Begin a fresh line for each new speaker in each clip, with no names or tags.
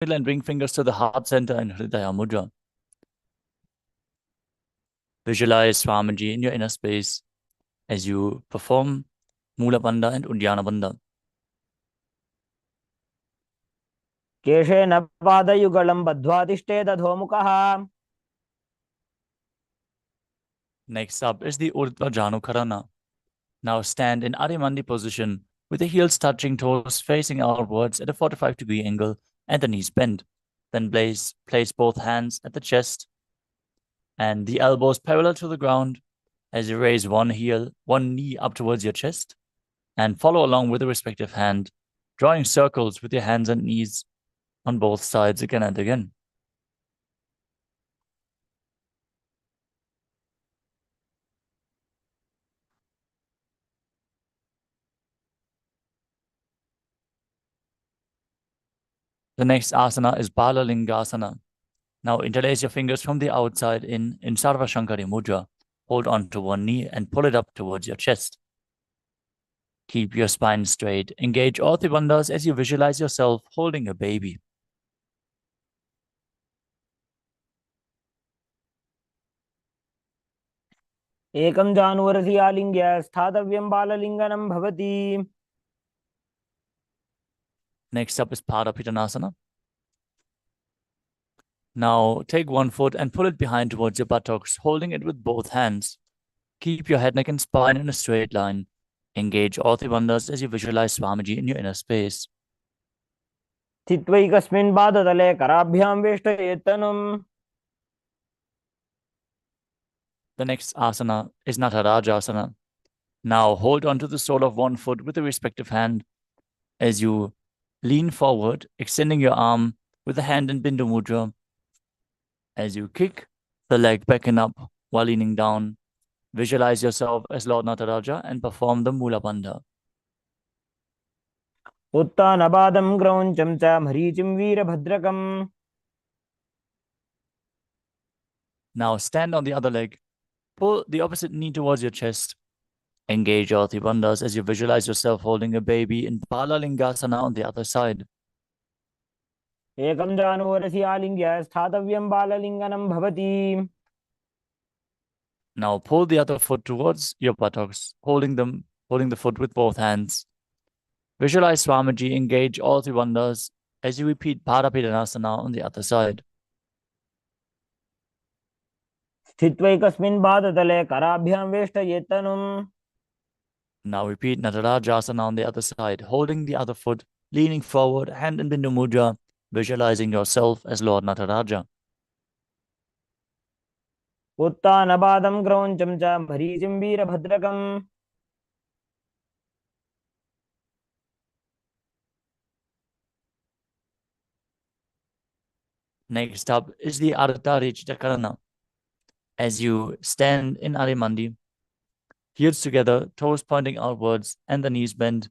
and bring fingers to the heart center in Hridaya Mudra. Visualize Swamiji in your inner space as you perform Mula Bandha and Uddiyana Bandha.
केशेन पादयुगलं बद्ध्वा तिष्ठेत अधोमुखः.
Next up is the Urdhva Janukarana. Now stand in Adimandi position with the heels touching toes facing outwards at a 45-degree angle and the knees bent. Then place both hands at the chest and the elbows parallel to the ground as you raise one knee up towards your chest and follow along with the respective hand, drawing circles with your hands and knees on both sides again and again. The next asana is Balalingasana. Now interlace your fingers from the outside in Sarva Shankari Mudra. Hold on to one knee and pull it up towards your chest. Keep your spine straight. Engage all three bandhas as you visualize yourself holding a baby.
एकं जानुवरसि आलिङ्ग्य स्थातव्यं बाललिङ्गनं भवति.
Next up is Padapittanasana. Now take one foot and pull it behind towards your buttocks, holding it with both hands. Keep your head, neck, and spine in a straight line. Engage all three bandhas as you visualize Swamiji in your inner space.
स्थित्वैकस्मिन् पादतले कराभ्यां वेष्टयेत् तनुम्.
The next asana is Natarajasana. Now hold onto the sole of one foot with the respective hand as you lean forward, extending your arm with the hand in Bindu Mudra. As you kick the leg back and up while leaning down, visualize yourself as Lord Nataraja and perform the Mula Bandha.
उत्तानपादं क्रौञ्चं च मरीचिं वीरभद्रकम्.
Now stand on the other leg. Pull the opposite knee towards your chest. Engage all three bandhas as you visualize yourself holding a baby in Balalingasana on the other side.
एकं जानुवरसि आलिङ्ग्य स्थातव्यं बाललिङ्गनं भवति.
Now pull the other foot towards your buttocks, holding the foot with both hands. Visualize Swamiji engage all three bandhas as you repeat Padapittanasana on the other side.
स्थित्वैकस्मिन् पादतले कराभ्यां वेष्टयेत् तनुम्.
Now repeat Natarajasana on the other side, holding the other foot, leaning forward, hand in Bindu Mudra, visualizing yourself as Lord Nataraja.
उत्तानपादं क्रौञ्चं च मरीचिं वीरभद्रकम्.
Next up is the Ardha Chakarana. As you stand in Adimandi, heels together, toes pointing outwards, and the knees bent.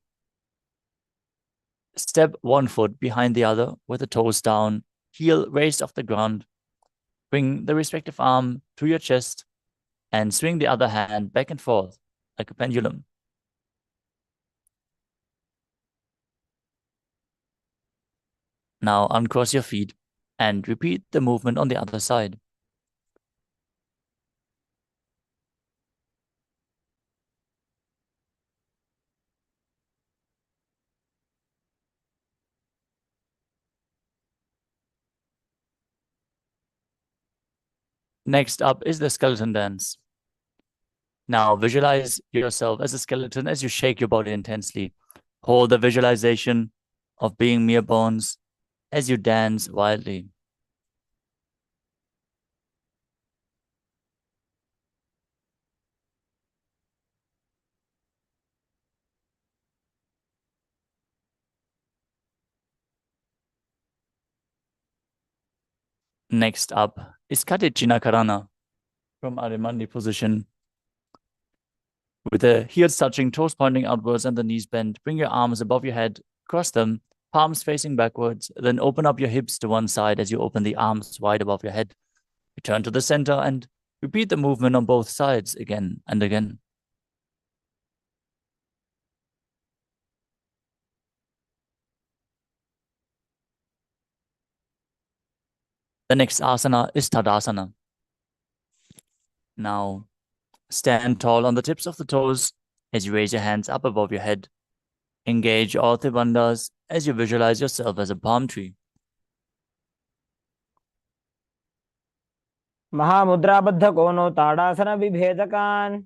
Step one foot behind the other with the toes down, heel raised off the ground. Bring the respective arm to your chest and swing the other hand back and forth like a pendulum. Now uncross your feet and repeat the movement on the other side. Next up is the skeleton dance. Now visualize yourself as a skeleton as you shake your body intensely. Hold the visualization of being mere bones as you dance wildly. Next up is Katichina Karana from Arimandi position. With the heels touching, toes pointing outwards and the knees bent, bring your arms above your head, cross them, palms facing backwards, then open up your hips to one side as you open the arms wide above your head. Return to the center and repeat the movement on both sides again and again. The next asana is Tadasana. Now, stand tall on the tips of the toes as you raise your hands up above your head. Engage all three bandhas as you visualize yourself as a palm tree.
महामुद्राबद्ध कोनो ताड़ासन विभेदकान.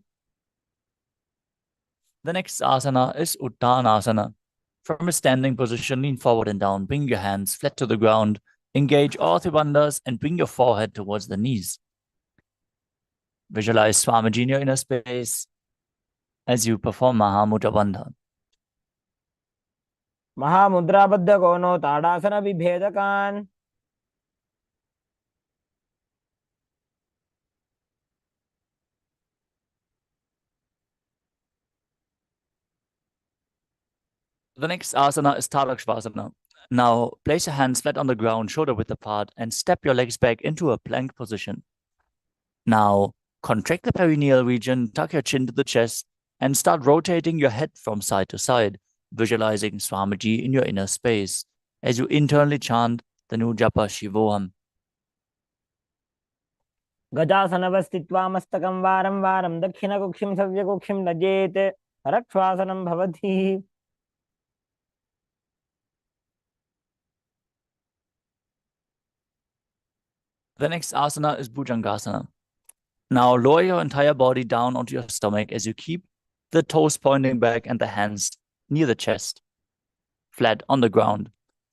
The next asana is Uttanasana. From a standing position, lean forward and down. Bring your hands flat to the ground. Engage all three bandhas and bring your forehead towards the knees. Visualize Swamiji in your inner space as you perform Mahamudra Bandha.
महामुद्राबद्ध कोनो ताड़ासन विभेदकान.
The next asana is Tadakshvasana. Now, place your hands flat on the ground, shoulder width apart, and step your legs back into a plank position. Now, contract the perineal region, tuck your chin to the chest, and start rotating your head from side to side, visualizing Swamiji in your inner space as you internally chant the new japa Shivoham.
गजासनवस्थित्वा मस्तकं वारं वारं दक्षिणकुक्षिं सव्यकुक्षिं नजेत् हरक्श्वासनं भवति.
The next asana is Bhujangasana. Now lower your entire body down onto your stomach as you keep the toes pointing back and the hands near the chest, flat on the ground.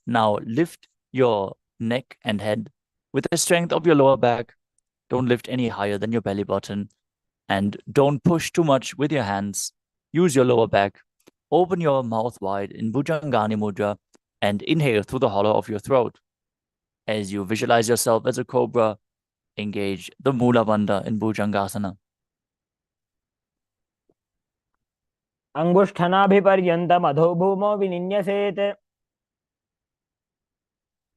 Now lift your neck and head with the strength of your lower back. Don't lift any higher than your belly button. And don't push too much with your hands. Use your lower back. Open your mouth wide in Bhujangani Mudra and inhale through the hollow of your throat. As you visualize yourself as a cobra, engage the Mula Bandha in Bhujangasana.
अंगुष्ठनाभिपर्यन्तम् अधोभूमौ विनिन्यसेत्.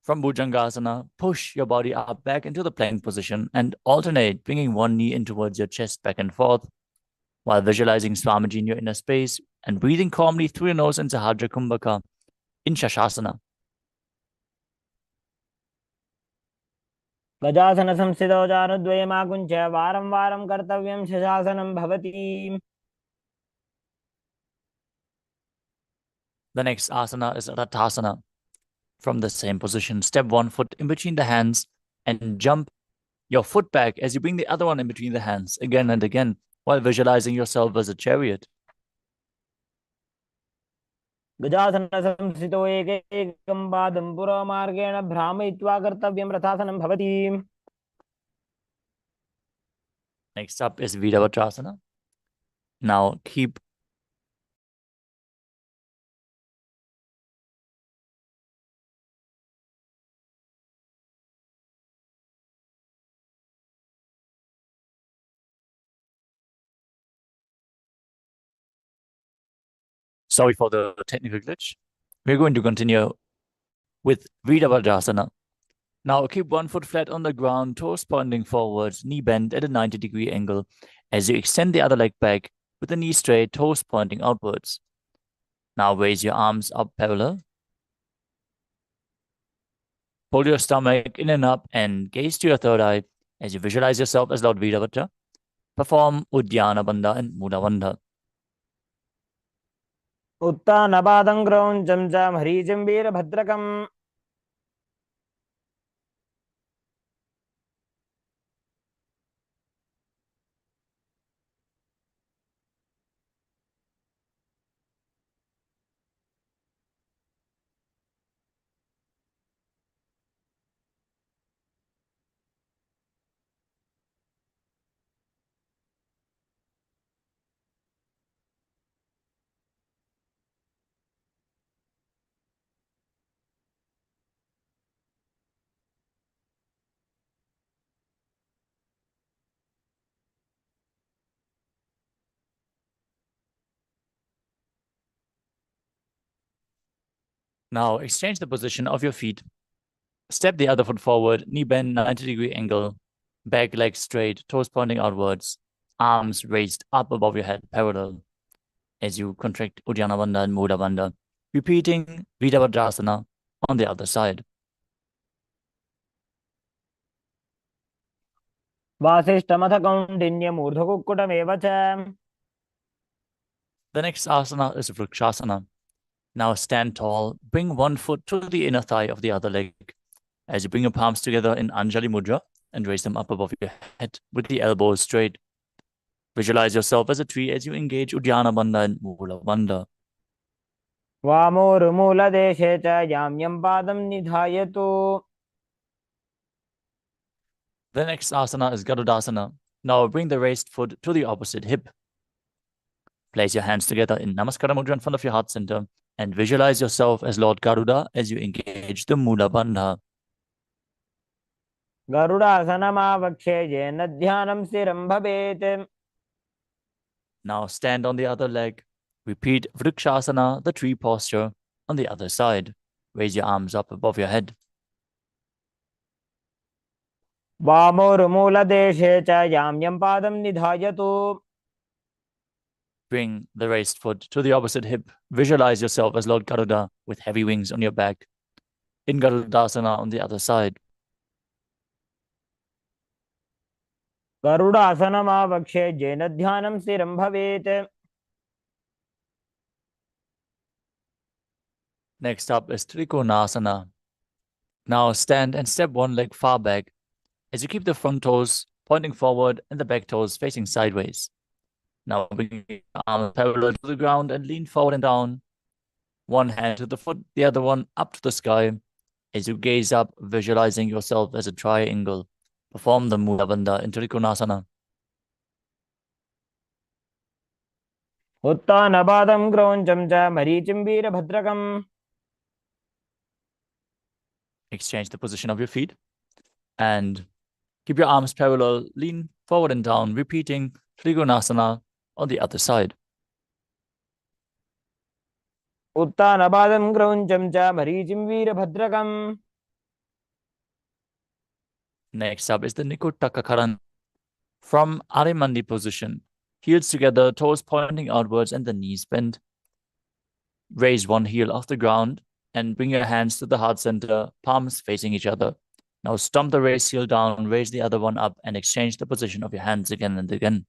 From Bhujangasana, push your body up back into the plank position and alternate, bringing one knee in towards your chest back and forth, while visualizing Swamiji in your inner space and breathing calmly through your nose in Sahajra Kumbhaka in Shashasana.
गजासनसंस्थितौ चारुद्वयमाकुञ्च्य वारं वारं कर्तव्यं शशासनं भवति.
The next asana is Rathasana. From the same position, step one foot in between the hands and jump your foot back as you bring the other one in between the hands again and again while visualizing yourself as a chariot.
गजासनसंस्थितौ एकैकं पादं पुरमार्गेण भ्रामयित्वा कर्तव्यं रथासनं भवति.
Next up is Virabhadrasana. Now keep Sorry for the technical glitch. We're going to continue with Virabhadrasana. Now keep one foot flat on the ground, toes pointing forwards, knee bent at a 90-degree angle as you extend the other leg back with the knee straight, toes pointing outwards. Now raise your arms up parallel. Pull your stomach in and up and gaze to your third eye as you visualize yourself as Lord Virabhadra. Perform Uddiyana Bandha and Mula Bandha.
उत्तानपादं क्रौञ्चं च मरीचिं वीरभद्रकम्.
Now exchange the position of your feet. Step the other foot forward, knee bend, 90-degree angle, back leg straight, toes pointing outwards, arms raised up above your head, parallel, as you contract Uddiyana Bandha and Mula Bandha, repeating Virabhadrasana on the other side.
वासिष्ठमथ कौण्डिन्यमूर्धकुक्कुटमेव च।
The next asana is Vrikshasana. Now stand tall, bring one foot to the inner thigh of the other leg. As you bring your palms together in Anjali Mudra and raise them up above your head with the elbows straight. Visualize yourself as a tree as you engage Uddiyana Bandha and Mula Bandha.
वामोरुमूलदेशे च याम्यं पादं निधायतु।
The next asana is Garudasana. Now bring the raised foot to the opposite hip. Place your hands together in Namaskara Mudra in front of your heart center and visualize yourself as Lord Garuda as you engage the Mula Bandha.
गरुडासनमावक्षे येन ध्यानं स्थिरं भवेत्।
Now stand on the other leg. Repeat Vrikshasana, the tree posture, on the other side. Raise your arms up above your head.
वामोरुमूलदेशे च याम्यं पादं निधायतु।
Bring the raised foot to the opposite hip. Visualize yourself as Lord Garuda with heavy wings on your back. In Garudasana on the other side.
गरुडासनमावक्षे येन ध्यानं स्थिरं भवेत्।
Next up is Trikonasana. Now stand and step one leg far back as you keep the front toes pointing forward and the back toes facing sideways. Now bring your arms parallel to the ground and lean forward and down. One hand to the foot, the other one up to the sky. As you gaze up, visualizing yourself as a triangle. Perform the Mula Bandha in Trikonasana.
उत्तानपादं क्रौञ्चं च मरीचिं वीरभद्रकम्।
Exchange the position of your feet and keep your arms parallel, lean forward and down, repeating Trikonasana on the other side.
उत्तानपादं क्रौञ्चं च मरीचिं वीरभद्रकम्।
Next up is the Nikutaka. From Arimandi position, heels together, toes pointing outwards and the knees bent. Raise one heel off the ground and bring your hands to the heart center, palms facing each other. Now stomp the raised heel down, raise the other one up and exchange the position of your hands again and again.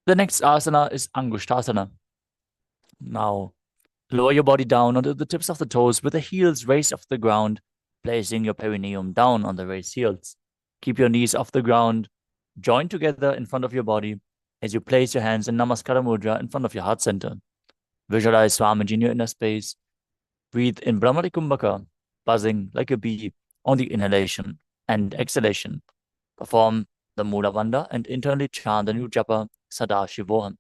The next asana is Angushtasana. Now, lower your body down onto the tips of the toes with the heels raised off the ground, placing your perineum down on the raised heels. Keep your knees off the ground, join together in front of your body as you place your hands in Namaskara Mudra in front of your heart center. Visualize Swamiji in your inner space. Breathe in Brahmari Kumbhaka, buzzing like a bee on the inhalation and exhalation. Perform the Mula Bandha and internally chant the new japa Sadashivoham.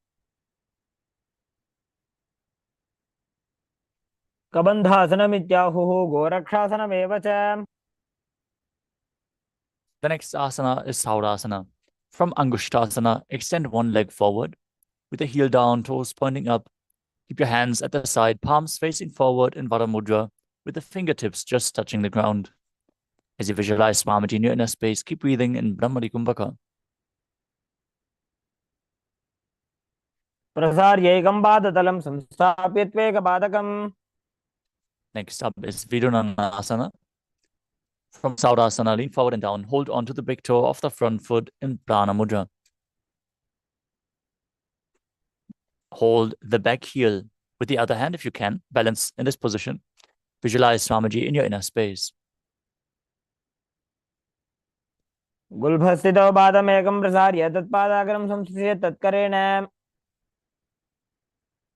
कबन्धासनमित्याहुः गोरक्षासनमेव च।
The next asana is Saurasana. From Angushtasana, extend one leg forward with the heel down, toes pointing up. Keep your hands at the side, palms facing forward in Vara Mudra with the fingertips just touching the ground. As you visualize Swamiji in your inner space, keep breathing in Brahmari Kumbhaka.
प्रसार्यैकं पादतलं संस्थाप्य त्वेकपादकम्।
Next up is Vidunanasana. From Saurasana, lean forward and down. Hold on to the big toe of the front foot in Prana Mudra. Hold the back heel with the other hand if you can. Balance in this position. Visualize Swamiji in your inner space.
गुल्भस्थितौ पादमेकं प्रसार्य तत्पादाग्रं संस्थित्य तत्करेण।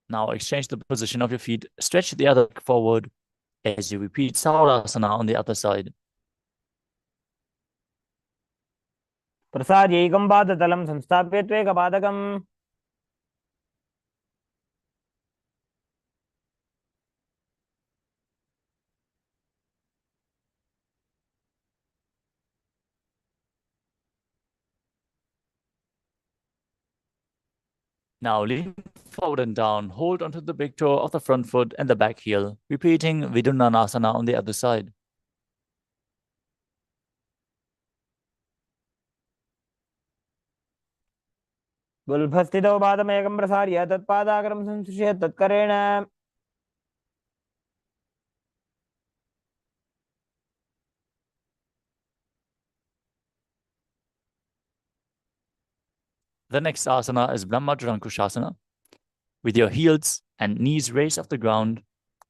Now exchange the position of your feet. Stretch the other leg forward as you repeat Saurasana on the other side.
प्रसार्यैकं पादतलं संस्थाप्य त्वेकपादकम्।
Now lean forward and down. Hold onto the big toe of the front foot and the back heel. Repeating Vidunanasana on the other side.
गुल्फस्थितौ पादमेकं प्रसार्य तत्पादाग्रं संसृज्य तत्करेण
The next asana is Brahmajarankushasana, with your heels and knees raised off the ground,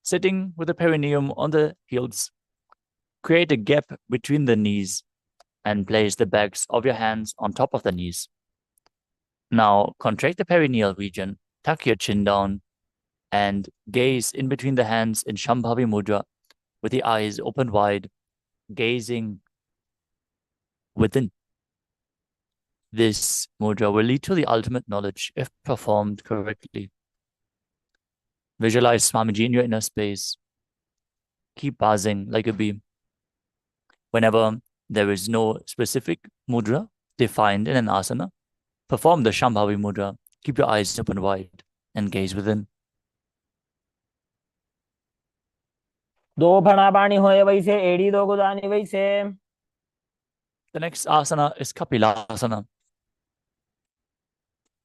sitting with the perineum on the heels. Create a gap between the knees and place the backs of your hands on top of the knees. Now contract the perineal region, tuck your chin down, and gaze in between the hands in Shambhavi Mudra with the eyes open wide, gazing within. This mudra will lead to the ultimate knowledge if performed correctly. Visualize Swamiji in your inner space. Keep buzzing like a bee. Whenever there is no specific mudra defined in an asana, perform the Shambhavi mudra. Keep your eyes open wide and gaze within.
दो फणा पानी होए वैसे एड़ी दो गुदानी वैसे.
The next asana is Kapilasana.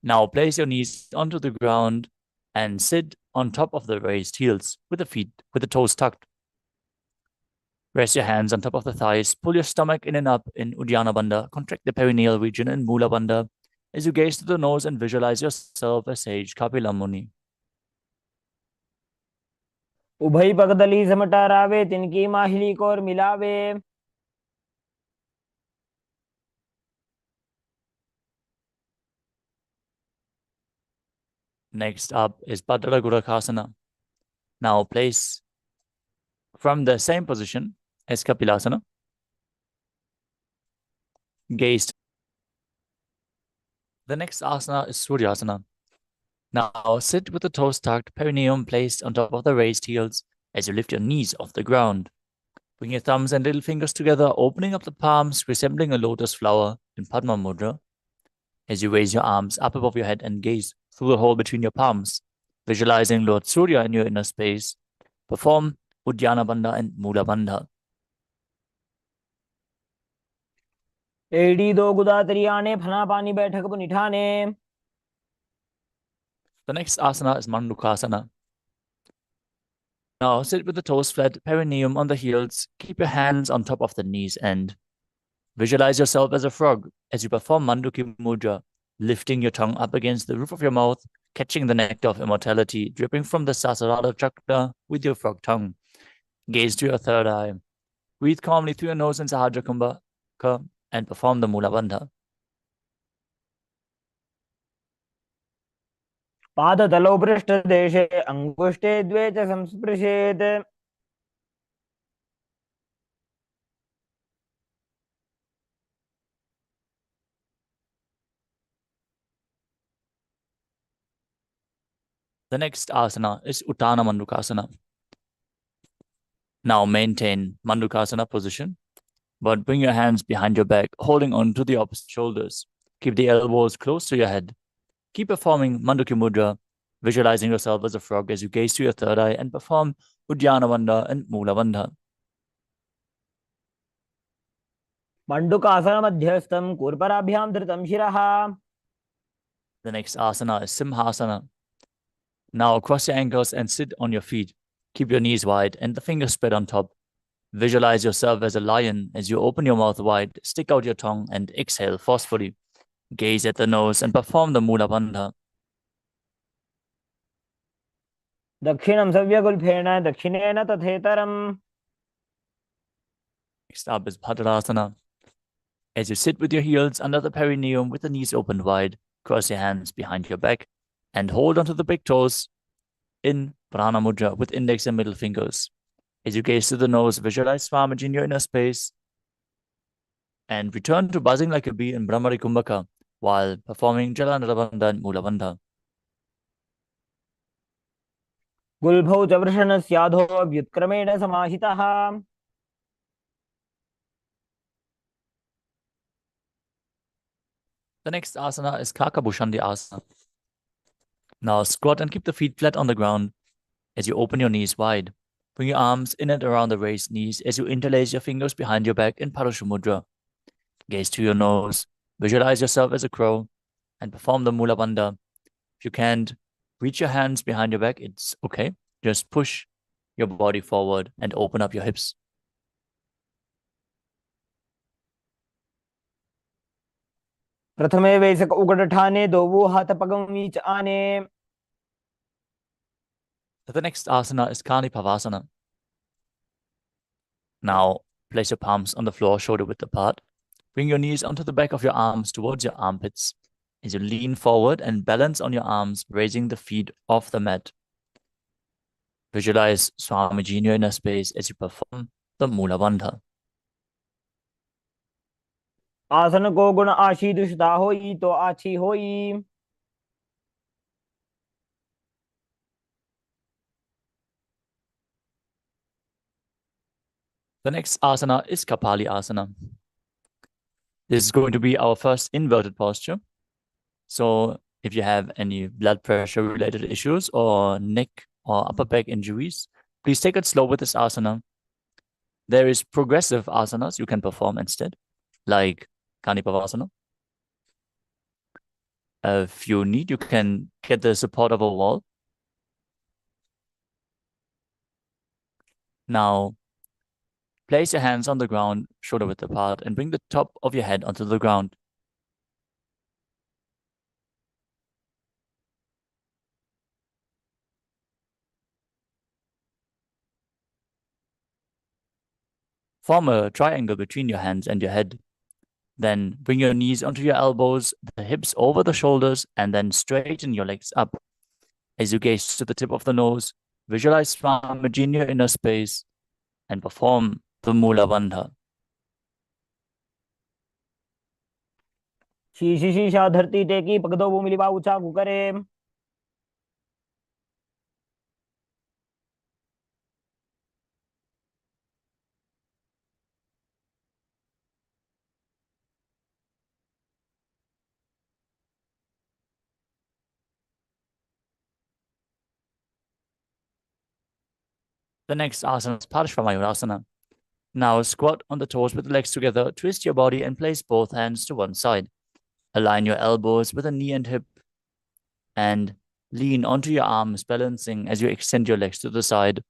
Now place your knees onto the ground and sit on top of the raised heels with the toes tucked. Rest your hands on top of the thighs. Pull your stomach in and up in Uddiyana Bandha. Contract the perineal region in Mula Bandha as you gaze to the nose and visualize yourself as sage Kapila Muni.
उभय पगदली समटारावे तिनकी माहिली core मिलावे.
Next up is Bhadrara Gurakasana. Now place from the same position as Kapilasana. Gaze. The next asana is Suryasana. Now sit with the toes tucked, perineum placed on top of the raised heels as you lift your knees off the ground. Bring your thumbs and little fingers together, opening up the palms, resembling a lotus flower in Padma Mudra. As you raise your arms up above your head and gaze through the hole between your palms, visualizing Lord Surya in your inner space, perform Uddiyana Bandha and Mula Bandha.
एड़ी दो गुदा तरियाने फना पानी बैठक पुनिठाने.
The next asana is Mandukasana. Now sit with the toes flat, perineum on the heels. Keep your hands on top of the knees and visualize yourself as a frog as you perform Manduki Mudra, lifting your tongue up against the roof of your mouth, catching the nectar of immortality dripping from the Sasarada chakra with your frog tongue. Gaze to your third eye. Breathe calmly through your nose in Sahaja Kumbhaka and perform the Mula Bandha.
पादतलौ पृष्ठदेशे अङ्गुष्ठे द्वे च संस्पृशेत्.
The next asana is Uttana Mandukasana. Now maintain Mandukasana position, but bring your hands behind your back, holding on to the opposite shoulders. Keep the elbows close to your head. Keep performing Manduki Mudra, visualizing yourself as a frog as you gaze to your third eye and perform Uddiyana Bandha and Mula Bandha.
मंडुकासन मध्यस्थं कूर्पराभ्यां धृतं शिरः.
The next asana is Simhasana. Now cross your ankles and sit on your feet. Keep your knees wide and the fingers spread on top. Visualize yourself as a lion as you open your mouth wide, stick out your tongue, and exhale forcefully. Gaze at the nose and perform the Mula Bandha.
दक्षिणं सव्यगुल्फेन दक्षिणेन तथेतरम्.
Next up is Bhadrasana. As you sit with your heels under the perineum with the knees open wide, cross your hands behind your back and hold onto the big toes in Prana Mudra with index and middle fingers. As you gaze to the nose, visualize Swamiji in your inner space and return to buzzing like a bee in Brahmari Kumbhaka while performing Jalanara Bandha and Mula Bandha.
गुल्भौ च वृषणस्याधो व्युत्क्रमेण समाहितः.
The next asana is Kakabhushandi Asana. Now squat and keep the feet flat on the ground as you open your knees wide. Bring your arms in and around the raised knees as you interlace your fingers behind your back in Parashu Mudra. Gaze to your nose. Visualize yourself as a crow and perform the Mula Bandha. If you can't reach your hands behind your back, it's okay. Just push your body forward and open up your hips.
प्रथमे वैसक उगड़ ठाने दो वो हाथ पगम नीच आने.
The next asana is Kanipavasana. Now, place your palms on the floor, shoulder width apart. Bring your knees onto the back of your arms towards your armpits as you lean forward and balance on your arms, raising the feet off the mat. Visualize Swamiji in your inner space as you perform the Mula Bandha.
आसन को गुण आशी दुष्टा होई तो आछी होई.
The next asana is Kapali Asana. This is going to be our first inverted posture. So if you have any blood pressure related issues or neck or upper back injuries, please take it slow with this asana. There is progressive asanas you can perform instead, like Kanipavasana. If you need, you can get the support of a wall. Now, place your hands on the ground, shoulder width apart, and bring the top of your head onto the ground. Form a triangle between your hands and your head. Then bring your knees onto your elbows, the hips over the shoulders, and then straighten your legs up. As you gaze to the tip of the nose, visualize Swamiji in your inner space and perform the Mula Bandha.
शीशी शीशा धरती टेकी पगदो वो मिली बाऊ चाकू करे.
The next asana is Parashvamayurasana. Now squat on the toes with the legs together, twist your body and place both hands to one side. Align your elbows with a knee and hip and lean onto your arms, balancing as you extend your legs to the side.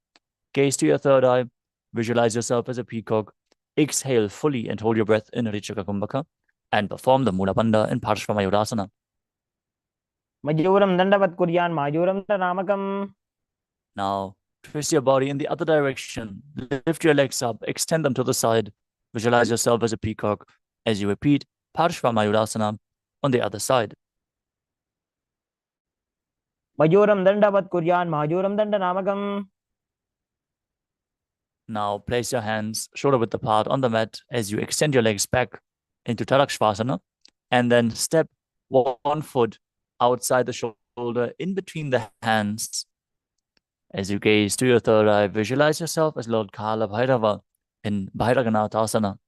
Gaze to your third eye. Visualize yourself as a peacock. Exhale fully and hold your breath in Richaka Kumbhaka and perform the Mula Bandha in Parashvamayurasana.
मयूरम दंडवत कुर्यान मायूरम नामकम.
Now, twist your body in the other direction. Lift your legs up, extend them to the side. Visualize yourself as a peacock as you repeat Parashvamayurasana on the other side.
मयूरम दंडवत कुर्यान मायूरम दंड नामकम.
Now, place your hands shoulder width apart on the mat as you extend your legs back into Tarakshvasana and then step one foot outside the shoulder in between the hands. As you gaze to your third eye, visualize yourself as Lord Kala Bhairava in Bhairaganathasana.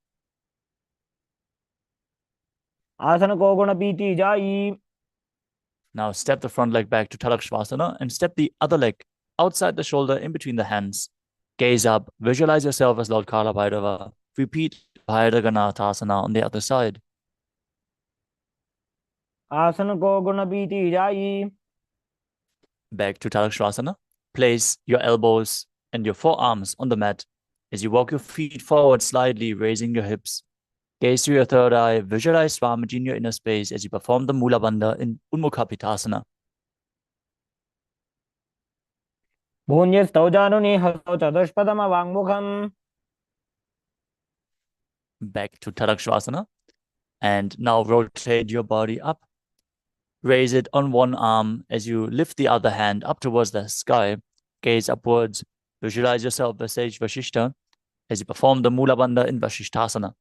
आसन को गुण पीती जाई.
Now step the front leg back to Tarakshvasana and step the other leg outside the shoulder in between the hands. Gaze up, visualize yourself as Lord Kala Bhairava. Repeat Bhairaganathasana on the other side.
आसन को गुण पीती जाई.
Back to Tarakshvasana. Place your elbows and your forearms on the mat as you walk your feet forward slightly, raising your hips. Gaze to your third eye. Visualize Swamiji in your inner space as you perform the Mula Bandha in Unmukhapitasana.
भून्यस्तौजानुनि हस्तौ चतुष्पदम वाङ्मुखम.
Back to Tarakshvasana. And now rotate your body up. Raise it on one arm as you lift the other hand up towards the sky. Gaze upwards. Visualize yourself as Sage Vashishta as you perform the Mula Bandha in Vashishtasana.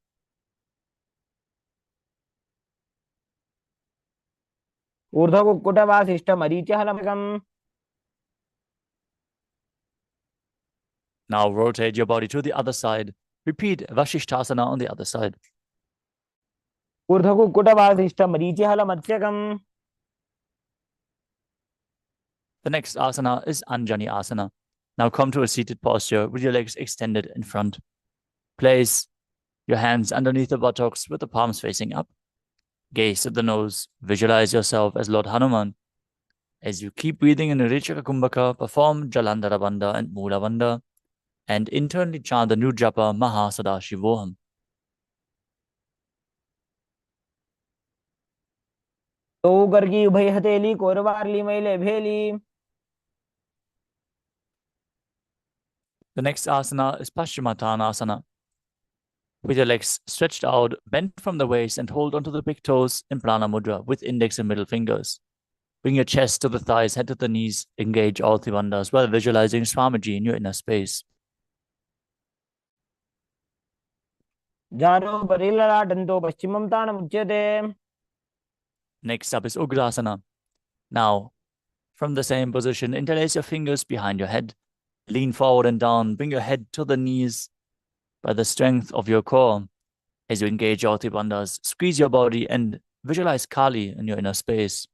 ऊर्ध्वकुक्कुटवासिष्ठ मरीचिहलमकम.
Now rotate your body to the other side. Repeat Vashishtasana on the other side.
ऊर्ध्वकुक्कुटवासिष्ठ मरीचिहलमत्स्यकम.
The next asana is Anjani Asana. Now come to a seated posture with your legs extended in front. Place your hands underneath the buttocks with the palms facing up. Gaze at the nose. Visualize yourself as Lord Hanuman. As you keep breathing in Urichaka Kumbhaka, perform Jalandhara Bandha and Mula Bandha, and internally chant the new japa Mahasadashivoham.
तो गर्गी उभय हथेली कोरवारली मैले भेली.
The next asana is Paschimottanasana. With your legs stretched out, bend from the waist and hold onto the big toes in Prana Mudra with index and middle fingers. Bring your chest to the thighs, head to the knees, engage all three bandhas while visualizing Swamiji in your inner space.
जानो परिललाटन्तो पश्चिमं तानमुच्यते.
Next up is Ugrasana. Now, from the same position, interlace your fingers behind your head. Lean forward and down. Bring your head to the knees by the strength of your core. As you engage all three bandhas, squeeze your body and visualize Kali in your inner space.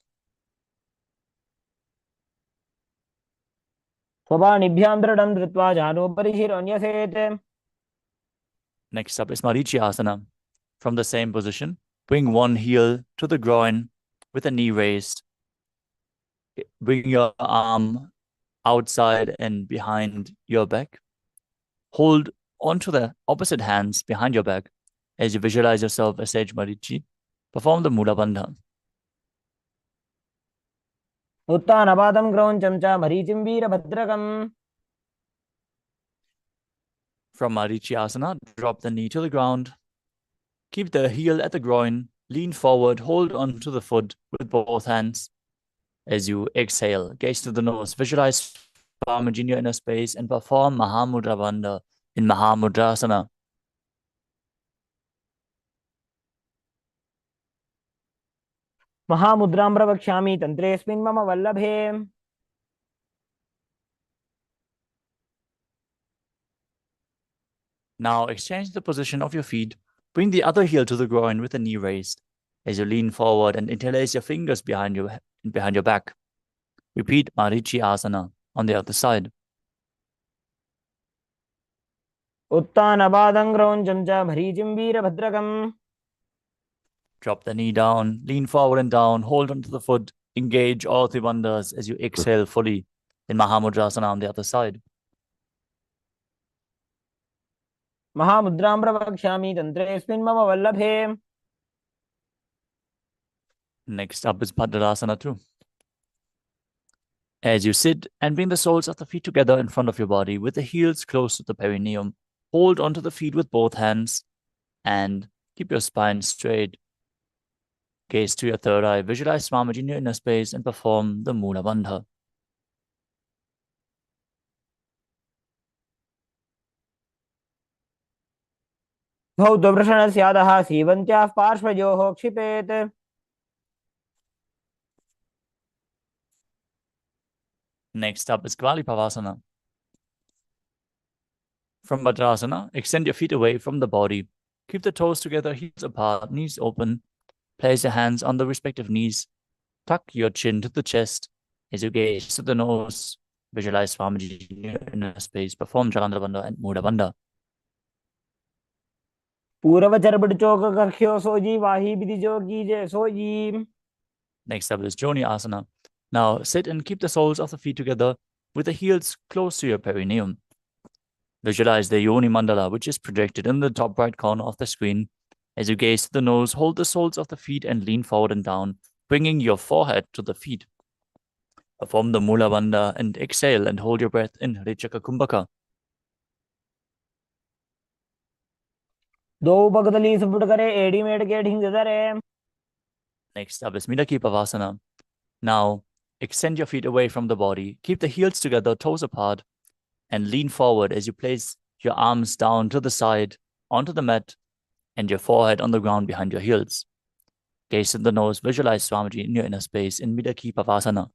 स्वपाणिभ्यां दृढं धृत्वा जानो परिशिरोऽन्यसेत्.
Next up is Marichiasana. From the same position, bring one heel to the groin with the knee raised. Bring your arm outside and behind your back. Hold onto the opposite hands behind your back as you visualize yourself as Sage Marichi. Perform the Mula Bandha.
उत्तानपादं क्रौञ्चं च मरीचिं वीरभद्रकम्.
From Marichiasana, drop the knee to the ground. Keep the heel at the groin. Lean forward. Hold onto the foot with both hands. As you exhale, gaze to the nose. Visualize Swamiji in your inner space and perform Mahamudra Bandha in Mahamudrasana.
महामुद्रां प्रवक्ष्यामि तन्त्रेऽस्मिन् मम वल्लभे.
Now exchange the position of your feet. Bring the other heel to the groin with the knee raised. As you lean forward and interlace your fingers behind your back. Repeat Marichi Asana on the other side.
उत्तानपादं क्रौञ्चं च मरीचिं वीरभद्रकम्.
Drop the knee down, lean forward and down, hold onto the foot, engage all three bandhas as you exhale fully in Mahamudrasana on the other side.
महामुद्रां प्रवक्ष्यामि तन्त्रेऽस्मिन् मम वल्लभे.
Next up is Bhadrasana too. As you sit and bring the soles of the feet together in front of your body with the heels close to the perineum, hold onto the feet with both hands and keep your spine straight. Gaze to your third eye, visualize Swamiji in your inner space and perform the Mula Bandha.
भौतवृषणस्यादः सीवन्त्याः पार्श्वयोः क्षिपेत्.
Next up is Kvalipavasana. From Bhadrasana, extend your feet away from the body. Keep the toes together, heels apart, knees open. Place your hands on the respective knees. Tuck your chin to the chest as you gaze to the nose. Visualize Swamiji in your inner space. Perform Jalandhara Bandha and Mula Bandha.
पूर्वचर्बड़चोककर्ख्यो sooji वाही विधिजोगी जय sooji.
Next up is Joni Asana. Now sit and keep the soles of the feet together with the heels close to your perineum. Visualize the Yoni Mandala, which is projected in the top right corner of the screen. As you gaze to the nose, hold the soles of the feet and lean forward and down, bringing your forehead to the feet. Perform the Mula Bandha and exhale and hold your breath in Hrichaka Kumbhaka.
दो पगदली सुपुट करे एड़ी मेड़ के ढिंग दरे.
Next up is Midaki Pavasana. Now, extend your feet away from the body. Keep the heels together, toes apart, and lean forward as you place your arms down to the side, onto the mat, and your forehead on the ground behind your heels. Gaze in the nose, visualize Swamiji in your inner space in Midaki Pavasana.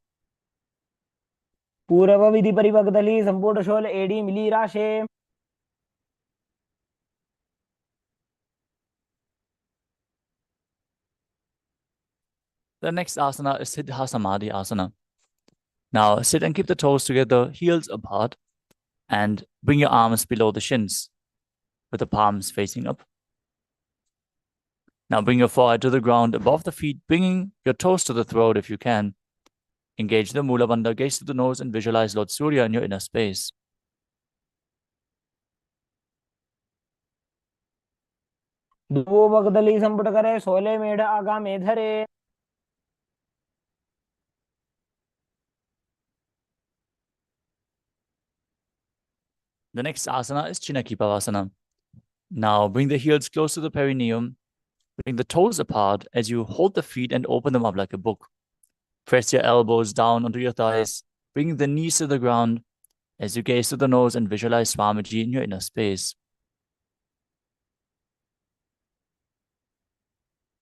पूर्व विधि परिपगदली संपूर्ण शोल एड़ी मिली राशे.
The next asana is Siddha Samadhi Asana. Now sit and keep the toes together, heels apart, and bring your arms below the shins with the palms facing up. Now bring your forehead to the ground above the feet, bringing your toes to the throat if you can. Engage the Mula Bandha, gaze to the nose, and visualize Lord Surya in your inner space.
दुवो बगदली संपुट करे सोले मेढ आगा मेधरे.
The next asana is Chinakipavasana. Now bring the heels close to the perineum. Bring the toes apart as you hold the feet and open them up like a book. Press your elbows down onto your thighs, bringing the knees to the ground as you gaze to the nose and visualize Swamiji in your inner space.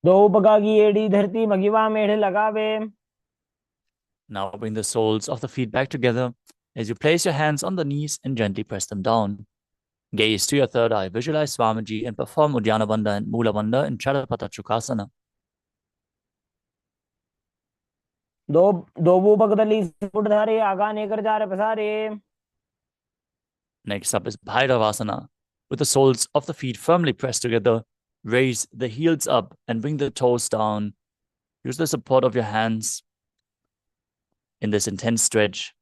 दो बगा की एड़ी धरती मगिवा मेढ लगावे.
Now bring the soles of the feet back together as you place your hands on the knees and gently press them down. Gaze to your third eye, visualize Swamiji, and perform Uddiyana Bandha and Mula Bandha in Chadapata Chukasana.
दो दोवो बगदली संपुट धारे आगा नेकर जा रे पसारे.
Next up is Bhairavasana. With the soles of the feet firmly pressed together, raise the heels up and bring the toes down. Use the support of your hands in this intense stretch.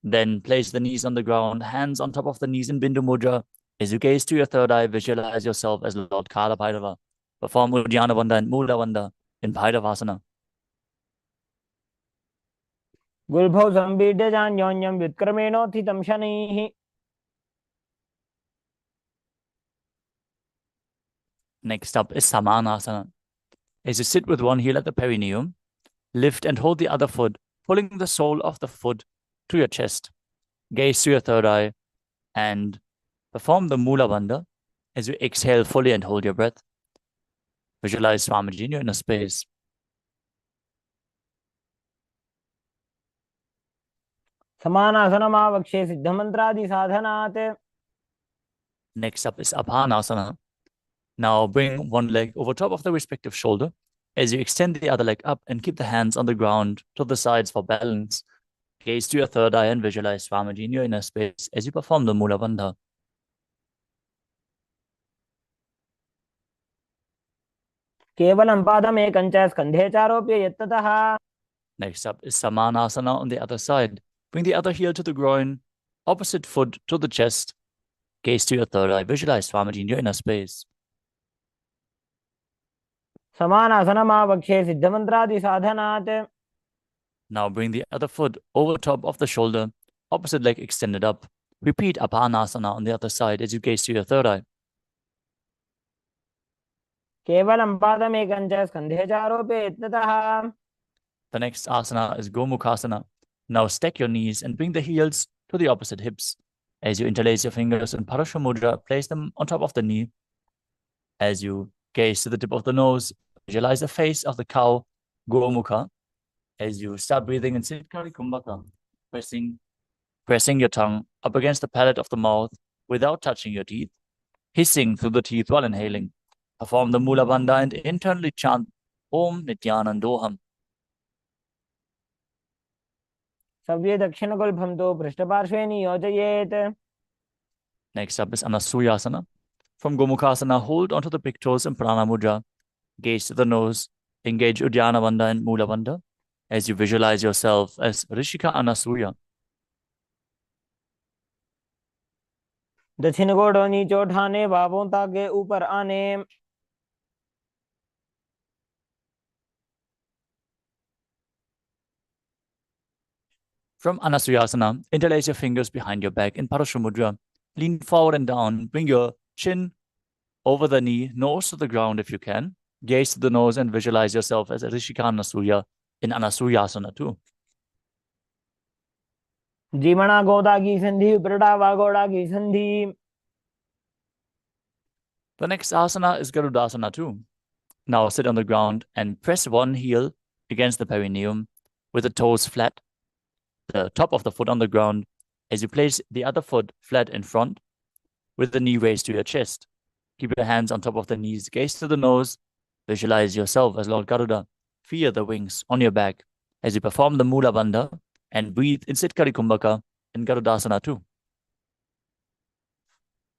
Then place the knees on the ground, hands on top of the knees in Bindu Mudra. As you gaze to your third eye, visualize yourself as Lord Kala Bhairava. Perform Uddiyana Bandha and Mula Bandha in Bhairavasana.
गुल्भौ संबीड्य जान्योन्यं व्युत्क्रमेणोत्थितं शनैः.
Next up is Samanasana. As you sit with one heel at the perineum, lift and hold the other foot, pulling the sole of the foot to your chest. Gaze to your third eye and perform the Mula Bandha as you exhale fully and hold your breath. Visualize Swamiji in your inner space.
समानासनमावक्षे सिद्धमन्त्रादि साधनात्.
Next up is Apanasana. Now bring one leg over top of the respective shoulder as you extend the other leg up and keep the hands on the ground to the sides for balance. Gaze to your third eye and visualize Swamiji in your inner space as you perform the Mula Bandha.
केवलं पादमेकं च स्कन्धे चारोप्य यत्ततः.
Next up is Samanasana on the other side. Bring the other heel to the groin, opposite foot to the chest. Gaze to your third eye. Visualize Swamiji in your inner space.
समानासनमावक्षे सिद्धमन्त्रादि साधनात्.
Now bring the other foot over top of the shoulder, opposite leg extended up. Repeat Apanasana on the other side as you gaze to your third eye.
केवलं पादमेकं च स्कन्धे चारोप्य यत्ततः.
The next asana is Gomukhasana. Now stack your knees and bring the heels to the opposite hips. As you interlace your fingers in Parashva Mudra, place them on top of the knee. As you gaze to the tip of the nose, visualize the face of the cow, Gomukha. As you start breathing in Siddhkari Kumbhaka, pressing your tongue up against the palate of the mouth without touching your teeth, hissing through the teeth while inhaling. Perform the Mula Bandha and internally chant Om Nithyanandoham.
सव्ये दक्षिणगुल्भं तु पृष्ठपार्श्वे नियोजयेत्.
Next up is Anasuyasana. From Gomukhasana, hold onto the big toes in Prana Mudra. Gaze to the nose. Engage Uddiyana Bandha and Mula Bandha as you visualize yourself as Rishika Anasuya.
दक्षिण गोड़ नीचे उठाने बाहों ताके ऊपर आने.
From Anasuyasana, interlace your fingers behind your back in Parashva Mudra. Lean forward and down. Bring your chin over the knee, nose to the ground if you can. Gaze to the nose and visualize yourself as Rishika Anasuya in Anasuyasana too.
जीवना गोदा की संधि प्रडावा गोड़ा की संधि.
The next asana is Garudasana too. Now sit on the ground and press one heel against the perineum with the toes flat, the top of the foot on the ground, as you place the other foot flat in front with the knee raised to your chest. Keep your hands on top of the knees, gaze to the nose, visualize yourself as Lord Garuda. Feel the wings on your back as you perform the Mula Bandha and breathe in Siddhkari Kumbhaka in Garudasana too.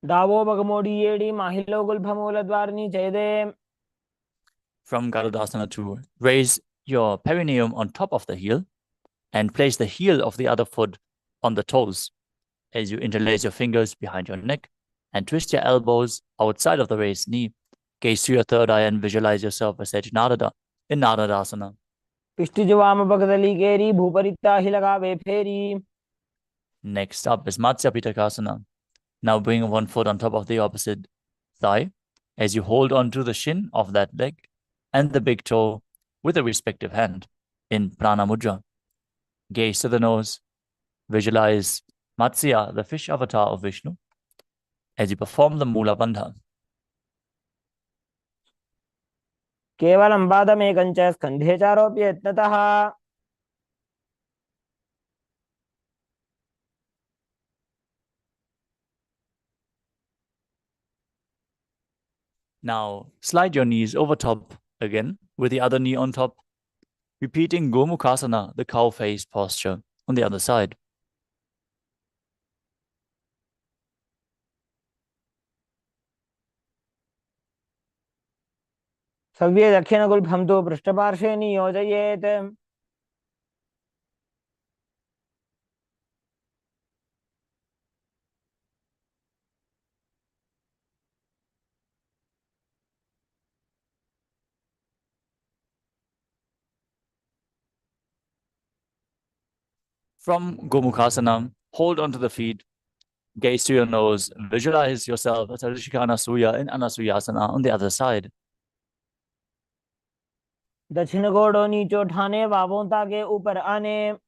दावो बगमोडी येडी माहिलो गुल्भमूल द्वारनी चैदे.
From Garudasana 2, raise your perineum on top of the heel and place the heel of the other foot on the toes as you interlace your fingers behind your neck and twist your elbows outside of the raised knee. Gaze to your third eye and visualize yourself as Sage Narada in Naradasana.
पिष्टिज वाम भगदली केरी भूपरिता ही लगावे फेरी.
Next up is Matsya Pitakasana. Now bring one foot on top of the opposite thigh as you hold onto the shin of that leg and the big toe with the respective hand in Prana Mudra. Gaze to the nose. Visualize Matsya, the fish avatar of Vishnu, as you perform the Mula Bandha.
केवलं पादमेकञ्च स्कन्धे चारोप्य यत्नतः.
Now slide your knees over top again with the other knee on top, repeating Gomukhasana, the cow face posture on the other side.
सव्ये दक्षिणगुल्फं तु पृष्ठपार्श्वे नियोजयेत्.
From Gomukhasana, hold onto the feet, gaze to your nose, visualize yourself as a Rishika Anasuya in Anasuyasana on the other side.
दक्षिण घोड़ो नीचे उठाने बाबों ताके ऊपर आने.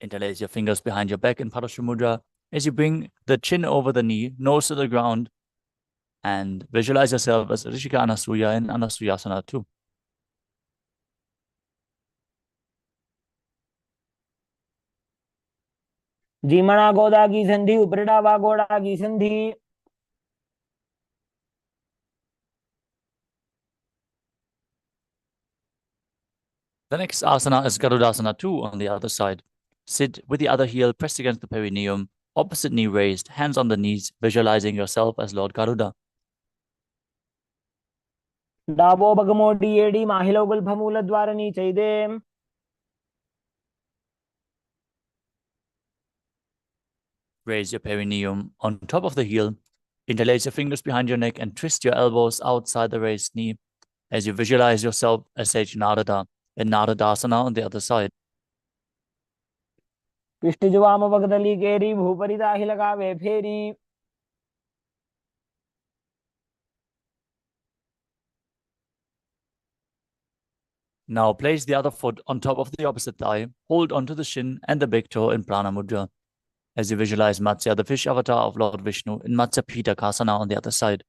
Interlace your fingers behind your back in Parashumudra as you bring the chin over the knee, nose to the ground, and visualize yourself as Rishika Anasuya in Anasuyasana too.
जीमणा गोदा की संधि उपरिडावा गोड़ा की संधि.
The next asana is Garudasana 2 on the other side. Sit with the other heel pressed against the perineum, opposite knee raised, hands on the knees, visualizing yourself as Lord Garuda.
डाबो बगमोडी एडी माहिलो गुल्फमूल द्वार नीचैदे.
Raise your perineum on top of the heel, interlace your fingers behind your neck, and twist your elbows outside the raised knee as you visualize yourself as Sage Narada in Naradasana on the other side.
पिष्टिज वाम भगदली केरी भूपरिता ही लगावे फेरी.
Now place the other foot on top of the opposite thigh, hold onto the shin and the big toe in Prana Mudra as you visualize Matsya, the fish avatar of Lord Vishnu, in Matsya Pitakasana on the other side.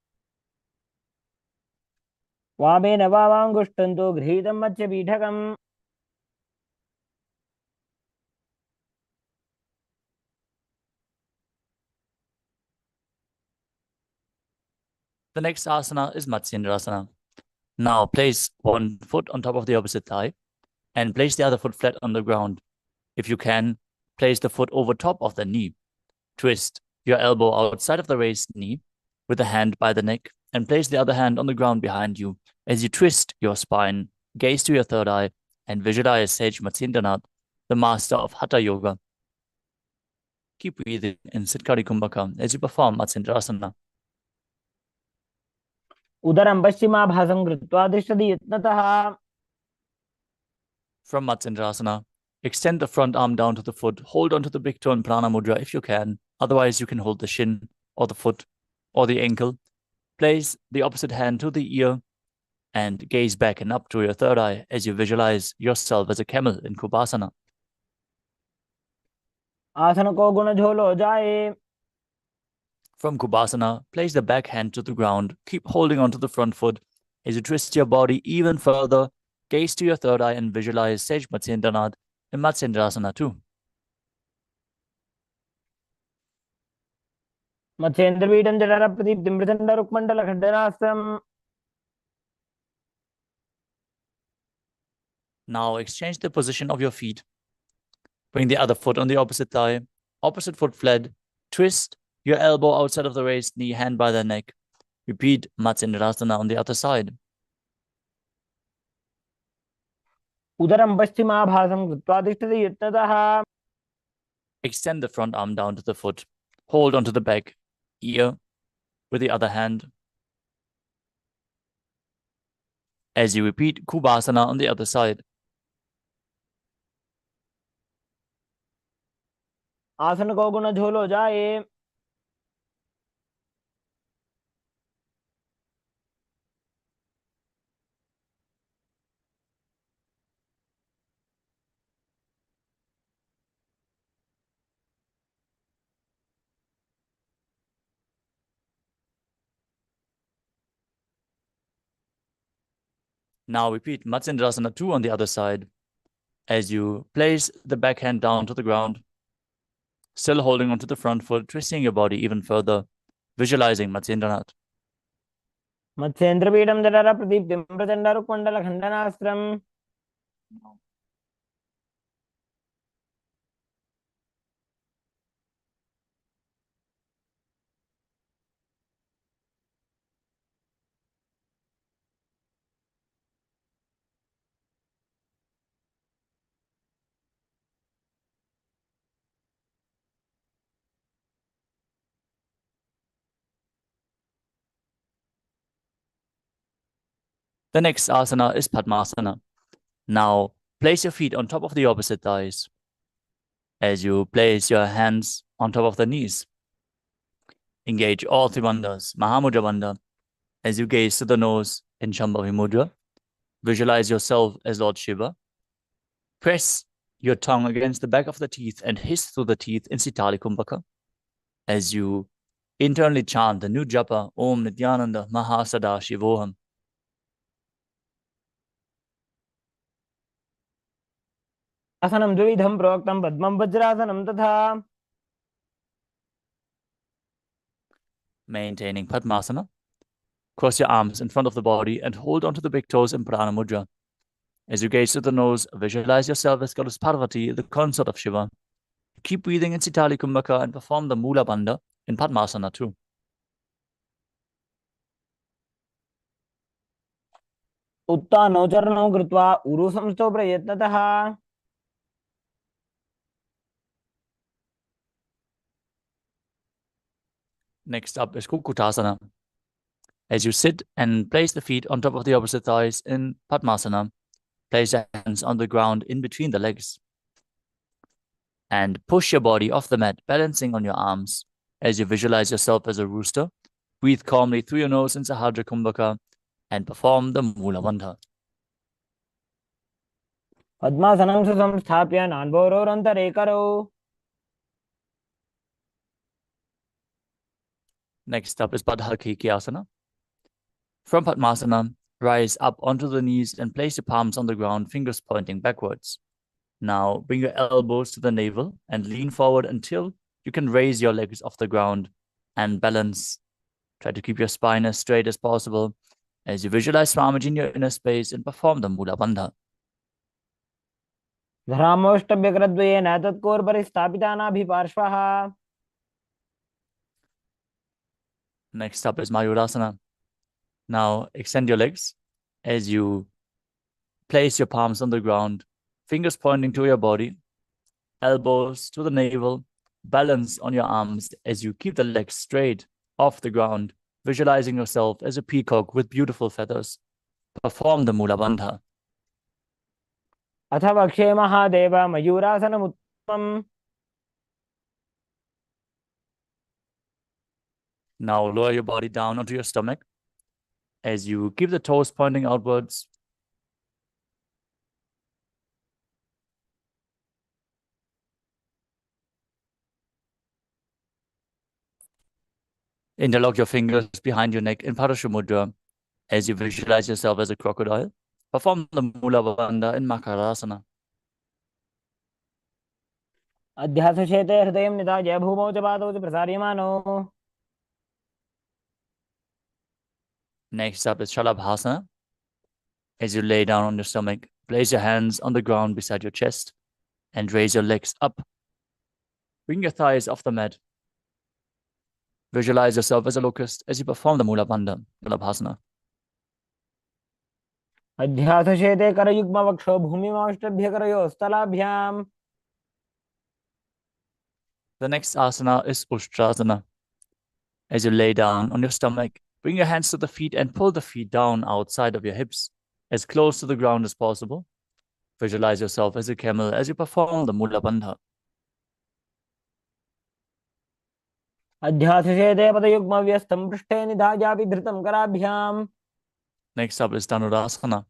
वामेन वावाङ्गुष्ठं तु गृहीतं मत्स्यपीठकम्.
The next asana is Matsyendrasana. Now place one foot on top of the opposite thigh and place the other foot flat on the ground. If you can, place the foot over top of the knee. Twist your elbow outside of the raised knee with the hand by the neck and place the other hand on the ground behind you. As you twist your spine, gaze to your third eye and visualize Sage Matsyendranath, the master of Hatha Yoga. Keep breathing in Siddhkari Kumbhaka as you perform Matsyendrasana.
उदरं पश्चिमाभासं कृत्वा तिष्ठति यत्नतः.
From Matsyendrasana, extend the front arm down to the foot. Hold onto the big toe in Prana Mudra if you can. Otherwise, you can hold the shin or the foot or the ankle. Place the opposite hand to the ear and gaze back and up to your third eye as you visualize yourself as a camel in Kubasana.
आसन को गुण झोलो जाए.
From Kubasana, place the back hand to the ground. Keep holding onto the front foot as you twist your body even further. Gaze to your third eye and visualize Sage Matsyendranath in Matsyendrasana too.
मत्स्येन्द्रपीठं जठरप्रदीप्तिं मृदण्डरुक्मण्डलखण्डनास्त्रम्.
Now exchange the position of your feet. Bring the other foot on the opposite thigh, opposite foot flat. Twist your elbow outside of the raised knee, hand by the neck. Repeat Matsyendrasana on the other side.
उदरं पश्चिमाभासं कृत्वा तिष्ठति यत्नतः.
Extend the front arm down to the foot. Hold onto the back ear with the other hand. As you repeat Kubasana on the other side.
आसन को गुण झोलो जाए.
Now repeat Matsendrasana 2 on the other side. As you place the back hand down to the ground, still holding onto the front foot, twisting your body even further, visualizing Matsendranath.
मत्स्येन्द्रपीठं जठर प्रदीप्तिं प्रचण्डरुक्मण्डलखण्डनास्त्रम्.
The next asana is Padmasana. Now place your feet on top of the opposite thighs. As you place your hands on top of the knees, engage all three bandhas, Mahamudra Bandha. As you gaze to the nose in Shambhavi Mudra, visualize yourself as Lord Shiva. Press your tongue against the back of the teeth and hiss through the teeth in Sitali Kumbhaka. As you internally chant the new japa, Om Nithyananda Paramashivam.
आसनं द्विविधं प्रोक्तं पद्मं वज्रासनं तथा.
Maintaining Padmasana. Cross your arms in front of the body and hold onto the big toes in Prana Mudra. As you gaze to the nose, visualize yourself as Goddess Parvati, the consort of Shiva. Keep breathing in Sitali Kumbhaka and perform the Mula Bandha in Padmasana too.
उत्तानौ चरणौ कृत्वा उरु संस्थौ प्रयत्नतः.
Next up is Kukutasana. As you sit and place the feet on top of the opposite thighs in Padmasana, place your hands on the ground in between the legs. And push your body off the mat, balancing on your arms. As you visualize yourself as a rooster, breathe calmly through your nose in Sahadra Kumbhaka and perform the Mula Bandha.
पद्मासनं सुसंस्थाप्य नान्भोरोरन्तरे करौ.
Next up is Padhakikiyasana. From Padmasana, rise up onto the knees and place your palms on the ground, fingers pointing backwards. Now bring your elbows to the navel and lean forward until you can raise your legs off the ground and balance. Try to keep your spine as straight as possible as you visualize Swamiji in your inner space and perform the Mula Bandha.
धरामोष्टभ्यग्रद्वयेन तत्कोर्परि स्थापितानाभिपार्श्वः.
Next up is Mayurasana. Now extend your legs as you place your palms on the ground, fingers pointing to your body, elbows to the navel, balance on your arms as you keep the legs straight off the ground, visualizing yourself as a peacock with beautiful feathers. Perform the Mula Bandha.
अथ वक्षे Mahadev मयूरासनमुत्तमम्.
Now lower your body down onto your stomach as you keep the toes pointing outwards. Interlock your fingers behind your neck in Parashumudra as you visualize yourself as a crocodile. Perform the Mula Bandha in Makarasana.
अध्यासशेते हृदयं निधाय भूमौ च पादौ च प्रसार्यमाणौ.
Next up is Shalabhasana. As you lay down on your stomach, place your hands on the ground beside your chest and raise your legs up. Bring your thighs off the mat. Visualize yourself as a locust as you perform the Mula Bandha, Shalabhasana.
अध्यासशेते करयुग्मवक्षो भूमिमाष्टभ्यकरयोस्तलाभ्याम्.
The next asana is Ustrasana. As you lay down on your stomach, bring your hands to the feet and pull the feet down outside of your hips, as close to the ground as possible. Visualize yourself as a camel as you perform the Mula Bandha.
अध्यासशेते पदयुग्मव्यस्तं पृष्ठे निधायापि धृतं कराभ्याम्.
Next up is Dhanurasana.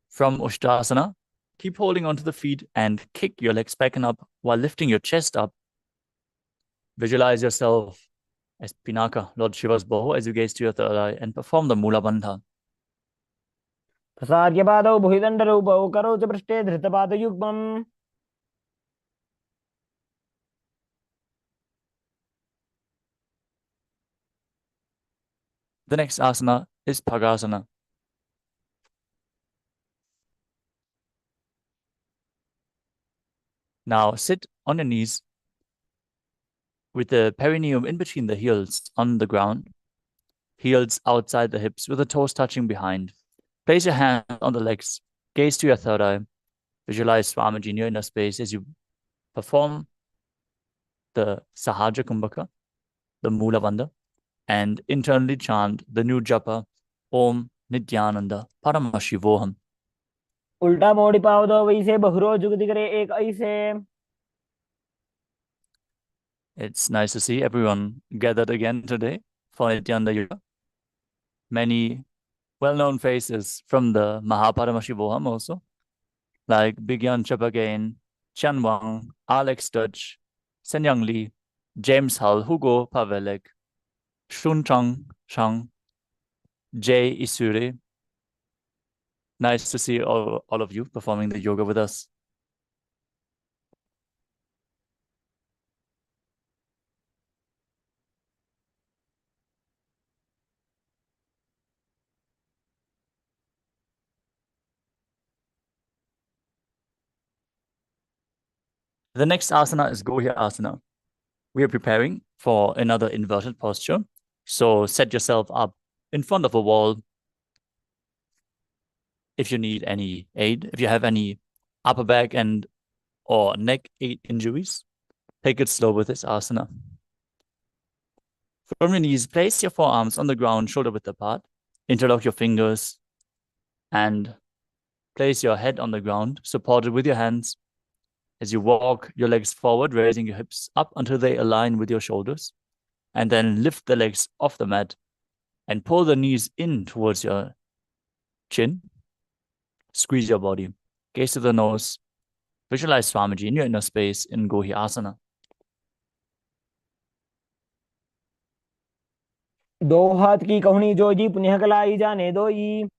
From Ustrasana, keep holding onto the feet and kick your legs back and up while lifting your chest up. Visualize yourself as Pinaka, Lord Shiva's bow, as you gaze to your third eye and perform the Mula Bandha.
प्रसार्य पादौ भुजदण्डरूपौ करौ च पृष्ठे धृतपादयुग्मम्.
The next asana is Bhagasana. Now sit on your knees with the perineum in between the heels on the ground, heels outside the hips with the toes touching behind. Place your hand on the legs, gaze to your third eye. Visualize Swamiji in your inner space as you perform the Sahaja Kumbhaka, the Mula Bandha, and internally chant the new japa, Om Nithyananda Paramashivoham.
उल्टा मोड़ी पाव दो वैसे बहुरो जुगति करे एक ऐसे.
It's nice to see everyone gathered again today for Nityananda Yoga. Many well-known faces from the Paramashivoham also, like Bigyan Chapagain, Chan Wang, Alex Dutch, Senyang Lee, James Hull, Hugo Pavelek, Shun Chang Chang, Jay Isure. Nice to see all of you performing the yoga with us. The next asana is Gohya Asana. We are preparing for another inverted posture. So set yourself up in front of a wall. If you need any aid, if you have any upper back and or neck injuries, take it slow with this asana. From your knees, place your forearms on the ground, shoulder width apart. Interlock your fingers and place your head on the ground, supported with your hands. As you walk your legs forward, raising your hips up until they align with your shoulders. And then lift the legs off the mat and pull the knees in towards your chin. Squeeze your body. Gaze to the nose. Visualize Swamiji in your inner space in Gohi Asana.
दो हाथ की कहुनी जो जी पुण्य कलाई जाने दो ई.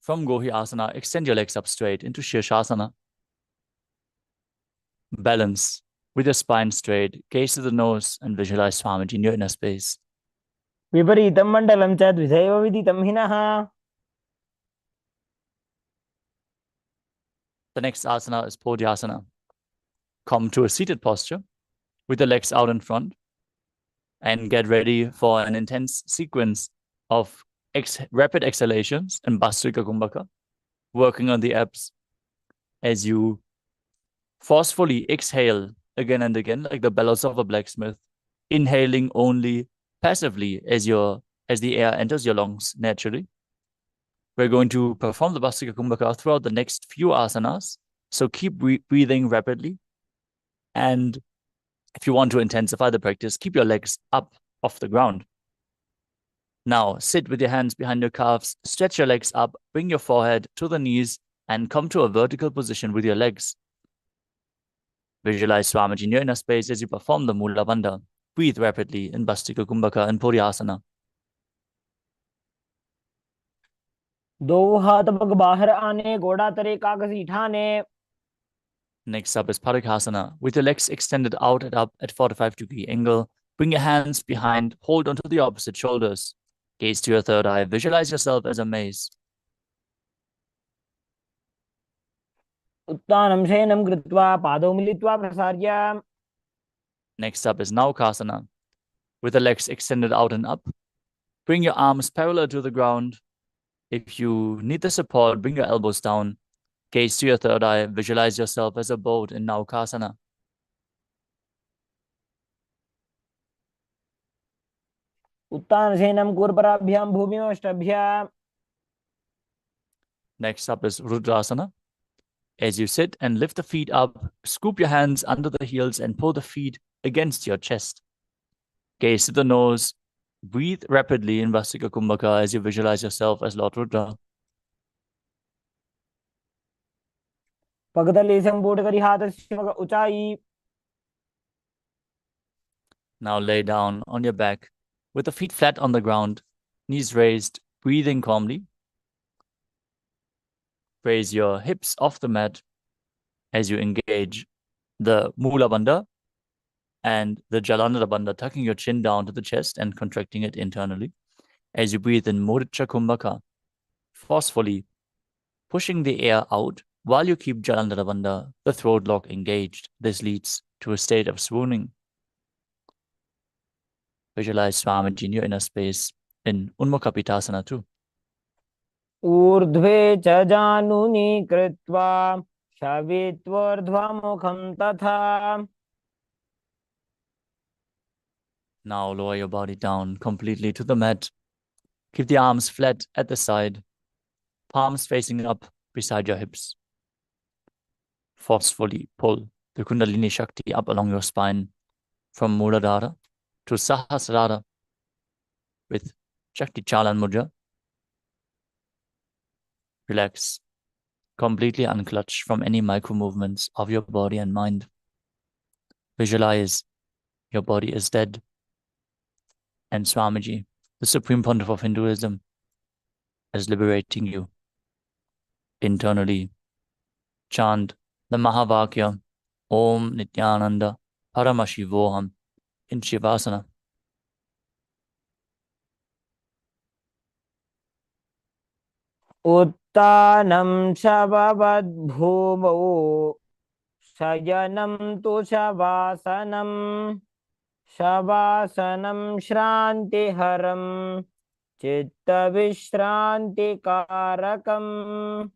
From Gohi Asana, extend your legs up straight into Shirshasana. Balance with your spine straight. Gaze to the nose and visualize Swamiji in your inner space.
विपरीतं मण्डलं च द्विधैव विदितं हिनः.
The next asana is Podhyasana. Come to a seated posture with the legs out in front and get ready for an intense sequence of rapid exhalations and Bhastrika Kumbhaka, working on the abs as you forcefully exhale again and again, like the bellows of a blacksmith, inhaling only passively as the air enters your lungs naturally. We're going to perform the Bhastrika Kumbhaka throughout the next few asanas. So keep breathing rapidly. And if you want to intensify the practice, keep your legs up off the ground. Now sit with your hands behind your calves, stretch your legs up, bring your forehead to the knees, and come to a vertical position with your legs. Visualize Swamiji in your inner space as you perform the Mula Bandha. Breathe rapidly in Bhastrika Kumbhaka and Podhyasana.
दो हाथ पग बाहर आने घोड़ा तरे कागजी ठाने.
Next up is Parikhasana. With your legs extended out and up at 45-degree angle, bring your hands behind, hold onto the opposite shoulders. Gaze to your third eye. Visualize yourself as a maze.
उत्तानं शयनं कृत्वा पादौ मिलित्वा प्रसार्य.
Next up is Naukasana. With the legs extended out and up, bring your arms parallel to the ground If you need the support, bring your elbows down, gaze to your third eye, visualize yourself as a boat in Naukasana.
उत्तानसेनं कूर्पराभ्यां भूमिमष्टभ्य.
Next up is Rudrasana. As you sit and lift the feet up, scoop your hands under the heels and pull the feet against your chest. Gaze to the nose. Breathe rapidly in Vasika Kumbhaka as you visualize yourself as Lord Rudra.
पगतले संपूट करी हाथस्य ऊंचाई.
Now lay down on your back with the feet flat on the ground, knees raised, breathing calmly. Raise your hips off the mat as you engage the Mula Bandha and the Jalandhara Bandha, tucking your chin down to the chest and contracting it internally. As you breathe in Mudra Kumbhaka, forcefully pushing the air out while you keep Jalandhara Bandha, the throat lock engaged. This leads to a state of swooning. Visualize Swamiji in your inner space in Unmukhapitasana too.
ऊर्ध्वे च जानुनी कृत्वा शवित्वोर्ध्वमुखं तथा.
Now lower your body down completely to the mat. Keep the arms flat at the side, palms facing up beside your hips. Forcefully pull the Kundalini Shakti up along your spine from Muladhara to Sahasrara with Shakti Chalan Mudra. Relax, completely unclutch from any micro movements of your body and mind. Visualize your body is dead and Swamiji, the Supreme Pontiff of Hinduism, is liberating you internally. Chant the Mahavakya Om Nithyananda Paramashivoham in Shivasana.
उत्तानं शववद्भूमौ शयनं तु शवासनं. शवासनं श्रान्तिहरं चित्तविश्रान्तिकारकम्.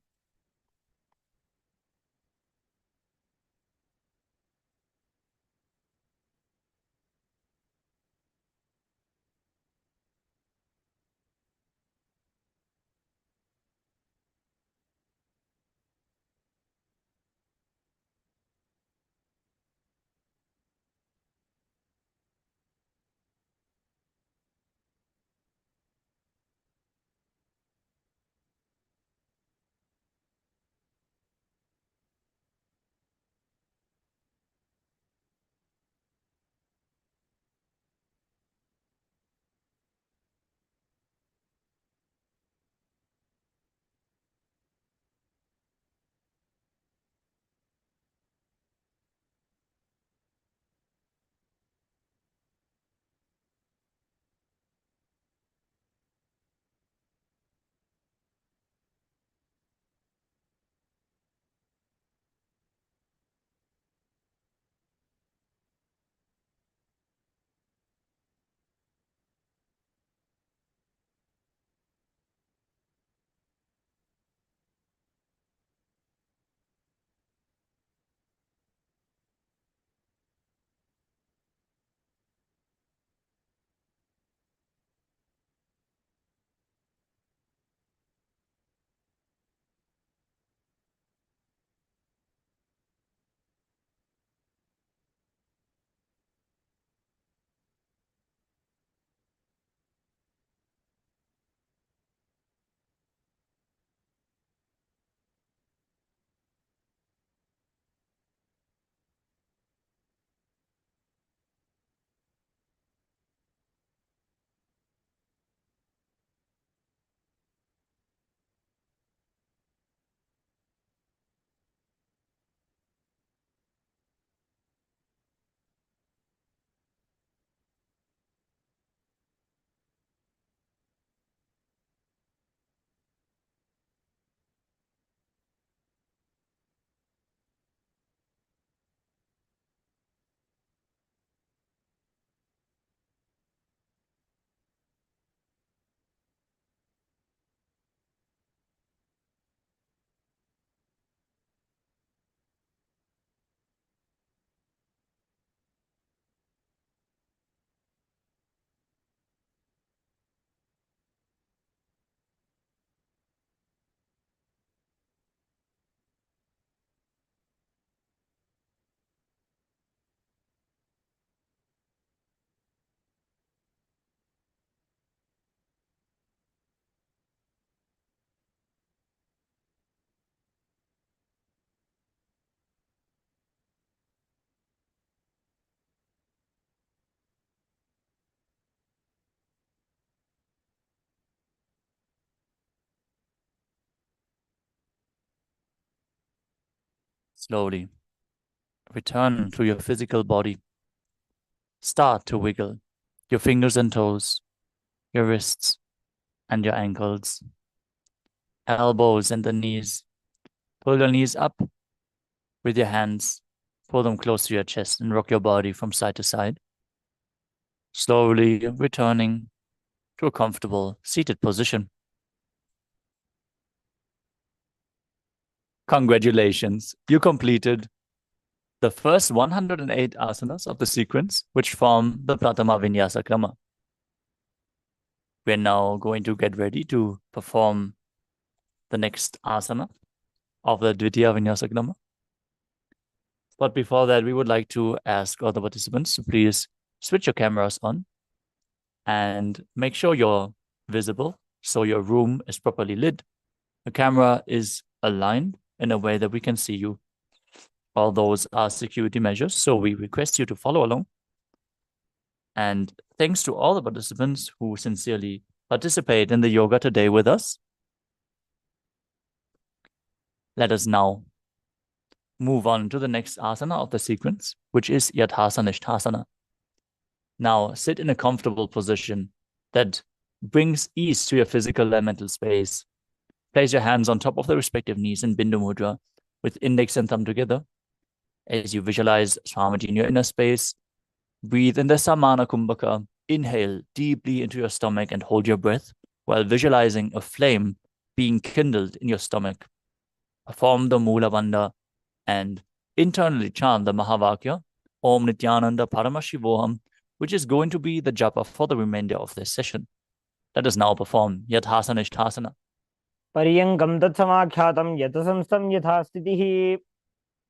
Slowly return to your physical body. Start to wiggle your fingers and toes, your wrists and your ankles, elbows and the knees. Pull your knees up with your hands. Pull them close to your chest and rock your body from side to side. Slowly returning to a comfortable seated position. Congratulations, you completed the first 108 asanas of the sequence, which form the Pratama Vinyasa Krama. We're now going to get ready to perform the next asana of the Dvitiya Vinyasa Krama. But before that, we would like to ask all the participants to please switch your cameras on and make sure you're visible so your room is properly lit. The camera is aligned in a way that we can see you. All those are security measures, so we request you to follow along. And thanks to all the participants who sincerely participate in the yoga today with us. Let us now move on to the next asana of the sequence, which is Yathasana. Now sit in a comfortable position that brings ease to your physical and mental space. Place your hands on top of the respective knees in Bindu Mudra with index and thumb together. As you visualize Swamiji in your inner space, breathe in the Samana Kumbhaka. Inhale deeply into your stomach and hold your breath while visualizing a flame being kindled in your stomach. Perform the Mula Bandha and internally chant the Mahavakya, Om Nithyananda Paramashivoham, which is going to be the japa for the remainder of this session. Let us now perform Yathasana.
Paryankam tat samakyatam yata samstam yatha sthitihi.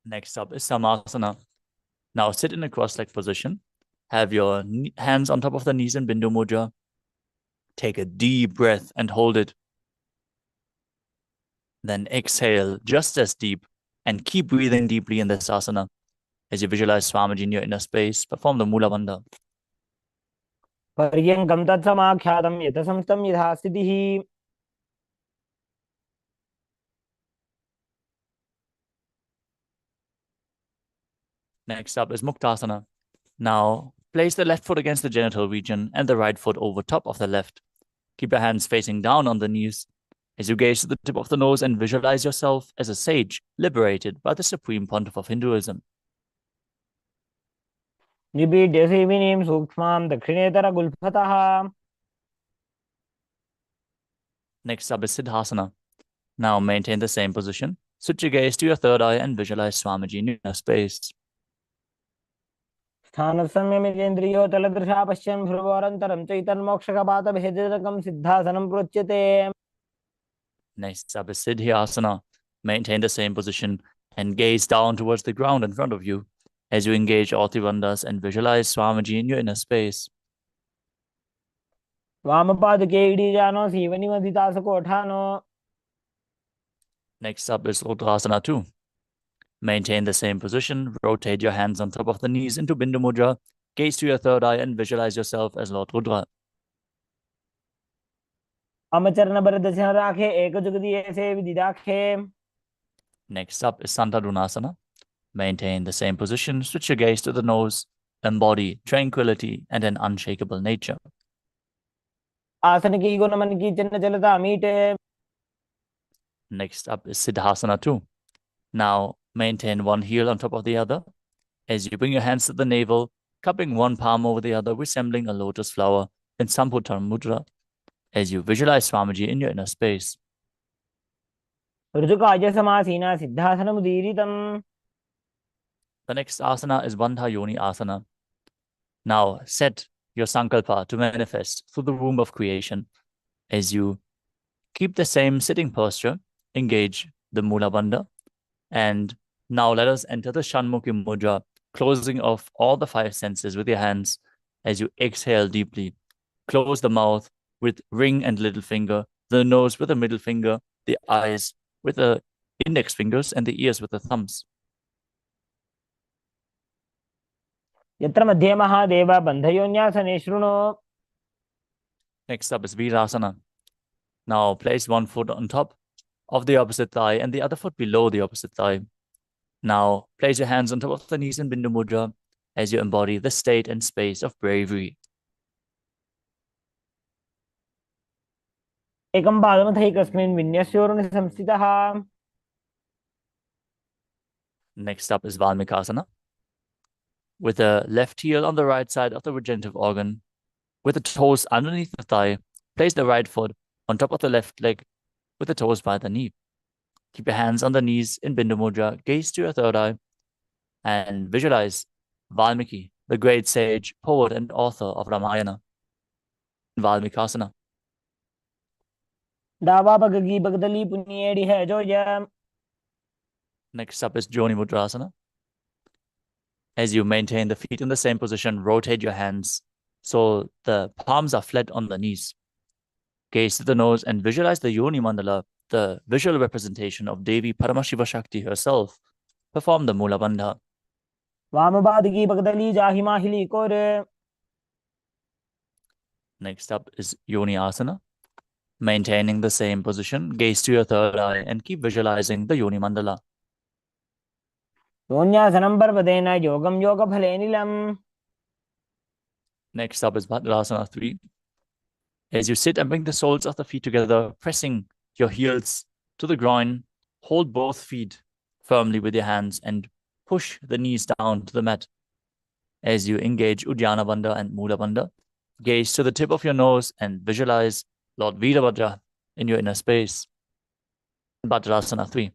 Next up is Samasana. Now sit in a cross-legged position. Have your hands on top of the knees in Bindu Mudra. Take a deep breath and hold it. Then exhale just as deep and keep breathing deeply in this asana. As you visualize Swamiji in your inner space, perform the Mula Bandha.
Paryankam tat samakyatam yata samstam yatha sthitihi.
Next up is Muktasana. Now, place the left foot against the genital region and the right foot over top of the left. Keep your hands facing down on the knees as you gaze to the tip of the nose and visualize yourself as a sage liberated by the Supreme Pontiff of Hinduism.
Nibidya sevinim sukshmam dakshinetara gulphatah.
Next up is Siddhasana. Now maintain the same position. Switch your gaze to your third eye and visualize Swamiji in your inner space.
स्थानसंयमितेन्द्रियो तलदृशा पश्यन् भ्रुवोरन्तरं चैतन्मोक्षकपातभेदकं सिद्धासनं प्रोच्यते.
Next up is Siddhyasana. Maintain the same position and gaze down towards the ground in front of you as you engage all Tribandhas and visualize Swamiji in your inner space.
वामपादके इडीजानो सीवनिमधितासकोठानो.
Next up is Rudrasana 2. Maintain the same position. Rotate your hands on top of the knees into Bindu Mudra. Gaze to your third eye and visualize yourself as Lord Rudra.
वामचरणभरदशः राखे एकजुगदीयसे विदिदाखे.
Next up is Santadunasana. Maintain the same position. Switch your gaze to the nose. Embody tranquility and an unshakable nature.
आसन की गुणमन की चिन्ह चलता मीटे.
Next up is Siddhasana 2. Now maintain one heel on top of the other as you bring your hands to the navel, cupping one palm over the other, resembling a lotus flower in Samputar Mudra as you visualize Swamiji in your inner space.
ऋजुकाय समासीना सिद्धासनमुदीरितम्.
The next asana is Bandha Yoni Asana. Now set your sankalpa to manifest through the womb of creation as you keep the same sitting posture, engage the Mula Bandha, and now let us enter the Shanmukhi Mudra, closing off all the five senses with your hands as you exhale deeply. Close the mouth with ring and little finger, the nose with the middle finger, the eyes with the index fingers, and the ears with the thumbs.
यत्र मध्ये महादेव बन्धयोन्यासने शृणु.
Next up is Virasana. Now place one foot on top of the opposite thigh and the other foot below the opposite thigh. Now, place your hands on top of the knees in Bindu Mudra as you embody the state and space of bravery.
एकं पादमथ एकस्मिन् विन्यस्योरुनि संस्थितः.
Next up is Valmikasana. With the left heel on the right side of the regenerative organ, with the toes underneath the thigh, place the right foot on top of the left leg with the toes by the knee. Keep your hands on the knees in Bindu Mudra, gaze to your third eye, and visualize Valmiki, the great sage, poet, and author of Ramayana. Valmikasana.
डावा बगगी बगदली पुनिएड़ी है जो यम.
Next up is Joni Mudrasana. As you maintain the feet in the same position, rotate your hands so the palms are flat on the knees. Gaze to the nose and visualize the Yoni Mandala, the visual representation of Devi Paramashiva Shakti herself. Perform the Mula Bandha.
वाम बादगी बगदली जाहि माहिली core.
Next up is Yoni Asana. Maintaining the same position, gaze to your third eye and keep visualizing the Yoni Mandala.
योन्यासनं पर्वतेन योगं योगफलेनिलम्.
Next up is Bhadrasana 3. As you sit and bring the soles of the feet together, pressing your heels to the groin, hold both feet firmly with your hands and push the knees down to the mat. As you engage Uddiyana Bandha and Mula Bandha, gaze to the tip of your nose and visualize Lord Veerabhadra in your inner space. Bhadrasana 3.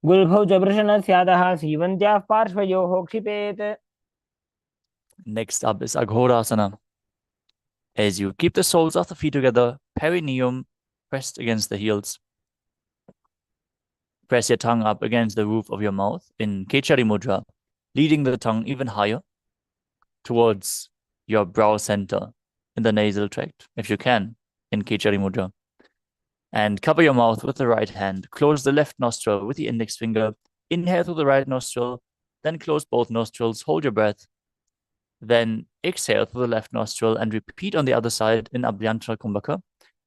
गुल्फौ च वृषणस्यादः सीवन्त्याः पार्श्वयोः क्षिपेत्.
Next up is Aghorasana. As you keep the soles of the feet together, perineum pressed against the heels. Press your tongue up against the roof of your mouth in Kechari Mudra, leading the tongue even higher towards your brow center in the nasal tract, if you can, in Kechari Mudra. And cover your mouth with the right hand. Close the left nostril with the index finger. Inhale through the right nostril, then close both nostrils. Hold your breath. Then exhale through the left nostril and repeat on the other side in Abhyantara Kumbhaka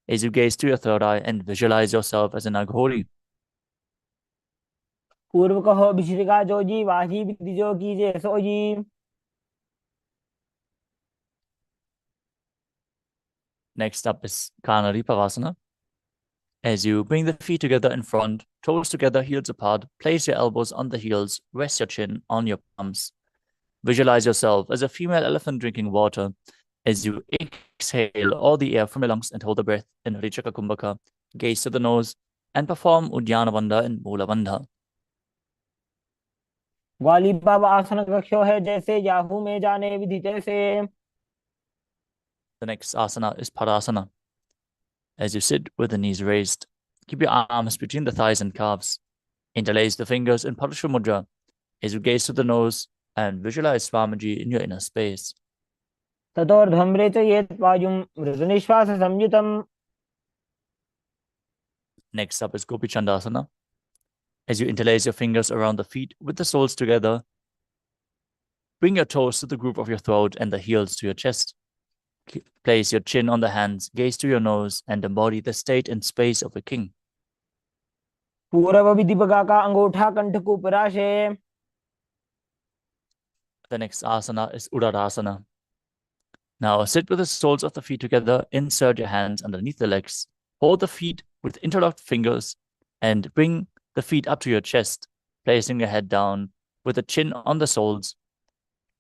as you gaze to your third eye and visualize yourself as an Aghori.
पूर्व कहो भिषिका जोजी वाही विधि जो कीजे sooji.
Next up is Kanari Pavasana. As you bring the feet together in front, toes together, heels apart, place your elbows on the heels, rest your chin on your palms. Visualize yourself as a female elephant drinking water as you exhale all the air from your lungs and hold the breath in Harichaka Kumbhaka. Gaze to the nose and perform Uddiyana Bandha and Mula Bandha.
ग्वाली बाबा आसन कक्षो है जैसे Yahoo में जाने विधि तैसे.
The next asana is Parasana. As you sit with the knees raised, keep your arms between the thighs and calves. Interlace the fingers in Parashva Mudra as you gaze to the nose and visualize Swamiji in your inner space.
ततोर्ध्वम्रे च येत् वायुं मृदुनिश्वास संयुतम्.
Next up is Gopi Chandasana. As you interlace your fingers around the feet with the soles together, bring your toes to the group of your throat and the heels to your chest. Place your chin on the hands, gaze to your nose, and embody the state and space of a king.
पूर्व विधि बगा का अंगूठा कंठ को पराशे.
The next asana is Uddarasana. Now sit with the soles of the feet together, insert your hands underneath the legs, hold the feet with interlocked fingers, and bring the feet up to your chest, placing your head down with the chin on the soles.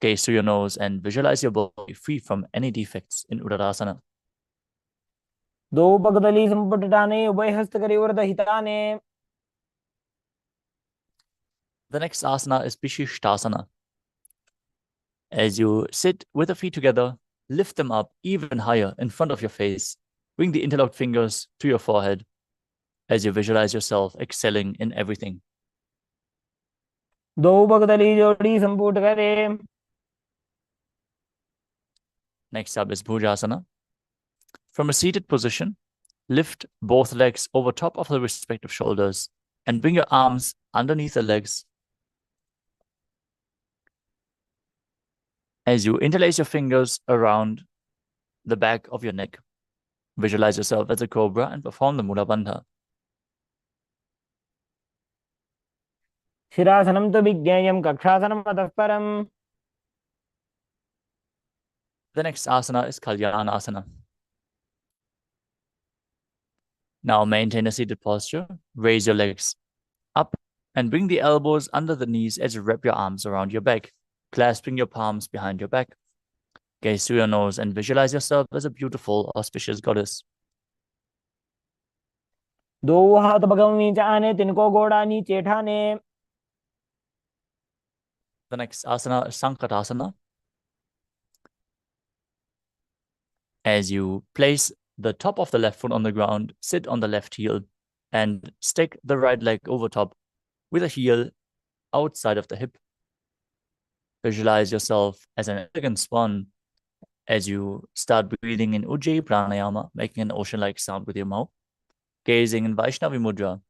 Gaze to your nose and visualize your body free from any defects in Uddarasana.
दो बगदली संपटटाने उभय हस्त करे वरद हिताने.
The next asana is Vishishtasana. As you sit with the feet together, lift them up even higher in front of your face. Bring the interlocked fingers to your forehead as you visualize yourself excelling in everything.
दो बगदली जोड़ी संपुट करे.
Next up is Bhujasana. From a seated position, lift both legs over top of the respective shoulders and bring your arms underneath the legs. As you interlace your fingers around the back of your neck, visualize yourself as a cobra and perform the Mula Bandha.
शिरासनं तु विज्ञेयं कक्षासनम् अतः परम्.
The next asana is Kalyana asana. Now maintain a seated posture. Raise your legs up and bring the elbows under the knees as you wrap your arms around your back, clasping your palms behind your back. Gaze through your nose and visualize yourself as a beautiful, auspicious goddess.
दो हाथ भगवान नीचे आने, तिनको गोड़ा नीचे ठाने.
The next asana is Sankatasana. As you place the top of the left foot on the ground, sit on the left heel and stick the right leg over top with the heel outside of the hip. Visualize yourself as an elegant swan as you start breathing in Ujjayi Pranayama, making an ocean-like sound with your mouth, gazing in Vaishnavi Mudra,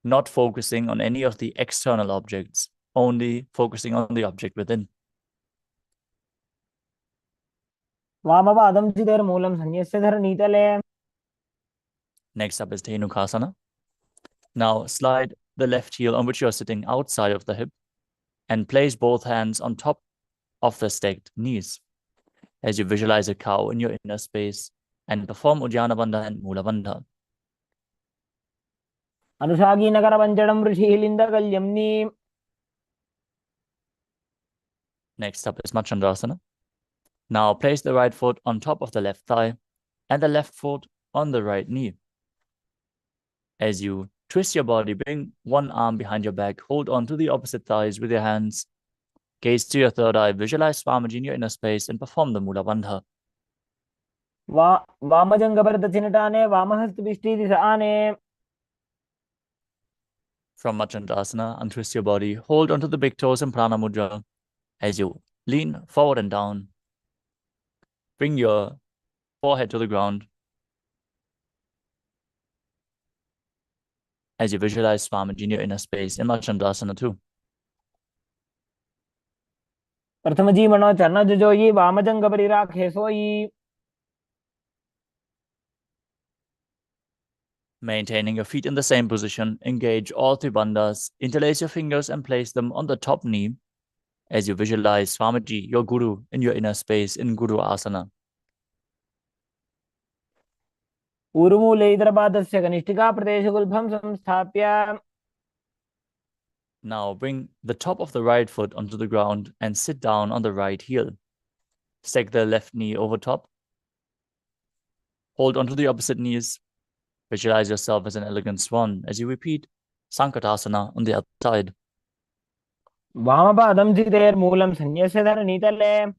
not focusing on any of the external objects, only focusing on the object within.
वामपादं चिदेर्मूलं संन्यस्य धरणीतले.
Next up is Dhenukasana. Now slide the left heel on which you are sitting outside of the hip and place both hands on top of the stacked knees as you visualize a cow in your inner space and perform Uddiyana Bandha and Mula Bandha.
अनुषागी Nagar पंचडं ऋषिलिन्दकल्यम्नि.
Next up is Machandasana. Now place the right foot on top of the left thigh and the left foot on the right knee. As you twist your body, bring one arm behind your back, hold on to the opposite thighs with your hands, gaze to your third eye, visualize Swamiji in your inner space and perform the Mula Bandha.
वामजंगभरदक्षिणटाने वामहस्तविष्टिदिश आने.
From Machandasana, untwist your body, hold onto the big toes in Prana Mudra as you lean forward and down. Bring your forehead to the ground as you visualize Swamiji in your inner space in Machandasana too.
प्रथम जी मनो चरण जोई वामजंगभरि राखे सोई.
Maintaining your feet in the same position, engage all three bandhas, interlace your fingers and place them on the top knee as you visualize Swamiji, your guru, in your inner space in Guru Asana.
ऊर्मूले इतरपादस्य कनिष्ठिका प्रदेशगुल्भं संस्थाप्य.
Now bring the top of the right foot onto the ground and sit down on the right heel. Stack the left knee over top. Hold onto the opposite knees. Visualize yourself as an elegant swan as you repeat Sankatasana on the other side.
वामपादं चिदेर्मूलं संन्यस्य धरणीतले.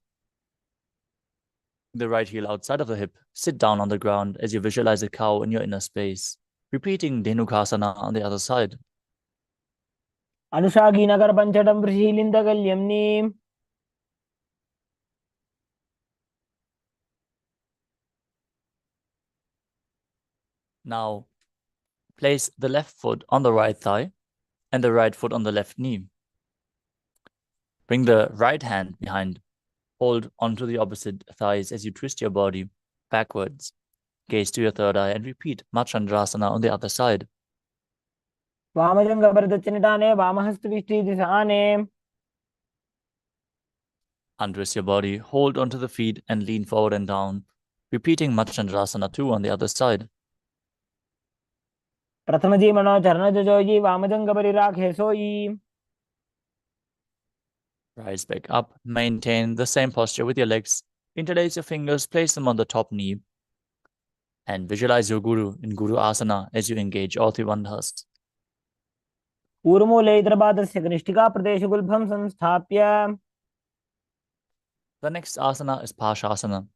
The right heel outside of the hip. Sit down on the ground as you visualize a cow in your inner space. Repeating Dhenukasana on the other side.
अनुषागी Nagar पंचडं ऋषिलिन्दकल्यम्नि.
Now, place the left foot on the right thigh and the right foot on the left knee. Bring the right hand behind. Hold onto the opposite thighs as you twist your body backwards. Gaze to your third eye and repeat Machandrasana on the other side.
वामजंगभरदक्षिणटाने वामहस्तविष्टिदिश आने.
Untwist your body, hold onto the feet and lean forward and down. Repeating Machandrasana too on the other side.
प्रथम जी मनो चरण जोई वामजंगभरि राखे सोई.
Rise back up. Maintain the same posture with your legs. Interlace your fingers, place them on the top knee. And visualize your guru in Guru Asana as you engage all three bandhas.
ऊर्मूले इतरपादस्य कनिष्ठिका प्रदेशगुल्भं संस्थाप्य.
The next asana is Pashasana.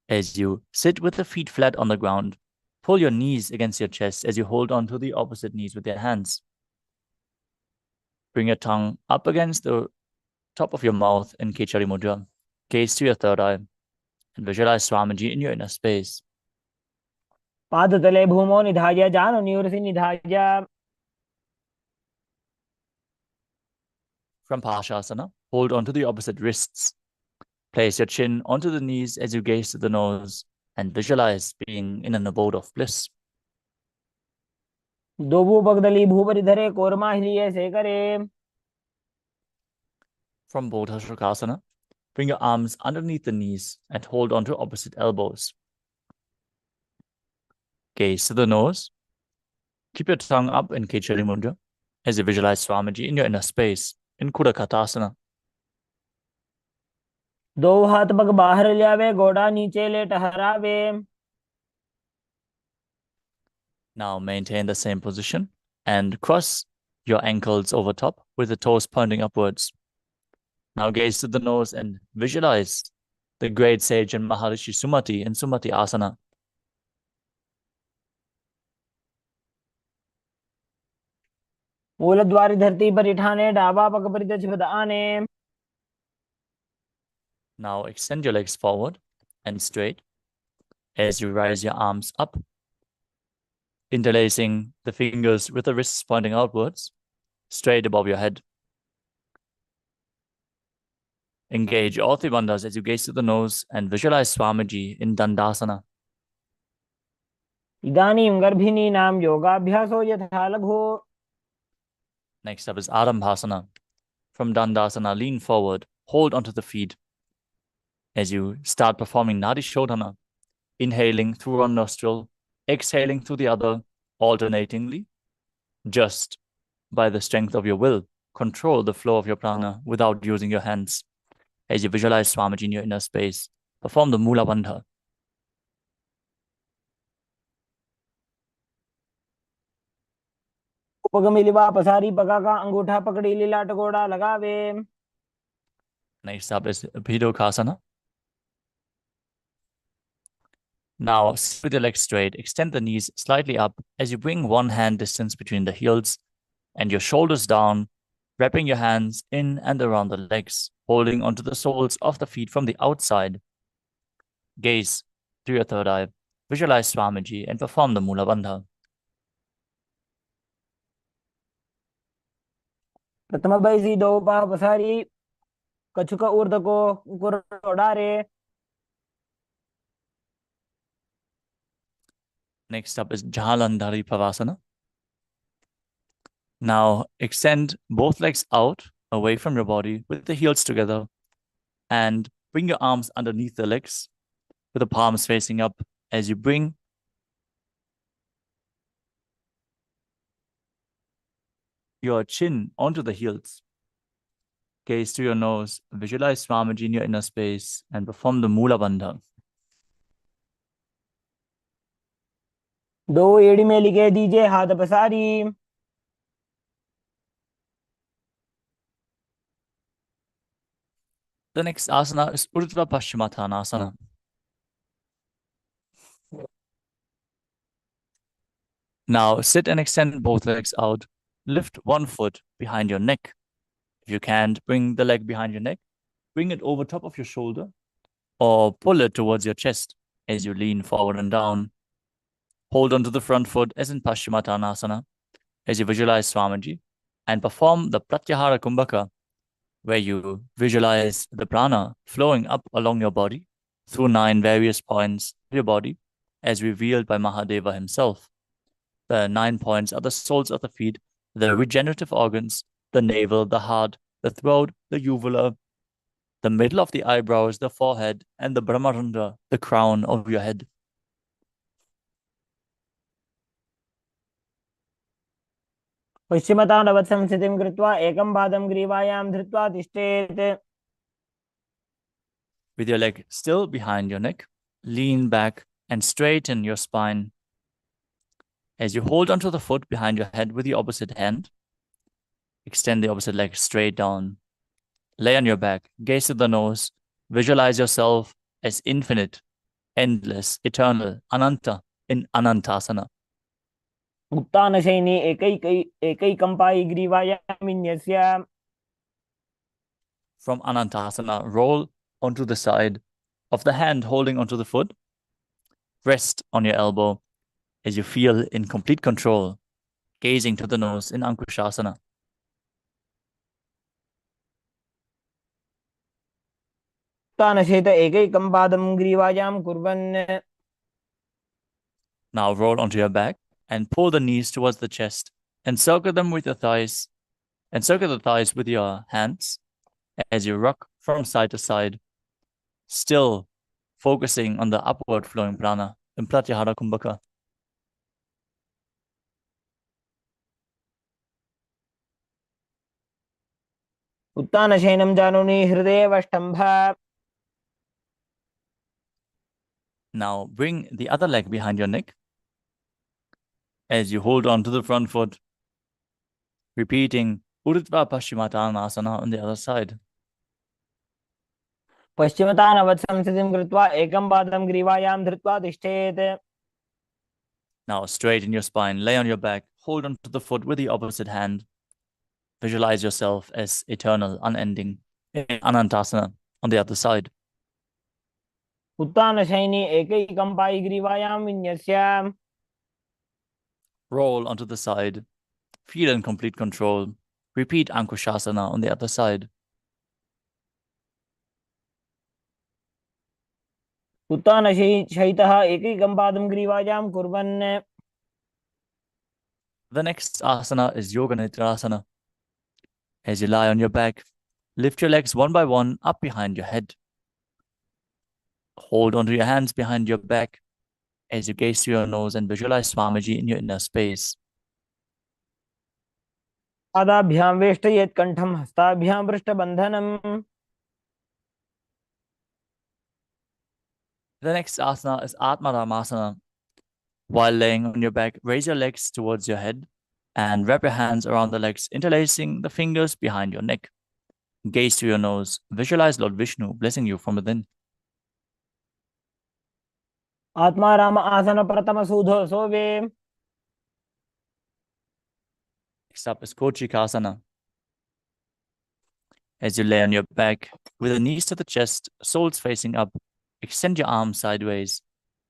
As you sit with the feet flat on the ground, pull your knees against your chest as you hold on to the opposite knees with your hands. Bring your tongue up against the top of your mouth in Kechari Mudra. Gaze to your third eye and visualize Swamiji in your inner space.
पादतले भूमौ निधाय जानुनिवृसि निधाय.
From Pashasana, hold onto the opposite wrists. Place your chin onto the knees as you gaze to the nose and visualize being in an abode of bliss.
दोबू पगदली भूपरि धरे कोरमा हिलिए से करे.
From Bodhasukasana, bring your arms underneath the knees and hold on to opposite elbows. Gaze to the nose. Keep your tongue up in Kechari Mudra as you visualize Swamiji in your inner space in Kudakatasana.
दो हाथ पग बाहर ले आवे, गोड़ा नीचे ले टहरावे.
Now maintain the same position and cross your ankles over top with the toes pointing upwards. Now gaze to the nose and visualize the great sage and Maharishi Sumati in Sumati Asana.
मूलद्वारी धरती पर इठाने, डाबा पग परितज आने.
Now extend your legs forward and straight as you rise your arms up, interlacing the fingers with the wrists pointing outwards, straight above your head. Engage all three bandhas as you gaze to the nose and visualize Swamiji in Dandasana.
इदानीं गर्भिणीनां योगाभ्यासो यथा लघु.
Next up is Arambhasana. From Dandasana, lean forward, hold onto the feet as you start performing Nadi Shodhana, inhaling through one nostril, exhaling through the other, alternatingly. Just by the strength of your will, control the flow of your prana without using your hands. As you visualize Swamiji in your inner space, perform the Mula Bandha.
पग मिलिवा पसारी पगा का अंगूठा पकड़ी लीला टकोड़ा लगावे.
Next up is Bhidokasana. Now, sit with your legs straight, extend the knees slightly up as you bring one hand distance between the heels and your shoulders down, wrapping your hands in and around the legs, holding onto the soles of the feet from the outside. Gaze through your third eye, visualize Swamiji and perform the Mula Bandha.
प्रथम बैसी दो पा पसारी कछुक ऊर्ध को उड़ारे.
Next up is Jalandhari Pavasana. Now extend both legs out away from your body with the heels together and bring your arms underneath the legs with the palms facing up as you bring your chin onto the heels. Gaze to your nose, visualize Swamiji in your inner space and perform the Mula Bandha.
दो एड़ी में लिखे दीजिए हाथ पसारी.
The next asana is Urdhva Paschimottanasana. Now sit and extend both legs out. Lift one foot behind your neck. If you can't bring the leg behind your neck, bring it over top of your shoulder or pull it towards your chest as you lean forward and down. Hold onto the front foot as in Paschimottanasana as you visualize Swamiji and perform the Pratyahara Kumbhaka, where you visualize the prana flowing up along your body through 9 various points of your body as revealed by Mahadeva himself. The 9 points are the soles of the feet, the regenerative organs, the navel, the heart, the throat, the uvula, the middle of the eyebrows, the forehead, and the Brahmarandra, the crown of your head.
पश्चिमताण्डवत् संस्थितिं कृत्वा एकं पादं ग्रीवायां धृत्वा तिष्ठेत्.
With your leg still behind your neck, lean back and straighten your spine. As you hold onto the foot behind your head with the opposite hand, extend the opposite leg straight down. Lay on your back, gaze to the nose, visualize yourself as infinite, endless, eternal, Ananta in Anantasana.
उत्तानशयिनी एकैकम्पायि ग्रीवायामिन्यस्य.
From Anantasana, roll onto the side of the hand holding onto the foot. Rest on your elbow as you feel in complete control, gazing to the nose in Ankushasana.
उत्तानशेत एकैकं पादं ग्रीवायां कुर्वन्.
Now roll onto your back and pull the knees towards the chest, encircle them with your thighs, encircle the thighs with your hands as you rock from side to side, still focusing on the upward flowing prana in Pratyahara Kumbhaka.
उत्तानशयनं जानुनि हृदयेवष्टम्भ.
Now bring the other leg behind your neck as you hold on to the front foot, repeating Urdhva Paschimottanasana on the other side.
पश्चिमतानवत्संस्थितिं कृत्वा एकं पादं ग्रीवायां धृत्वा तिष्ठेत्.
Now straighten your spine, lay on your back, hold on to the foot with the opposite hand. Visualize yourself as eternal, unending, in Anantasana on the other side.
उत्तानशयनी एकैकं Pai ग्रीवायां विन्यस्य.
Roll onto the side. Feel in complete control. Repeat Ankushasana on the other side.
उत्तानशयितः एकैकं पादं ग्रीवायां कुर्वन्.
The next asana is Yoga Nidrasana. As you lie on your back, lift your legs one by one up behind your head. Hold onto your hands behind your back as you gaze through your nose and visualize Swamiji in your inner space.
पादाभ्यां वेष्टयेत् कण्ठं हस्ताभ्यां पृष्ठबन्धनम्.
The next asana is Atmaramasana. While laying on your back, raise your legs towards your head and wrap your hands around the legs, interlacing the fingers behind your neck. Gaze through your nose. Visualize Lord Vishnu blessing you from within.
आत्मा राम आसन प्रथम सूधो सोवे.
Next up is Kochikasana. As you lay on your back, with the knees to the chest, soles facing up, extend your arms sideways.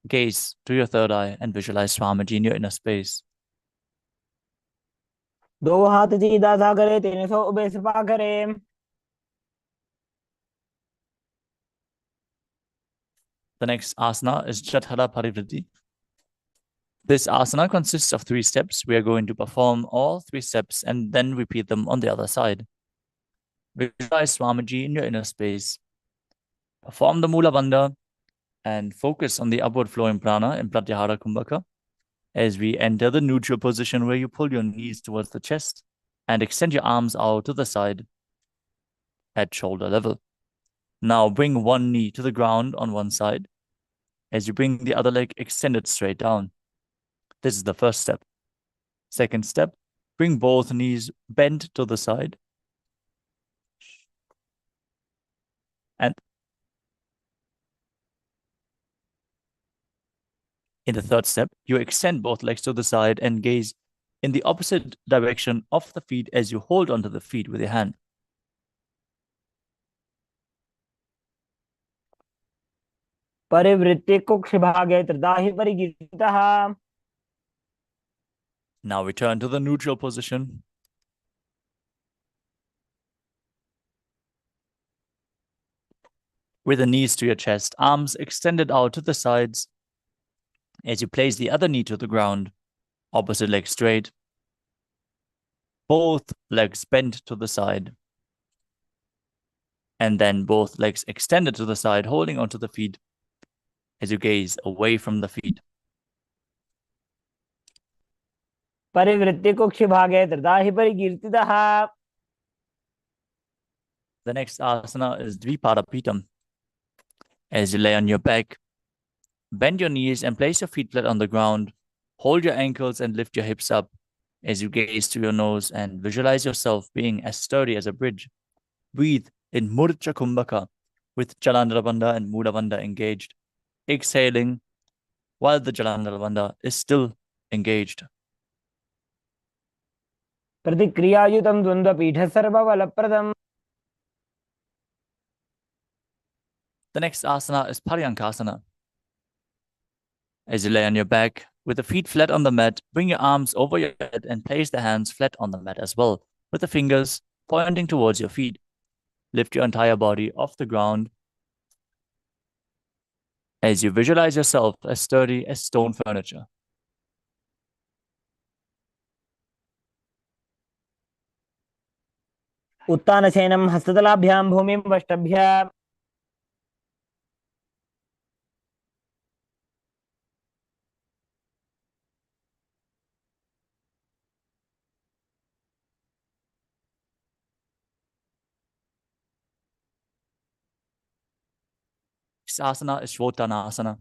Gaze to your third eye and visualize Swamiji in your inner space.
दो हाथ सीधा सा करे, 300 ube Sapa करे.
The next asana is Jathara Parivritti. This asana consists of 3 steps. We are going to perform all 3 steps and then repeat them on the other side. Visualize Swamiji in your inner space. Perform the Mula Bandha and focus on the upward flowing prana in Pratyahara Kumbhaka as we enter the neutral position where you pull your knees towards the chest and extend your arms out to the side at shoulder level. Now bring one knee to the ground on one side as you bring the other leg extended straight down. This is the first step. Second step, bring both knees bent to the side. And in the third step, you extend both legs to the side and gaze in the opposite direction of the feet as you hold onto the feet with your hand.
परिवृत्ति कुक्ष भागे त्रिदाहि परिगीतः.
Now return to the neutral position. With the knees to your chest, arms extended out to the sides as you place the other knee to the ground, opposite leg straight, both legs bent to the side, and then both legs extended to the side, holding onto the feet as you gaze away from the feet.
परिवृत्ति कुक्ष भागे त्रिदाहि परिकीर्तितः.
The next asana is Dvipadapitam. As you lay on your back, bend your knees and place your feet flat on the ground. Hold your ankles and lift your hips up as you gaze through your nose and visualize yourself being as sturdy as a bridge. Breathe in Murcha Kumbhaka with Jalandhara Bandha and Mula Bandha engaged, exhaling while the Jalandhara Bandha is still engaged.
प्रतिक्रियायुतं द्वन्द्वपीठ सर्वबलप्रदम्.
The next asana is Paryankasana. As you lay on your back, with the feet flat on the mat, bring your arms over your head and place the hands flat on the mat as well, with the fingers pointing towards your feet. Lift your entire body off the ground as you visualize yourself as sturdy as stone furniture.
उत्तानशयनं हस्ततलाभ्यां भूमिं वष्टभ्य
This asana is Shodhana.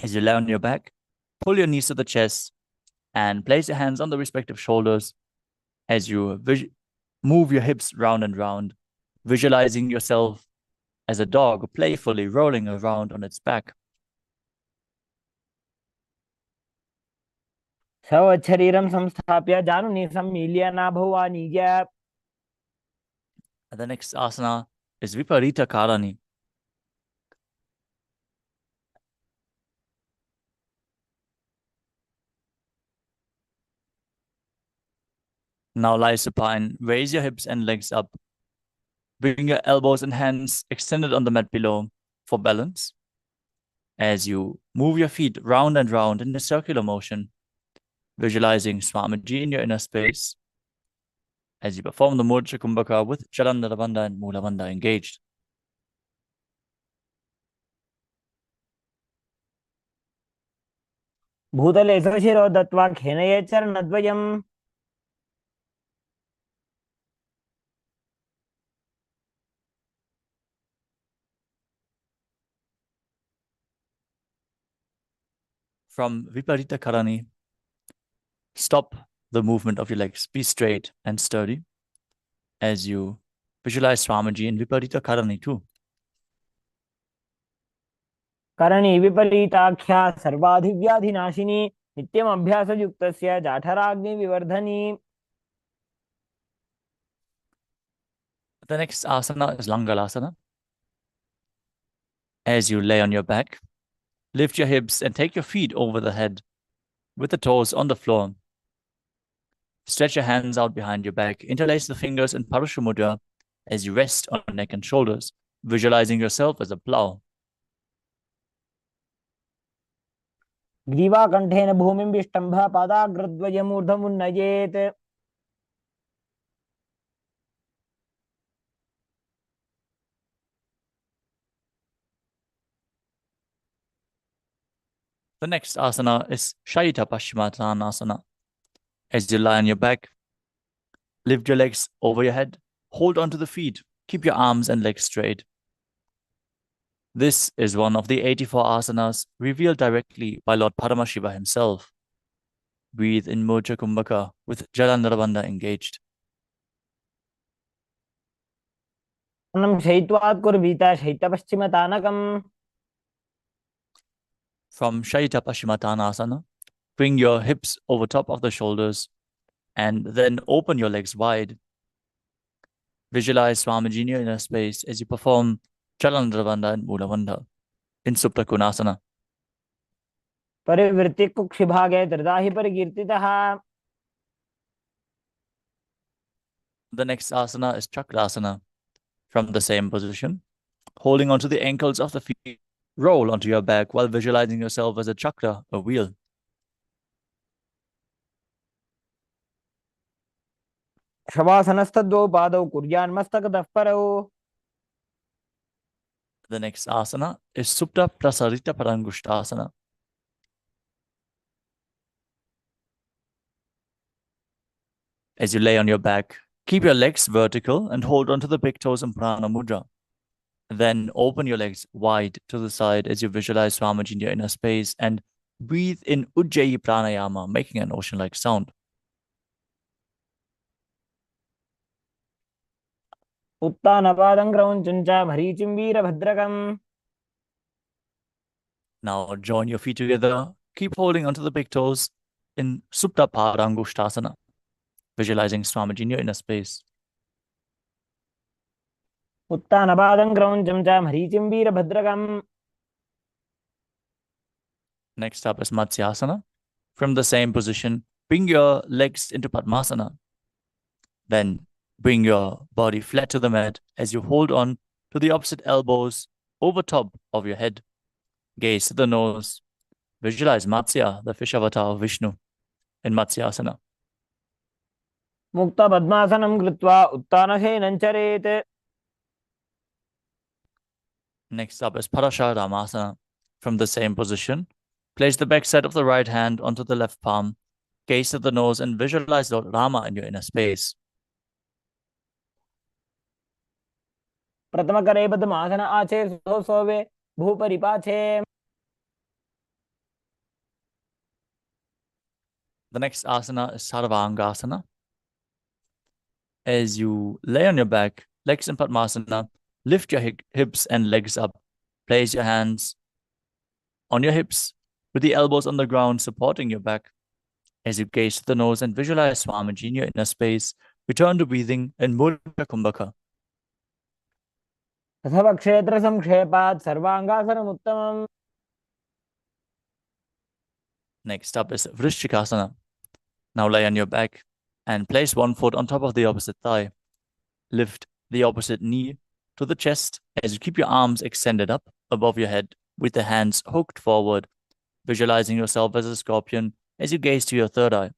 As you lie on your back, pull your knees to the chest and place your hands on the respective shoulders as you move your hips round and round, visualizing yourself as a dog playfully rolling around on its back.
सवच्छरीरं संस्थाप्य जानुनि सम्मील्य नाभवानीय.
The next asana is Viparita Karani. Now lie supine, raise your hips and legs up. Bring your elbows and hands extended on the mat below for balance. As you move your feet round and round in a circular motion, visualizing Swamiji in your inner space. As you perform the Murcha Kumbhaka with Jalandhara Bandha and Mula Bandha engaged.
भूतले सशिरो दत्वा खेनये चरणद्वयम्.
From Viparita Karani, stop the movement of your legs. Be straight and sturdy as you visualize Swamiji in Viparita Karani too.
करणी विपरीताख्या सर्वाधिव्याधिनाशिनी नित्यम् अभ्यासयुक्तस्य जाठराग्निविवर्धनी.
The next asana is Langalasana. As you lay on your back, lift your hips and take your feet over the head with the toes on the floor. Stretch your hands out behind your back. Interlace the fingers in Parashu Mudra as you rest on neck and shoulders, visualizing yourself as a plow.
ग्रीवाकण्ठेन भूमिं विष्टम्भ पादाग्रद्वयमूर्धमुन्नयेत्.
The next asana is Shaita Paschimottanasana. As you lie on your back, lift your legs over your head, hold onto the feet, keep your arms and legs straight. This is one of the 84 asanas revealed directly by Lord Paramashiva himself. Breathe in Murcha Kumbhaka with Jalandhara Bandha engaged.
शयित्वात् कुर्वीत शैत्यपश्चिमतानकम्.
From Shaita Paschimottanasana, bring your hips over top of the shoulders and then open your legs wide. Visualize Swamiji in your inner space as you perform Jalandhara Bandha and Mula Bandha in Supta Konasana.
परिवृत्ति कुक्षिभागे त्रिदाहि परिकीर्तितः.
The next asana is Chakrasana. From the same position, holding onto the ankles of the feet, roll onto your back while visualizing yourself as a chakra, a wheel.
शवासनस्थद्वौ पादौ कुर्यान्मस्तकतः परौ.
The next asana is Supta Prasarita Parangushtasana. As you lay on your back, keep your legs vertical and hold onto the big toes in Prana Mudra. Then open your legs wide to the side as you visualize Swamiji in your inner space and breathe in Ujjayi Pranayama, making an ocean-like sound.
उत्तानपादं क्रौञ्चं च मरीचिं वीरभद्रकम्.
Now join your feet together. Keep holding onto the big toes in Supta Parangushtasana, visualizing Swamiji in your inner space.
उत्तानपादं क्रौञ्चं च मरीचिं वीरभद्रकम्.
Next up is Matsyasana. From the same position, bring your legs into Padmasana. Then bring your body flat to the mat as you hold on to the opposite elbows over top of your head. Gaze to the nose. Visualize Matsya, the fish avatar of Vishnu, in Matsyasana.
मुक्त पद्मासनं कृत्वा उत्तानशयनं चरेत्.
Next up is Parasharamasana. From the same position, place the back side of the right hand onto the left palm, gaze at the nose, and visualize Lord Rama in your inner space.
प्रथमकरे पद्मासन आचे सो सोवे भूपरिपाचे.
The next asana is Sarvangasana. As you lay on your back, legs in Padmasana, lift your hips and legs up. Place your hands on your hips with the elbows on the ground, supporting your back. As you gaze to the nose and visualize Swamiji in your inner space, return to breathing in Mudra Kumbhaka.
अथवा क्षेत्र संक्षेपात् सर्वांगासनम् उत्तमम्.
Next up is Vrishchikasana. Now lay on your back and place one foot on top of the opposite thigh. Lift the opposite knee to the chest as you keep your arms extended up above your head with the hands hooked forward, visualizing yourself as a scorpion as you gaze to your third eye.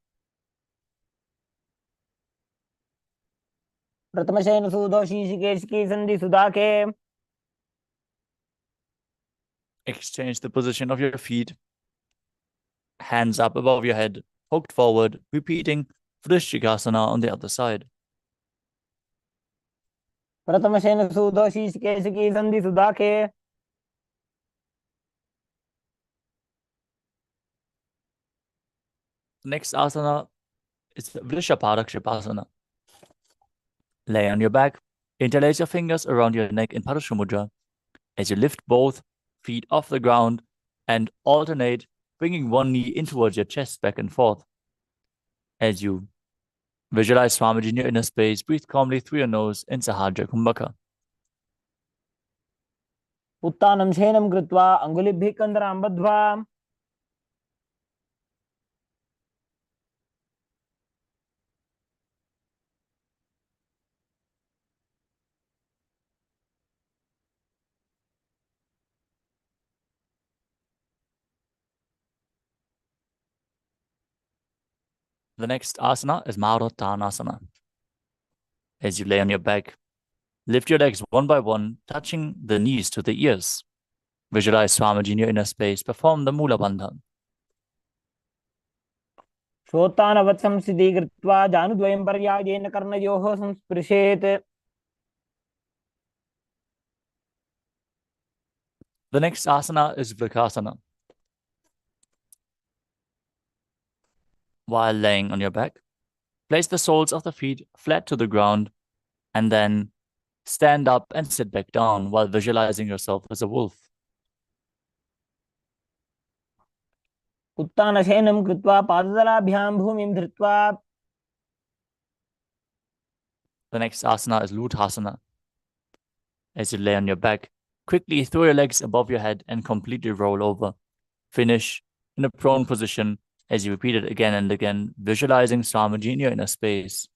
प्रथमशयन सूदो शीशिकेशकी संधि सुदाके.
Exchange the position of your feet, hands up above your head, hooked forward, repeating Vrishchikasana on the other side.
प्रथमशयन सूदो शीशिकेशकी संधि सुदाके.
The next asana is Vrishaparakshipasana. Lay on your back, interlace your fingers around your neck in Parashamudra as you lift both feet off the ground and alternate, bringing one knee in towards your chest back and forth. As you visualize Swamiji in your inner space, breathe calmly through your nose in Sahajra Kumbhaka.
उत्तानं शयनं कृत्वा अङ्गुलिभ्यः कन्दरां बद्ध्वा.
The next asana is Maruttanasana. As you lay on your back, lift your legs one by one, touching the knees to the ears. Visualize Swamiji in your inner space. Perform the Mula Bandha.
श्रोतानवत् संस्थिति कृत्वा जानुद्वयं पर्यायेन कर्णयोः संस्पृशेत्.
The next asana is Vrikasana. While laying on your back, place the soles of the feet flat to the ground and then stand up and sit back down while visualizing yourself as a wolf.
उत्तानशयनं कृत्वा पादतलाभ्यां भूमिं धृत्वा.
The next asana is Luthasana. As you lay on your back, quickly throw your legs above your head and completely roll over. Finish in a prone position as you repeat it again and again, visualizing Swamiji in your inner space.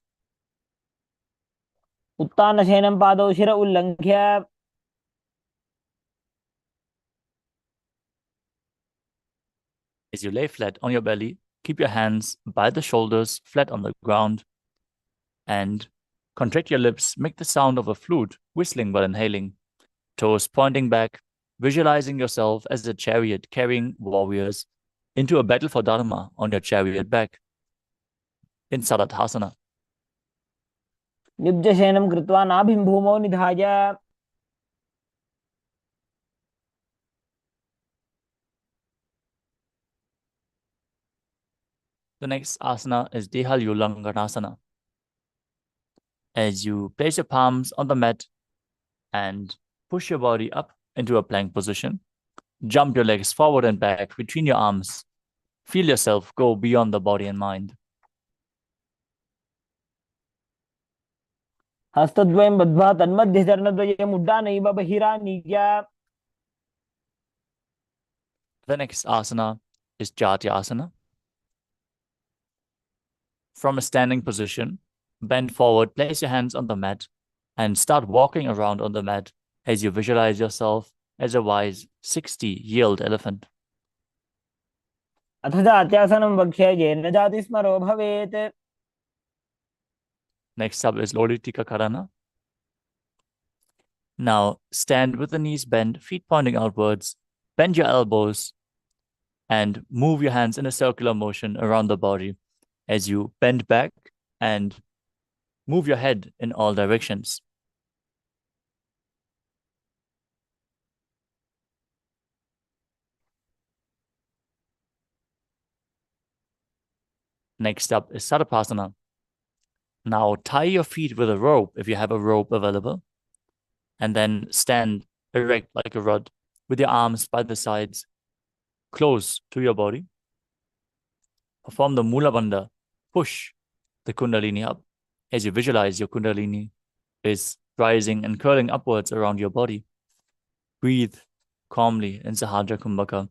उत्तानशयनं पादौ शिर उल्लङ्घ्य.
As you lay flat on your belly, keep your hands by the shoulders flat on the ground and contract your lips. Make the sound of a flute, whistling while inhaling. Toes pointing back, visualizing yourself as a chariot carrying warriors into a battle for Dharma on your chariot back. In Sadathasana.
निब्जशयनं कृत्वा नाभिं भूमौ निधाय.
The next asana is Dehalyulanganasana. As you place your palms on the mat and push your body up into a plank position, jump your legs forward and back between your arms. Feel yourself go beyond the body and mind.
हस्तद्वयं बद्ध्वा तन्मध्ये चरणद्वयम् उड्डानैव बहिरानीय.
The next asana is Jatyasana. From a standing position, bend forward, place your hands on the mat, and start walking around on the mat as you visualize yourself as a wise 60-year-old elephant.
अथ जात्यासनं वक्ष्ये येन जातिस्मरो भवेत्.
Next up is Lolitika Karana. Now stand with the knees bent, feet pointing outwards, bend your elbows, and move your hands in a circular motion around the body as you bend back and move your head in all directions. Next up is Sarapasana. Now tie your feet with a rope if you have a rope available, and then stand erect like a rod with your arms by the sides, close to your body. Perform the Mula Bandha. Push the Kundalini up as you visualize your Kundalini is rising and curling upwards around your body. Breathe calmly in Sahadra Kumbhaka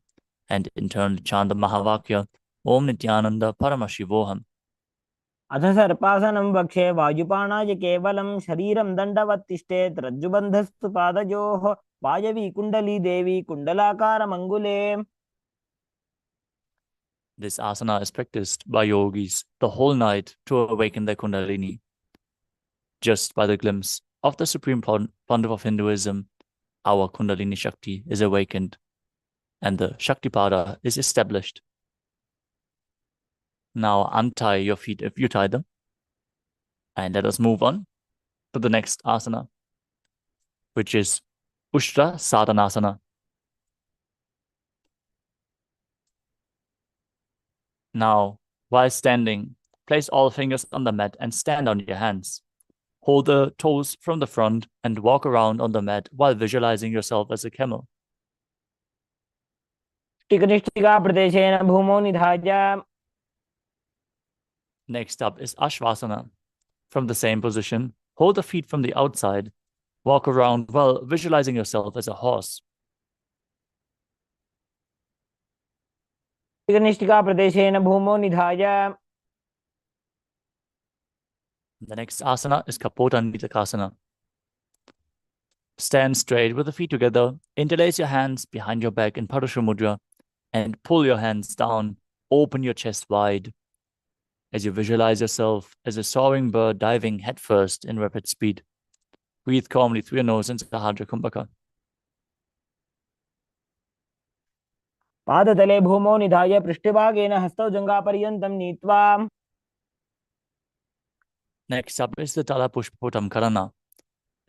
and internally chant the Mahavakya Om Nithyananda Paramashivoham.
अथ सर्पासनं वक्षे वायुपाणाय केवलं शरीरं दण्डवत् तिष्ठेत् रज्जुबन्धस्तु पादयोः वायवी कुण्डली देवी कुण्डलाकारमङ्गुले.
This asana is practiced by yogis the whole night to awaken their Kundalini. Just by the glimpse of the Supreme Pontiff of Hinduism, our Kundalini Shakti is awakened and the Shaktipada is established. Now untie your feet if you tie them. And let us move on to the next asana, which is Ushtra Sadhanasana. Now, while standing, place all fingers on the mat and stand on your hands. Hold the toes from the front and walk around on the mat while visualizing yourself as a camel.
टिकनिष्ठिका प्रदेशेन भूमौ निधाय.
Next up is Ashvasana. From the same position, hold the feet from the outside. Walk around while visualizing yourself as a horse.
टिकनिष्ठिका प्रदेशेन भूमौ निधाय.
The next asana is Kapota Nitakasana. Stand straight with the feet together, interlace your hands behind your back in Padusha Mudra, and pull your hands down. Open your chest wide as you visualize yourself as a soaring bird diving headfirst in rapid speed. Breathe calmly through your nose into Sahadra Kumbhaka.
पादतले भूमौ निधाय पृष्ठभागेन हस्तौ जङ्घापर्यन्तं नीत्वा.
Next up is the Tala Pushpotam Karana.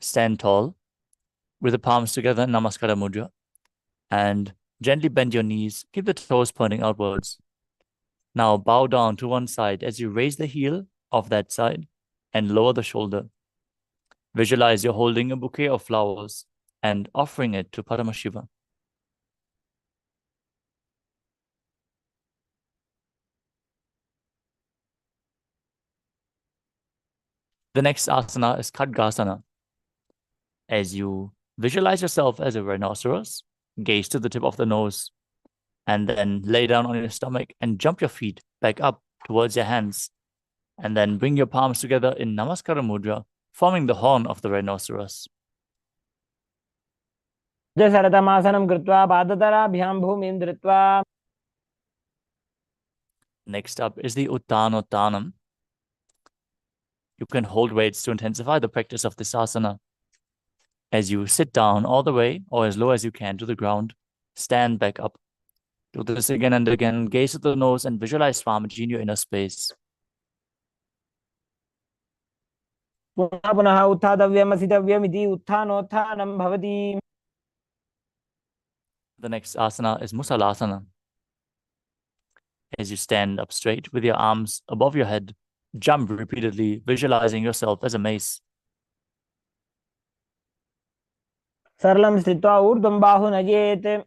Stand tall with the palms together in Namaskara Mudra and gently bend your knees. Keep the toes pointing outwards. Now bow down to one side as you raise the heel of that side and lower the shoulder. Visualize you're holding a bouquet of flowers and offering it to Paramashiva. The next asana is Khadgasana. As you visualize yourself as a rhinoceros, gaze to the tip of the nose, and then lay down on your stomach and jump your feet back up towards your hands. And then bring your palms together in Namaskara Mudra, forming the horn of the rhinoceros.
सरतमासनं कृत्वा पादतलाभ्यां भूमिं धृत्वा.
Next up is the Uttanottanam. You can hold weights to intensify the practice of this asana. As you sit down all the way or as low as you can to the ground, stand back up. Do this again and again. Gaze at the nose and visualize Swamiji in your inner space.
पुनः पुनः उत्थातव्यमसितव्यमिति उत्थानोत्थानं भवति.
The next asana is Musalasana. As you stand up straight with your arms above your head, jump repeatedly, visualizing yourself as a mace.
सरलं स्थित्वा ऊर्ध्वं बाहु नयेत्.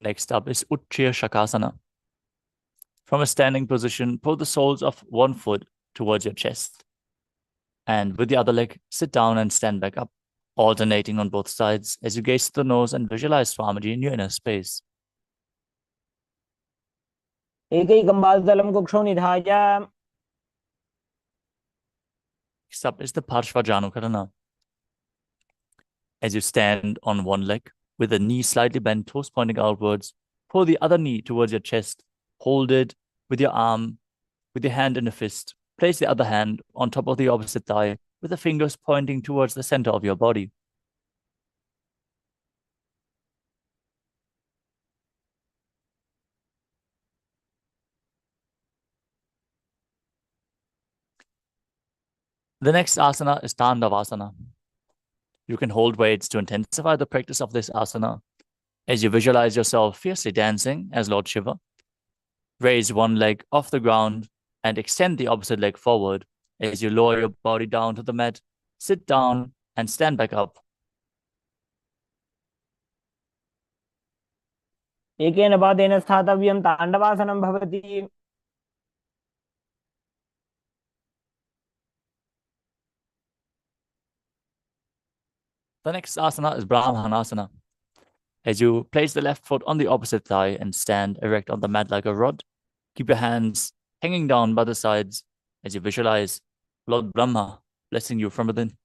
Next up is Utchir Shakasana. From a standing position, pull the soles of one foot towards your chest. And with the other leg, sit down and stand back up, alternating on both sides as you gaze to the nose and visualize Swamiji in your inner space.
एकैकं पादतलं कुक्षौ निधाय.
Next up is the Parshvajanukarana. As you stand on one leg, with the knee slightly bent, toes pointing outwards, pull the other knee towards your chest, hold it, With your hand in a fist, place the other hand on top of the opposite thigh with the fingers pointing towards the center of your body. The next asana is Tandavasana. You can hold weights to intensify the practice of this asana as you visualize yourself fiercely dancing as Lord Shiva. Raise one leg off the ground and extend the opposite leg forward as you lower your body down to the mat, sit down, and stand back up.
एकेन पादेन स्थातव्यं ताण्डवासनं भवति.
The next asana is Brahmanasana. As you place the left foot on the opposite thigh and stand erect on the mat like a rod, keep your hands hanging down by the sides as you visualize Lord Brahma blessing you from within.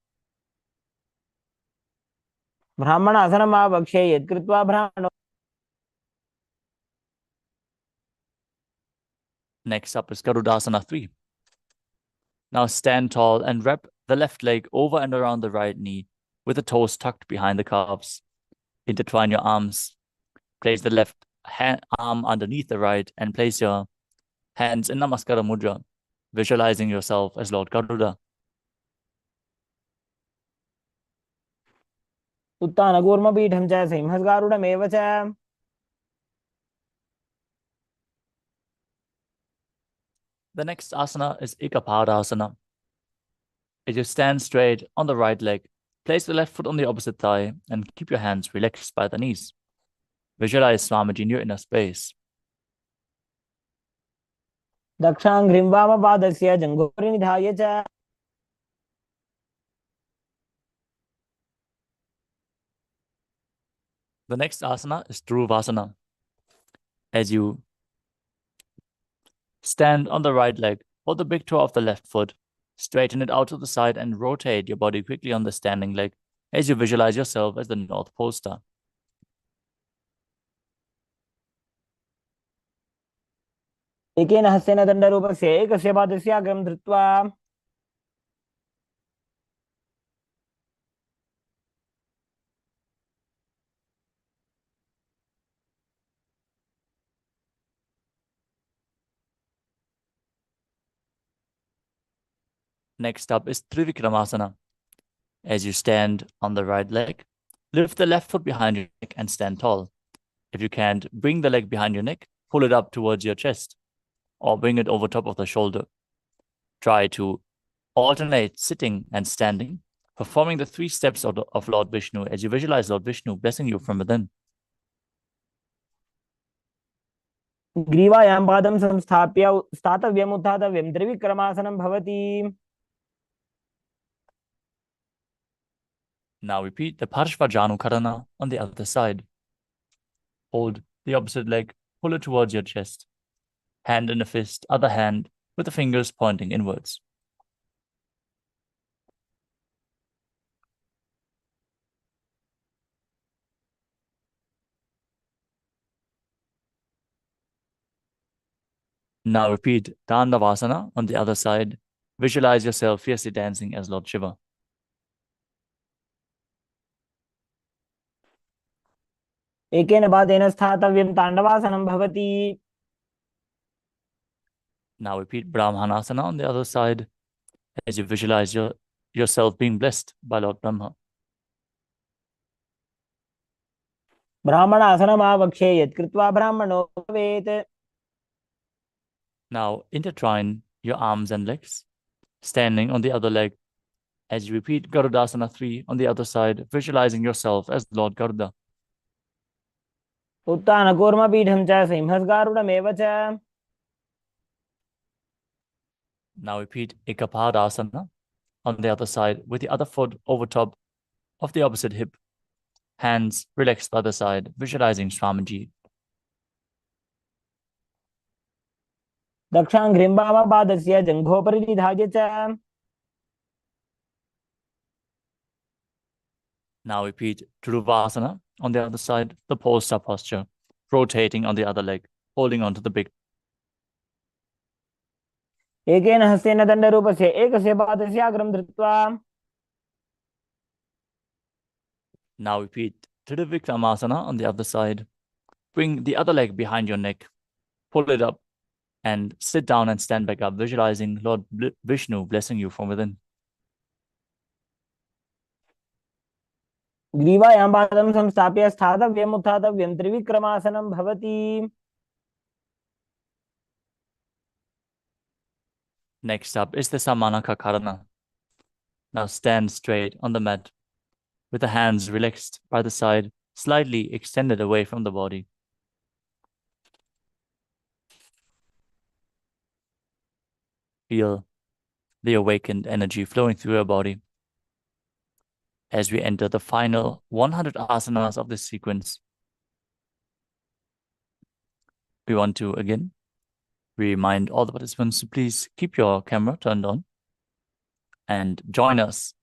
ब्राह्मणासनम् आवक्ष्ये यत्कृत्वा ब्राह्मणो.
Next up is Garudasana 3. Now stand tall and wrap the left leg over and around the right knee with the toes tucked behind the calves. Intertwine your arms. Place the left arm underneath the right and place your hands in Namaskara Mudra, visualizing yourself as Lord Garuda.
उत्तानकूर्मपीठं च सिंहस्गारुडमेव च.
The next asana is Ekapadasana. As you stand straight on the right leg, place the left foot on the opposite thigh and keep your hands relaxed by the knees. Visualize Swamiji in your inner space.
दक्षाङ्घ्रिं वामपादस्य जङ्घोपरि निधाय च.
The next asana is Dhruvasana. As you stand on the right leg, hold the big toe of the left foot, straighten it out to the side and rotate your body quickly on the standing leg as you visualize yourself as the North Pole Star.
एकेन हस्तेन दण्डरूपस्य एकस्य पादस्य अग्रं धृत्वा.
Next up is Trivikramasana. As you stand on the right leg, lift the left foot behind your neck and stand tall. If you can't bring the leg behind your neck, pull it up towards your chest or bring it over top of the shoulder. Try to alternate sitting and standing, performing the 3 steps of Lord Vishnu as you visualize Lord Vishnu blessing you from within.
ग्रीवायां पादं संस्थाप्य स्थातव्यम् उत्थातव्यं त्रिविक्रमासनं भवति.
Now repeat the Parshvajanukarana on the other side. Hold the opposite leg, pull it towards your chest. Hand in a fist, other hand with the fingers pointing inwards. Now repeat Dandavasana on the other side. Visualize yourself fiercely dancing as Lord Shiva.
एकेन पादेन स्थातव्यं ताण्डवासनं भवति.
Now repeat Brahmanasana on the other side as you visualize yourself being blessed by Lord Brahma.
ब्राह्मणासनम् आवक्ष्ये यत्कृत्वा ब्राह्मणो भवेत्.
Now intertwine your arms and legs, standing on the other leg. As you repeat Garudasana 3 on the other side, visualizing yourself as Lord Garuda.
उत्तानकूर्मपीठं च सिंहस्गारुडमेव च.
Now repeat Ekapadasana on the other side with the other foot over top of the opposite hip. Hands relaxed by the side, visualizing Swamiji.
दक्षाङ्घ्रिं वामपादस्य जङ्घोपरि निधाय च.
Now repeat Dhruvasana on the other side, the pole star posture, rotating on the other leg, holding onto the big
एकेन हस्तेन दण्डरूपस्य एकस्य पादस्य अग्रं धृत्वा
Now repeat Trivikramasana on the other side. Bring the other leg behind your neck, pull it up, and sit down and stand back up, visualizing Lord Vishnu blessing you from within.
ग्रीवायां पादं संस्थाप्य स्थातव्यम् उत्थातव्यं त्रिविक्रमासनं भवति.
Next up is the Samanaka Karana. Now stand straight on the mat with the hands relaxed by the side, slightly extended away from the body. Feel the awakened energy flowing through your body. As we enter the final 100 asanas of this sequence, we want to again remind all the participants to please keep your camera turned on and join us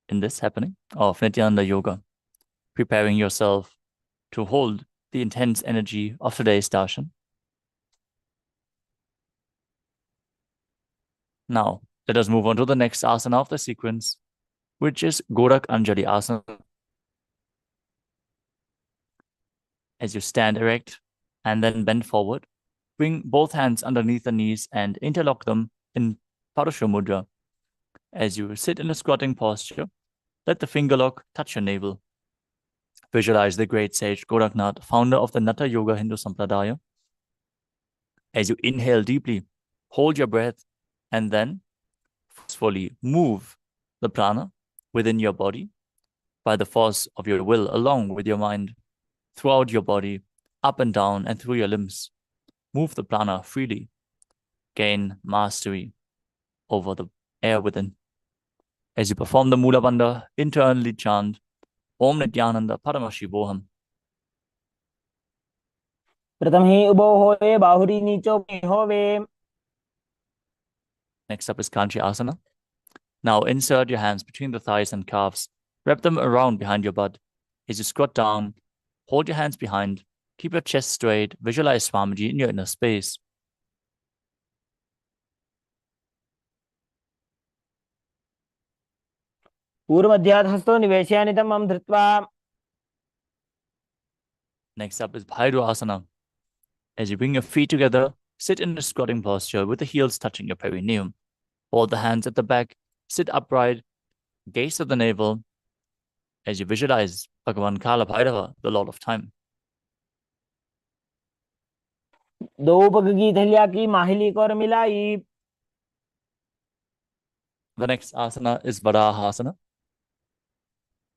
in this happening of Nithyananda Yoga, preparing yourself to hold the intense energy of today's darshan. Now, let us move on to the next asana of the sequence, which is Gorak Anjali Asana. As you stand erect and then bend forward, bring both hands underneath the knees and interlock them in Parashu Mudra. As you sit in a squatting posture, let the finger lock touch your navel. Visualize the great sage Goraknath, founder of the Natha Yoga Hindu Sampradaya. As you inhale deeply, hold your breath, and then forcefully move the prana within your body by the force of your will, along with your mind, throughout your body, up and down, and through your limbs. Move the prana freely. Gain mastery over the air within. As you perform the Mula Bandha, internally chant Om Nithyananda Paramashivoham.
प्रथम ही उभो होवे बाहुरी नीचो होवे.
Next up is Kanchi Asana. Now insert your hands between the thighs and calves. Wrap them around behind your butt. As you squat down, hold your hands behind. Keep your chest straight. Visualize Swamiji in your inner space.
पूर्वमध्यात् हस्तो निवेशयानितं धृत्वा.
Next up is Bhairu Asana. As you bring your feet together, sit in a squatting posture with the heels touching your perineum. Hold the hands at the back. Sit upright. Gaze to the navel. As you visualize Bhagavan Kala Bhairava, the Lord of Time.
दो पग थलिया की माहिली को और मिलाई.
The next asana is Varahasana.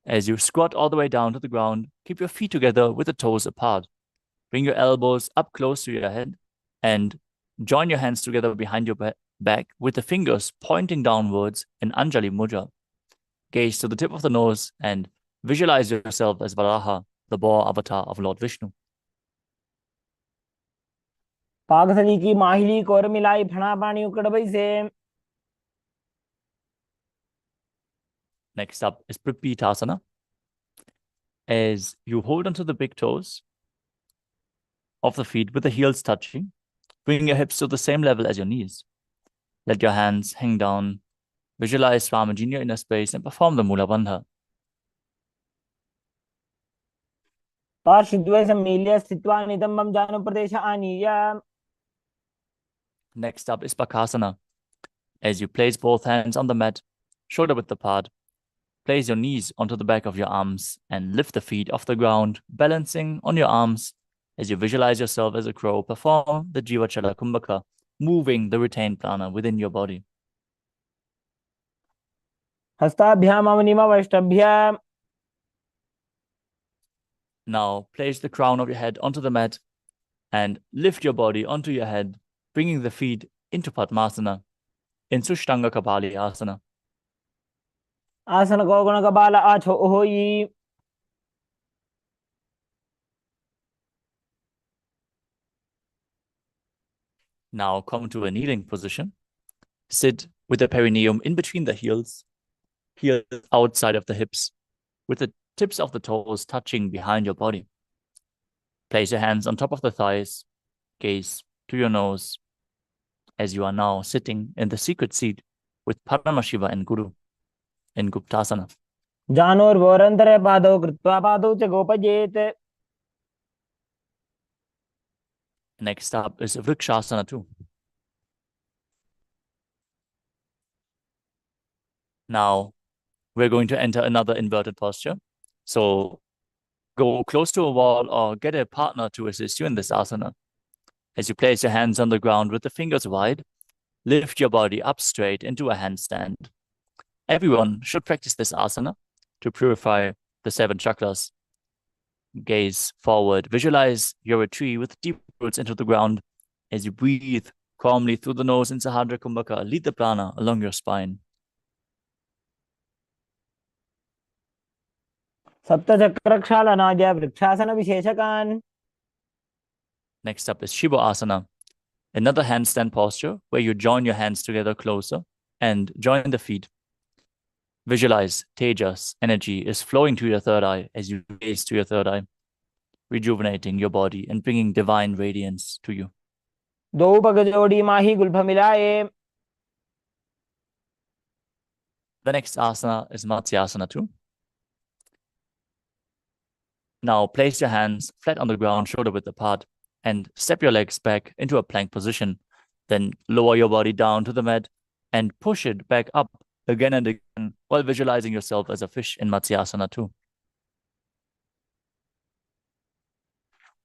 As you squat all the way down to the ground, keep your feet together with the toes apart. Bring your elbows up close to your head and join your hands together behind your back with the fingers pointing downwards in Anjali Mudra. Gaze to the tip of the nose and visualize yourself as Varaha, the boar avatar of Lord Vishnu.
पागथली की माहिली को और मिलाई फणा पानी उकड़बई से.
Next up is Prapitasana. As you hold onto the big toes of the feet with the heels touching, bring your hips to the same level as your knees. Let your hands hang down. Visualize Swamiji in your inner space and perform the Mula Bandha.
पार्श्वद्वय सम्मील्य स्थित्वा नितंबं जानुप्रदेश आनीय.
Next up is Bakasana. As you place both hands on the mat, shoulder width apart, place your knees onto the back of your arms and lift the feet off the ground, balancing on your arms. As you visualize yourself as a crow, perform the Jivachala Kumbhaka, moving the retained prana within your body.
हस्ताभ्याम अवनिमवष्टभ्याम.
Now place the crown of your head onto the mat and lift your body onto your head, bringing the feet into Padmasana in Sushtanga Kapali Asana.
आसन को गुण कपाल आछो होई.
Now come to a kneeling position. Sit with the perineum in between the heels outside of the hips, with the tips of the toes touching behind your body. Place your hands on top of the thighs, gaze to your nose, as you are now sitting in the secret seat with Paramashiva and Guru in Guptasana.
जानोर्वोरन्तरे पादौ कृत्वा पादौ च गोपयेत्.
Next up is Vrikshasana 2. Now, we're going to enter another inverted posture. So go close to a wall or get a partner to assist you in this asana. As you place your hands on the ground with the fingers wide, lift your body up straight into a handstand. Everyone should practice this asana to purify the 7 chakras. Gaze forward. Visualize your retreat with deep roots into the ground. As you breathe calmly through the nose in Sahadra Kumbhaka, lead the prana along your spine.
सप्तचक्रक्षालनाद्य वृक्षासनविशेषकान्.
Next up is Shiva Asana, another handstand posture where you join your hands together closer and join the feet. Visualize Tejas energy is flowing to your third eye as you gaze to your third eye, rejuvenating your body and bringing divine radiance to you.
द्वौ पगजोड़ी माही Gulf मिलाए.
The next asana is Matsyasana 2. Now place your hands flat on the ground, shoulder width apart, and step your legs back into a plank position. Then lower your body down to the mat and push it back up again and again while visualizing yourself as a fish in Matsyasana 2.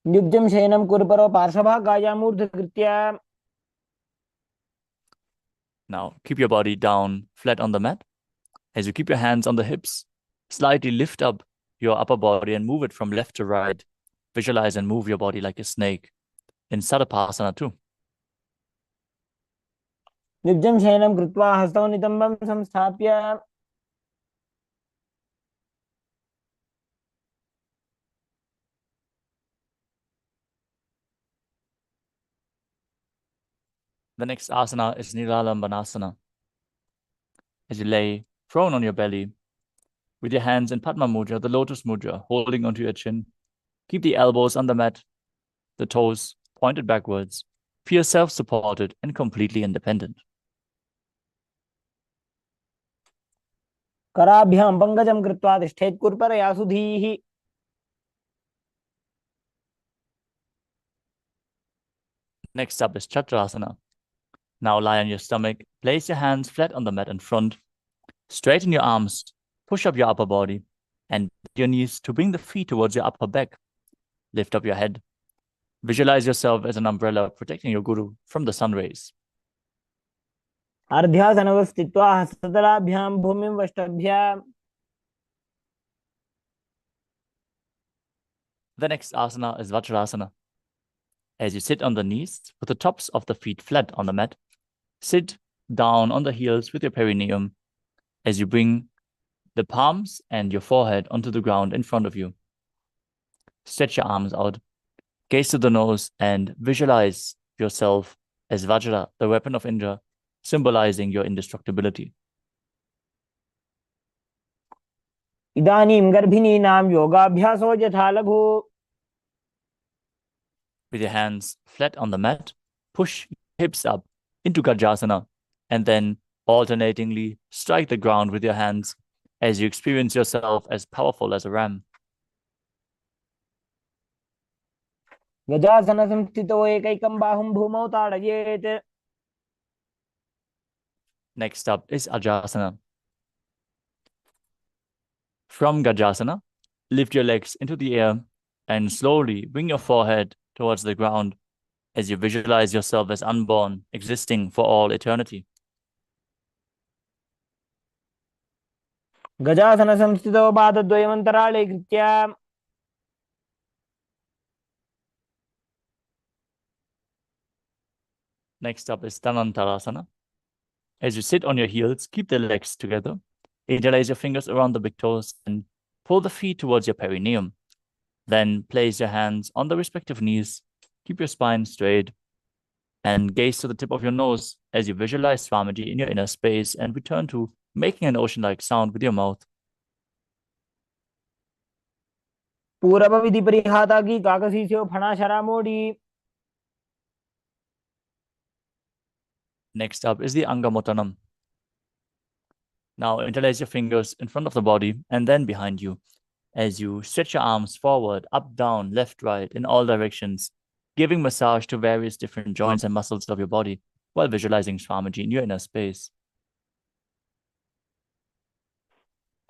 युग्जं शयनं कुरुपरो पार्श्वभागायामूर्धकृत्य.
Now keep your body down flat on the mat. As you keep your hands on the hips, slightly lift up your upper body and move it from left to right. Visualize and move your body like a snake in Sadapasana 2.
युग्जं शयनं कृत्वा हस्तौ नितम्बं संस्थाप्य.
The next asana is Niralambanasana. As you lay prone on your belly, with your hands in Padma Mudra, the lotus mudra, holding onto your chin. Keep the elbows on the mat, the toes pointed backwards. Feel self-supported and completely independent.
कराभ्यां पंकजं कृत्वा तिष्ठेत् कुर्परया सुधीः.
Next up is Chakrasana. Now lie on your stomach. Place your hands flat on the mat in front. Straighten your arms. Push up your upper body and your knees to bring the feet towards your upper back. Lift up your head. Visualize yourself as an umbrella protecting your guru from the sun rays.
अर्ध्यासनवस्थित्वा हस्ततलाभ्यां भूमिं वष्टभ्य.
The next asana is Vajrasana. As you sit on the knees with the tops of the feet flat on the mat, sit down on the heels with your perineum as you bring the palms and your forehead onto the ground in front of you. Stretch your arms out, gaze to the nose, and visualize yourself as Vajra, the weapon of Indra, symbolizing your indestructibility.
इदानीं गर्भिणीनां योगाभ्यासो यथा लघु.
With your hands flat on the mat, push your hips up into Gajasana and then alternatingly strike the ground with your hands as you experience yourself as powerful as a ram.
गजासनसंस्थितौ एकैकं बाहुं भूमौ ताडयेत्.
Next up is Ajasana. From Gajasana, lift your legs into the air and slowly bring your forehead towards the ground as you visualize yourself as unborn, existing for all eternity.
गजासनसंस्थितौ पादद्वयमन्तराळे कृत्य.
Next up is Dhanantarasana. As you sit on your heels, keep the legs together. Interlace your fingers around the big toes and pull the feet towards your perineum. Then place your hands on the respective knees. Keep your spine straight and gaze to the tip of your nose as you visualize Swamiji in your inner space and return to making an ocean-like sound with your mouth.
पूरबविधि परिहाता की काकसीस्यो फणा शरामोडी.
Next up is the Angamotanam. Now interlace your fingers in front of the body and then behind you as you stretch your arms forward, up, down, left, right, in all directions, giving massage to various different joints and muscles of your body while visualizing Swamiji in your inner space.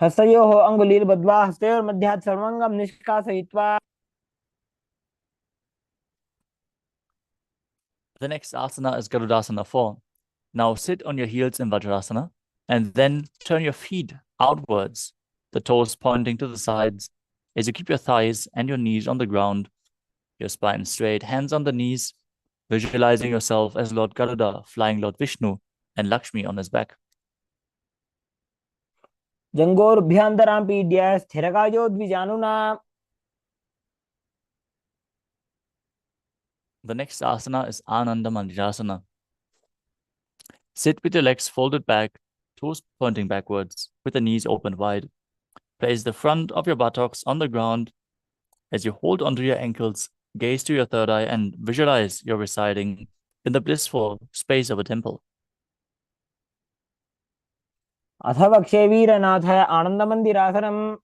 हस्तयोः अङ्गुलीर्बद्ध्वा हस्तयोर्मध्यात् सर्वाङ्गं निष्कासयित्वा.
The next asana is Garudasana 4. Now sit on your heels in Vajrasana and then turn your feet outwards, the toes pointing to the sides as you keep your thighs and your knees on the ground, your spine straight, hands on the knees, visualizing yourself as Lord Garuda flying Lord Vishnu and Lakshmi on his back.
जङ्घोर्भ्यान्तरां पीड्य स्थिरकायो द्विजानुना.
The next asana is Ananda Mandirasana. Sit with your legs folded back, toes pointing backwards, with the knees open wide. Place the front of your buttocks on the ground as you hold onto your ankles, gaze to your third eye, and visualize you're residing in the blissful space of a temple.
अथ वक्षे वीरनाथ आनन्दमन्दिरासनम्.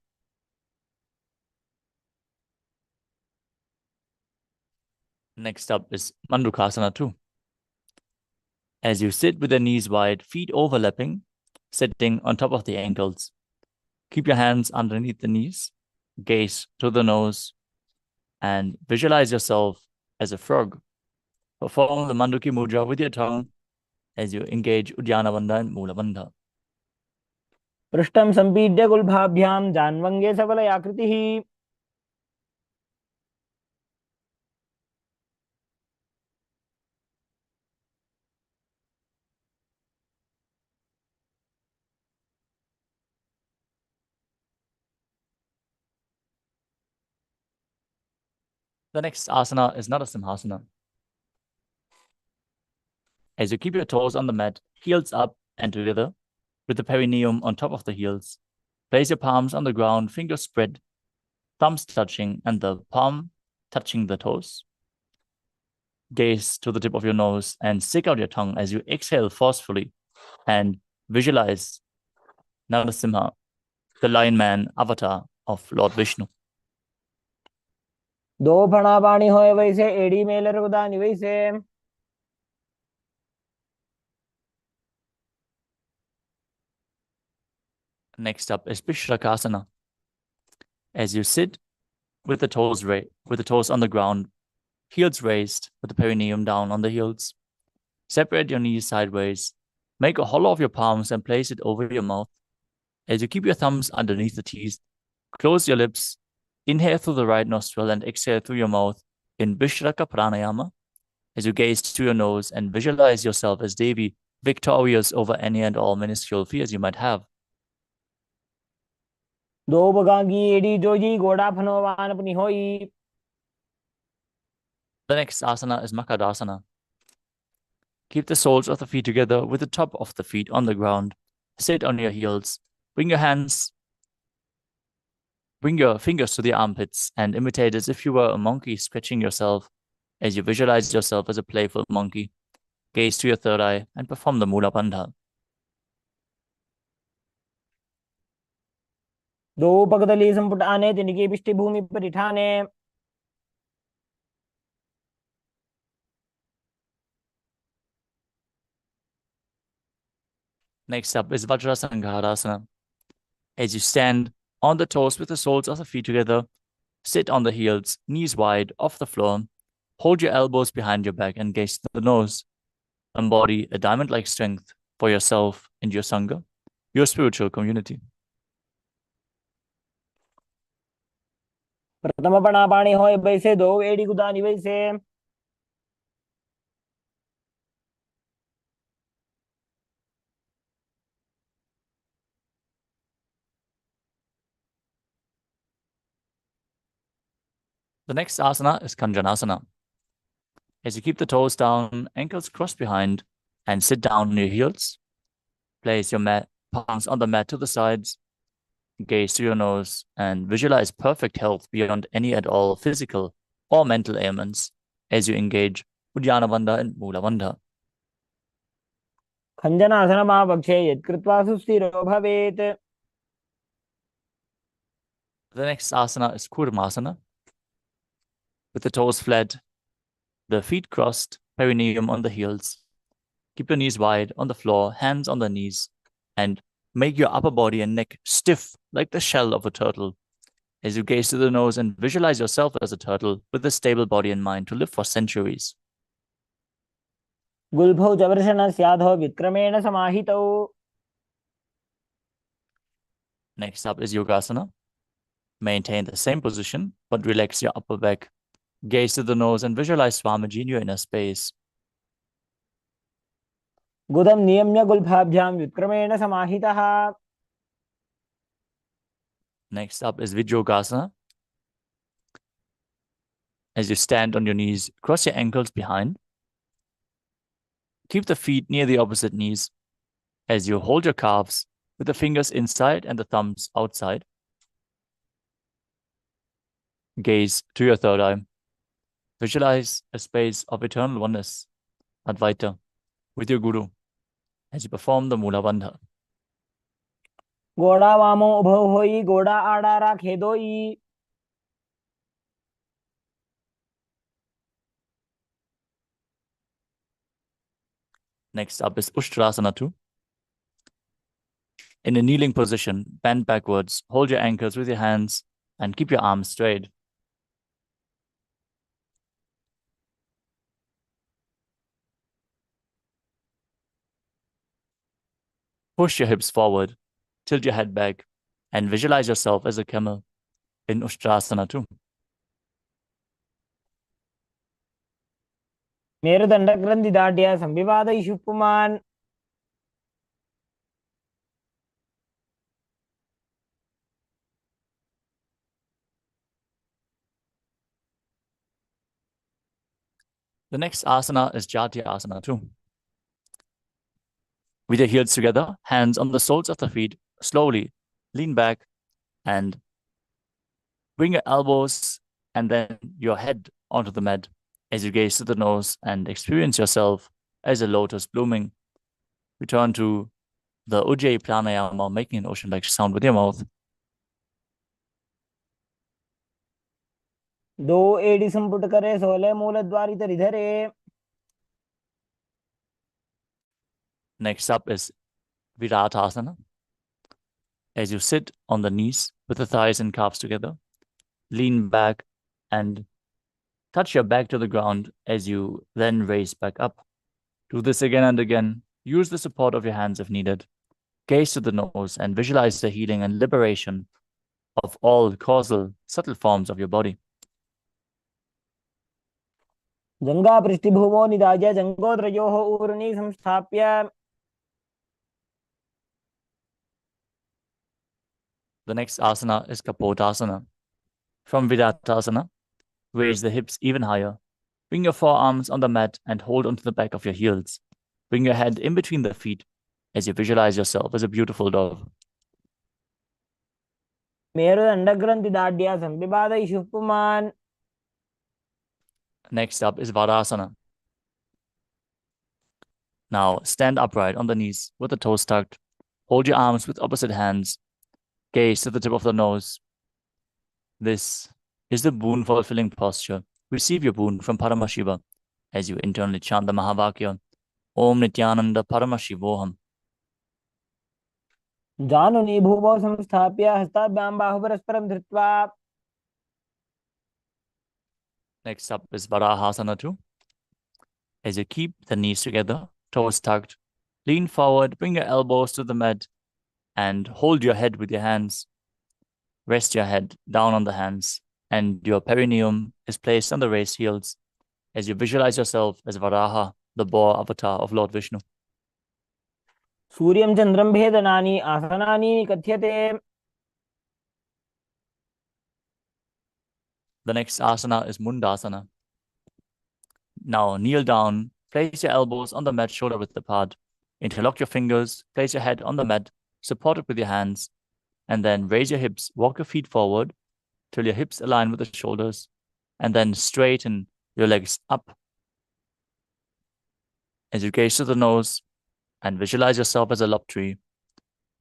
Next up is Mandukasana 2. As you sit with the knees wide, feet overlapping, sitting on top of the ankles. Keep your hands underneath the knees, gaze to the nose, and visualize yourself as a frog. Perform the Manduki Mudra with your tongue as you engage Uddiyana Bandha and Mula Bandha.
पृष्ठं सम्पीड्य गुल्भाभ्यां जान्वङ्गे सबलयाकृतिः.
The next asana is Narasimhasana. As you keep your toes on the mat, heels up and together, with the perineum on top of the heels, place your palms on the ground, fingers spread, thumbs touching, and the palm touching the toes. Gaze to the tip of your nose and stick out your tongue as you exhale forcefully and visualize Narasimha, the lion man avatar of Lord Vishnu.
दो फणा पाणी होए वैसे एड़ी Mailer उदानी वैसे.
Next up is Vishrakasana. As you sit with the toes on the ground, heels raised, with the perineum down on the heels. Separate your knees sideways. Make a hollow of your palms and place it over your mouth. As you keep your thumbs underneath the teeth, close your lips, inhale through the right nostril and exhale through your mouth in Vishraka Pranayama. As you gaze to your nose and visualize yourself as Devi, victorious over any and all minuscule fears you might have.
दो बगांगी एड़ी जोजी गोड़ा फनोवान अपनी होई.
The next asana is Makadasana. Keep the soles of the feet together with the top of the feet on the ground. Sit on your heels. Bring your fingers to the armpits and imitate as if you were a monkey stretching yourself as you visualize yourself as a playful monkey. Gaze to your third eye and perform the Mula Bandha.
दो पगदली संपुट आने तिनकी पिष्टि भूमि परिठाने.
Next up is Vajrasanghadasana. As you stand on the toes with the soles of the feet together, sit on the heels, knees wide, off the floor. Hold your elbows behind your back and gaze to the nose. Embody a diamond-like strength for yourself and your Sangha, your spiritual community.
प्रथम पणा पाणी होए वैसे दो एड़ी गुदानी वैसे.
The next asana is Kanjanasana. As you keep the toes down, ankles crossed behind, and sit down on your heels, place your palms on the mat to the sides, gaze to your nose, and visualize perfect health beyond any and all physical or mental ailments as you engage Uddiyana Bandha and Mula Bandha.
खञ्जनासनमापक्षे यत्कृत्वा सुस्थिरो भवेत्.
The next asana is Kurmasana, with the toes flat, the feet crossed, perineum on the heels. Keep your knees wide on the floor, hands on the knees, and make your upper body and neck stiff like the shell of a turtle. As you gaze to the nose and visualize yourself as a turtle with a stable body and mind to live for centuries.
गुल्भौ च वृषणस्याधौ विक्रमेण समाहितौ.
Next up is Yogasana. Maintain the same position, but relax your upper back. Gaze to the nose and visualize Swamiji in your inner space.
गुदं नियम्य गुल्फाभ्यां विक्रमेण समाहितः.
Next up is Vijyogasana. As you stand on your knees, cross your ankles behind. Keep the feet near the opposite knees as you hold your calves with the fingers inside and the thumbs outside. Gaze to your third eye. Visualize a space of eternal oneness, Advaita, with your Guru as you perform the Mula Bandha.
गोड़ा वामो उभौ होई गोड़ा आड़ा राखे दोई.
Next up is Ushtrasana 2. In a kneeling position, bend backwards, hold your ankles with your hands, and keep your arms straight. Push your hips forward, tilt your head back, and visualize yourself as a camel in Ushtrasana 2.
मेरुदण्डग्रन्थिदाढ्य संविवादयिषुः पुमान्.
The next asana is Jati Asana 2. With your heels together, hands on the soles of the feet, slowly lean back and bring your elbows and then your head onto the mat as you gaze to the nose and experience yourself as a lotus blooming. Return to the Ujjayi Pranayama, making an ocean-like sound with your mouth.
दो AD संपुट करे 16 मूल द्वारी धरे.
Next up is Viratasana. As you sit on the knees with the thighs and calves together, lean back and touch your back to the ground as you then raise back up. Do this again and again. Use the support of your hands if needed. Gaze to the nose and visualize the healing and liberation of all causal, subtle forms of your body.
जंगा पृष्ठभूमो निदाय जंगोद्रयोः ऊर्णी संस्थाप्य.
The next asana is Kapotasana. From Vidatasana, raise the hips even higher. Bring your forearms on the mat and hold onto the back of your heels. Bring your head in between the feet as you visualize yourself as a beautiful dove.
मेरुदण्डग्रन्थिदाढ्य संविवादयिषुः पुमान्.
Next up is Varasana. Now stand upright on the knees with the toes tucked. Hold your arms with opposite hands. Gaze to the tip of the nose. This is the boon fulfilling posture. Receive your boon from Paramashiva as you internally chant the Mahavakya, Om Nithyananda Paramashivoham.
जानुनी भूमौ संस्थाप्य हस्ताभ्यां बाहुपरस्परं धृत्वा.
Next up is Varahasana 2. As you keep the knees together, toes tucked, lean forward, bring your elbows to the mat, and hold your head with your hands. Rest your head down on the hands, and your perineum is placed on the raised heels as you visualize yourself as Varaha, the boar avatar of Lord Vishnu.
सूर्यं चन्द्रं भेदनानि आसनानि कथ्यते.
The next asana is Mundasana. Now kneel down, place your elbows on the mat shoulder width apart. Interlock your fingers, place your head on the mat, support it with your hands, and then raise your hips, walk your feet forward till your hips align with the shoulders, and then straighten your legs up. As you gaze to the nose, and visualize yourself as a lop tree.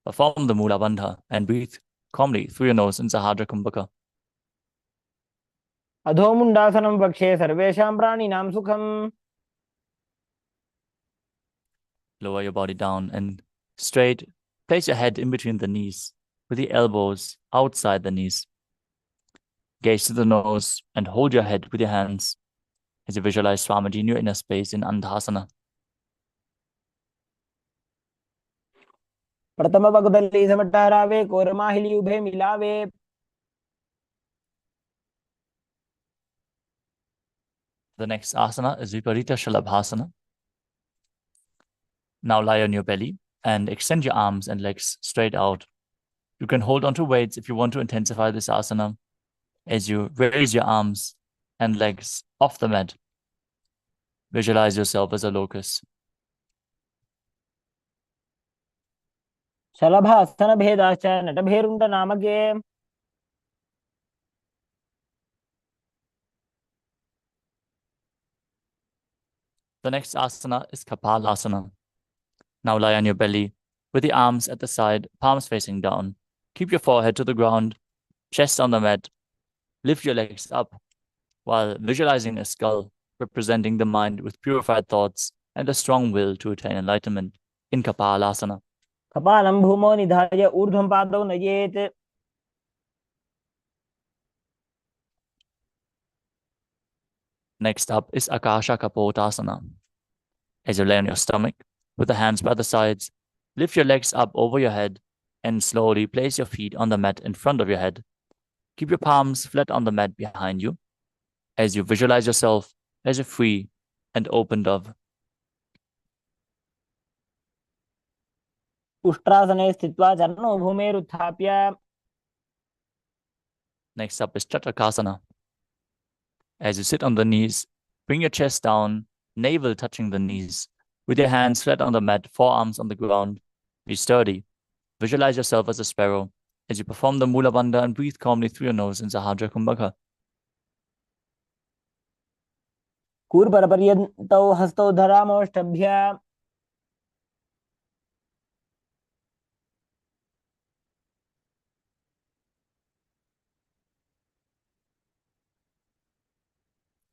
Perform the Mula Bandha and breathe calmly through your nose in Sahadra Kumbhaka.
अधोमुण्डासनं वक्षे सर्वेषां प्राणिनां सुखम्.
Lower your body down and straight. Place your head in between the knees, with the elbows outside the knees. Gaze to the nose and hold your head with your hands as you visualize Swamiji in your inner space in Andhasana.
प्रथम पगदल्ली समटारावे कोरमाहिली उभे मिलावे.
The next asana is Viparita Shalabhasana. Now lie on your belly and extend your arms and legs straight out. You can hold onto weights if you want to intensify this asana as you raise your arms and legs off the mat. Visualize yourself as a locust.
शलभासन भेदाश्च नटभेरुण्ड नामके.
The next asana is Kapalasana. Now lie on your belly with the arms at the side, palms facing down. Keep your forehead to the ground, chest on the mat. Lift your legs up while visualizing a skull representing the mind with purified thoughts and a strong will to attain enlightenment in Kapalasana.
कपालं भूमौ निधाय ऊर्ध्वं पादौ नयेत्.
Next up is Akasha Kapotasana. As you lay on your stomach with the hands by the sides, lift your legs up over your head and slowly place your feet on the mat in front of your head. Keep your palms flat on the mat behind you as you visualize yourself as a free and open dove.
उष्ट्रासने स्थित्वा चरणौ भूमेरुत्थाप्य.
Next up is Chatakasana. As you sit on the knees, bring your chest down, navel touching the knees, with your hands flat on the mat, forearms on the ground. Be sturdy. Visualize yourself as a sparrow as you perform the Mula Bandha and breathe calmly through your nose in Sahadra Kumbhaka.
कूर्परपर्यन्तौ हस्तौ धरामोष्टभ्य.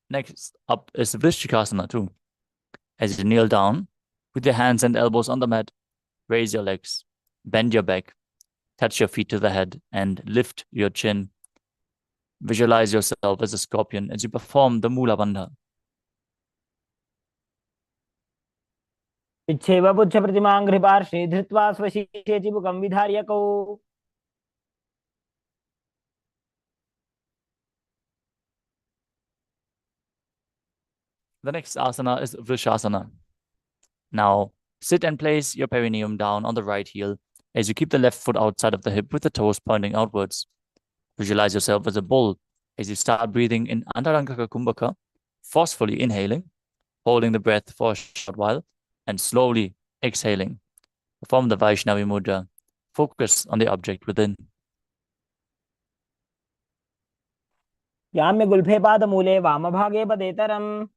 Next up is Vrishchikasana too. As you kneel down, with your hands and elbows on the mat, raise your legs, bend your back, touch your feet to the head, and lift your chin. Visualize yourself as a scorpion as you perform the Mula Bandha.
इच्छेव पुच्छप्रतिमां घृपार्श्वे धृत्वा स्वशीर्षे चिबुकं विधार्यकौ.
The next asana is Vrishasana. Now, sit and place your perineum down on the right heel as you keep the left foot outside of the hip with the toes pointing outwards. Visualize yourself as a bull as you start breathing in Antarangaka Kumbhaka, forcefully inhaling, holding the breath for a short while, and slowly exhaling. Perform the Vaishnavi Mudra. Focus on the object within.
याम्य गुल्फे पादमूले वामभागे पदेतरम्.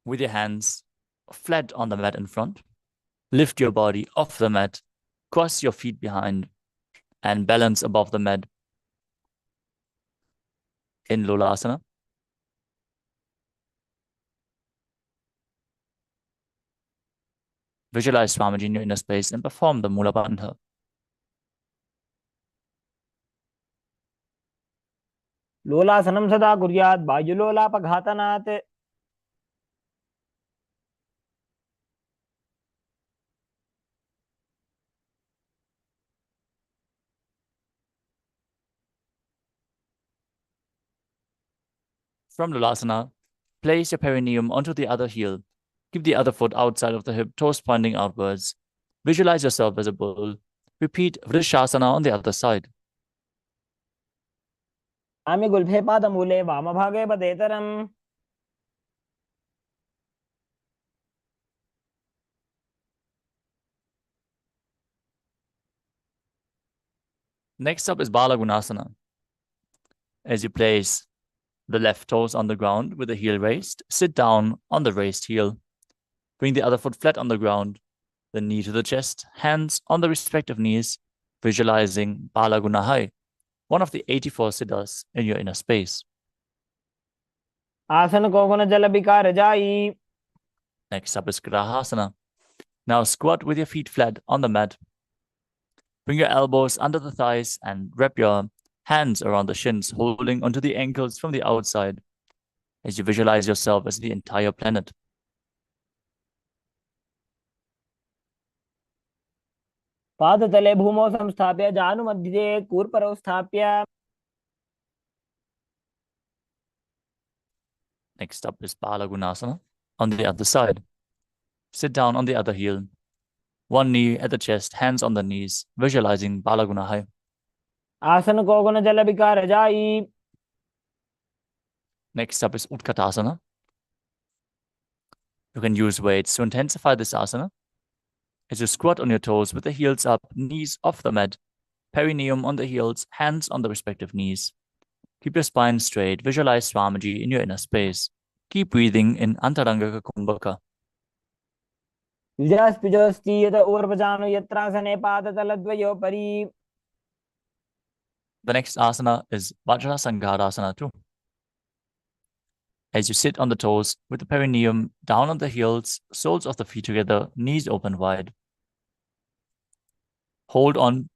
With your hands flat on the mat in front, lift your body off the mat, cross your feet behind, and balance above the mat in Lolasana. Visualize Swamiji in your inner space and perform the Mula Bandha.
लोलासनं सदा कुर्यात् वायुलोलापघातनात्.
From Lolasana, place your perineum onto the other heel. Keep the other foot outside of the hip, toes pointing outwards. Visualize yourself as a bull. Repeat Vrishasana on the other side.
याम्य गुल्फे पादमूले वामभागे पदेतरम्.
Next up is Balagunasana. As you place the left toes on the ground with the heel raised, sit down on the raised heel. Bring the other foot flat on the ground, the knee to the chest, hands on the respective knees, visualizing Balagunahai, one of the 84 siddhas in your inner space.
आसन को गुण जल विकार जाई.
Next up is Grahasana. Now squat with your feet flat on the mat. Bring your elbows under the thighs and wrap your hands around the shins, holding onto the ankles from the outside as you visualize yourself as the entire planet.
पादतले भूमौ संस्थाप्य जानुमध्ये कूर्परौ स्थाप्य.
Next up is Balagunasana on the other side. Sit down on the other heel. One knee at the chest, hands on the knees, visualizing Balagunahai.
आसन को गुण जल विकार जाई.
Next up is Utkatasana. You can use weights to intensify this asana. As you squat on your toes with the heels up, knees off the mat, perineum on the heels, hands on the respective knees. Keep your spine straight. Visualize Swamiji in your inner space. Keep breathing in Antaranga Kumbhaka.
युजास्पिजोस्ति यत ऊर्वजानु यत्रासने पादतलद्वयोपरि.
The next asana is Vajrasanghadasana too. As you sit on the toes with the perineum down on the heels, soles of the feet together, knees open wide. Hold on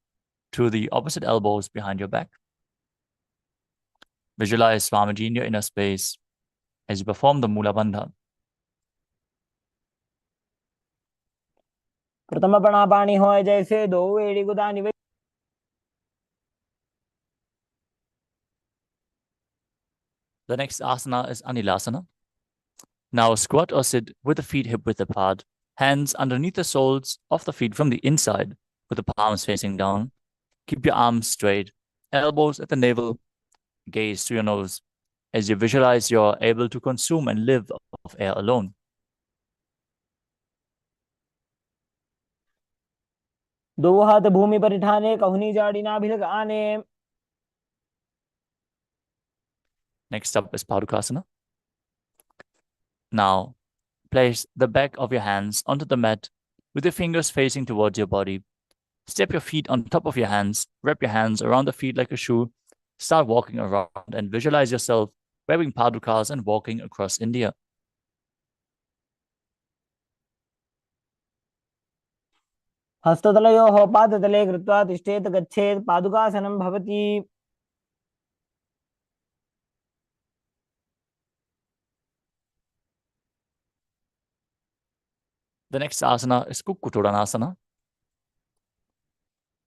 to the opposite elbows behind your back. Visualize Swamiji in your inner space as you perform the Mula Bandha.
प्रथम प्राणापानी होय जैसे दो एड़ी गुदानी वे.
The next asana is Anilasana. Now squat or sit with the feet hip width apart, hands underneath the soles of the feet from the inside, with the palms facing down. Keep your arms straight, elbows at the navel, gaze to your nose, as you visualize you're able to consume and live off air alone.
दो हाथ भूमि पर ठाने कहुनी जाड़ी ना भिलक आने.
Next up is Padukasana. Now, place the back of your hands onto the mat with your fingers facing towards your body. Step your feet on top of your hands, wrap your hands around the feet like a shoe, start walking around and visualize yourself wearing padukas and walking across India.
हस्ततलयोः पादतले कृत्वा तिष्ठेत गच्छेत् पादुकासनं भवति.
The next asana is Kukkutodanasana.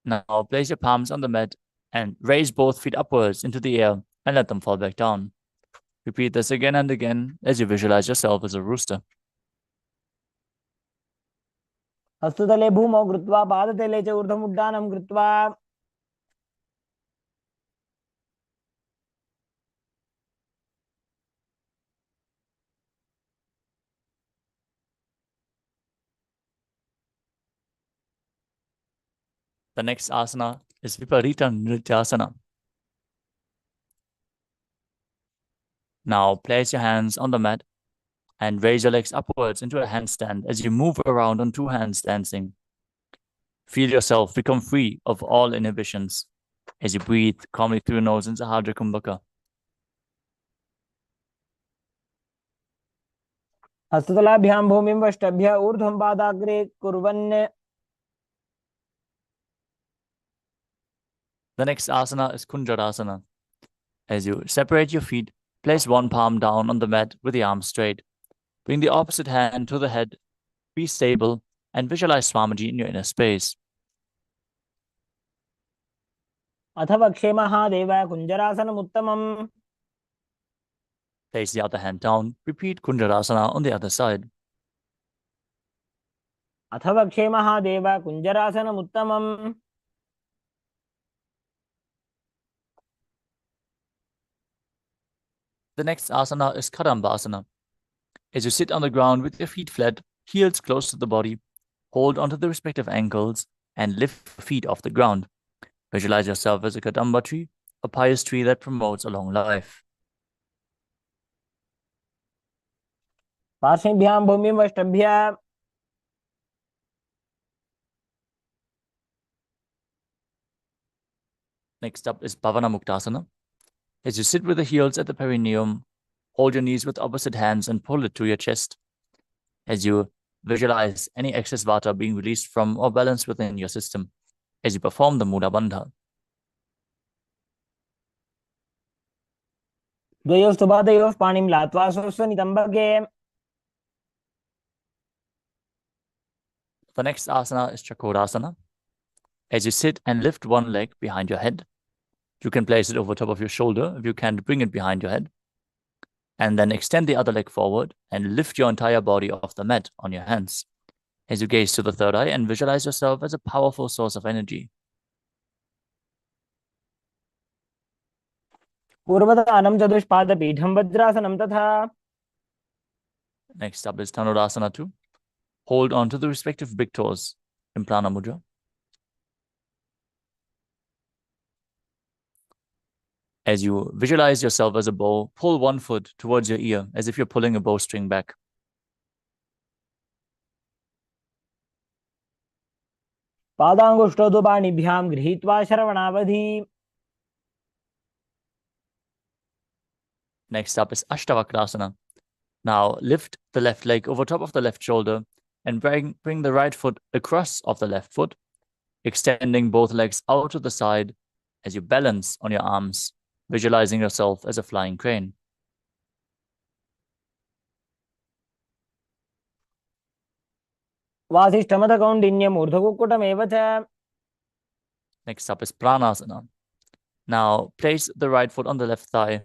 Now place your palms on the mat and raise both feet upwards into the air and let them fall back down. Repeat this again and again as you visualize yourself as a rooster.
हस्ततले भूमौ कृत्वा पादतले च ऊर्ध्वमुड्डानं कृत्वा.
The next asana is Viparita Nrityasana. Now place your hands on the mat and raise your legs upwards into a handstand as you move around on two hands dancing. Feel yourself become free of all inhibitions as you breathe calmly through your nose in Sahadra Kumbhaka.
हस्ततलाभ्यां भूमिं वष्टभ्य ऊर्ध्वं पादाग्रे कुर्वन्.
The next asana is Kunjarasana. As you separate your feet, place one palm down on the mat with the arms straight. Bring the opposite hand to the head. Be stable and visualize Swamiji in your inner space.
अथ वक्षे Mahadev कुञ्जरासनमुत्तमम्.
Place the other hand down. Repeat Kunjarasana on the other side.
अथ वक्षे Mahadev कुञ्जरासनमुत्तमम्.
The next asana is Kadambasana. As you sit on the ground with your feet flat, heels close to the body, hold onto the respective ankles and lift your feet off the ground. Visualize yourself as a kadamba tree, a pious tree that promotes a long life.
पार्श्वेभ्यां भूमिं वष्टभ्य
Next up is Bhavana Muktasana. As you sit with the heels at the perineum, hold your knees with opposite hands and pull it to your chest. As you visualize any excess vata being released from or balanced within your system, as you perform the Mula Bandha.
द्वयोस्तु पादयोः पाणिं लात्वा स्वस्वनितम्बके.
The next asana is Chakorasana. As you sit and lift one leg behind your head, you can place it over top of your shoulder if you can bring it behind your head. And then extend the other leg forward and lift your entire body off the mat on your hands. As you gaze to the third eye and visualize yourself as a powerful source of energy.
पूर्वदानं चतुष्पादपीठं वज्रासनं तथा.
Next up is Dhanurasana 2. Hold on to the respective big toes in Prana Mudra. As you visualize yourself as a bow, pull one foot towards your ear as if you're pulling a bowstring back.
पादाङ्गुष्ठौ तु पाणिभ्यां गृहीत्वा श्रवणावधि.
Next up is Ashtavakrasana. Now lift the left leg over top of the left shoulder and bring the right foot across of the left foot, extending both legs out to the side as you balance on your arms, visualizing yourself as a flying crane.
वासिष्ठमदकौण्डिन्यमूर्धकुक्कुटमेव च.
Next up is Pranasana. Now place the right foot on the left thigh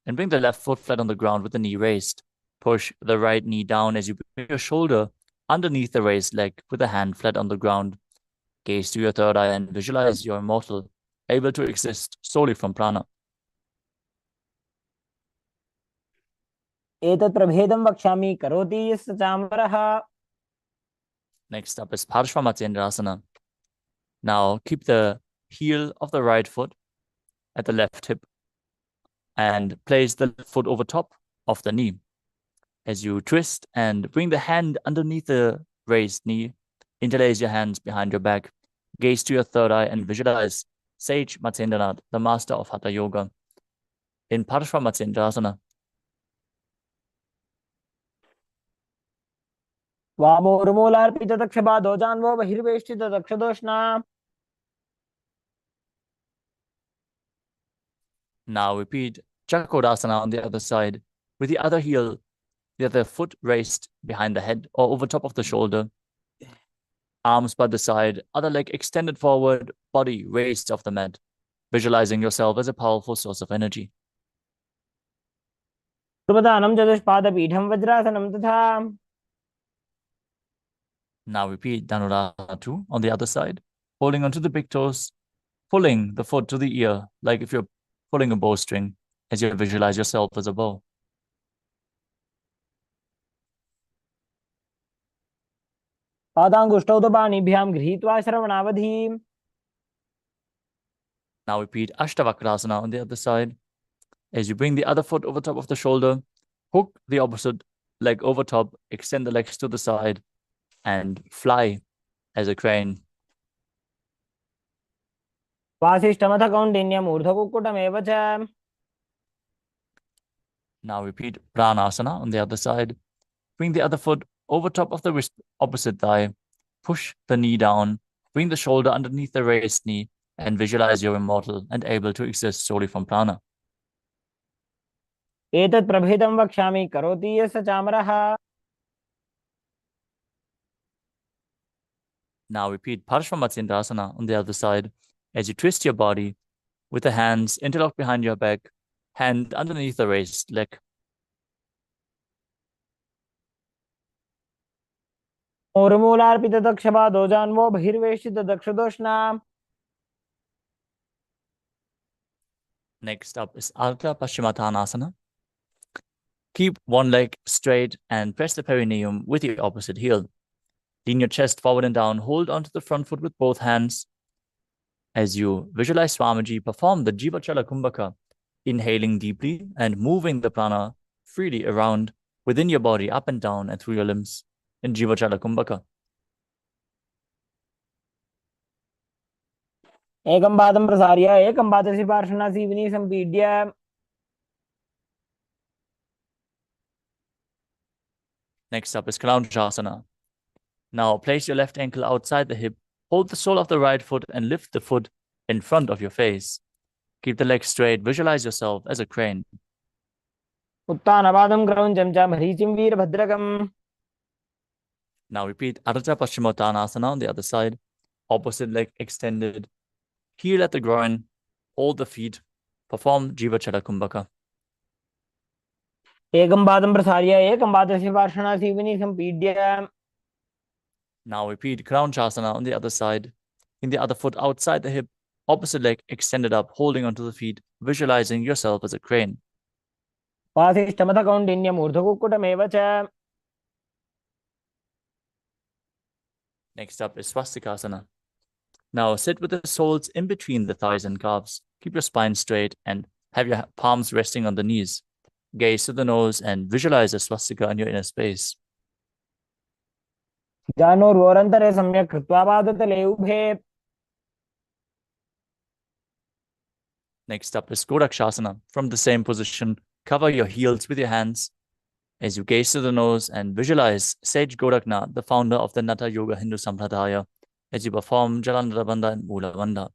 and bring the left foot flat on the ground with the knee raised. Push the right knee down as you bring your shoulder underneath the raised leg with the hand flat on the ground. Gaze to your third eye and visualize you're immortal, able to exist solely from prana.
एतत् प्रभेदं वक्ष्यामि करोति यस्य चामरः.
Next up is Parshvamatsyendrasana. Now keep the heel of the right foot at the left hip and place the left foot over top of the knee. As you twist and bring the hand underneath the raised knee, interlace your hands behind your back, gaze to your third eye and visualize Sage Matsyendranath, the master of Hatha Yoga, in Parshvamatsyendrasana.
वामोर्मूलार्पितदक्षपादो जान्वो बहिर्वेष्टितदक्षदोष्णा.
Now repeat Chakrasana on the other side, with the other heel, the other foot raised behind the head or over top of the shoulder, arms by the side, other leg extended forward, body raised off the mat, visualizing yourself as a powerful source of energy.
पूर्वदानं चतुष्पादपीठं वज्रासनं तथा.
Now repeat Dhanurasana 2 on the other side, holding onto the big toes, pulling the foot to the ear, like if you're pulling a bowstring, as you visualize yourself as a bow.
पादाङ्गुष्ठौ तु पाणिभ्यां गृहीत्वा श्रवणावधि.
Now repeat Ashtavakrasana on the other side. As you bring the other foot over top of the shoulder, hook the opposite leg over top, extend the legs to the side, and fly as a crane.
वासिष्ठमथ कौण्डिन्यमूर्धकुक्कुटमेव च.
Now repeat Pranasana on the other side. Bring the other foot over top of the opposite thigh. Push the knee down. Bring the shoulder underneath the raised knee and visualize you're immortal and able to exist solely from prana.
एतत् प्रभेदं वक्ष्यामि करोति यस्य चामरः.
Now repeat Parshvamatsyendrasana on the other side as you twist your body with the hands interlocked behind your back, hand underneath the raised leg.
ऊर्मूलार्पितदक्षपादो जान्वो बहिर्वेष्टितदक्षदोष्णा.
Next up is Ardha Paschimottanasana. Keep one leg straight and press the perineum with your opposite heel. Lean your chest forward and down. Hold onto the front foot with both hands As you visualize Swamiji perform the Jivachala Kumbhaka, inhaling deeply and moving the prana freely around within your body, up and down and through your limbs in Jivachala Kumbhaka.
एकं पादं प्रसार्य एकं पादस्य पार्श्वना Seoni सम्पीड्य
Next up is Kalanchasana. Now place your left ankle outside the hip, hold the sole of the right foot and lift the foot in front of your face. Keep the legs straight, visualize yourself as a crane.
उत्तानपादं क्रौञ्चं च मरीचिं वीरभद्रकम्.
Now repeat Ardha Paschimottanasana on the other side, opposite leg extended. Heel at the groin, hold the feet, perform Jivachala Kumbhaka.
एकं पादं प्रसार्य एकं पादस्य पार्श्वना Seoni सम्पीड्य.
Now repeat Kalanchasana on the other side. In the other foot outside the hip, opposite leg extended up, holding onto the feet, visualizing yourself as a crane.
वासिष्ठमथ कौण्डिन्यम् ऊर्ध्वकुक्कुटमेव च.
Next up is Swastikasana. Now sit with the soles in between the thighs and calves. Keep your spine straight and have your palms resting on the knees. Gaze to the nose and visualize a swastika in your inner space.
जानोर्वोरन्तरे सम्यक् कृत्वा पादतले उभे.
Next up is Godakshasana. From the same position, cover your heels with your hands as you gaze to the nose and visualize Sage Godaknath, the founder of the Natha Yoga Hindu Sampradaya, as you perform Jalandhara Bandha and Mula Bandha.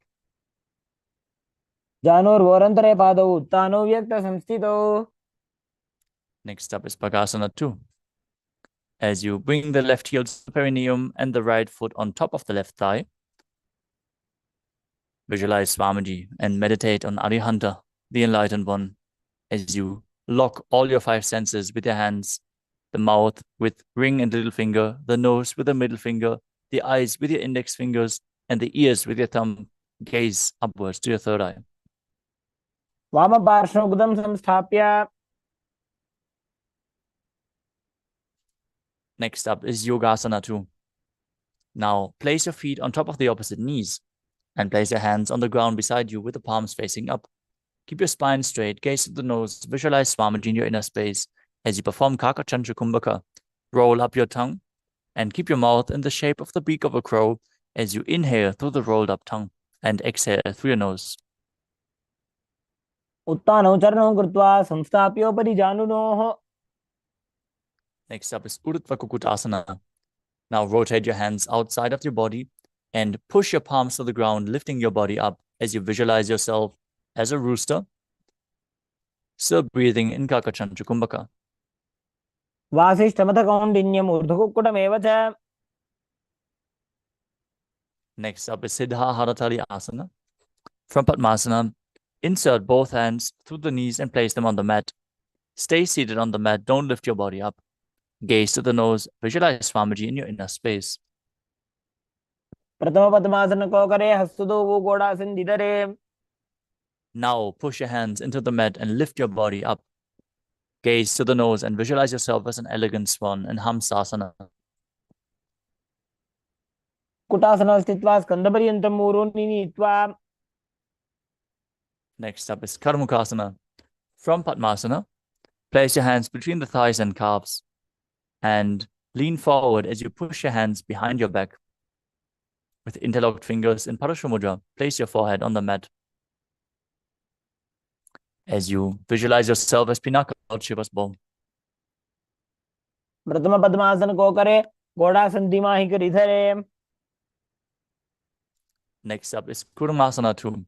जानोर्वोरन्तरे पादौ उत्तानौ व्यक्तसंस्थितौ.
Next up is Bhagasana 2. As you bring the left heel to the perineum and the right foot on top of the left thigh, visualize Swamiji and meditate on Arihanta, the enlightened one, as you lock all your five senses with your hands, the mouth with ring and little finger, the nose with the middle finger, the eyes with your index fingers, and the ears with your thumb. Gaze upwards to your third eye.
वामपार्श्वमुदं संस्थाप्य.
Next up is Yogasana 2. Now place your feet on top of the opposite knees and place your hands on the ground beside you with the palms facing up. Keep your spine straight, gaze at the nose, visualize Swamiji in your inner space as you perform Kakachantra Kumbhaka. Roll up your tongue and keep your mouth in the shape of the beak of a crow as you inhale through the rolled up tongue and exhale through your nose.
उत्तानौ चरणौ कृत्वा संस्थाप्योपरि जानुनोः.
Next up is Urdhva Kukutasana. Now rotate your hands outside of your body and push your palms to the ground, lifting your body up as you visualize yourself as a rooster, still breathing in Kakachantra Kumbhaka.
वासिष्ठमथ कौण्डिन्यम् ऊर्ध्वकुक्कुटमेव च.
Next up is Siddha Haratali Asana. From Padmasana, insert both hands through the knees and place them on the mat. Stay seated on the mat, don't lift your body up. Gaze to the nose, visualize Swamiji in your inner space.
प्रथम पद्मासन को करे हस्तुदो वो गोड़ासन दिदरे.
Now push your hands into the mat and lift your body up. Gaze to the nose and visualize yourself as an elegant swan in Hamsasana.
कुटासन स्थित्वा स्कंदपर्यन्तं ऊरोनि नीत्वा.
Next up is Karmukasana. From Padmasana, place your hands between the thighs and calves and lean forward as you push your hands behind your back. With interlocked fingers in Parashamudra, place your forehead on the mat. As you visualize yourself as Pinaka, Lord Shiva's bow.
प्रथम पद्मासन को करे गोड़ासन दिमाहि कर इधरे.
Next up is Kurmasana 2.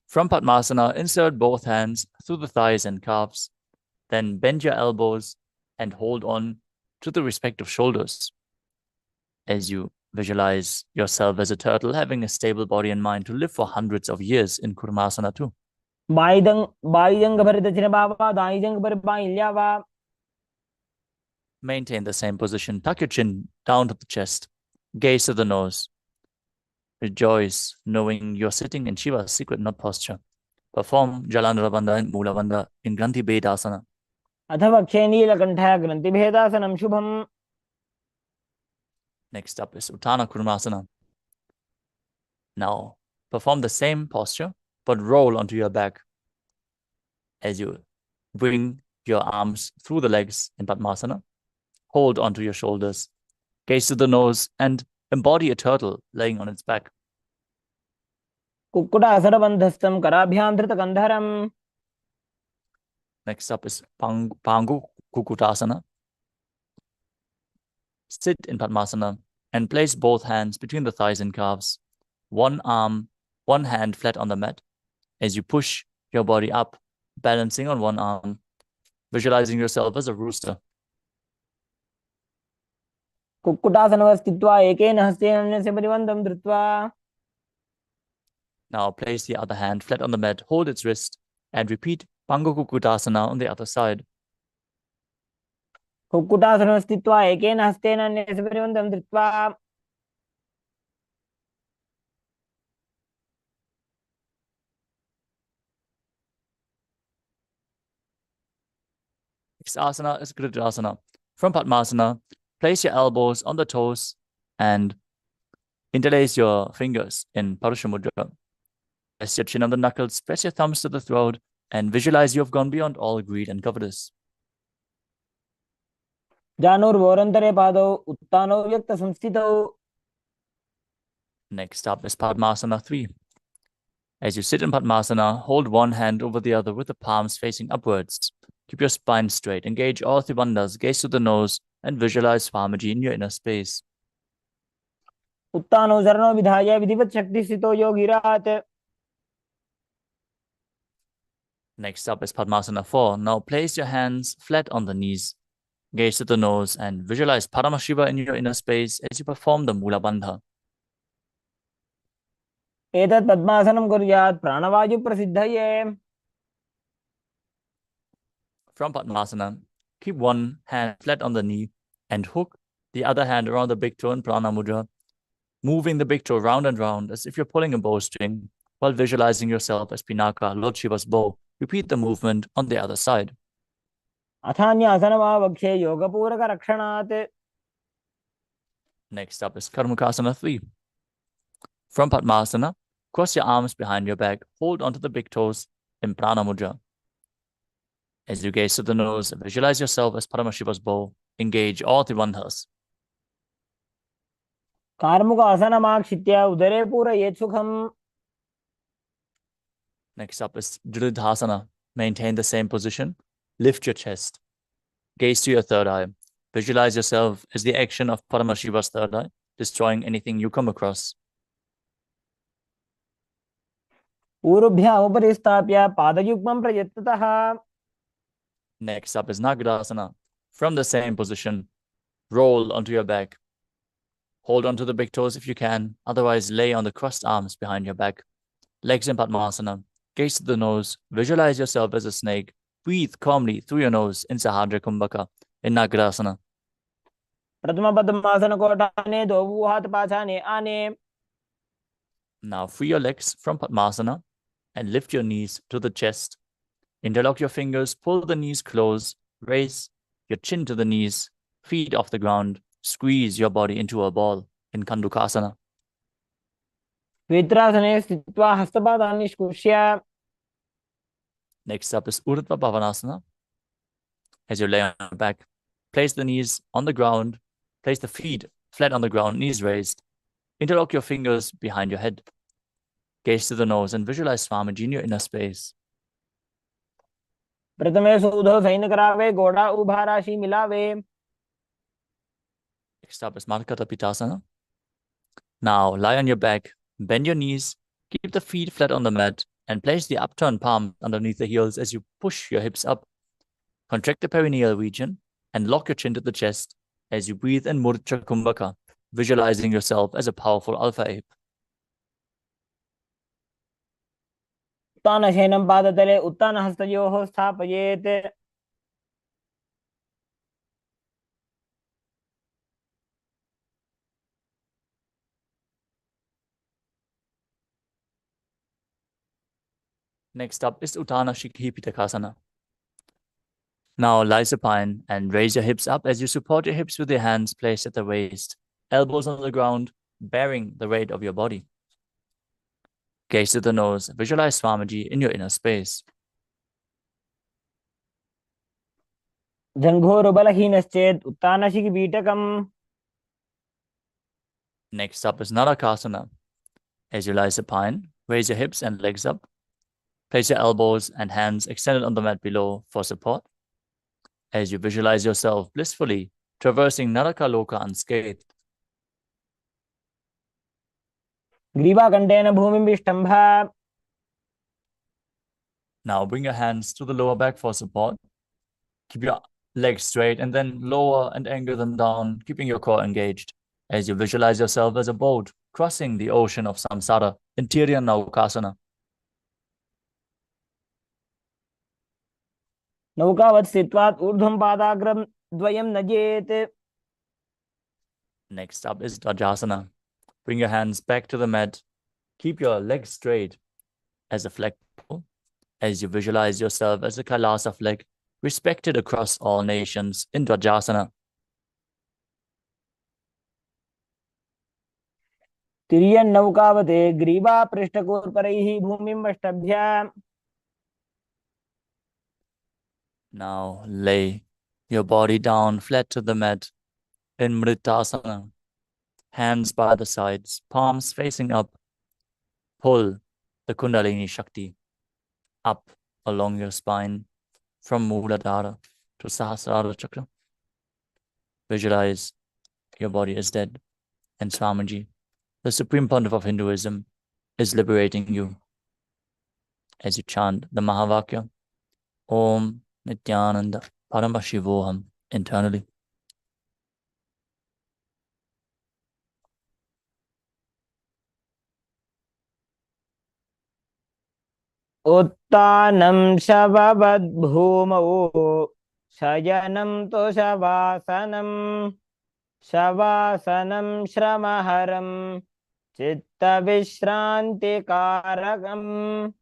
From Padmasana, insert both hands through the thighs and calves. Then bend your elbows and hold on to the respective shoulders. As you visualize yourself as a turtle, having a stable body and mind to live for hundreds of years in Kurmasana 2.
बाईजंग भर दक्षिण बाबा दाईजंग भर by ल्यावा.
Maintain the same position. Tuck your chin down to the chest. Gaze to the nose. Rejoice knowing you're sitting in Shiva's secret knot posture. Perform Jalandhara Bandha and Mula Bandha in Granthi Bedasana.
अथवा वक्षे नीलकंठः ग्रंथि भेदासनं शुभम्.
Next up is Uttana Kurmasana. Now, Perform the same posture, but roll onto your back as you bring your arms through the legs in Padmasana. Hold onto your shoulders, gaze to the nose, and embody a turtle laying on its back.
कुक्कुटासनबन्धस्थं कराभ्यां धृतकन्धरम्.
Next up is Pangu Kukutasana. Sit in Padmasana and place both hands between the thighs and calves. One hand flat on the mat as you push your body up, balancing on one arm, visualizing yourself as a rooster.
कुक्कुटासनव स्थित्वा एकेन हस्तेन अन्यस्य परिबन्धं धृत्वा.
Now place the other hand flat on the mat, hold its wrist, and repeat Pangu Kukutasana on the other side.
कुक्कुटासनव स्थित्वा एकेन हस्तेन अन्यस्य परिबन्धं धृत्वा.
Next asana is Gridasana. From Padmasana, place your elbows on the toes and interlace your fingers in Parashamudra. Press your chin on the knuckles, press your thumbs to the throat, and visualize you have gone beyond all greed and covetous.
जानुर्वोरन्तरे पादौ उत्तानौ व्यक्तसंस्थितौ.
Next up is Padmasana 3. As you sit in Padmasana, hold one hand over the other with the palms facing upwards. Keep your spine straight, engage all three bandhas, gaze to the nose, and visualize Swamiji in your inner space.
उत्तानौ चरणौ विधाय विधिवत् शक्तिस्थितो योगिरात्.
Next up is Padmasana 4. Now place your hands flat on the knees. Gaze to the nose and visualize Paramashiva in your inner space as you perform the Mula Bandha.
एतत् पद्मासनं कुर्यात् प्राणवायुप्रसिद्धये.
From Padmasana, keep one hand flat on the knee and hook the other hand around the big toe in Prana Mudra, moving the big toe round and round as if you're pulling a bowstring while visualizing yourself as Pinaka, Lord Shiva's bow. Repeat the movement on the other side.
अथान्यासनमावक्षे योगपूरकरक्षणात्.
Next up is Karmukasana 3. From Padmasana, cross your arms behind your back, hold onto the big toes in Prana Mudra. As you gaze to the nose, visualize yourself as Paramashiva's bow. Engage all the bandhas.
कार्मुकासनमाक्षित्य उदरे पूरयेत् सुखम्.
Next up is Dridhasana. Maintain the same position. Lift your chest. Gaze to your third eye. Visualize yourself as the action of Paramashiva's third eye, destroying anything you come across.
ऊरुभ्यामुपरि स्थाप्य पादयुग्मं प्रयत्नतः.
Next up is Nagadasana. From the same position, roll onto your back. Hold onto the big toes if you can, otherwise lay on the crossed arms behind your back. Legs in Padmasana. Gaze to the nose. Visualize yourself as a snake. Breathe calmly through your nose in Sahadra Kumbhaka in Nagadasana.
प्रथम पद्मासन कोटाने दो हाथ पाछाने आने.
Now free your legs from Padmasana and lift your knees to the chest. Interlock your fingers, pull the knees close, raise your chin to the knees, feet off the ground, squeeze your body into a ball in Kandukasana.
वित्रासने स्थित्वा हस्तपादान् निष्कुष्य.
Next up is Urdhva Bhavanasana. As you lay on your back, place the knees on the ground, place the feet flat on the ground, knees raised. Interlock your fingers behind your head. Gaze to the nose and visualize Swamiji in your inner space.
प्रथमे सूधो San करावे घोड़ा उभा राशि मिलावे.
Next up is Markata Pitasana. Now lie on your back, bend your knees, keep the feet flat on the mat, and place the upturned palm underneath the heels as you push your hips up. Contract the perineal region and lock your chin to the chest as you breathe in Murcha Kumbhaka, visualizing yourself as a powerful alpha ape.
उत्तानशयनं पादतले उत्तानहस्तयोः स्थापयेत्.
Next up is Uttana Shikhi Pitakasana. Now lie supine and raise your hips up as you support your hips with your hands placed at the waist, elbows on the ground, bearing the weight of your body. Gaze to the nose. Visualize Swamiji in your inner space.
जङ्घोरुबलहीनश्चेत् उत्तानशिखिपीठकम्.
Next up is Narakasana. As you lie supine, raise your hips and legs up. Place your elbows and hands extended on the mat below for support. As you visualize yourself blissfully traversing Narakaloka unscathed.
ग्रीवाकण्ठेन भूमिं विष्टम्भ.
Now bring your hands to the lower back for support. Keep your legs straight and then lower and angle them down, keeping your core engaged. As you visualize yourself as a boat crossing the ocean of samsara, interior Naukasana.
नौकावत् स्थित्वात् ऊर्ध्वं पादाग्रं द्वयं नजेत्.
Next up is Dvajasana. Bring your hands back to the mat. Keep your legs straight as a flag pole. As you visualize yourself as a Kailasa flag, respected across all nations in Dvajasana.
तिर्यन्नौकावते ग्रीवा पृष्ठकोर्परैः भूमिं वष्टभ्य.
Now lay your body down flat to the mat in Mritasana. Hands by the sides, palms facing up. Pull the Kundalini Shakti up along your spine from Muladhara to Sahasrara Chakra. Visualize your body is dead, and Swamiji, the Supreme Pontiff of Hinduism, is liberating you. As you chant the Mahavakya, Om Nithyananda Paramashivoham internally.
उत्तानं शववद्भूमौ शयनं तुषवासनं शवासनं श्रमहरं चित्तविश्रान्तिकारकम्.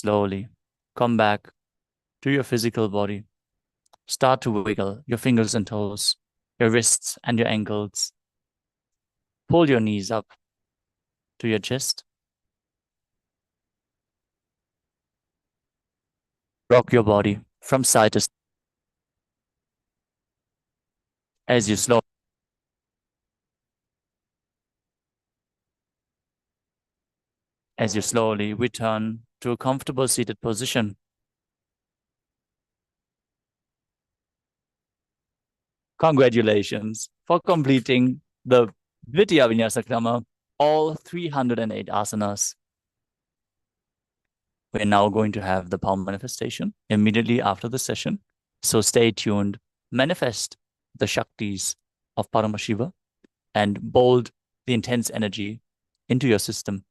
Slowly come back to your physical body. Start to wiggle your fingers and toes, your wrists and your ankles. Pull your knees up to your chest. Rock your body from side to side as you slowly return to a comfortable seated position. Congratulations for completing the Vidya Vinyasa Krama, all 308 asanas. We're now going to have the palm manifestation immediately after the session. So stay tuned. Manifest the Shaktis of Paramashiva and bold the intense energy into your system.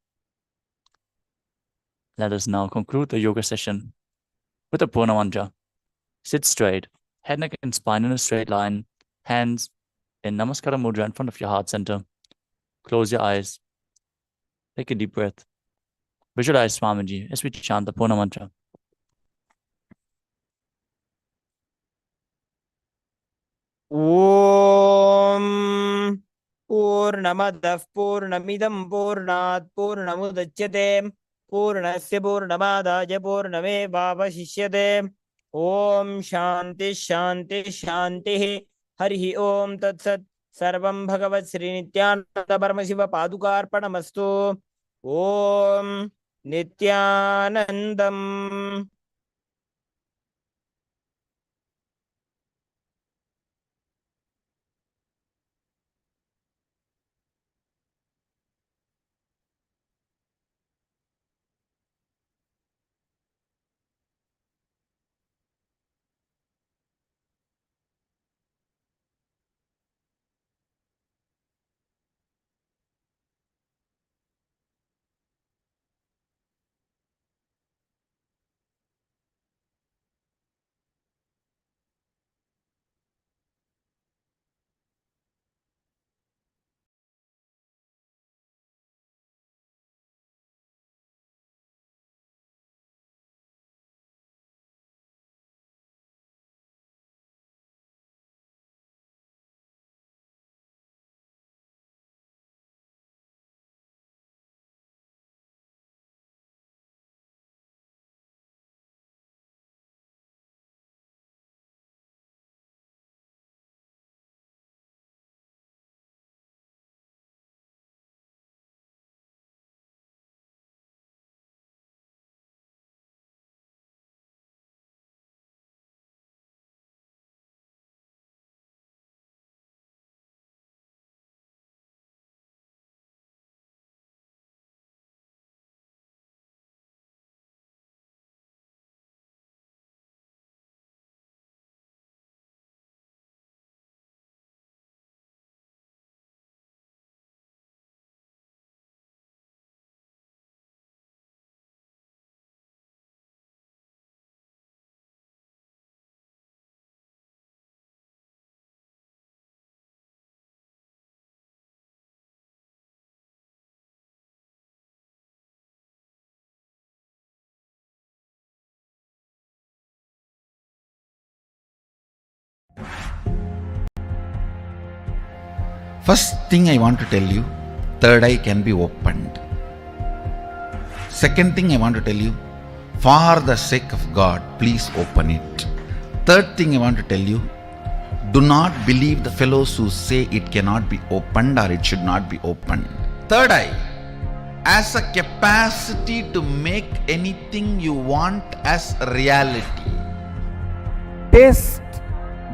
Let us now conclude the yoga session with a Purna Mantra. Sit straight, head, neck, and spine in a straight line, hands in Namaskara Mudra in front of your heart center. Close your eyes. Take a deep breath. Visualize Swamiji as we chant the Purna Mantra.
Om Purnamadah Purnamidam Purnat Purnamudachyate Purnasya Purnamadaya Purnamevavashishyate. Om Shanti Shanti Shanti. Harihi Om Tat Sat. Sarvam Bhagavat Sri Nithyananda Paramashiva Padukarpanamastu. Om Nithyanandam.
First thing I want to tell you, third eye can be opened. Second thing I want to tell you, for the sake of God, please open it. Third thing I want to tell you, do not believe the fellows who say it cannot be opened or it should not be opened. Third eye has a capacity to make anything you want as reality.
Taste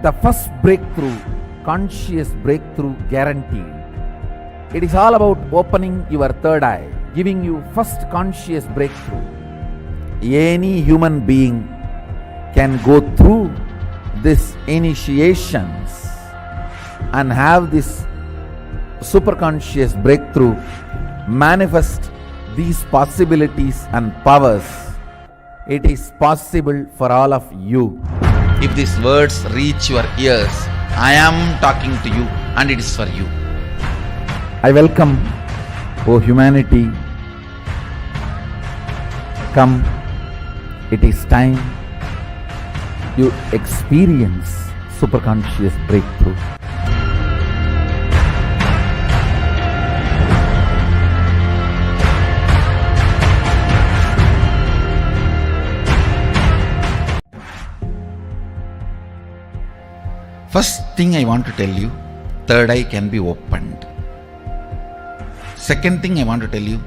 the first breakthrough, conscious breakthrough guaranteed. It is all about opening your third eye, giving you first conscious breakthrough. Any human being can go through these initiations and have this superconscious breakthrough, manifest these possibilities and powers. It is possible for all of you.
If these words reach your ears, I am talking to you and it is for you.
I welcome, O humanity, come It is time you experience superconscious breakthrough.
First thing I want to tell you, third eye can be opened. Second thing I want to tell you,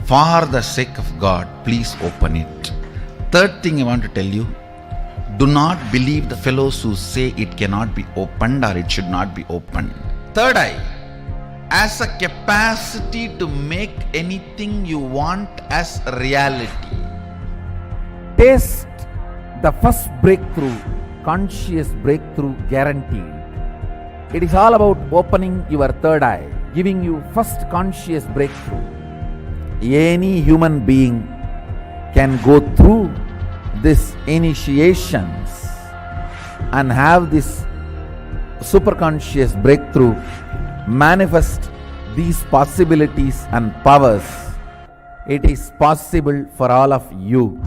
for the sake of God, please open it. Third thing I want to tell you, do not believe the fellows who say it cannot be opened or it should not be opened. Third eye has a capacity to make anything you want as reality.
Taste the first breakthrough, conscious breakthrough guaranteed. It is all about opening your third eye, giving you first conscious breakthrough. Any human being can go through these initiations and have this superconscious breakthrough, manifest these possibilities and powers. It is possible for all of you.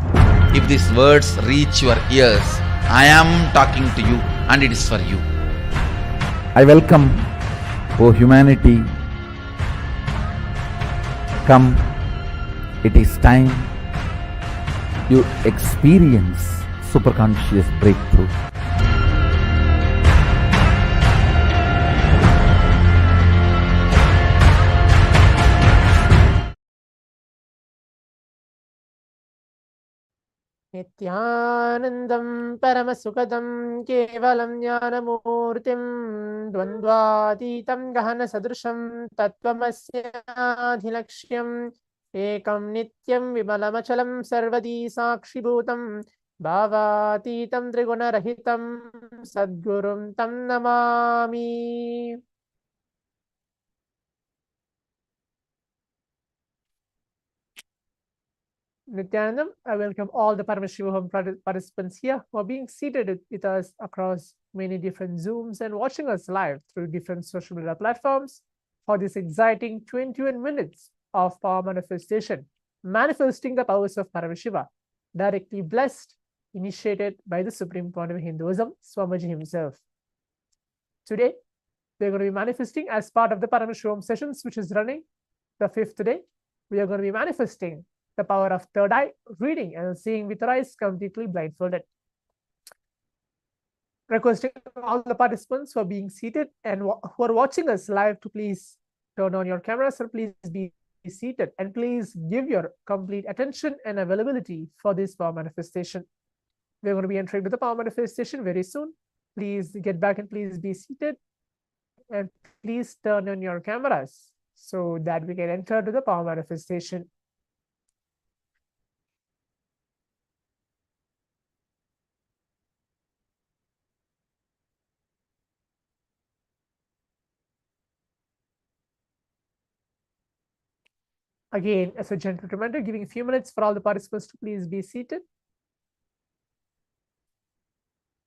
If these words reach your ears, I am talking to you and it is for you.
I welcome, O humanity, come, it is time you experience superconscious breakthrough.
Nithyanandam Paramasukadam Kevalam Jnanamurtim Dvandvatitam Gahana Sadrusham Tattvamasya Ekam Nityam Vimalamachalam Sarvadi Sakshibhutam Bhavatitam Trigunarahitam Sadgurum Tam Namami. Nithyanandam, I welcome all the Paramashivoham participants here who are being seated with us across many different Zooms and watching us live through different social media platforms for this exciting 21 minutes of power manifestation, manifesting the powers of Paramashiva, directly blessed, initiated by the Supreme Pontiff of Hinduism, Swamiji himself. Today, we're going to be manifesting as part of the Paramashivam sessions, which is running the 5th day. We are going to be manifesting the power of third eye, reading and seeing with our eyes completely blindfolded. Requesting all the participants who are being seated and who are watching us live to please turn on your cameras or please be seated and please give your complete attention and availability for this power manifestation. We're going to be entering with the power manifestation very soon. Please get back and please be seated and please turn on your cameras so that we can enter to the power manifestation. Again, as a gentle reminder, giving a few minutes for all the participants to please be seated.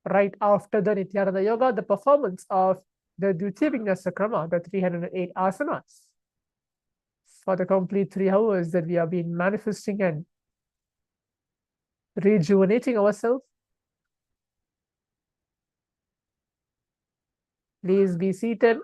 Right after the Nithyananda Yoga, the performance of the Sakrama, the 308 asanas, for the complete 3 hours that we have been manifesting and rejuvenating ourselves. Please be seated.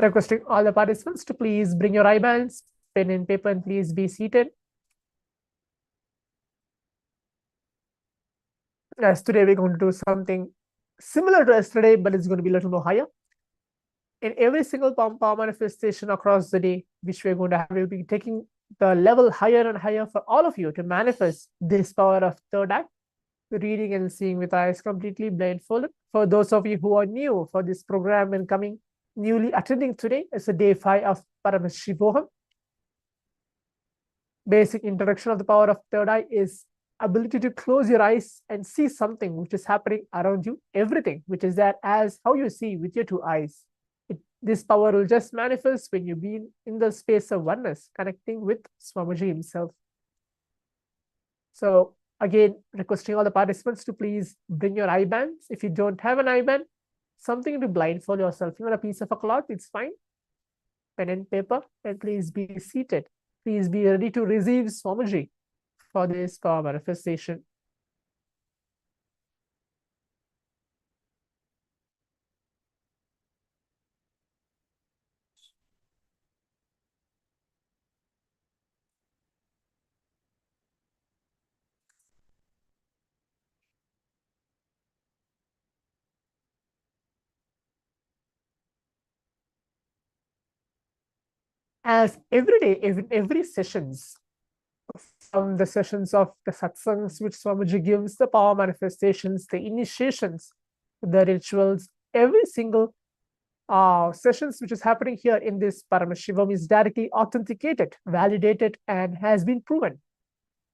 Requesting all the participants to please bring your eyebands, pen and paper, and please be seated. As today we're going to do something similar to yesterday, but it's going to be a little more higher. In every single power manifestation across the day, which we're going to have, we'll be taking the level higher and higher for all of you to manifest this power of third eye, reading and seeing with eyes completely blindfolded. For those of you who are new for this program and coming newly attending today, it's a day 5 of Paramashivoham. Basic introduction of the power of third eye is ability to close your eyes and see something which is happening around you, everything which is there as how you see with your 2 eyes. This power will just manifest when you be in the space of oneness, connecting with Swamiji himself. So again, requesting all the participants to please bring your IBANs. If you don't have an IBAN, something to blindfold yourself. Even a piece of a cloth, it's fine. Pen and paper, and please be seated. Please be ready to receive Swamiji for this power manifestation. As every day, every sessions, from the sessions of the satsangs which Swamiji gives, the power manifestations, the initiations, the rituals, every single sessions which is happening here in this Paramashivam is directly authenticated, validated, and has been proven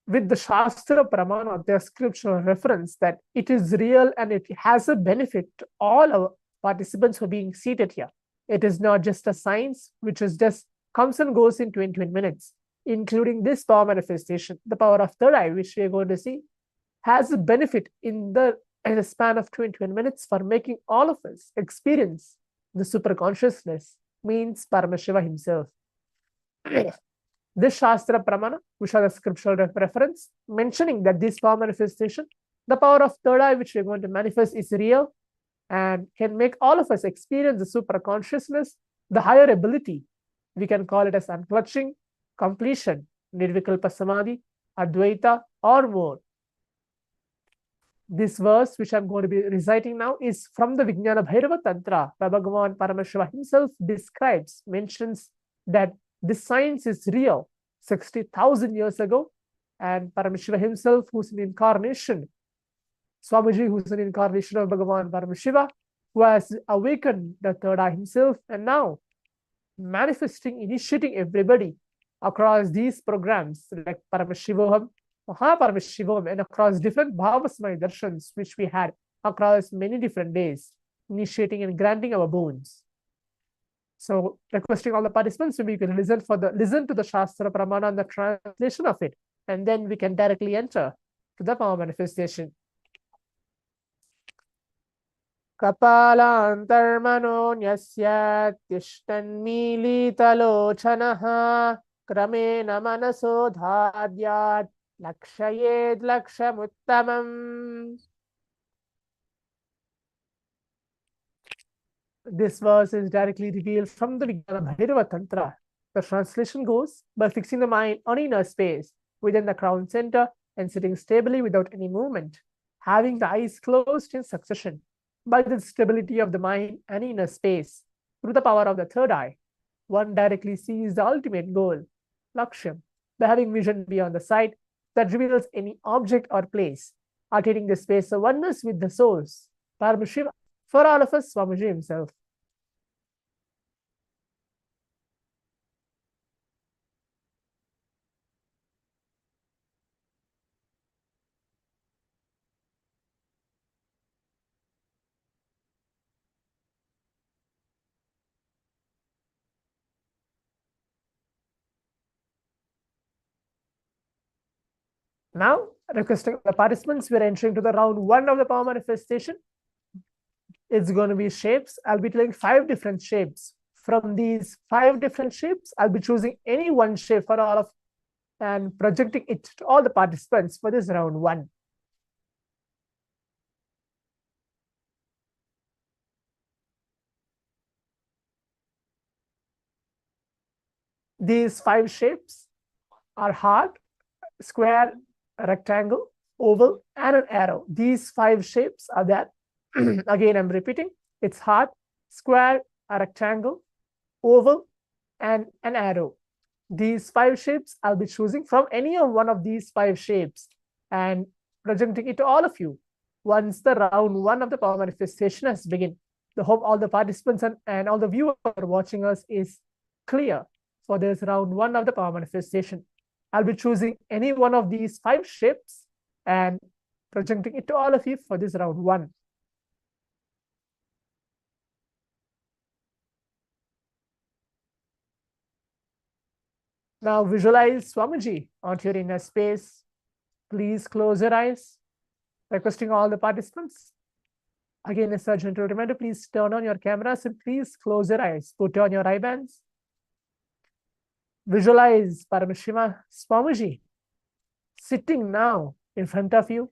with the Shastra Pramana, the scriptural reference that it is real and it has a benefit to all our participants who are being seated here. It is not just a science which is just comes and goes in 20 minutes, including this power manifestation, the power of third eye, which we are going to see, has a benefit in the span of 20 minutes for making all of us experience the super consciousness, means Paramashiva himself. This Shastra Pramana, which are the scriptural reference, mentioning that this power manifestation, the power of third eye, which we're going to manifest, is real and can make all of us experience the super consciousness, the higher ability. We can call it as unclutching, completion, nirvikalpa samadhi, advaita, or more. This verse, which I'm going to be reciting now, is from the Vijnana Bhairava Tantra, where Bhagavan Paramashivam himself describes, mentions that this science is real 60,000 years ago, and Paramashiva himself, who's an incarnation, Swamiji, who's an incarnation of Bhagavan Paramashiva, who has awakened the third eye himself, and now manifesting, initiating everybody across these programs like Paramashivoham, Paramashivoham, and across different Bhavasmaya darshans which we had across many different days, initiating and granting our boons. So requesting all the participants to be listen to the Shastra Pramana and the translation of it, and then we can directly enter to the power manifestation. Kapalantarmano nyasya tishtanmilitalochanaha kramena manaso dhadyat lakshayed lakshamuttamam. This verse is directly revealed from the Vijnana Bhairava Tantra. The translation goes, by fixing the mind on inner space within the crown center and sitting stably without any movement, having the eyes closed in succession, by the stability of the mind and inner space, through the power of the third eye, one directly sees the ultimate goal, Lakshyam, by having vision beyond the sight that reveals any object or place, attaining the space of oneness with the source, Paramashiva, for all of us, Swamiji himself. Now, requesting the participants, we're entering to the round one of the power manifestation. It's going to be shapes. I'll be telling 5 different shapes. From these 5 different shapes, I'll be choosing any one shape for all of and projecting it to all the participants for this round one. These 5 shapes are heart, square, rectangle, oval, and an arrow. These 5 shapes are there. Again, I'm repeating. It's heart, square, a rectangle, oval, and an arrow. These 5 shapes I'll be choosing from any of one of these 5 shapes and presenting it to all of you once the round one of the power manifestation has begun. I hope all the participants and all the viewers watching us is clear for this round one of the power manifestation. I'll be choosing any one of these 5 shapes and presenting it to all of you for this round one. Now visualize Swamiji onto your inner space. please close your eyes. Requesting all the participants. Again, a gentle reminder, please turn on your cameras and please close your eyes. Put on your eye bands. Visualize Paramashiva Swamiji sitting now in front of you.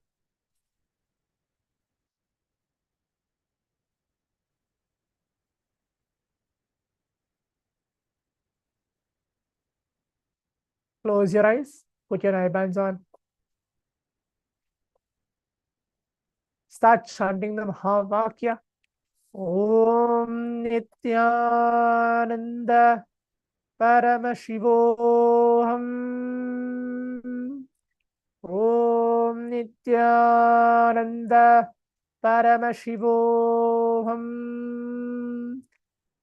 Close your eyes. Put your eye bands on. Start chanting the Mahavakya. Om Nithyananda Paramashivoham. Om Nithyananda Paramashivoham.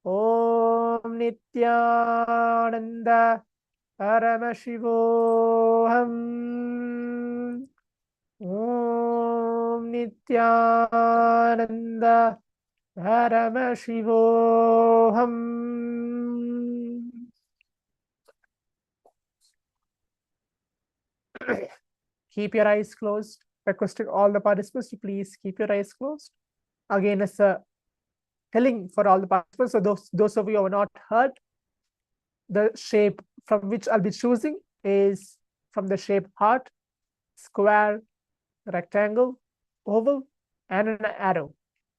Om Nithyananda Paramashivoham. Om Nithyananda Paramashivoham. Keep your eyes closed. Requesting all the participants to please keep your eyes closed. Again, as a telling for all the participants, so those of you who have not heard, the shape from which I'll be choosing is from the shape heart, square, rectangle, oval, and an arrow.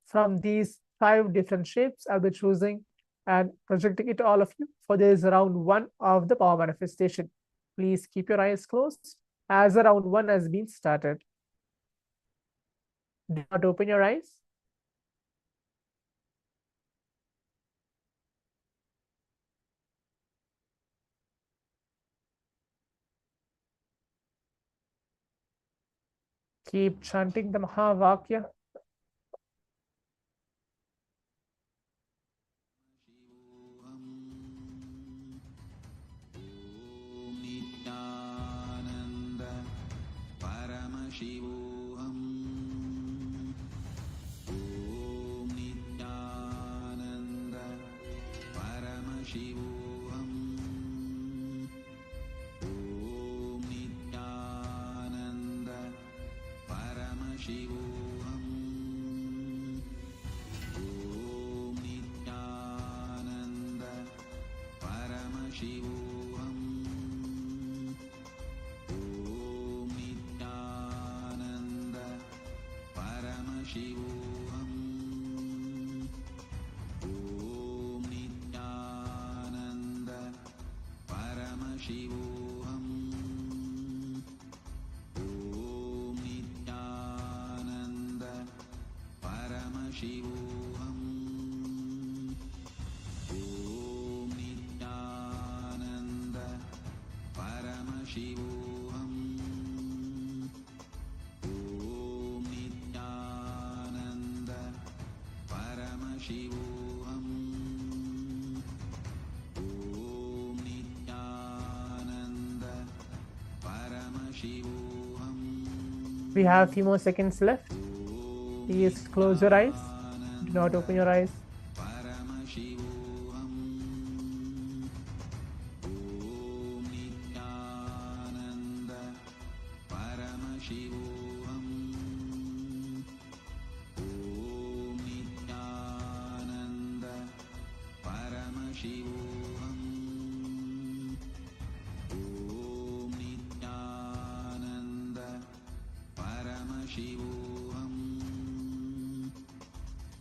From these 5 different shapes, I'll be choosing and projecting it to all of you for this round 1 of the power manifestation. Please keep your eyes closed as the round 1 has been started. Do not open your eyes. Keep chanting the Mahavakya.
Nithyananda Paramashivoham. Om Nithyananda Paramashivoham. Om Nithyananda Paramashivoham. Om Nithyananda Paramashivoham. Om Nithyananda Paramashivoham. Om Nithyananda Paramashivoham. Om Nithyananda Paramashivoham. Om Nithyananda Paramashivoham. Om Nithyananda Paramashivoham. Om Nithyananda Paramashivoham.
We have a few more seconds left. Please close your eyes. Do not open your eyes.
Paramashivoham. Om Nithyananda Paramashivoham. Om Nithyananda Paramashivoham. Om Nithyananda Paramashivoham.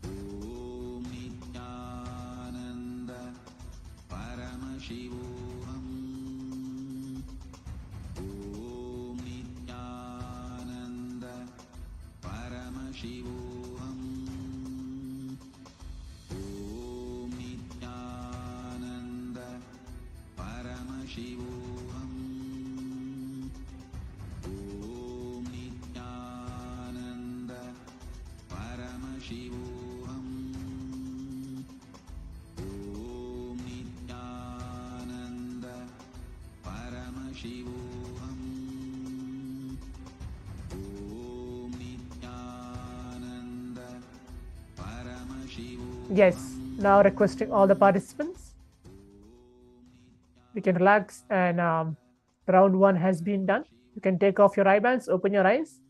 Om Nithyananda Paramashivoham. Om Nithyananda Paramashivoham. Om Nithyananda Paramashivoham. Om Nithyananda Paramashivoham. Om Nithyananda Paramashivoham. Om Nithyananda Paramashivoham.
Yes, now requesting all the participants. We can relax and round 1 has been done. You can take off your eye bands, open your eyes.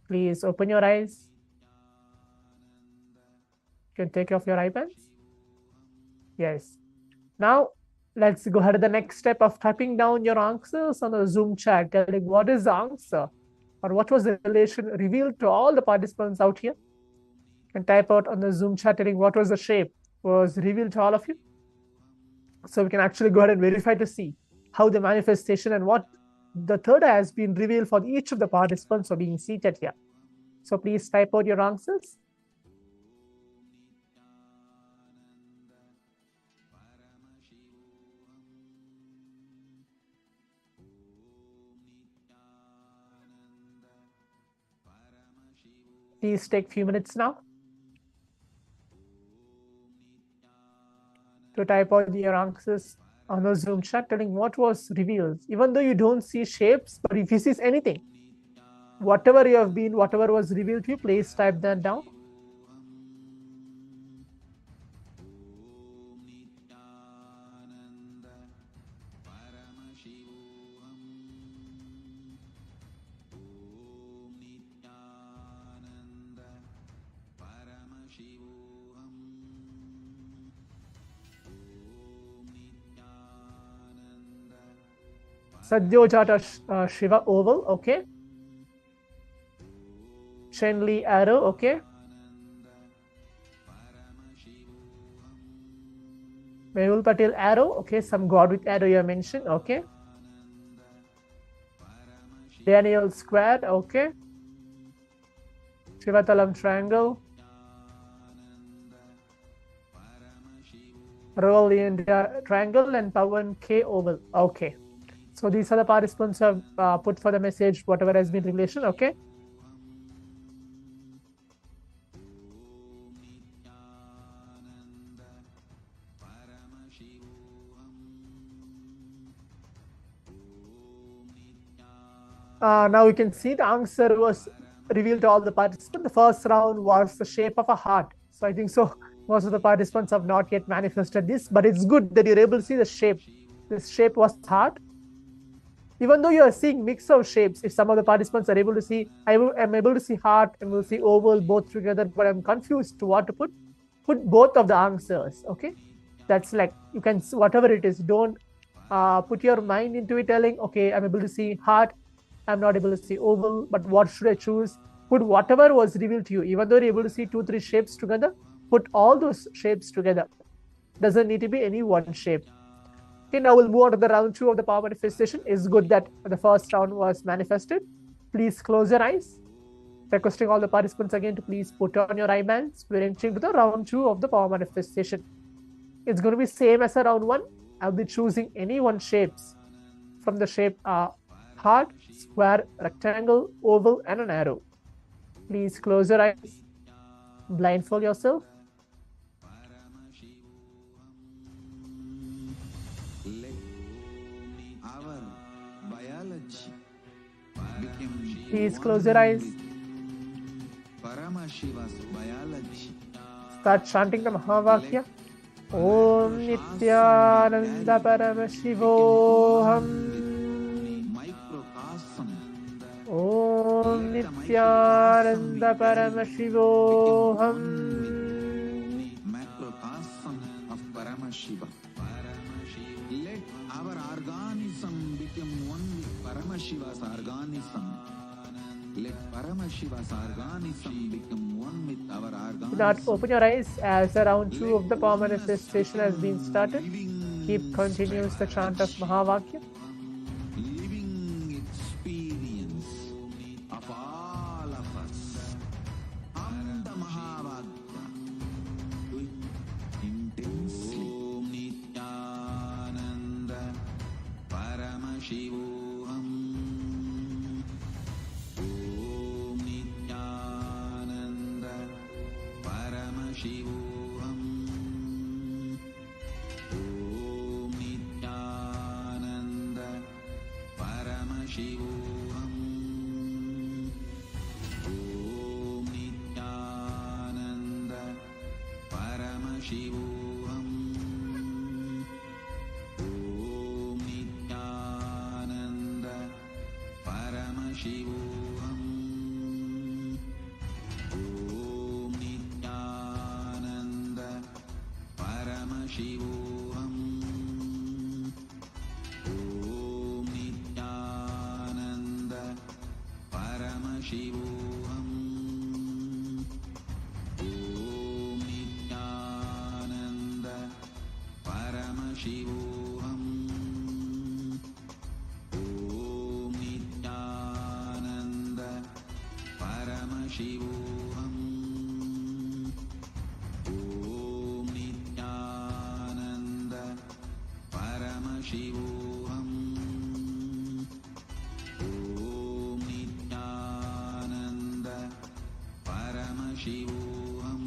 Please open your eyes. You can take off your eye bands. Yes. Now, let's go ahead to the next step of typing down your answers on the Zoom chat, telling what is the answer or what was the relation revealed to all the participants out here. You can type out on the Zoom chat telling what was the shape was revealed to all of you. So we can actually go ahead and verify to see how the manifestation and what the third eye has been revealed for each of the participants who are being seated here. So please type out your answers. Please take a few minutes now to type out your answers on the Zoom chat, telling what was revealed. Even though you don't see shapes, but if you see anything, whatever you have been, whatever was revealed to you, please type that down. Sadyojata Shiva oval, okay. Chenli arrow, okay. Mehul Patel arrow, okay. Some god with arrow you mentioned, okay. Daniel square, okay. Shivatalam triangle. Royal India triangle and Pawan K oval, okay. So these are the participants who have put for the message, whatever has been revelation, okay. Now you can see the answer was revealed to all the participants. The first round was the shape of a heart. So I think so most of the participants have not yet manifested this, but it's good that you're able to see the shape. This shape was heart. Even though you are seeing mix of shapes, if some of the participants are able to see, I'm able to see heart and we'll see oval both together, but I'm confused to what to put both of the answers, okay. That's like, you can see whatever it is, don't put your mind into it telling, okay, I'm able to see heart, I'm not able to see oval, but what should I choose? Put whatever was revealed to you. Even though you're able to see 2-3 shapes together, put all those shapes together. Doesn't need to be any one shape. Okay, now we'll move on to the round 2 of the power manifestation. It's good that the first round was manifested. Please close your eyes. Requesting all the participants again to please put on your eye bands. We're entering to the round 2 of the power manifestation. It's going to be same as a round 1. I'll be choosing any one shapes from the shape heart, square, rectangle, oval, and an arrow. Please close your eyes. Blindfold yourself. Please close your eyes. Start chanting the Mahavakya. Om Nithyananda Paramashivoham. Om Nithyananda Paramashivoham.
Macrocosm of Paramashiva. Let our organism become one with Paramashiva's organism. Let Paramashiva's organism become one with our organism.
Do not open your eyes as the round 2 of the power manifestation has been started. Keep continues the chant of Mahavakya.
Living experience of all of us. On the Mahavakya. Do it intensely. Om Nithyananda Paramashivoham. Om Nithyananda Paramashivoham. Om Nithyananda Paramashivoham. Om Nithyananda Paramashivoham. Om Nithyananda Paramashivoham. Om Nithyananda Paramashivoham. Om Nithyananda Paramashivoham. Om Nithyananda Paramashivoham. Om Nithyananda Paramashivoham.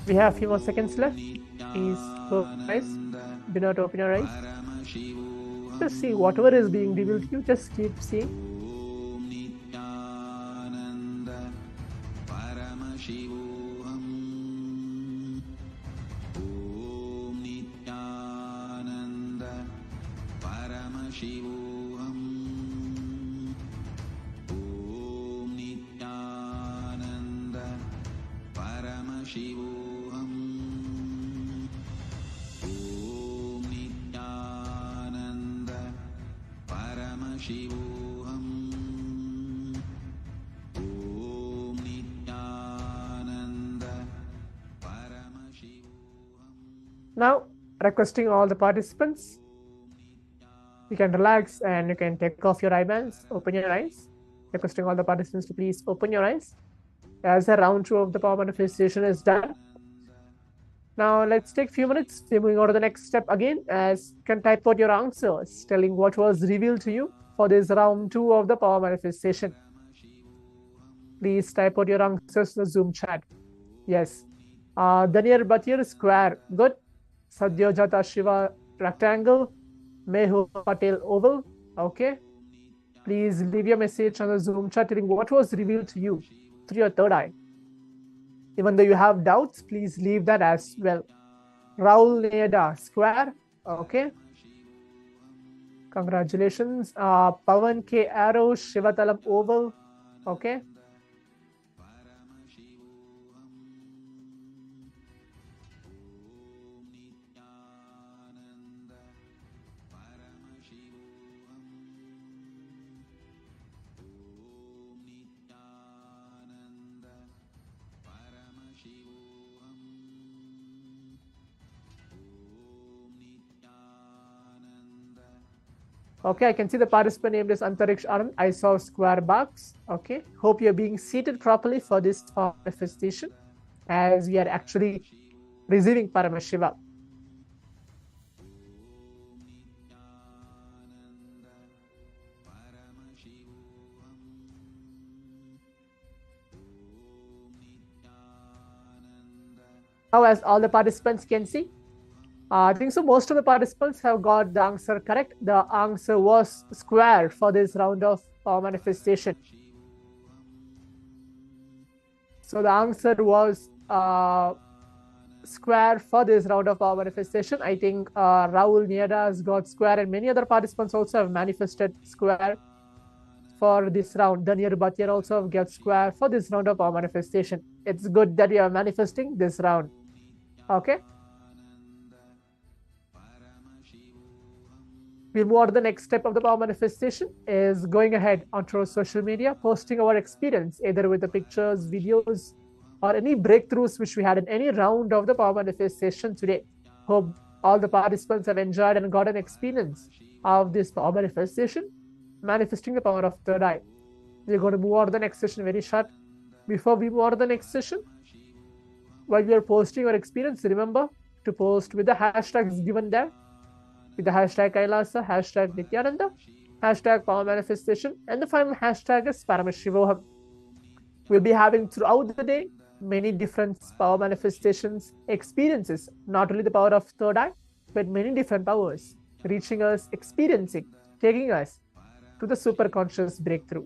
We have a few more seconds left. Please close your eyes. Do not open your eyes. Just see whatever is being revealed to you. Just keep seeing.
Om Nithyananda Paramashivoham. Om Nithyananda Paramashivoham. Om Nithyananda Paramashivoham. Om Nithyananda Paramashivoham. Om Nithyananda Paramashivoham.
Now, requesting all the participants, you can relax and you can take off your eye bands, open your eyes. Requesting all the participants to please open your eyes as a round 2 of the power manifestation is done. Now, let's take a few minutes. We're moving on to the next step again, as you can type out your answers, telling what was revealed to you for this round 2 of the power manifestation. Please type out your answers in the Zoom chat. Yes. Daniel Batir, square. Good. Sadyojata Shiva, rectangle. Mehu Patel, oval. Okay. Please leave your message on the Zoom chat telling what was revealed to you through your third eye. Even though you have doubts, please leave that as well. Raul Neda, square. Okay. Congratulations. Pavan K. Arrow, Shivatalam, oval. Okay. Okay, I can see the participant named as Antariksh Anand. I saw square box. Okay, hope you're being seated properly for this manifestation, as we are actually receiving Paramashiva. Now, as all the participants can see, I think so most of the participants have got the answer correct. The answer was square for this round of manifestation. So the answer was square for this round of manifestation. I think Rahul Nieda has got square, and many other participants also have manifested square for this round. Daniel Bhatia also have got square for this round of manifestation. It's good that you are manifesting this round. Okay. We'll move on to the next step of the power manifestation, is going ahead onto our social media, posting our experience, either with the pictures, videos, or any breakthroughs which we had in any round of the power manifestation today. Hope all the participants have enjoyed and got an experience of this power manifestation, manifesting the power of third eye. We're going to move on to the next session very short. Before we move on to the next session, while we are posting our experience, remember to post with the hashtags given there, with the hashtag Kailasa, hashtag Nithyananda, hashtag Power Manifestation, and the final hashtag is Paramashivoham. We'll be having throughout the day many different power manifestations, experiences, not only the power of third eye, but many different powers, reaching us, experiencing, taking us to the super conscious breakthrough.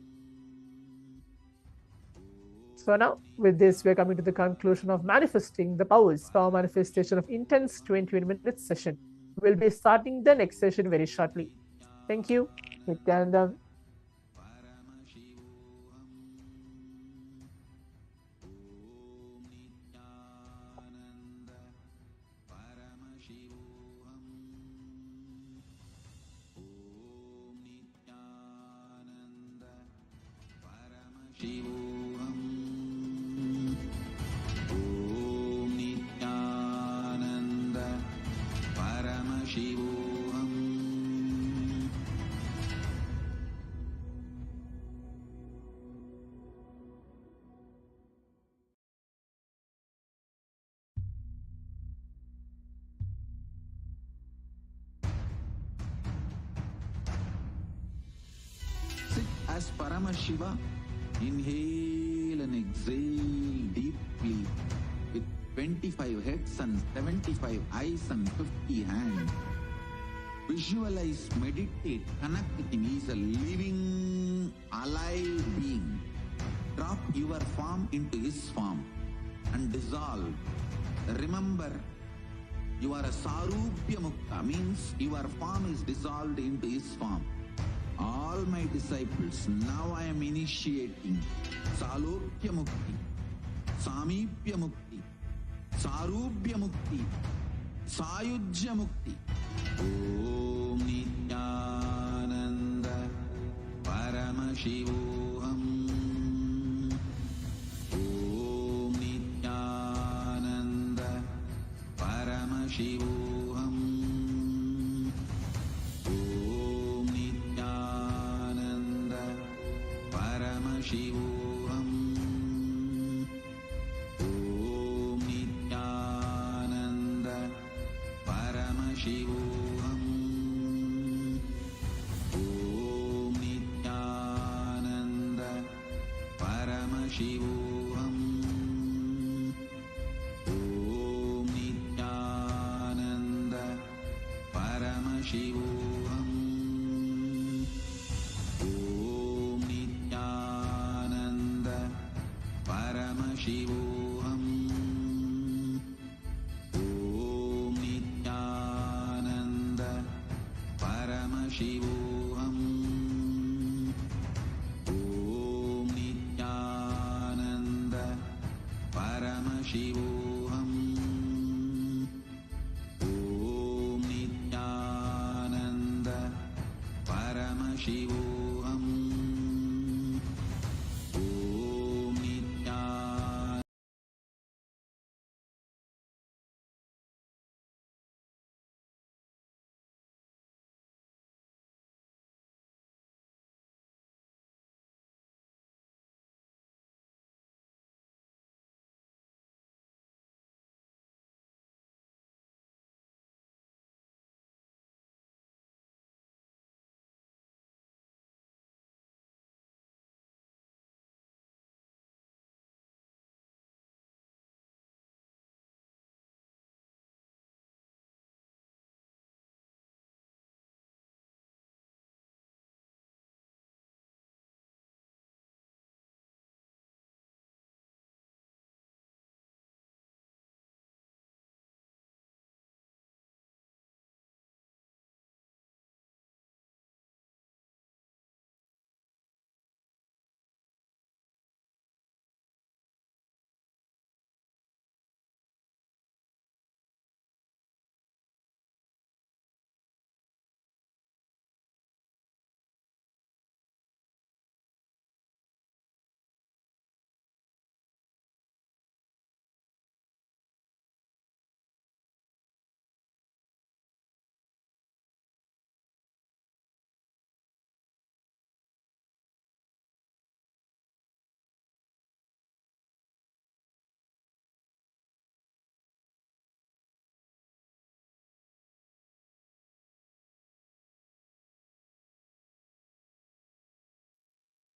So now, with this, we're coming to the conclusion of manifesting the powers, power manifestation of intense 20 minutes session. We'll be starting the next session very shortly. Thank you. Nithyananda.
Om Nithyananda Paramashivoham. Sit as Paramashiva. Inhale and exhale deeply with 25 heads and 75 eyes and 50 hands. Visualize, meditate, connect with him. He is a living, alive being. Drop your form into his form and dissolve. Remember, you are a Sarupya Mukta, means your form is dissolved into his form. All my disciples, now I am initiating Salokya Mukti, Samipya Mukti, Sarupya Mukti, Sayujya Mukti. Om Nithyananda Paramashivoham. Om Nithyananda Paramashivoham. Om Nithyananda Paramashivoham. Om Nithyananda Paramashivoham. Om Nithyananda Paramashivoham. Om Nithyananda Paramashivoham. Om Nithyananda Paramashivoham. Om Nithyananda Paramashivoham. Om Nithyananda Paramashivoham. Om Nithyananda Paramashivoham. Om Nithyananda.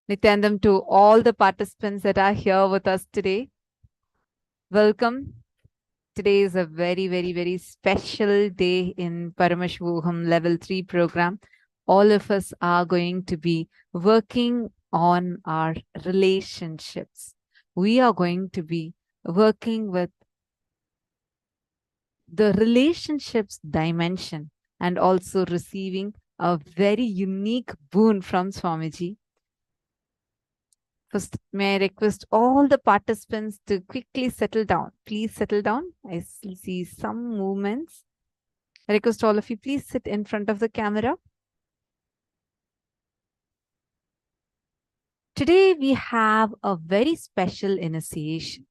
Nityanandam, to all the participants that are here with us today. Welcome. Today is a very, very, very special day in Paramashivoham Level 3 program. All of us are going to be working on our relationships. We are going to be working with the relationships dimension and also receiving a very unique boon from Swamiji. First, may I request all the participants to quickly settle down. Please settle down. I see some movements. I request all of you, please sit in front of the camera. Today we have a very special initiation,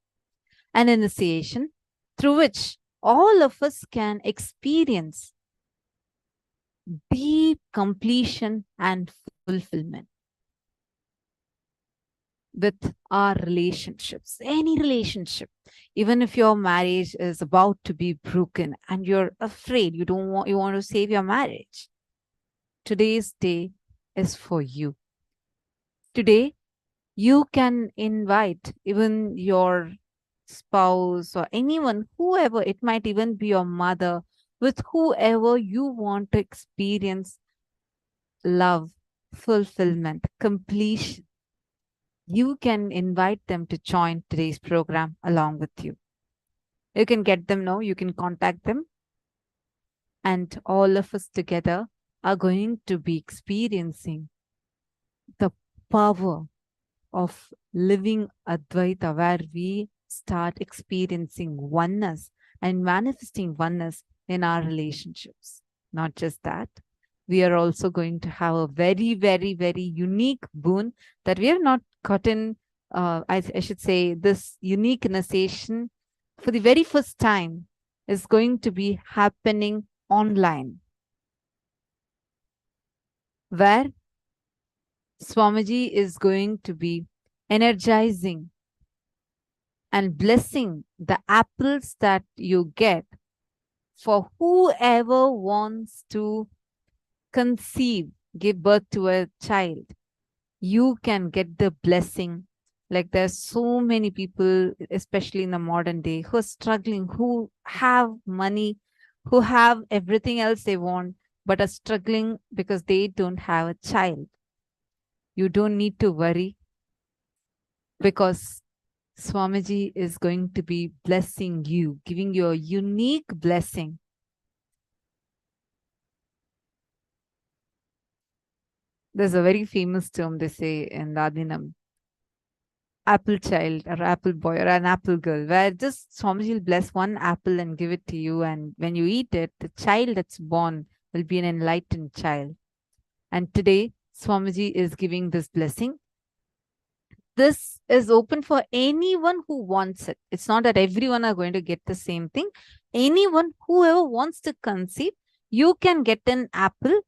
an initiation through which all of us can experience deep completion and fulfillment with our relationships, any relationship. Even if your marriage is about to be broken and you're afraid, you want to save your marriage, today's day is for you. Today, you can invite even your spouse or anyone, whoever, it might even be your mother, with whoever you want to experience love, fulfillment, completion. You can invite them to join today's program along with you. You can get them now, you can contact them, and all of us together are going to be experiencing the power of living Advaita, where we start experiencing oneness and manifesting oneness in our relationships. Not just that, we are also going to have a very, very, very unique boon that we have not gotten, I should say, this unique initiation for the very first time is going to be happening online, where Swamiji is going to be energizing and blessing the apples that you get for whoever wants to conceive, give birth to a child. You can get the blessing. Like there's so many people, especially in the modern day, who are struggling, who have money, who have everything else they want, but are struggling because they don't have a child. You don't need to worry, because Swamiji is going to be blessing you, giving you a unique blessing. There's a very famous term they say in Ladinam, apple child or apple boy or an apple girl, where just Swamiji will bless one apple and give it to you. And when you eat it, the child that's born will be an enlightened child. And today, Swamiji is giving this blessing. This is open for anyone who wants it. It's not that everyone are going to get the same thing. Anyone, whoever wants to conceive, you can get an apple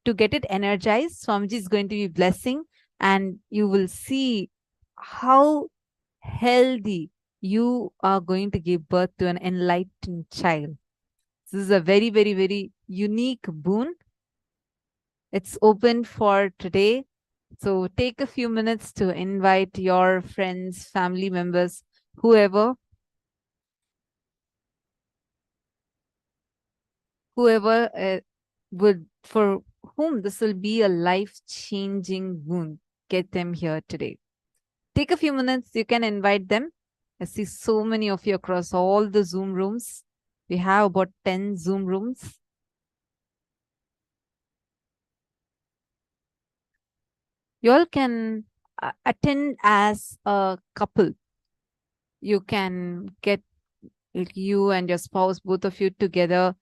to get it energized. Swamiji is going to be blessing, and you will see how healthy you are going to give birth to an enlightened child. This is a very, very, very unique boon. It's open for today. So take a few minutes to invite your friends, family members, whoever for whom this will be a life-changing boon. Get them here today. Take a few minutes. You can invite them. I see so many of you across all the Zoom rooms. We have about 10 Zoom rooms. You all can attend as a couple. You can get you and your spouse, both of you together,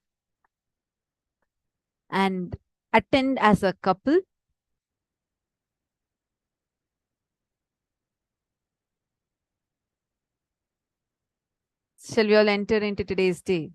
and attend as a couple. Shall we all enter into today's day?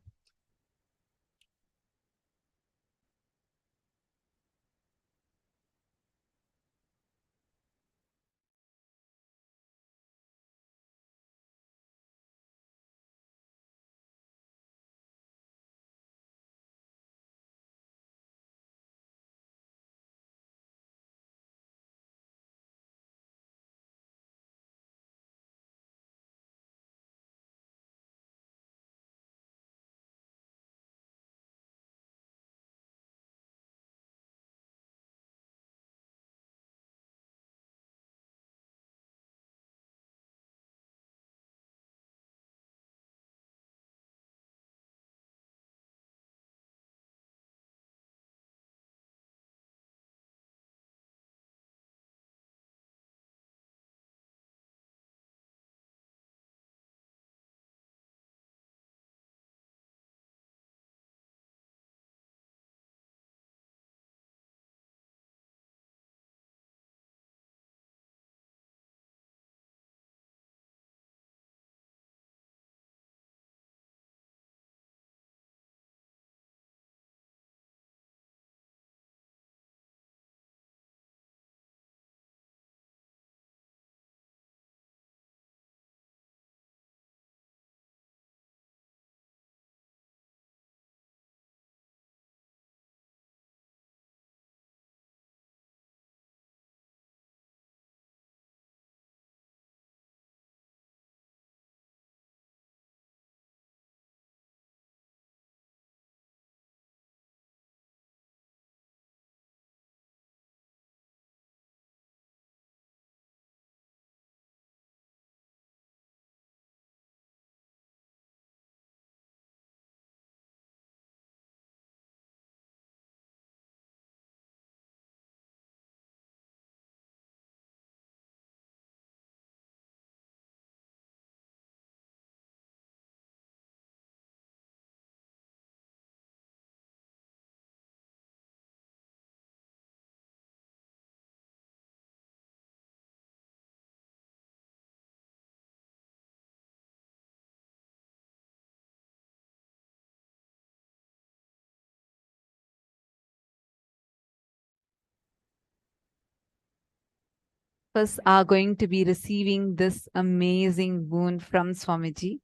us are going to be receiving this amazing boon from Swamiji.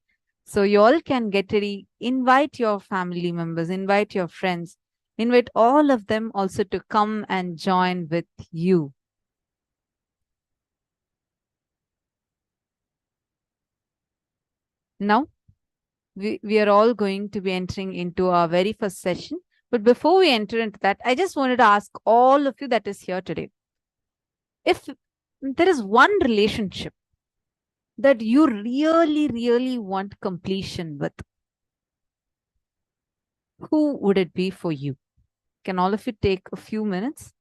So you all can get ready, invite your family members, invite your friends, invite all of them also to come and join with you. Now, we are all going to be entering into our very first session. But before we enter into that, I just wanted to ask all of you that is here today, if there is one relationship that you really, really want completion with, who would it be for you? Can all of you take a few minutes?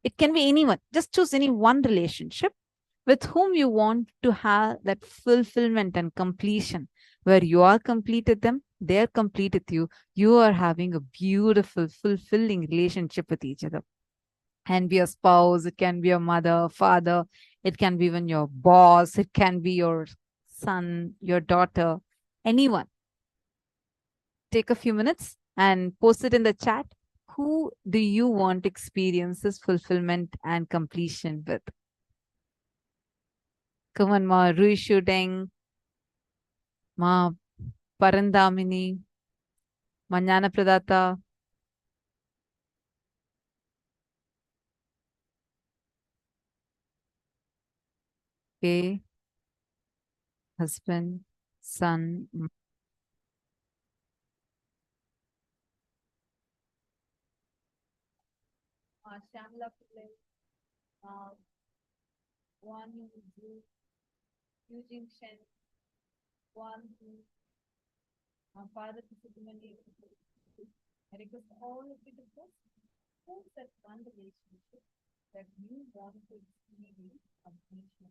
It can be anyone. Just choose any one relationship with whom you want to have that fulfillment and completion, where you are completed them, they're complete with you. You are having a beautiful, fulfilling relationship with each other. And be a spouse, it can be a mother, father, it can be even your boss, it can be your son, your daughter, anyone. Take a few minutes and post it in the chat. Who do you want to experience this fulfillment and completion with? Come on, Ma Rui Shooting, Ma Parandamini, Ma Jnana Pradata. Okay. Husband, son. Shamla Pillai, one Eugene Shen, one Father Subramani. I request all of you to post who's that one relationship that you want to experience completion.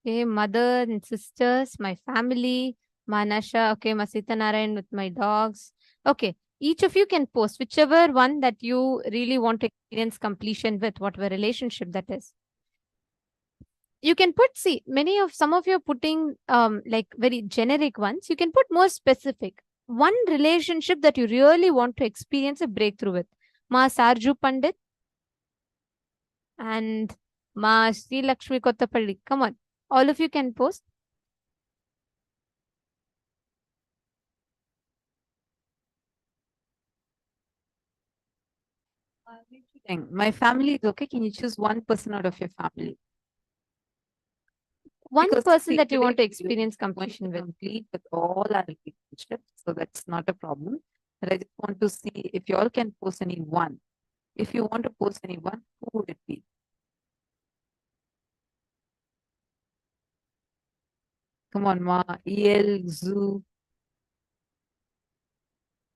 Okay, mother and sisters, my family, Manasha, okay, Masita Narayan with my dogs. Okay, each of you can post whichever one that you really want to experience completion with, whatever relationship that is. You can put, see, some of you are putting like very generic ones. You can put more specific. One relationship that you really want to experience a breakthrough with. Ma Sarju Pandit and Ma Sri Lakshmi Kottapalli. Come on, all of you can post. My family is okay. Can you choose one person out of your family? One person that you want to experience completion with. Complete with all our relationships, so that's not a problem. But I just want to see if you all can post any one. If you want to post any one, who would it be? Come on, Ma. EL, Zoo,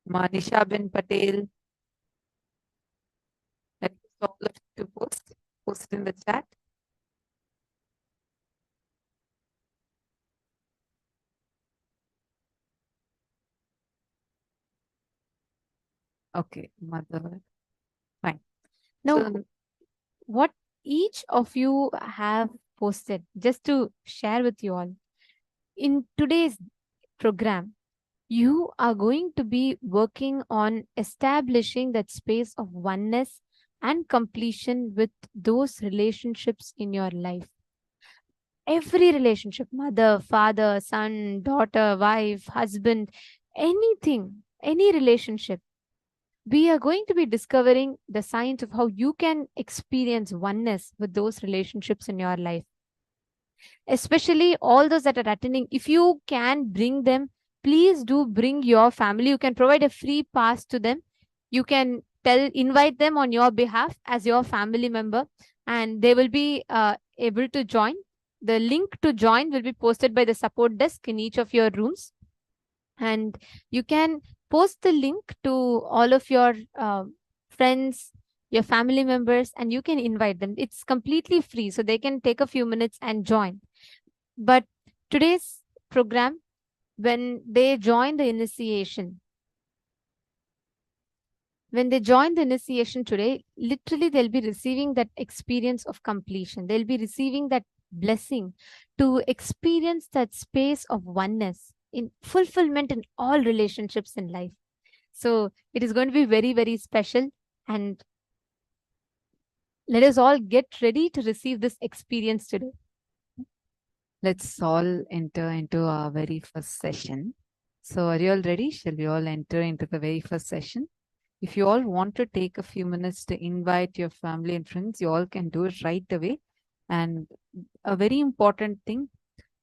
Ma Nisha Ben Patel. Let all of you to post. Post it in the chat. Okay, mother. Fine. Now, so, what each of you have posted, just to share with you all, in today's program, you are going to be working on establishing that space of oneness and completion with those relationships in your life. Every relationship, mother, father, son, daughter, wife, husband, anything, any relationship, we are going to be discovering the signs of how you can experience oneness with those relationships in your life. Especially all those that are attending, if you can bring them, please do bring your family. You can provide a free pass to them. You can invite them on your behalf as your family member, and they will be able to join. The link to join will be posted by the support desk in each of your rooms. And you can post the link to all of your friends, your family members, and you can invite them. It's completely free, so they can take a few minutes and join. But today's program, when they join the initiation, today, literally they'll be receiving that experience of completion. They'll be receiving that blessing to experience that space of oneness in fulfillment in all relationships in life. So it is going to be very, very special. And Let us all get ready to receive this experience today. Let's all enter into our very first session. So are you all ready? Shall we all enter into the very first session? If you all want to take a few minutes to invite your family and friends, you all can do it right away. And a very important thing,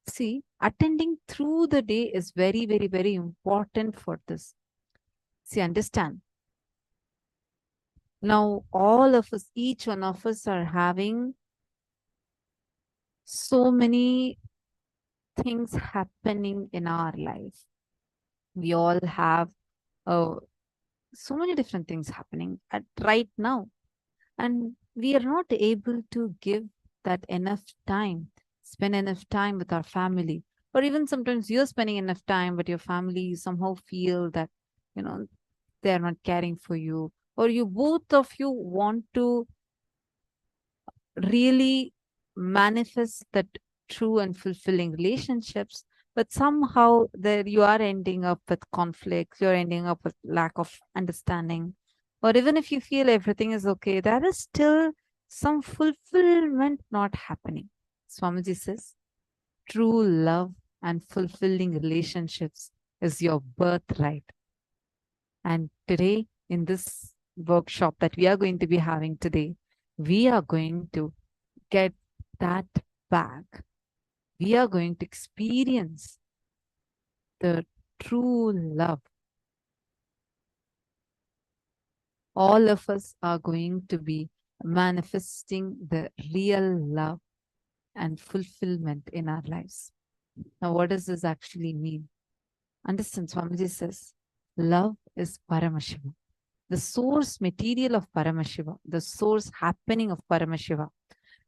see, attending through the day is very, very, very important for this. See, understand. Now, all of us, each one of us are having so many things happening in our life. We all have so many different things happening at right now. And we are not able to give that enough time, spend enough time with our family. Or even sometimes you're spending enough time, but your family somehow feel that, you know, they're not caring for you. Or you, both of you want to really manifest that true and fulfilling relationships, but somehow there you are ending up with conflicts, you're ending up with lack of understanding. Or even if you feel everything is okay, there is still some fulfillment not happening. Swamiji says, true love and fulfilling relationships is your birthright. And today, in this workshop that we are going to be having today, we are going to get that back. We are going to experience the true love. All of us are going to be manifesting the real love and fulfillment in our lives. Now, what does this actually mean? Understand, Swamiji says, love is Paramashivam, the source material of Paramashiva, the source happening of Paramashiva.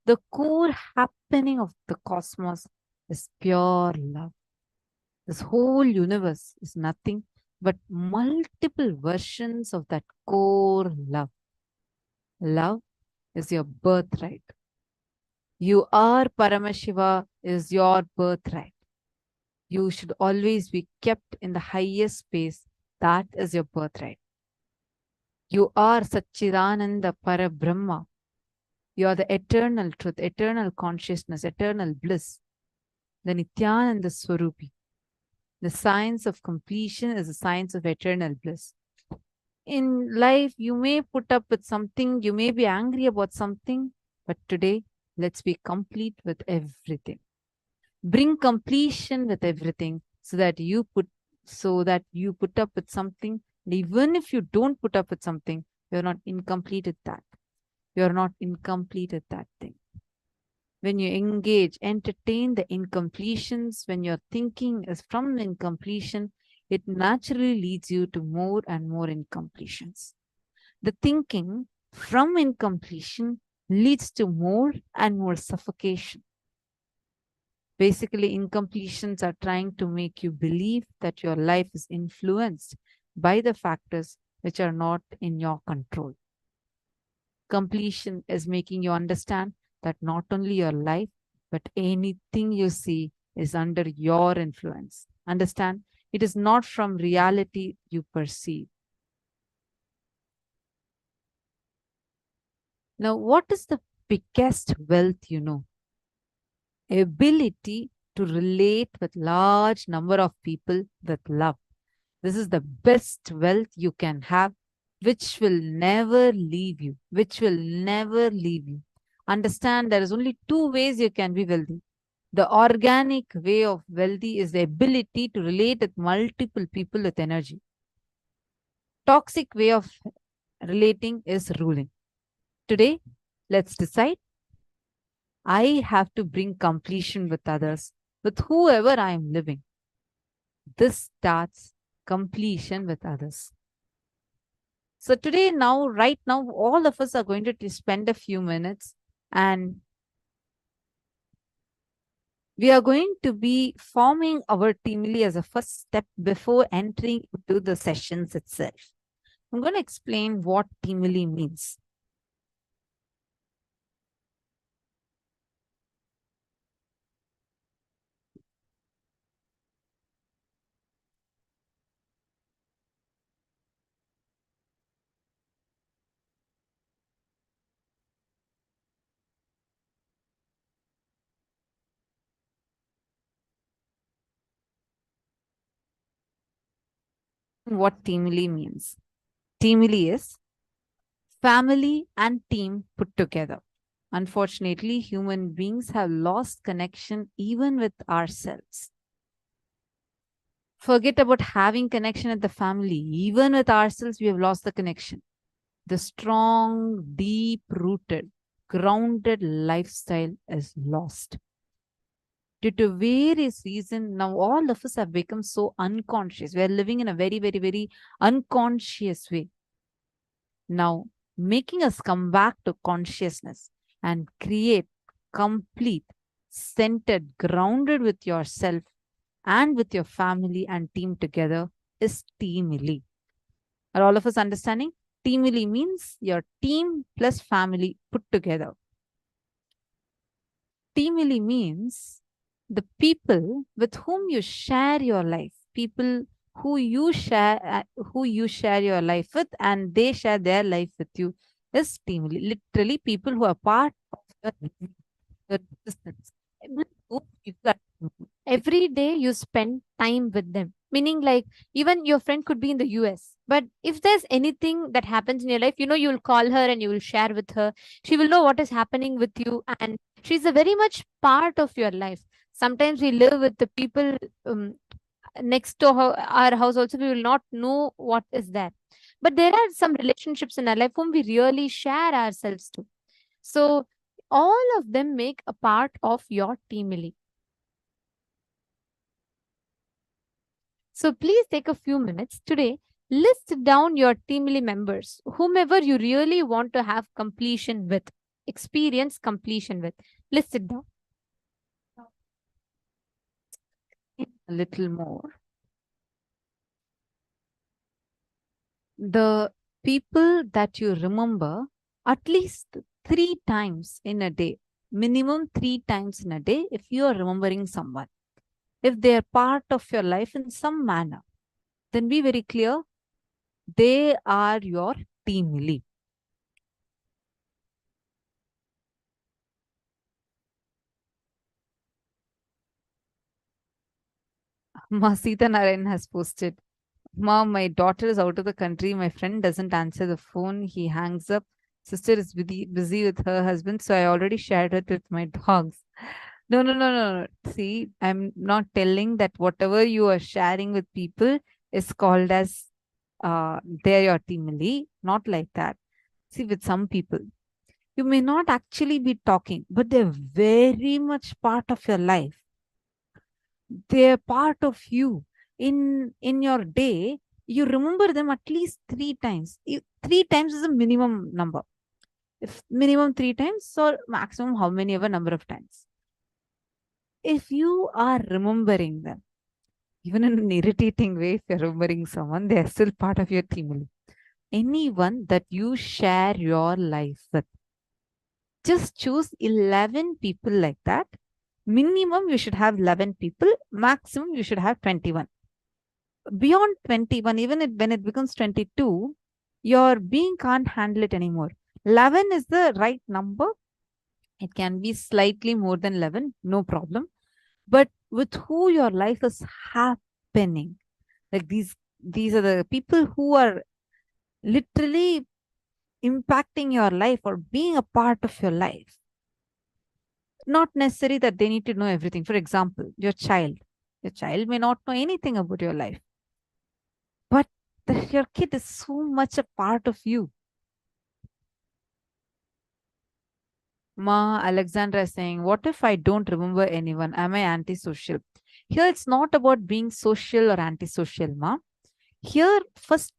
The core happening of the cosmos is pure love. This whole universe is nothing but multiple versions of that core love. Love is your birthright. You are Paramashiva is your birthright. You should always be kept in the highest space. That is your birthright. You are Satchidananda Parabrahma. You are the eternal truth, eternal consciousness, eternal bliss, the Nithyananda Swarupi. The science of completion is the science of eternal bliss. In life, you may put up with something, you may be angry about something, but today, let's be complete with everything. Bring completion with everything so that you put up with something. Even if you don't put up with something, you're not incomplete at that. You're not incomplete at that thing. When you engage, entertain the incompletions, when your thinking is from incompletion, it naturally leads you to more and more incompletions. The thinking from incompletion leads to more and more suffocation. Basically, incompletions are trying to make you believe that your life is influenced by the factors which are not in your control. Completion is making you understand that not only your life, but anything you see is under your influence. Understand? It is not from reality you perceive. Now, what is the biggest wealth you know? Ability to relate with large number of people with love. This is the best wealth you can have, which will never leave you, Understand there is only two ways you can be wealthy. The organic way of wealthy is the ability to relate with multiple people with energy. Toxic way of relating is ruling. Today, let's decide. I have to bring completion with others, with whoever I am living. This starts completion with others. So today, right now, all of us are going to spend a few minutes and we are going to be forming our teamly as a first step before entering into the sessions itself. I'm going to explain what teamly means. what teamily means. Teamily is family and team put together. Unfortunately, human beings have lost connection even with ourselves. Forget about having connection with the family. Even with ourselves, we have lost the connection. The strong, deep-rooted, grounded lifestyle is lost. Due to various reasons, now all of us have become so unconscious. We are living in a very, very, very unconscious way. Now, making us come back to consciousness and create complete, centered, grounded with yourself and with your family and team together is teamily. Are all of us understanding? Teamily means your team plus family put together. Teamily means the people with whom you share your life, people who you share your life with, and they share their life with you, is teamily. Literally, people who are part of your existence.
Every day you spend time with them, meaning like even your friend could be in the US, but if there's anything that happens in your life, you'll call her and you will share with her. She will know what is happening with you, and she's a very much part of your life. Sometimes we live with the people next to our house also, we will not know what is there, but there are some relationships in our life whom we really share ourselves to. So all of them make a part of your teamily. So please take a few minutes today, list down your teamily members, whomever you really want to have completion with, experience completion with. List it down.
A little more. The people that you remember at least 3 times in a day, minimum 3 times in a day, if you are remembering someone, if they are part of your life in some manner, then be very clear, they are your teamily. Ma Sita Narayan has posted, Mom, my daughter is out of the country. My friend doesn't answer the phone. He hangs up. Sister is busy with her husband. So I already shared it with my dogs. No. See, I'm not telling that whatever you are sharing with people is called as they're your teamily. Not like that. See, with some people, you may not actually be talking, but they're very much part of your life. They're part of you. In your day, you remember them at least 3 times. 3 times is a minimum number. If minimum 3 times, or maximum how many ever number of times. If you are remembering them, even in an irritating way, if you're remembering someone, they are still part of your team. Anyone that you share your life with, just choose 11 people like that. Minimum, you should have 11 people. Maximum, you should have 21. Beyond 21, even when it becomes 22, your being can't handle it anymore. 11 is the right number. It can be slightly more than 11, no problem. But with who your life is happening, like these are the people who are literally impacting your life or being a part of your life. Not necessary that they need to know everything. For example, your child may not know anything about your life, but your kid is so much a part of you. Ma Alexandra is saying, what if I don't remember anyone? Am I antisocial? Here it's not about being social or antisocial, Ma. Here first,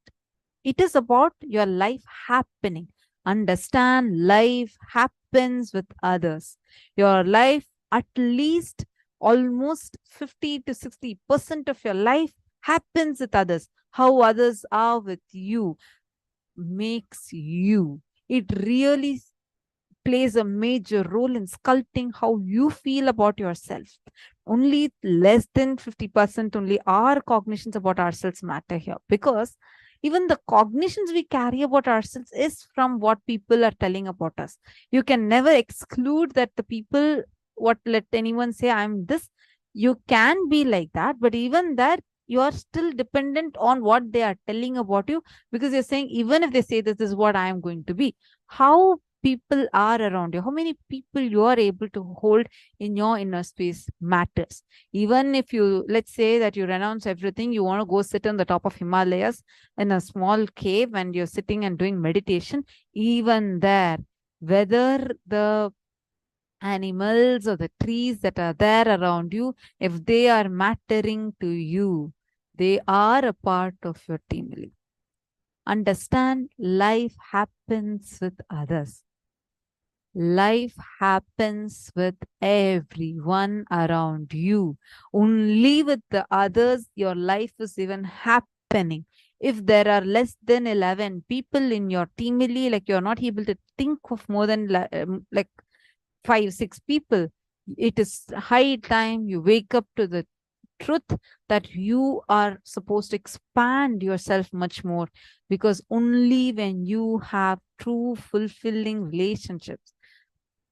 it is about your life happening. Understand, life happens with others. Your life, at least almost 50 to 60% of your life happens with others. How others are with you makes you. It really plays a major role in sculpting how you feel about yourself. Only less than 50% only our cognitions about ourselves matter here, because even the cognitions we carry about ourselves is from what people are telling about us. You can never exclude that the people, what let anyone say, I'm this. You can be like that, but even that, you are still dependent on what they are telling about you, because you're saying, even if they say this is what I am going to be, how people are around you, how many people you are able to hold in your inner space matters. Even if you, let's say that you renounce everything, you want to go sit on the top of Himalayas in a small cave and you're sitting and doing meditation, even there, whether the animals or the trees that are there around you, if they are mattering to you, they are a part of your team. Understand, life happens with others. Life happens with everyone around you. Only with the others, your life is even happening. If there are less than 11 people in your team, like you're not able to think of more than like 5-6 people, it is high time you wake up to the truth that you are supposed to expand yourself much more, because only when you have true fulfilling relationships,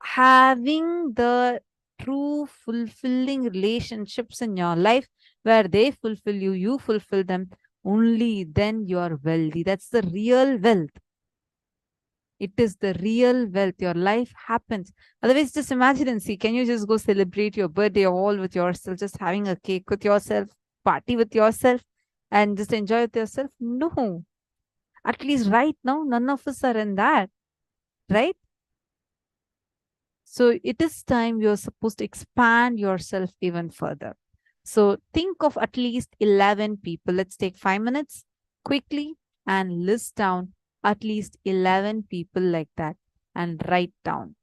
having the true fulfilling relationships in your life where they fulfill you, you fulfill them, only then you are wealthy. That's the real wealth. It is the real wealth. Your life happens. Otherwise, just imagine and see, can you just go celebrate your birthday all with yourself, just having a cake with yourself, party with yourself, and just enjoy with yourself? No. At least right now, none of us are in that, right? So it is time you're supposed to expand yourself even further. So think of at least 11 people. Let's take 5 minutes quickly and list down at least 11 people like that and write down.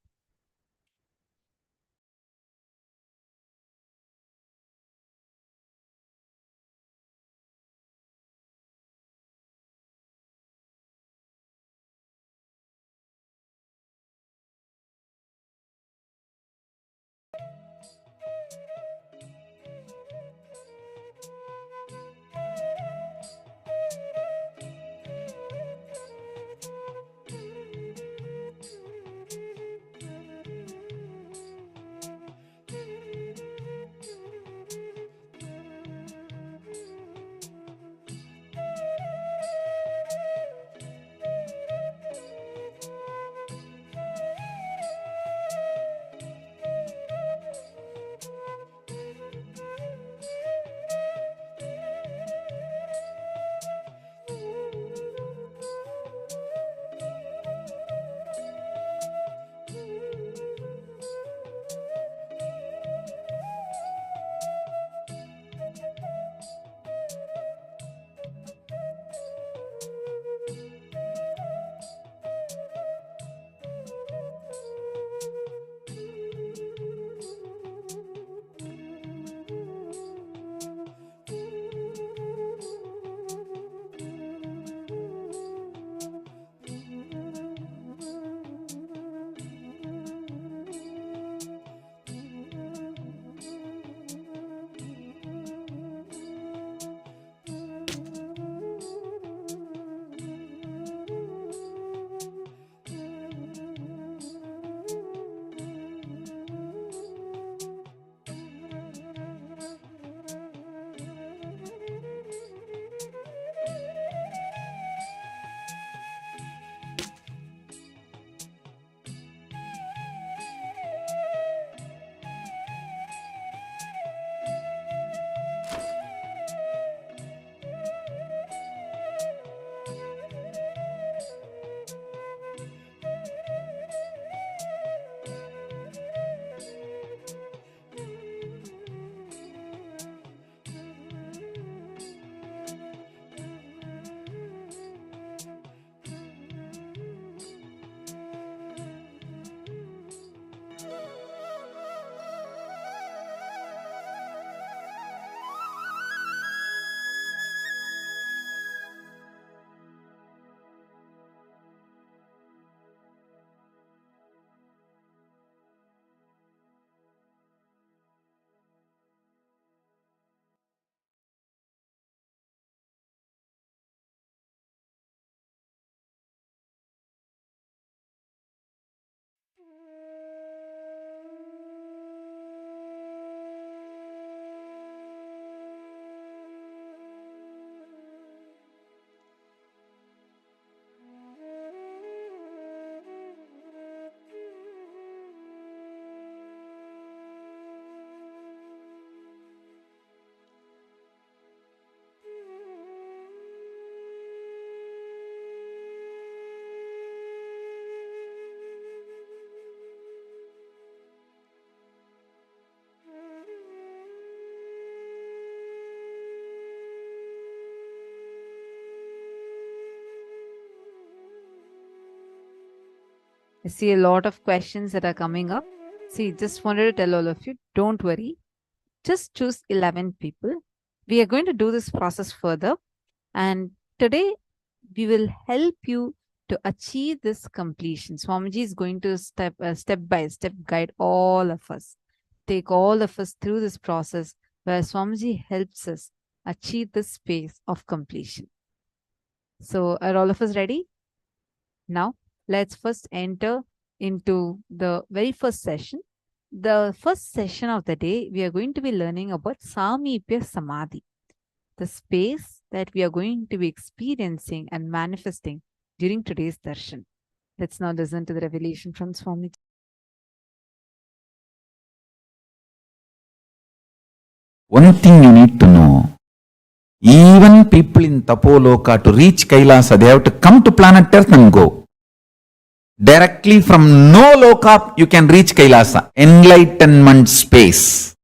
I see a lot of questions that are coming up. See, just wanted to tell all of you, don't worry. Just choose 11 people. We are going to do this process further. And today, we will help you to achieve this completion. Swamiji is going to step by step guide all of us, take all of us through this process where Swamiji helps us achieve this space of completion. So are all of us ready? Now, let's first enter into the very first session. The first session of the day, we are going to be learning about Samipya Samadhi, the space that we are going to be experiencing and manifesting during today's darshan. Let's now listen to the revelation from Swami.
One thing you need to know, even people in Tapoloka, to reach Kailasa, they have to come to planet Earth and go. Directly from no loka, you can reach Kailasa, enlightenment space.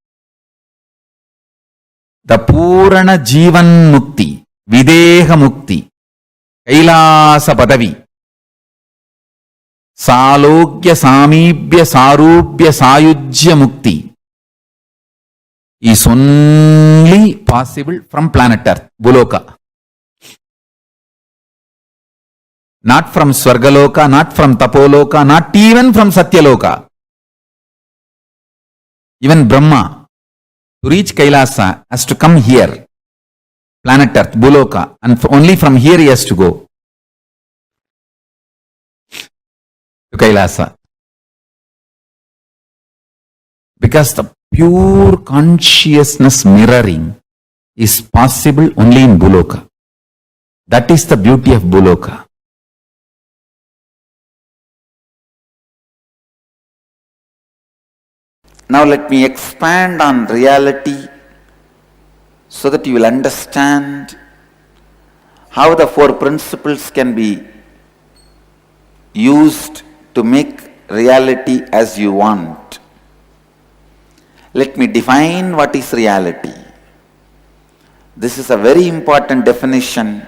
The Purana Jivan Mukti, Videha Mukti, Kailasa Padavi, Salogya Samibya Sarubya Sayujya Mukti is only possible from planet Earth, Buloka. Not from Swargaloka, not from Tapoloka, not even from Satyaloka. Even Brahma, to reach Kailasa, has to come here, planet Earth, Buloka, and only from here he has to go to Kailasa. Because the pure consciousness mirroring is possible only in Buloka. That is the beauty of Buloka. Now let me expand on reality so that you will understand how the four principles can be used to make reality as you want. Let me define what is reality. This is a very important definition.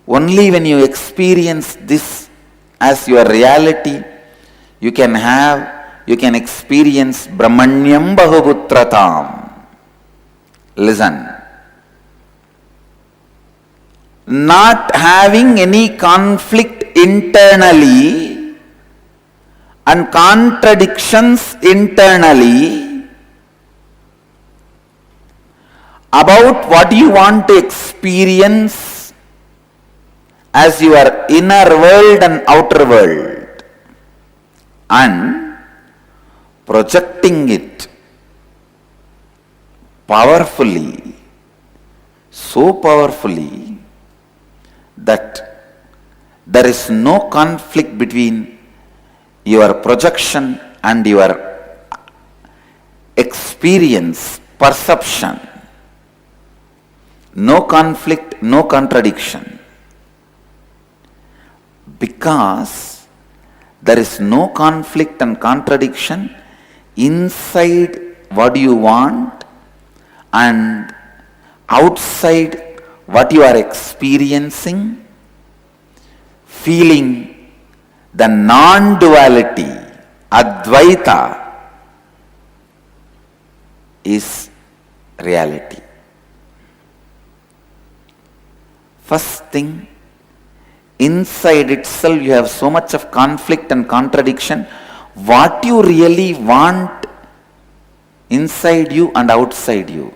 Only when you experience this as your reality, you can experience Brahmanyam Bahuputratam. Listen. Not having any conflict internally and contradictions internally about what you want to experience as your inner world and outer world, and projecting it powerfully, so powerfully that there is no conflict between your projection and your experience, perception. No conflict, no contradiction. Because there is no conflict and contradiction inside what you want and outside what you are experiencing, feeling the non-duality, Advaita, is reality. First thing, inside itself you have so much of conflict and contradiction. What you really want inside you and outside you.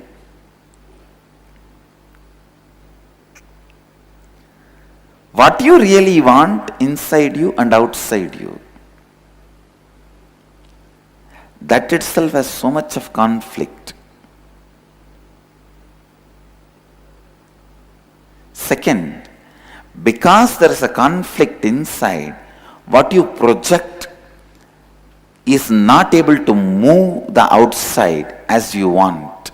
What you really want inside you and outside you. That itself has so much of conflict. Second, because there is a conflict inside, what you project is not able to move the outside as you want.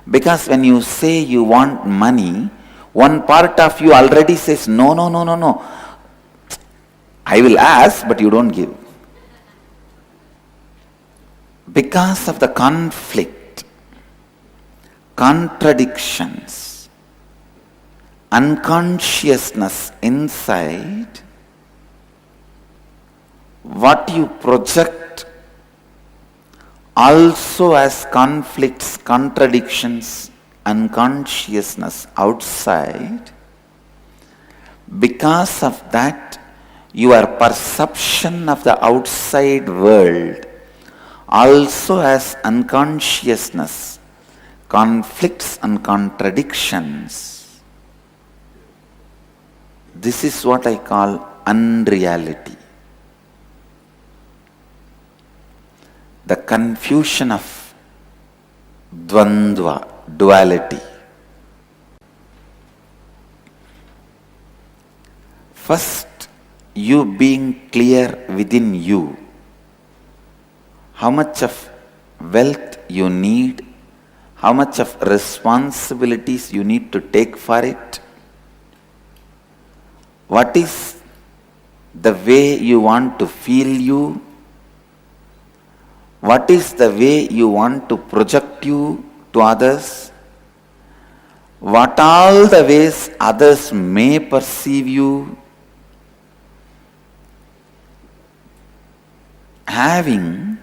Because when you say you want money, one part of you already says, no. I will ask, but you don't give. Because of the conflict, contradictions, unconsciousness inside, what you project also has conflicts, contradictions, unconsciousness outside. Because of that, your perception of the outside world also has unconsciousness, conflicts and contradictions. This is what I call unreality. The confusion of dvandva, duality. First, you being clear within you how much of wealth you need, how much of responsibilities you need to take for it, what is the way you want to feel you, what is the way you want to project you to others, what all the ways others may perceive you. Having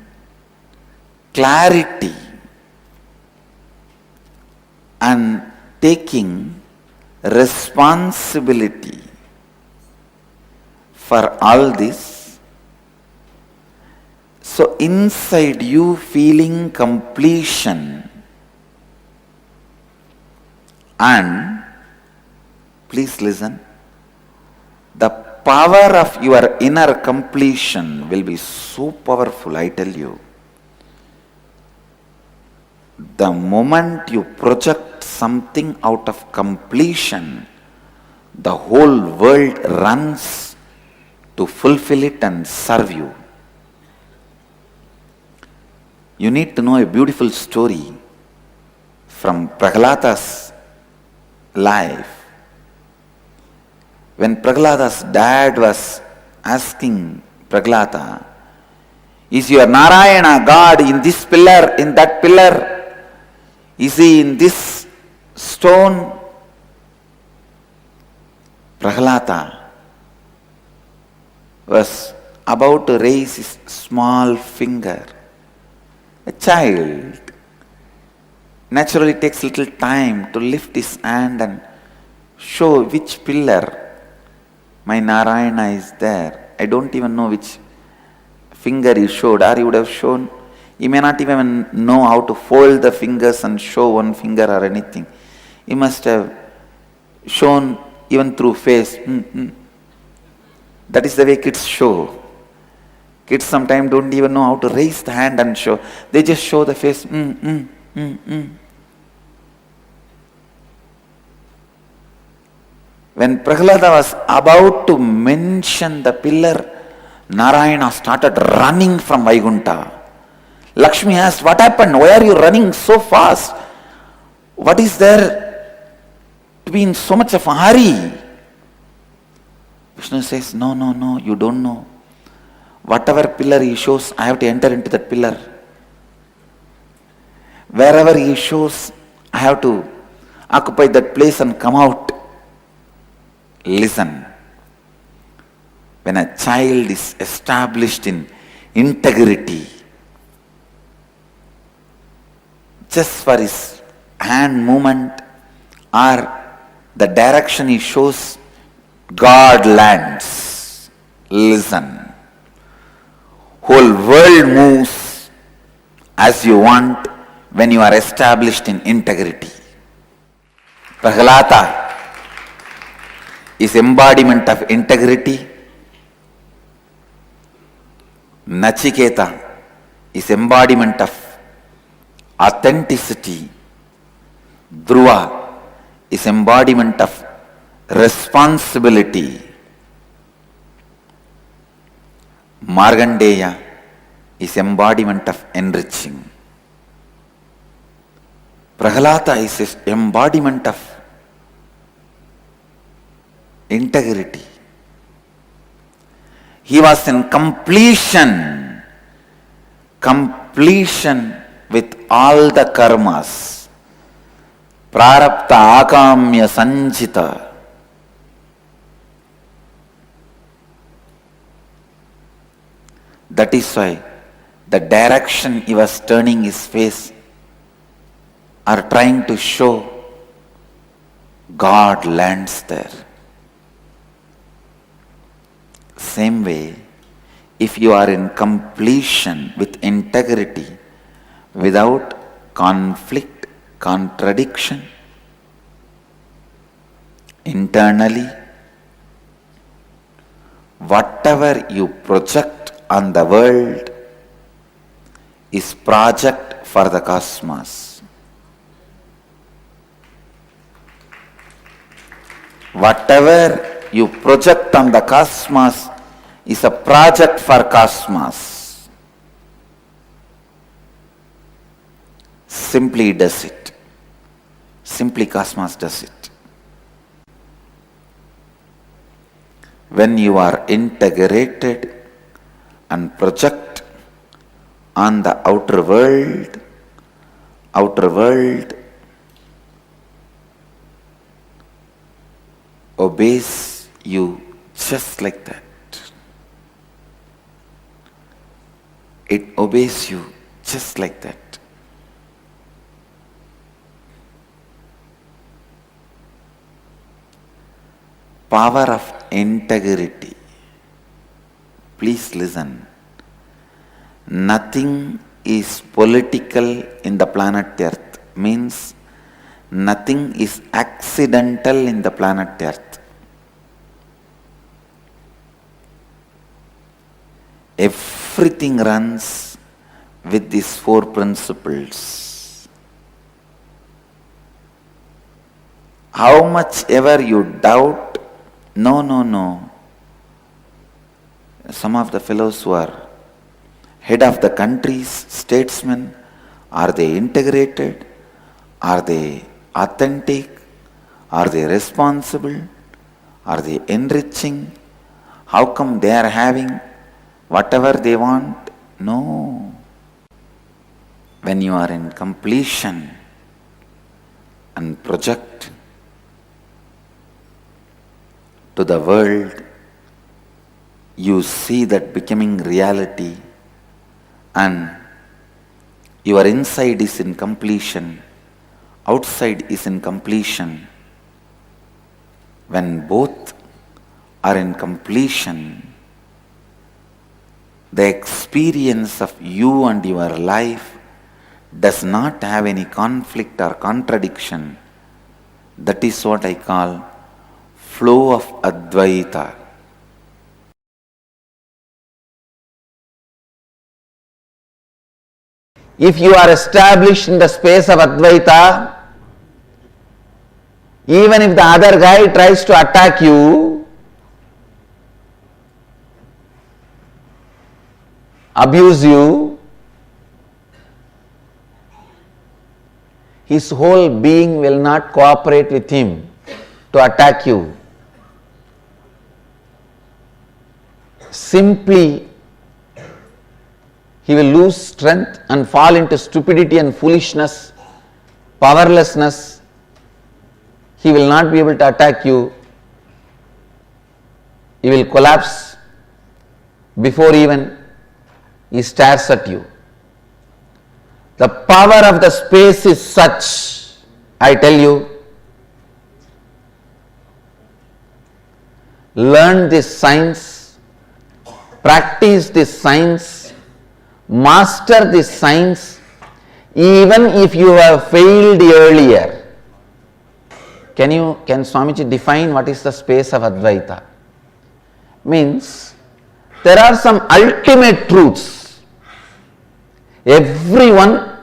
clarity and taking responsibility for all this. So inside you feeling completion, and please listen, the power of your inner completion will be so powerful, I tell you. The moment you project something out of completion, the whole world runs to fulfill it and serve you. You need to know a beautiful story from Prahlada's life. When Prahlada's dad was asking Prahlada, is your Narayana God in this pillar, in that pillar? Is he in this stone? Prahlada was about to raise his small finger. A child naturally takes little time to lift his hand and show which pillar my Narayana is there. I don't even know which finger he showed, or he would have shown. He may not even know how to fold the fingers and show one finger or anything. He must have shown even through face. That is the way kids show. Kids sometimes don't even know how to raise the hand and show. They just show the face. When Prahlada was about to mention the pillar, Narayana started running from Vaikuntha. Lakshmi asked, what happened? Why are you running so fast? What is there to be in so much of a hurry? Vishnu says, no, you don't know. Whatever pillar he shows, I have to enter into that pillar. Wherever he shows, I have to occupy that place and come out. Listen. When a child is established in integrity, just for his hand movement or the direction he shows, God lands. Listen. Whole world moves as you want when you are established in integrity. Prahlada is embodiment of integrity. Nachiketa is embodiment of authenticity. Dhruva is embodiment of responsibility. Markandeya is embodiment of enriching. Prahlada is embodiment of integrity. He was in completion with all the karmas. Prarabdha akamya sanchita. That is why the direction he was turning his face are trying to show God lands there. Same way, if you are in completion with integrity, without conflict, contradiction, internally, whatever you project on the world is project for the cosmos. Whatever you project on the cosmos is a project for cosmos. Simply does it. Simply cosmos does it. When you are integrated and project on the outer world obeys you just like that. It obeys you just like that. Power of integrity. Please listen. Nothing is political in the planet Earth. Means nothing is accidental in the planet Earth. Everything runs with these four principles. How much ever you doubt, no. Some of the fellows who are head of the countries, statesmen, are they integrated? Are they authentic? Are they responsible? Are they enriching? How come they are having whatever they want? No. When you are in completion and project to the world, you see that becoming reality, and your inside is in completion, outside is in completion. When both are in completion, the experience of you and your life does not have any conflict or contradiction. That is what I call flow of Advaita.
If you are established in the space of Advaita, even if the other guy tries to attack you, abuse you, his whole being will not cooperate with him to attack you. Simply, he will lose strength and fall into stupidity and foolishness, powerlessness. He will not be able to attack you. He will collapse before even he stares at you. The power of the space is such, I tell you, learn this science, practice this science, master this science, even if you have failed earlier. Can Swamiji define what is the space of Advaita? Means there are some ultimate truths. Everyone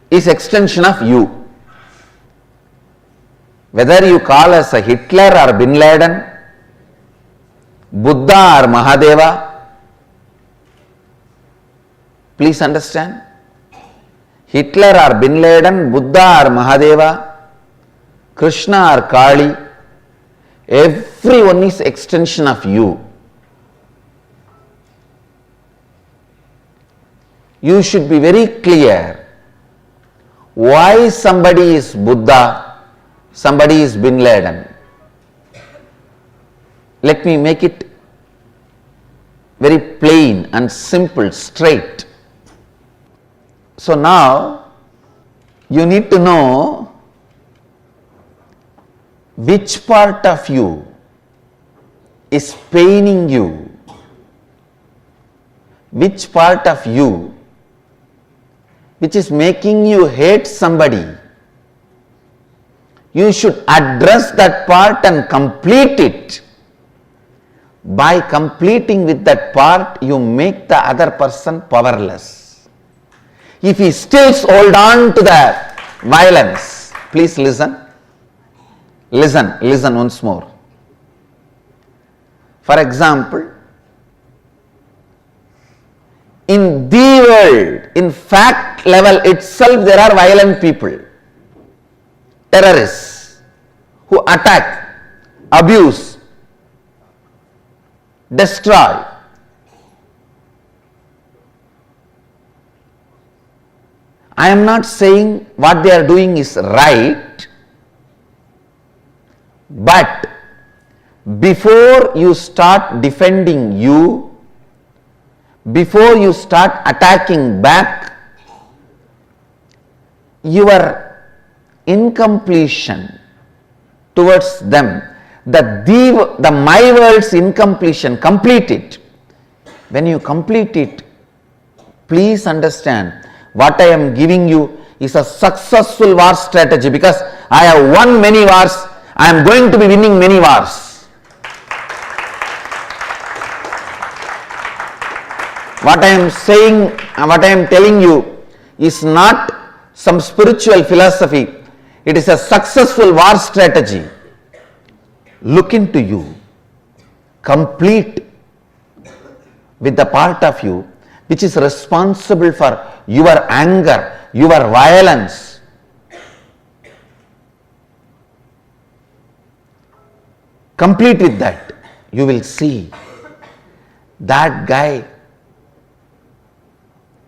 is extension of you. Whether you call us a Hitler or Bin Laden, Buddha or Mahadeva, please understand. Hitler or Bin Laden, Buddha or Mahadeva, Krishna or Kali, everyone is extension of you. You should be very clear why somebody is Buddha, somebody is Bin Laden. Let me make it very plain and simple, straight. So now you need to know which part of you is paining you, which part of you which is making you hate somebody. You should address that part and complete it. By completing with that part, you make the other person powerless. If he still holds on to the violence, please listen. Listen once more. For example, in the world, in fact level itself, there are violent people, terrorists who attack, abuse, destroy. I am not saying what they are doing is right, but before you start defending you, before you start attacking back, your incompletion towards them, the my world's incompletion, complete it. When you complete it, please understand what I am giving you is a successful war strategy, because I have won many wars. I am going to be winning many wars. What I am saying, what I am telling you is not some spiritual philosophy. It is a successful war strategy. Look into you, complete with the part of you which is responsible for your anger, your violence. Complete with that. You will see that guy,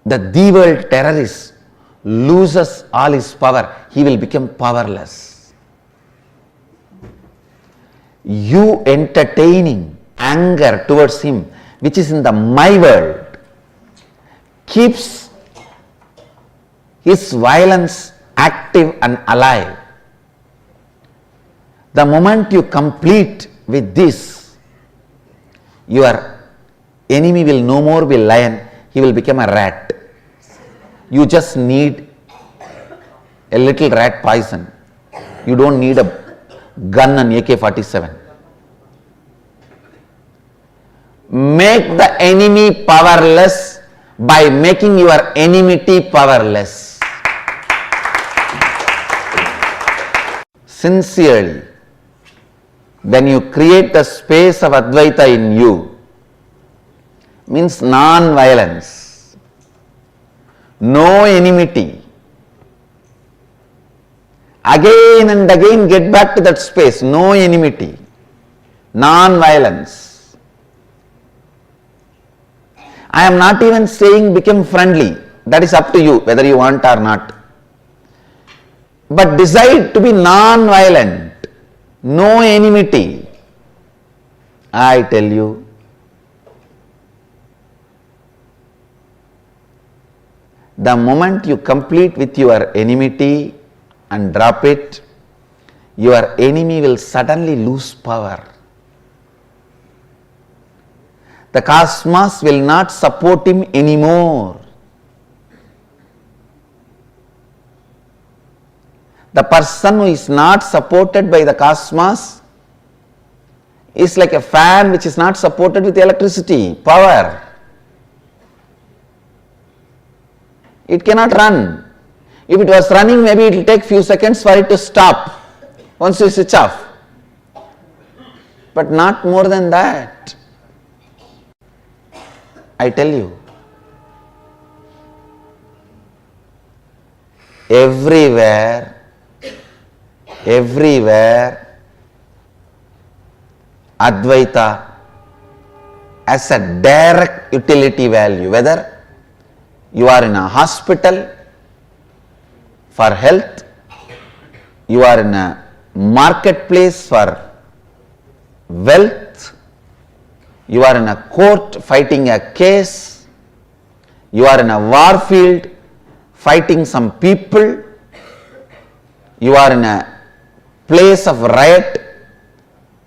the world terrorist, loses all his power. He will become powerless. You entertaining anger towards him, which is in the my world, keeps his violence active and alive. The moment you complete with this, your enemy will no more be lion, he will become a rat. You just need a little rat poison. You don't need a gun and AK-47. Make the enemy powerless by making your enmity powerless. Sincerely, when you create the space of Advaita in you, means non-violence, no enmity. Again and again get back to that space, no enmity, non-violence. I am not even saying become friendly, that is up to you whether you want or not. But decide to be non-violent, no enmity. I tell you, the moment you complete with your enmity and drop it, your enemy will suddenly lose power. The cosmos will not support him anymore. The person who is not supported by the cosmos is like a fan which is not supported with electricity, power. It cannot run. If it was running, maybe it will take few seconds for it to stop once you switch off. But not more than that. I tell you, everywhere, Advaita as a direct utility value, whether you are in a hospital for health, you are in a marketplace for wealth, You are in a court fighting a case. You are in a war field fighting some people. You are in a place of riot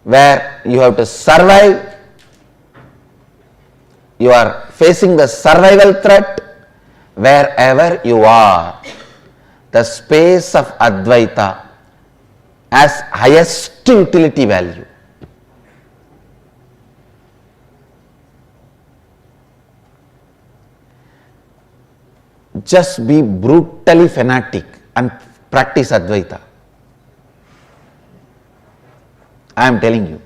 where you have to survive. You are facing the survival threat. Wherever you are, the space of Advaita has highest utility value. Just be brutally fanatic and practice Advaita. I am telling you.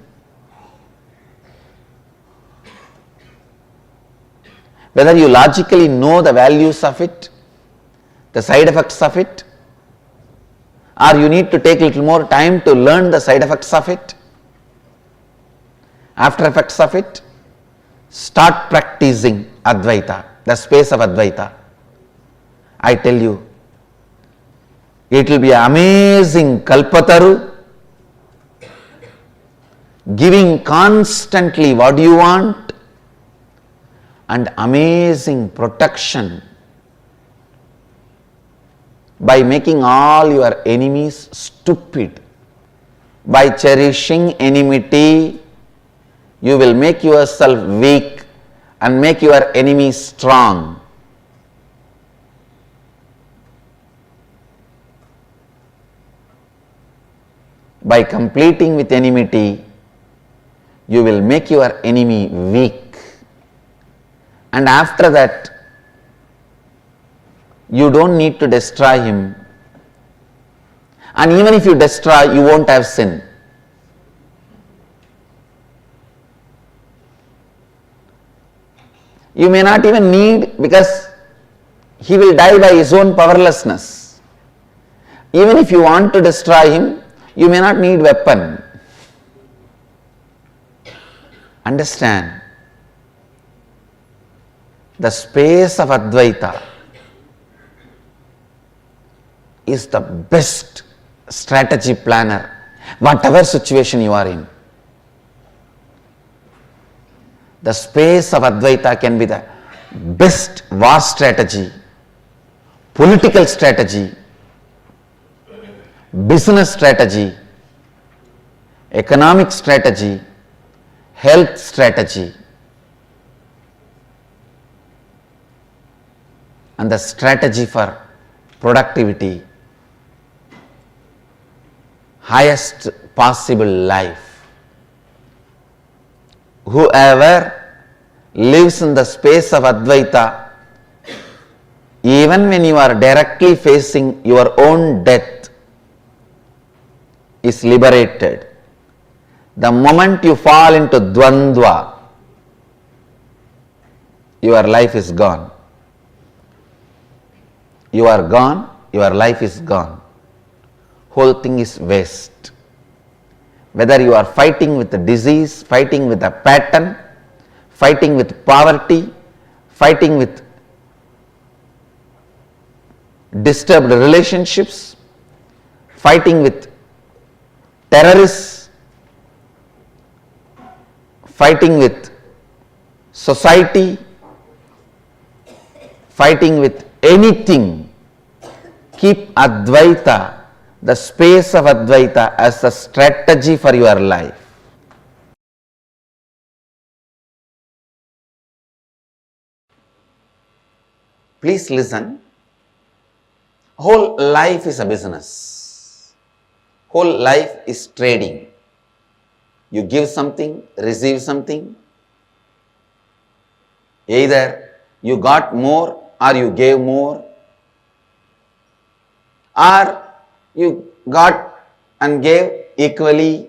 Whether you logically know the values of it, the side effects of it, or you need to take a little more time to learn the side effects of it, after effects of it, start practicing Advaita, the space of Advaita. I tell you, it will be amazing Kalpataru, giving constantly what you want, and amazing protection by making all your enemies stupid. By cherishing enmity, you will make yourself weak and make your enemies strong. By completing with enmity, you will make your enemy weak. And after that, you don't need to destroy him. And even if you destroy, you won't have sin. You may not even need, because he will die by his own powerlessness. Even if you want to destroy him, you may not need weapon. Understand, the space of Advaita is the best strategy planner, whatever situation you are in. The space of Advaita can be the best war strategy, political strategy, business strategy, economic strategy, health strategy, and the strategy for productivity, highest possible life. Whoever lives in the space of Advaita, even when you are directly facing your own death, is liberated. The moment you fall into Dvandva, your life is gone. You are gone, your life is gone. Whole thing is waste. Whether you are fighting with the disease, fighting with a pattern, fighting with poverty, fighting with disturbed relationships, fighting with terrorists, fighting with society, fighting with anything, keep Advaita, the space of Advaita, as a strategy for your life. Please listen. Whole life is a business. Whole life is trading. You give something, receive something. Either you got more or you gave more, or you got and gave equally.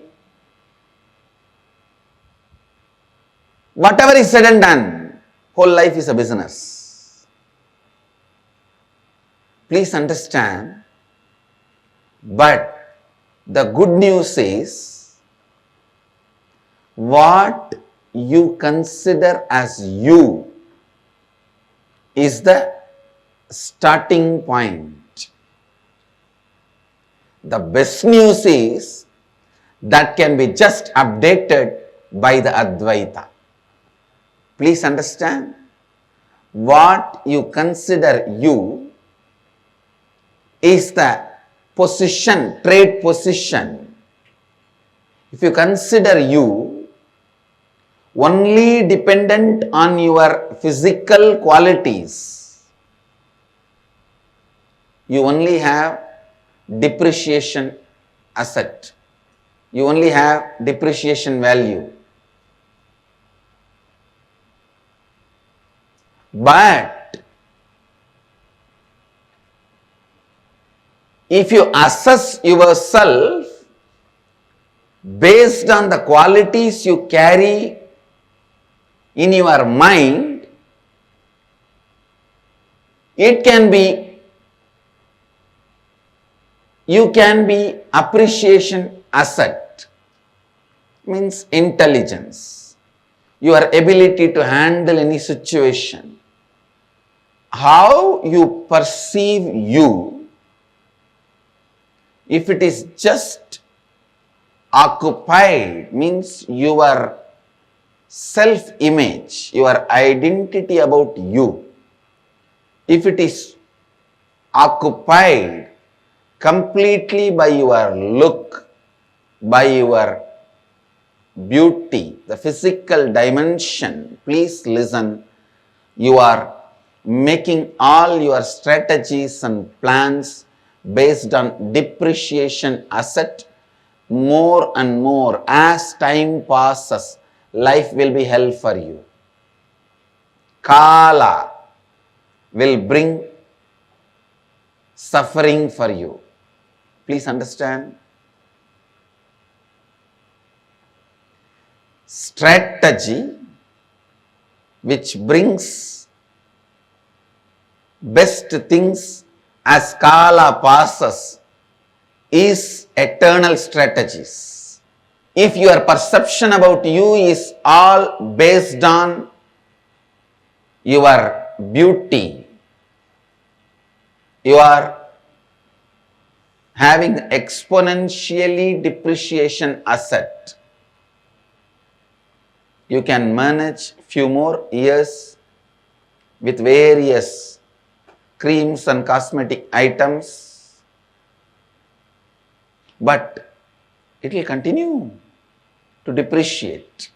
Whatever is said and done, whole life is a business. Please understand, but the good news is, what you consider as you is the starting point. The best news is that can be just updated by the Advaita. Please understand, what you consider you is the position, trade position. If you consider you only dependent on your physical qualities, you only have depreciation asset. You only have depreciation value. But if you assess yourself based on the qualities you carry in your mind, it can be, you can be appreciation asset, means intelligence, your ability to handle any situation. How you perceive you, if it is just occupied, means your self-image, your identity about you, if it is occupied completely by your look, by your beauty, the physical dimension, please listen, you are making all your strategies and plans based on depreciation asset. More and more as time passes, life will be hell for you. Kala will bring suffering for you. Please understand. Strategy which brings best things as Kala passes is eternal strategies. If your perception about you is all based on your beauty, you are having exponentially depreciation asset. You can manage few more years with various creams and cosmetic items, but it will continue to depreciate.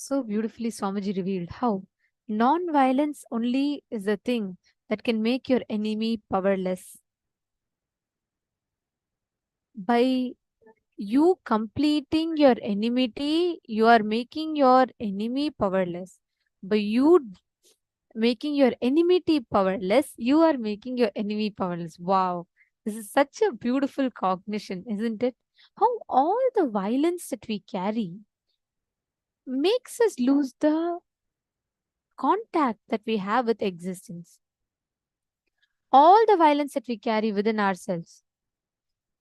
So beautifully Swamiji revealed how non-violence only is the thing that can make your enemy powerless. By you completing your enmity, you are making your enemy powerless. By you making your enmity powerless, you are making your enemy powerless. Wow. This is such a beautiful cognition, isn't it? How all the violence that we carry makes us lose the contact that we have with existence. All the violence that we carry within ourselves,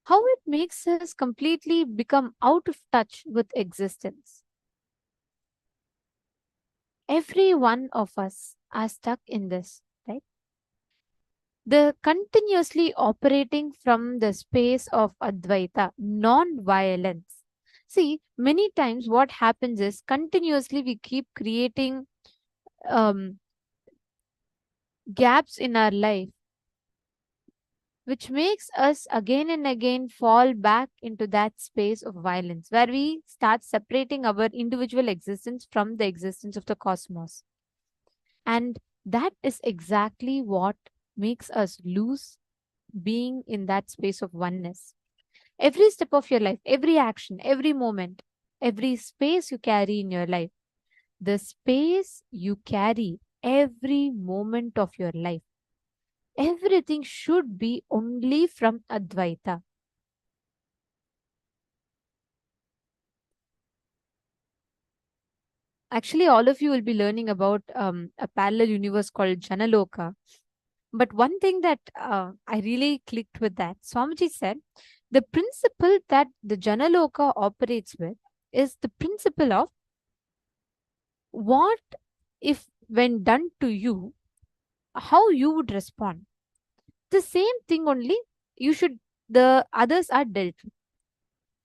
how it makes us completely become out of touch with existence. Every one of us are stuck in this, right? The continuously operating from the space of Advaita, non-violence. See, many times what happens is continuously we keep creating um, gaps in our life, which makes us again and again fall back into that space of violence where we start separating our individual existence from the existence of the cosmos. And that is exactly what makes us lose being in that space of oneness. Every step of your life, every action, every moment, every space you carry in your life, the space you carry every moment of your life, everything should be only from Advaita. Actually, all of you will be learning about a parallel universe called Janaloka. But one thing that I really clicked with that, Swamiji said, the principle that the Janaloka operates with is the principle of what if when done to you, how you would respond. The same thing only the others are dealt with.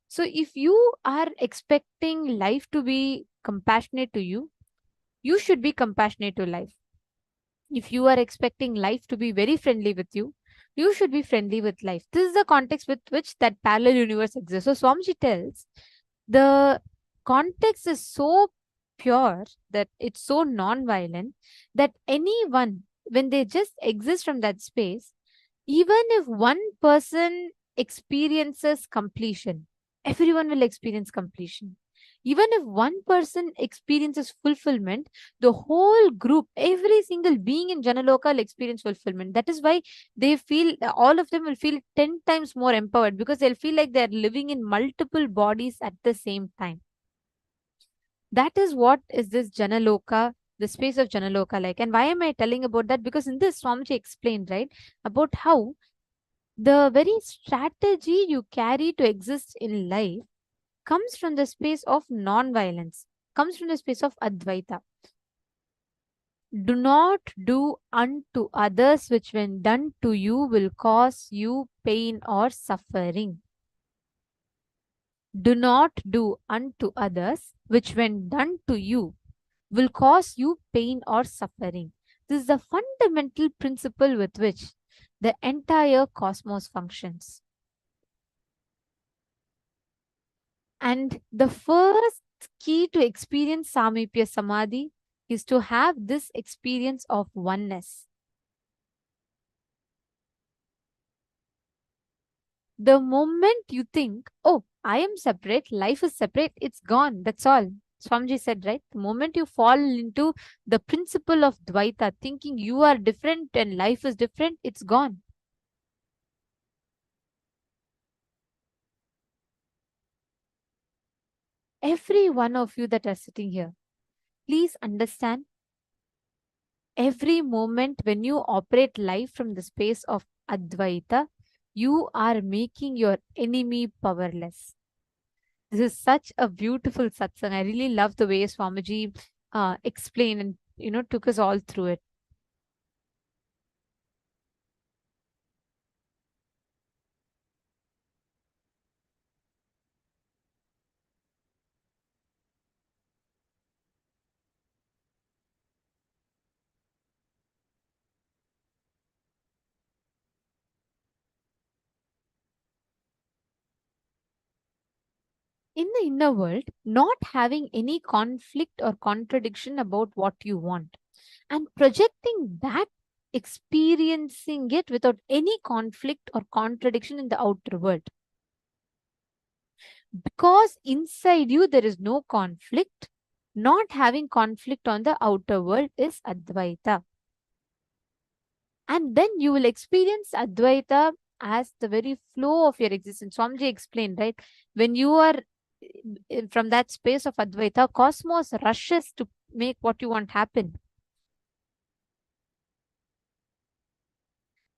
So if you are expecting life to be compassionate to you, you should be compassionate to life. If you are expecting life to be very friendly with you, you should be friendly with life. This is the context with which that parallel universe exists. So Swamiji tells the context is so pure, that it's so non-violent, that anyone, when they just exist from that space, even if one person experiences completion, everyone will experience completion. Even if one person experiences fulfillment, the whole group, every single being in Janaloka will experience fulfillment. That is why they feel, all of them will feel 10 times more empowered, because they'll feel like they're living in multiple bodies at the same time. That is what is this Janaloka, the space of Janaloka like. And why am I telling about that? Because in this, Swamiji explained, right, about how the very strategy you carry to exist in life comes from the space of non-violence, comes from the space of Advaita. Do not do unto others which when done to you will cause you pain or suffering. Do not do unto others which when done to you will cause you pain or suffering. This is the fundamental principle with which the entire cosmos functions. And the first key to experience Samipya Samadhi is to have this experience of oneness. The moment you think, oh, I am separate, life is separate, it's gone, that's all. Swamiji said, right? The moment you fall into the principle of Dvaita, thinking you are different and life is different, it's gone. Every one of you that are sitting here, please understand, every moment when you operate life from the space of Advaita, you are making your enemy powerless. This is such a beautiful satsang. I really love the way Swamiji explained and took us all through it. in the inner world, not having any conflict or contradiction about what you want, and projecting that, experiencing it without any conflict or contradiction in the outer world. Because inside you there is no conflict, not having conflict on the outer world is Advaita. And then you will experience Advaita as the very flow of your existence. Swamiji explained, right? When you are from that space of Advaita, cosmos rushes to make what you want happen.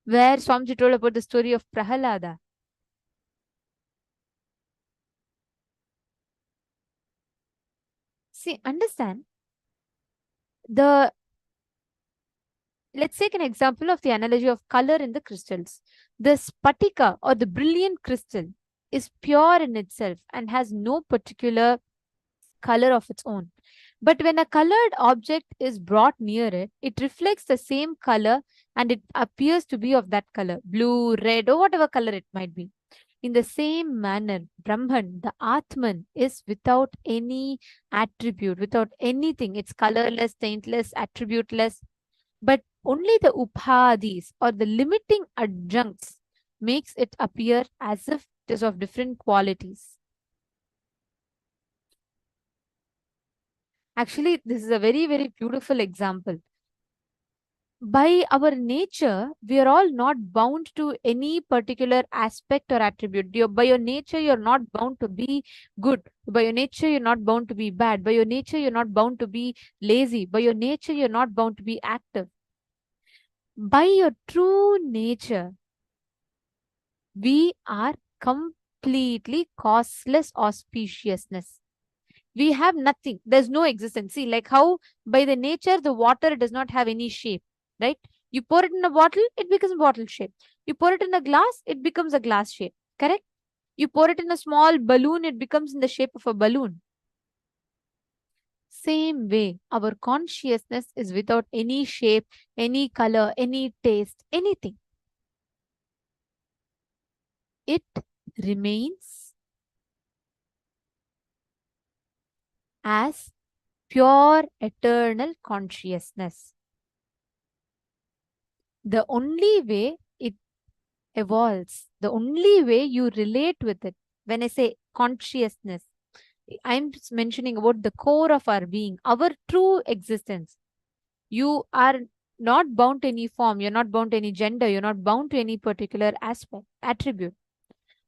Where Swamiji told about the story of Prahalada. See, understand, let's take an example of the analogy of color in the crystals. The spatika or the brilliant crystal is pure in itself and has no particular color of its own. But when a colored object is brought near it, it reflects the same color and it appears to be of that color, blue, red, or whatever color it might be. In the same manner, Brahman, the Atman, is without any attribute, without anything. It's colorless, taintless, attributeless. But only the upadhis or the limiting adjuncts makes it appear as if it is of different qualities. Actually, this is a very, very beautiful example. By our nature, we are all not bound to any particular aspect or attribute. By your nature, you're not bound to be good. By your nature, you're not bound to be bad. By your nature, you're not bound to be lazy. By your nature, you're not bound to be active. By your true nature, we are completely causeless auspiciousness. We have nothing. There's no existence. See, like how by the nature, the water does not have any shape, right? You pour it in a bottle, it becomes a bottle shape. You pour it in a glass, it becomes a glass shape, correct? You pour it in a small balloon, it becomes in the shape of a balloon. Same way, our consciousness is without any shape, any color, any taste, anything. It remains as pure eternal consciousness. The only way it evolves, the only way you relate with it, when I say consciousness, I'm mentioning about the core of our being, our true existence. You are not bound to any form, you're not bound to any gender, you're not bound to any particular aspect, attribute.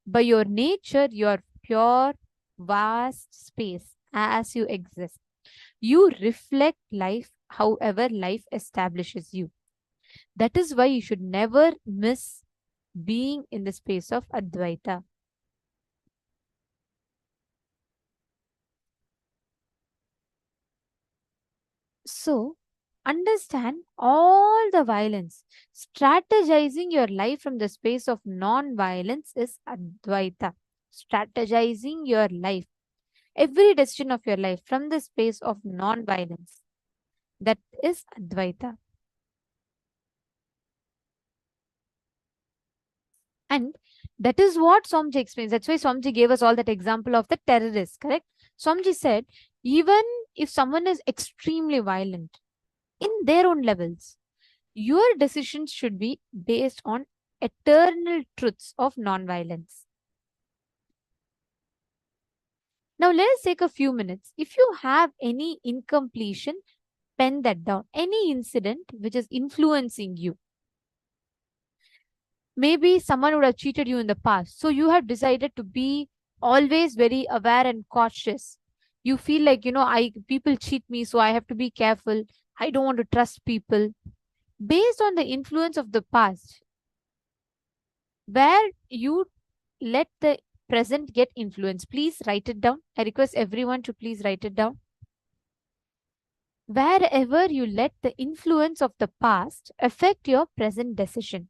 By your nature, you're pure, vast space as you exist. You reflect life however life establishes you. That is why you should never miss being in the space of Advaita. So, understand all the violence. Strategizing your life from the space of non-violence is Advaita. Strategizing your life, every decision of your life from the space of non-violence, that is Advaita. And that is what Swamiji explains. That's why Swamiji gave us all that example of the terrorists, correct? Swamiji said, even if someone is extremely violent in their own levels, your decisions should be based on eternal truths of non-violence. Now, let us take a few minutes. If you have any incompletion, pen that down. Any incident which is influencing you. Maybe someone would have cheated you in the past. So you have decided to be always very aware and cautious. You feel like, people cheat me, so I have to be careful. I don't want to trust people. Based on the influence of the past, where you let the present get influenced, please write it down. I request everyone to please write it down. Wherever you let the influence of the past affect your present decision.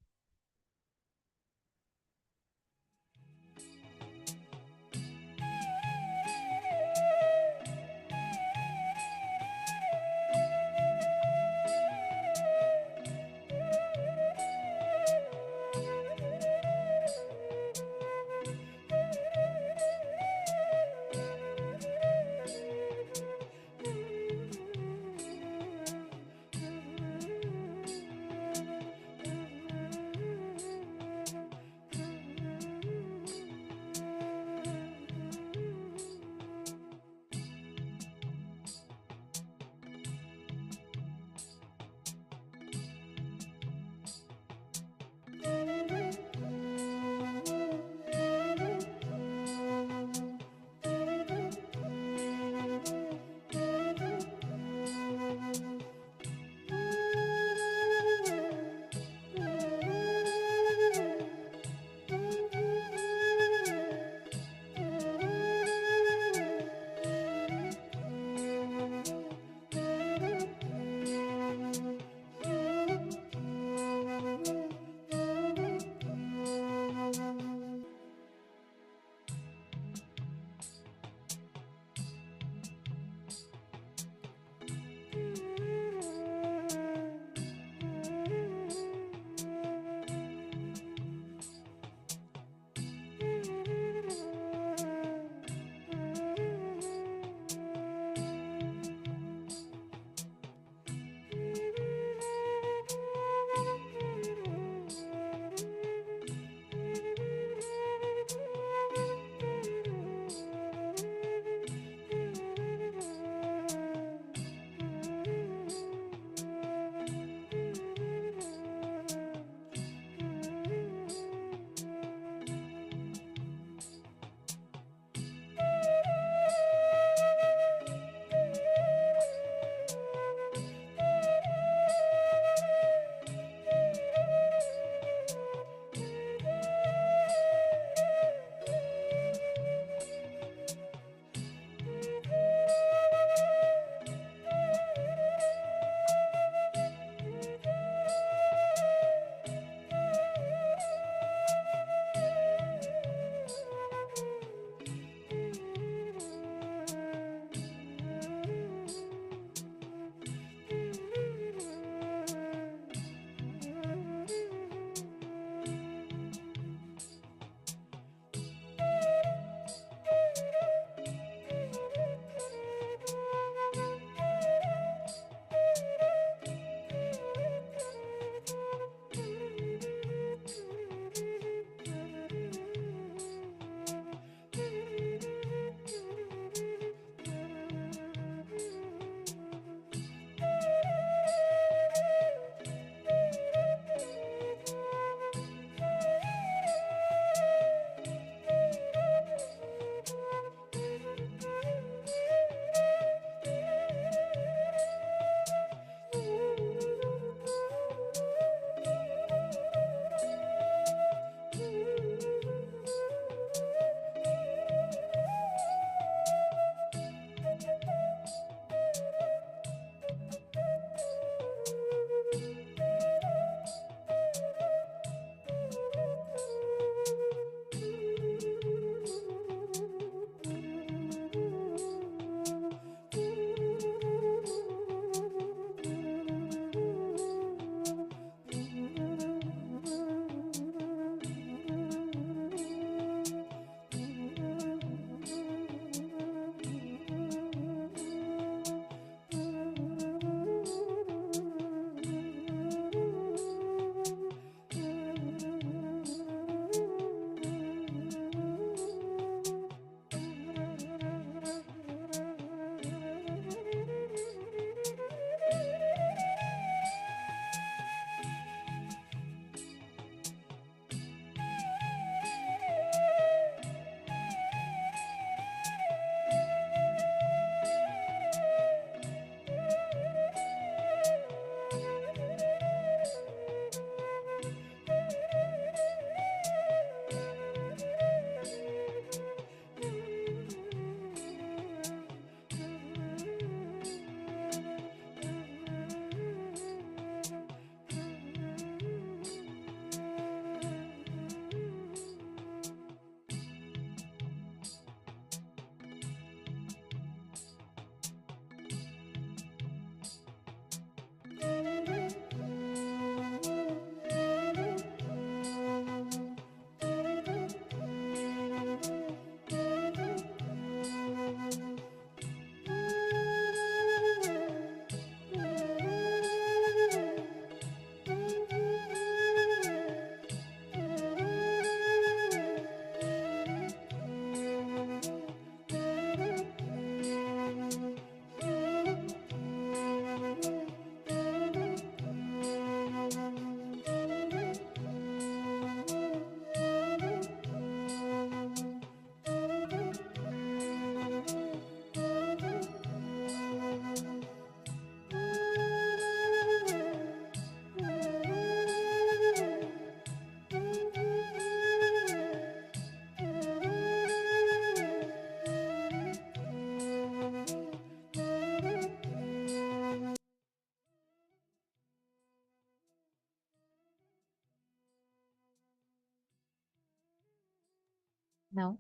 Now,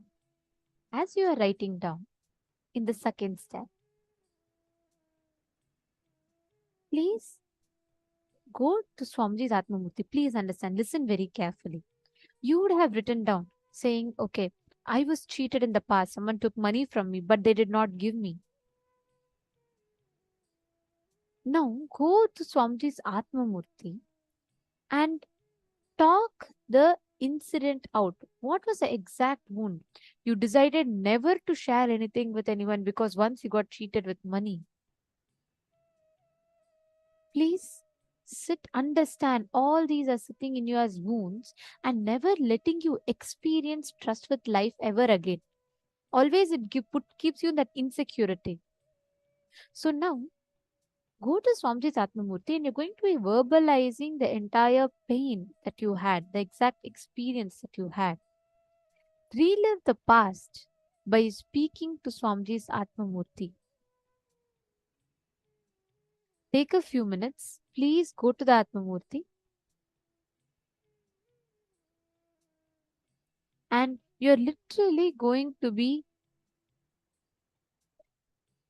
as you are writing down in the second step, please go to Swamiji's Atmamurti. Please understand, listen very carefully. You would have written down saying, okay, I was cheated in the past. Someone took money from me, but they did not give me. Now, go to Swamiji's Atmamurti and talk the incident out. What was the exact wound? You decided never to share anything with anyone because once you got cheated with money. Please sit, understand all these are sitting in you as wounds and never letting you experience trust with life ever again. Always it keeps you in that insecurity. So now go to Swamiji's Atmamurti and you're going to be verbalizing the entire pain that you had, the exact experience that you had. Relive the past by speaking to Swamiji's Atmamurti. Take a few minutes. Please go to the Atmamurti. And you're literally going to be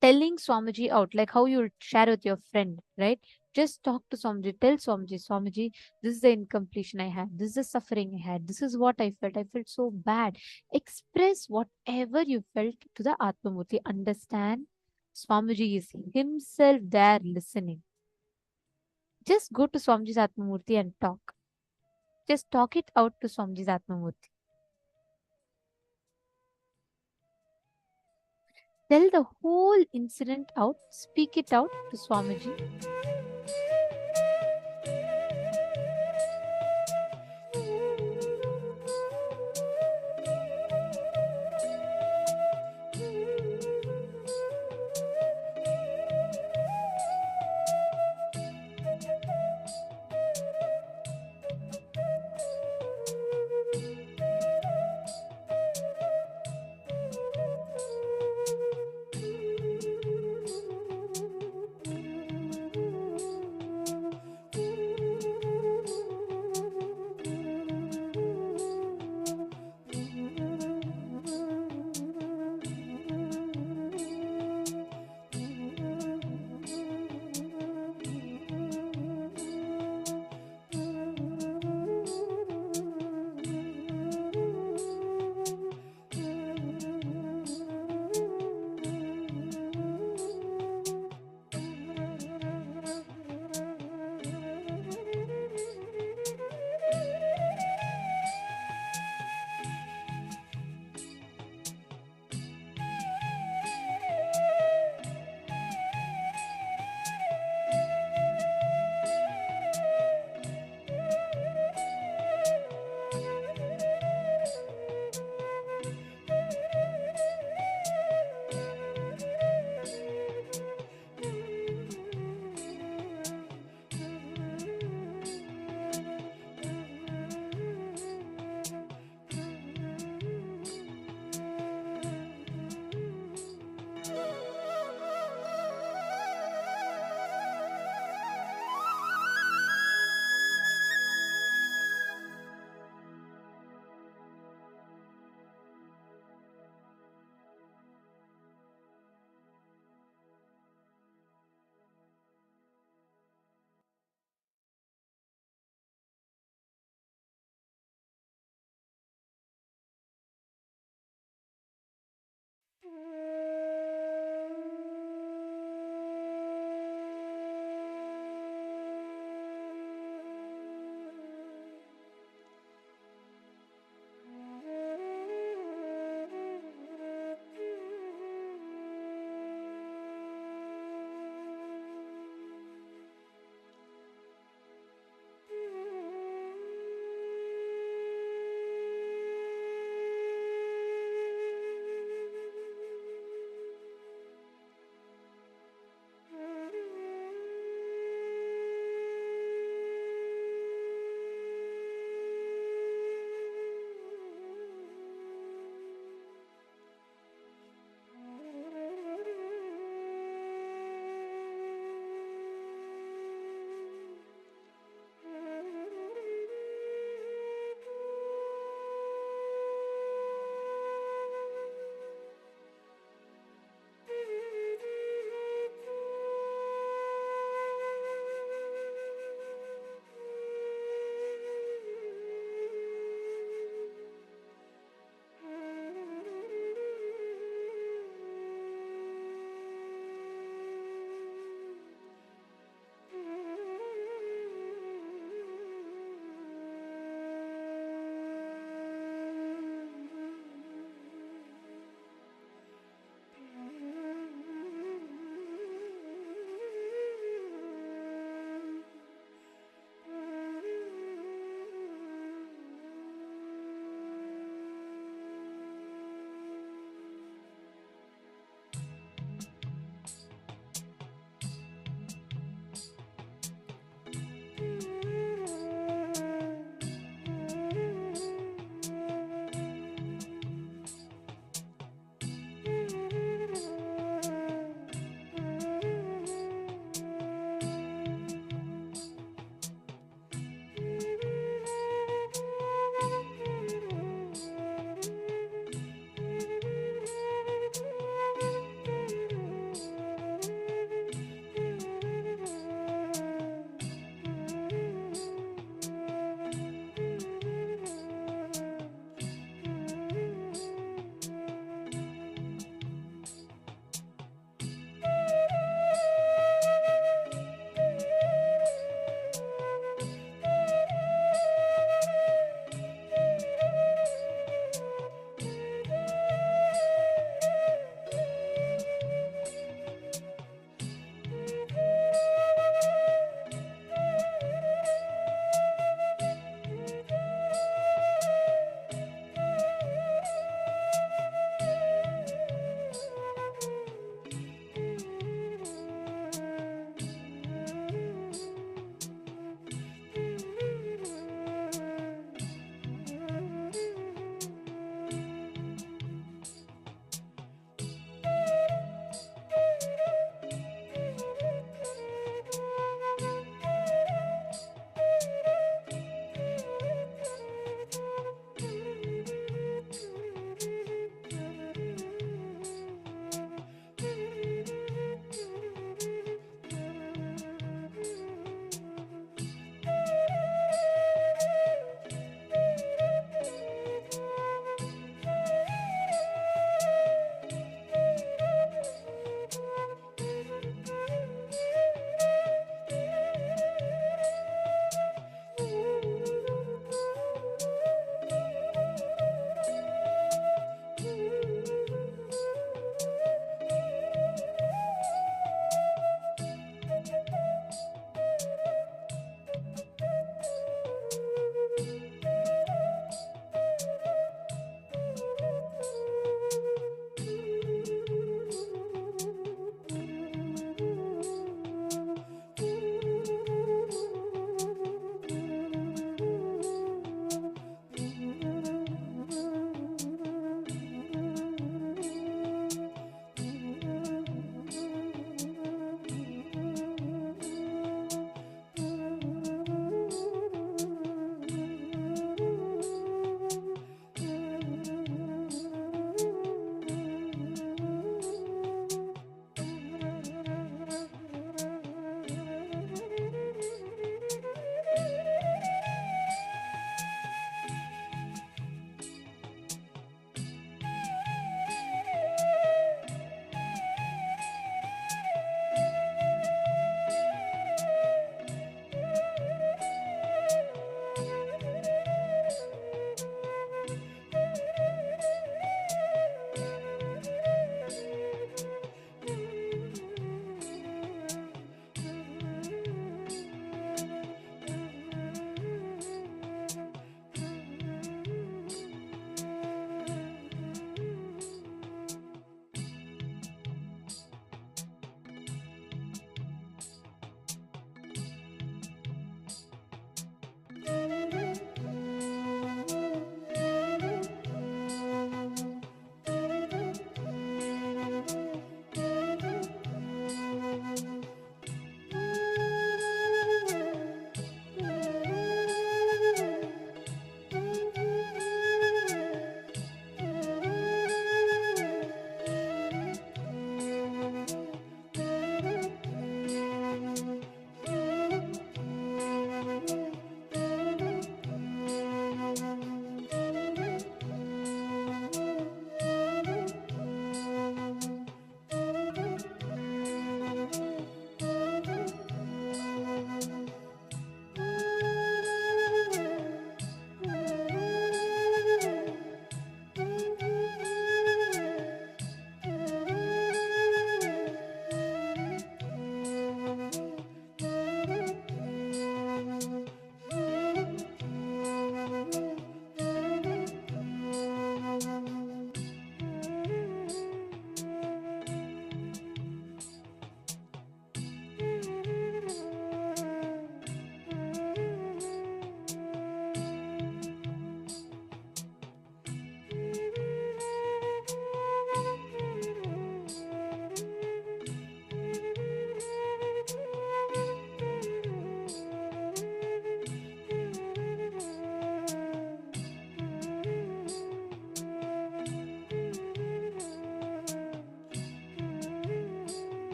telling Swamiji out, like how you share with your friend, right? Just talk to Swamiji, tell Swamiji, Swamiji, this is the incompletion I had, this is the suffering I had, this is what I felt so bad. Express whatever you felt to the Atmamurti. Understand, Swamiji is himself there listening. Just go to Swamiji's Atmamurti and talk. Just talk it out to Swamiji's Atmamurti. Tell the whole incident out, speak it out to Swamiji.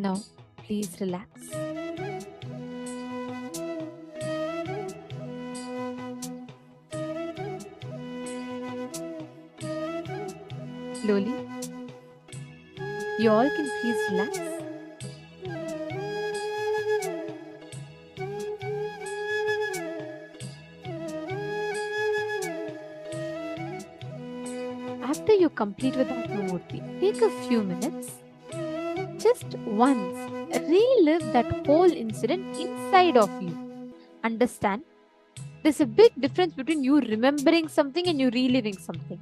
Now, please relax. Slowly, you all can please relax. After you complete with Atmamurti, take a few minutes, just once, relive that whole incident inside of you. Understand, there's a big difference between you remembering something and you reliving something.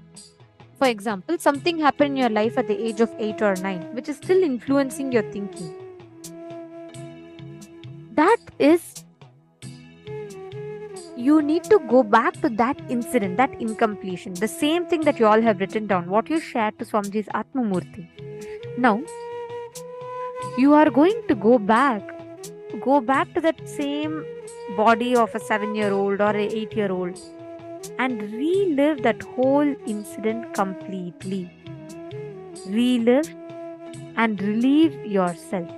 For example, something happened in your life at the age of 8 or 9, which is still influencing your thinking. That is, you need to go back to that incident, that incompletion, the same thing that you all have written down, what you shared to Swamiji's Atmamurti. Now, you are going to go back to that same body of a 7-year-old or an 8-year-old and relive that whole incident completely. Relive and relieve yourself.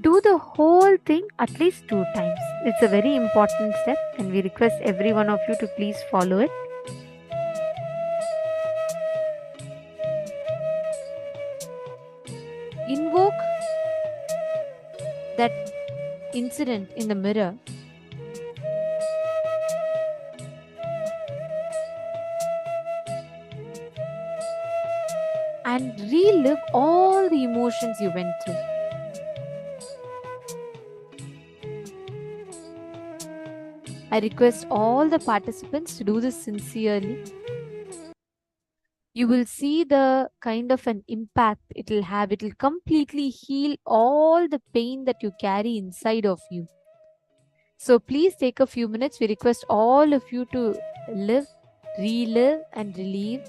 Do the whole thing at least 2 times. It's a very important step and we request every one of you to please follow it. Invoke that incident in the mirror and relive all the emotions you went through. I request all the participants to do this sincerely. You will see the kind of an impact it will have. It will completely heal all the pain that you carry inside of you. So please take a few minutes. We request all of you to live, relive and relieve.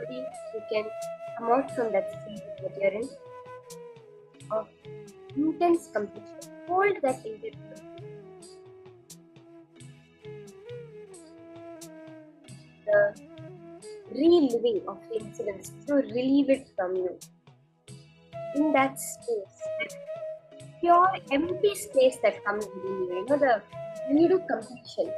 slowly you can come out from that state that you're in of intense completion. Hold that intense completion. The reliving of the incidents to relieve it from you. In that space, that pure empty space that comes within you, when you do completion,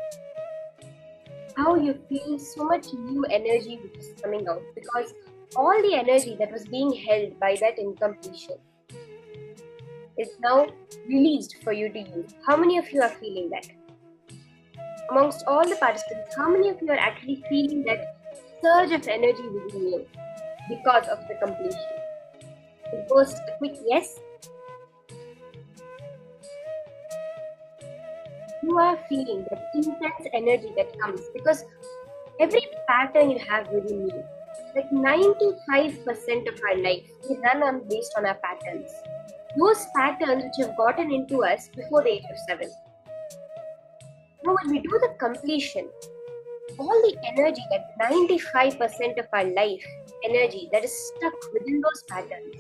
how you feel so much new energy which is coming out, because all the energy that was being held by that incompletion is now released for you to use. How many of you are feeling that? Amongst all the participants, how many of you are actually feeling that surge of energy within you because of the completion? It goes a quick yes. You are feeling that intense energy that comes because every pattern you have within you, like 95% of our life, we run based on our patterns. Those patterns which have gotten into us before the age of 7. Now, when we do the completion, all the energy, that 95% of our life energy that is stuck within those patterns,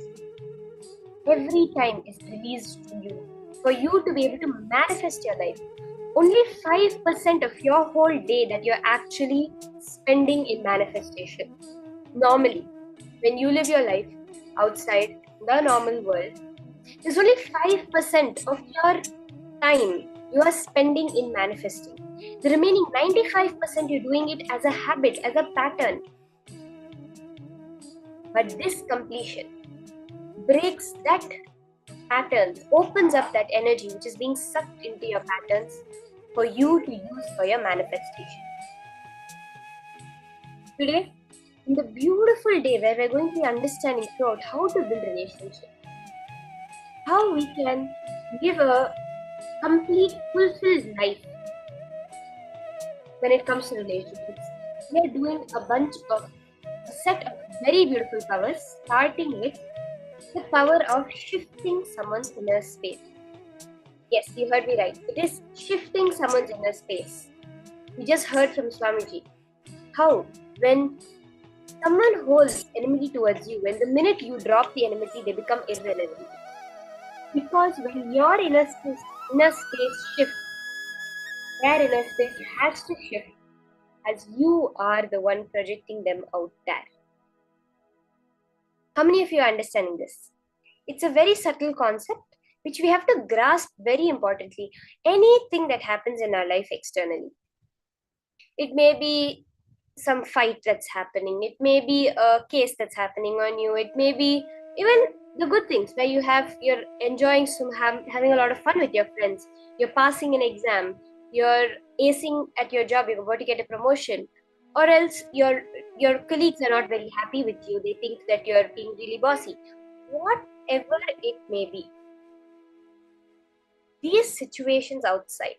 every time is released to you for you to be able to manifest your life. Only 5% of your whole day that you're actually spending in manifestation. Normally, when you live your life outside the normal world, there's only 5% of your time you are spending in manifesting. The remaining 95% you're doing it as a habit, as a pattern. But this completion breaks that patterns, opens up that energy which is being sucked into your patterns for you to use for your manifestation. Today, in the beautiful day where we're going to be understanding throughout how to build relationships, how we can live a complete, fulfilled life when it comes to relationships, we are doing a set of very beautiful powers, starting with the power of shifting someone's inner space. Yes, you heard me right. It is shifting someone's inner space. We just heard from Swamiji how when someone holds enmity towards you, when the minute you drop the enmity, they become irrelevant. Because when your inner space shifts, their inner space has to shift as you are the one projecting them out there. How many of you are understanding this? It's a very subtle concept which we have to grasp very importantly. Anything that happens in our life externally, it may be some fight that's happening, it may be a case that's happening on you, it may be even the good things where you're enjoying having a lot of fun with your friends, you're passing an exam, you're acing at your job, you're about to get a promotion, or else your colleagues are not very happy with you, they think that you're being really bossy. Whatever it may be, these situations outside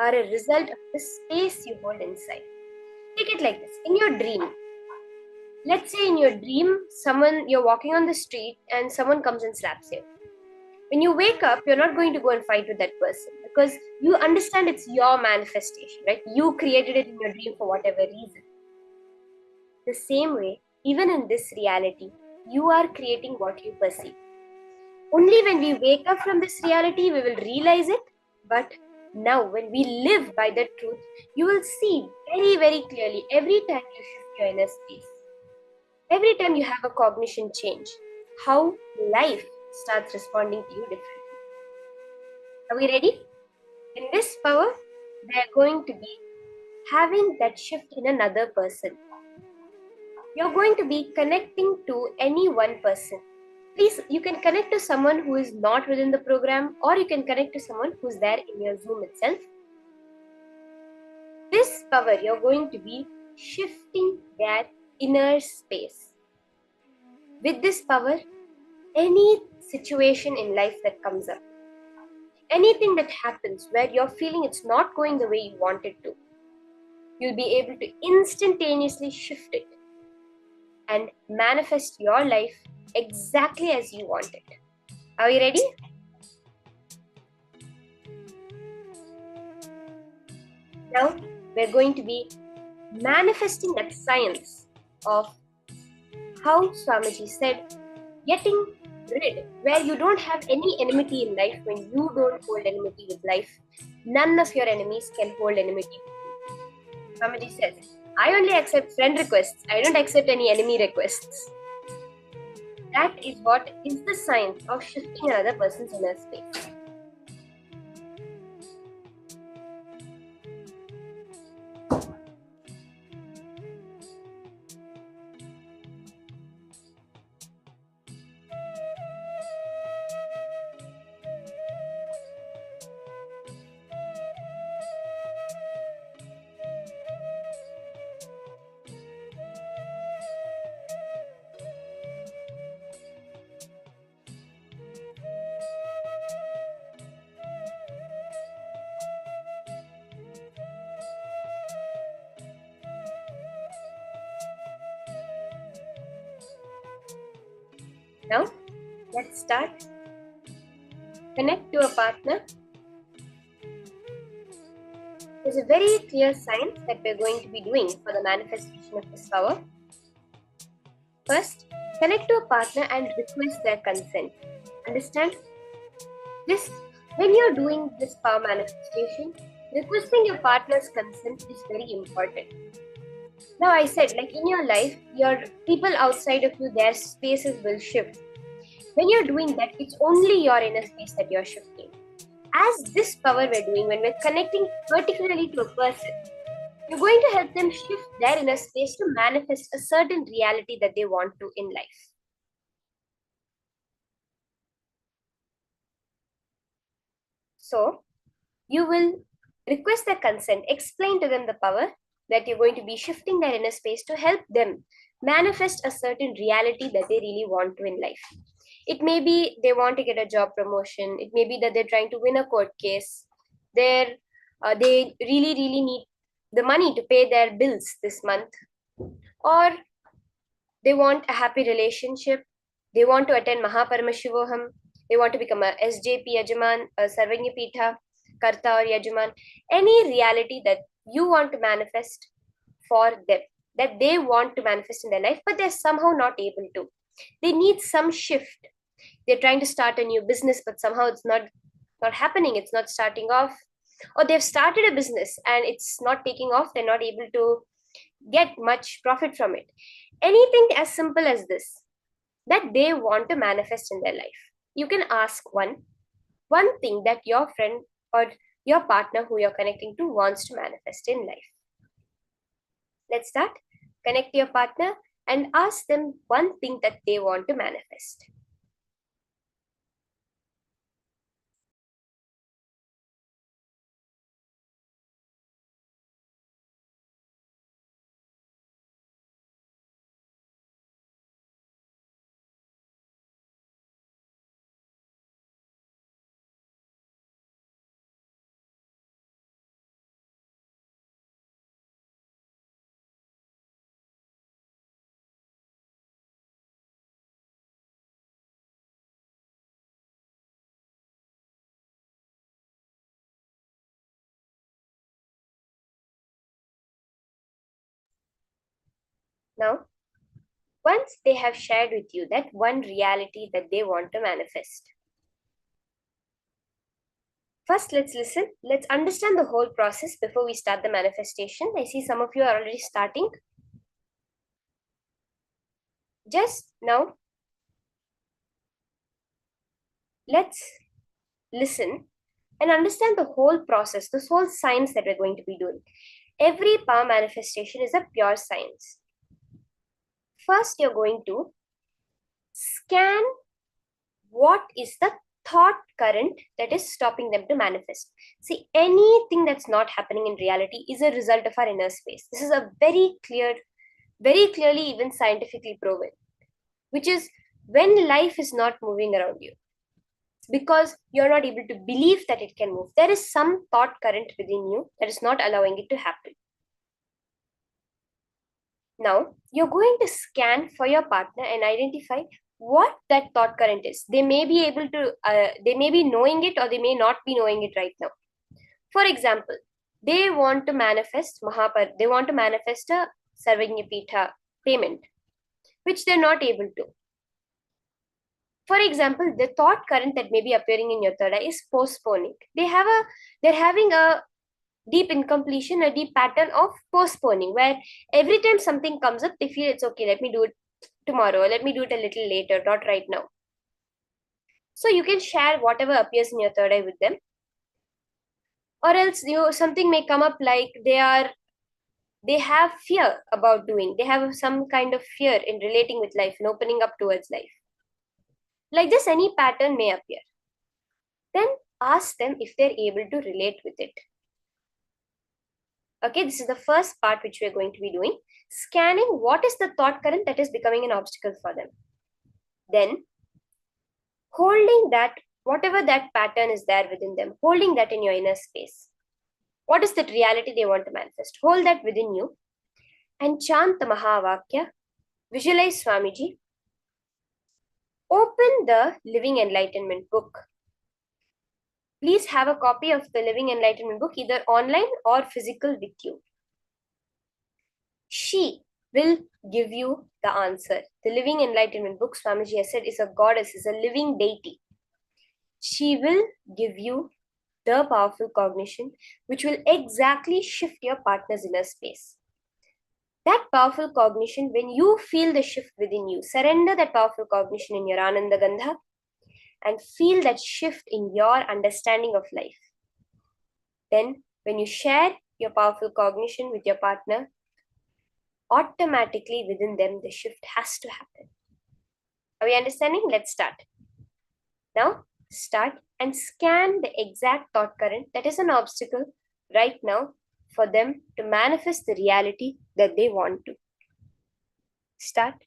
are a result of the space you hold inside. Take it like this. In your dream, let's say in your dream, you're walking on the street and someone comes and slaps you. When you wake up, you're not going to go and fight with that person because you understand it's your manifestation, right? You created it in your dream for whatever reason. The same way, even in this reality, you are creating what you perceive. Only when we wake up from this reality, we will realize it. But now, when we live by that truth, you will see very, very clearly every time you shift your inner space, every time you have a cognition change, how life starts responding to you differently. Are we ready? In this power, they are going to be having that shift in another person. You're going to be connecting to any one person. Please, you can connect to someone who is not within the program, or you can connect to someone who's there in your Zoom itself. This power, you're going to be shifting their inner space. With this power, any situation in life that comes up, anything that happens where you're feeling it's not going the way you want it to, you'll be able to instantaneously shift it and manifest your life exactly as you want it. Are you ready? Now, we're going to be manifesting that science of how Swamiji said, getting rid, where you don't have any enmity in life, when you don't hold enmity with life, none of your enemies can hold enmity with you. Swamiji says, I only accept friend requests, I don't accept any enemy requests. That is what is the science of shifting another person's inner space. Now, let's start. Connect to a partner. There's a very clear science that we're going to be doing for the manifestation of this power. First, connect to a partner and request their consent. Understand? This, when you're doing this power manifestation, requesting your partner's consent is very important. Now, I said, like in your life, your people outside of you, their spaces will shift. When you're doing that, it's only your inner space that you're shifting. As this power we're doing, when we're connecting particularly to a person, you're going to help them shift their inner space to manifest a certain reality that they want to in life. So, you will request their consent, explain to them the power that you're going to be shifting their inner space to help them manifest a certain reality that they really want to in life. It may be they want to get a job promotion. It may be that they're trying to win a court case. They really need the money to pay their bills this month. Or they want a happy relationship. They want to attend Paramashivoham. They want to become a SJP Yajaman, a Sarvanyapitha, Karta or Yajaman. Any reality that you want to manifest for them, that they want to manifest in their life, but they're somehow not able to. They need some shift. They're trying to start a new business, but somehow it's not happening. It's not starting off. Or they've started a business and it's not taking off. They're not able to get much profit from it. Anything as simple as this that they want to manifest in their life. You can ask one thing that your friend or your partner who you're connecting to wants to manifest in life. Let's start. Connect to your partner and ask them one thing that they want to manifest. Now, once they have shared with you that one reality that they want to manifest, first let's listen. Let's understand the whole process before we start the manifestation. I see some of you are already starting. Just now, let's listen and understand the whole process, this whole science that we're going to be doing. Every power manifestation is a pure science. First, you're going to scan what is the thought current that is stopping them to manifest. See, anything that's not happening in reality is a result of our inner space. This is a very clearly even scientifically proven, which is when life is not moving around you, because you're not able to believe that it can move. There is some thought current within you that is not allowing it to happen. Now, you're going to scan for your partner and identify what that thought current is. They may be able to, they may be knowing it or they may not be knowing it right now. For example, they want to manifest they want to manifest a Sarvanyapitha payment, which they're not able to. For example, the thought current that may be appearing in your third eye is postponing. They're having a deep incompletion, a deep pattern of postponing, where every time something comes up, they feel it's okay, let me do it tomorrow, or let me do it a little later, not right now. So you can share whatever appears in your third eye with them. Or else something may come up like they have fear about doing. They have some kind of fear in relating with life and opening up towards life. Like this, any pattern may appear. Then ask them if they're able to relate with it. Okay, this is the first part which we're going to be doing. Scanning what is the thought current that is becoming an obstacle for them. Then holding that, whatever that pattern is there within them, holding that in your inner space. What is that reality they want to manifest? Hold that within you and chant the Mahavakya. Visualize Swamiji. Open the Living Enlightenment book. Please have a copy of the Living Enlightenment book either online or physical with you. She will give you the answer. The Living Enlightenment book, Swamiji has said, is a goddess, is a living deity. She will give you the powerful cognition which will exactly shift your partner's inner space. That powerful cognition, when you feel the shift within you, surrender that powerful cognition in your Ananda Gandha and feel that shift in your understanding of life. Then, when you share your powerful cognition with your partner, automatically within them, the shift has to happen. Are we understanding? Let's start. Now, start and scan the exact thought current that is an obstacle right now for them to manifest the reality that they want to. Start.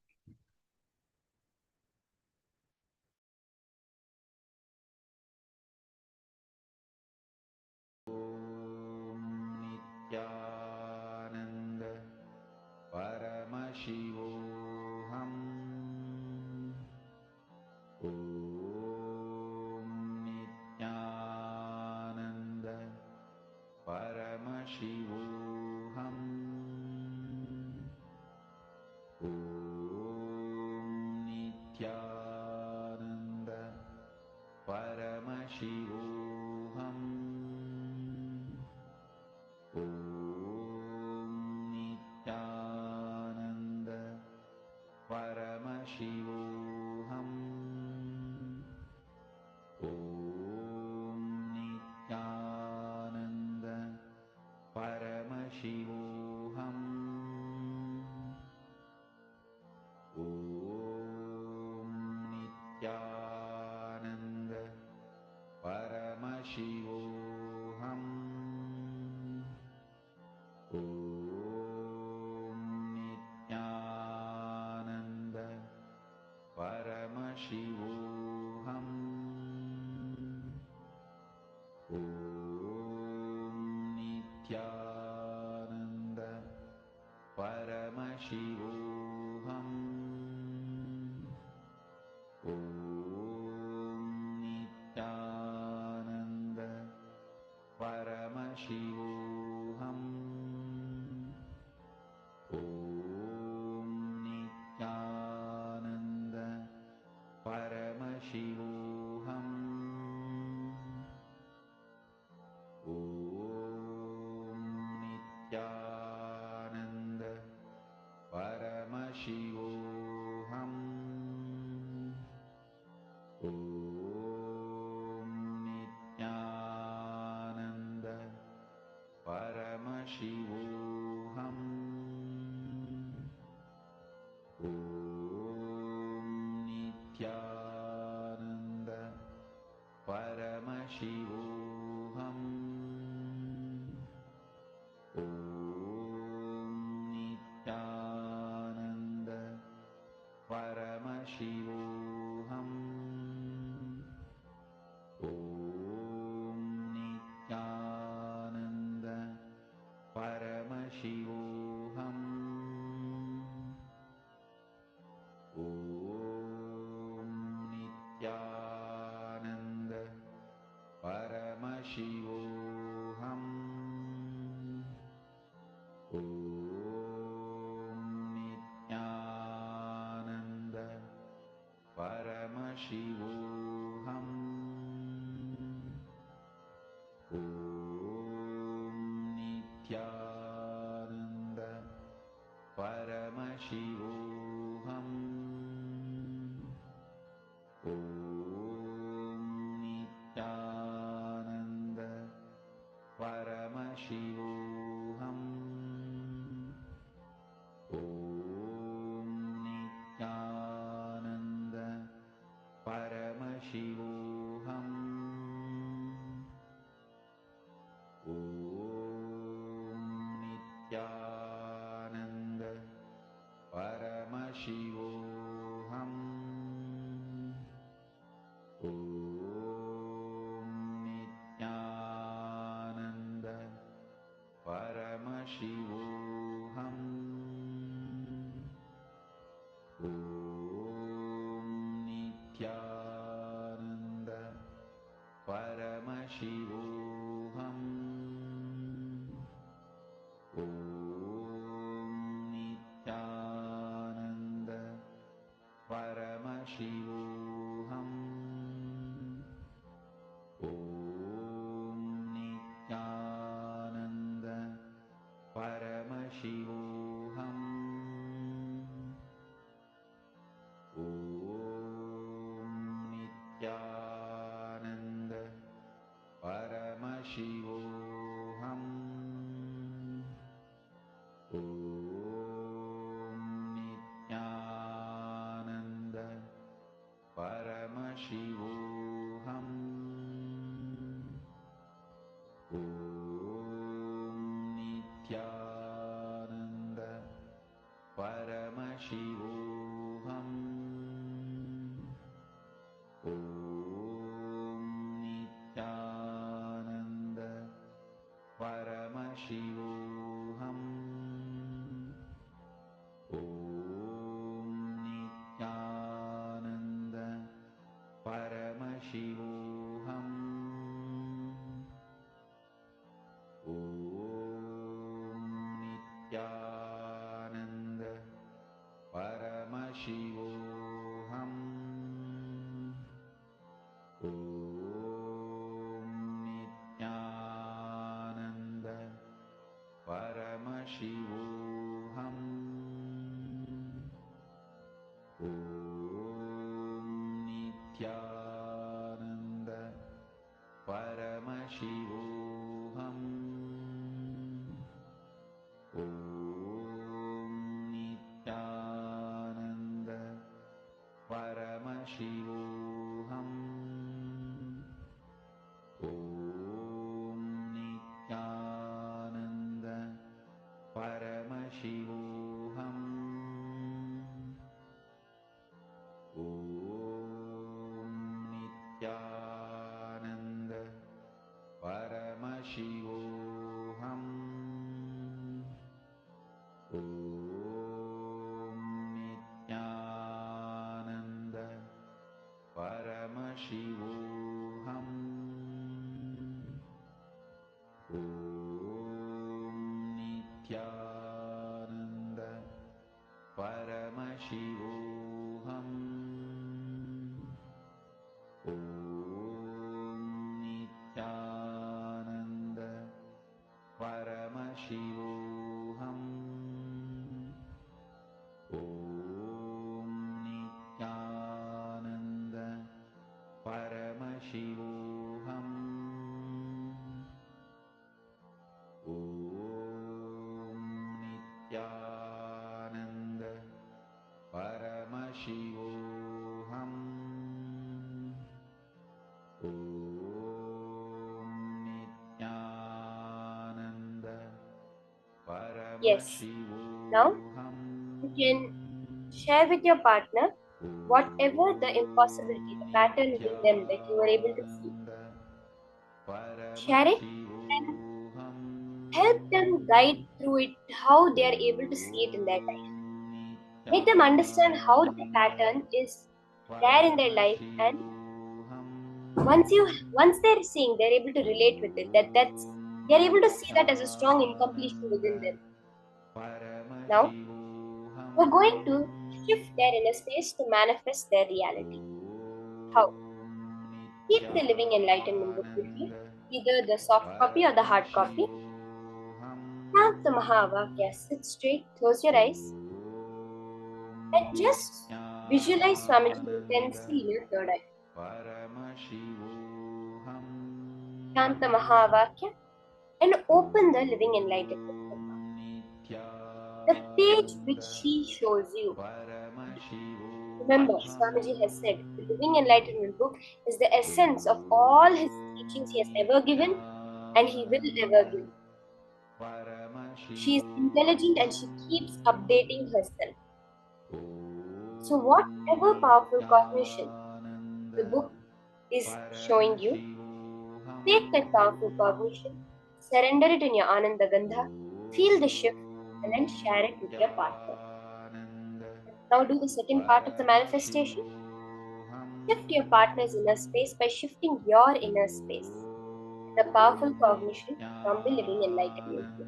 Nithyananda Paramashivoham. Om Nithyananda Paramashivoham. Om Nithyananda Paramashivoham. Om Nithyananda Paramashivoham. Om Nithyananda Paramashivoham. Om Nithyananda Paramashivoham. Om Nithyananda Paramashivoham. Om Nithyananda Paramashivoham. Om Nithyananda Paramashivoham. Om Nithyananda Paramashivoham. Om Nithyananda Paramashivoham. Nithyananda Paramashivoham. Nithyananda Paramashivoham. Nithyananda Paramashivoham. Nithyananda Paramashivoham. Nithyananda Paramashivoham. Nithyananda Paramashivoham. Nithyananda Paramashivoham. Nithyananda Paramashivoham. Nithyananda Paramashivoham. Nithyananda Paramashivoham. Nithyananda Paramashivoham. Nithyananda Paramashivoham. Nithyananda Paramashivoham. Nithyananda Paramashivoham. Nithyananda Paramashivoham. Nithyananda
Yes. Now
Paramashivoham.
you can share with your partner whatever the impossibility, the pattern within them that you were able to see. Share it and help them guide through it, how they are able to see it in their life. Make them understand how the pattern is there in their life, and once they're seeing, they're able to relate with it. They're able to see that as a strong incompletion within them. Now we're going to shift their inner space to manifest their reality. How? Keep the Living Enlightenment book with you, either the soft copy or the hard copy. Chant the Mahavakya, sit straight, close your eyes, and just visualize Swamiji intensely in your third eye. Chant the Mahavakya and open the Living Enlightenment book. The page which she shows you. Remember, Swamiji has said the Living Enlightenment book is the essence of all his teachings he has ever given and he will ever give. She is intelligent and she keeps updating herself. So, whatever powerful cognition the book is showing you, take that powerful cognition, surrender it in your Ananda Gandha, feel the shift, and then share it with your partner. Now, do the second part of the manifestation. Shift your partner's inner space by shifting your inner space. The powerful cognition from the Living Enlightenment book.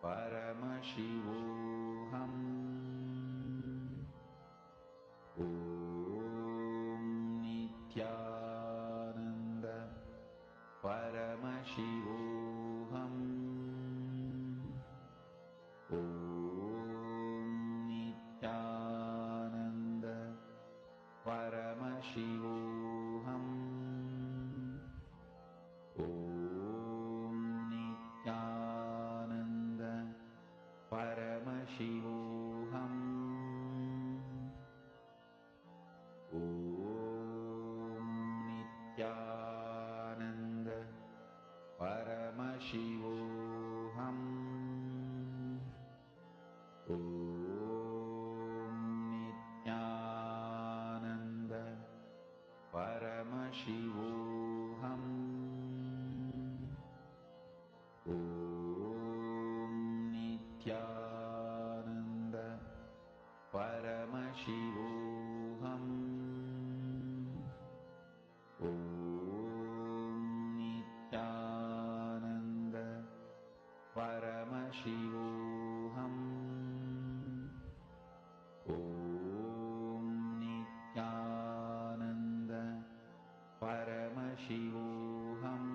Paramashivoham. Nithyananda Paramashivoham. Nithyananda Paramashivoham. Nithyananda Om Nithyananda Paramashivoham. Om Nithyananda Paramashivoham. Om Nithyananda Paramashivoham. Om Nithyananda Paramashivoham.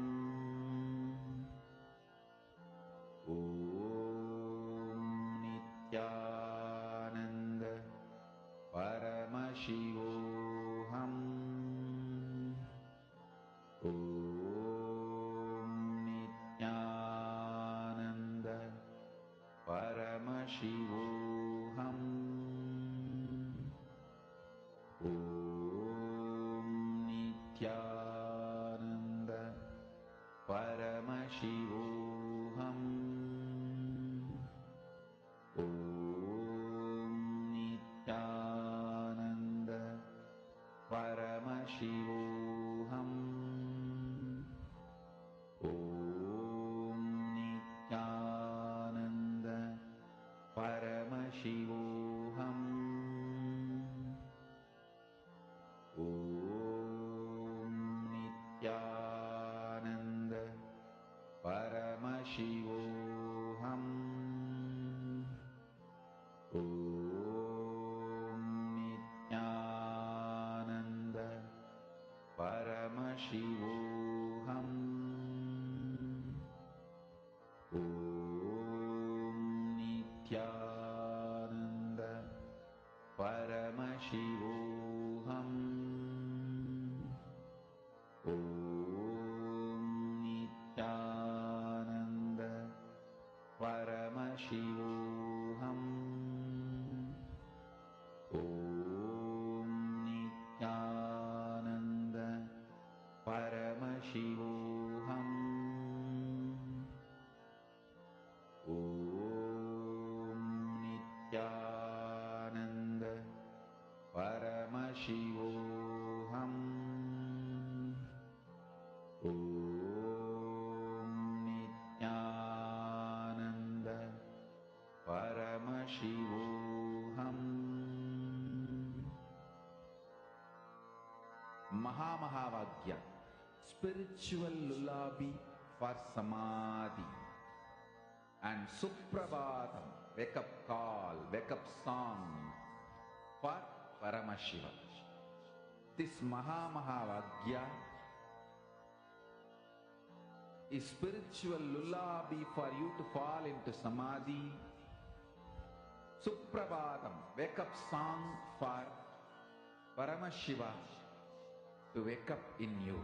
Om Nithyananda Paramashivoham. Om Nithyananda Paramashivoham. Om Nithyananda Paramashivoham. Om Nithyananda Paramashivoham. Om Nithyananda Paramashivoham. Om Nithyananda Paramashivoham. Om Nithyananda Paramashivoham. Om Nithyananda Paramashivoham. Om Nithyananda Paramashivoham. Om Nithyananda Paramashivoham. Om Nithyananda Paramashivoham. Om Nithyananda Paramashivoham. Mahamahavaagya, spiritual lullaby for samadhi, and Suprabhatam, wake up call, wake up song for Paramashivam. This Mahamahavaagya is spiritual lullaby for you to fall into samadhi. Suprabhatam, wake up song for Paramashiva to wake up in you.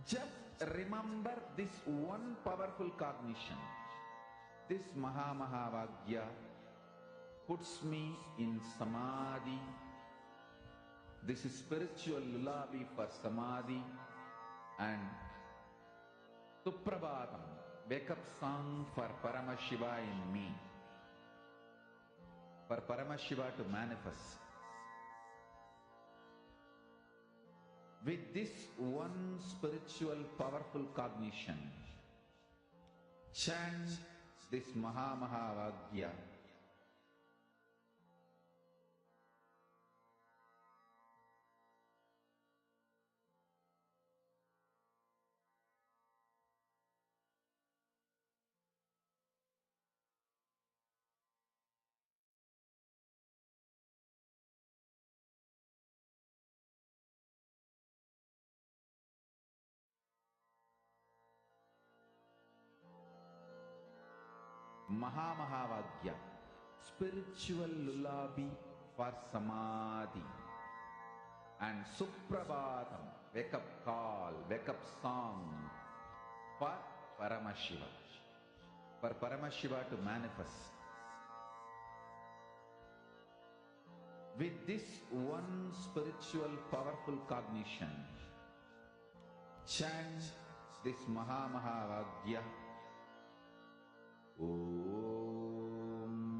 Just remember this one powerful cognition. This Mahamahavaagya puts me in samadhi. This is spiritual lullaby for samadhi. And Suprabhatam, wake up song for Paramashiva in me. For Paramashiva to manifest. With this one spiritual powerful cognition, chant this Mahamahavaagya. Mahamahavaagya, spiritual lullaby for samadhi, and Suprabhatam, wake up call, wake up song for Paramashiva, for Paramashiva to manifest. With this one spiritual powerful cognition, chant this Mahamahavaagya. Om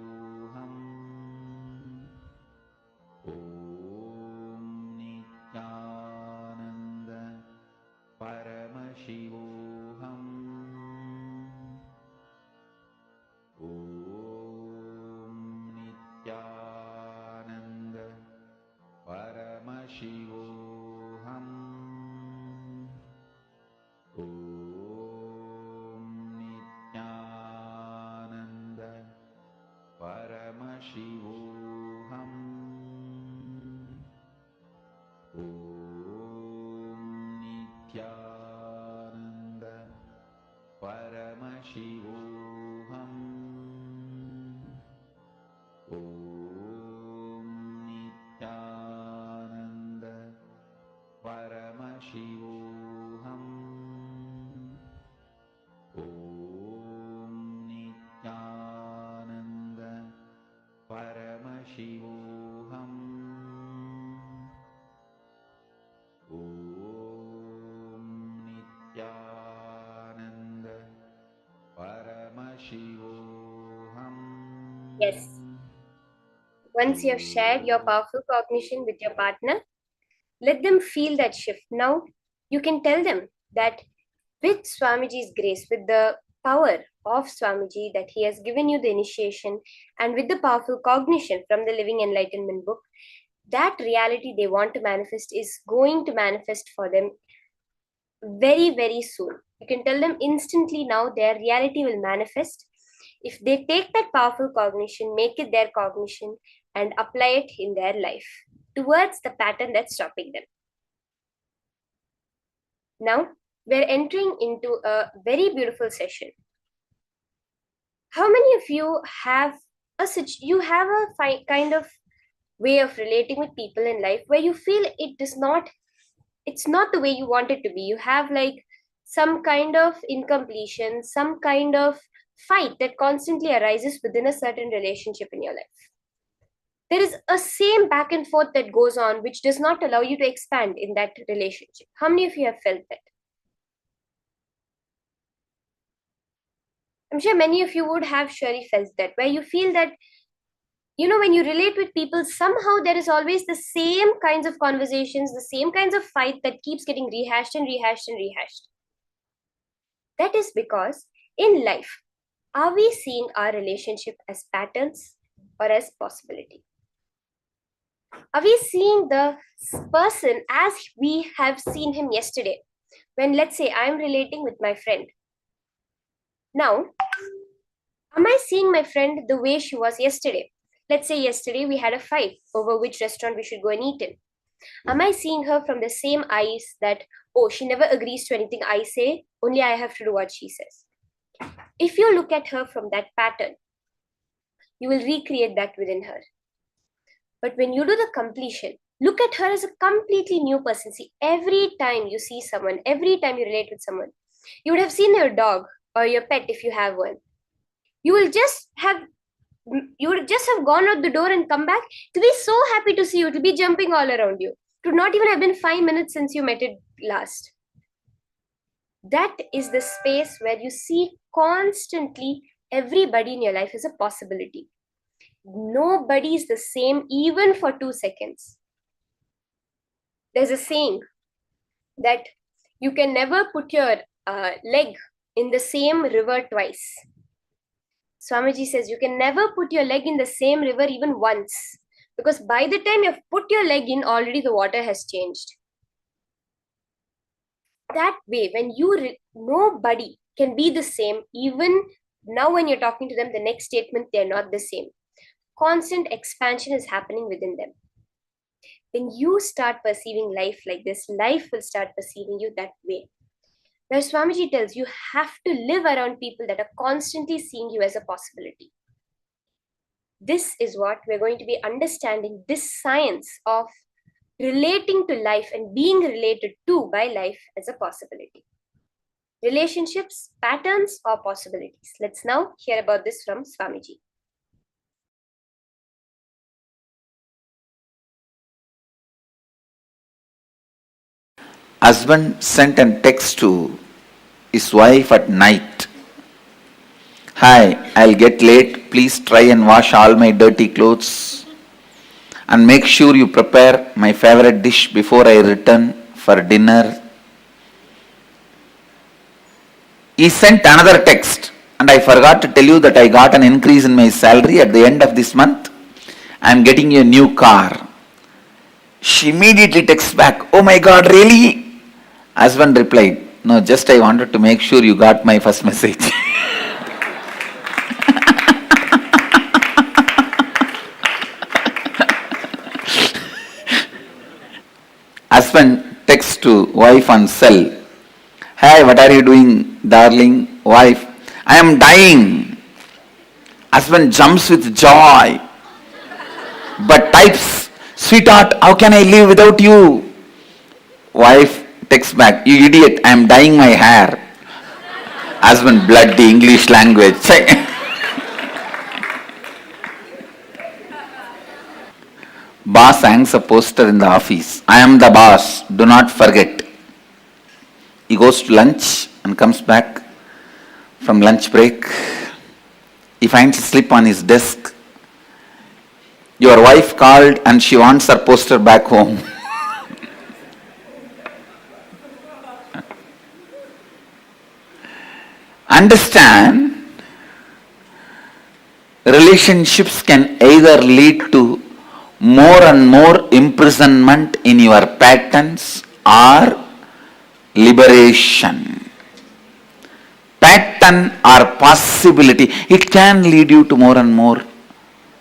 Yes. Once you have shared your powerful cognition with your partner, let them feel that shift. Now, you can tell them that with Swamiji's grace, with the power of Swamiji that he has given you the initiation, and with the powerful cognition from the Living Enlightenment book, that reality they want to manifest is going to manifest for them very, very soon. You can tell them instantly now their reality will manifest if they take that powerful cognition, make it their cognition, and apply it in their life towards the pattern that's stopping them. Now, we're entering into a very beautiful session. How many of you have a kind of way of relating with people in life where you feel it's not the way you want it to be? You have like some kind of incompletion, some kind of fight that constantly arises within a certain relationship in your life. There is a same back and forth that goes on which does not allow you to expand in that relationship. How many of you have felt that? I'm sure many of you would have surely felt that, where you feel that, when you relate with people, somehow there is always the same kinds of conversations, the same kinds of fight that keeps getting rehashed and rehashed and rehashed. That is because in life, are we seeing our relationship as patterns or as possibility? Are we seeing the person as we have seen him yesterday? When, let's say, I'm relating with my friend. Now, am I seeing my friend the way she was yesterday? Let's say yesterday we had a fight over which restaurant we should go and eat in. Am I seeing her from the same eyes that, oh, she never agrees to anything I say, only I have to do what she says? If you look at her from that pattern, you will recreate that within her. But when you do the completion, look at her as a completely new person. See, every time you see someone, every time you relate with someone, you would have seen your dog or your pet if you have one. You would just have gone out the door and come back to be so happy to see you, to be jumping all around you. It would not even have been 5 minutes since you met it last. That is the space where you see constantly everybody in your life is a possibility. Nobody is the same even for 2 seconds. There's a saying that you can never put your leg in the same river twice. Swamiji says you can never put your leg in the same river even once, because by the time you've put your leg in, already the water has changed. That way, when nobody can be the same, even now when you're talking to them, the next statement, they're not the same. Constant expansion is happening within them. When you start perceiving life like this, life will start perceiving you that way. Where Swamiji tells you have to live around people that are constantly seeing you as a possibility. This is what we're going to be understanding, this science of relating to life and being related to by life as a possibility. Relationships, patterns, or possibilities. Let's now hear about this from Swamiji.
Husband sent a text to his wife at night. Hi, I'll get late. Please try and wash all my dirty clothes. And make sure you prepare my favorite dish before I return for dinner. He sent another text. And I forgot to tell you that I got an increase in my salary at the end of this month. I'm getting you a new car. She immediately texts back, oh my God, really? Husband replied, no, just I wanted to make sure you got my first message. Husband texts to wife on cell. Hey, what are you doing, darling? Wife, I am dying. Husband jumps with joy, but types, sweetheart, how can I live without you? Wife texts back, you idiot, I am dyeing my hair. Husband, bloody English language. Boss hangs a poster in the office. I am the boss, do not forget. He goes to lunch and comes back from lunch break. He finds a slip on his desk.
Your wife called and she wants her poster back home. Understand, relationships can either lead to more and more imprisonment in your patterns or liberation. Pattern or possibility, it can lead you to more and more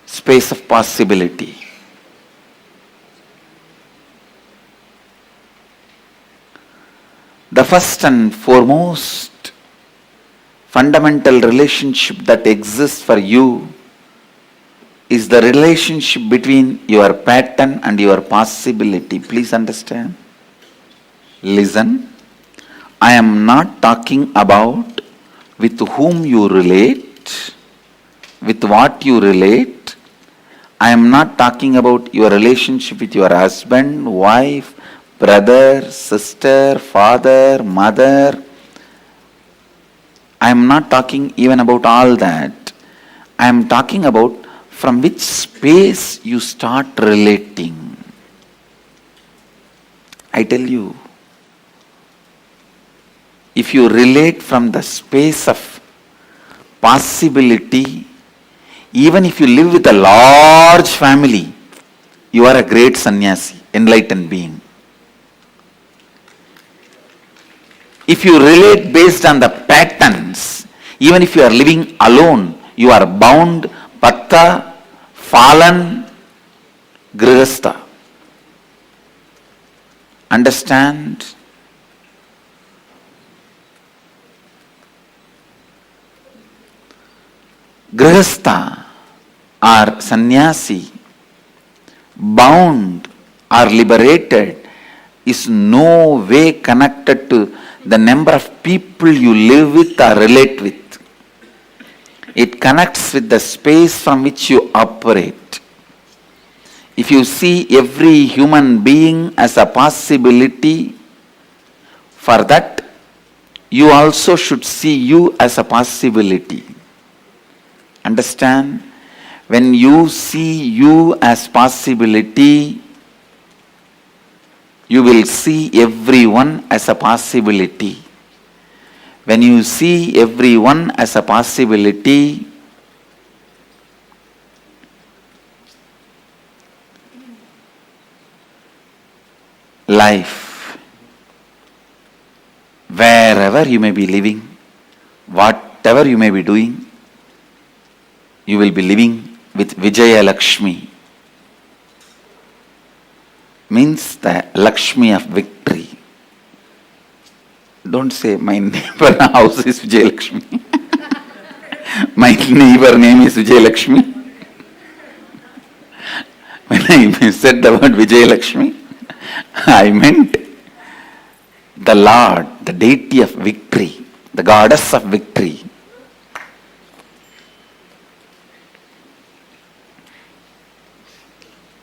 space of possibility. The first and foremost fundamental relationship that exists for you is the relationship between your pattern and your possibility. Please understand. Listen, I am not talking about with whom you relate, with what you relate. I am not talking about your relationship with your husband, wife, brother, sister, father, mother. I am not talking even about all that. I am talking about from which space you start relating. I tell you, if you relate from the space of possibility, even if you live with a large family, you are a great sannyasi, enlightened being. If you relate based on the patterns, even if you are living alone, you are bound, patta, fallen, grihastha. Understand? Grihastha or sannyasi, bound or liberated, is no way connected to the number of people you live with or relate with. It connects with the space from which you operate. If you see every human being as a possibility, for that you also should see you as a possibility. Understand? When you see you as possibility, you will see everyone as a possibility. When you see everyone as a possibility, life, wherever you may be living, whatever you may be doing, you will be living with Vijaya Lakshmi. Means the Lakshmi of victory. Don't say, my neighbor house is Vijay Lakshmi. My neighbor name is Vijay Lakshmi. When I said the word Vijay Lakshmi, I meant the Lord, the deity of victory, the goddess of victory.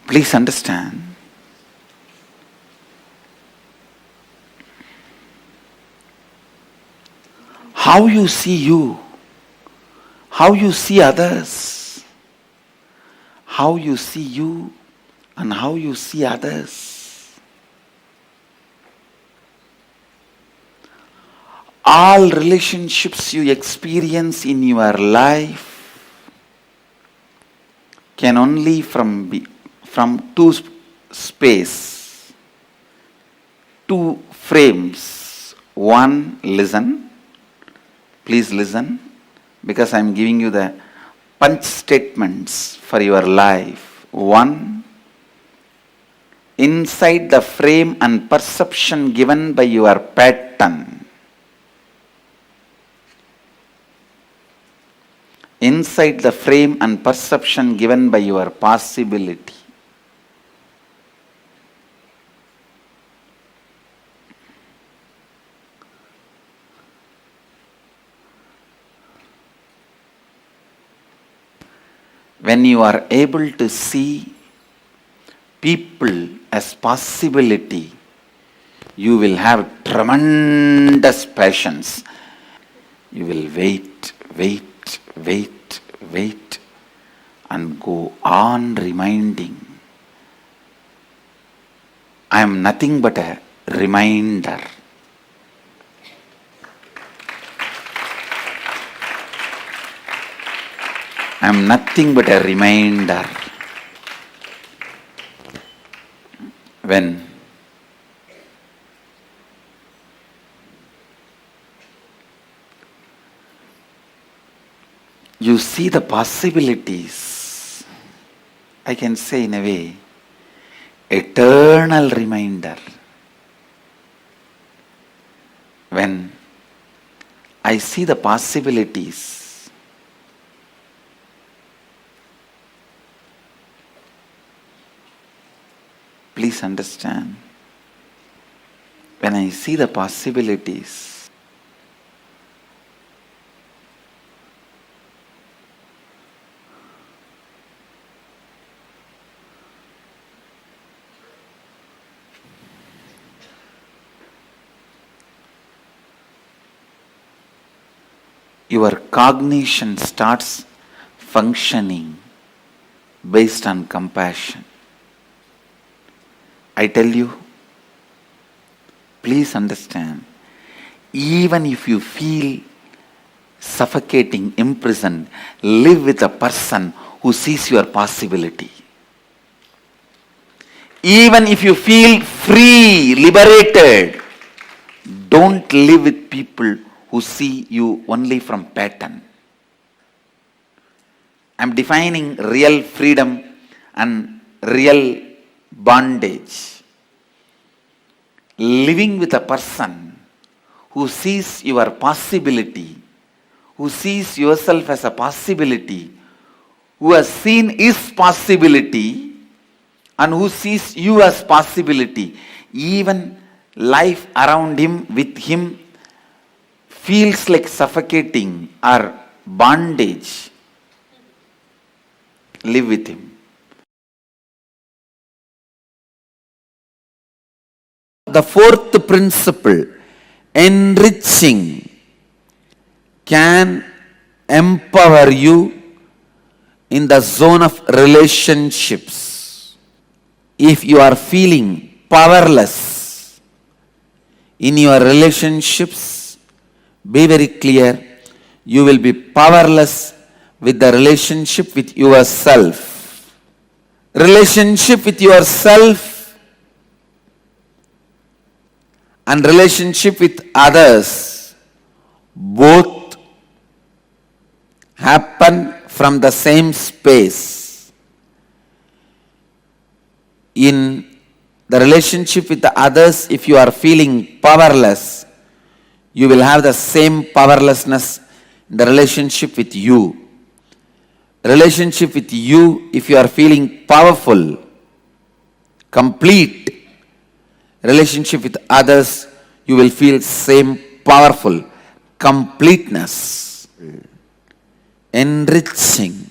Please understand. How you see you, how you see others, how you see you and how you see others. All relationships you experience in your life can only from two space, two frames. One, listen. Please listen, because I am giving you the punch statements for your life. One, inside the frame and perception given by your pattern. Inside the frame and perception given by your possibility. When you are able to see people as possibility, you will have tremendous patience. You will wait. and go on reminding. I am nothing but a reminder. I am nothing but a reminder. When you see the possibilities, I can say in a way, eternal reminder. When I see the possibilities, please understand, when I see the possibilities, your cognition starts functioning based on compassion. I tell you, please understand, even if you feel suffocating, imprisoned, live with a person who sees your possibility. Even if you feel free, liberated, don't live with people who see you only from pattern. I am defining real freedom and real bondage. Living with a person who sees your possibility, who sees yourself as a possibility, who has seen his possibility and who sees you as possibility, even life around him, with him, feels like suffocating or bondage. Live with him. The fourth principle, enriching, can empower you in the zone of relationships. If you are feeling powerless in your relationships, be very clear, you will be powerless with the relationship with yourself. Relationship with yourself and relationship with others both happen from the same space. In the relationship with the others, if you are feeling powerless, you will have the same powerlessness in the relationship with you. Relationship with you, if you are feeling powerful, complete. Relationship with others, you will feel same powerful completeness. Enriching.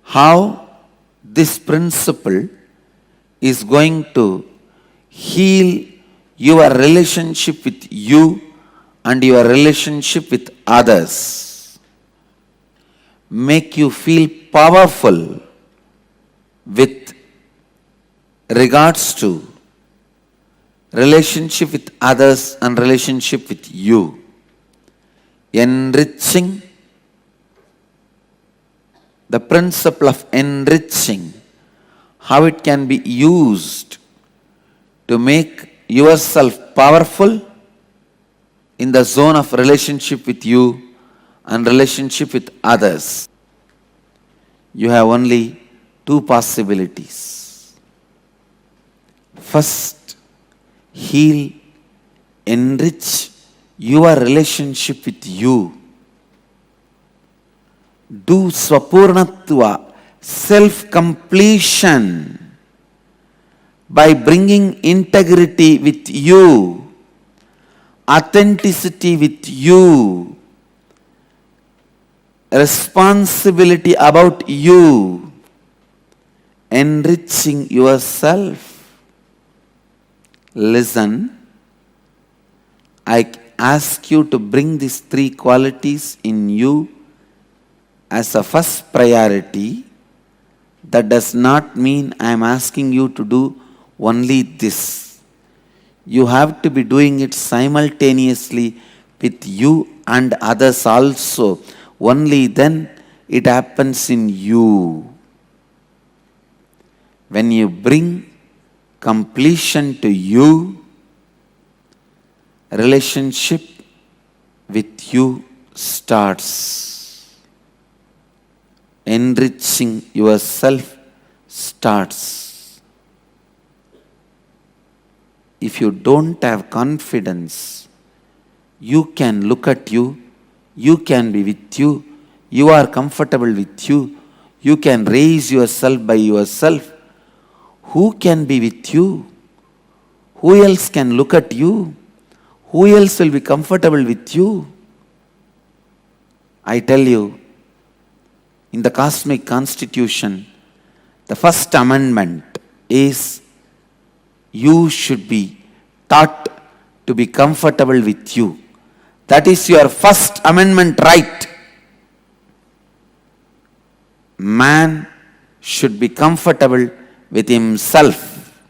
How this principle is going to heal your relationship with you and your relationship with others. Make you feel powerful with regards to relationship with others and relationship with you. Enriching. The principle of enriching, how it can be used to make yourself powerful in the zone of relationship with you and relationship with others. You have only two possibilities. First, heal, enrich your relationship with you. Do swapurnatva, self-completion, by bringing integrity with you, authenticity with you, responsibility about you, enriching yourself. Listen, I ask you to bring these three qualities in you
as a first priority, that does not mean I am asking you to do only this. You have to be doing it simultaneously with you and others also. Only then it happens in you. When you bring completion to you, relationship with you starts. Enriching yourself starts. If you don't have confidence, you can look at you, you can be with you, you are comfortable with you, you can raise yourself by yourself. Who can be with you? Who else can look at you? Who else will be comfortable with you? I tell you, in the cosmic constitution, the first amendment is you should be taught to be comfortable with you. That is your first amendment right. Man should be comfortable with himself.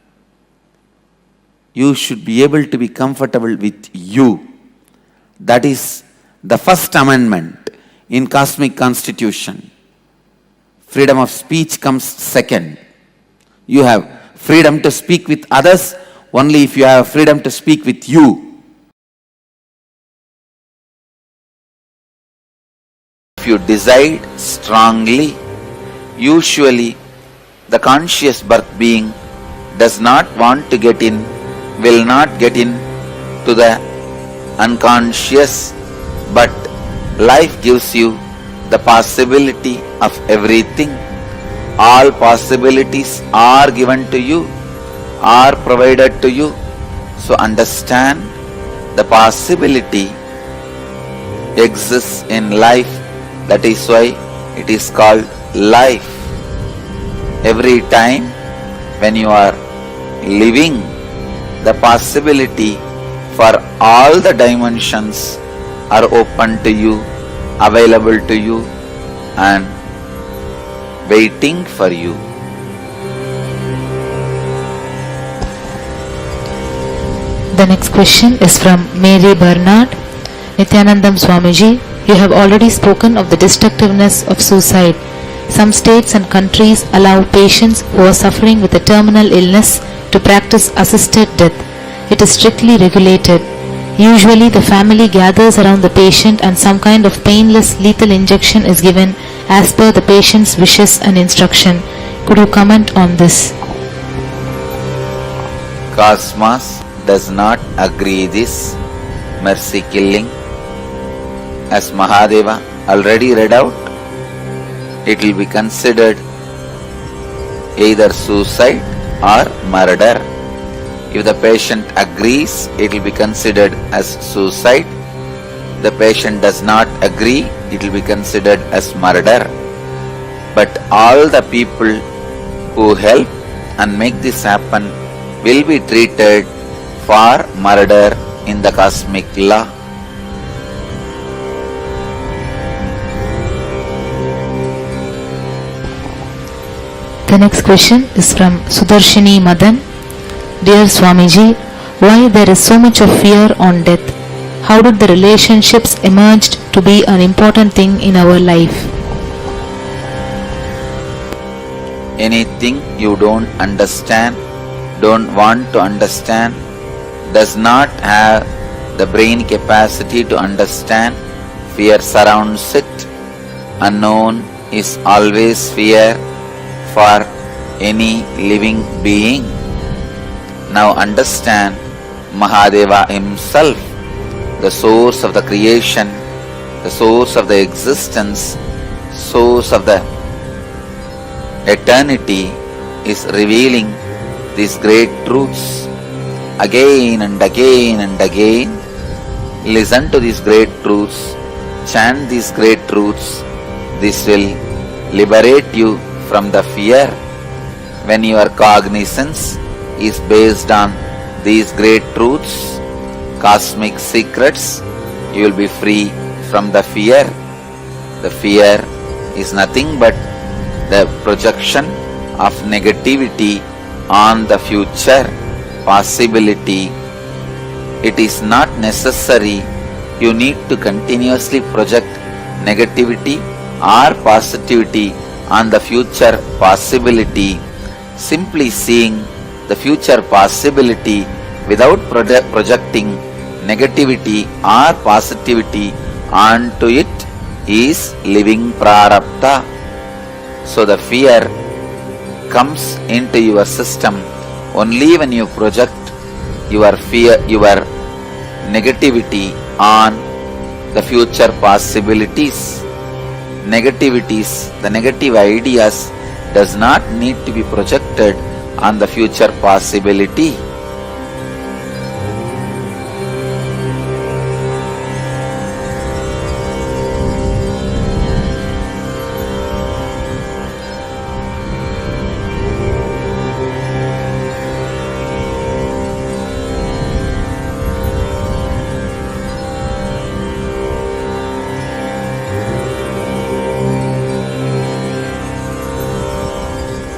You should be able to be comfortable with you. That is the first amendment in cosmic constitution. Freedom of speech comes second. You have freedom to speak with others only if you have freedom to speak with you. If you decide strongly, usually the conscious birth being does not want to get in, will not get in to the unconscious, but life gives you the possibility of everything. All possibilities are given to you, are provided to you. So understand the possibility exists in life. That is why it is called life. Every time when you are living, the possibility for all the dimensions are open to you, available to you, and waiting for you.
The next question is from Mary Bernard. Nithyanandam Swamiji, you have already spoken of the destructiveness of suicide. Some states and countries allow patients who are suffering with a terminal illness to practice assisted death. It is strictly regulated. Usually the family gathers around the patient and some kind of painless lethal injection is given as per the patient's wishes and instruction. Could you comment on this?
Cosmos does not agree this mercy killing. As Mahadeva already read out, it will be considered either suicide or murder. If the patient agrees, it will be considered as suicide. The patient does not agree, it will be considered as murder. But all the people who help and make this happen will be treated for murder in the cosmic law.
The next question is from Sudarshini Madan. Dear Swamiji, why there is so much of fear on death? How did the relationships emerged to be an important thing in our life?
Anything you don't understand, don't want to understand, does not have the brain capacity to understand, fear surrounds it. Unknown is always fear for any living being. Now understand Mahadeva himself, the source of the creation, the source of the existence, source of the eternity, is revealing these great truths again and again and again. Listen to these great truths, chant these great truths. This will liberate you from the fear. When your cognizance is based on these great truths, cosmic secrets, you will be free from the fear. The fear is nothing but the projection of negativity on the future possibility. It is not necessary you need to continuously project negativity or positivity on the future possibility. Simply seeing the future possibility without projecting negativity or positivity onto it is living prarabdha. So the fear comes into your system only when you project your fear, your negativity on the future possibilities. Negativities, the negative ideas does not need to be projected on the future possibility.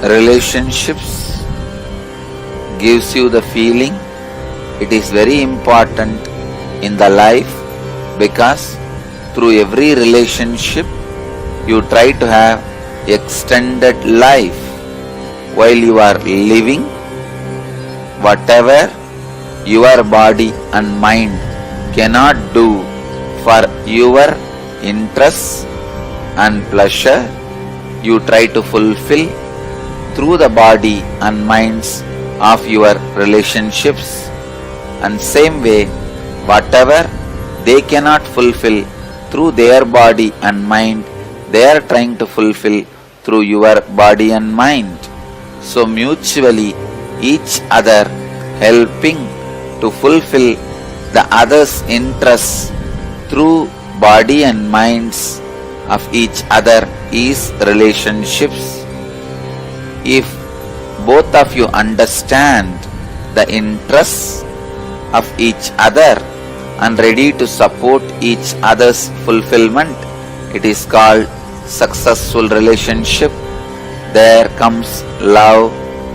Relationships gives you the feeling it is very important in the life, because through every relationship you try to have extended life while you are living. Whatever your body and mind cannot do for your interests and pleasure, you try to fulfill through the body and minds of your relationships. And same way, whatever they cannot fulfill through their body and mind, they are trying to fulfill through your body and mind. So mutually each other helping to fulfill the other's interests through body and minds of each other is relationships. If both of you understand the interests of each other and ready to support each other's fulfillment, it is called successful relationship. There comes love,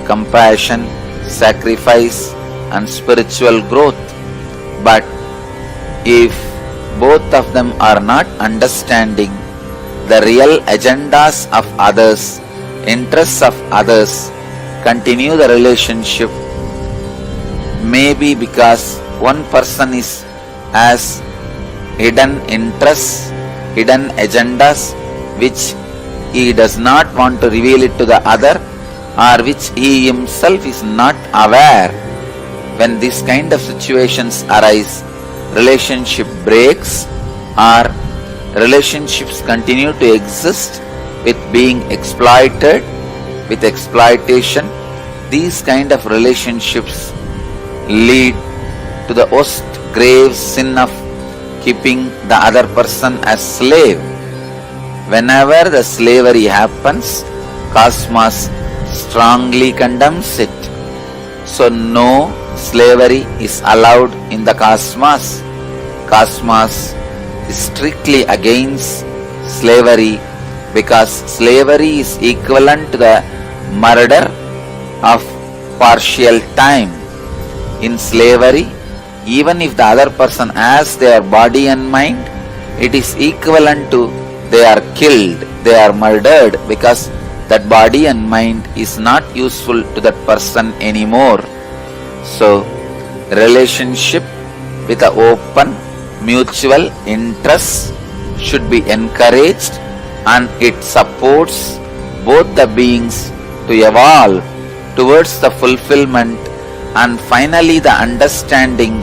compassion, sacrifice and spiritual growth. But if both of them are not understanding the real agendas of others, interests of others, continue the relationship, maybe because one person has hidden interests, hidden agendas which he does not want to reveal it to the other, or which he himself is not aware. When this kind of situations arise, relationship breaks or relationships continue to exist with being exploited, with exploitation. These kind of relationships lead to the worst grave sin of keeping the other person as slave. Whenever the slavery happens, cosmos strongly condemns it. So no slavery is allowed in the cosmos. Cosmos is strictly against slavery, because slavery is equivalent to the murder of partial time. In slavery, even if the other person has their body and mind, it is equivalent to they are killed, they are murdered, because that body and mind is not useful to that person anymore. So, relationship with an open, mutual interest should be encouraged, and it supports both the beings to evolve towards the fulfillment and finally the understanding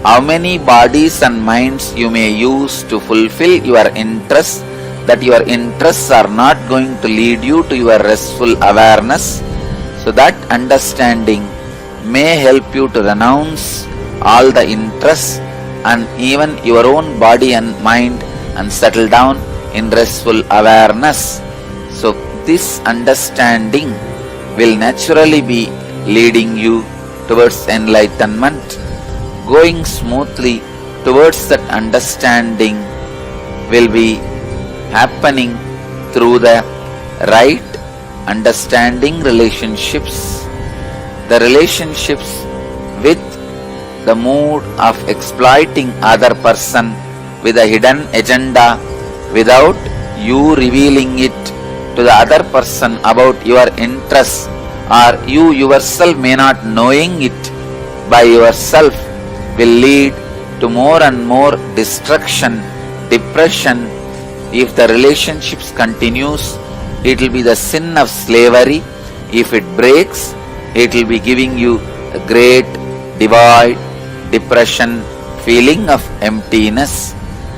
how many bodies and minds you may use to fulfill your interests, that your interests are not going to lead you to your restful awareness. So that understanding may help you to renounce all the interests and even your own body and mind and settle down in restful awareness. So this understanding will naturally be leading you towards enlightenment. Going smoothly towards that understanding will be happening through the right understanding relationships, the relationships with the mood of exploiting other person with a hidden agenda without you revealing it to the other person about your interests, or you yourself may not knowing it by yourself, will lead to more and more destruction, depression. If the relationships continues, it will be the sin of slavery. If it breaks, it will be giving you a great divide, depression, feeling of emptiness.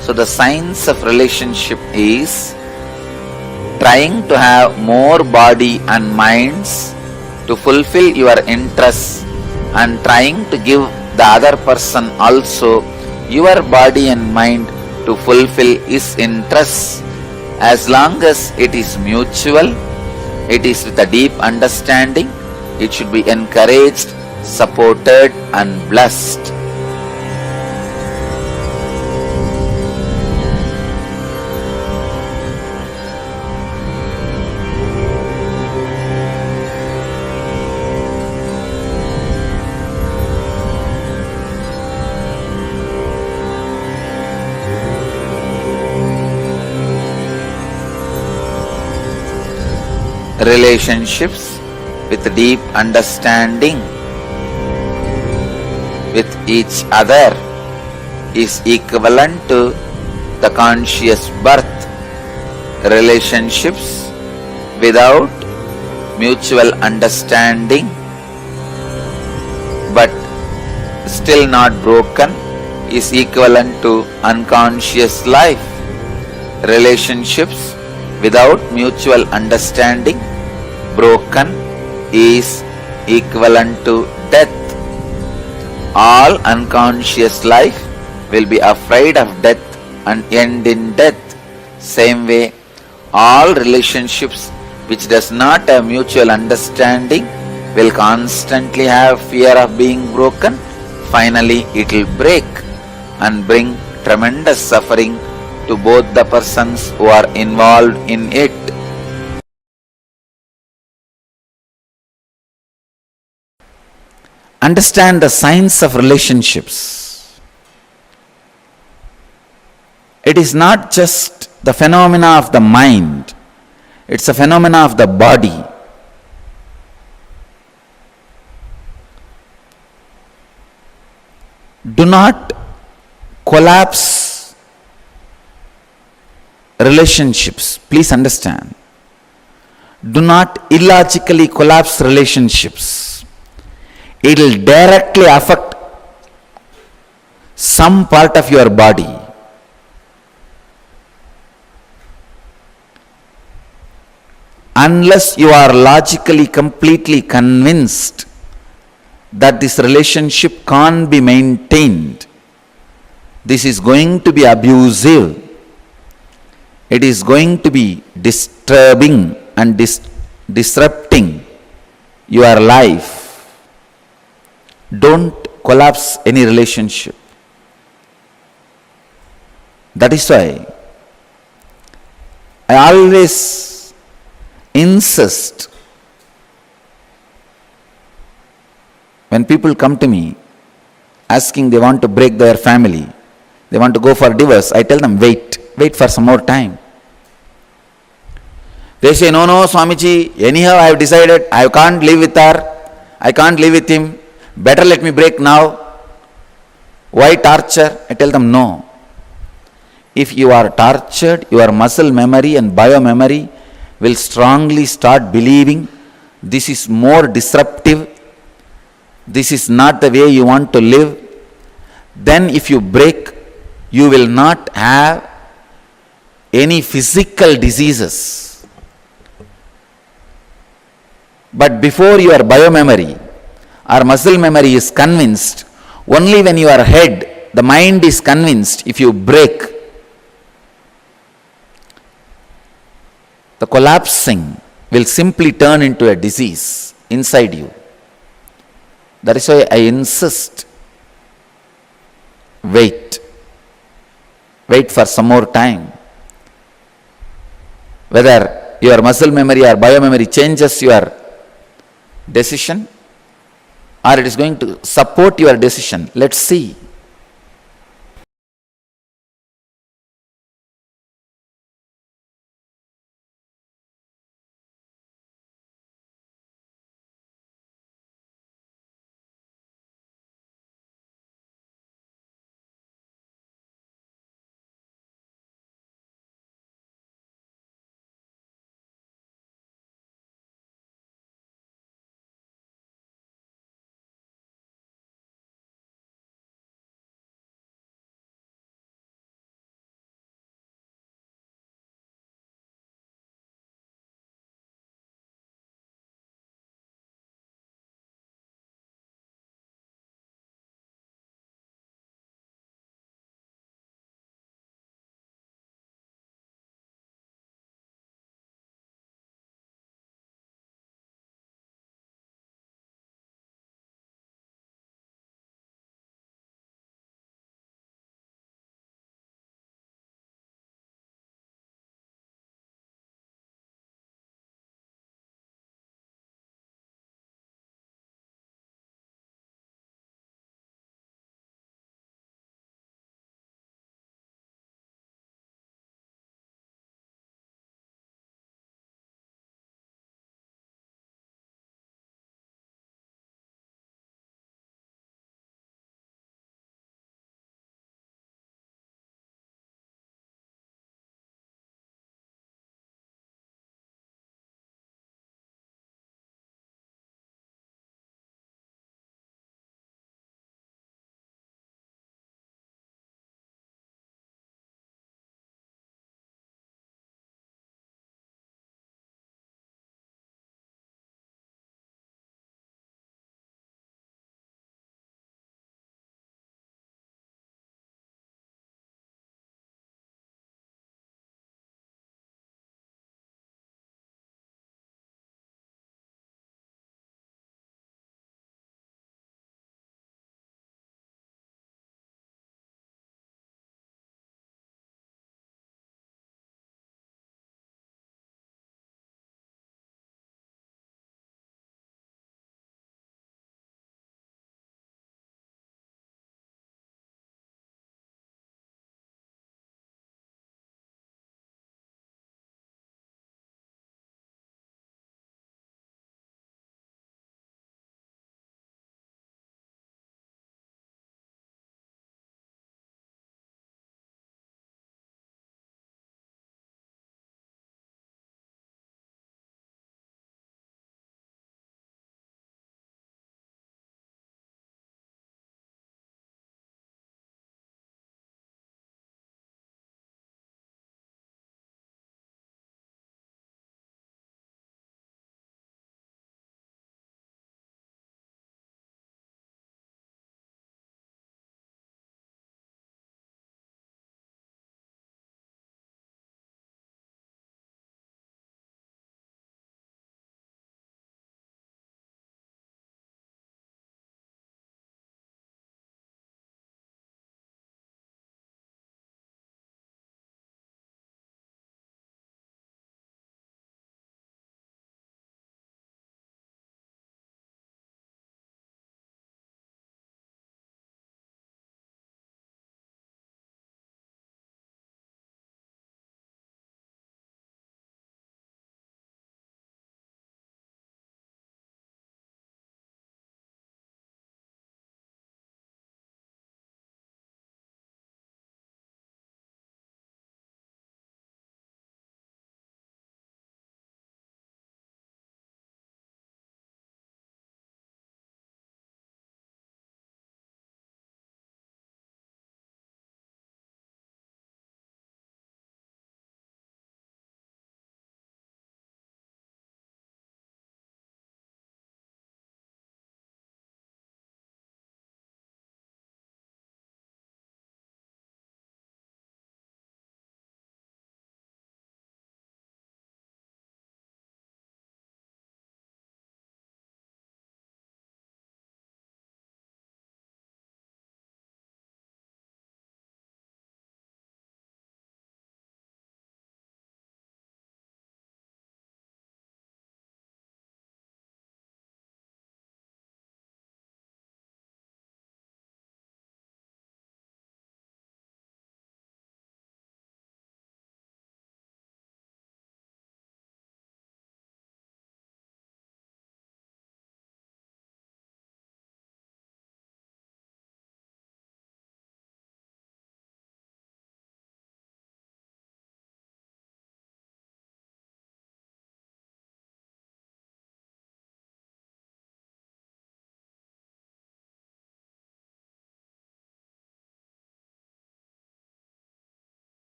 So the science of relationship is trying to have more body and minds to fulfill your interests, and trying to give the other person also your body and mind to fulfill his interests. As long as it is mutual, it is with a deep understanding, it should be encouraged, supported and blessed. Relationships with deep understanding with each other is equivalent to the conscious birth. Relationships without mutual understanding but still not broken is equivalent to unconscious life. Relationships without mutual understanding broken is equivalent to death. All unconscious life will be afraid of death and end in death. Same way, all relationships which does not have mutual understanding will constantly have fear of being broken. Finally, it will break and bring tremendous suffering to both the persons who are involved in it. Understand the science of relationships. It is not just the phenomena of the mind, it's a phenomena of the body. Do not collapse relationships. Please understand. Do not illogically collapse relationships. It will directly affect some part of your body. Unless you are logically completely convinced that this relationship can't be maintained, this is going to be abusive, it is going to be disturbing and disrupting your life, don't collapse any relationship. That is why I always insist when people come to me asking they want to break their family, they want to go for divorce, I tell them wait for some more time. They say, no, Swamiji, anyhow I have decided I can't live with her, I can't live with him, better let me break now. Why torture? I tell them no. If you are tortured, your muscle memory and biomemory will strongly start believing this is more disruptive, this is not the way you want to live. Then if you break, you will not have any physical diseases. But before your biomemory or muscle memory is convinced, only when your head, the mind is convinced, if you break, the collapsing will simply turn into a disease inside you. That is why I insist, wait for some more time. whether your muscle memory or biomemory changes your decision or it is going to support your decision. Let's see.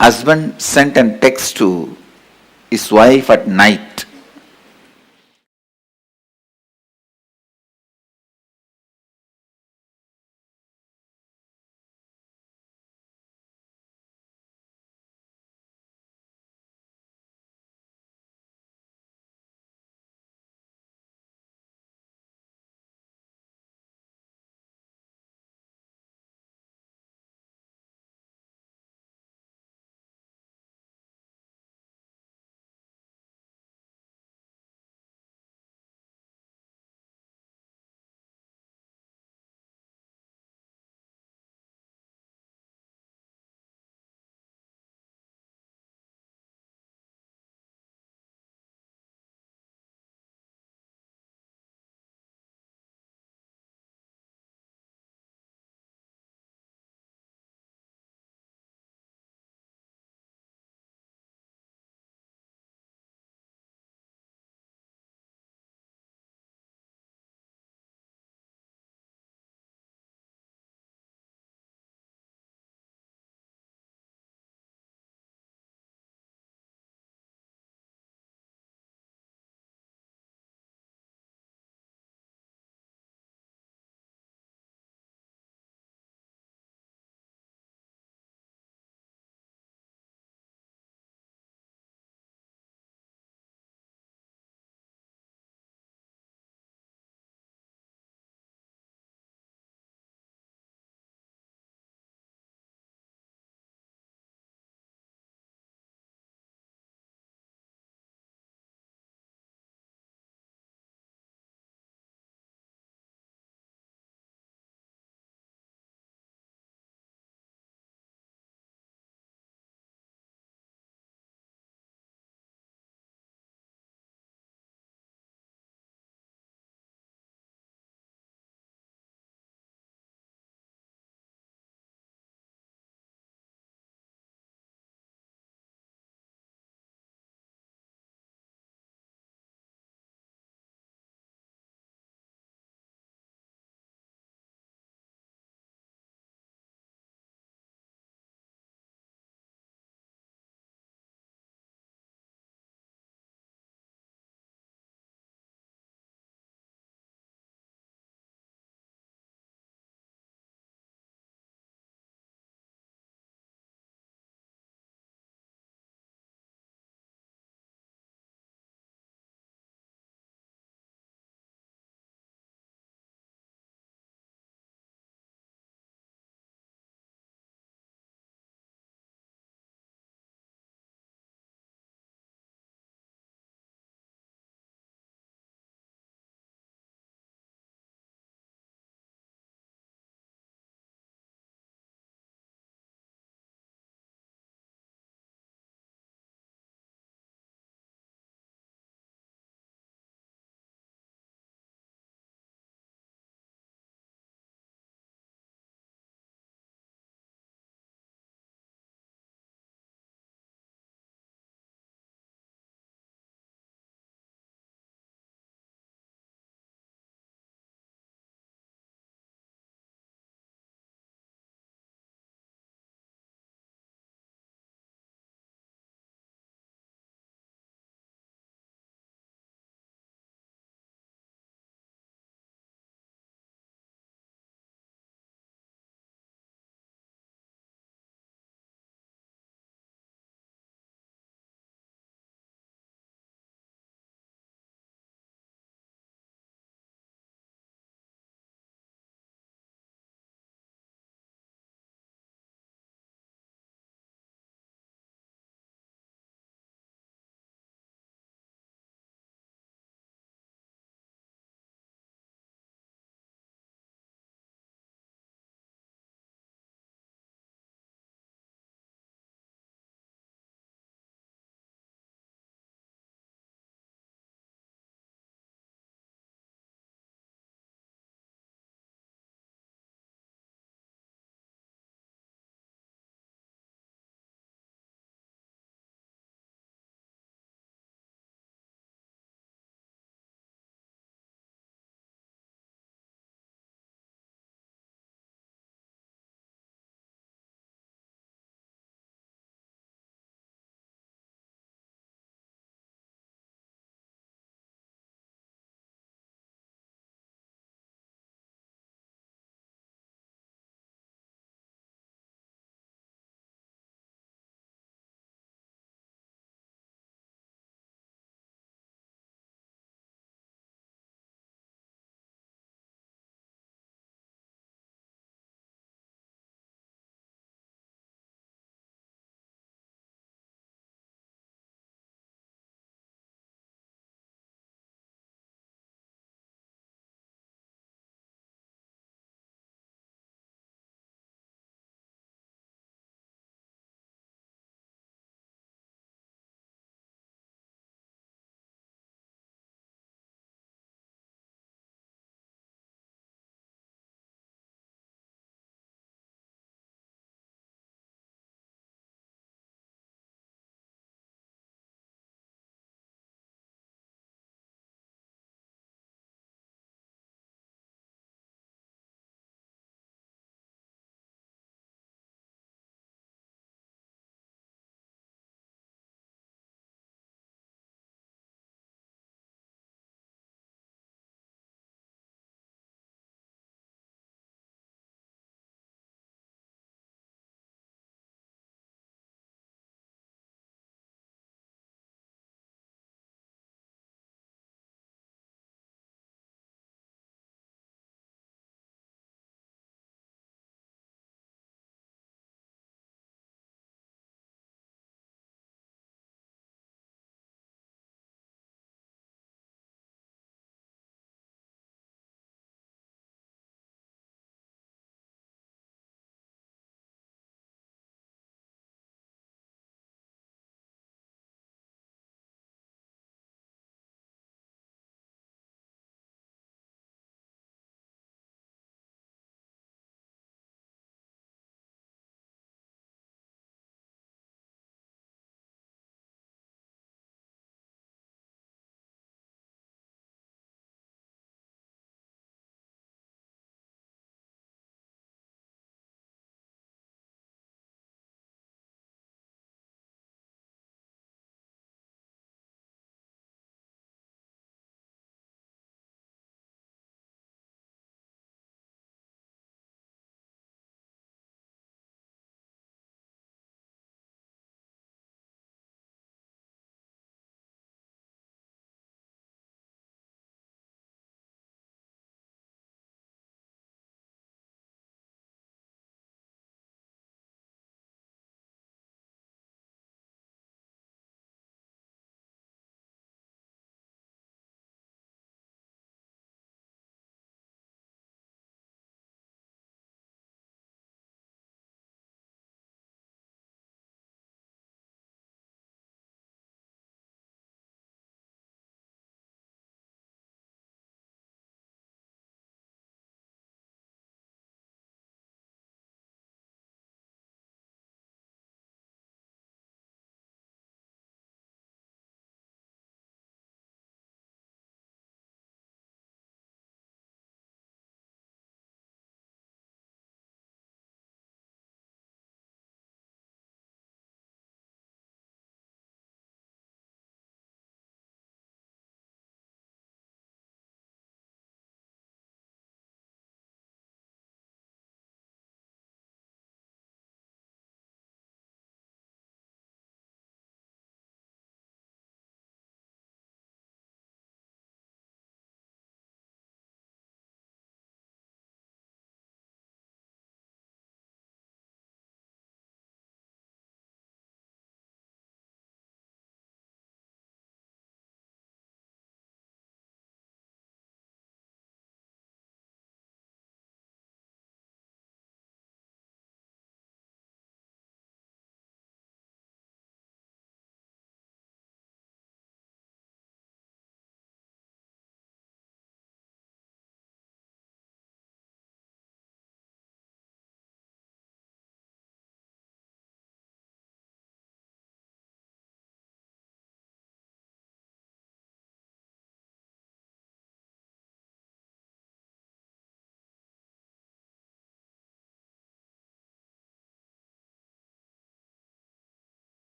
husband sent a text to his wife at night.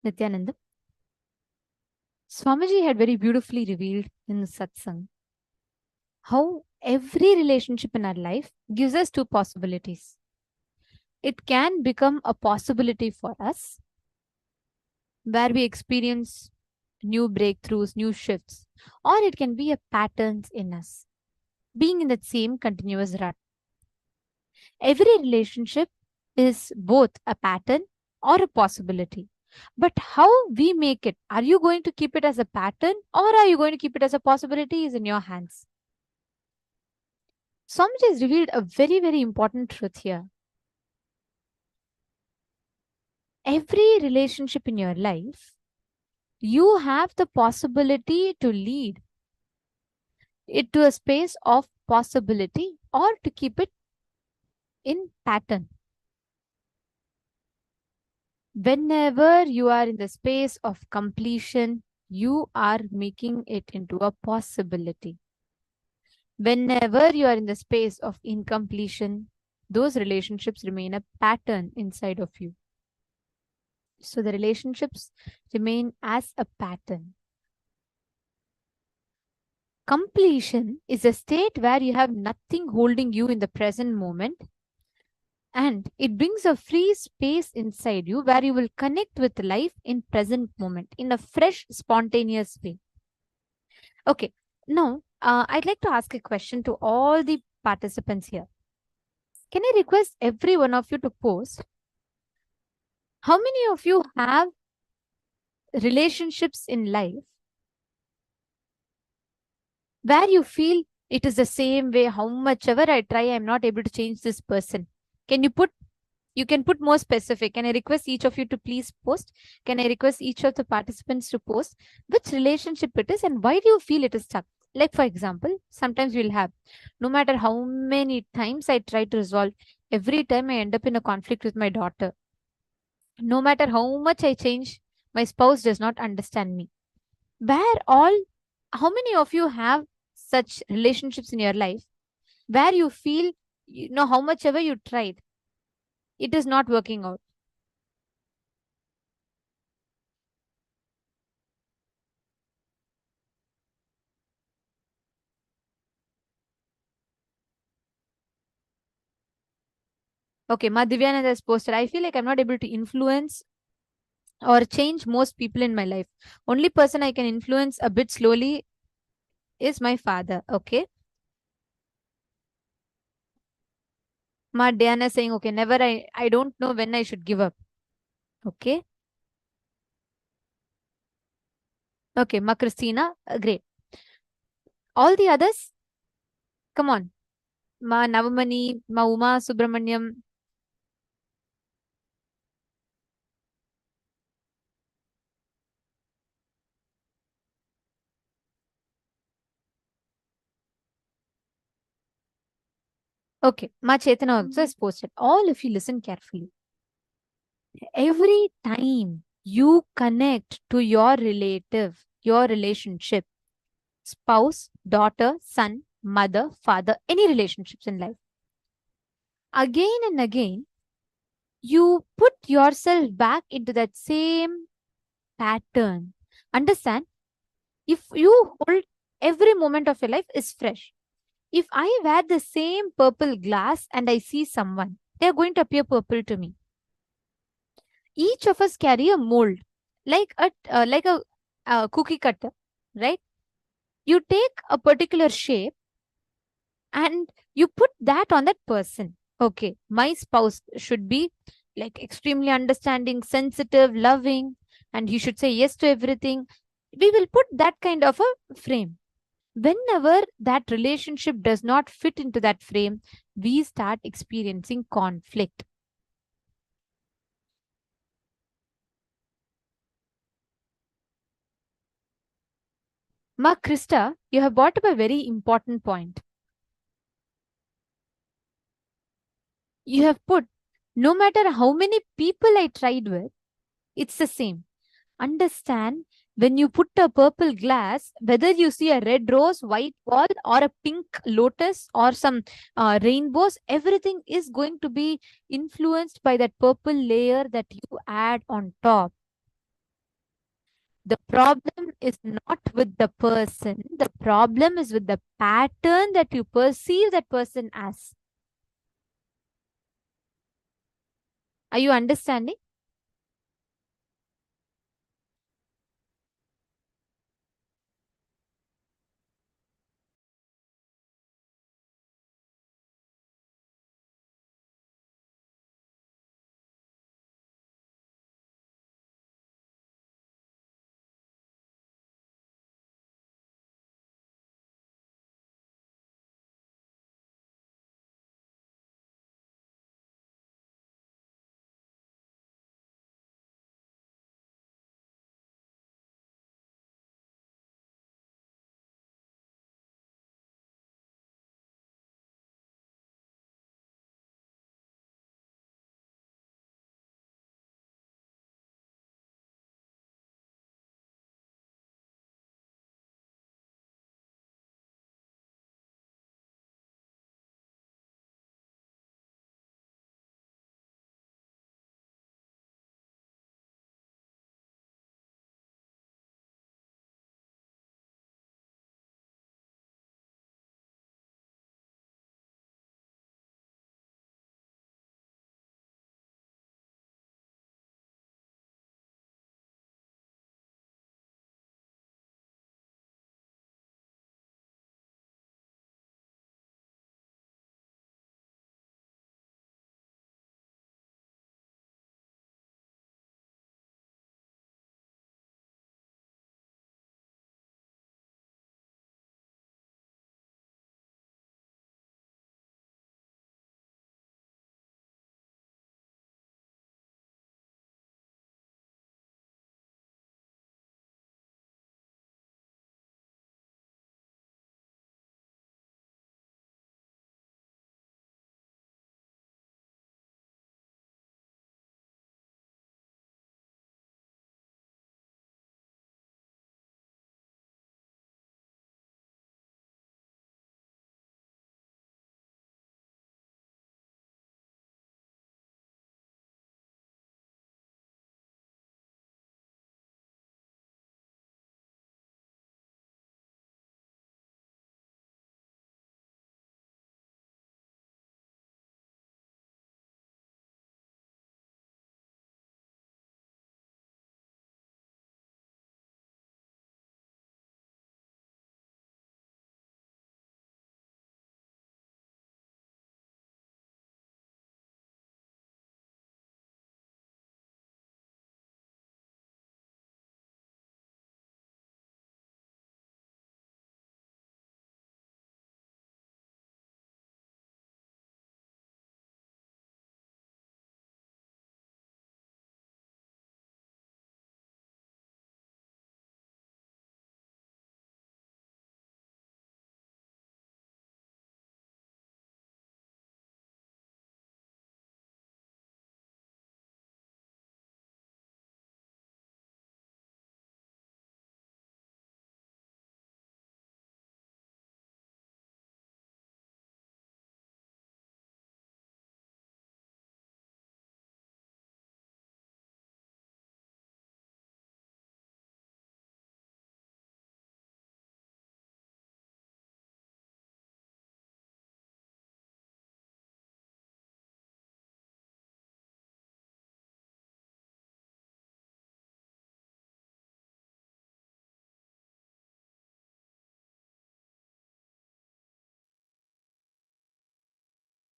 Nithyananda. Swamiji had very beautifully revealed in satsang how every relationship in our life gives us two possibilities. It can become a possibility for us where we experience new breakthroughs, new shifts, or it can be a patterns in us, being in that same continuous rut. Every relationship is both a pattern or a possibility. But how we make it, are you going to keep it as a pattern or are you going to keep it as a possibility, is in your hands. Swamiji has revealed a very, very important truth here. Every relationship in your life, you have the possibility to lead it to a space of possibility or to keep it in pattern. Whenever you are in the space of completion, you are making it into a possibility. Whenever you are in the space of incompletion, those relationships remain a pattern inside of you. So the relationships remain as a pattern. Completion is a state where you have nothing holding you in the present moment, and it brings a free space inside you where you will connect with life in present moment in a fresh, spontaneous way. Okay, now I'd like to ask a question to all the participants here. Can I request every one of you to post how many of you have relationships in life where you feel it is the same way, how much ever I try, I'm not able to change this person? Can you can put more specific. Can I request each of you to please post? Can I request each of the participants to post which relationship it is and why do you feel it is stuck? Like, for example, sometimes we'll have, no matter how many times I try to resolve, every time I end up in a conflict with my daughter. No matter how much I change, my spouse does not understand me. How many of you have such relationships in your life where you feel, how much ever you tried, it is not working out? Okay, Ma Divyananda has posted, I feel like I'm not able to influence or change most people in my life. Only person I can influence a bit slowly is my father. Okay. Ma Diana is saying, okay, never, I don't know when I should give up. Okay. Okay, Ma Christina, great. All the others, come on. Ma Navamani, Ma Uma Subramaniam. Okay, Ma Chetana also has posted. All if you listen carefully, every time you connect to your relative, your relationship, spouse, daughter, son, mother, father, any relationships in life, again and again, you put yourself back into that same pattern. Understand? If you hold every moment of your life is fresh. If I wear the same purple glass and I see someone, they're going to appear purple to me. Each of us carry a mold, like a cookie cutter, right? You take a particular shape and you put that on that person. Okay, my spouse should be like extremely understanding, sensitive, loving, and he should say yes to everything. We will put that kind of a frame. Whenever that relationship does not fit into that frame, we start experiencing conflict. Ma Krista, you have brought up a very important point. You have put, no matter how many people I tried with, it's the same. Understand, when you put a purple glass, whether you see a red rose, white wall, or a pink lotus, or some rainbows, everything is going to be influenced by that purple layer that you add on top. The problem is not with the person. The problem is with the pattern that you perceive that person as. Are you understanding?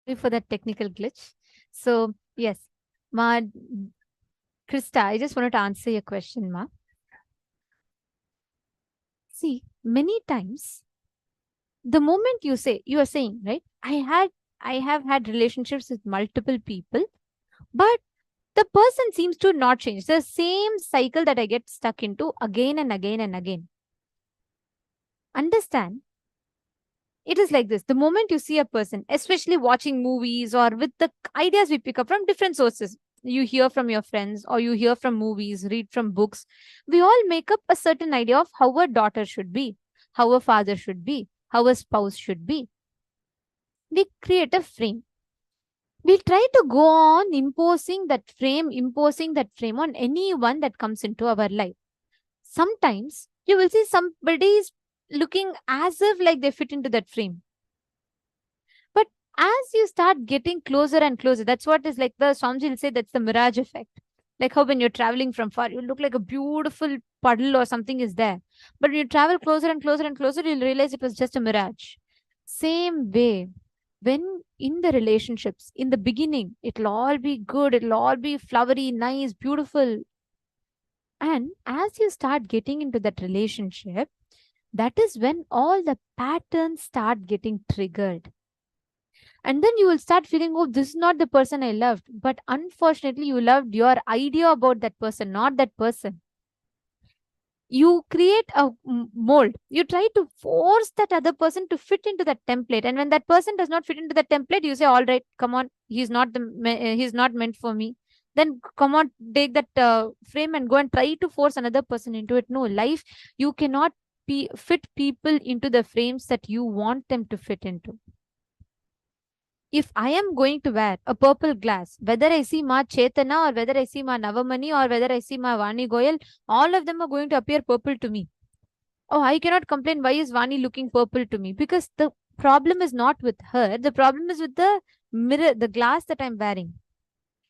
Sorry for that technical glitch. So, yes, Ma, Krista, I just wanted to answer your question, Ma. See, many times, the moment you are saying, right? I have had relationships with multiple people, but the person seems to not change. The same cycle that I get stuck into again and again and again. Understand? It is like this. The moment you see a person, especially watching movies or with the ideas we pick up from different sources, you hear from your friends or you hear from movies, read from books, we all make up a certain idea of how a daughter should be, how a father should be, how a spouse should be. We create a frame. We try to go on imposing that frame on anyone that comes into our life. sometimes you will see somebody is looking as if like they fit into that frame. But as you start getting closer and closer, that's what is like the Swamiji will say, that's the mirage effect. Like how when you're traveling from far, you look like a beautiful puddle or something is there. But when you travel closer and closer and closer, you'll realize it was just a mirage. Same way, when in the relationships, in the beginning, it'll all be good, it'll all be flowery, nice, beautiful. And as you start getting into that relationship, that is when all the patterns start getting triggered. And then you will start feeling, oh, this is not the person I loved. But unfortunately, you loved your idea about that person, not that person. You create a mold. You try to force that other person to fit into that template. And when that person does not fit into the template, you say, all right, come on, he's not meant for me. Then come on, take that frame and go and try to force another person into it. No, life, you cannot fit people into the frames that you want them to fit into. If I am going to wear a purple glass, whether I see Ma Chetana or whether I see Ma Navamani or whether I see Ma Vani Goyal, all of them are going to appear purple to me. Oh, I cannot complain. Why is Vani looking purple to me? Because the problem is not with her. The problem is with the mirror, the glass that I'm wearing.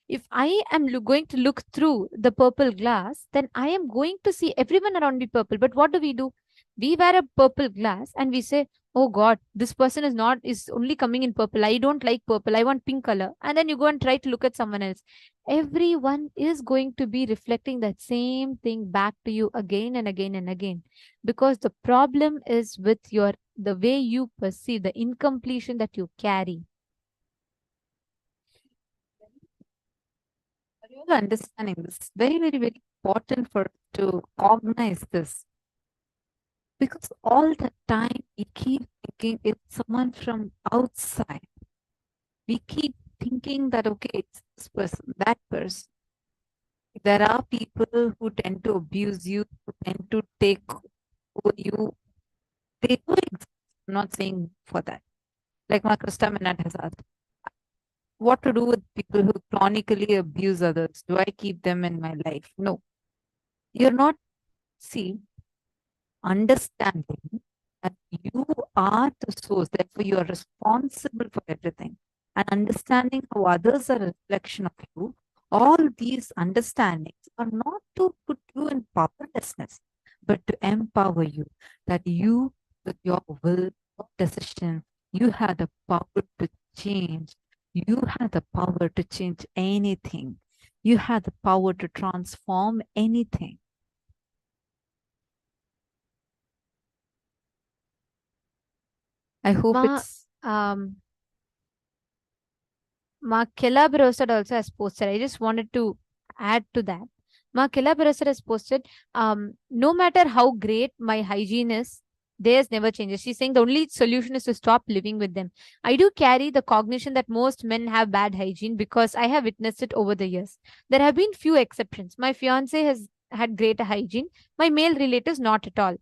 If I am going to look through the purple glass, then I am going to see everyone around me purple. But what do? We wear a purple glass and we say, oh God, this person is only coming in purple. I don't like purple. I want pink color. And then you go and try to look at someone else. Everyone is going to be reflecting that same thing back to you again and again and again. Because the problem is with the way you perceive, the incompletion that you carry. Understanding this, very, very, very important to cognize this. Because all the time we keep thinking it's someone from outside. We keep thinking that, okay, it's this person, that person. There are people who tend to abuse you, who tend to take over you. They do exist. I'm not saying for that. Like my Krista Minat has asked, what to do with people who chronically abuse others? Do I keep them in my life? No. You're not, understanding that you are the source, therefore you are responsible for everything. And understanding how others are a reflection of you, all these understandings are not to put you in powerlessness, but to empower you, that you, with your will, your decision, you have the power to change. You have the power to change anything. You have the power to transform anything. I hope it's Ma Kela Brosad also has posted. I just wanted to add to that. Ma Kela Brosad has posted, no matter how great my hygiene is, theirs never changes. She's saying the only solution is to stop living with them. I do carry the cognition that most men have bad hygiene because I have witnessed it over the years. There have been few exceptions. My fiance has had greater hygiene. My male relatives, not at all.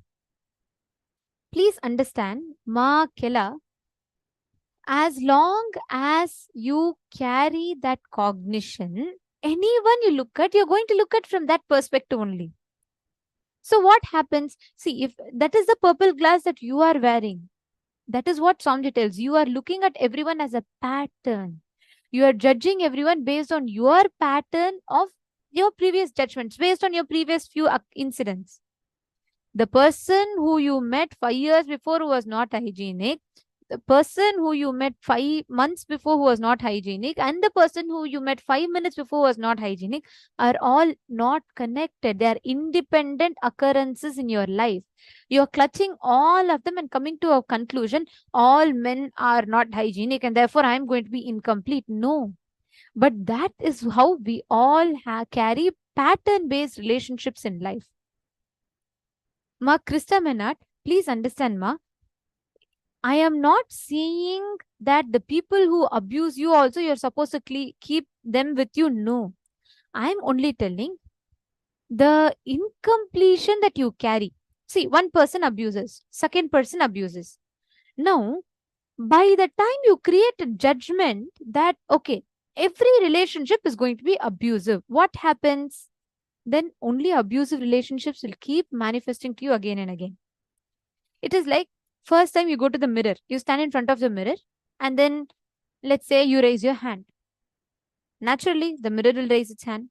Please understand, Ma Kela, as long as you carry that cognition, anyone you look at, you're going to look at from that perspective only. So what happens? See, if that is the purple glass that you are wearing, that is what Swamiji tells. You are looking at everyone as a pattern. You are judging everyone based on your pattern of your previous judgments, based on your previous few incidents. The person who you met 5 years before who was not hygienic, the person who you met 5 months before who was not hygienic, and the person who you met 5 minutes before was not hygienic are all not connected. They are independent occurrences in your life. You're clutching all of them and coming to a conclusion, all men are not hygienic and therefore I'm going to be incomplete. No. But that is how we all carry pattern-based relationships in life. Ma Krista Menat, please understand, Ma, I am not saying that the people who abuse you also you're supposed to keep them with you. No. I'm only telling the incompletion that you carry. See, one person abuses, second person abuses. Now, by the time you create a judgment that, okay, every relationship is going to be abusive, what happens? then only abusive relationships will keep manifesting to you again and again. It is like, first time you go to the mirror, you stand in front of the mirror, and then let's say you raise your hand. Naturally, the mirror will raise its hand.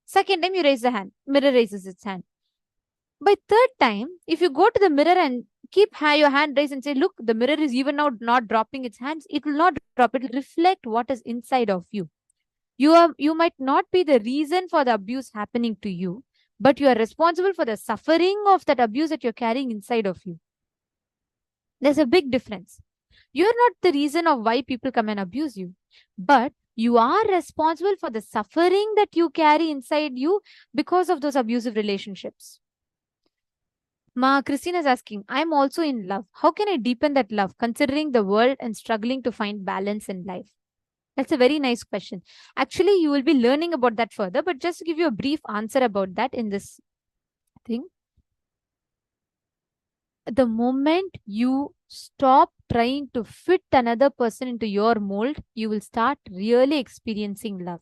Second time you raise the hand, mirror raises its hand. By third time, if you go to the mirror and keep your hand raised and say, look, the mirror is even now not dropping its hands, it will not drop, it will reflect what is inside of you. You might not be the reason for the abuse happening to you, but you are responsible for the suffering of that abuse that you're carrying inside of you. There's a big difference. You're not the reason of why people come and abuse you, but you are responsible for the suffering that you carry inside you because of those abusive relationships. Ma Christina is asking, I'm also in love. How can I deepen that love, considering the world and struggling to find balance in life? That's a very nice question. Actually, you will be learning about that further, but just to give you a brief answer about that in this thing. The moment you stop trying to fit another person into your mold, you will start really experiencing love.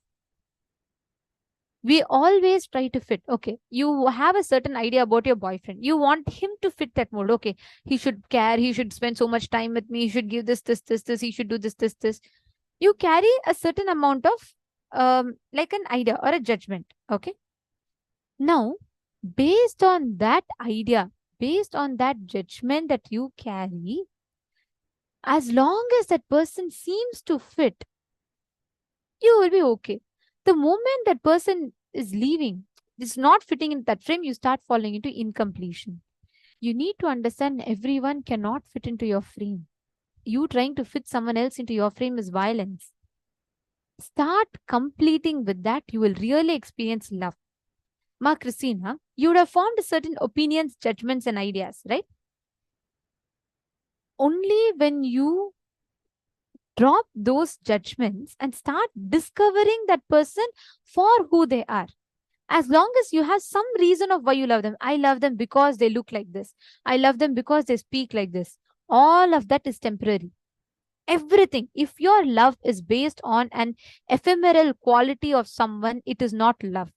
We always try to fit. Okay, you have a certain idea about your boyfriend. You want him to fit that mold. Okay, he should care. He should spend so much time with me. He should give this. He should do this. You carry a certain amount of like an idea or a judgment. Okay. Now, based on that idea, based on that judgment that you carry, as long as that person seems to fit, you will be okay. The moment that person is leaving, is not fitting in that frame, you start falling into incompletion. You need to understand everyone cannot fit into your frame. You trying to fit someone else into your frame is violence. Start completing with that, you will really experience love. Ma Christina, you would have formed certain opinions, judgments, and ideas, right? Only when you drop those judgments and start discovering that person for who they are. As long as you have some reason of why you love them. I love them because they look like this. I love them because they speak like this. All of that is temporary. Everything. If your love is based on an ephemeral quality of someone, it is not love.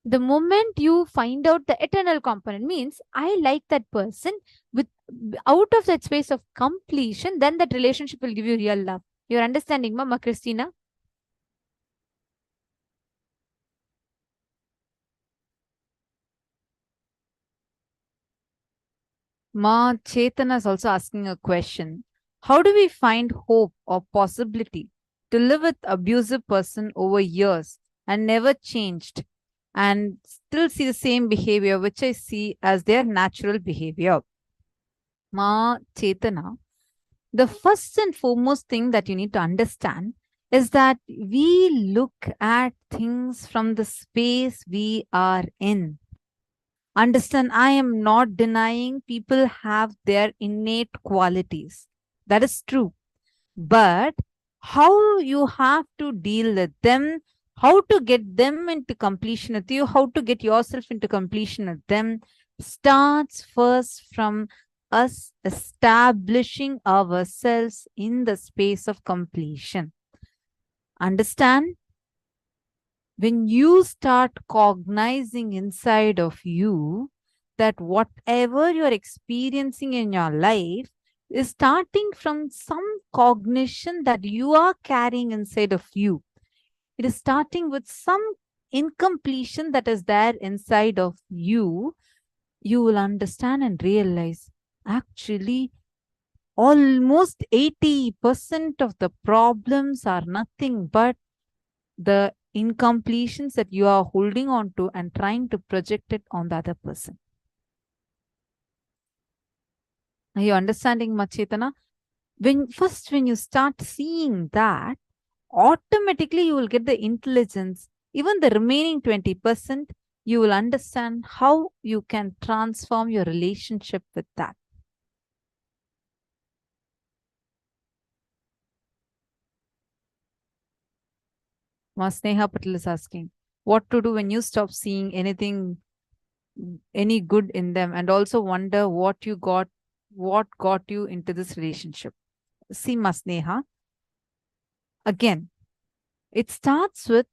The moment you find out the eternal component, means I like that person, with out of that space of completion, then that relationship will give you real love. You're understanding, Mama Christina? Ma Chetana is also asking a question. How do we find hope or possibility to live with abusive person over years and never changed and still see the same behavior, which I see as their natural behavior? Ma Chetana, the first and foremost thing that you need to understand is that we look at things from the space we are in. Understand, I am not denying people have their innate qualities. That is true. But how you have to deal with them, how to get them into completion with you, how to get yourself into completion with them, starts first from us establishing ourselves in the space of completion. Understand? When you start cognizing inside of you that whatever you're experiencing in your life is starting from some cognition that you are carrying inside of you. It is starting with some incompletion that is there inside of you. You will understand and realize, actually, almost 80% of the problems are nothing but the incompletions that you are holding on to and trying to project it on the other person. Are you understanding, Machetana? When you start seeing that, automatically you will get the intelligence. Even the remaining 20%, you will understand how you can transform your relationship with that. Sneha Patel is asking, what to do when you stop seeing any good in them, and also wonder what got you into this relationship? See, Sneha, again, it starts with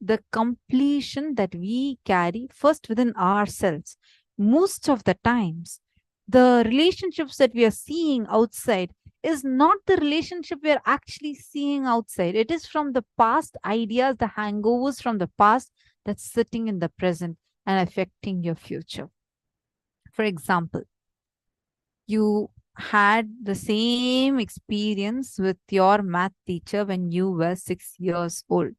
the completion that we carry first within ourselves. Most of the times, the relationships that we are seeing outside is not the relationship we are actually seeing outside. It is from the past ideas, the hangovers from the past that's sitting in the present and affecting your future. For example, you had the same experience with your math teacher when you were 6 years old.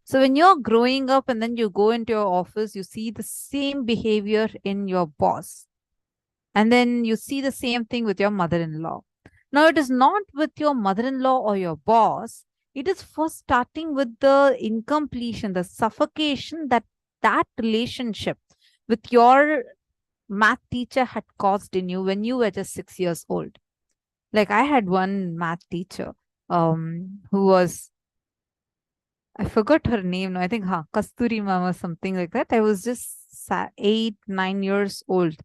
So when you're growing up and then you go into your office, you see the same behavior in your boss. And then you see the same thing with your mother-in-law. Now, it is not with your mother-in-law or your boss. It is first starting with the incompletion, the suffocation that relationship with your math teacher had caused in you when you were just 6 years old. Like I had one math teacher who was, I forgot her name. No, I think Kasturi Mama, something like that. I was just 8, 9 years old.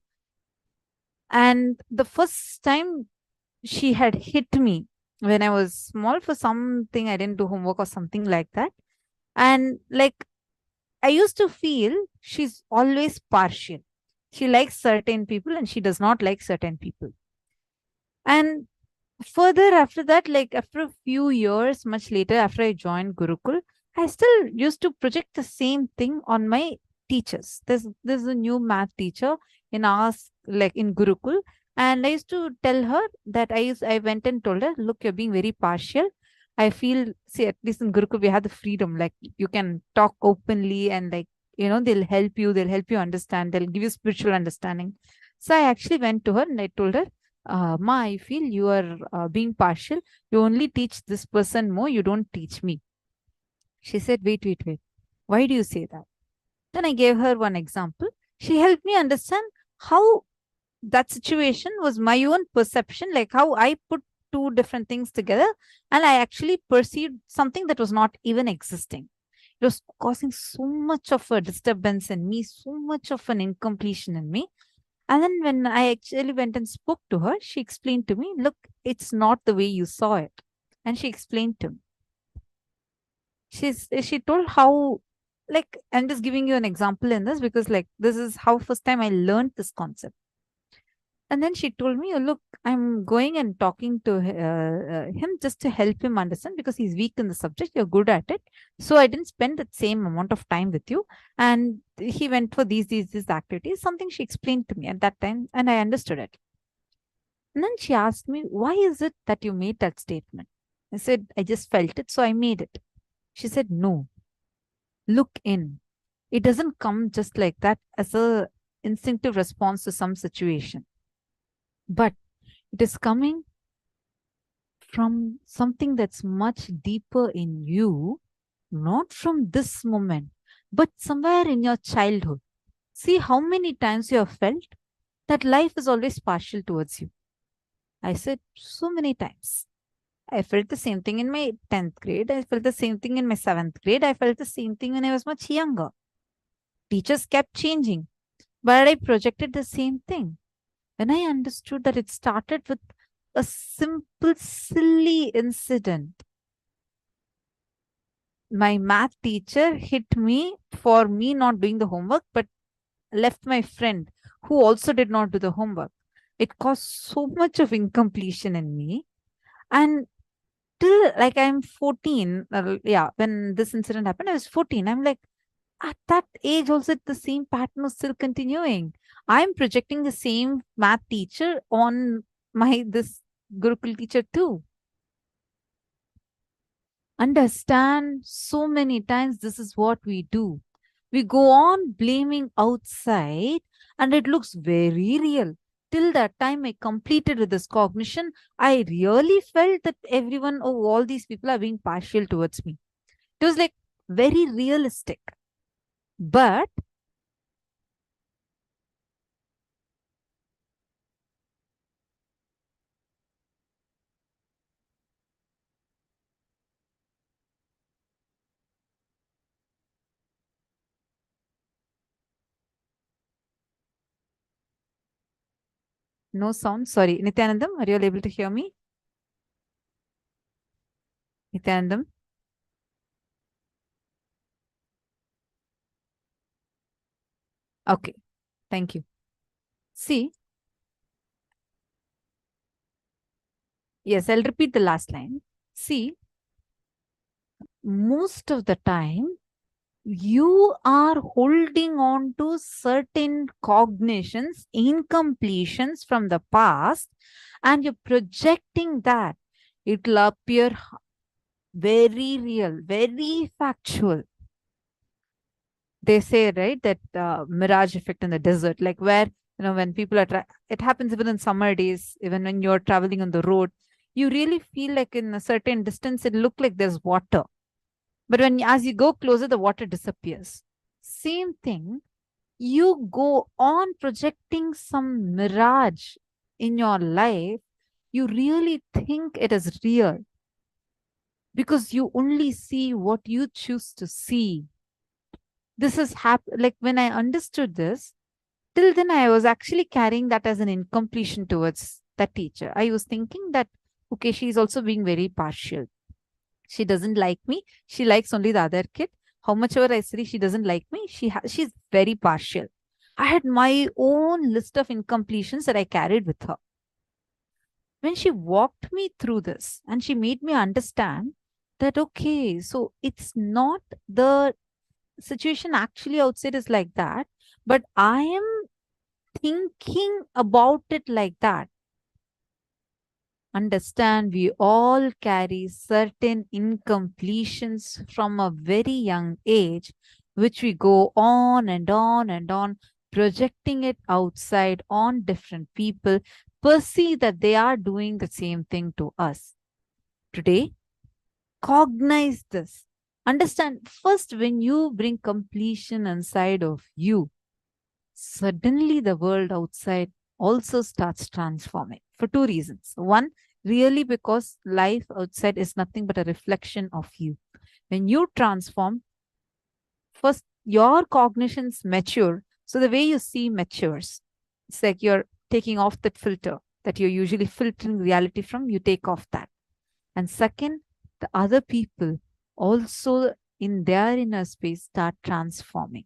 And the first time she had hit me when I was small for something, I didn't do homework or something like that. And like, I used to feel she's always partial. She likes certain people and she does not like certain people. And further after that, like after a few years, much later, after I joined Gurukul, I still used to project the same thing on my teachers. There's a new math teacher in our, like in Gurukul, and I used to tell her that I went and told her, look, you're being very partial. I feel, see, at least in Gurukul, we have the freedom, like you can talk openly and like, they'll help you understand, they'll give you spiritual understanding. So I actually went to her and I told her, Ma, I feel you are being partial. You only teach this person more, you don't teach me. She said, wait. Why do you say that? Then I gave her one example. She helped me understand how that situation was my own perception, like how I put two different things together and I actually perceived something that was not even existing. It was causing so much of a disturbance in me, so much of an incompletion in me. And then when I actually went and spoke to her, she explained to me, look, it's not the way you saw it. And she explained to me. She told how, like, I'm just giving you an example in this because like this is how first time I learned this concept. And then she told me, oh, look, I'm going and talking to him just to help him understand because he's weak in the subject. You're good at it. So I didn't spend the same amount of time with you. And he went for these activities, something she explained to me at that time. And I understood it. And then she asked me, why is it that you made that statement? I said, I just felt it. So I made it. She said, no, look in. It doesn't come just like that as a instinctive response to some situation. But it is coming from something that's much deeper in you, not from this moment, but somewhere in your childhood. See how many times you have felt that life is always partial towards you. I said, so many times. I felt the same thing in my 10th grade. I felt the same thing in my 7th grade. I felt the same thing when I was much younger. Teachers kept changing, but I projected the same thing. When I understood that it started with a simple, silly incident. My math teacher hit me for me not doing the homework, but left my friend who also did not do the homework. It caused so much of incompletion in me. And till like I'm 14, when this incident happened, I was 14. I'm like, at that age also the same pattern was still continuing. I'm projecting the same math teacher on this Gurukul teacher too. Understand, so many times this is what we do. We go on blaming outside and it looks very real. Till that time I completed with this cognition, I really felt that everyone, all these people are being partial towards me. It was like very realistic. But no sound. Sorry. Nithyanandam, are you able to hear me? Nithyanandam? Okay, thank you. See, yes, I'll repeat the last line. See, most of the time, you are holding on to certain cognitions, incompletions from the past, and you're projecting that. It will appear very real, very factual. They say, right, that mirage effect in the desert, like where, when people are, it happens even in summer days, even when you're traveling on the road, you really feel like in a certain distance, it looks like there's water. But as you go closer, the water disappears. Same thing, you go on projecting some mirage in your life, you really think it is real because you only see what you choose to see. This is like when I understood this, till then I was actually carrying that as an incompletion towards that teacher. I was thinking that, okay, she's also being very partial. She doesn't like me. She likes only the other kid. How much ever I say she doesn't like me, she's very partial. I had my own list of incompletions that I carried with her. When she walked me through this and she made me understand that, okay, so it's not the situation actually outside is like that, but I am thinking about it like that. Understand, we all carry certain incompletions from a very young age, which we go on and on and on, projecting it outside on different people, perceive that they are doing the same thing to us. Today, cognize this. Understand, first, when you bring completion inside of you, suddenly the world outside also starts transforming for two reasons. One, really because life outside is nothing but a reflection of you. When you transform, first, your cognitions mature. So the way you see matures. It's like you're taking off that filter that you're usually filtering reality from, you take off that. And second, the other people also in their inner space start transforming.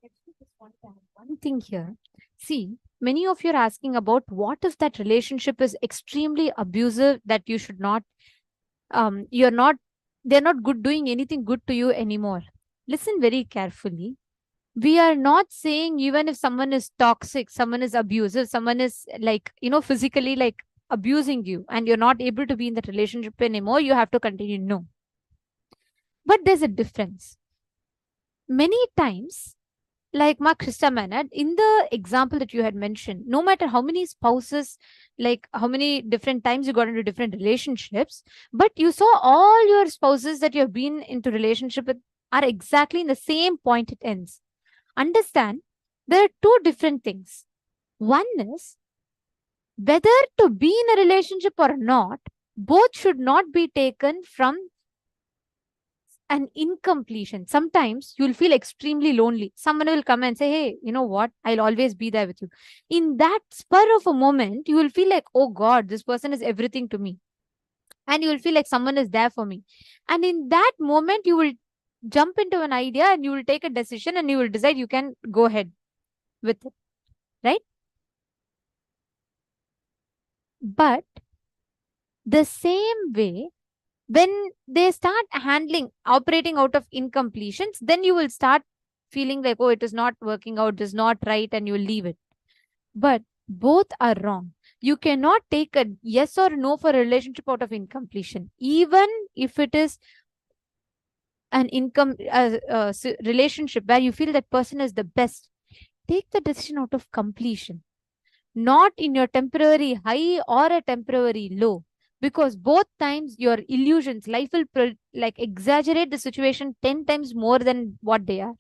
I just want to add one thing here. See, many of you are asking about what if that relationship is extremely abusive, that you should not, they're not good doing anything good to you anymore. Listen very carefully. We are not saying even if someone is toxic, someone is abusive, someone is like, physically like abusing you and you're not able to be in that relationship anymore, you have to continue. No. But there's a difference. Many times, like Mark Krista Manad, in the example that you had mentioned, no matter how many spouses, like how many different times you got into different relationships, but you saw all your spouses that you have been into relationship with are exactly in the same point it ends. Understand, there are two different things. One is whether to be in a relationship or not, both should not be taken from an incompletion. Sometimes you'll feel extremely lonely. Someone will come and say, hey, you know what? I'll always be there with you. In that spur of a moment, you will feel like, oh God, this person is everything to me. And you will feel like someone is there for me. And in that moment, you will jump into an idea and you will take a decision and you will decide you can go ahead with it, right? But the same way, when they start operating out of incompletions, then you will start feeling like, oh, it is not working out, it is not right, and you will leave it. But both are wrong. You cannot take a yes or no for a relationship out of incompletion, even if it is an relationship where you feel that person is the best. Take the decision out of completion, not in your temporary high or a temporary low, because both times your illusions, life will like exaggerate the situation 10 times more than what they are.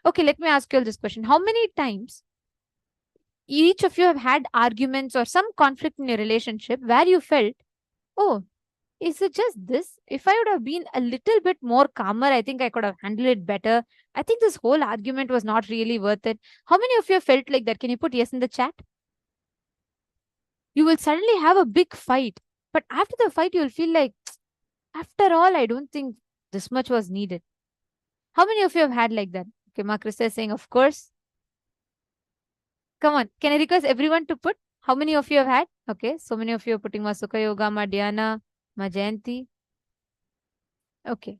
Okay, let me ask you all this question. How many times each of you have had arguments or some conflict in your relationship where you felt, oh, is it just this? If I would have been a little bit more calmer, I think I could have handled it better. I think this whole argument was not really worth it. How many of you felt like that? Can you put yes in the chat? You will suddenly have a big fight. But after the fight, you will feel like, after all, I don't think this much was needed. How many of you have had like that?
Okay, Ma Krista is saying, of course. Come on, can I request everyone to put? How many of you have had? Okay, so many of you are putting Ma Sukha Yoga, Ma Dhyana, Ma Jayanti. Okay,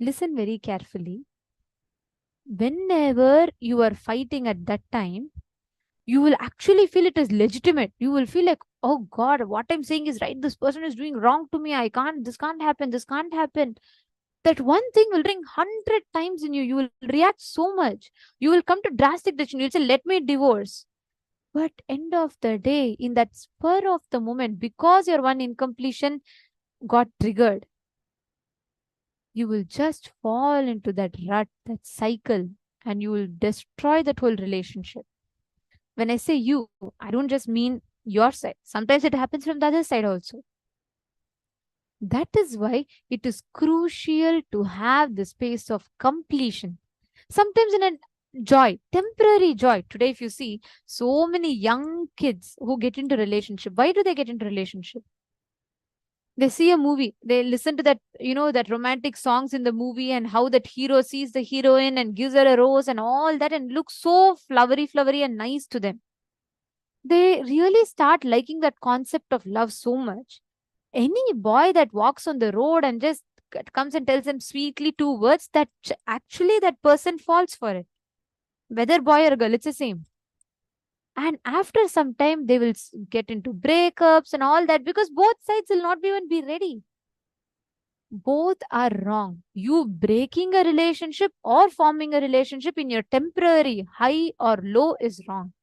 listen very carefully. Whenever you are fighting at that time, you will actually feel it is legitimate. You will feel like, oh God, what I'm saying is right. This person is doing wrong to me. This can't happen. This can't happen. That one thing will ring 100 times in you. You will react so much. You will come to drastic decision. You'll say, let me divorce. But end of the day, in that spur of the moment, because your one incompletion got triggered, you will just fall into that rut, that cycle, and you will destroy that whole relationship. When I say you, I don't just mean your side. Sometimes it happens from the other side also. That is why it is crucial to have the space of completion. Sometimes in a joy, temporary joy. Today, if you see so many young kids who get into relationship, why do they get into relationship? They see a movie, they listen to that, that romantic songs in the movie, and how that hero sees the heroine and gives her a rose and all that, and looks so flowery and nice to them. They really start liking that concept of love so much. Any boy that walks on the road and just comes and tells them sweetly 2 words, that actually that person falls for it. Whether boy or girl, it's the same. And after some time, they will get into breakups and all that, because both sides will not even be ready. Both are wrong. You breaking a relationship or forming a relationship in your temporary high or low is wrong.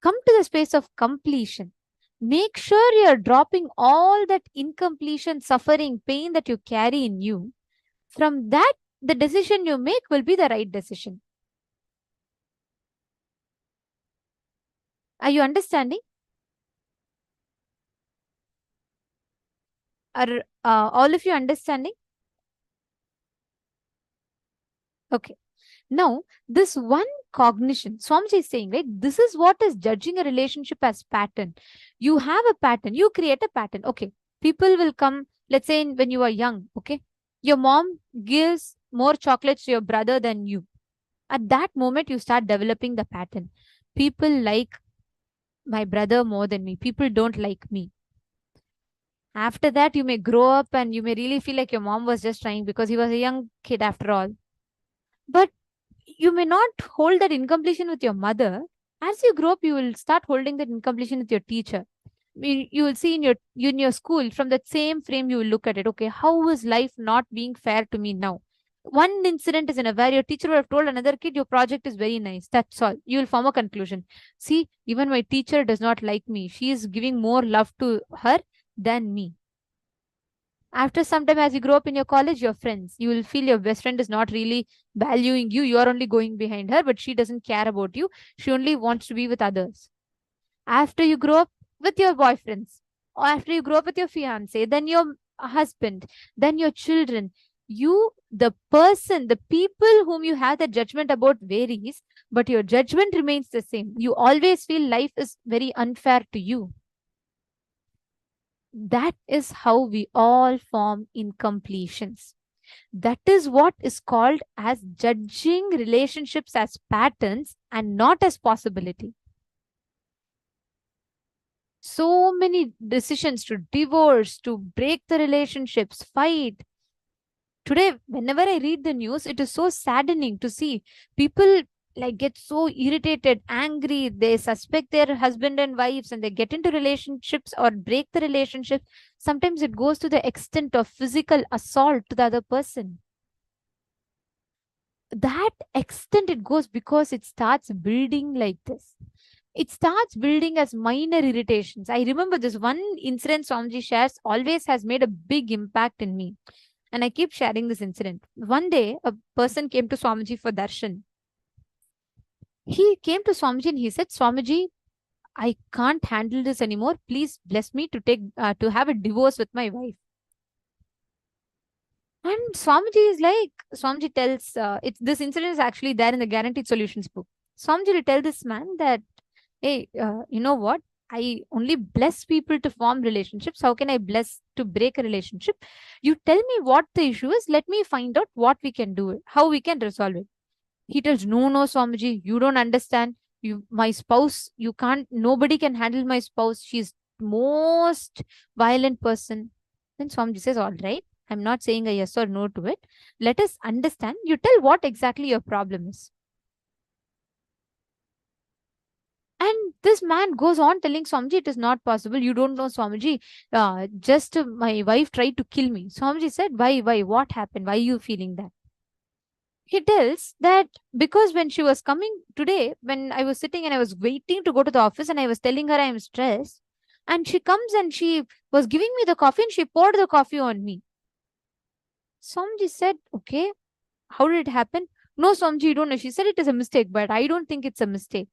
Come to the space of completion. Make sure you're dropping all that incompletion, suffering, pain that you carry in you. From that, the decision you make will be the right decision. Are you understanding? Are all of you understanding? Okay. Now, this one cognition, Swamiji is saying, right, this is what is judging a relationship as pattern. You have a pattern, you create a pattern. Okay, people will come, let's say when you are young, okay, your mom gives more chocolates to your brother than you. At that moment, you start developing the pattern. People like my brother more than me. People don't like me. After that, you may grow up and you may really feel like your mom was just trying because he was a young kid after all. But you may not hold that incompletion with your mother. As you grow up, you will start holding that incompletion with your teacher. You will see in your school, from that same frame, you will look at it. Okay, how is life not being fair to me now? One incident is where your teacher would have told another kid, your project is very nice. That's all. You will form a conclusion. See, even my teacher does not like me. She is giving more love to her than me. After some time, as you grow up in your college, your friends, you will feel your best friend is not really valuing you. You are only going behind her, but she doesn't care about you. She only wants to be with others. After you grow up with your boyfriends, or after you grow up with your fiance, then your husband, then your children, the person, the people whom you have the judgment about varies, but your judgment remains the same. You always feel life is very unfair to you. That is how we all form incompletions. That is what is called as judging relationships as patterns and not as possibility. So many decisions to divorce, to break the relationships, fight. Today, whenever I read the news, it is so saddening to see people get so irritated, angry. They suspect their husband and wives and they get into relationships or break the relationship. Sometimes it goes to the extent of physical assault to the other person. That extent it goes because it starts building like this. It starts building as minor irritations. I remember this one incident Swamiji shares always has made a big impact in me. And I keep sharing this incident. One day, a person came to Swamiji for darshan. He came to Swamiji and he said, Swamiji, I can't handle this anymore. Please bless me to have a divorce with my wife. And Swamiji tells, this incident is actually there in the Guaranteed Solutions book. Swamiji will tell this man that, hey, you know what? I only bless people to form relationships. How can I bless to break a relationship? You tell me what the issue is. Let me find out what we can do, how we can resolve it. He tells, no, Swamiji, you don't understand. My spouse, you can't, nobody can handle my spouse. She's most violent person. Then Swamiji says, all right, I'm not saying a yes or no to it. Let us understand. You tell what exactly your problem is. And this man goes on telling Swamiji, it is not possible. You don't know, Swamiji. Just my wife tried to kill me. Swamiji said, why? What happened? Why are you feeling that? He tells that because when she was coming today, when I was sitting and I was waiting to go to the office and I was telling her I am stressed, and she comes and she was giving me the coffee and she poured the coffee on me. Swamiji said, okay, how did it happen? No, Swamiji, you don't know. She said it is a mistake, but I don't think it's a mistake.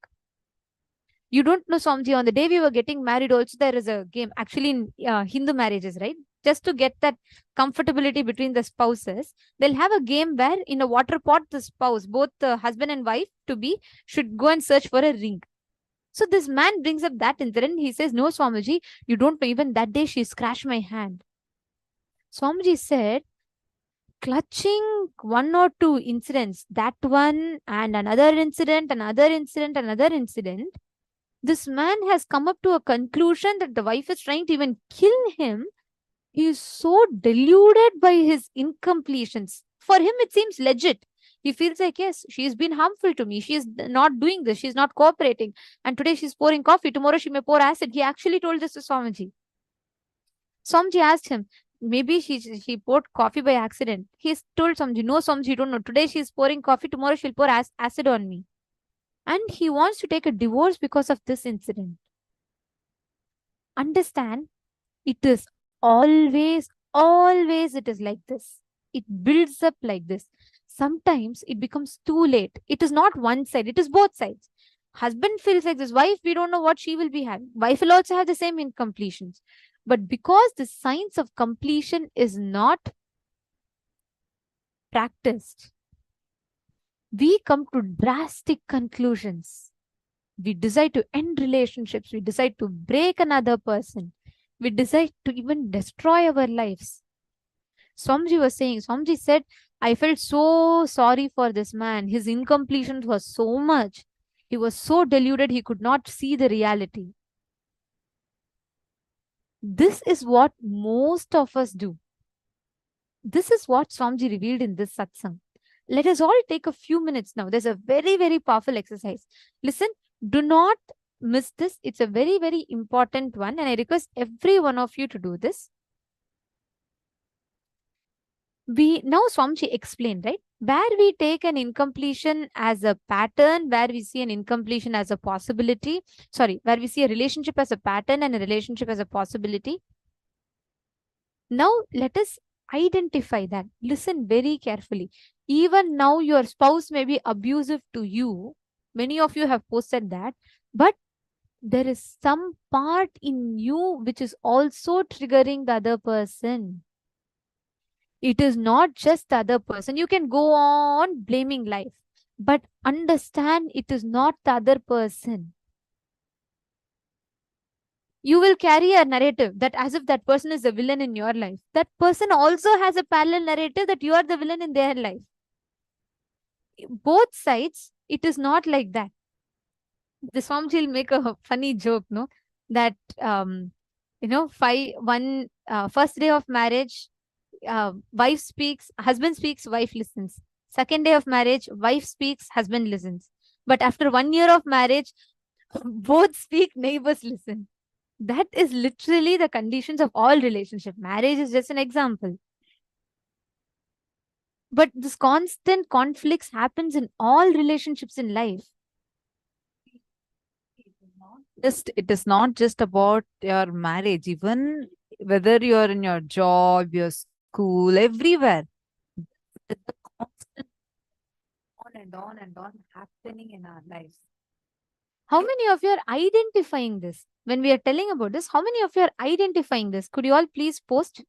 You don't know, Swamiji, on the day we were getting married also there is a game. Actually, in Hindu marriages, right? Just to get that comfortability between the spouses, they'll have a game where in a water pot, the spouse, both the husband and wife should go and search for a ring. So this man brings up that incident. He says, no, Swamiji, you don't know. Even that day she scratched my hand. Swamiji said, clutching one or two incidents, that one and another incident, this man has come up to a conclusion that the wife is trying to even kill him. He is so deluded by his incompletions. For him, it seems legit. He feels like, yes, she has been harmful to me. She is not doing this. She is not cooperating. And today she's pouring coffee. Tomorrow she may pour acid. He actually told this to Swamiji. Swamiji asked him, maybe she poured coffee by accident. He told Swamiji, no, Swamiji, you don't know. Today she's pouring coffee. Tomorrow she'll pour acid on me. And he wants to take a divorce because of this incident. Understand, it is always it is like this. It builds up like this. Sometimes it becomes too late. It is not one side, it is both sides. Husband feels like this. Wife, we don't know what she will be having. Wife will also have the same incompletions. But because the science of completion is not practiced, we come to drastic conclusions. We decide to end relationships. We decide to break another person. We decide to even destroy our lives. Swamiji was saying, Swamiji said, I felt so sorry for this man. His incompletion was so much. He was so deluded, he could not see the reality. This is what most of us do. This is what Swamiji revealed in this satsang. Let us all take a few minutes now. There's a very, very powerful exercise. Listen, do not miss this. It's a very, very important one. And I request every one of you to do this. Now Swamiji explained, right? Where we take an incompletion as a pattern, where we see an incompletion as a possibility. Sorry, where we see a relationship as a pattern and a relationship as a possibility. Now let us identify that. Listen very carefully. Even now your spouse may be abusive to you. Many of you have posted that. But there is some part in you which is also triggering the other person. It is not just the other person. You can go on blaming life. But understand it is not the other person. You will carry a narrative that as if that person is the villain in your life. That person also has a parallel narrative that you are the villain in their life. Both sides, it is not like that. The Swamiji will make a funny joke, no? That, first day of marriage, wife speaks, husband speaks, wife listens. Second day of marriage, wife speaks, husband listens. But after 1 year of marriage, both speak, neighbors listen. That is literally the conditions of all relationships. Marriage is just an example. But this constant conflicts happens in all relationships in life. It is not just about your marriage, even whether you're in your job, your school, everywhere. It's a constant on and on happening in our lives. How many of you are identifying this? When we are telling about this, how many of you are identifying this? Could you all please post?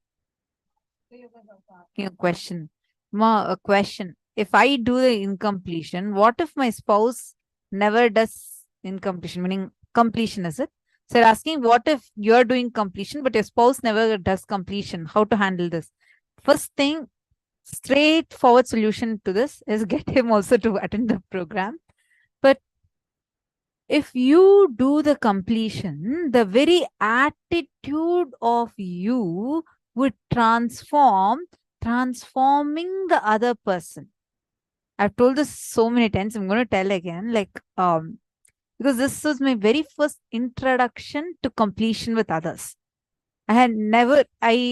A question. A question. If I do the incompletion, what if my spouse never does incompletion, meaning completion, is it?
So they're asking, what if you're doing completion, but your spouse never does completion? How to handle this? First thing, straightforward solution to this is get him also to attend the program. But if you do the completion, the very attitude of you would transforming the other person. I've told this so many times. I'm going to tell again, because this was my very first introduction to completion with others. I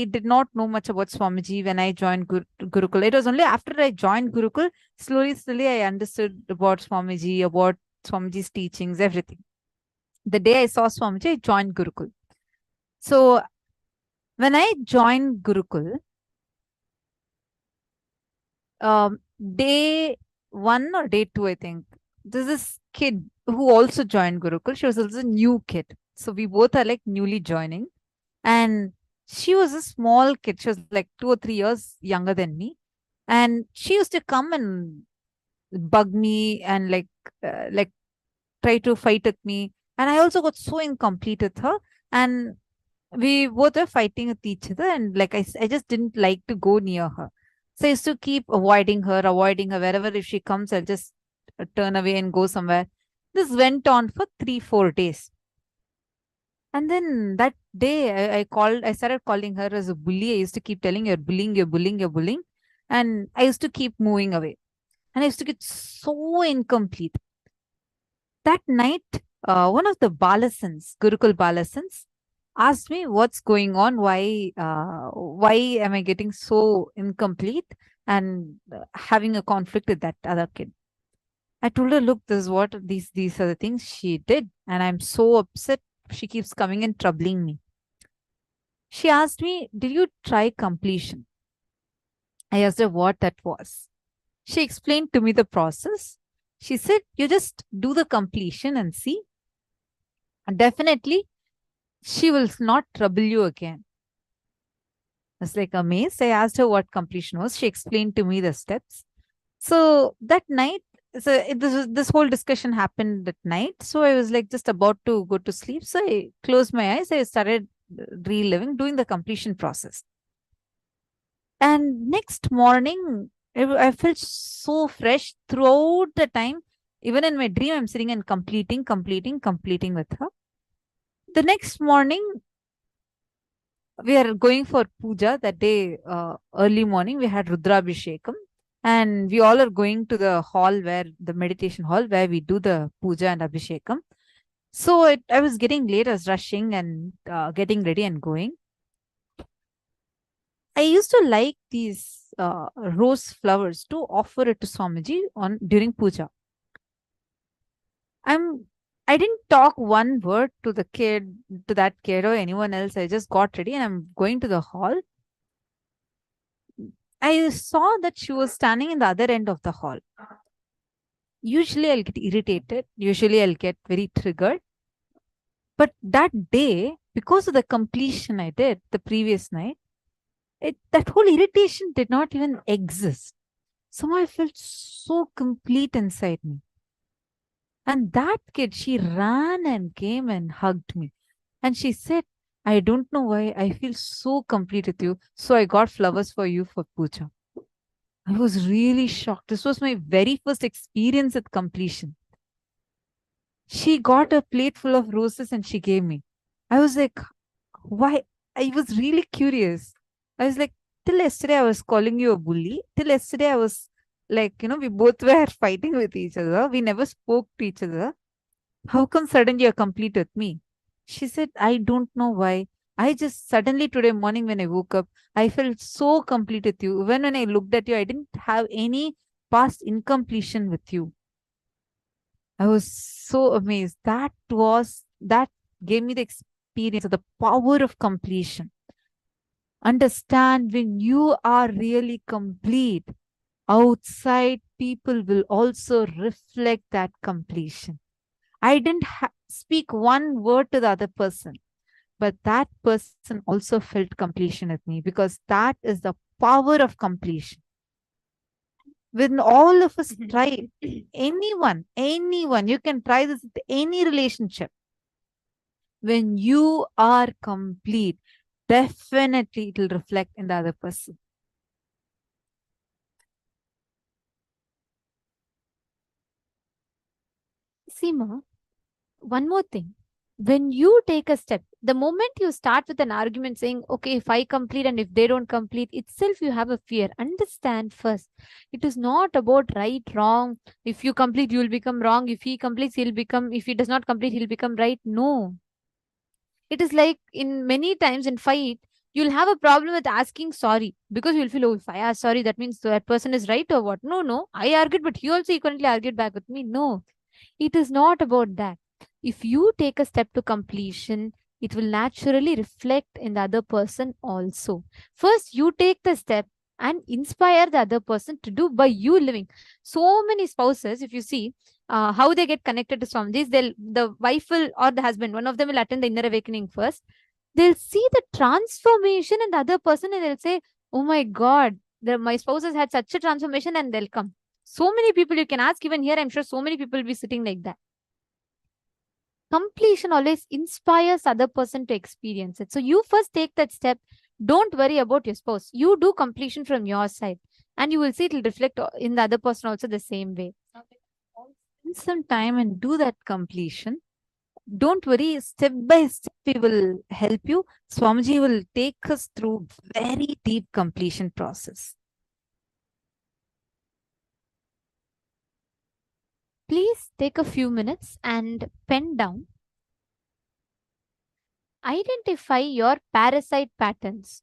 did not know much about Swamiji when I joined Gurukul. It was only after I joined Gurukul, slowly I understood about Swamiji, about Swamiji's teachings, everything. The day I saw Swamiji, I joined Gurukul. So when I joined Gurukul, day 1 or day 2, I think, there's this kid who also joined Gurukul. She was also a new kid. So we both are like newly joining. And she was a small kid. She was like 2 or 3 years younger than me. And she used to come and bug me and like try to fight with me. And I also got so incomplete with her. And we both were fighting with each other. And like I just didn't like to go near her. So I used to keep avoiding her. Wherever if she comes, I'll just turn away and go somewhere. This went on for 3-4 days. And then that day I started calling her as a bully. I used to keep telling her, you're bullying. And I used to keep moving away. And I used to get so incomplete. That night, one of the balasans, Gurukul balasans, asked me what's going on, why am I getting so incomplete and having a conflict with that other kid. I told her, look, this is what these are the things she did. And I'm so upset. She keeps coming and troubling me. She asked me, did you try completion? I asked her what that was. She explained to me the process. She said, you just do the completion and see. And definitely, she will not trouble you again. I was like amazed. I asked her what completion was. She explained to me the steps. So that night, this whole discussion happened at night. So I was like just about to go to sleep. So I closed my eyes. I started doing the completion process. And next morning, I felt so fresh throughout the time. Even in my dream, I'm sitting and completing with her. The next morning, we are going for puja that day, early morning. We had Rudrabhishekam. And we all are going to the hall the meditation hall where we do the puja and abhishekam. So I was getting late. I was rushing and getting ready and going. I used to like these rose flowers to offer it to Swamiji during puja. I didn't talk one word to that kid or anyone else. I just got ready and I'm going to the hall. I saw that she was standing in the other end of the hall. Usually I'll get irritated. Usually I'll get very triggered. But that day, because of the completion I did the previous night, that whole irritation did not even exist. Somehow I felt so complete inside me. And that kid, she ran and came and hugged me. And she said, I don't know why I feel so complete with you. So I got flowers for you for puja. I was really shocked. This was my very first experience with completion. She got a plate full of roses and she gave me. I was like, why? I was really curious. I was like, till yesterday I was calling you a bully. Till yesterday I was like, we both were fighting with each other. We never spoke to each other. How come suddenly you're complete with me? She said, I don't know why. I just suddenly today morning when I woke up, I felt so complete with you. When I looked at you, I didn't have any past incompletion with you. I was so amazed. That gave me the experience of the power of completion. Understand, when you are really complete, outside people will also reflect that completion. I didn't speak one word to the other person, but that person also felt completion with me, because that is the power of completion. When all of us try, anyone, you can try this with any relationship. When you are complete, definitely it will reflect in the other person.
Seema, one more thing. When you take a step, the moment you start with an argument saying, okay, if I complete and if they don't complete, itself you have a fear. Understand first. It is not about right, wrong. If you complete, you will become wrong. If he completes, he'll become, if he does not complete, he'll become right. No. It is like in many times in fight, you'll have a problem with asking sorry because you'll feel, oh, if I ask sorry, that means that person is right or what? No, no. I argued, but he also equally argued back with me. No, it is not about that. If you take a step to completion, it will naturally reflect in the other person also. First, you take the step and inspire the other person to do by you living. So many spouses, if you see, how they get connected to Swamijis, the wife will or the husband, one of them will attend the inner awakening first. They'll see the transformation in the other person and they'll say, oh my God, my spouse has had such a transformation, and they'll come. So many people you can ask, even here, I'm sure so many people will be sitting like that. Completion always inspires other person to experience it. So you first take that step. Don't worry about your spouse. You do completion from your side, and you will see it will reflect in the other person also the same way.
Spend some time and do that completion. Don't worry, step by step we will help you. Swamiji will take us through very deep completion process.
Please take a few minutes and pen down. Identify your parasite patterns.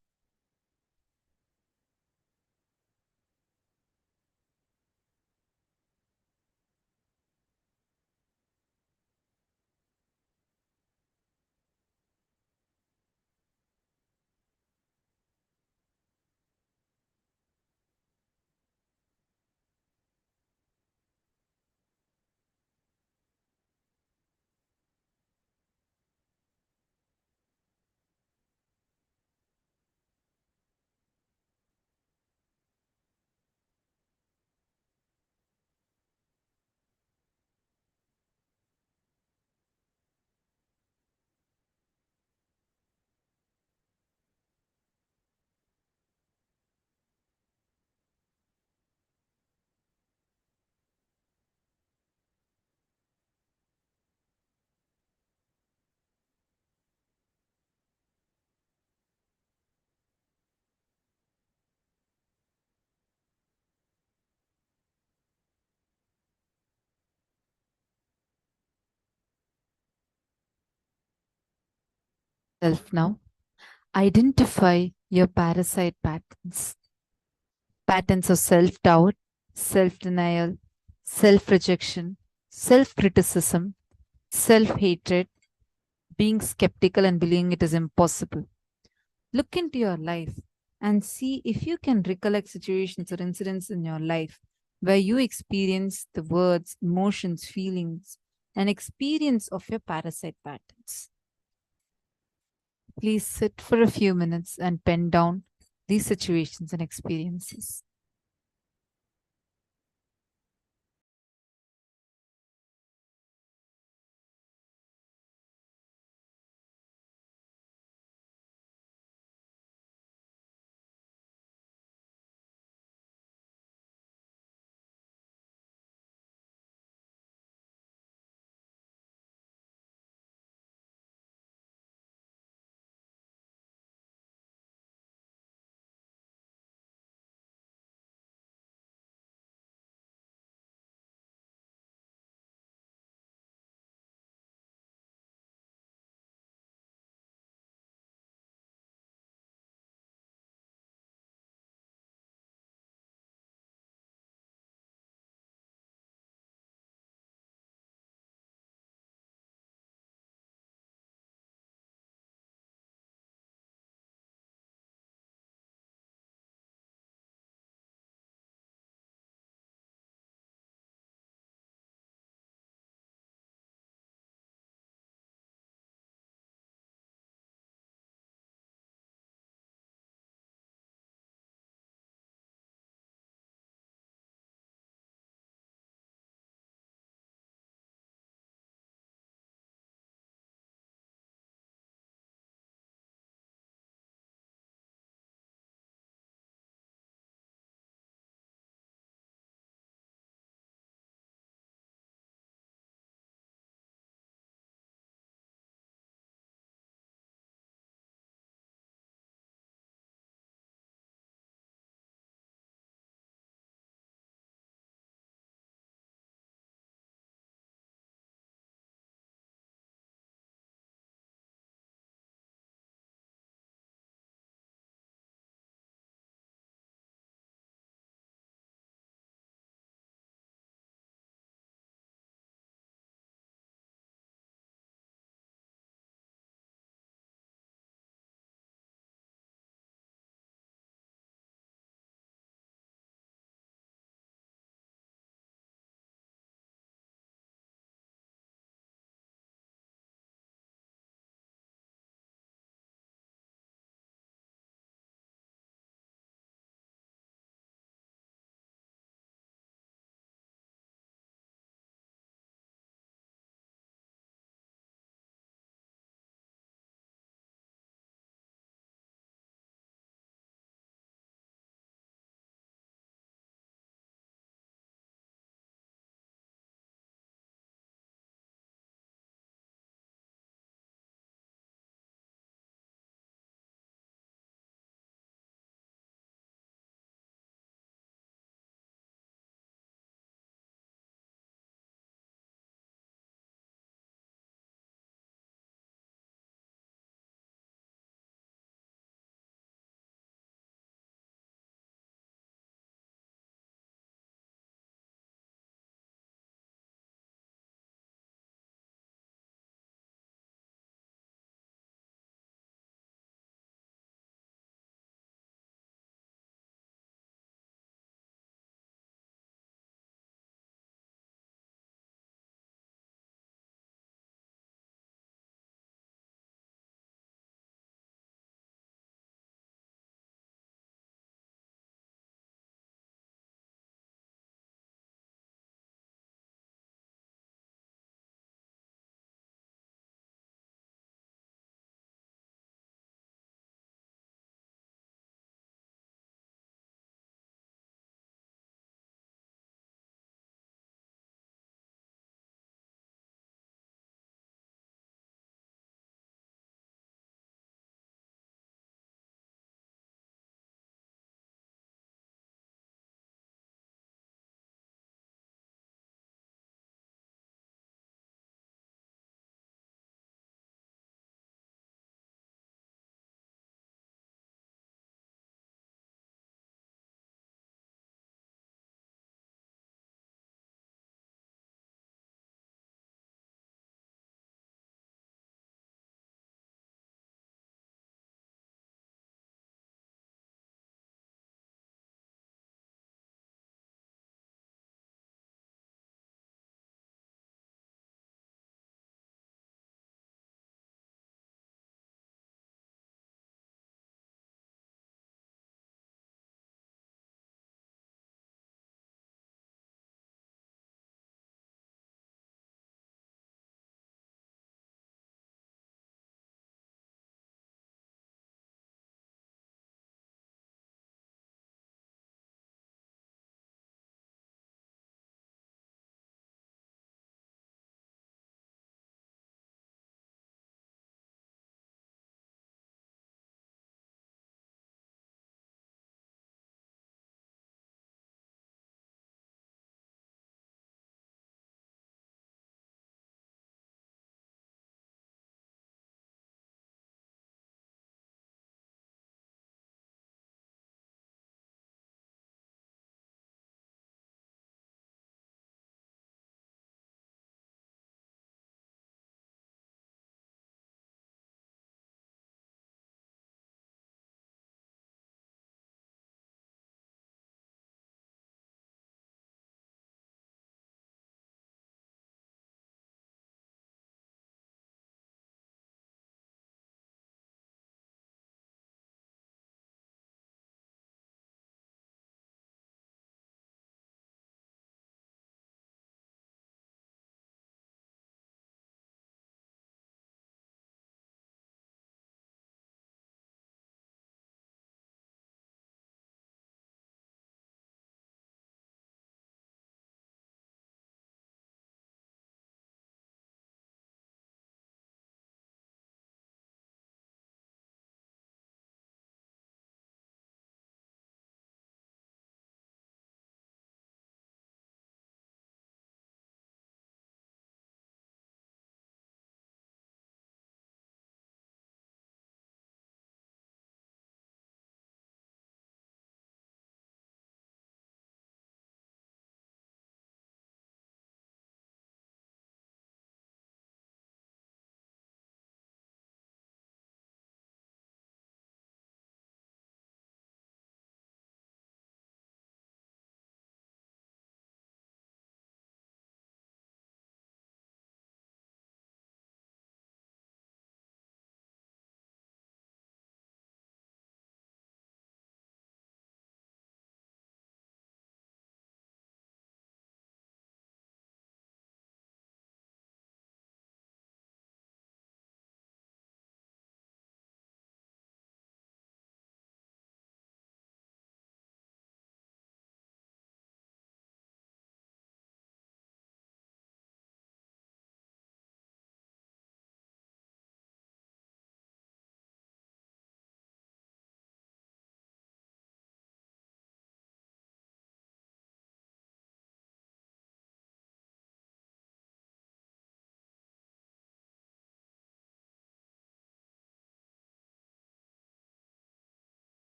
Self now. Identify your parasite patterns. Patterns of self-doubt, self-denial, self-rejection, self-criticism, self-hatred, being skeptical and believing it is impossible. Look into your life and see if you can recollect situations or incidents in your life where you experience the words, emotions, feelings, and experience of your parasite patterns. Please sit for a few minutes and pen down these situations and experiences.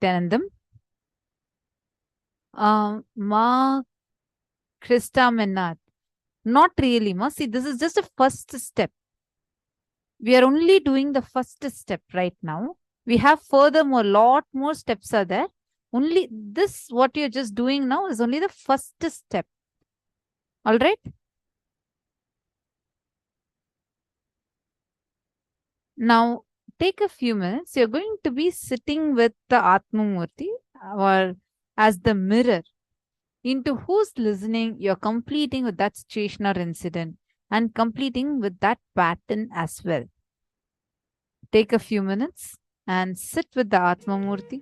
Nithyanandam. Ma Krista Menard. Not really, ma. See, this is just a first step. We are only doing the first step right now. We have furthermore, lot more steps are there. Only this, what you're just doing now is only the first step. All right. Now, take a few minutes. You're going to be sitting with the Atmamurti or as the mirror into whose listening you're completing with that situation or incident and completing with that pattern as well. Take a few minutes and sit with the Atmamurti.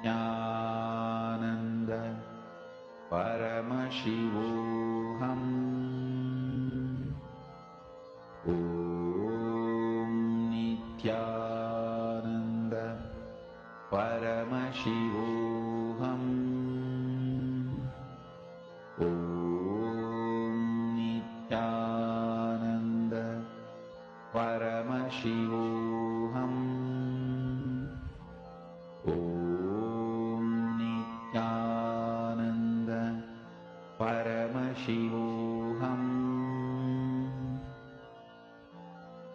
Nithyananda Paramashivoham. Om Nithyananda Paramashivoham. Om Nithyananda Paramashivoham. Om Nithyananda Paramashivoham.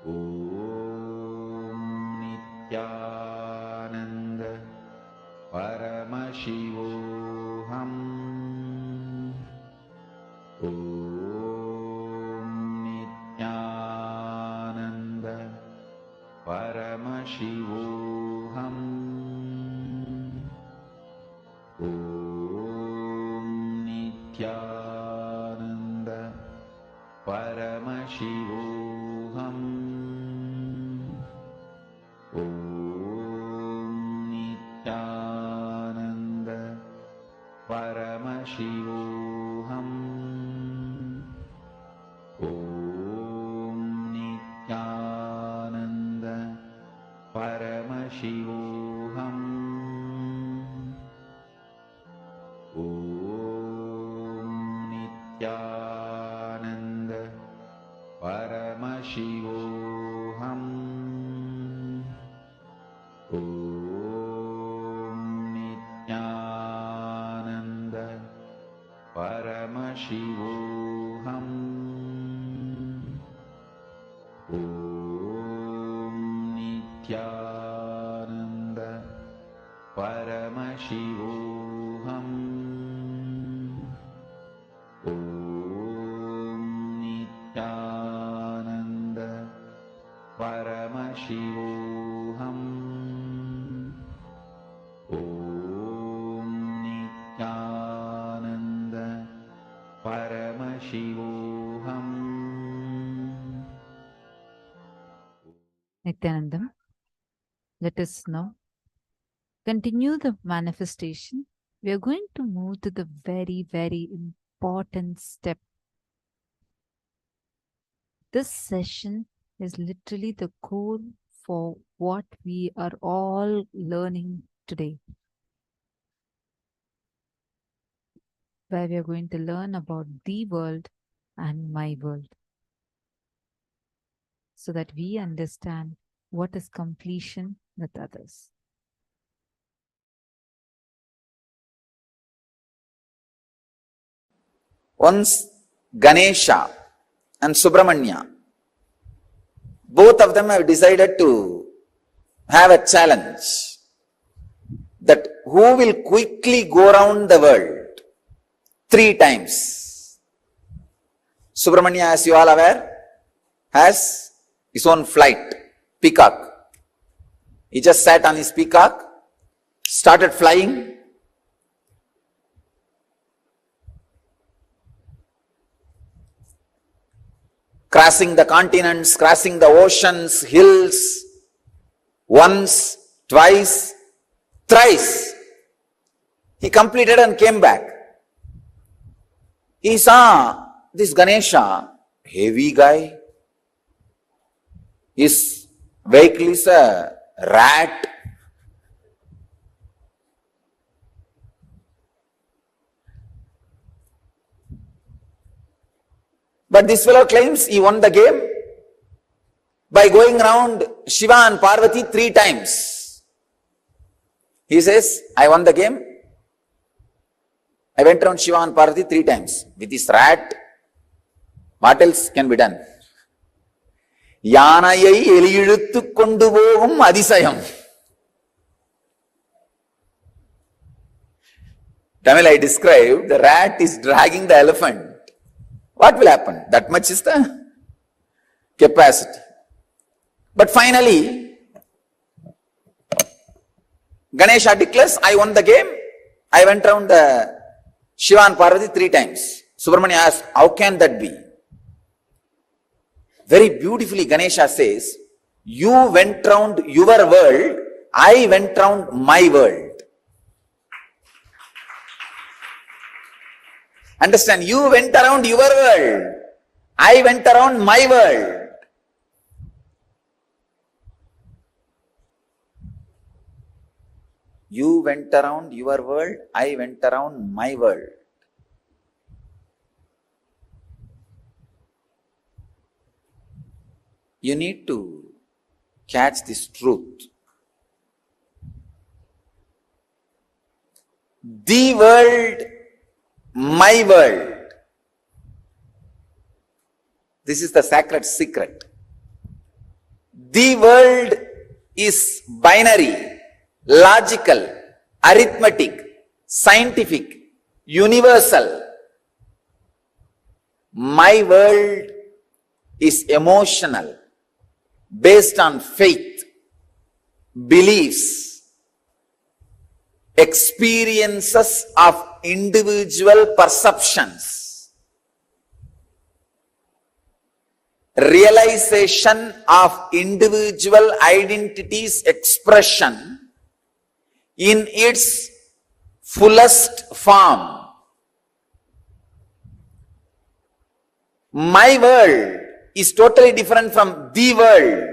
Om Nithyananda Paramashivoham. Om Nithyananda Paramashivoham. Om Nithyananda Paramashivoham. Om Nithyananda Paramashivoham. Om Nithyananda Paramashivoham. Om Nithyananda Paramashivoham. Om Nithyananda Paramashivoham. Om Nithyananda Paramashivoham. Om Nithyananda Paramashivoham. Om Nithyananda Paramashivoham.
Nithyanandam, let us now continue the manifestation. We are going to move to the very, very important step. This session is literally the core for what we are all learning today, where we are going to learn about the world and my world, so that we understand what is completion with others.
Once Ganesha and Subramanya, both of them have decided to have a challenge that who will quickly go around the world 3 times. Subramanya, as you all aware, has his own flight, peacock. He just sat on his peacock, started flying. Crossing the continents, crossing the oceans, hills, once, twice, thrice. He completed and came back. He saw this Ganesha, heavy guy. His vehicle is a rat. But this fellow claims he won the game by going around Shiva and Parvati 3 times. He says, I won the game. I went around Shiva and Parvati 3 times. With this rat, what else can be done? Yanayai eliyiluttu kondu pogum adisayam. Tamil I described, the rat is dragging the elephant. What will happen? That much is the capacity. But finally, Ganesha declares, I won the game. I went around the Shiva and Parvati 3 times. Subramanya asked, how can that be? Very beautifully Ganesha says, you went round your world
I went around my world. Understand? You went around your world. I went around my world. You went around your world. I went around my world. You need to catch this truth. The world, my world. This is the sacred secret. The world is binary, logical, arithmetic, scientific, universal. My world is emotional, based on faith, beliefs, experiences of individual perceptions, realization of individual identity's expression in its fullest form. My world is totally different from the world.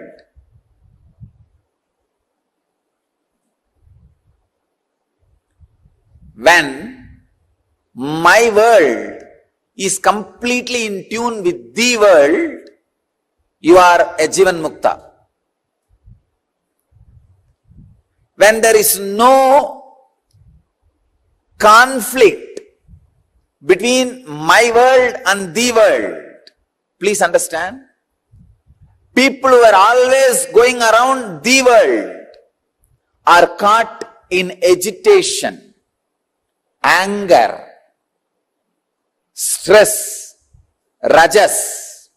When my world is completely in tune with the world, you are a Jivan Mukta. When there is no conflict between my world and the world, please understand, people who are always going around the world are caught in agitation, anger, stress, rajas.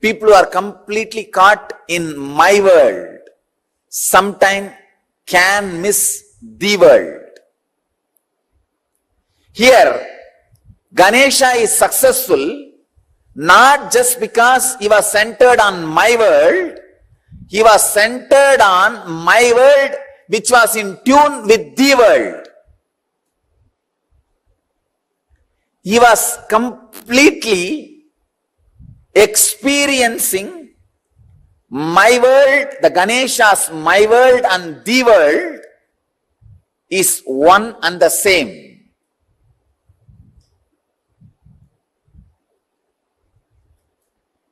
People who are completely caught in my world sometimes can miss the world. Here, Ganesha is successful not just because he was centered on my world, he was centered on my world which was in tune with the world. He was completely experiencing my world, the Ganesha's my world and the world is one and the same.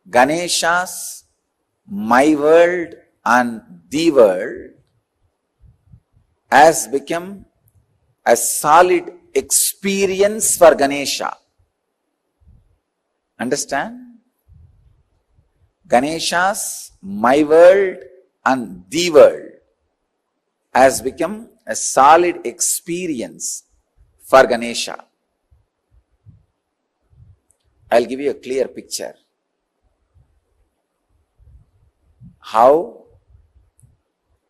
Ganesha's my world and the world has become a solid experience for Ganesha. Understand? Ganesha's my world and the world has become a solid experience for Ganesha. I'll give you a clear picture. How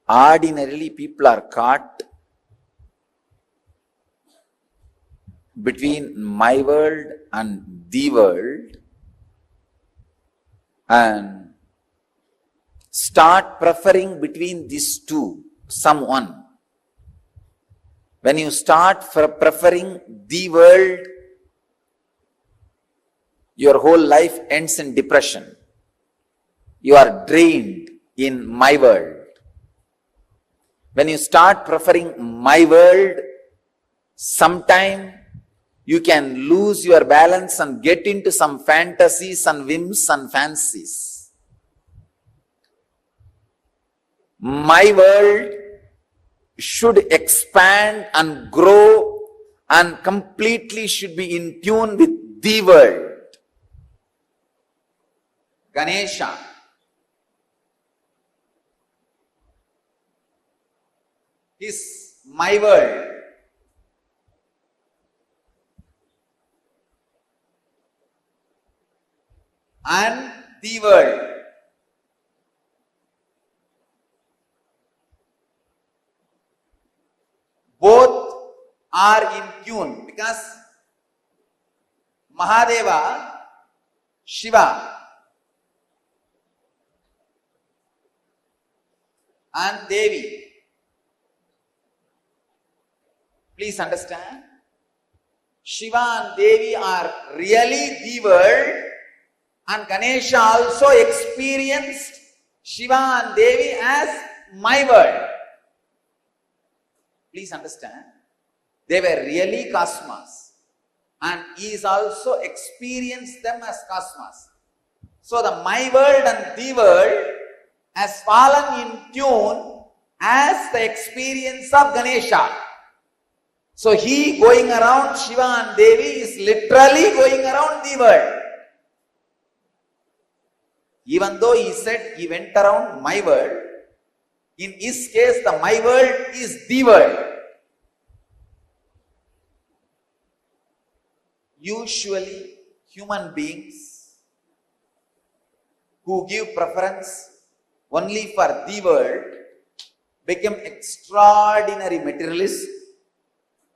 ordinarily people are caught between my world and the world and start preferring between these two, someone. When you start preferring the world, your whole life ends in depression. You are drained in my world. When you start preferring my world, sometime you can lose your balance and get into some fantasies and whims and fancies. My world should expand and grow and completely should be in tune with the world. Ganesha is my world. And the world. Both are in tune because Mahadeva, Shiva and Devi Please understand. Shiva and Devi are really the world, and Ganesha also experienced Shiva and Devi as my world. Please understand. They were really cosmos, and he is also experienced them as cosmos. So the my world and the world has fallen in tune as the experience of Ganesha. So he going around Shiva and Devi is literally going around the world. Even though he said he went around my world, in his case the my world is the world. Usually human beings who give preference only for the world become extraordinary materialists,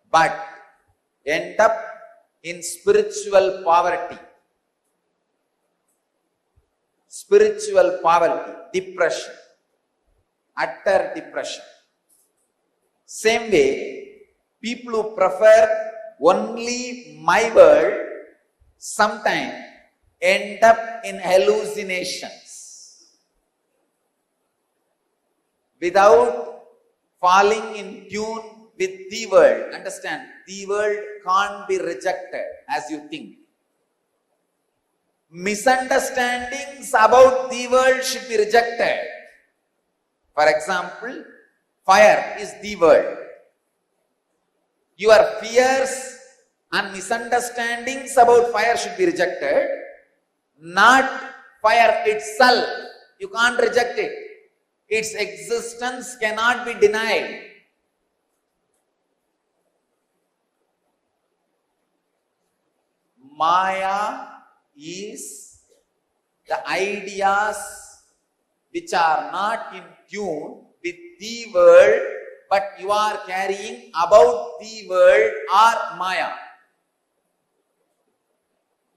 but end up in spiritual poverty. Spiritual poverty, depression, utter depression. Same way, people who prefer only my world sometimes end up in hallucinations. Without falling in tune with the world. Understand, the world can't be rejected as you think. Misunderstandings about the world should be rejected. For example, fire is the world. Your fears and misunderstandings about fire should be rejected, not fire itself. You can't reject it. Its existence cannot be denied. Maya is the ideas which are not in tune with the world, but you are carrying about the world are Maya.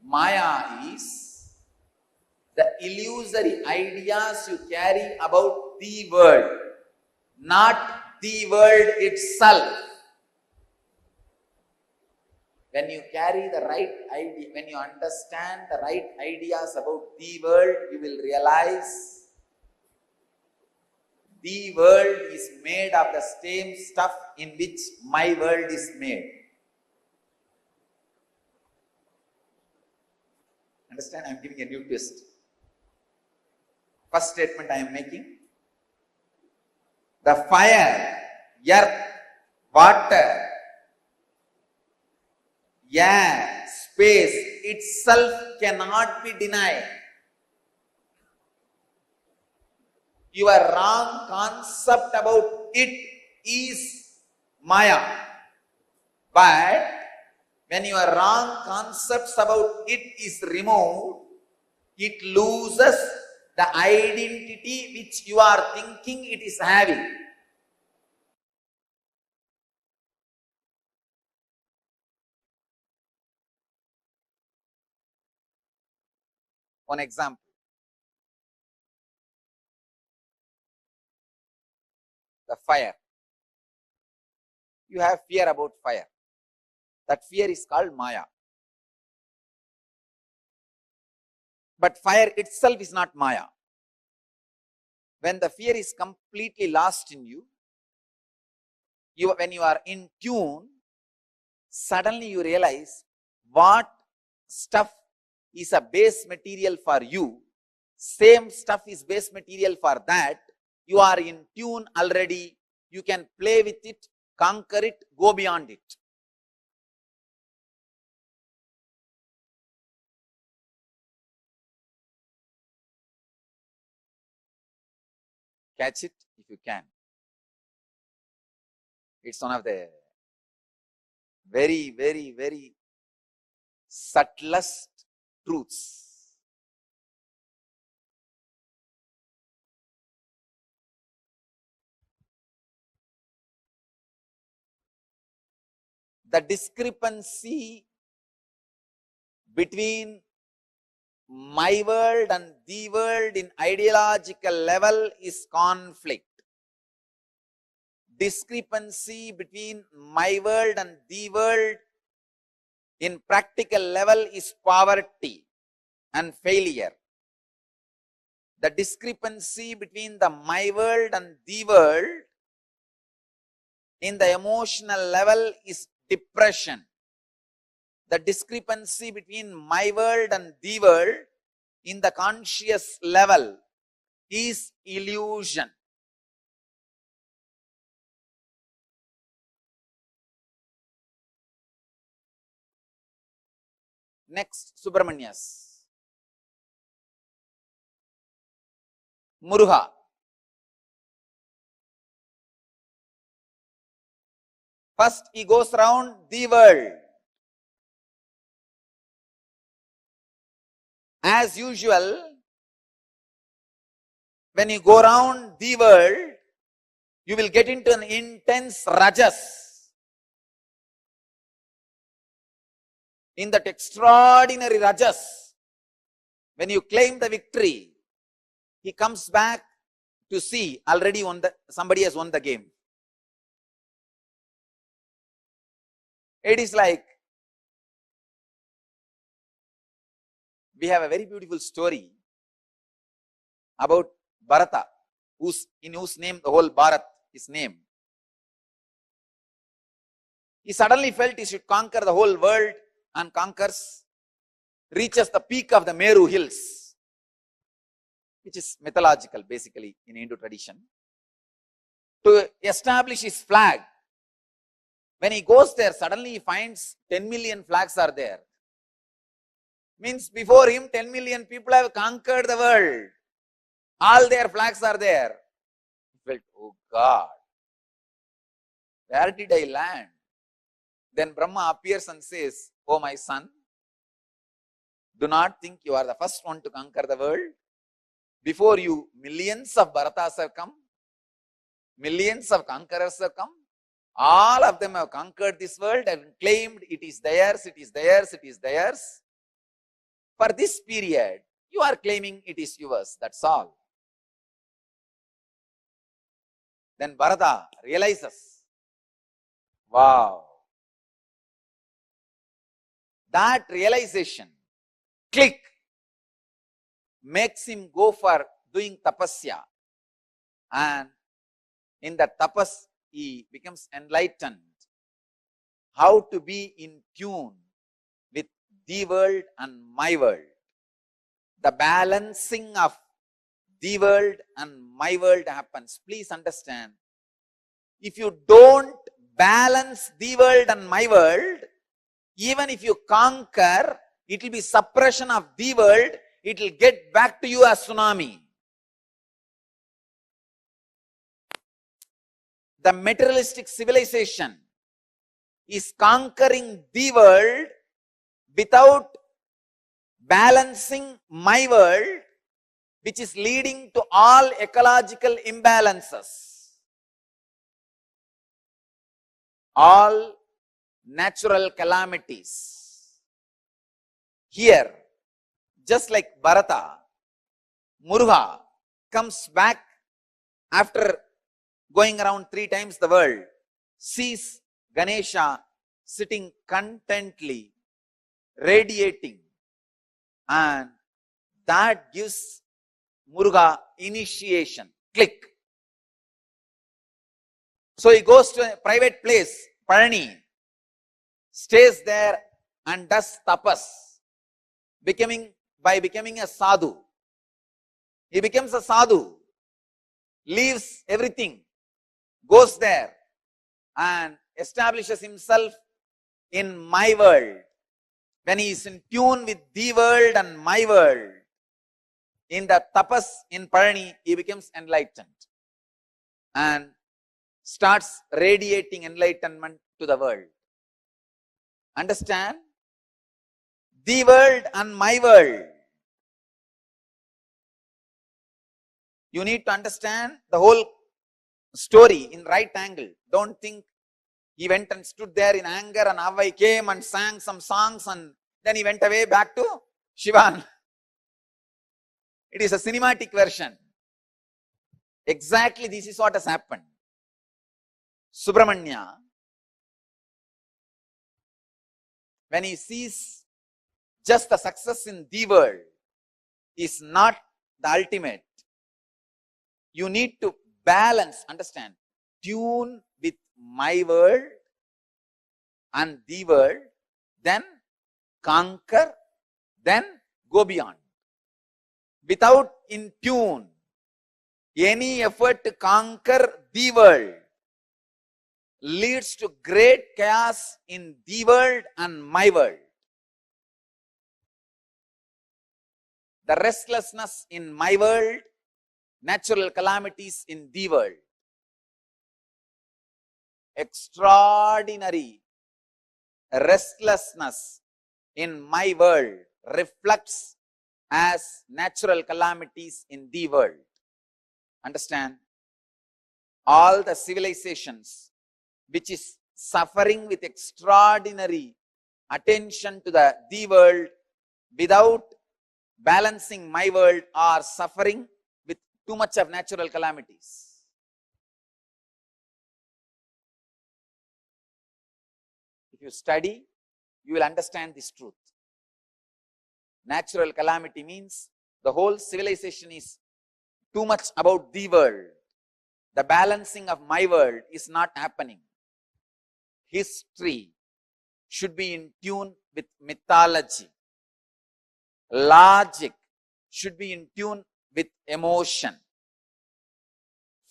Maya is the illusory ideas you carry about the world, not the world itself. When you carry the right idea, when you understand the right ideas about the world, you will realize the world is made of the same stuff in which my world is made. Understand? I am giving a new twist. First statement I am making. The fire, earth, water, air, space itself cannot be denied. Your wrong concept about it is Maya. But when your wrong concepts about it is removed, it loses the identity which you are thinking it is having. One example. The fire. You have fear about fire. That fear is called Maya. But fire itself is not Maya. When the fear is completely lost in you, when you are in tune, suddenly you realize what stuff is a base material for you, same stuff is base material for that. You are in tune already. You can play with it, conquer it, go beyond it. Catch it if you can. It's one of the very, very, very subtlest truths. The discrepancy between my world and the world in ideological level is conflict. discrepancy between my world and the world in practical level is poverty and failure. The discrepancy between the my world and the world in the emotional level is depression. The discrepancy between my world and the world in the conscious level is illusion. Next, Subramanyas. Muruga. First, he goes around the world. As usual, when you go around the world, you will get into an intense rajas. In that extraordinary rajas, when you claim the victory, he comes back to see already somebody has won the game. It is like, we have a very beautiful story about Bharata, in whose name the whole Bharat is named. He suddenly felt he should conquer the whole world and conquers, reaches the peak of the Meru hills, which is mythological basically in Hindu tradition, to establish his flag. When he goes there, suddenly he finds 10 million flags are there. Means before him 10 million people have conquered the world. All their flags are there. He felt, oh God, where did I land? Then Brahma appears and says, oh my son, do not think you are the first one to conquer the world. Before you, millions of Bharatas have come. Millions of conquerors have come. All of them have conquered this world and claimed it is theirs, it is theirs, it is theirs. For this period, you are claiming it is yours, that's all. Then Bharata realizes, wow, that realization, click, makes him go for doing tapasya. And in that tapas, he becomes enlightened. How to be in tune with the world and my world. The balancing of the world and my world happens. Please understand, if you don't balance the world and my world, even if you conquer, it will be suppression of the world, it will get back to you as tsunami. The materialistic civilization is conquering the world without balancing my world, which is leading to all ecological imbalances, all natural calamities. Here, just like Bharata, Muruga comes back after going around 3 times the world, sees Ganesha sitting contently, radiating, and that gives Muruga initiation. Click. So he goes to a private place, Parani, stays there and does tapas, by becoming a sadhu. He becomes a sadhu, leaves everything, goes there and establishes himself in my world. When he is in tune with the world and my world, in the tapas in Parani, he becomes enlightened and starts radiating enlightenment to the world. Understand? The world and my world. You need to understand the whole story in right angle. Don't think he went and stood there in anger and Avai came and sang some songs and then he went away back to Shivan. It is a cinematic version. Exactly this is what has happened. Subramanya, when he sees just the success in the world is not the ultimate. You need to balance, understand, tune with my world and the world, then conquer, then go beyond. Without in tune, any effort to conquer the world leads to great chaos in the world and my world. The restlessness in my world, natural calamities in the world. Extraordinary restlessness in my world reflects as natural calamities in the world. Understand? All the civilizations which is suffering with extraordinary attention to the world without balancing my world are suffering with too much of natural calamities. If you study, you will understand this truth. Natural calamity means the whole civilization is too much about the world. The balancing of my world is not happening. History should be in tune with mythology. Logic should be in tune with emotion.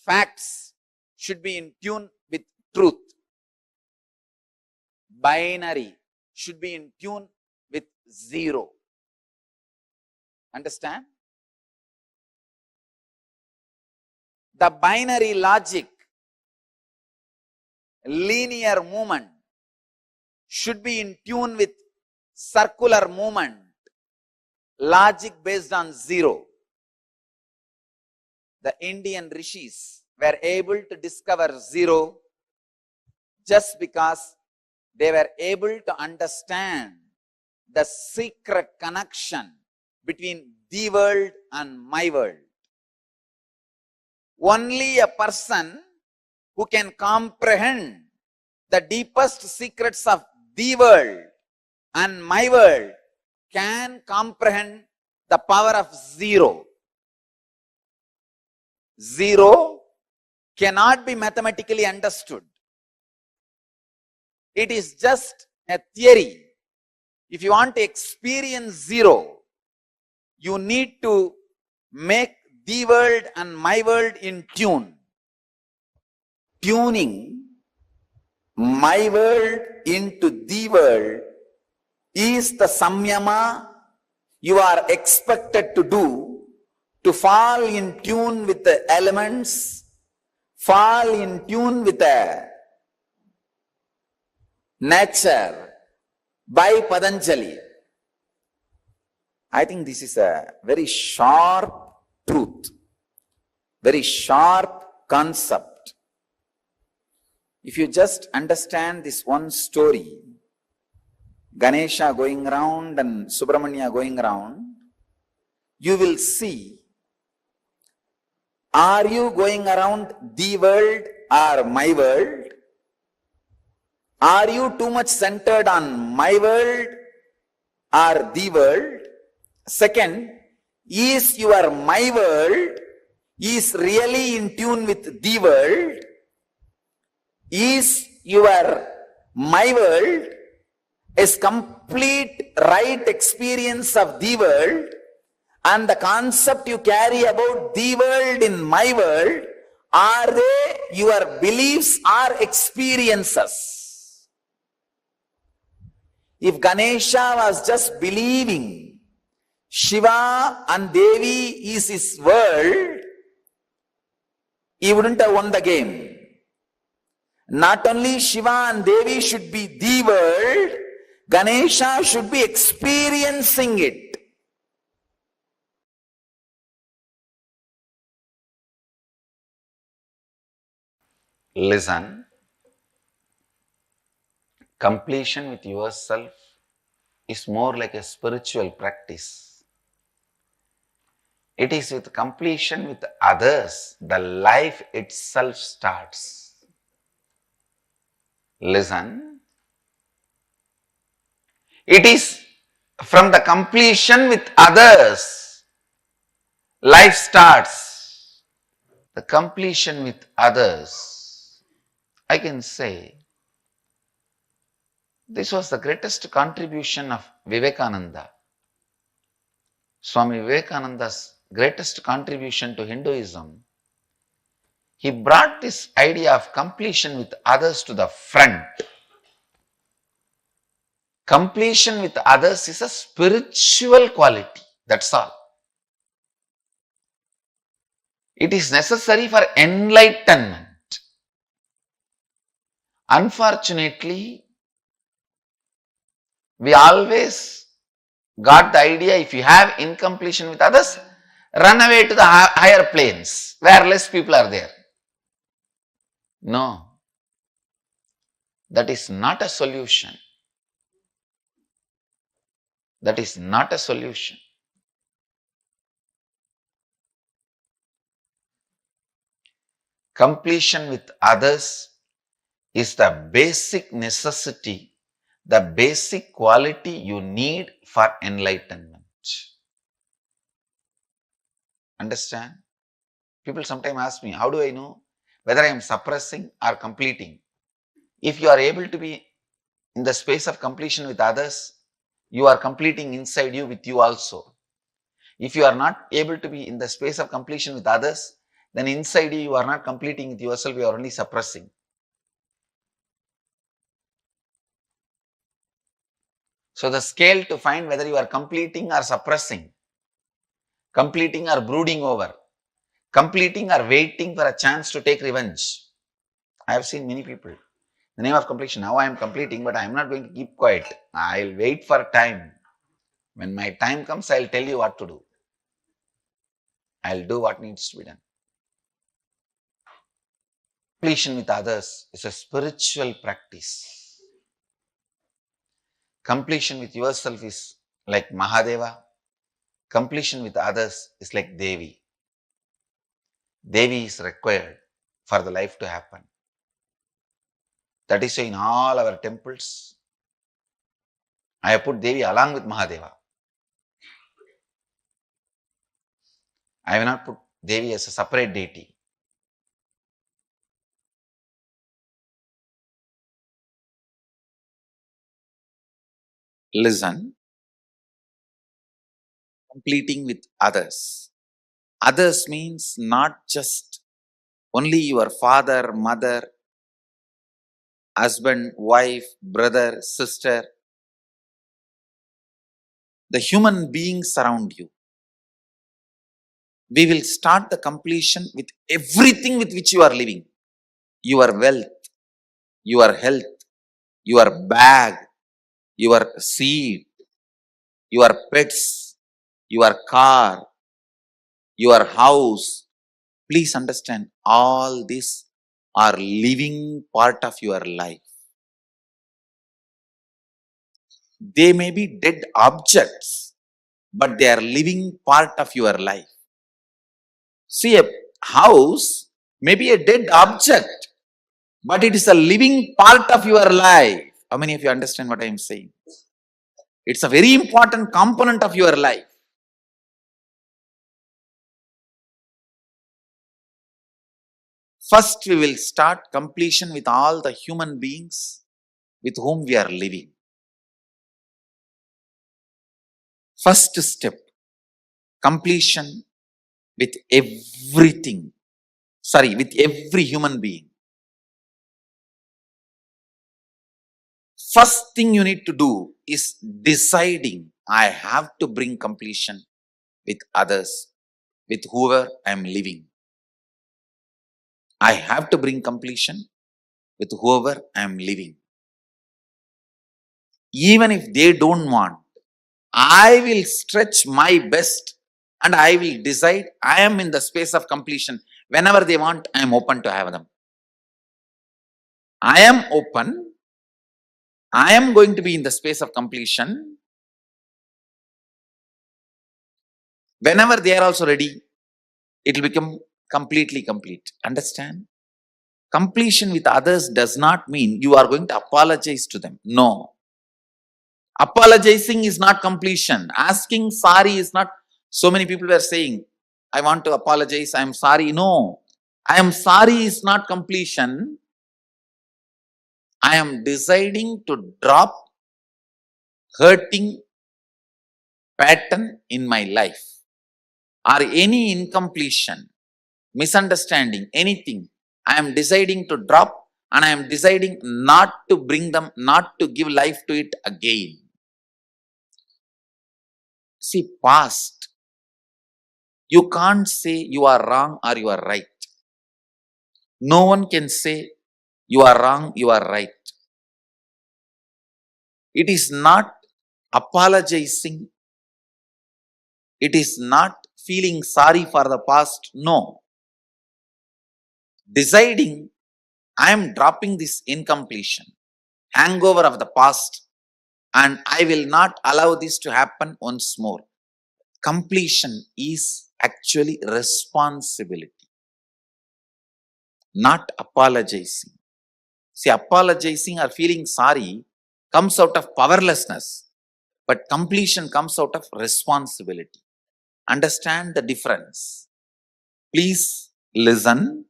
Facts should be in tune with truth. Binary should be in tune with zero. Understand? The binary logic, linear movement should be in tune with circular movement, logic based on zero. The Indian rishis were able to discover zero just because they were able to understand the secret connection between the world and my world. Only a person who can comprehend the deepest secrets of the world and my world can comprehend the power of zero. Zero cannot be mathematically understood. It is just a theory. If you want to experience zero, you need to make the world and my world in tune. Tuning my world into the world is the samyama you are expected to do to fall in tune with the elements, fall in tune with the nature by Patanjali. I think this is a very sharp truth, very sharp concept. If you just understand this one story, Ganesha going around and Subramanya going around, you will see, are you going around the world or my world? Are you too much centered on my world or the world? Second, is your my world is really in tune with the world? Is your my world is complete right experience of the world, and the concept you carry about the world in my world, are they your beliefs or experiences? If Ganesha was just believing Shiva and Devi is his world, he wouldn't have won the game. Not only Shiva and Devi should be the world, Ganesha should be experiencing it. Listen, completion with yourself is more like a spiritual practice. It is with completion with others, the life itself starts. Listen. It is from the completion with others life starts. The completion with others. I can say this was the greatest contribution of Vivekananda. Swami Vivekananda's greatest contribution to Hinduism. He brought this idea of completion with others to the front. Completion with others is a spiritual quality. That's all. It is necessary for enlightenment. Unfortunately, we always got the idea if you have incompletion with others, run away to the higher planes where less people are there. No, that is not a solution. That is not a solution. Completion with others is the basic necessity, the basic quality you need for enlightenment. Understand? People sometimes ask me, how do I know whether I am suppressing or completing? If you are able to be in the space of completion with others, you are completing inside you with you also. If you are not able to be in the space of completion with others, then inside you are not completing with yourself, you are only suppressing. So the scale to find whether you are completing or suppressing, completing or brooding over, completing or waiting for a chance to take revenge. I have seen many people. The name of completion, now I am completing, but I am not going to keep quiet. I will wait for time. When my time comes, I will tell you what to do. I will do what needs to be done. Completion with others is a spiritual practice. Completion with yourself is like Mahadeva. Completion with others is like Devi. Devi is required for the life to happen. That is why in all our temples, I have put Devi along with Mahadeva. I have not put Devi as a separate deity. Listen. Completing with others. Others means not just only your father, mother, husband, wife, brother, sister. The human beings around you. We will start the completion with everything with which you are living. Your wealth, your health, your bag, your seed, your pets, your car, your house. Please understand, all these are living part of your life. They may be dead objects, but they are living part of your life. See, a house may be a dead object, but it is a living part of your life. How many of you understand what I am saying? It's a very important component of your life. First, we will start completion with all the human beings with whom we are living. First step, completion with everything. With every human being. First thing you need to do is deciding, I have to bring completion with others, with whoever I am living. I have to bring completion with whoever I am living. Even if they don't want, I will stretch my best and I will decide I am in the space of completion. Whenever they want, I am open to have them. I am open. I am going to be in the space of completion. Whenever they are also ready, it will become completely complete. Understand? Completion with others does not mean you are going to apologize to them. No. Apologizing is not completion. Asking sorry is not. So many people were saying, I want to apologize, I am sorry. No. I am sorry is not completion. I am deciding to drop hurting pattern in my life, or any incompletion, misunderstanding, anything. I am deciding to drop, and I am deciding not to bring them, not to give life to it again. See, past, you can't say you are wrong or you are right. No one can say you are wrong, you are right. It is not apologizing. It is not feeling sorry for the past. No. Deciding, I am dropping this incompletion, hangover of the past, and I will not allow this to happen once more. Completion is actually responsibility, not apologizing. See, apologizing or feeling sorry comes out of powerlessness, but completion comes out of responsibility. Understand the difference. Please listen,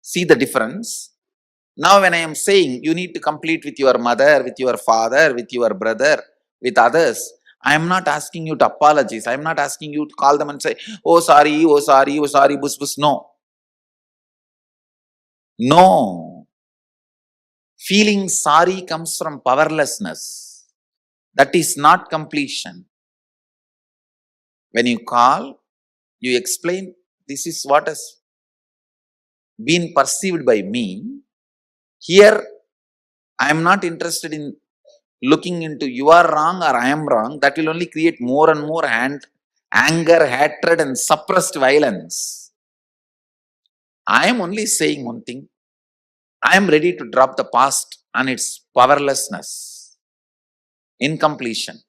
see the difference. Now when I am saying you need to complete with your mother, with your father, with your brother, with others, I am not asking you to apologize. I am not asking you to call them and say, oh sorry, oh sorry, oh sorry, bus bus. No. No. Feeling sorry comes from powerlessness. That is not completion. When you call, you explain, this is what has been perceived by me. Here, I am not interested in looking into you are wrong or I am wrong. That will only create more and more anger, hatred and suppressed violence. I am only saying one thing. I am ready to drop the past and its powerlessness, incompletion.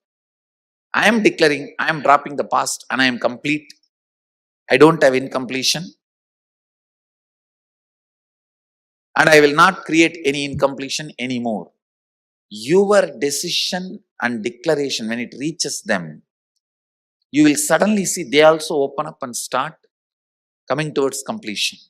I am declaring, I am dropping the past and I am complete. I don't have incompletion. And I will not create any incompletion anymore. Your decision and declaration, when it reaches them, you will suddenly see they also open up and start coming towards completion.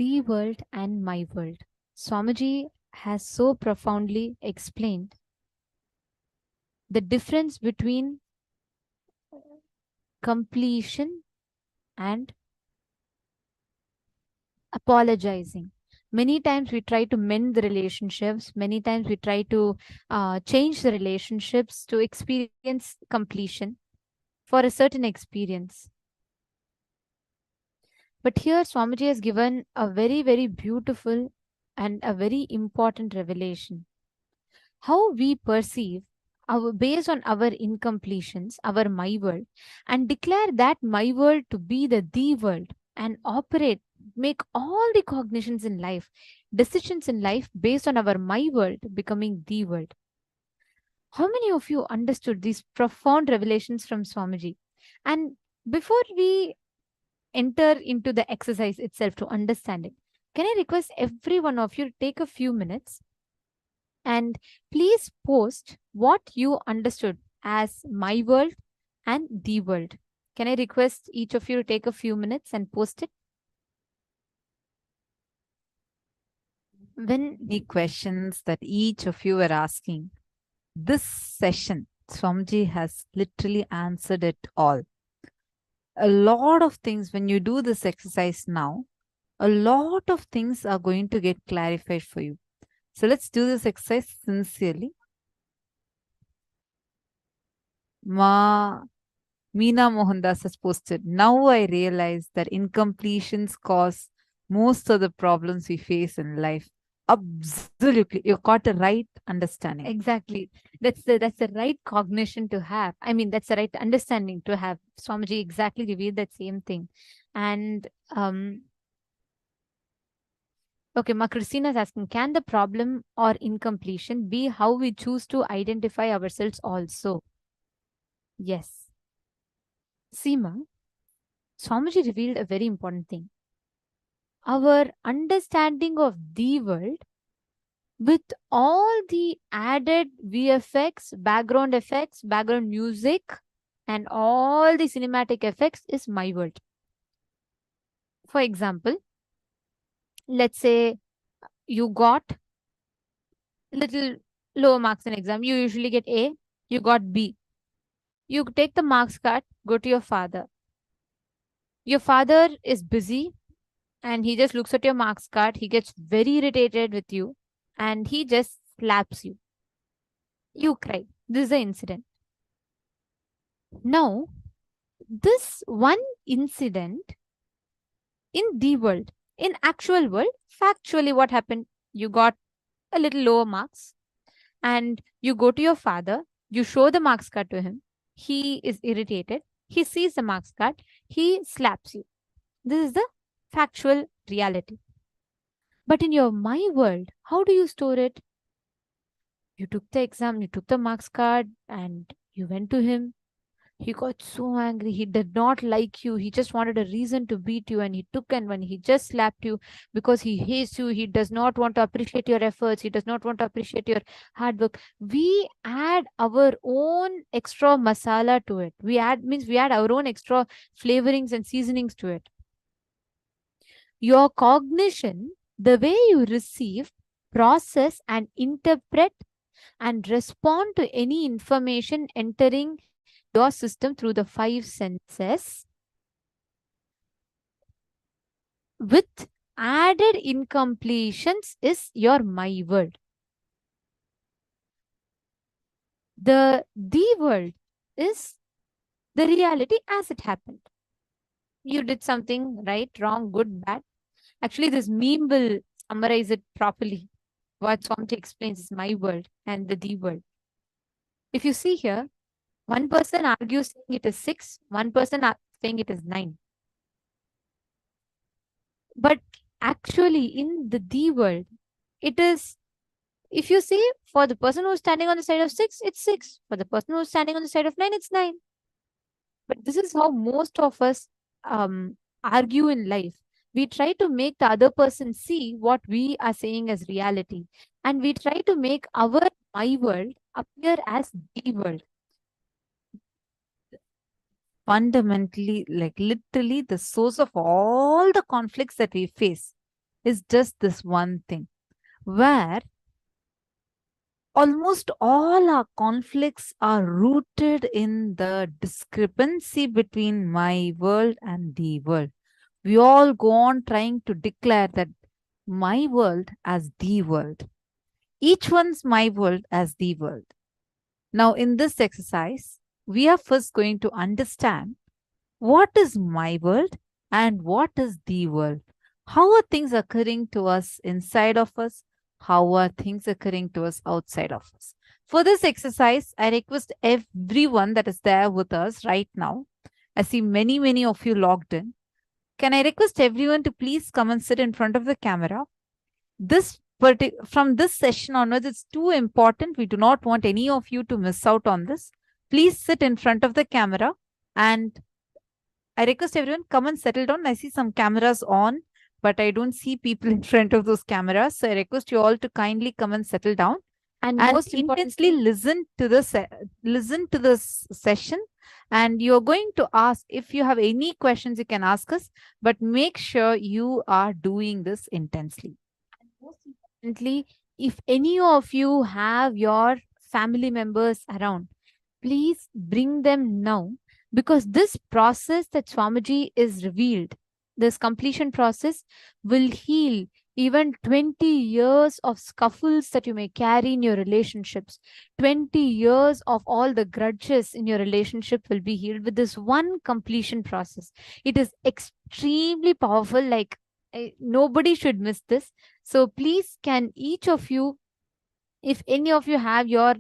The world and my world. Swamiji has so profoundly explained the difference between completion and apologizing. Many times we try to mend the relationships. Many times we try to change the relationships to experience completion for a certain experience. But here Swamiji has given a very, very beautiful and a very important revelation. How we perceive based on our incompletions, our my world, and declare that my world to be the world and operate, make all the cognitions in life, decisions in life based on our my world becoming the world. How many of you understood these profound revelations from Swamiji? And before we enter into the exercise itself to understand it, can I request every one of you to take a few minutes and please post what you understood as my world and the world. Can I request each of you to take a few minutes and post it? When the questions that each of you are asking, this session, Swamiji has literally answered it all. A lot of things, when you do this exercise now, a lot of things are going to get clarified for you. So let's do this exercise sincerely. Meena Mohandas has posted, now I realize that incompletions cause most of the problems we face in life. Absolutely. You got the right understanding. Exactly. That's the right cognition to have. I mean, that's the right understanding to have. Swamiji exactly revealed that same thing. And okay, Ma Christina is asking, can the problem or incompletion be how we choose to identify ourselves also? Yes. Seema, Swamiji revealed a very important thing. Our understanding of the world with all the added VFX, background music, and all the cinematic effects is my world. For example, let's say you got little lower marks in exam. You usually get A, you got B. You take the marks card, go to your father. Your father is busy and he just looks at your marks card. He gets very irritated with you and he just slaps you. You cry. This is the incident. Now, this one incident in the world, in actual world, factually what happened? You got a little lower marks and you go to your father, you show the marks card to him. He is irritated. He sees the marks card. He slaps you. This is the factual reality. But in your my world, how do you store it? You took the exam, you took the marks card, and you went to him. He got so angry. He did not like you. He just wanted a reason to beat you, and he took and when he just slapped you because he hates you. He does not want to appreciate your efforts. He does not want to appreciate your hard work. We add our own extra masala to it. We add our own extra flavorings and seasonings to it. Your cognition, the way you receive, process, and interpret and respond to any information entering your system through the 5 senses with added incompletions is your my world. The world is the reality as it happened. You did something right, wrong, good, bad. Actually, this meme will summarize it properly. What Swamiji explains is my world and the world. If you see here, one person argues saying it is 6, one person saying it is 9. But actually, in the world, it is, if you see, for the person who's standing on the side of 6, it's 6. For the person who's standing on the side of 9, it's 9. But this is how most of us argue in life. We try to make the other person see what we are saying as reality. And we try to make our my world appear as the world. Fundamentally, like literally the source of all the conflicts that we face
is just this one thing, where almost all our conflicts are rooted in the discrepancy between my world and the world. We all go on trying to declare that my world as the world. Each one's my world as the world. Now, in this exercise, we are first going to understand what is my world and what is the world. How are things occurring to us inside of us? How are things occurring to us outside of us? For this exercise, I request everyone that is there with us right now. I see many of you logged in. Can I request everyone to please come and sit in front of the camera? From this session onwards, it's too important. We do not want any of you to miss out on this. Please sit in front of the camera, and I request everyone come and settle down. I see some cameras on, but I don't see people in front of those cameras. So I request you all to kindly come and settle down
And
and
most
intensely
importantly,
listen to this session. And you're going to ask, if you have any questions, you can ask us, but make sure you are doing this intensely.
most importantly, if any of you have your family members around, please bring them now, because this process that Swamiji is revealed, this completion process, will heal even 20 years of scuffles that you may carry in your relationships. 20 years of all the grudges in your relationship will be healed with this one completion process. It is extremely powerful. Like, nobody should miss this. So please, can each of you, if any of you have your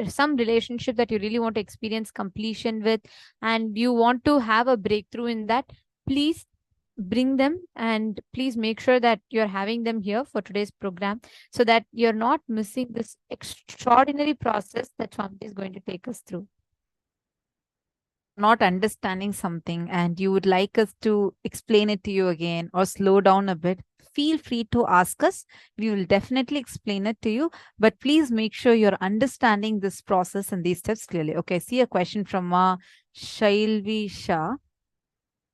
some relationship that you really want to experience completion with, and you want to have a breakthrough in that, please bring them, and please make sure that you're having them here for today's program, so that you're not missing this extraordinary process that Swami is going to take us through. Not understanding something and you would like us to explain it to you again or slow down a bit, feel free to ask us. We will definitely explain it to you, but please make sure you're understanding this process and these steps clearly. Okay, I see a question from Ma Shailvi Shah.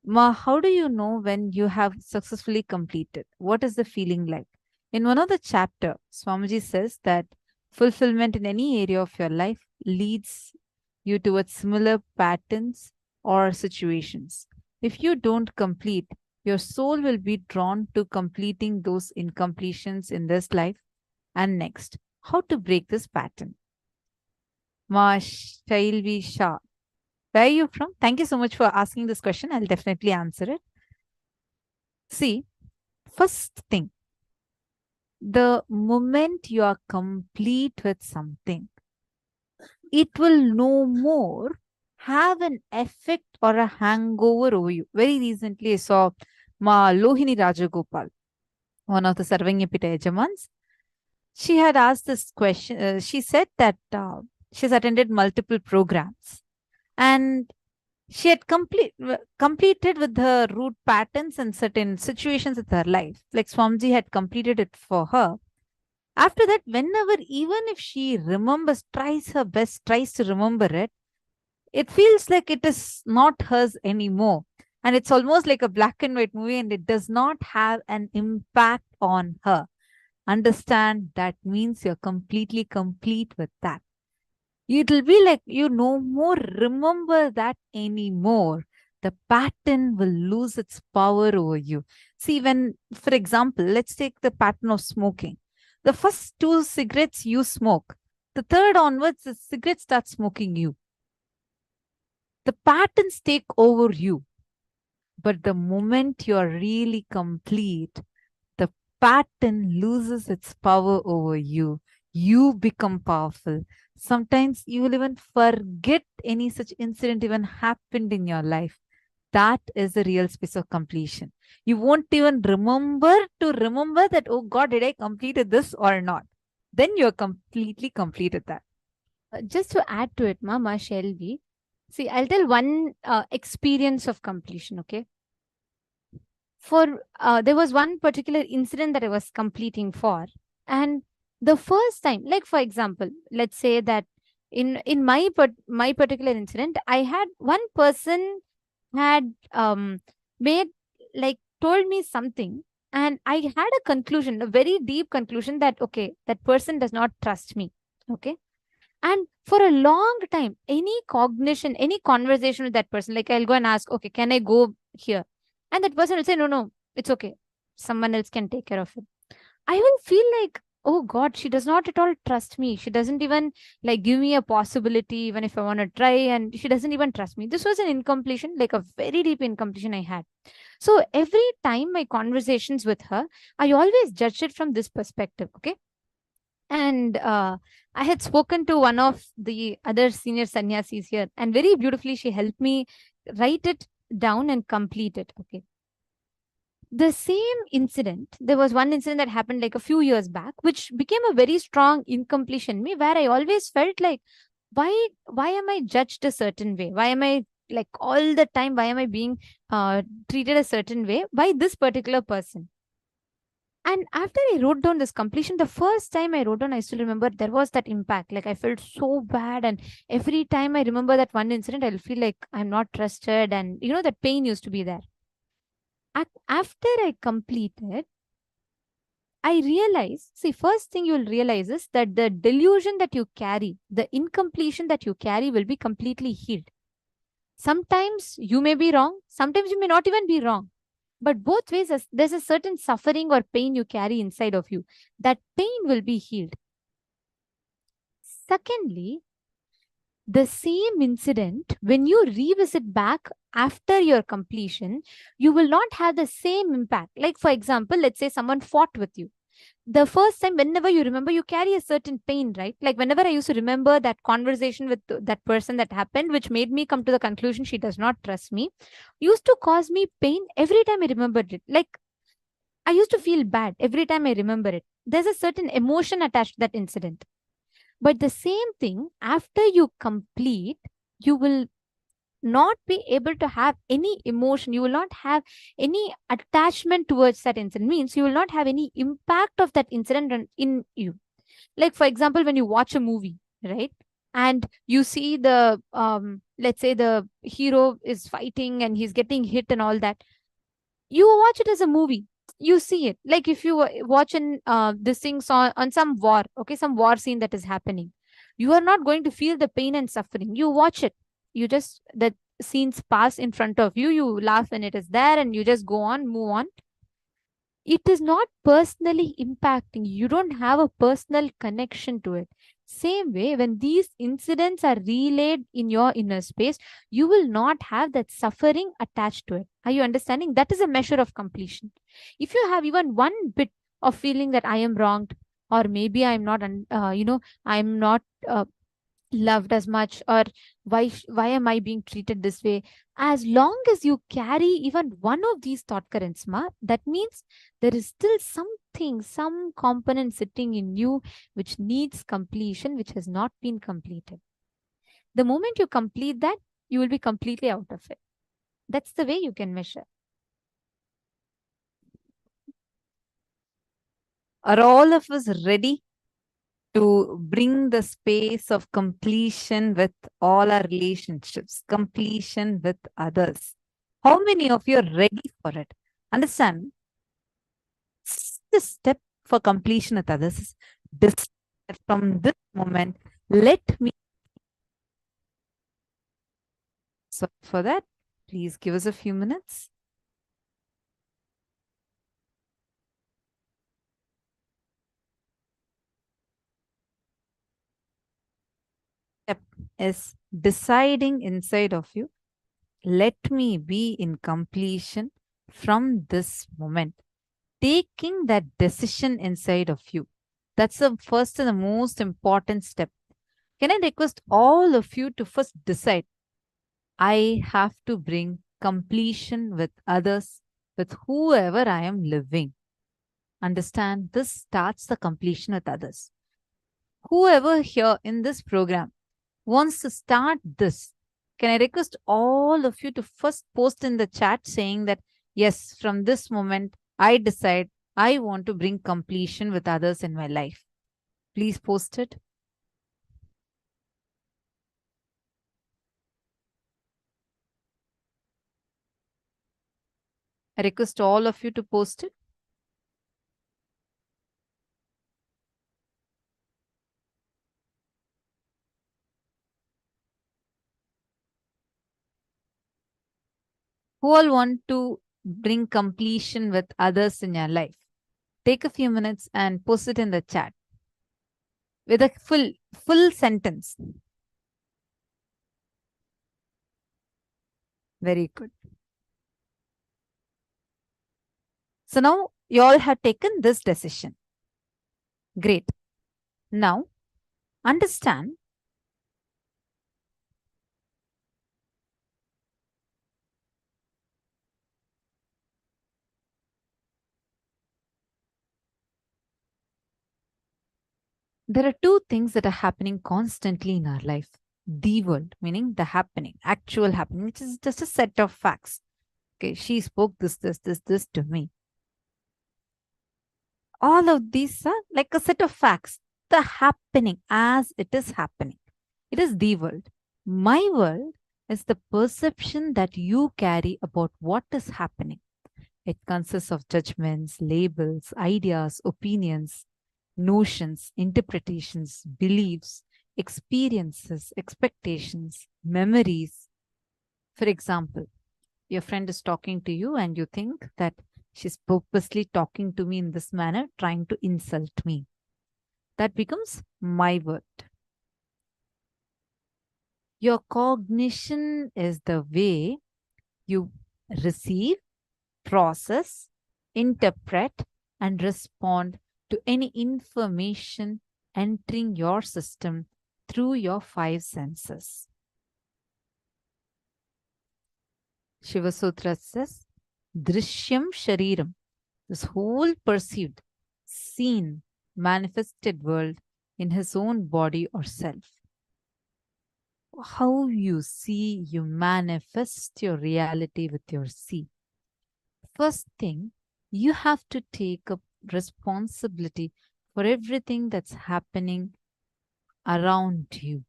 Ma, how do you know when you have successfully completed? What is the feeling like? In one of the chapter, Swamiji says that fulfillment in any area of your life leads you towards similar patterns or situations. If you don't complete, your soul will be drawn to completing those incompletions in this life and next. How to break this pattern? Ma Shailvi Shah. Where are you from? Thank you so much for asking this question. I'll definitely answer it. See, first thing, the moment you are complete with something, it will no more have an effect or a hangover over you. Very recently, I saw Ma Lohini Rajagopal, one of the Sarvanyapita Yajamans. She had asked this question. She said that she's attended multiple programs, and she had completed with her root patterns and certain situations in her life. Like Swamiji had completed it for her. After that, whenever, even if she remembers, tries her best, tries to remember it, it feels like it is not hers anymore. And it's almost like a black and white movie, and it does not have an impact on her. Understand, that means you're completely complete with that. It'll be like you no more remember that anymore. The pattern will lose its power over you. See, when, for example, let's take the pattern of smoking. The first 2 cigarettes you smoke. The third onwards, the cigarette starts smoking you. The patterns take over you. But the moment you are really complete, the pattern loses its power over you. You become powerful. Sometimes you will even forget any such incident even happened in your life. That is the real space of completion. You won't even remember that, oh God, did I completed this or not? Then you're completely completed that. Just to add to it, Mama Shelby, see, I'll tell one experience of completion, okay? There was one particular incident that I was completing for, and the first time, like for example, let's say that in my particular incident, I had one person had told me something, And I had a conclusion, a very deep conclusion that, okay, that person does not trust me. Okay. And for a long time, any cognition, any conversation with that person, like I'll go and ask, okay, can I go here? And that person will say, no, no, it's okay. Someone else can take care of it. I will feel like, oh God, she does not at all trust me. She doesn't even like give me a possibility, even if I want to try, and she doesn't even trust me. This was an incompletion, like a very deep incompletion I had. So every time my conversations with her, I always judged it from this perspective. Okay. And I had spoken to one of the other senior sannyasis here, and very beautifully she helped me write it down and complete it. Okay. The same incident, there was one incident that happened like a few years back, which became a very strong incompletion in me, where I always felt like, why am I judged a certain way? Why am I like all the time? Why am I being treated a certain way by this particular person? And after I wrote down this completion, the first time I wrote down, I still remember there was that impact. Like I felt so bad. And every time I remember that one incident, I'll feel like I'm not trusted. And that pain used to be there. After I completed, I realized, see, first thing you'll realize is that the delusion that you carry, the incompletion that you carry will be completely healed. Sometimes you may be wrong. Sometimes you may not even be wrong. But both ways, there's a certain suffering or pain you carry inside of you. That pain will be healed. Secondly, the same incident, when you revisit back after your completion, you will not have the same impact. Like, for example, let's say someone fought with you. The first time, whenever you remember, you carry a certain pain, right? Like whenever I used to remember that conversation with that person that happened, which made me come to the conclusion she does not trust me, used to cause me pain every time I remembered it. Like I used to feel bad every time I remember it. There's a certain emotion attached to that incident. But the same thing, after you complete, you will not be able to have any emotion. You will not have any attachment towards that incident. Means you will not have any impact of that incident in you. Like, for example, when you watch a movie, right? And you see the, let's say the hero is fighting and he's getting hit and all that. You watch it as a movie. You see it. Like if you watch this thing on some war, okay, some war scene that is happening, you are not going to feel the pain and suffering. You watch it. You just, the scenes pass in front of you. You laugh when it is there and you just go on, move on. It is not personally impacting. You don't have a personal connection to it. Same way, when these incidents are relayed in your inner space, you will not have that suffering attached to it. Are you understanding? That is a measure of completion. If you have even one bit of feeling that I am wronged, or maybe I'm not, I'm not loved as much, or why am I being treated this way, as long as you carry even one of these thought currents, that means there is still something, some component sitting in you which needs completion, which has not been completed. The moment you complete that, you will be completely out of it. That's the way you can measure. Are all of us ready to bring the space of completion with all our relationships, completion with others? How many of you are ready for it? Understand, the step for completion with others is from this moment, let me. So for that, please give us a few minutes. Step is deciding inside of you, let me be in completion from this moment. Taking that decision inside of you. That's the first and the most important step. Can I request all of you to first decide, I have to bring completion with others, with whoever I am living. Understand, this starts the completion with others. Whoever here in this program wants to start this, can I request all of you to first post in the chat saying that, yes, from this moment, I decide I want to bring completion with others in my life. Please post it. I request all of you to post it.
Who all want to bring completion with others in your life? Take a few minutes and post it in the chat with a full sentence. Very good. So now you all have taken this decision. Great. Now understand there are two things that are happening constantly in our life. The world, meaning the happening, actual happening, which is just a set of facts. Okay, she spoke this to me. All of these are like a set of facts, the happening as it is happening. It is the world. My world is the perception that you carry about what is happening. It consists of judgments, labels, ideas, opinions, notions, interpretations, beliefs, experiences, expectations, memories. For example, your friend is talking to you and you think that she's purposely talking to me in this manner, trying to insult me. That becomes my word. Your cognition is the way you receive, process, interpret, and respond to any information entering your system through your five senses. Shiva Sutra says, Drishyam Shariram, this whole perceived, seen, manifested world in his own body or self. How you see, you manifest your reality with your see. First thing, you have to take up responsibility for everything that's happening around you.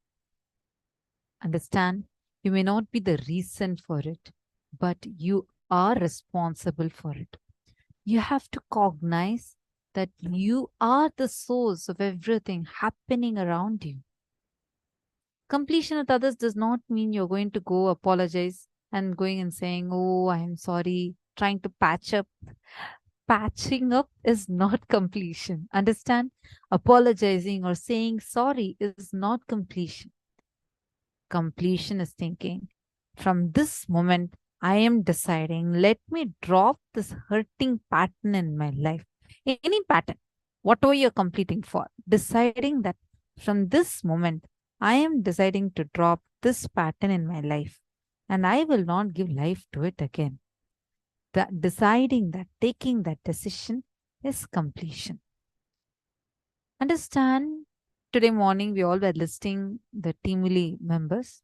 Understand? You may not be the reason for it, but you are responsible for it. You have to cognize that you are the source of everything happening around you. Completion with others does not mean you're going to go apologize and going and saying, oh, I am sorry, trying to patch up. Patching up is not completion. Understand? Apologizing or saying sorry is not completion. Completion is thinking, from this moment, I am deciding, let me drop this hurting pattern in my life. Any pattern, whatever you're completing for, deciding that from this moment, I am deciding to drop this pattern in my life and I will not give life to it again. That deciding that, taking that decision is completion. Understand, today morning we all were listing the Teamuli members.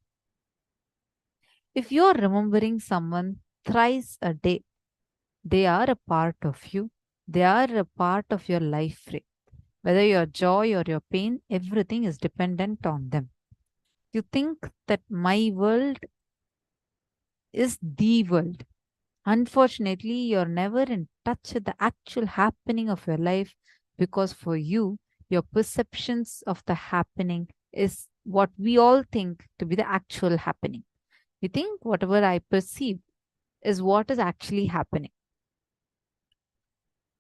If you are remembering someone thrice a day, they are a part of you. They are a part of your life frame. Whether your joy or your pain, everything is dependent on them. You think that my world is the world. Unfortunately, you're never in touch with the actual happening of your life because for you, your perceptions of the happening is what we all think to be the actual happening. You think whatever I perceive is what is actually happening.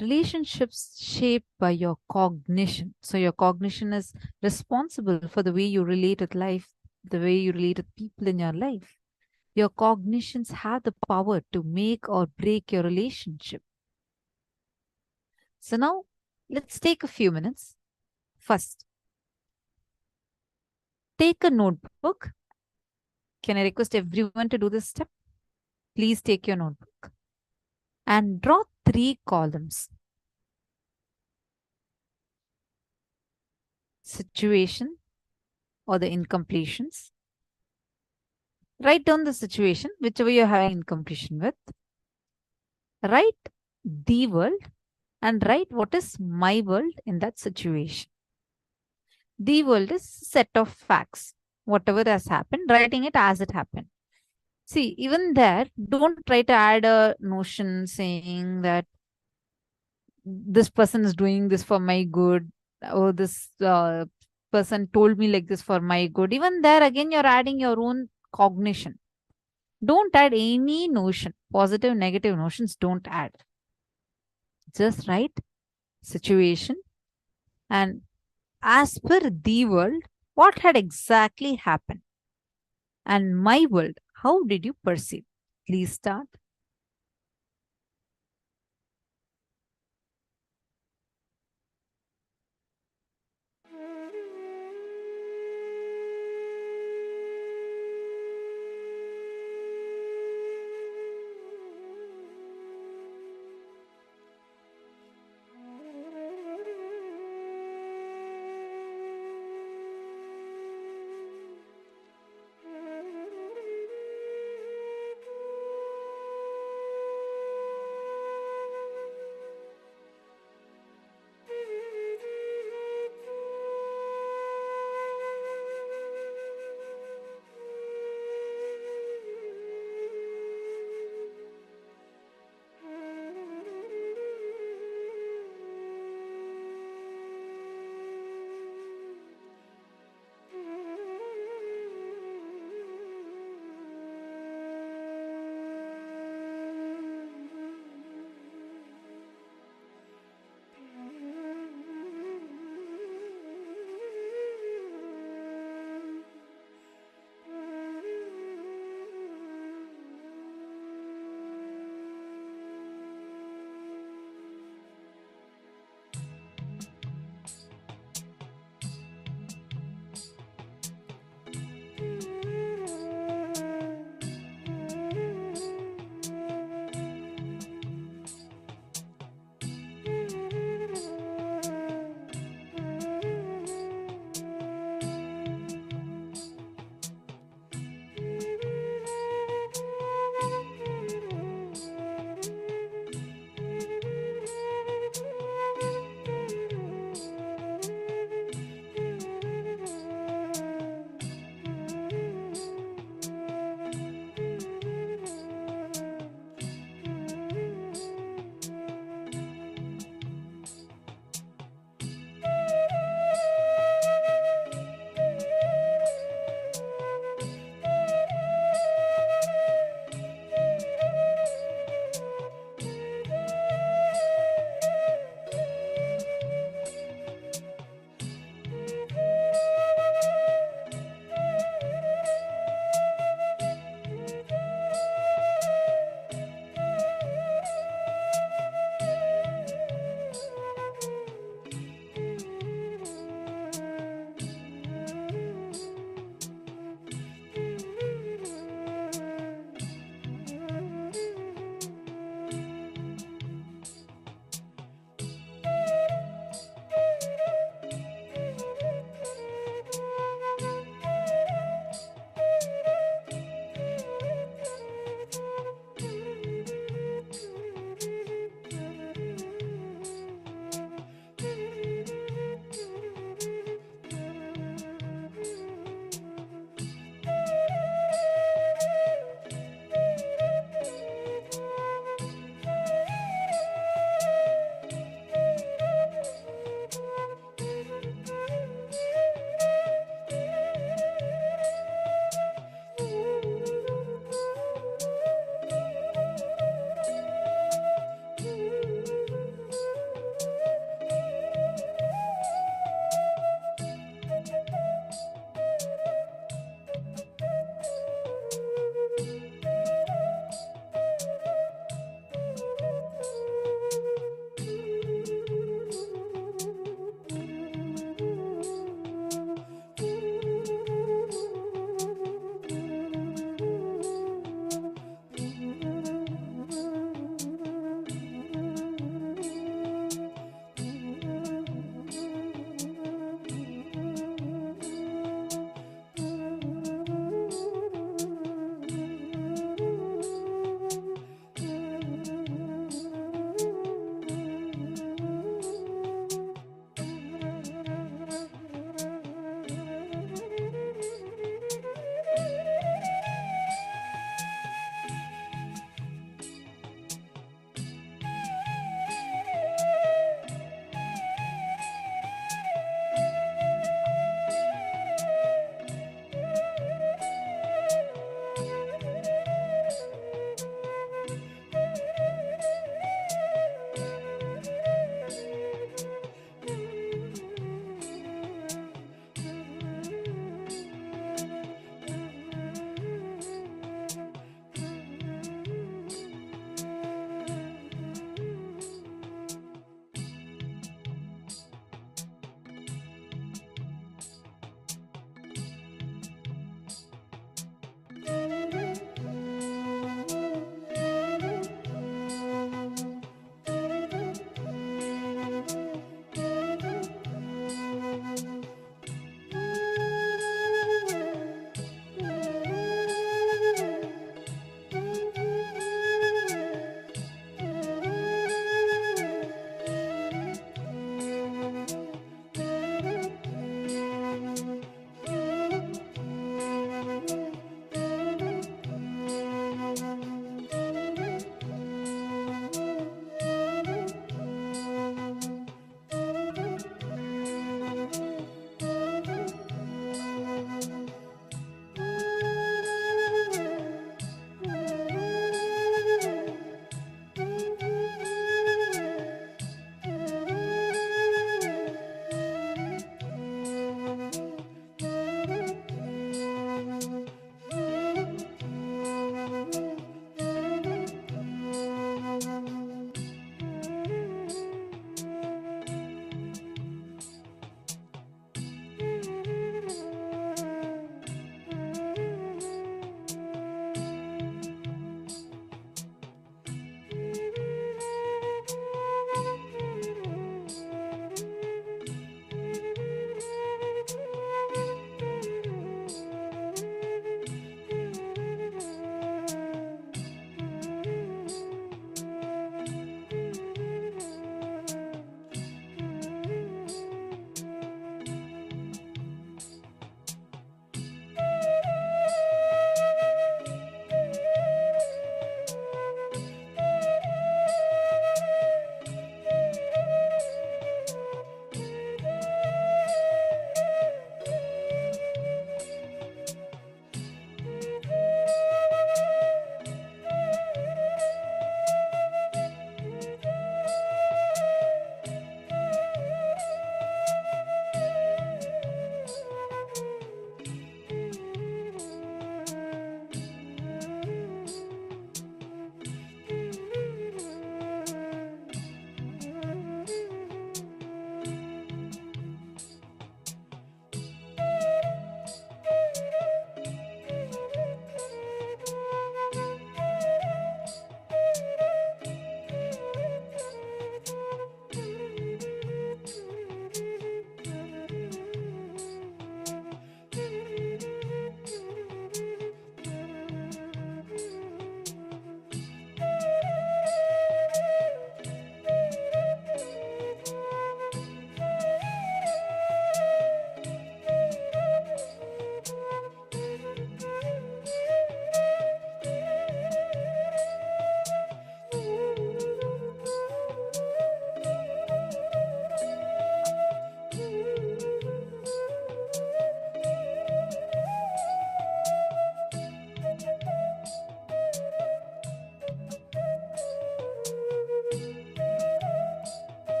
Relationships shaped by your cognition. So your cognition is responsible for the way you relate with life, the way you relate with people in your life. Your cognitions have the power to make or break your relationship. So now let's take a few minutes. First, take a notebook. Can I request everyone to do this step? Please take your notebook and draw 3 columns. Situation or the incompletions. Write down the situation, whichever you're having incompletion with. Write the world and write what is my world in that situation. The world is a set of facts. Whatever has happened, writing it as it happened. See, even there, don't try to add a notion saying that this person is doing this for my good, or this person told me like this for my good. Even there, again, you're adding your own cognition. Don't add any notion. Positive, negative notions, don't add. Just write situation and as per the world, what had exactly happened? And my world, how did you perceive? Please start.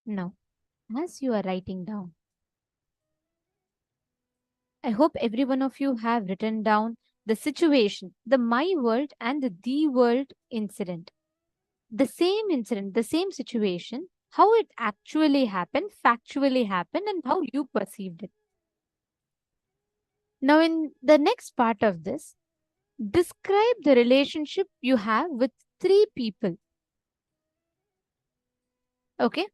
Now, as you are writing down, I hope every one of you have written down the situation, the my world and the world incident. The same incident, the same situation, how it actually happened, factually happened, and how you perceived it. Now, in the next part of this, describe the relationship you have with 3 people. Okay?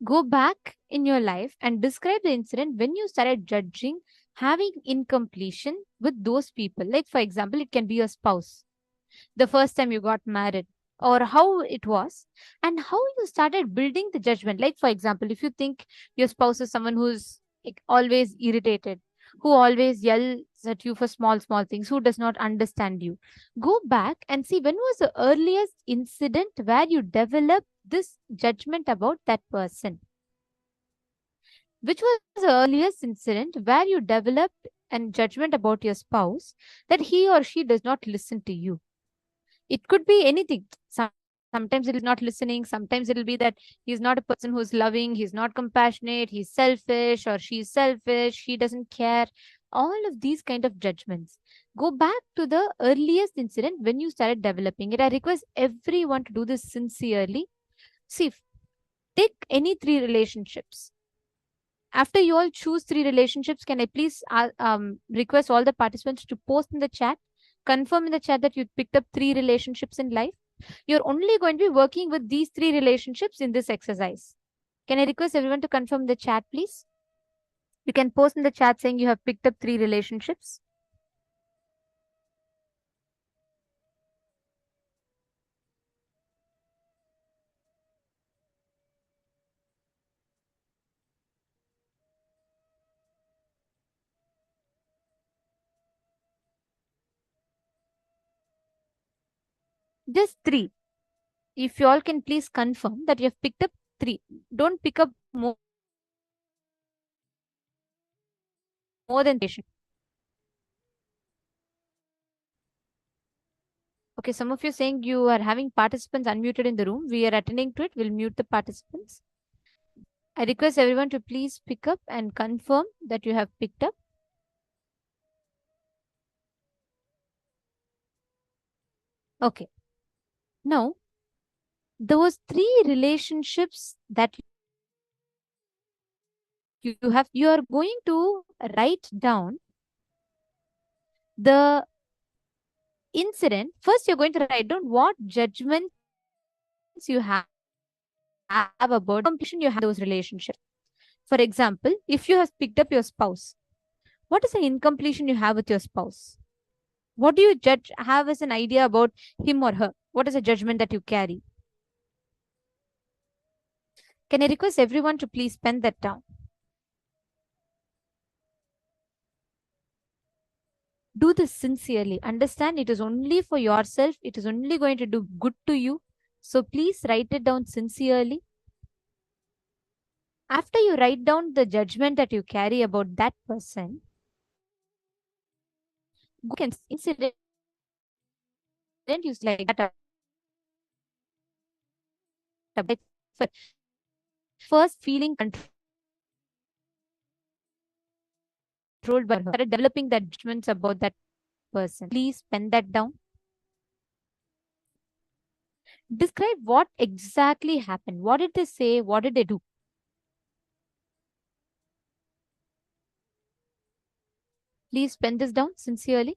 Go back in your life and describe the incident when you started judging having incompletion with those people. Like, for example, it can be your spouse, the first time you got married, or how it was, and how you started building the judgment. Like, for example, if you think your spouse is someone who's like, always irritated, who always yells at you for small, small things, who does not understand you, go back and see when was the earliest incident where you developed this judgment about that person. Which was the earliest incident where you developed a judgment about your spouse that he or she does not listen to you? It could be anything. Sometimes it is not listening. Sometimes it will be that he's not a person who's loving. He's not compassionate. He's selfish, or she's selfish. He doesn't care. All of these kind of judgments. Go back to the earliest incident when you started developing it. I request everyone to do this sincerely. See, take any 3 relationships. After you all choose 3 relationships, can I please request all the participants to post in the chat, confirm in the chat that you picked up 3 relationships in life? You're only going to be working with these 3 relationships in this exercise. Can I request everyone to confirm the chat, please? You can post in the chat saying you have picked up 3 relationships. Just 3. If you all can please confirm that you have picked up 3. Don't pick up more than patient. Okay, some of you saying you are having participants unmuted in the room. We are attending to it. We'll mute the participants. I request everyone to please pick up and confirm that you have picked up. Okay. Now, those 3 relationships that you are going to write down the incident. First, you're going to write down what judgments you have about completion you have those relationships. For example, if you have picked up your spouse, what is the incompletion you have with your spouse? What do you have as an idea about him or her? What is the judgment that you carry? Can I request everyone to please pen that down? Do this sincerely. Understand it is only for yourself. It is only going to do good to you. So please write it down sincerely. After you write down the judgment that you carry about that person, go and incident use like that. First, feeling controlled by her, started developing that judgments about that person. Please pen that down. Describe what exactly happened. What did they say? What did they do? Please pen this down sincerely.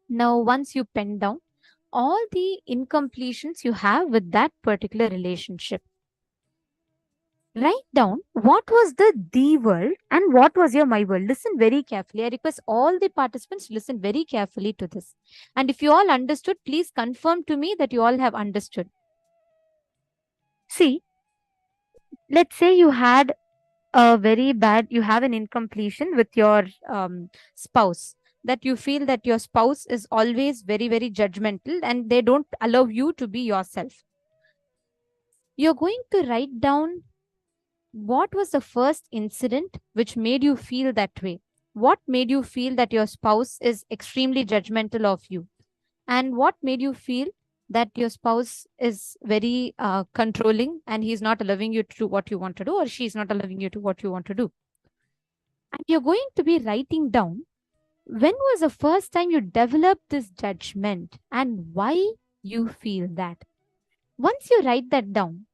Now, once you pen down all the incompletions you have with that particular relationship, write down what was the world and what was your my world. Listen very carefully. I request all the participants to listen very carefully to this. And if you all understood, please confirm to me that you all have understood. See, let's say you had you have an incompletion with your spouse, that you feel that your spouse is always very, very judgmental and they don't allow you to be yourself. You're going to write down what was the first incident which made you feel that way. What made you feel that your spouse is extremely judgmental of you? And what made you feel that your spouse is very controlling and he's not allowing you to do what you want to do, or she's not allowing you to what you want to do? And you're going to be writing down when was the first time you developed this judgment and why you feel that. Once you write that down,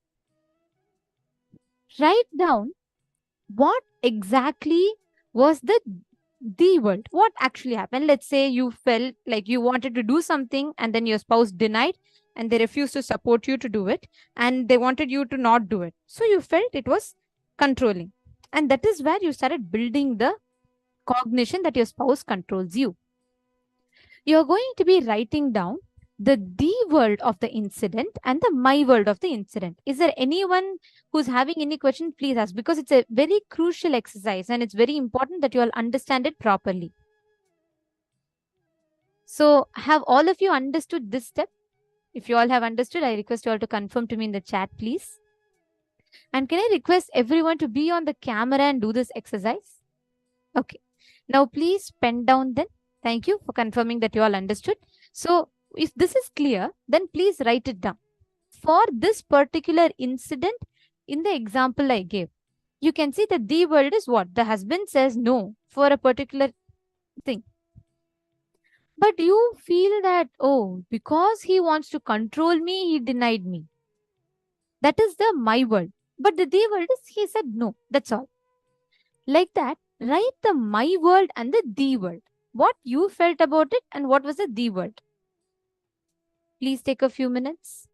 write down what exactly was the world. What actually happened? Let's say you felt like you wanted to do something and then your spouse denied and they refused to support you to do it and they wanted you to not do it. So you felt it was controlling. And that is where you started building the cognition that your spouse controls you. You're going to be writing down the world of the incident and the my world of the incident. Is there anyone who's having any question? Please ask, because it's a very crucial exercise and it's very important that you all understand it properly. So have all of you understood this step? If you all have understood, I request you all to confirm to me in the chat, please. And can I request everyone to be on the camera and do this exercise? Okay. Now please pen down then. Thank you for confirming that you all understood. So if this is clear, then please write it down. For this particular incident, in the example I gave, you can see that the world is what? The husband says no for a particular thing. But you feel that, oh, because he wants to control me, he denied me. That is the my world. But the world is he said no. That's all. Like that, write the my world and the world. What you felt about it and what was the world. Please take a few minutes.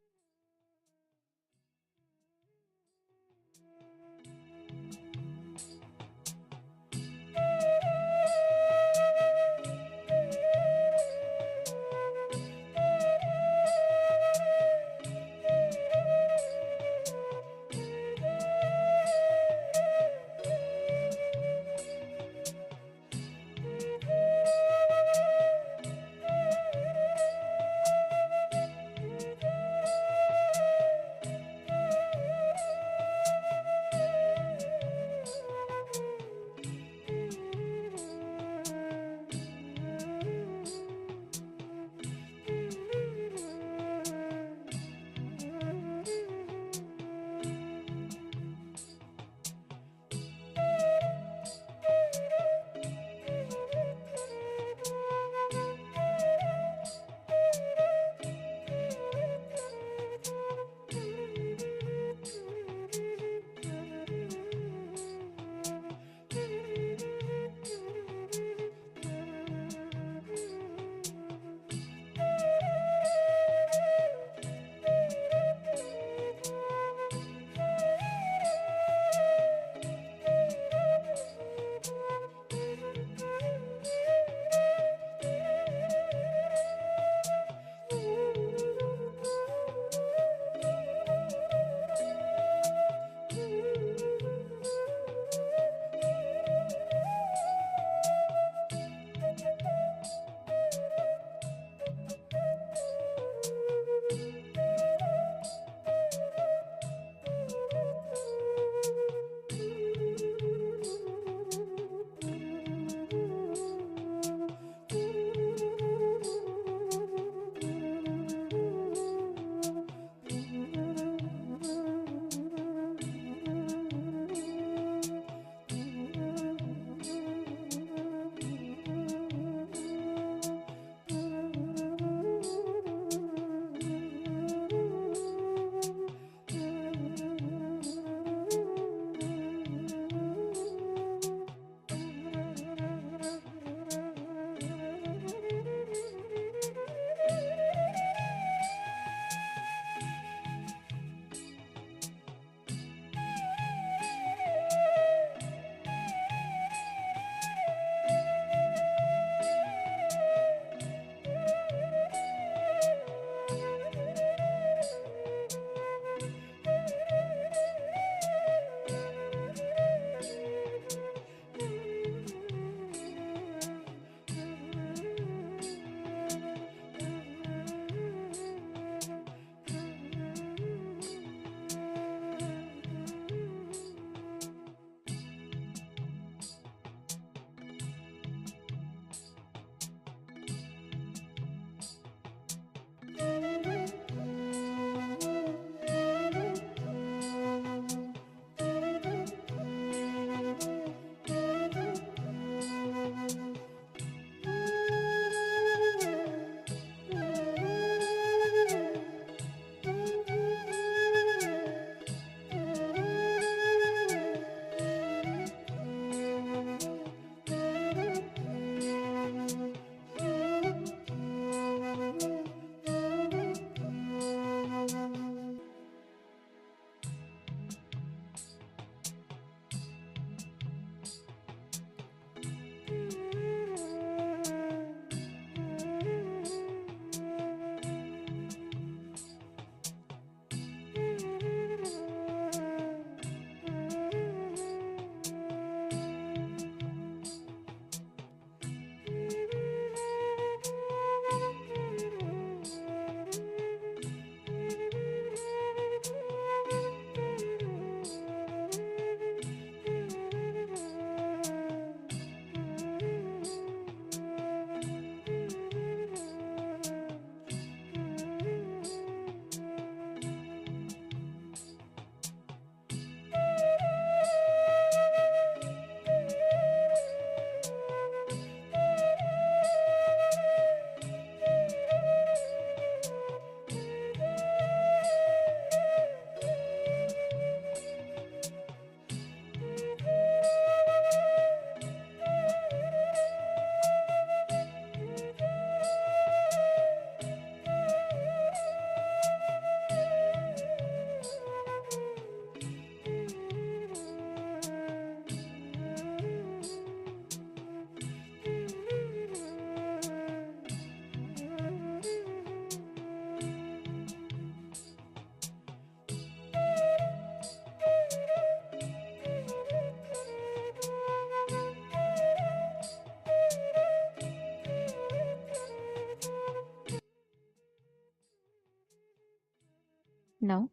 Now,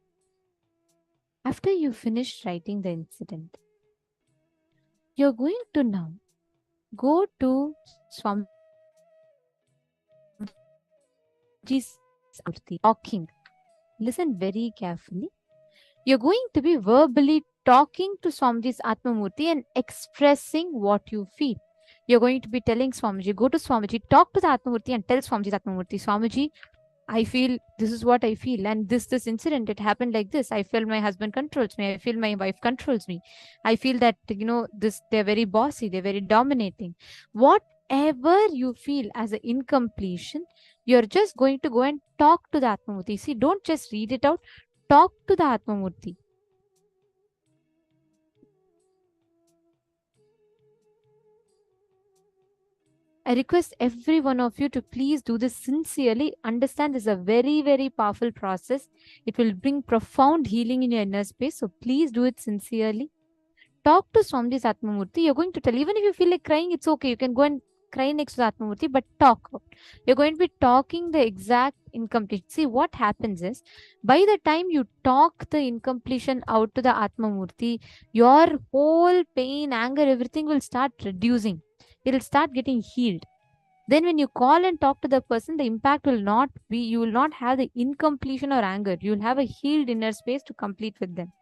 after you finish writing the incident, you're going to now go to Swamiji's talking. Listen very carefully. You're going to be verbally talking to Swamiji's Atmamurti and expressing what you feel. You're going to be telling Swamiji, go to Swamiji, talk to the Atmamurti and tell Swamiji's Atmamurti, Swamiji, I feel this is what I feel, and this incident, it happened like this. I feel my husband controls me. I feel my wife controls me. I feel that they're very bossy, they're very dominating. Whatever you feel as an incompletion, you're just going to go and talk to the Atmamurti. See, don't just read it out. Talk to the Atmamurti. I request every one of you to please do this sincerely. Understand this is a very, very powerful process. It will bring profound healing in your inner space. So please do it sincerely. Talk to Swamiji's Atmamurti. You're going to tell, even if you feel like crying, it's okay. You can go and cry next to the Atmamurti, but talk. You're going to be talking the exact incomplete. See, what happens is, by the time you talk the incompletion out to the Atmamurti, your whole pain, anger, everything will start reducing. It'll start getting healed. Then when you call and talk to the person, the impact will not be, you will not have the incompletion or anger. You will have a healed inner space to complete with them.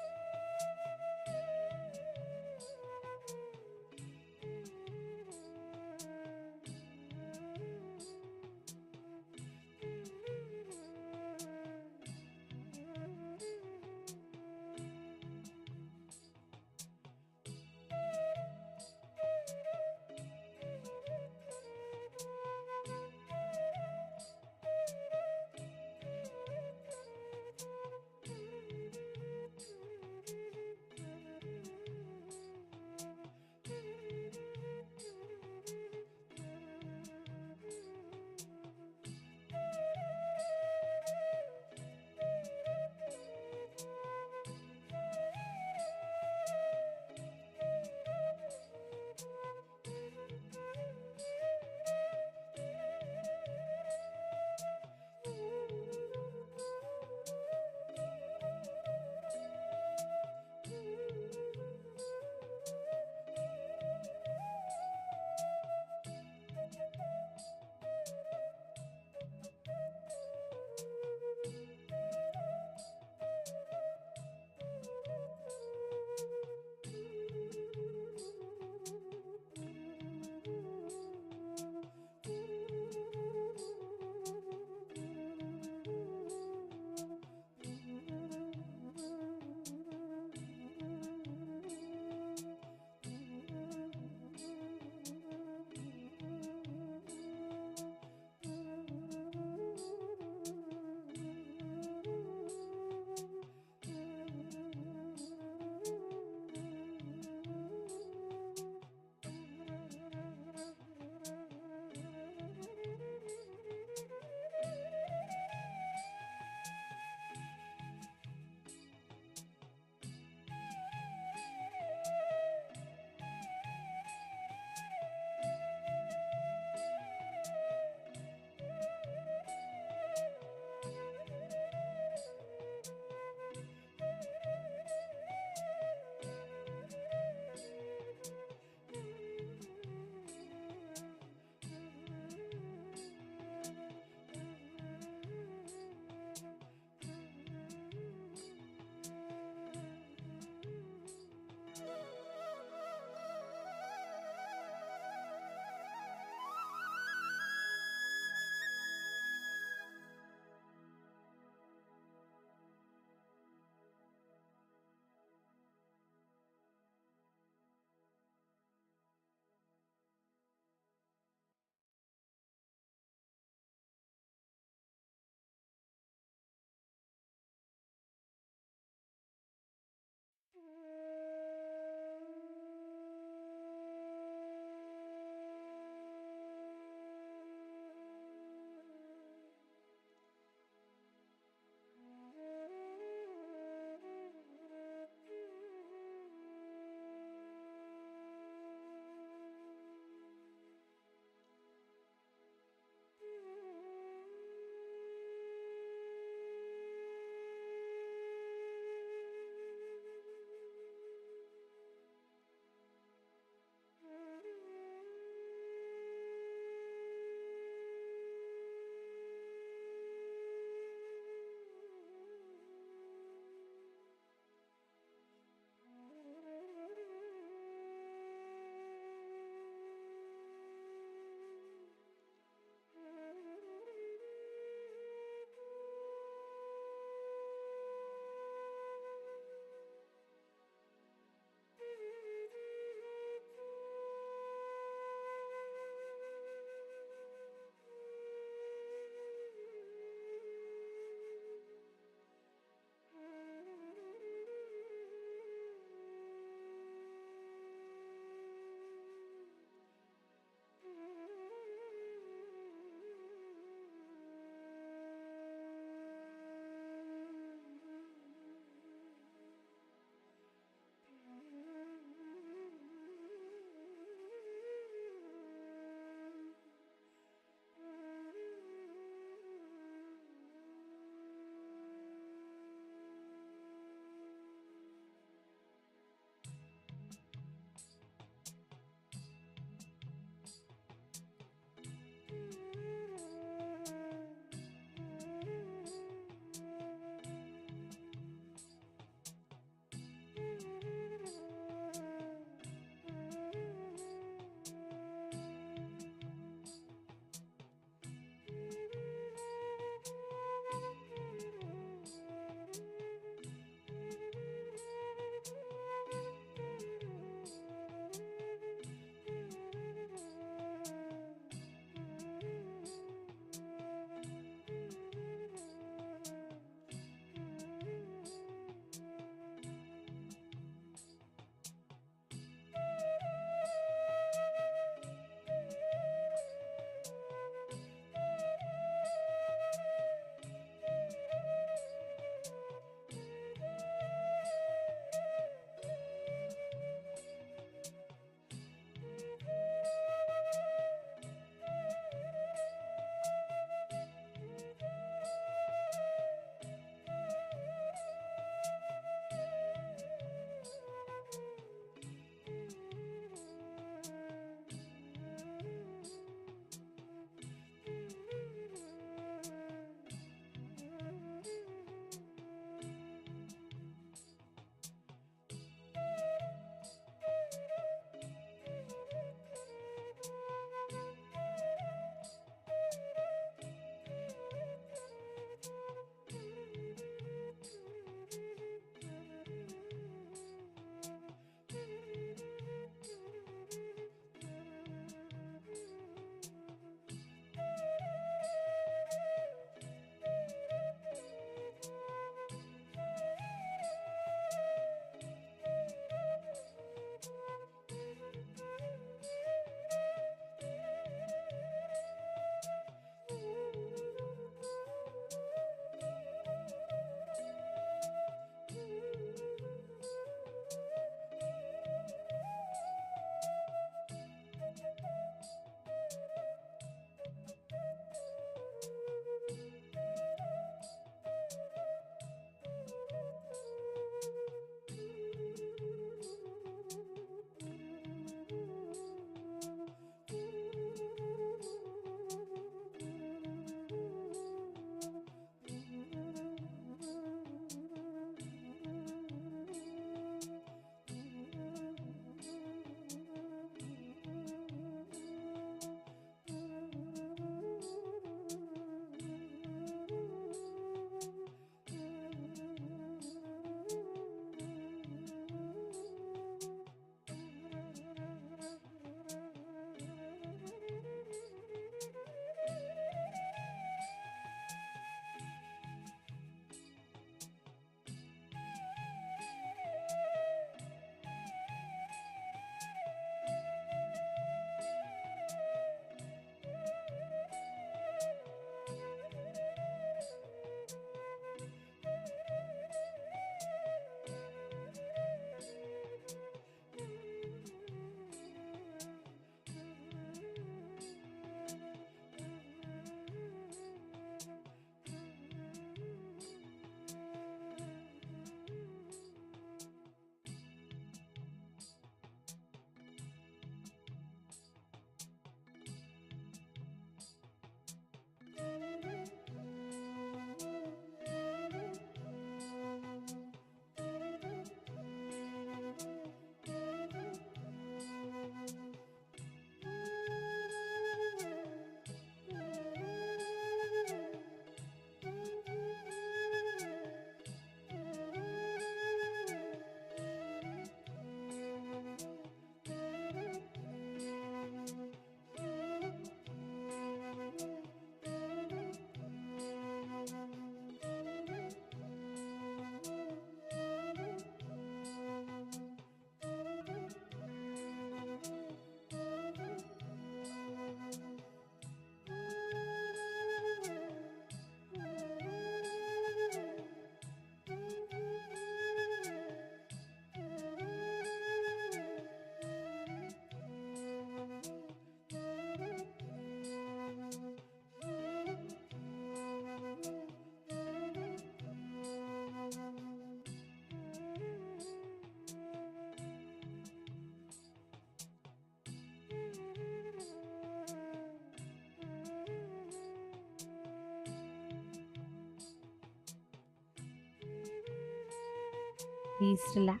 Please relax.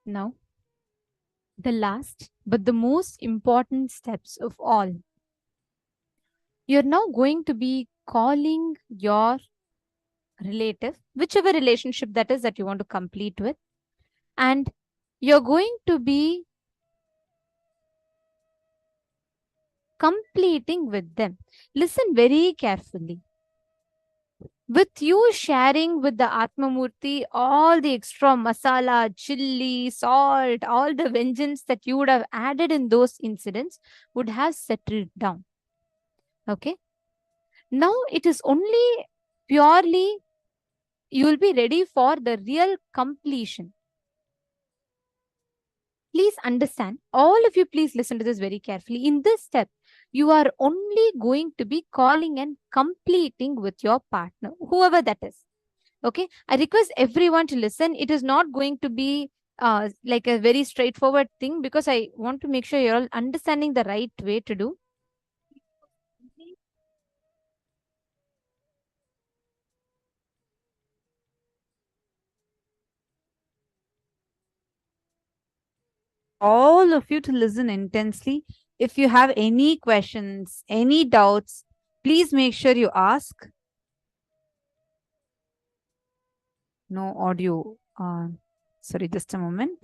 Now, the last but the most important steps of all. You're now going to be calling your relative, whichever relationship that is that you want to complete with, and you're going to be completing with them. Listen very carefully. With you sharing with the Atmamurti all the extra masala, chili, salt, all the vengeance that you would have added in those incidents would have settled down. Okay? Now it is only purely you will be ready for the real completion. Please understand, all of you, please listen to this very carefully. In this step, you are only going to be calling and completing with your partner, whoever that is. Okay, I request everyone to listen. It is not going to be like a very straightforward thing, because I want to make sure you're all understanding the right way to do. All of you to listen intensely. If you have any questions, any doubts, please make sure you ask. No audio. Sorry, just a moment.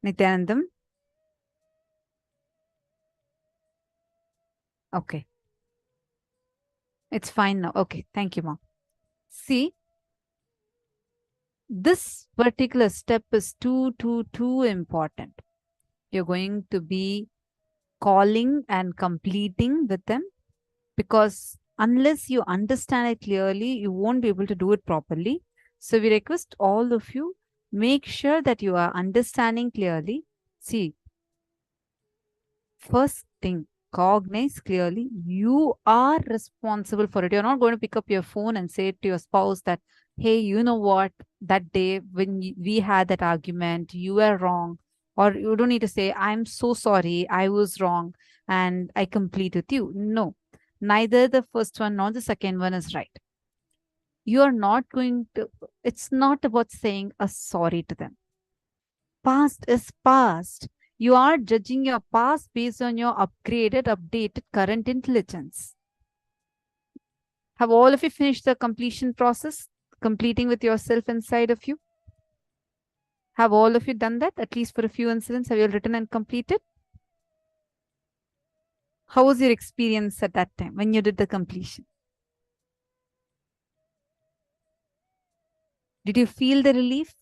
Nithyanandam. Okay. It's fine now. Okay. Thank you, Mom. See, this particular step is too important. You're going to be calling and completing with them, because unless you understand it clearly, you won't be able to do it properly. So we request all of you, make sure that you are understanding clearly. See, first thing, cognize clearly, you are responsible for it. You're not going to pick up your phone and say to your spouse that, hey, you know what, that day when we had that argument, you were wrong. Or you don't need to say, I'm so sorry, I was wrong and I complete with you. No, neither the first one nor the second one is right. You are not going to, it's not about saying a sorry to them. Past is past. You are judging your past based on your upgraded, updated current intelligence. Have all of you finished the completion process, completing with yourself inside of you? Have all of you done that? At least for a few incidents, have you written and completed? How was your experience at that time when you did the completion? Did you feel the relief?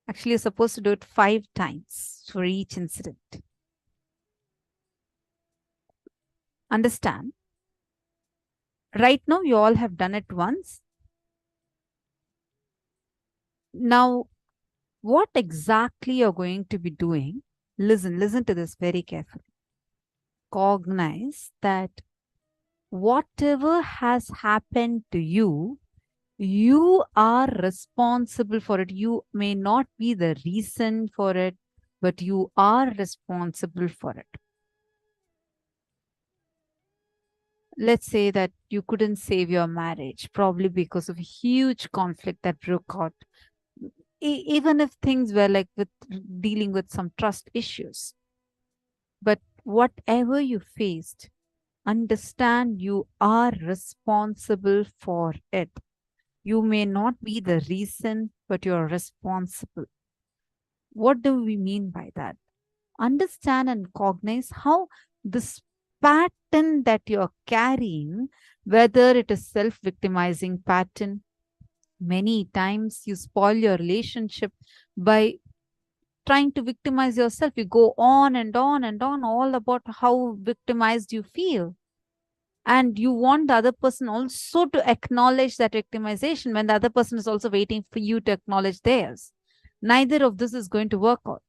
Actually, you're supposed to do it 5 times for each incident. Understand? Right now, you all have done it once. Now, what exactly you're going to be doing, listen to this very carefully. Cognize that whatever has happened to you, you are responsible for it. You may not be the reason for it, but you are responsible for it. Let's say that you couldn't save your marriage, probably because of a huge conflict that broke out. Even if things were like with dealing with some trust issues. But whatever you faced, understand you are responsible for it. You may not be the reason, but you're responsible. What do we mean by that? Understand and cognize how this pattern that you're carrying, whether it is self-victimizing pattern, many times you spoil your relationship by trying to victimize yourself. You go on and on and on all about how victimized you feel. And you want the other person also to acknowledge that victimization when the other person is also waiting for you to acknowledge theirs. Neither of this is going to work out.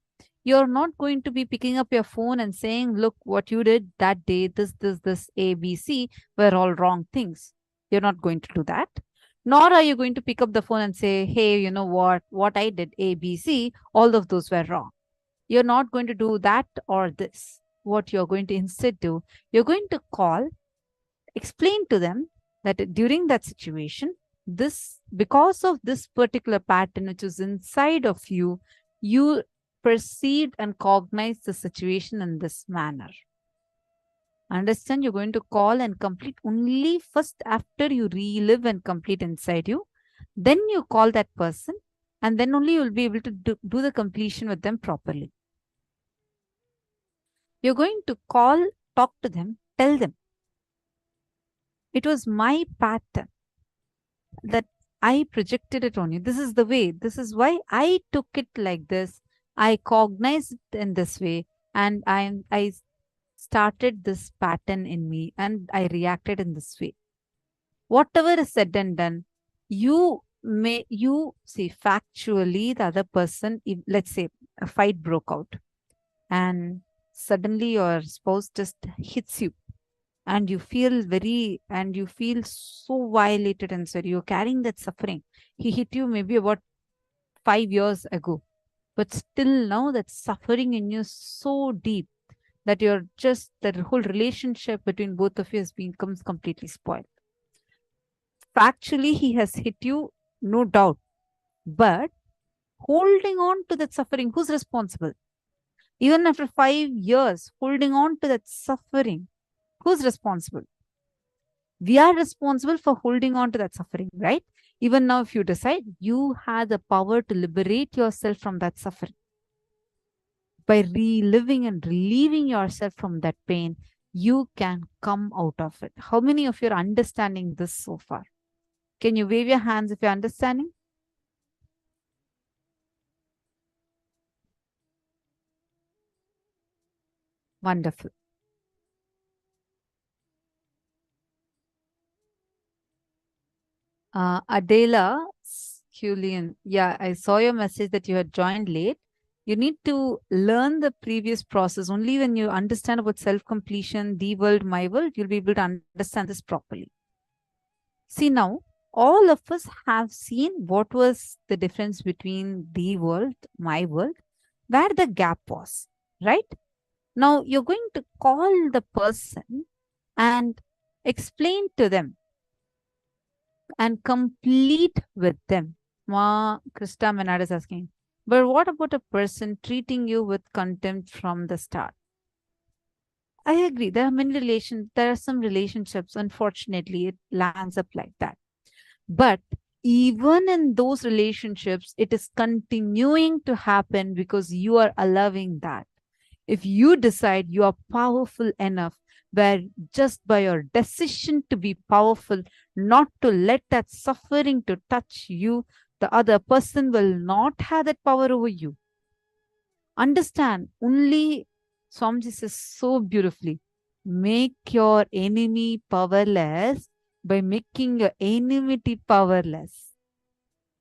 You're not going to be picking up your phone and saying, look, what you did that day, this, A, B, C, were all wrong things. You're not going to do that. Nor are you going to pick up the phone and say, hey, you know what I did, A, B, C, all of those were wrong. You're not going to do that or this. What you're going to instead do, you're going to call, explain to them
that during that situation, because of this particular pattern which is inside of you, you perceived and cognized the situation in this manner. Understand, you're going to call and complete only first after you relive and complete inside you. Then you call that person, and then only you'll be able to do the completion with them properly. You're going to call, talk to them, tell them, it was my pattern that I projected it on you. This is the way. This is why I took it like this. I cognized it in this way, and I started this pattern in me, and I reacted in this way. Whatever is said and done, you see factually the other person, if, let's say a fight broke out and suddenly your spouse just hits you, and you feel so violated inside. You're carrying that suffering. He hit you maybe about 5 years ago, but still now that suffering in you is so deep that that whole relationship between both of you has becomes completely spoiled. Factually, he has hit you, no doubt, but holding on to that suffering, who's responsible? Even after 5 years, holding on to that suffering, who's responsible? We are responsible for holding on to that suffering, right? Even now, if you decide, you have the power to liberate yourself from that suffering. By reliving and relieving yourself from that pain, you can come out of it. How many of you are understanding this so far? Can you wave your hands if you're understanding? Wonderful. Adela Julian, yeah, I saw your message that you had joined late. You need to learn the previous process. Only when you understand about self-completion, the world, my world, you'll be able to understand this properly. See, now, all of us have seen what was the difference between the world, my world, where the gap was, right? Now, you're going to call the person and explain to them and complete with them. Ma Krista Menard is asking, but what about a person treating you with contempt from the start? I agree. There are some relationships, unfortunately, it lands up like that. But even in those relationships, it is continuing to happen because you are allowing that. If you decide you are powerful enough, where just by your decision to be powerful, not to let that suffering to touch you, the other person will not have that power over you. Understand, only Swamiji says so beautifully, make your enemy powerless by making your enmity powerless.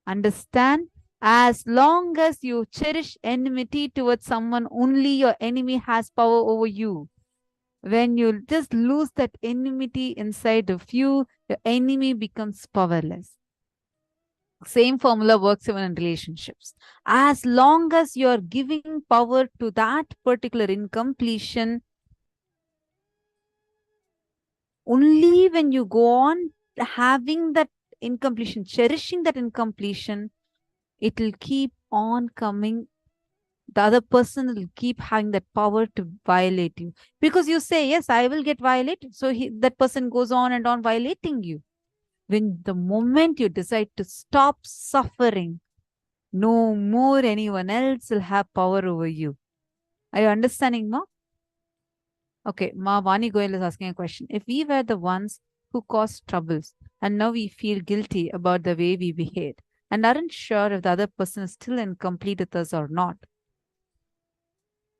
Understand? As long as you cherish enmity towards someone, only your enemy has power over you. When you just lose that enmity inside of you, your enemy becomes powerless. Same formula works even in relationships. As long as you're giving power to that particular incompletion, only when you go on having that incompletion, cherishing that incompletion, it will keep on coming. The other person will keep having that power to violate you. Because you say, yes, I will get violated. So that person goes on and on violating you. When the moment you decide to stop suffering, no more anyone else will have power over you. Are you understanding, Ma? Okay, Ma Vani Goyal is asking a question. If we were the ones who caused troubles and now we feel guilty about the way we behaved and aren't sure if the other person is still incomplete with us or not.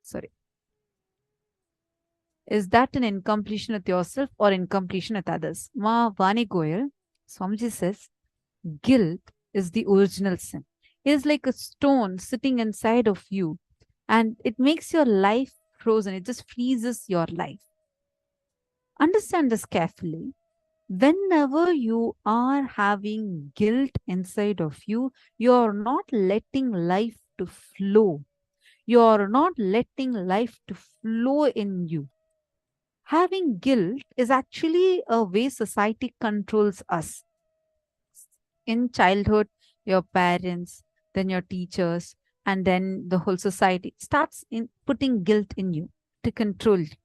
Sorry. Is that an incompletion with yourself or incompletion with others? Ma Vani Goyal, Swamiji says, guilt is the original sin. It is like a stone sitting inside of you and it makes your life frozen. It just freezes your life. Understand this carefully. Whenever you are having guilt inside of you, you are not letting life to flow. You are not letting life to flow in you. Having guilt is actually a way society controls us. In childhood, your parents, then your teachers, and then the whole society starts in putting guilt in you to control you.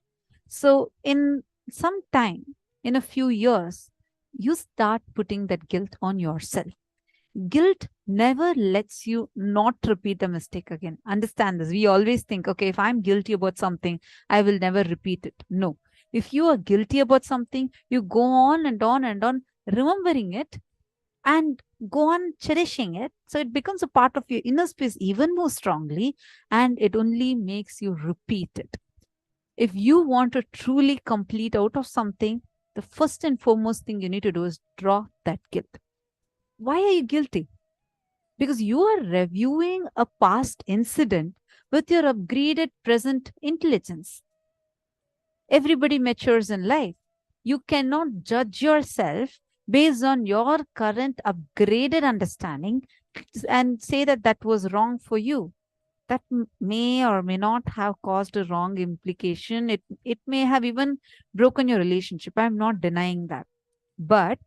So in some time, in a few years, you start putting that guilt on yourself. Guilt never lets you not repeat a mistake again. Understand this. We always think, okay, if I'm guilty about something, I will never repeat it. No. If you are guilty about something, you go on and on and on remembering it and go on cherishing it. So it becomes a part of your inner space even more strongly, and it only makes you repeat it. If you want to truly complete out of something, the first and foremost thing you need to do is draw that guilt. Why are you guilty? Because you are reviewing a past incident with your upgraded present intelligence. Everybody matures in life. You cannot judge yourself based on your current upgraded understanding and say that that was wrong for you. That may or may not have caused a wrong implication. It may have even broken your relationship. I'm not denying that. But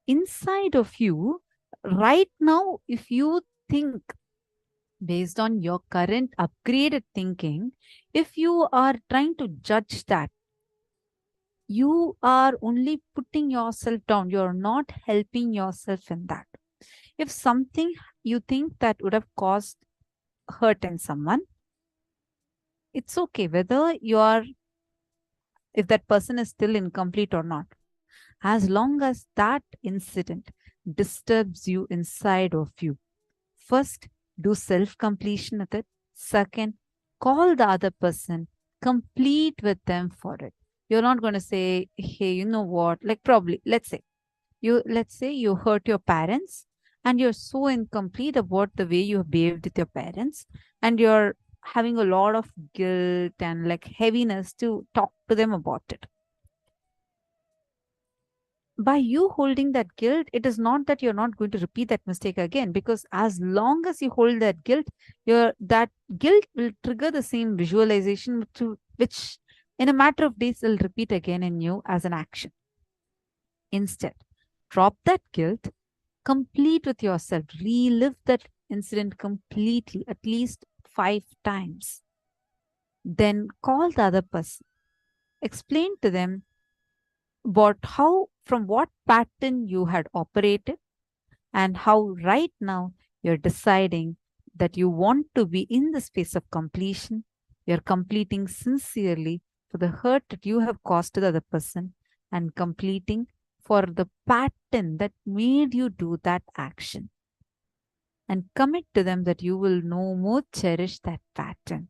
inside of you, right now, if you think based on your current upgraded thinking, if you are trying to judge that, you are only putting yourself down. You're not helping yourself in that. If something you think that would have caused hurt in someone, it's okay whether if that person is still incomplete or not, as long as that incident disturbs you inside of you. First, do self-completion with it. Second, call the other person, complete with them for it. You're not going to say, hey, you know what, like probably, let's say you hurt your parents and you're so incomplete about the way you have behaved with your parents, and you're having a lot of guilt and like heaviness to talk to them about it. By you holding that guilt, it is not that you're not going to repeat that mistake again, because as long as you hold that guilt, that guilt will trigger the same visualization which in a matter of days will repeat again in you as an action. Instead, drop that guilt, complete with yourself, relive that incident completely, at least 5 times. Then call the other person, explain to them about from what pattern you had operated and how right now you're deciding that you want to be in the space of completion. You're completing sincerely for the hurt that you have caused to the other person, and completing for the pattern that made you do that action. And commit to them that you will no more cherish that pattern.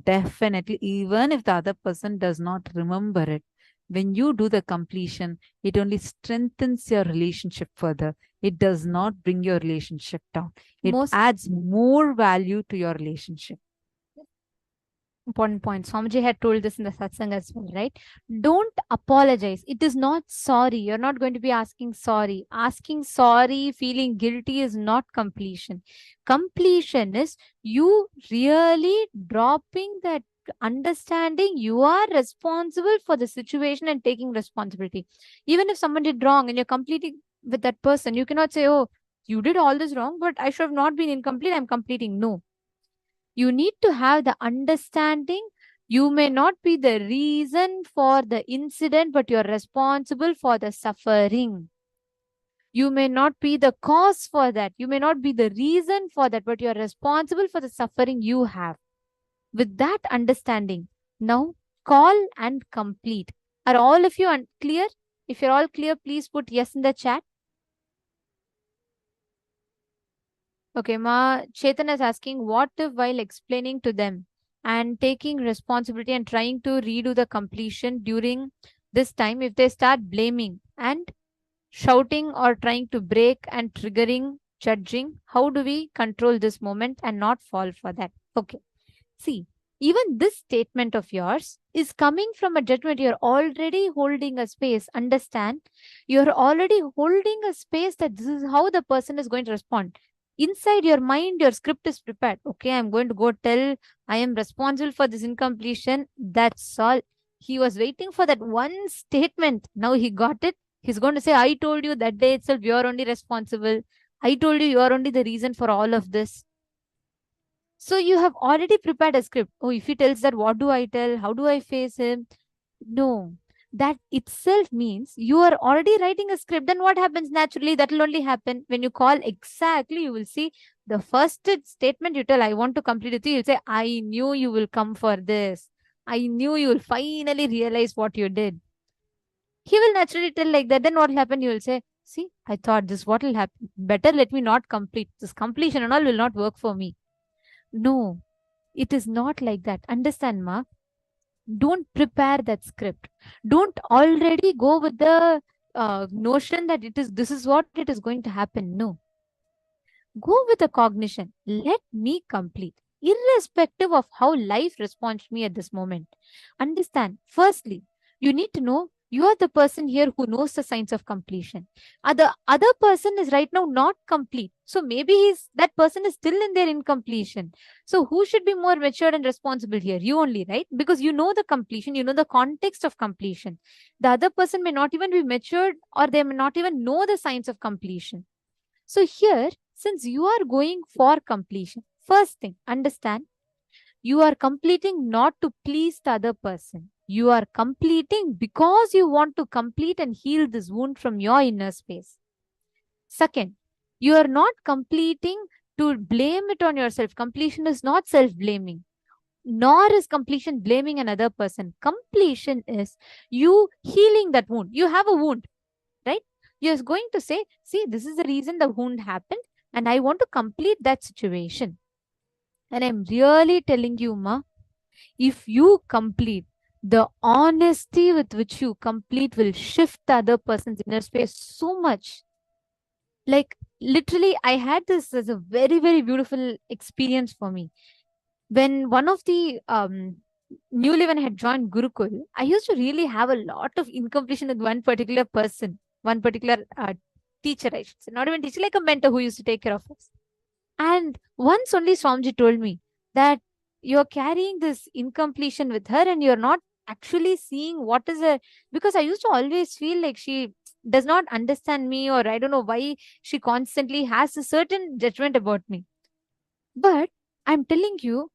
Definitely, even if the other person does not remember it, when you do the completion, it only strengthens your relationship further. It does not bring your relationship down. It adds more value to your relationship.
Important point. Swamiji had told this in the satsang as well, right? Don't apologize. It is not sorry. You're not going to be asking sorry. Asking sorry, feeling guilty is not completion. Completion is you really dropping that understanding you are responsible for the situation and taking responsibility. Even if someone did wrong and you're completing with that person, you cannot say, oh, you did all this wrong, but I should have not been incomplete. I'm completing. No. You need to have the understanding. You may not be the reason for the incident, but you're responsible for the suffering. You may not be the cause for that. You may not be the reason for that, but you're responsible for the suffering you have. With that understanding, now call and complete. Are all of you clear? If you're all clear, please put yes in the chat. Okay, Chetan is asking, what if while explaining to them and taking responsibility and trying to redo the completion during this time, if they start blaming and shouting or trying to break and triggering, judging, how do we control this moment and not fall for that? Okay, see, even this statement of yours is coming from a judgment. You're already holding a space. Understand, you're already holding a space that this is how the person is going to respond. Inside your mind, your script is prepared. Okay, I'm going to go tell I am responsible for this incompletion. That's all. He was waiting for that one statement. Now he got it. He's going to say, I told you that day itself, you're only responsible. I told you you're only the reason for all of this. So you have already prepared a script. Oh, if he tells that, what do I tell? How do I face him? No, that itself means you are already writing a script. Then what happens naturally? That will only happen when you call exactly. You will see the first statement you tell, I want to complete it. You'll say, I knew you will come for this. I knew you will finally realize what you did. He will naturally tell like that. Then what will happen? You will say, see, I thought this, what will happen? Better let me not complete. This completion and all will not work for me. No, it is not like that. Understand, Ma? Don't prepare that script. Don't already go with the notion that this is what it is going to happen. No. Go with the cognition. Let me complete, irrespective of how life responds to me at this moment. Understand, firstly, you need to know you are the person here who knows the signs of completion. The other person is right now not complete. So maybe that person is still in their incompletion. So who should be more matured and responsible here? You only, right? Because you know the completion, you know the context of completion. The other person may not even be matured, or they may not even know the signs of completion. So here, since you are going for completion, first thing, understand, you are completing not to please the other person. You are completing because you want to complete and heal this wound from your inner space. Second, you are not completing to blame it on yourself. Completion is not self-blaming, nor is completion blaming another person. Completion is you healing that wound. You have a wound, right? You're going to say, see, this is the reason the wound happened, and I want to complete that situation. And I'm really telling you, Ma, if you complete, the honesty with which you complete will shift the other person's inner space so much. Like, literally, I had this as a very, very beautiful experience for me. When one of the newly when I had joined Gurukul, I used to really have a lot of incompletion with one particular person, one particular teacher, I should say. Not even teacher, like a mentor who used to take care of us. And once only Swamiji told me that you're carrying this incompletion with her and you're not actually seeing what is her, because I used to always feel like she does not understand me, or I don't know why she constantly has a certain judgment about me. But I'm telling you,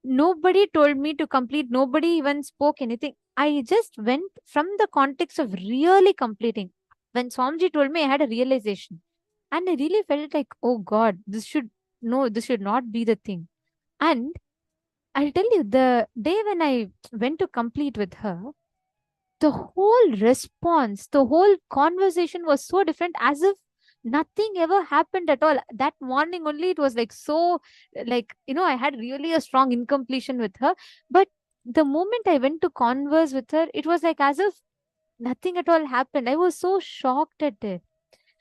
nobody told me to complete. Nobody even spoke anything. I just went from the context of really completing. When Swamiji told me, I had a realization. And I really felt like, oh God, this should not be the thing. And I'll tell you, the day when I went to complete with her, the whole response, the whole conversation was so different, as if nothing ever happened at all. That morning only, it was like so, like, I had really a strong incompletion with her. But the moment I went to converse with her, it was like as if nothing at all happened. I was so shocked at it.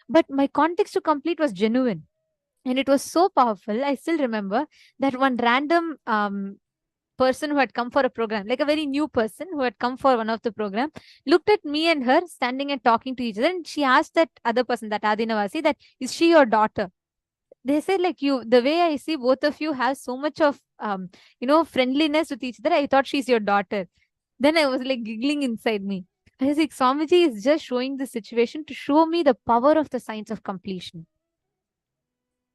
But my context to complete was genuine. And it was so powerful. I still remember that one random person who had come for a program, like a very new person who had come for one of the program, looked at me and her standing and talking to each other. And she asked that other person, that Adinavasi, that is she your daughter? They said, like, the way I see both of you have so much of, friendliness with each other, I thought she's your daughter. Then I was like giggling inside me. I was like, Swamiji is just showing the situation to show me the power of the science of completion.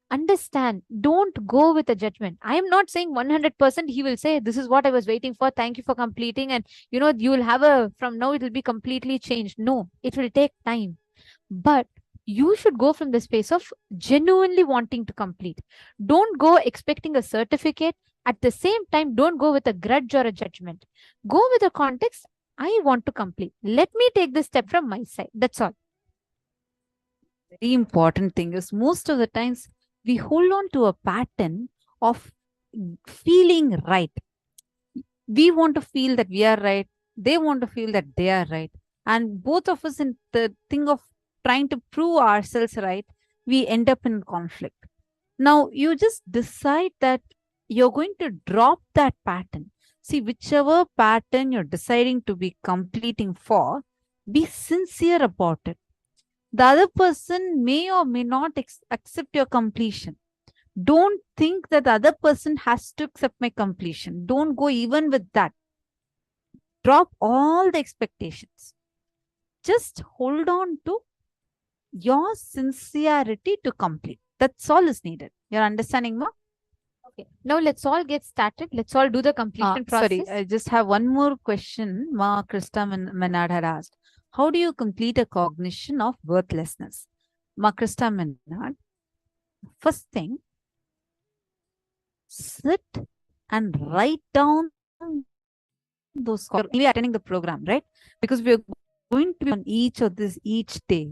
Understand, don't go with a judgment. I am not saying 100% he will say, this is what I was waiting for. Thank you for completing. And, you will have from now it will be completely changed. No, it will take time. But you should go from the space of genuinely wanting to complete. Don't go expecting a certificate. At the same time, don't go with a grudge or a judgment. Go with a context. I want to complete. Let me take this step from my side. That's all. Very important thing is, most of the times we hold on to a pattern of feeling right. We want to feel that we are right. They want to feel that they are right. And both of us, in the thing of trying to prove ourselves right, we end up in conflict. Now, you just decide that you're going to drop that pattern. See, whichever pattern you're deciding to be completing for, be sincere about it. The other person may or may not accept your completion. Don't think that the other person has to accept my completion. Don't go even with that.
Drop all the expectations. Just hold on to your sincerity to complete. That's all is needed. You're understanding, Ma?
Okay. Now let's all get started. Let's all do the completion process.
Sorry, I just have one more question. Ma Krista Menard had asked. How do you complete a cognition of worthlessness? Ma Krista Menard, first thing, sit and write down those. You're attending the program, right? Because we're going to be on each of this each day.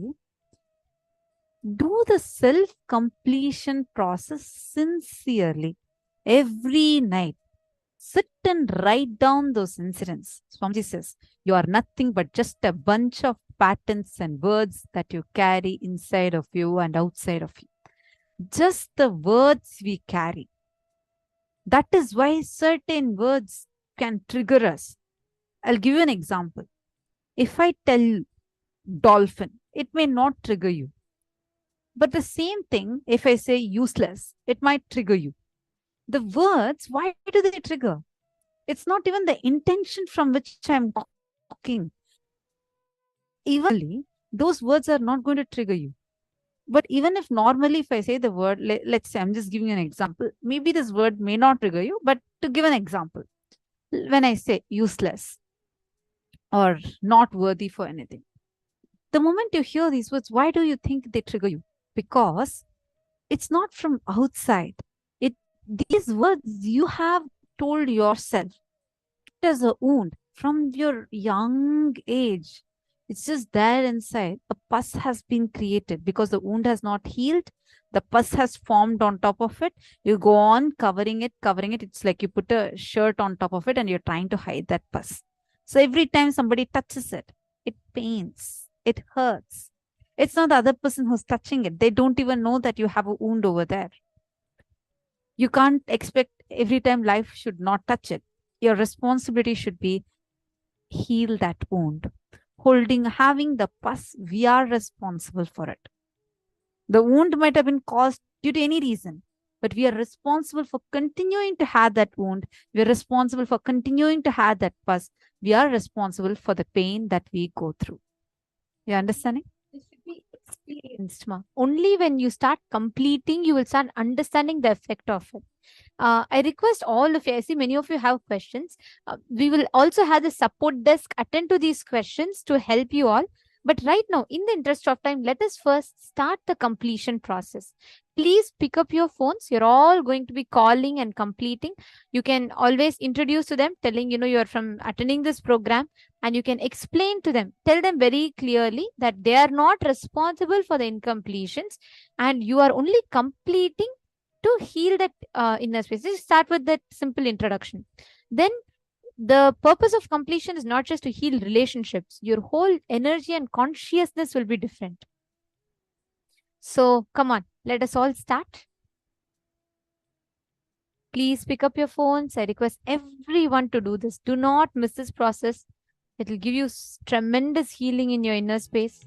Do the self-completion process sincerely every night. Sit and write down those incidents. Swamiji says, you are nothing but just a bunch of patterns and words that you carry inside of you and outside of you. Just the words we carry. That is why certain words can trigger us. I'll give you an example. If I tell dolphin, it may not trigger you. But the same thing, if I say useless, it might trigger you. The words, why do they trigger? It's not even the intention from which I'm talking. Evenly, those words are not going to trigger you. But even if normally, if I say the word, let's say, I'm just giving you an example. Maybe this word may not trigger you, but to give an example, when I say useless or not worthy for anything, the moment you hear these words, why do you think they trigger you? Because it's not from outside. These words you have told yourself. It is a wound from your young age. It's just there inside. A pus has been created because the wound has not healed. The pus has formed on top of it. You go on covering it. It's like you put a shirt on top of it and you're trying to hide that pus. So every time somebody touches it, it pains. It hurts. It's not the other person who's touching it. They don't even know that you have a wound over there. You can't expect every time life should not touch it. Your responsibility should be heal that wound. Having the pus, we are responsible for it. The wound might have been caused due to any reason, but we are responsible for continuing to have that wound. We are responsible for continuing to have that pus. We are responsible for the pain that we go through. You understanding?
This should be experienced. Only when you start completing, you will start understanding the effect of it. I request all of you, I see many of you have questions. We will also have the support desk attend to these questions to help you all. But right now, in the interest of time, let us first start the completion process. Please pick up your phones. You're all going to be calling and completing. You can always introduce to them, telling, you're from attending this program, and you can explain to them, tell them very clearly that they are not responsible for the incompletions and you are only completing to heal that inner space. Just start with that simple introduction. Then the purpose of completion is not just to heal relationships. Your whole energy and consciousness will be different. So come on, let us all start. Please pick up your phones. I request everyone to do this. Do not miss this process. It will give you tremendous healing in your inner space.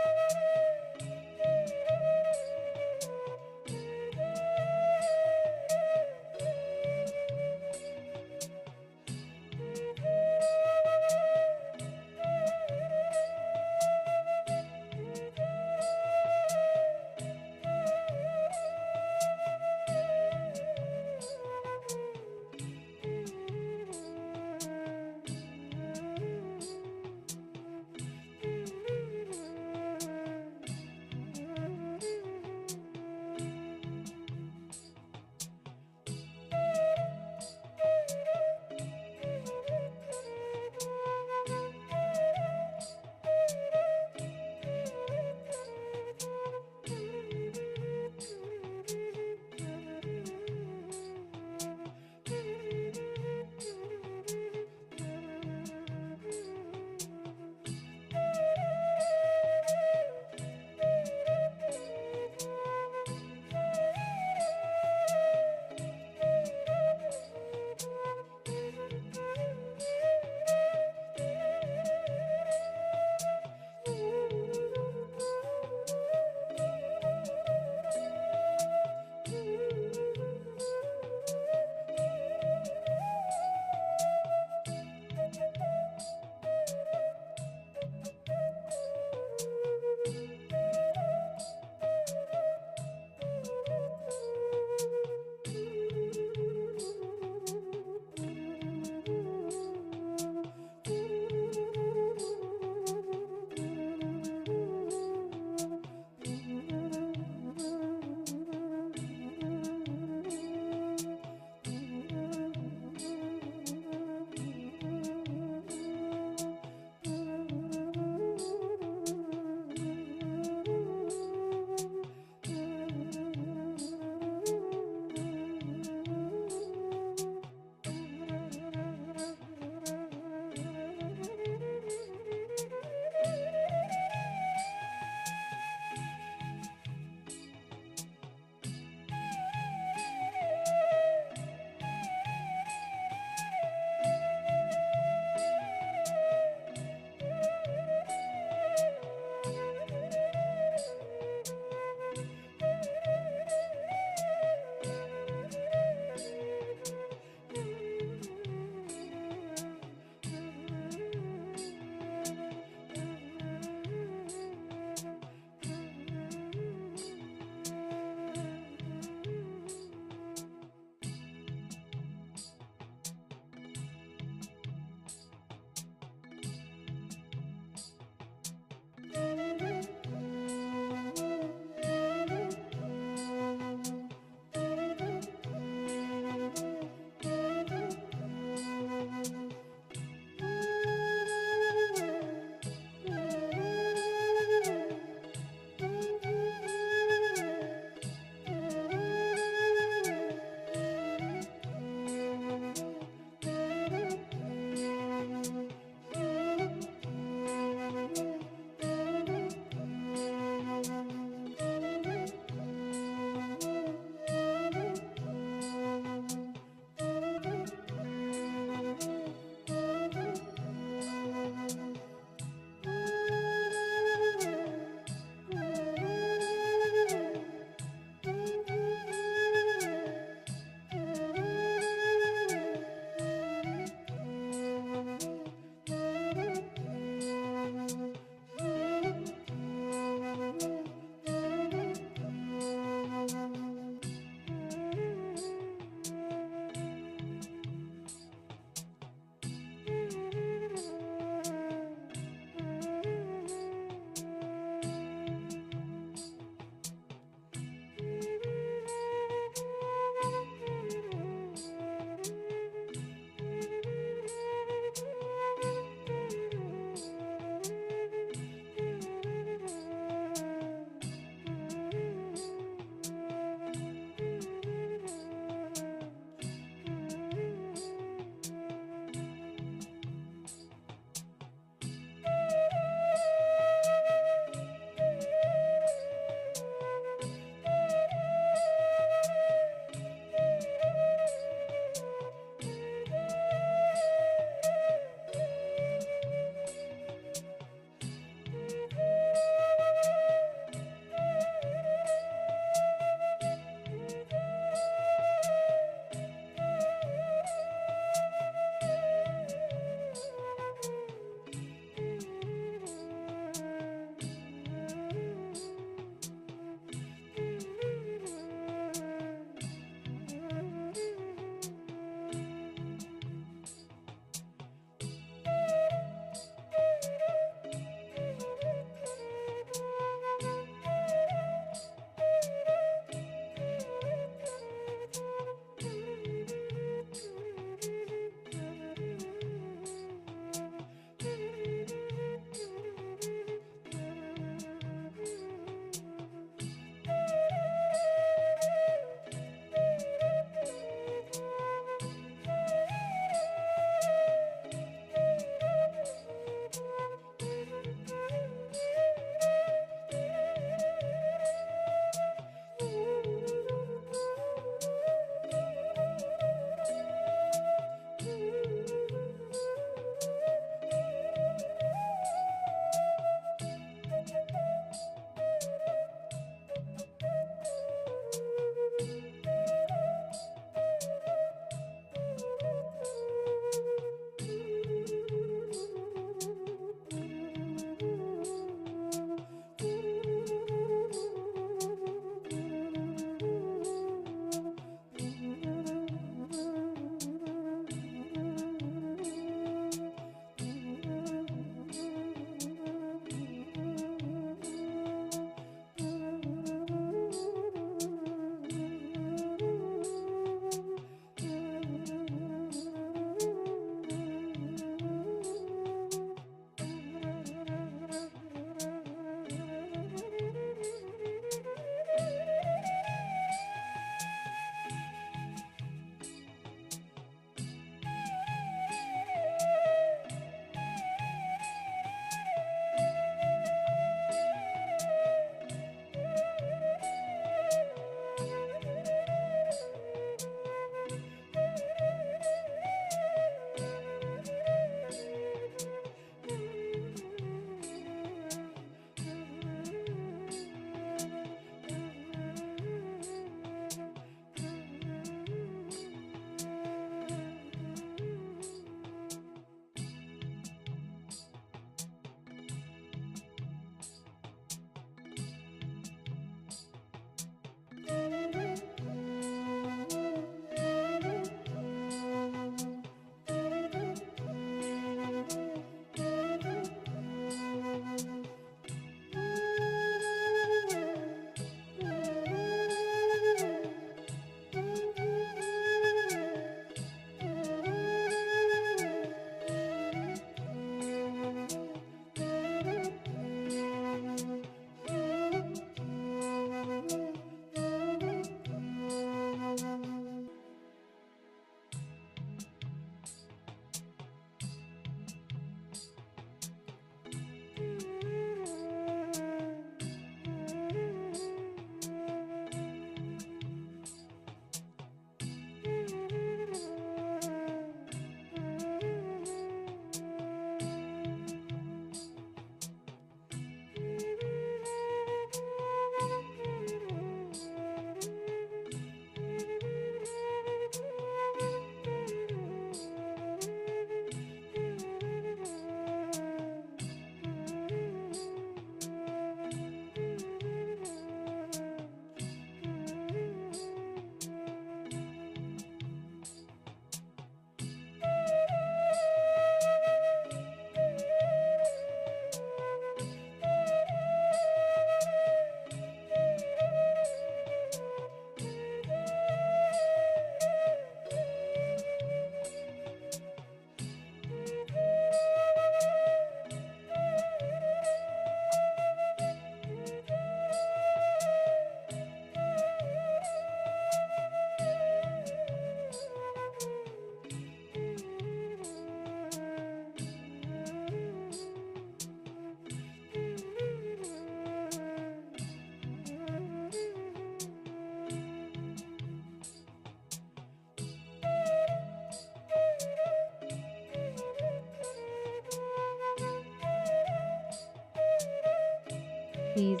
Please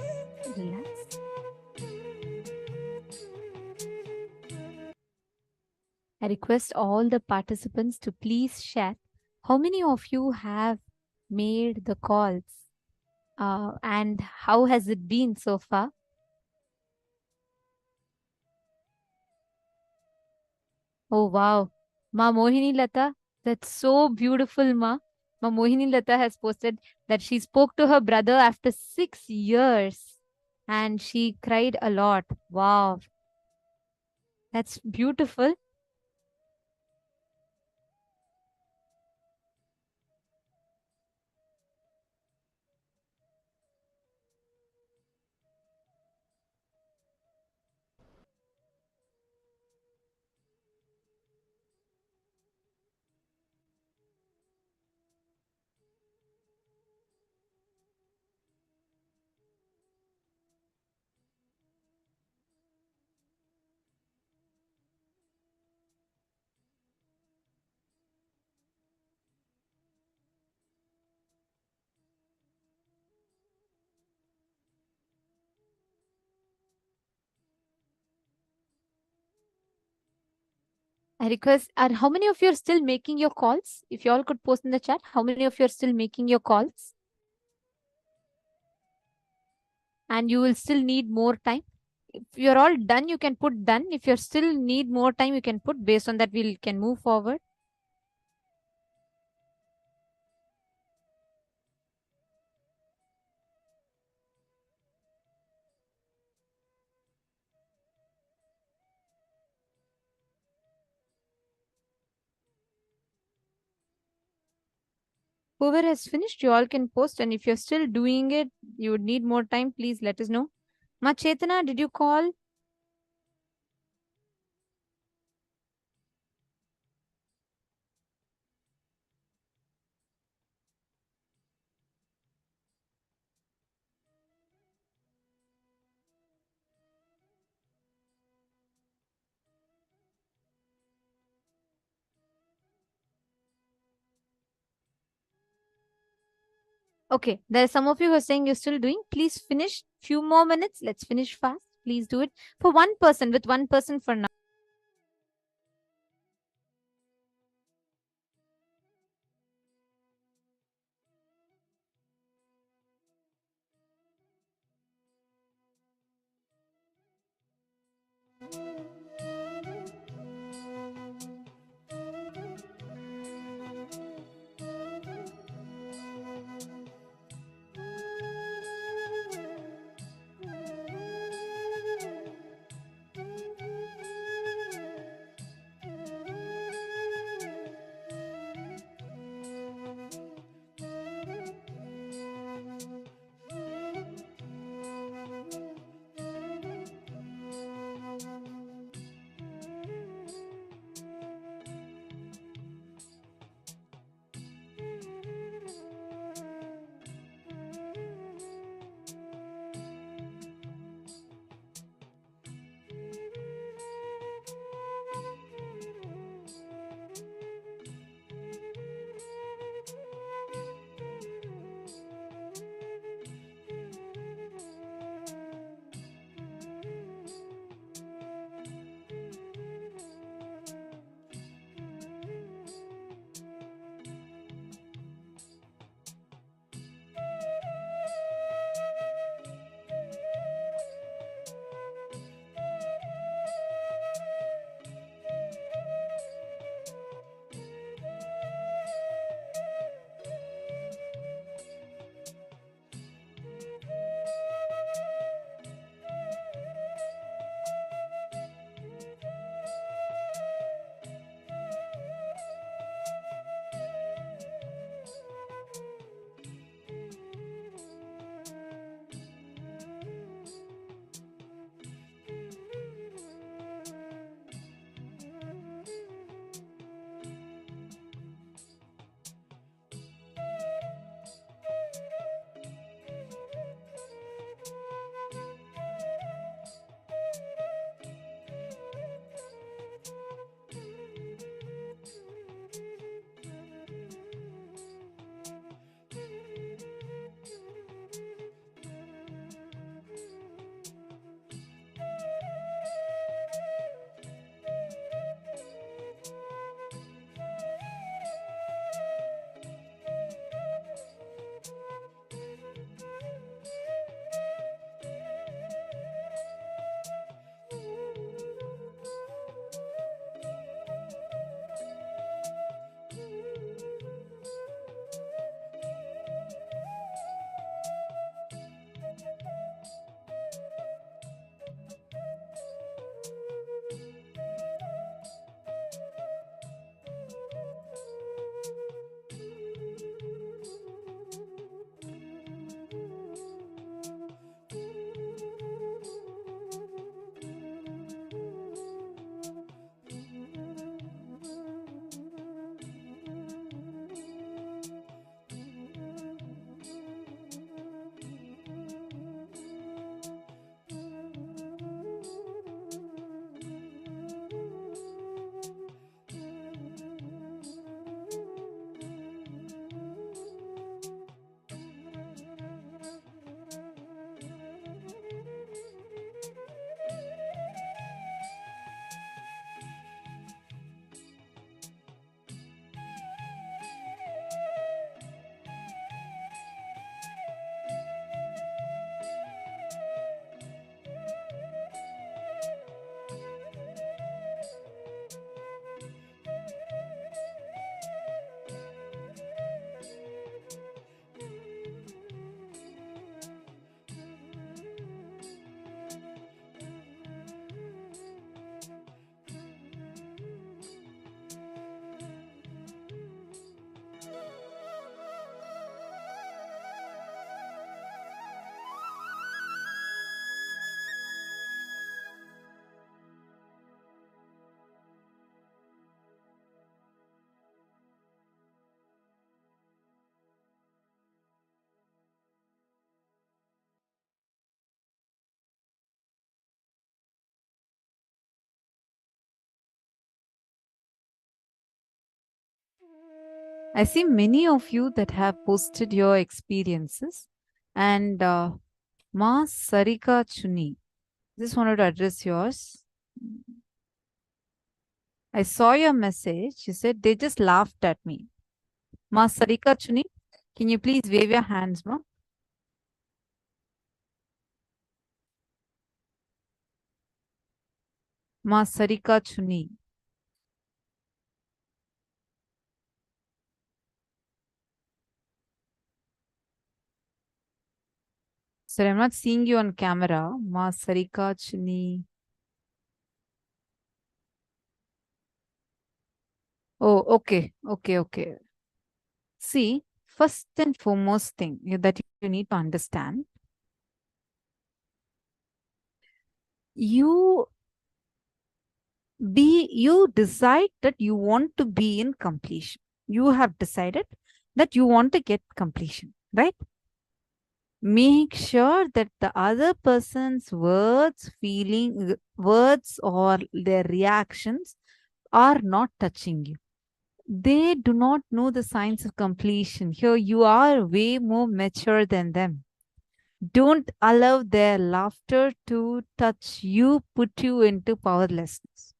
relax. I request all the participants to please share how many of you have made the calls and how has it been so far? Oh, wow. Ma Mohini Lata, that's so beautiful, Ma. Ma Mohini Lata has posted that she spoke to her brother after 6 years and she cried a lot. Wow. That's beautiful. I request, and how many of you are still making your calls? If you all could post in the chat, how many of you are still making your calls? And you will still need more time. If you're all done, you can put done. If you still need more time, you can put. Based on that, we can move forward. Whoever has finished, you all can post. And if you're still doing it, you would need more time, please let us know. Ma Chetana, did you call? Okay, there are some of you who are saying you're still doing. Please finish. Few more minutes. Let's finish fast. Please do it for one person, with one person for now.
I see many of you that have posted your experiences. And Ma Sarika Chuni, just wanted to address yours. I saw your message. You said they just laughed at me. Ma Sarika Chuni, can you please wave your hands, Ma? Ma Sarika Chuni. Sir, I'm not seeing you on camera. Ma Sarika Chuni. Oh, okay. Okay. See, first and foremost thing that you need to understand, you decide that you want to be in completion. You have decided that you want to get completion, right? Make sure that the other person's words, words or their reactions are not touching you. They do not know the signs of completion. Here you are way more mature than them. Don't allow their laughter to touch you, put you into powerlessness.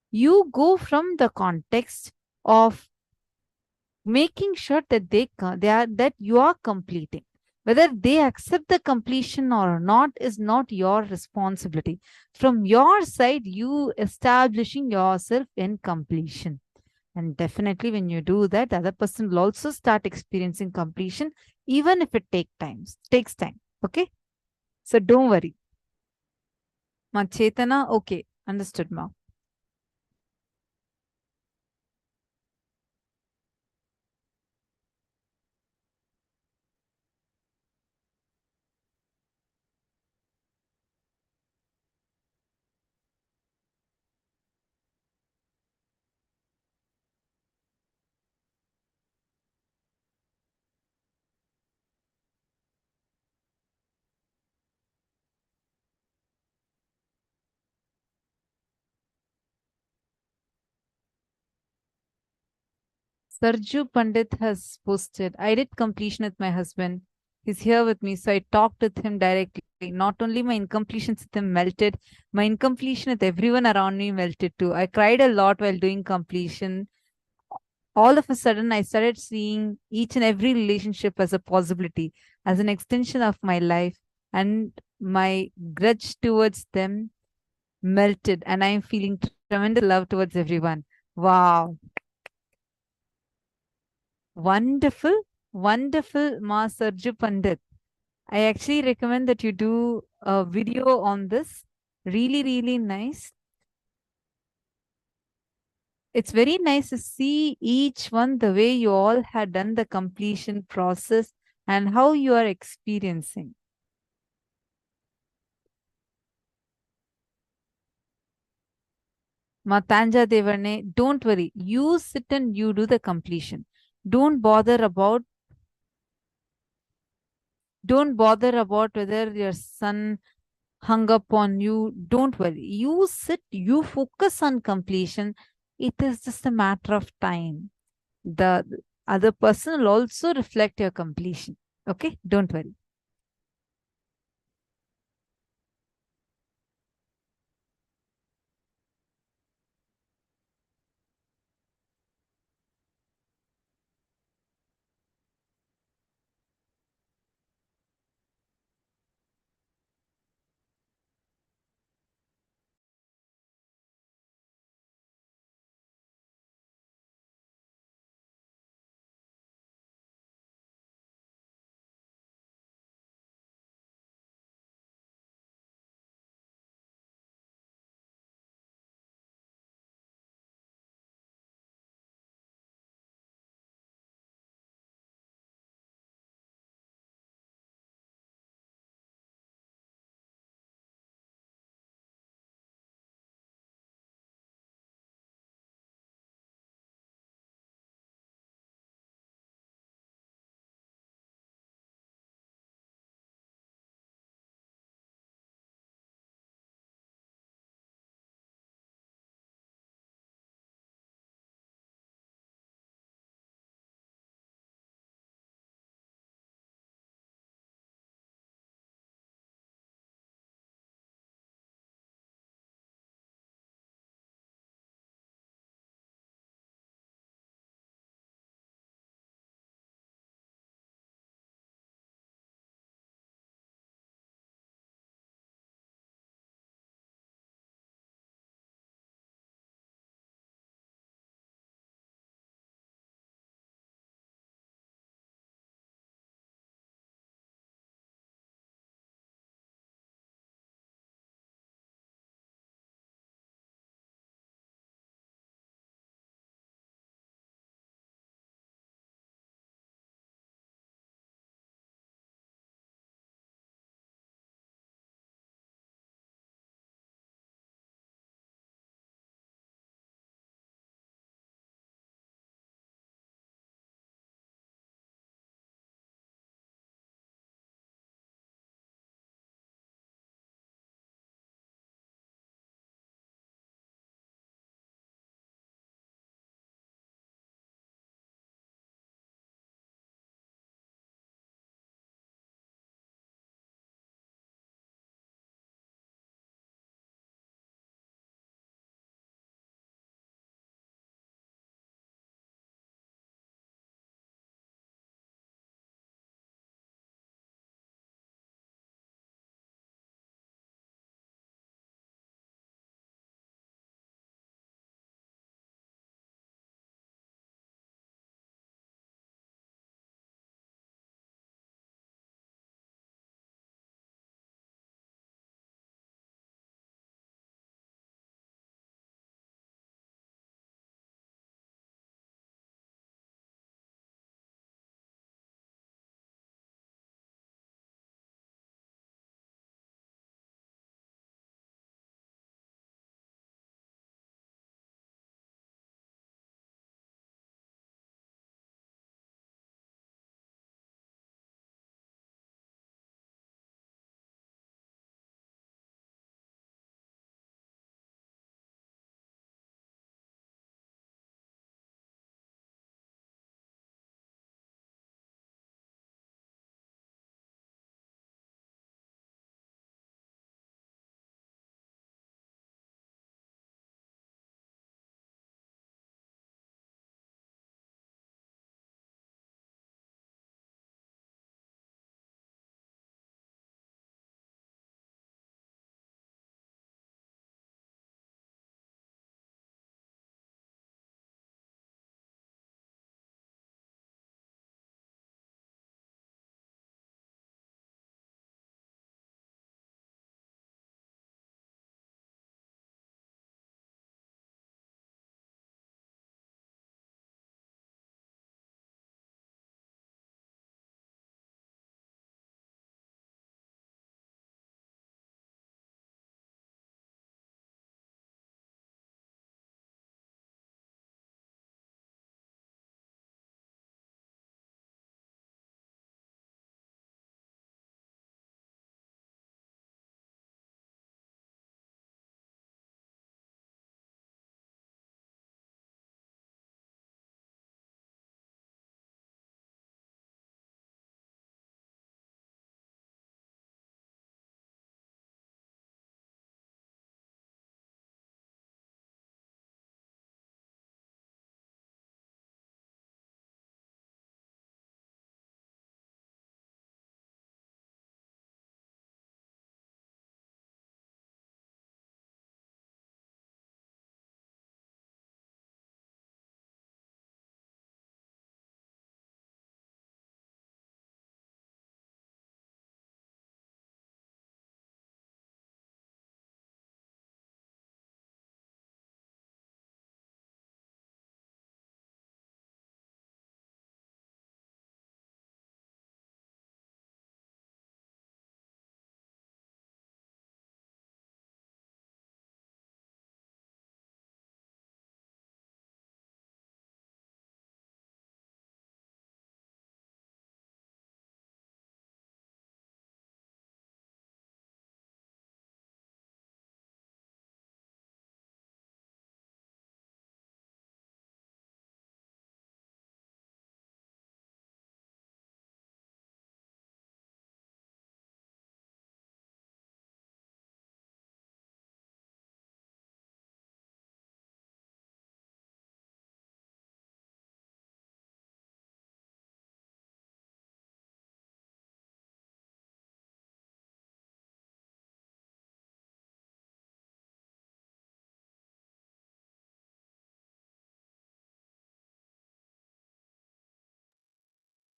You go from the context of making sure that that you are completing. Whether they accept the completion or not is not your responsibility. From your side, you establishing yourself in completion. And definitely when you do that, the other person will also start experiencing completion, even if it takes time. Okay? So don't worry. Ma Chetana, okay, understood, Ma. Sarju Pandit has posted, I did completion with my husband. He's here with me, so I talked with him directly. Not only my incompletions with him melted, my incompletion with everyone around me melted too. I cried a lot while doing completion. All of a sudden, I started seeing each and every relationship as a possibility, as an extension of my life, and my grudge towards them melted, and I'm feeling tremendous love towards everyone. Wow. Wonderful, wonderful, Ma Sarju Pandit. I actually recommend that you do a video on this. Really, really nice. It's very nice to see each one the way you all had done the completion process and how you are experiencing. Matanja Devane, don't worry. You sit and you do the completion. Don't bother about whether your son hung up on you. Don't worry. You sit, you focus on completion. It is just a matter of time. The other person will also reflect your completion. Okay? Don't worry.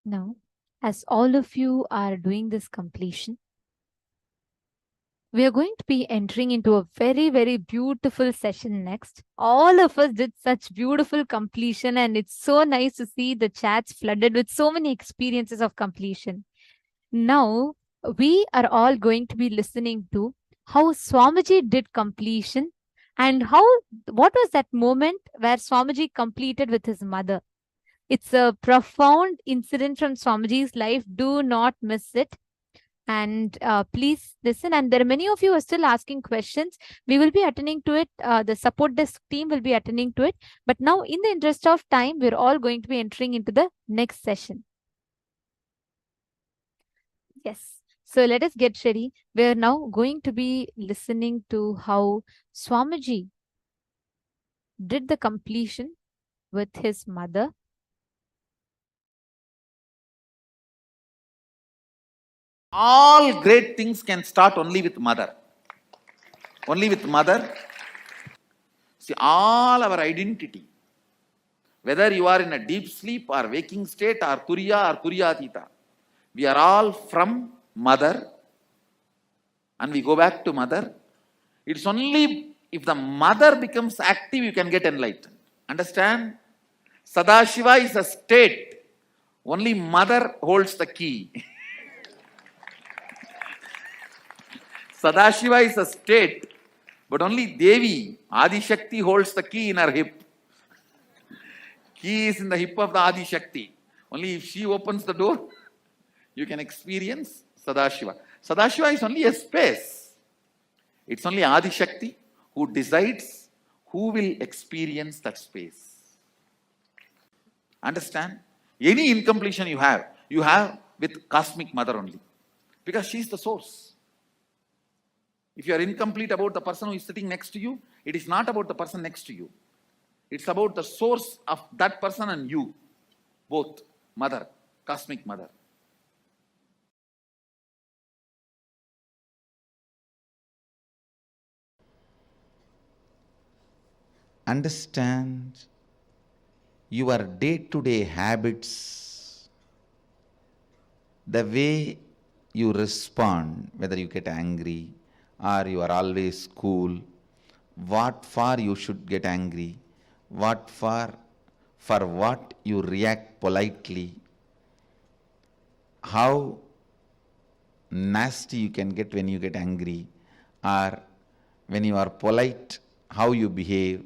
Now, as all of you are doing this completion, we are going to be entering into a very, very beautiful session next. All of us did such beautiful completion, and it's so nice to see the chats flooded with so many experiences of completion. Now, we are all going to be listening to how Swamiji did completion and what was that moment where Swamiji completed with his mother. It's a profound incident from Swamiji's life. Do not miss it. And please listen. And there are many of you who are still asking questions. We will be attending to it. The support desk team will be attending to it. But now, in the interest of time, we're all going to be entering into the next session. Yes. So let us get ready. We're now going to be listening to how Swamiji did the completion with his mother.
All great things can start only with mother. Only with mother. See, all our identity, whether you are in a deep sleep or waking state or Turiya or Turiyatita, we are all from mother and we go back to mother. It's only if the mother becomes active you can get enlightened. Understand? Sadashiva is a state. Only mother holds the key. Sadashiva is a state, but only Devi, Adi Shakti, holds the key in her hip. Key is in the hip of the Adi Shakti. Only if she opens the door, you can experience Sadashiva. Sadashiva is only a space. It's only Adi Shakti who decides who will experience that space. Understand? Any incompletion you have with cosmic mother only. Because she is the source. If you are incomplete about the person who is sitting next to you, it is not about the person next to you. It's about the source of that person and you. Both. Mother. Cosmic mother. Understand your day-to-day habits, the way you respond, whether you get angry or you are always cool, what for you should get angry, what for what you react politely, how nasty you can get when you get angry, or when you are polite, how you behave,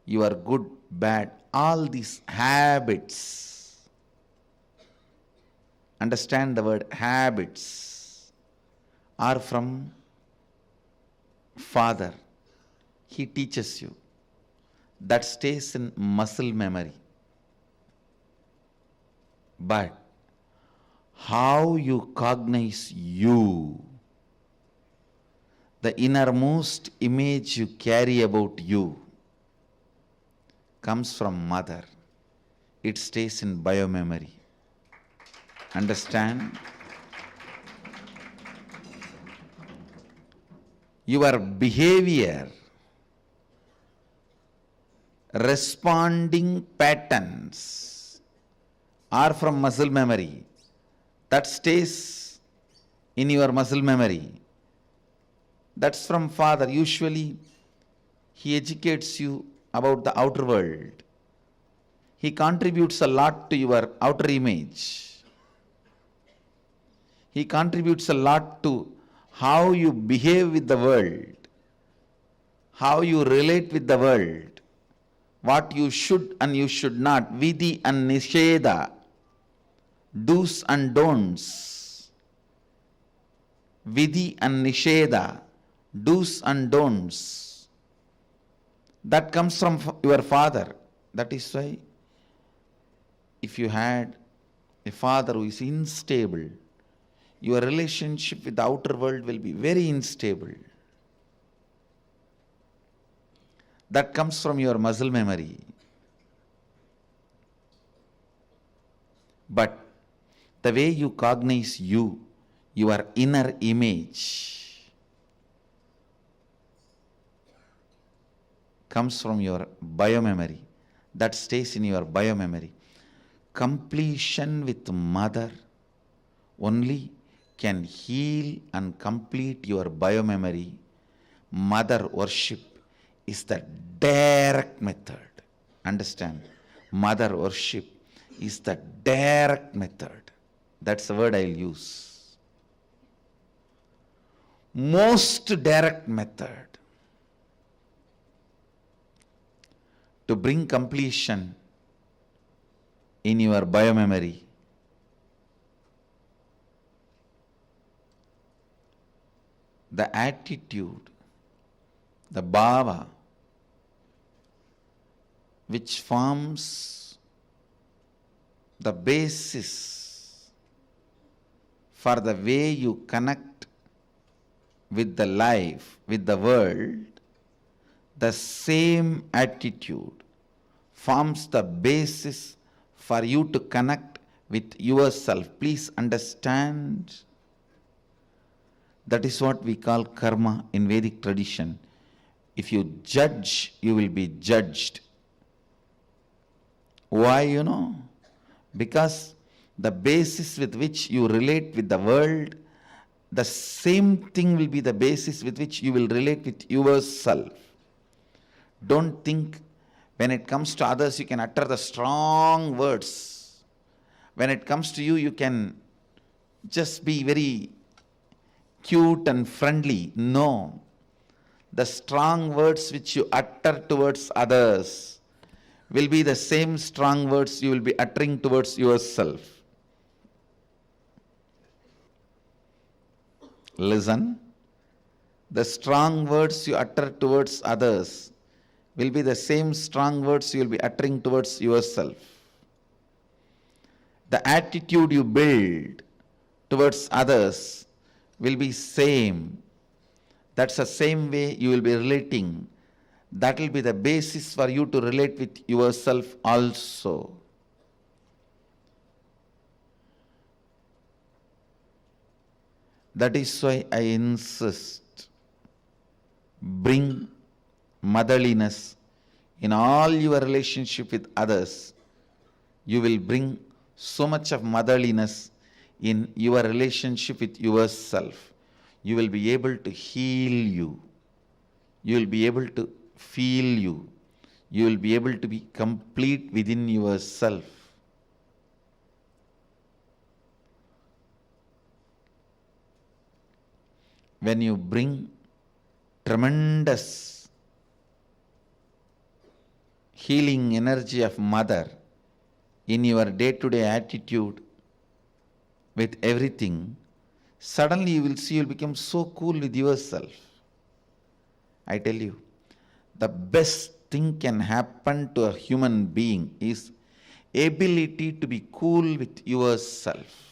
you are good, bad, all these habits. Understand the word habits are from Father. He teaches you. That stays in muscle memory. But how you cognize you, the innermost image you carry about you, comes from mother. It stays in biomemory. Understand? Your behavior, responding patterns are from muscle memory. That stays in your muscle memory. That's from Father. Usually, he educates you about the outer world. He contributes a lot to your outer image. He contributes a lot to how you behave with the world, how you relate with the world, what you should and you should not, vidhi and nisheda, do's and don'ts. Vidhi and nisheda, do's and don'ts. That comes from your father. That is why if you had a father who is unstable, your relationship with the outer world will be very unstable. That comes from your muscle memory. But the way you cognize you, your inner image, comes from your biomemory. That stays in your biomemory. completion with mother only can heal and complete your biomemory. Mother worship is the direct method. Understand? Mother worship is the direct method. That's the word I'll use. Most direct method to bring completion in your biomemory. The attitude, the bhava, which forms the basis for the way you connect with the life, with the world, the same attitude forms the basis for you to connect with yourself. Please understand, that is what we call karma in Vedic tradition. If you judge, you will be judged. Why, you know? Because the basis with which you relate with the world, the same thing will be the basis with which you will relate with yourself. Don't think when it comes to others you can utter the strong words. When it comes to you, you can just be very cute and friendly. No. The strong words which you utter towards others will be the same strong words you will be uttering towards yourself. Listen. The strong words you utter towards others will be the same strong words you will be uttering towards yourself. The attitude you build towards others will be same. That's the same way you will be relating. That will be the basis for you to relate with yourself also. That is why I insist, bring motherliness in all your relationship with others. You will bring so much of motherliness in your relationship with yourself. You will be able to heal you. You will be able to feel you. You will be able to be complete within yourself. When you bring tremendous healing energy of mother in your day-to-day attitude with everything, suddenly you will see you will become so cool with yourself. I tell you, the best thing can happen to a human being is ability to be cool with yourself.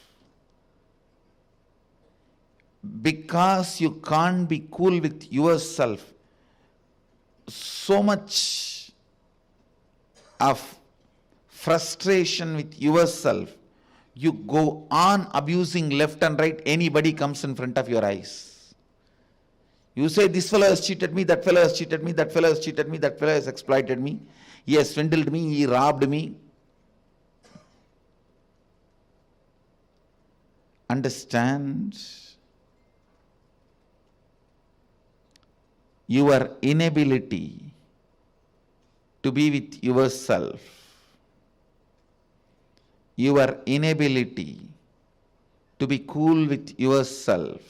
Because you can't be cool with yourself, so much of frustration with yourself, you go on abusing left and right. Anybody comes in front of your eyes. You say, this fellow has cheated me, that fellow has cheated me, that fellow has cheated me, that fellow has exploited me, he has swindled me, he robbed me. Understand? Your inability to be with yourself, your inability to be cool with yourself,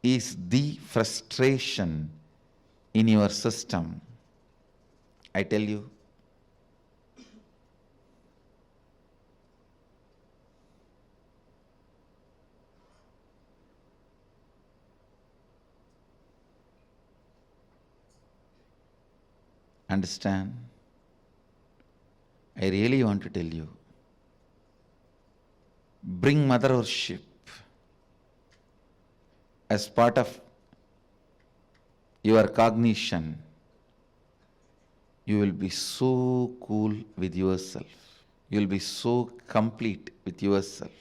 is the frustration in your system. I tell you, understand? I really want to tell you, bring mother worship as part of your cognition. You will be so cool with yourself. You will be so complete with yourself.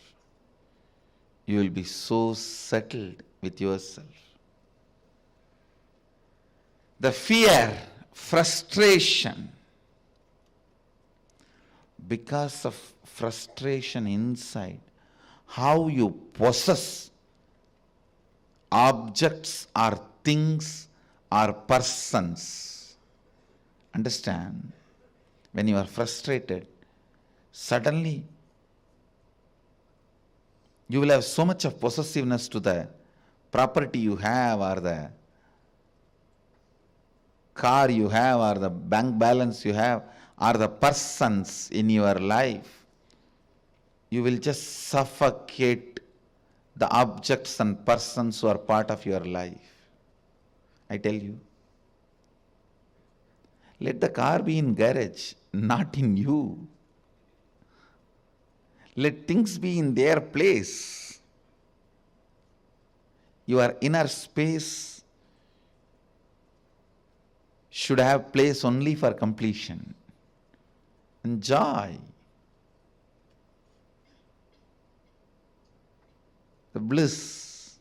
You will be so settled with yourself. the fear, frustration. Because of frustration inside, how you possess objects or things or persons. Understand? When you are frustrated, suddenly you will have so much of possessiveness to the property you have, or the car you have, or the bank balance you have, or the persons in your life. You will just suffocate the objects and persons who are part of your life. I tell you. Let the car be in garage, not in you. Let things be in their place. Your inner space should have place only for completion and joy. The bliss.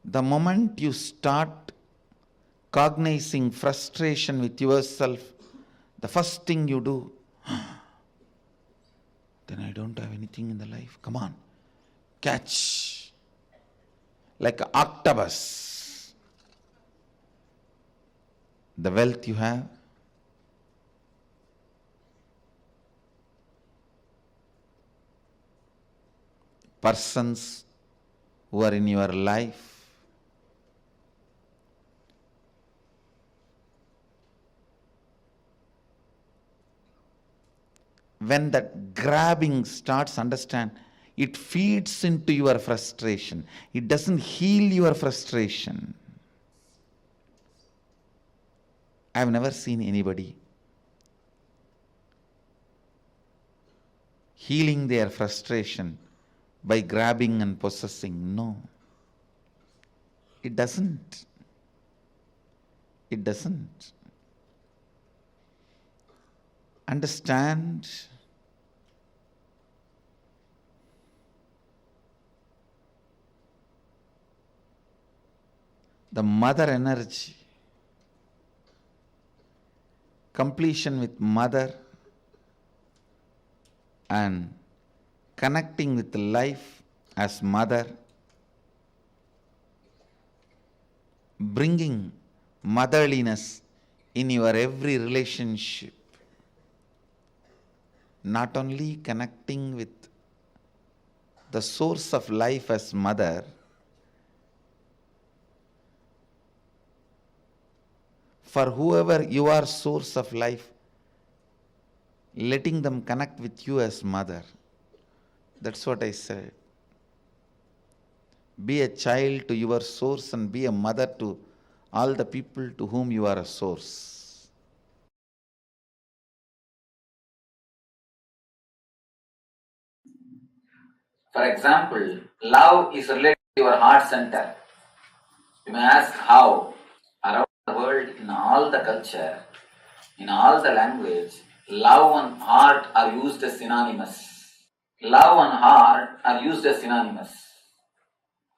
The moment you start cognizing frustration with yourself, the first thing you do, then I don't have anything in the life. Come on, catch. Like an octopus. The wealth you have, persons who are in your life, when that grabbing starts, understand, it feeds into your frustration. It doesn't heal your frustration. I have never seen anybody healing their frustration by grabbing and possessing. No. It doesn't. It doesn't. Understand? The mother energy, completion with mother and connecting with life as mother, bringing motherliness in your every relationship, not only connecting with the source of life as mother, for whoever you are source of life, letting them connect with you as mother. That's what I said. Be a child to your source and be a mother to all the people to whom you are a source.
For example, love is related to your heart center. You may ask how. Around the world, in all the culture, in all the language, love and heart are used as synonymous. Love and heart are used as synonymous.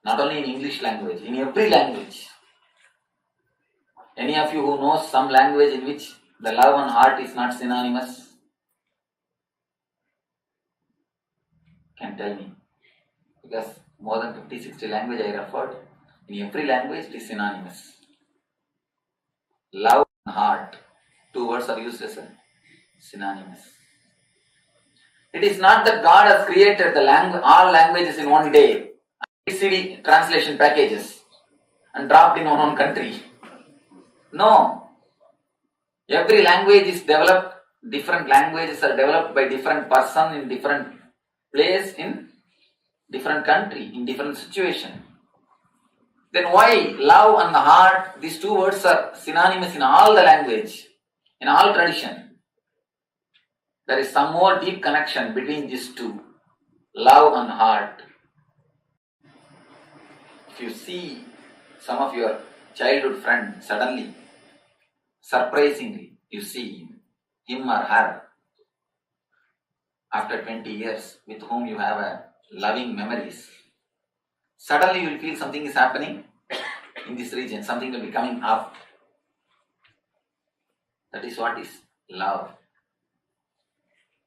Not only in English language, in every language. Any of you who knows some language in which the love and heart is not synonymous? Can tell me. Because more than 50-60 language I referred. In every language it is synonymous. Love and heart, two words are used as synonymous. It is not that God has created all languages in one day, CD translation packages, and dropped in one country. No. Every language is developed, different languages are developed by different person in different place, in different country, in different situation. Then why love and the heart, these two words are synonymous in all the language, in all tradition? There is some more deep connection between these two, love and heart. If you see some of your childhood friend, suddenly, surprisingly, you see him or her after 20 years with whom you have a loving memories.
Suddenly you will feel something is happening in this region, something will be coming up. That is what is love.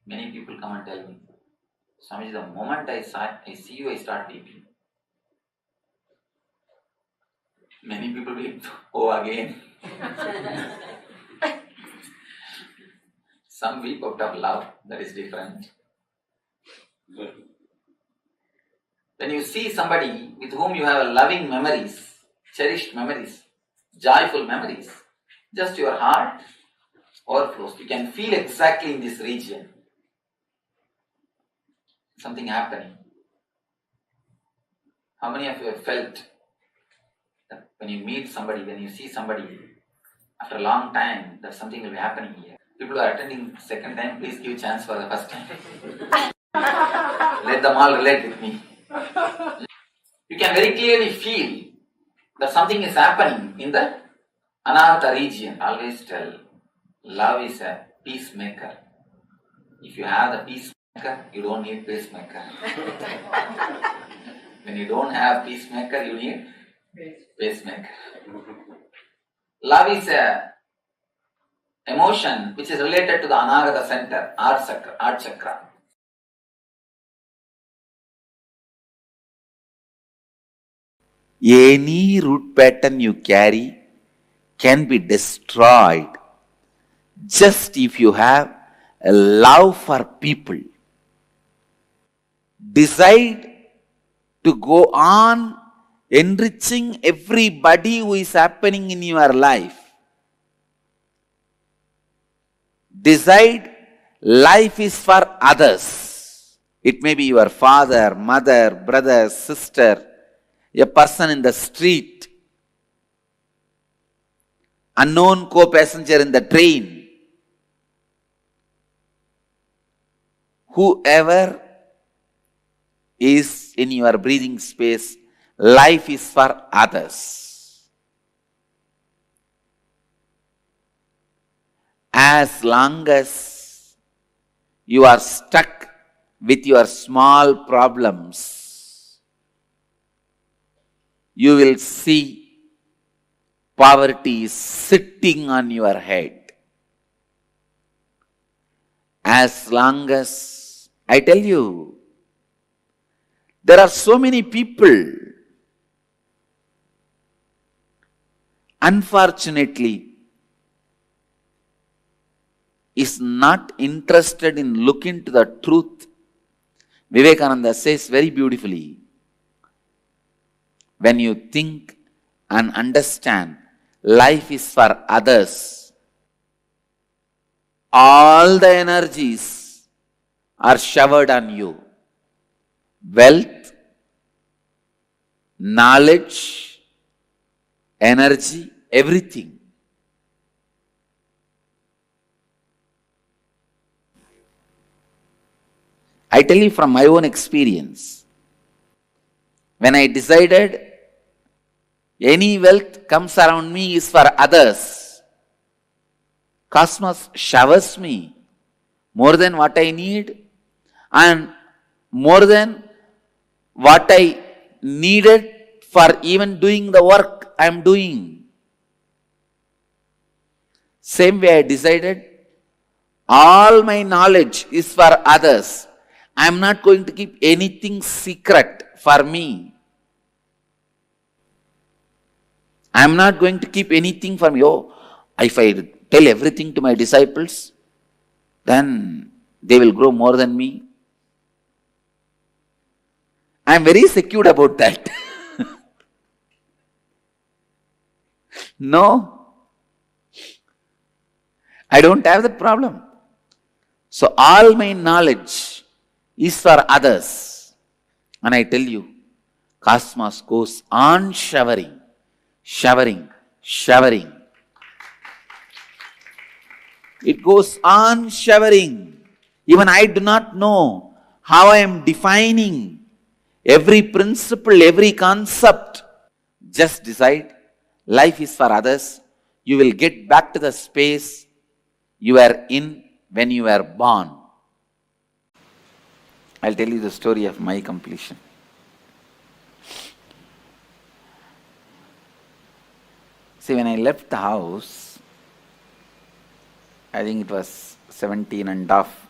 Many people come and tell me, Swamiji, the moment I see you, I start weeping. Many people weep, oh again. Some weep out of love, that is different. When you see somebody with whom you have loving memories, cherished memories, joyful memories, just your heart overflows. You can feel exactly in this region something happening. How many of you have felt that when you meet somebody, when you see somebody after a long time, that something will be happening here? People who are attending second time, please give chance for the first time. Let them all relate with me. You can very clearly feel that something is happening in the Anartha region. Always tell, love is a peacemaker. If you have the peacemaker, you don't need pacemaker. When you don't have peacemaker, you need pacemaker. Love is a emotion which is related to the Anagata center, Art chakra.
Any root pattern you carry can be destroyed just if you have a love for people. Decide to go on enriching everybody who is happening in your life. Decide life is for others. It may be your father, mother, brother, sister, a person in the street, unknown co-passenger in the train, whoever is in your breathing space, life is for others. As long as you are stuck with your small problems, you will see poverty is sitting on your head. As long as, I tell you, there are so many people, unfortunately, is not interested in looking to the truth. Vivekananda says very beautifully, when you think and understand life is for others, all the energies are showered on you. Wealth, knowledge, energy, everything. I tell you from my own experience, when I decided any wealth comes around me is for others, cosmos showers me more than what I need and more than what I needed for even doing the work I am doing. Same way I decided, all my knowledge is for others. I am not going to keep anything secret for me. I am not going to keep anything for me. Oh, if I tell everything to my disciples, then they will grow more than me. I am very secure about that. No, I don't have that problem. So all my knowledge is for others. And I tell you, cosmos goes on showering, showering, showering. It goes on showering. Even I do not know how I am defining every principle, every concept. Just decide, life is for others. You will get back to the space you were in when you were born. I'll tell you the story of my completion.
See, when I left the house, I think it was 17 and a half.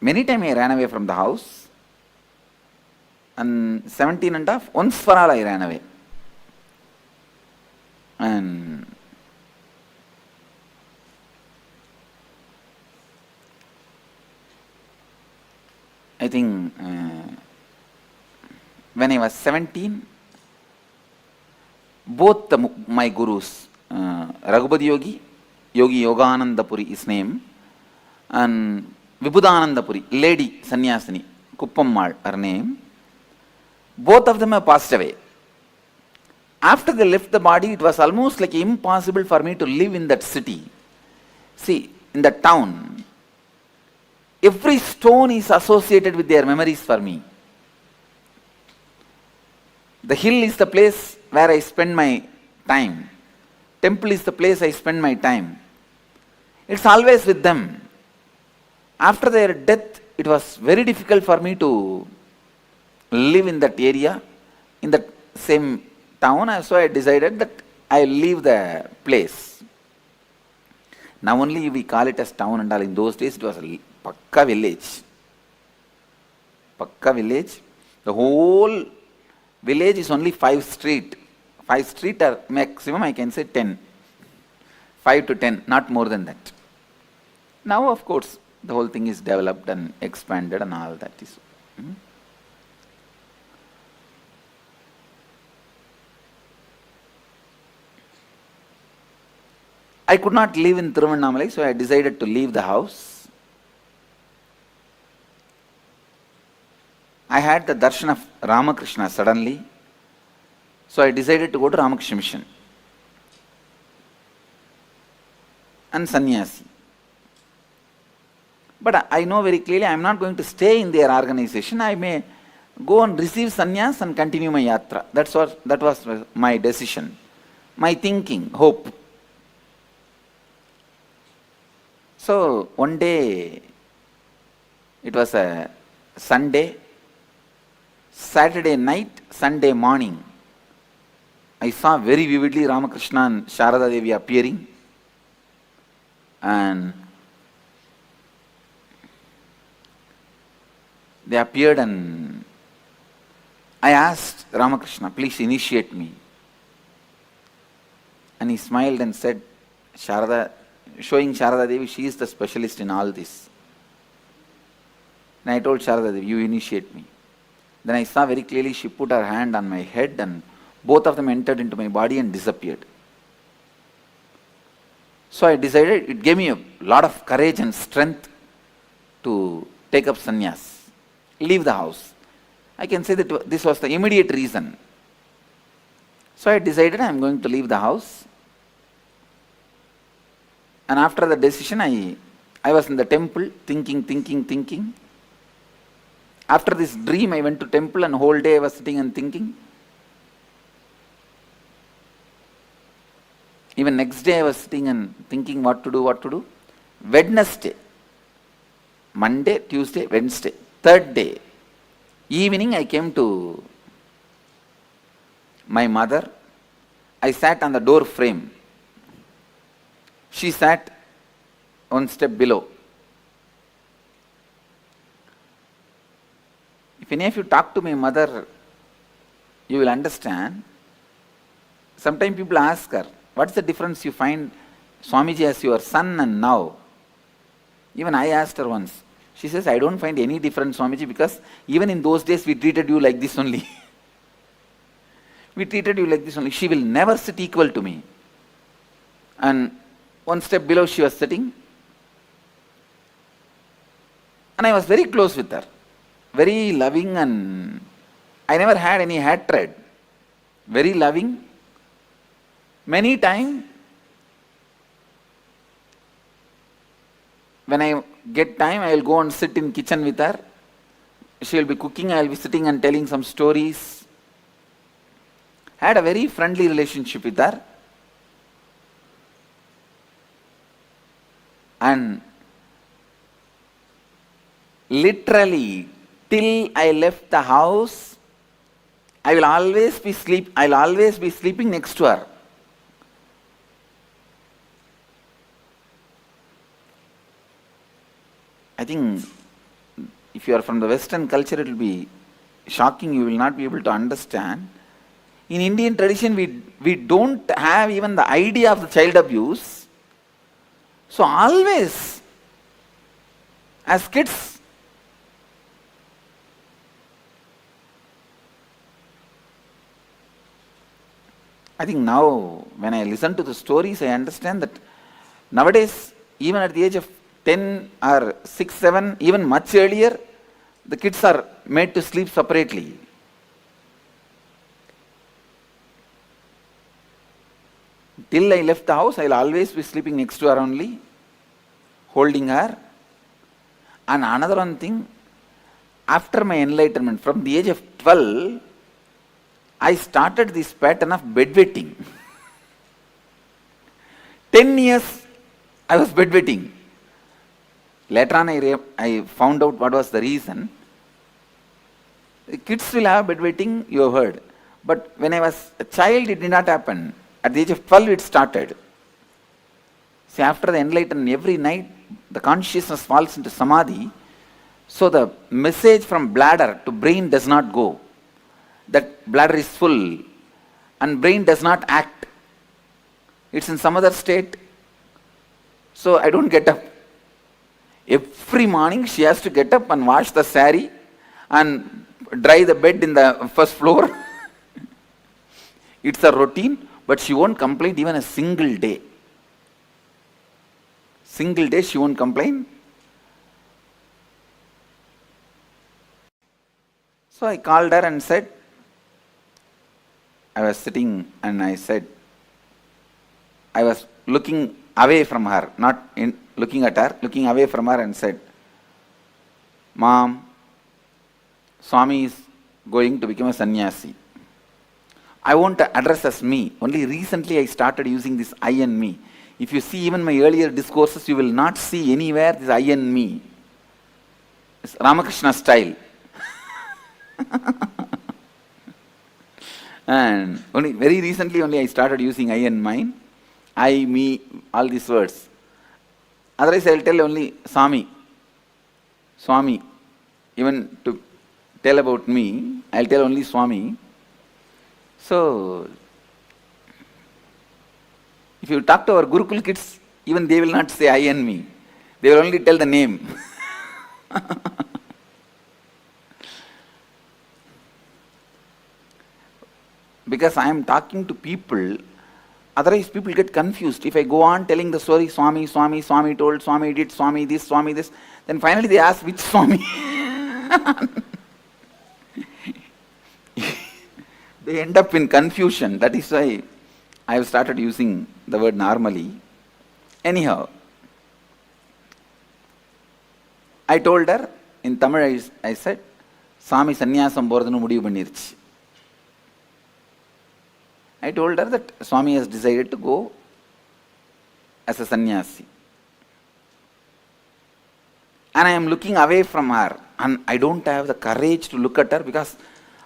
Many times I ran away from the house, and 17 and a half, once for all I ran away. And I think when I was 17, both my gurus, Raghupati Yogi, Yogi Yogananda Puri, his name, and Vibhudananda Puri, lady sannyasini, Kuppammal, her name, both of them have passed away. After they left the body, it was almost like impossible for me to live in that city. See, in the town, every stone is associated with their memories for me. The hill is the place where I spend my time. Temple is the place I spend my time. It's always with them. After their death, it was very difficult for me to live in that area, in that same town. So I decided that I'll leave the place. Now only we call it as town and all. In those days, it was a Pakka village. Pakka village. The whole village is only 5 streets. 5 streets are maximum, I can say 10. 5 to 10, not more than that. Now, of course, the whole thing is developed and expanded and all that is. I could not live in Tiruvannamalai, so I decided to leave the house. I had the darshan of Ramakrishna suddenly, so I decided to go to Ramakrishna Mission and sannyasi. But I know very clearly I am not going to stay in their organization. I may go and receive sannyas and continue my yatra. That was my decision, my thinking, hope. So one day, it was a Sunday, Saturday night, Sunday morning, I saw very vividly Ramakrishna and Sharada Devi appearing, and they appeared, and I asked Ramakrishna, please initiate me. And he smiled and said, Sharada, showing Sharada Devi, she is the specialist in all this. And I told Sharada Devi, you initiate me. Then I saw very clearly she put her hand on my head and both of them entered into my body and disappeared. So I decided, it gave me a lot of courage and strength to take up sannyas, leave the house. I can say that this was the immediate reason. So I decided I am going to leave the house. And after the decision, I was in the temple thinking. After this dream, I went to temple and whole day I was sitting and thinking. Even next day I was sitting and thinking what to do. Wednesday, Monday, Tuesday, Wednesday, third day, evening I came to my mother. I sat on the door frame. She sat one step below. If any of you talk to my mother, you will understand. Sometimes people ask her, what's the difference you find Swamiji as your son and now? Even I asked her once. She says, I don't find any difference, Swamiji, because even in those days we treated you like this only. We treated you like this only. She will never sit equal to me. And one step below she was sitting. And I was very close with her. Very loving, and I never had any hatred. Very loving. Many times, when I get time, I will go and sit in kitchen with her. She will be cooking, I will be sitting and telling some stories. Had a very friendly relationship with her. And literally, till I left the house, I'll always be sleeping next to her. think if you are from the Western culture, it will be shocking. You will not be able to understand. In Indian tradition, we don't have even the idea of the child abuse. So always, as kids, I think now when I listen to the stories, I understand that nowadays, even at the age of 10 or 6, 7, even much earlier, the kids are made to sleep separately. Till I left the house, I will always be sleeping next to her only, holding her. And another one thing, after my enlightenment, from the age of 12, I started this pattern of bedwetting. 10 years I was bedwetting. Later on I found out what was the reason. Kids will have bedwetting, you have heard. But when I was a child, it did not happen. At the age of 12, it started. See, after the enlightenment, every night the consciousness falls into samadhi, so the message from bladder to brain does not go. That bladder is full and brain does not act. It's in some other state. So I don't get up. Every morning she has to get up and wash the sari and dry the bed in the first floor. It's a routine, but she won't complain even a single day. Single day she won't complain. So I called her and said, I was sitting and I said, I was looking away from her, not looking at her, looking away from her and said, Mom, Swami is going to become a sannyasi. I won't address as me. Only recently I started using this I and me. If you see even my earlier discourses, you will not see anywhere this I and me. It's Ramakrishna style. And only very recently only I started using I and mine. I, me, all these words. Otherwise I will tell only Swami. Swami. Even to tell about me, I will tell only Swami. So, if you talk to our Gurukul kids, even they will not say I and me. They will only tell the name. Because I am talking to people, otherwise people get confused. If I go on telling the story, Swami, Swami, Swami told, Swami did, Swami this, then finally they ask which Swami. They end up in confusion. That is why I have started using the word normally. Anyhow, I told her, in Tamil I said, Swami sannyasam போறதுன்னு முடிவு பண்ணிருச்சு. I told her that Swami has decided to go as a sannyasi. And I am looking away from her. And I don't have the courage to look at her because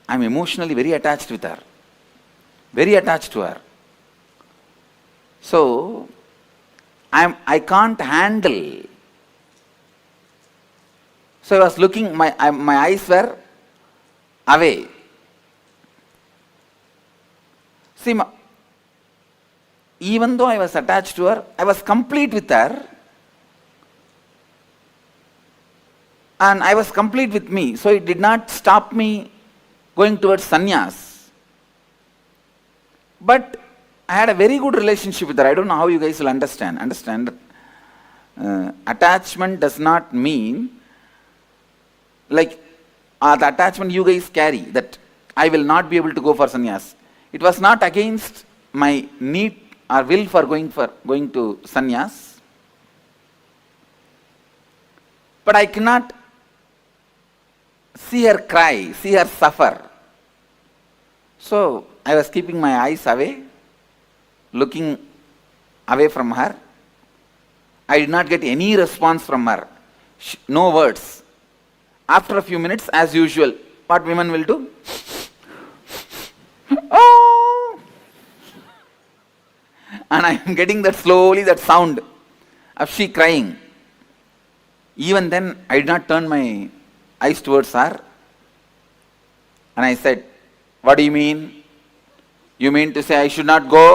I am emotionally very attached with her. Very attached to her. So, I can't handle. So I was looking, my eyes were away. See, even though I was attached to her, I was complete with her. And I was complete with me. So it did not stop me going towards sannyas. But I had a very good relationship with her. I don't know how you guys will understand. Understand that attachment does not mean like the attachment you guys carry, that I will not be able to go for sannyas. It was not against my need or will for going to sannyas. But I cannot see her cry, see her suffer. So I was keeping my eyes away, looking away from her. I did not get any response from her. No words. After a few minutes, as usual, what women will do? Oh! And I am getting that slowly, that sound of she crying. Even then, I did not turn my eyes towards her. And I said, "What do you mean? You mean to say I should not go?"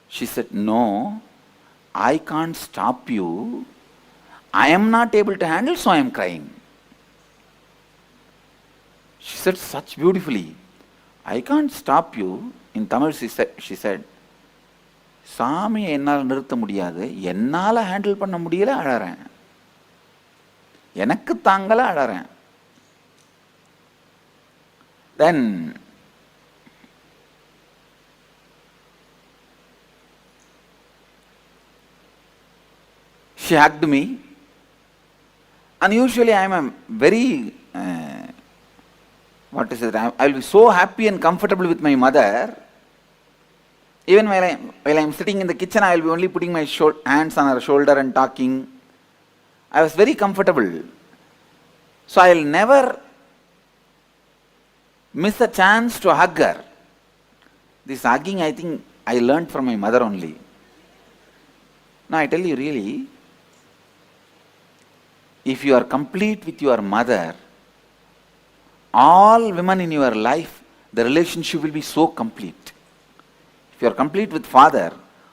She said, "No, I can't stop you. I am not able to handle, so I am crying." She said such beautifully, "I can't stop you." In Tamil she said, "சாமியை என்னால் நிறுத்த முடியாது, என்னால் handle பண்ண முடியல, அழறேன். எனக்கு தாங்கல, அழறேன்." Then she hugged me, and usually I am a very I will be so happy and comfortable with my mother. Even while I am sitting in the kitchen, I will be only putting my hands on her shoulder and talking. I was very comfortable. So I will never miss a chance to hug her. This hugging, I think, I learned from my mother only. Now I tell you really, if you are complete with your mother, all women in your life, the relationship will be so complete. If you are complete with father,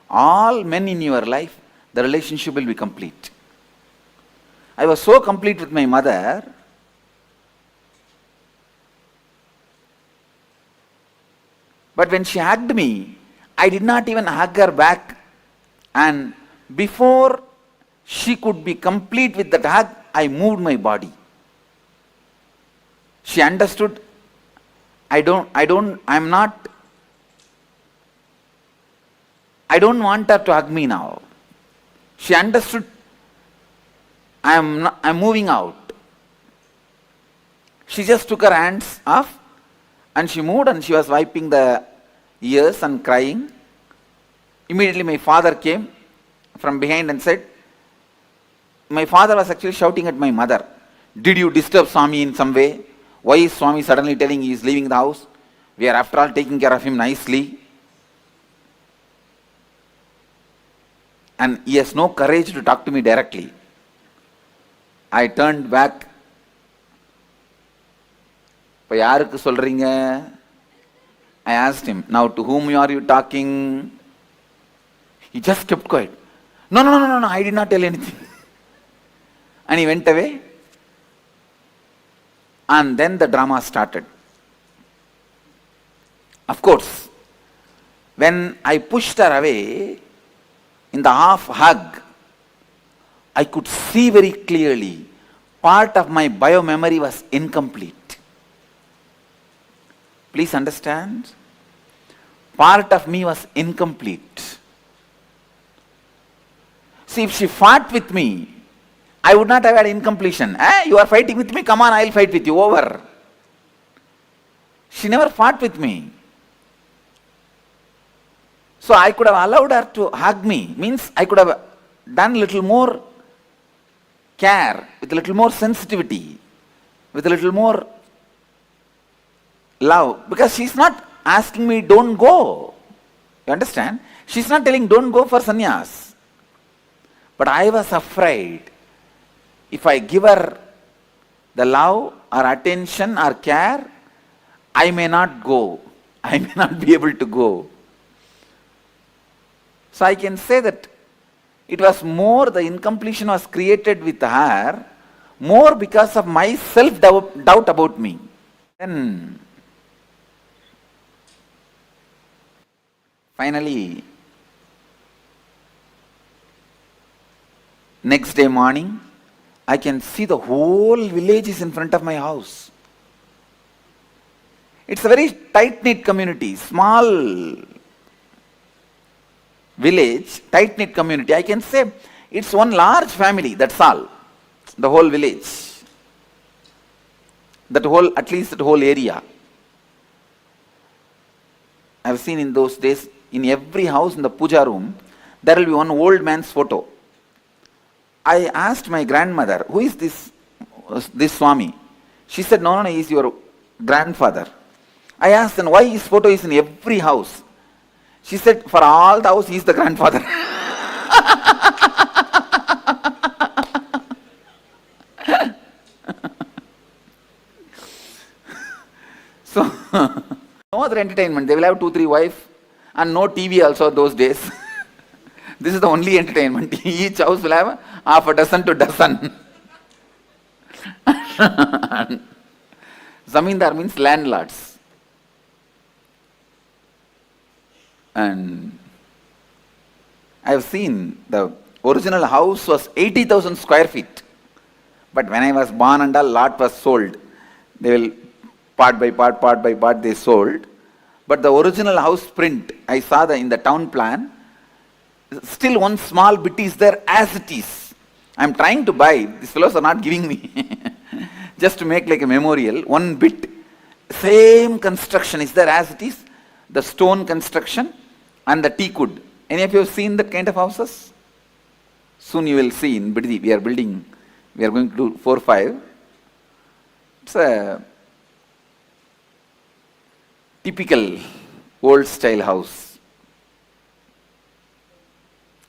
all men in your life, the relationship will be complete. I was so complete with my mother, but when she hugged me, I did not even hug her back, and before she could be complete with that hug, I moved my body. She understood, I don't want her to hug me now. She understood, I'm moving out. She just took her hands off and she moved, and she was wiping the ears and crying. Immediately my father came from behind and said, my father was actually shouting at my mother, "Did you disturb Swami in some way? Why is Swami suddenly telling he is leaving the house? We are after all taking care of him nicely." And he has no courage to talk to me directly. I turned back. I asked him, "Now to whom are you talking?" He just kept quiet. No, I did not tell anything. And he went away. And then the drama started. Of course, when I pushed her away, in the half hug, I could see very clearly part of my bio-memory was incomplete. Please understand, part of me was incomplete. See, if she fought with me, I would not have had incompletion. You are fighting with me? Come on, I will fight with you. Over. She never fought with me. So I could have allowed her to hug me. Means I could have done a little more care, with a little more sensitivity, with a little more love. Because she's not asking me, "Don't go." You understand? She's not telling, "Don't go for sannyas." But I was afraid, if I give her the love or attention or care, I may not go. I may not be able to go. So I can say that it was more, the incompletion was created with her, more because of my self-doubt about me. Then, finally, next day morning, I can see the whole village is in front of my house. It's a very tight-knit community, small village, tight-knit community. I can say it's one large family, that's all. The whole village. At least that whole area. I've seen in those days, in every house in the puja room, there will be one old man's photo. I asked my grandmother, "Who is this Swami?" She said, no, he is your grandfather. I asked, "Then why his photo is in every house?" She said, "For all the house, he is the grandfather." entertainment. They will have 2-3 wives and no TV also those days. This is the only entertainment. Each house will have half a dozen to dozen. Zamindar means landlords. And I have seen the original house was 80,000 square feet. But when I was born and a lot was sold. They will part by part they sold. But the original house print, I saw in the town plan, still one small bit is there as it is. I am trying to buy, these fellows are not giving me. Just to make like a memorial, one bit, same construction is there as it is, the stone construction and the teak wood. Any of you have seen that kind of houses? Soon you will see in Biddi, we are building, we are going to do 4-5. It's a typical old style house.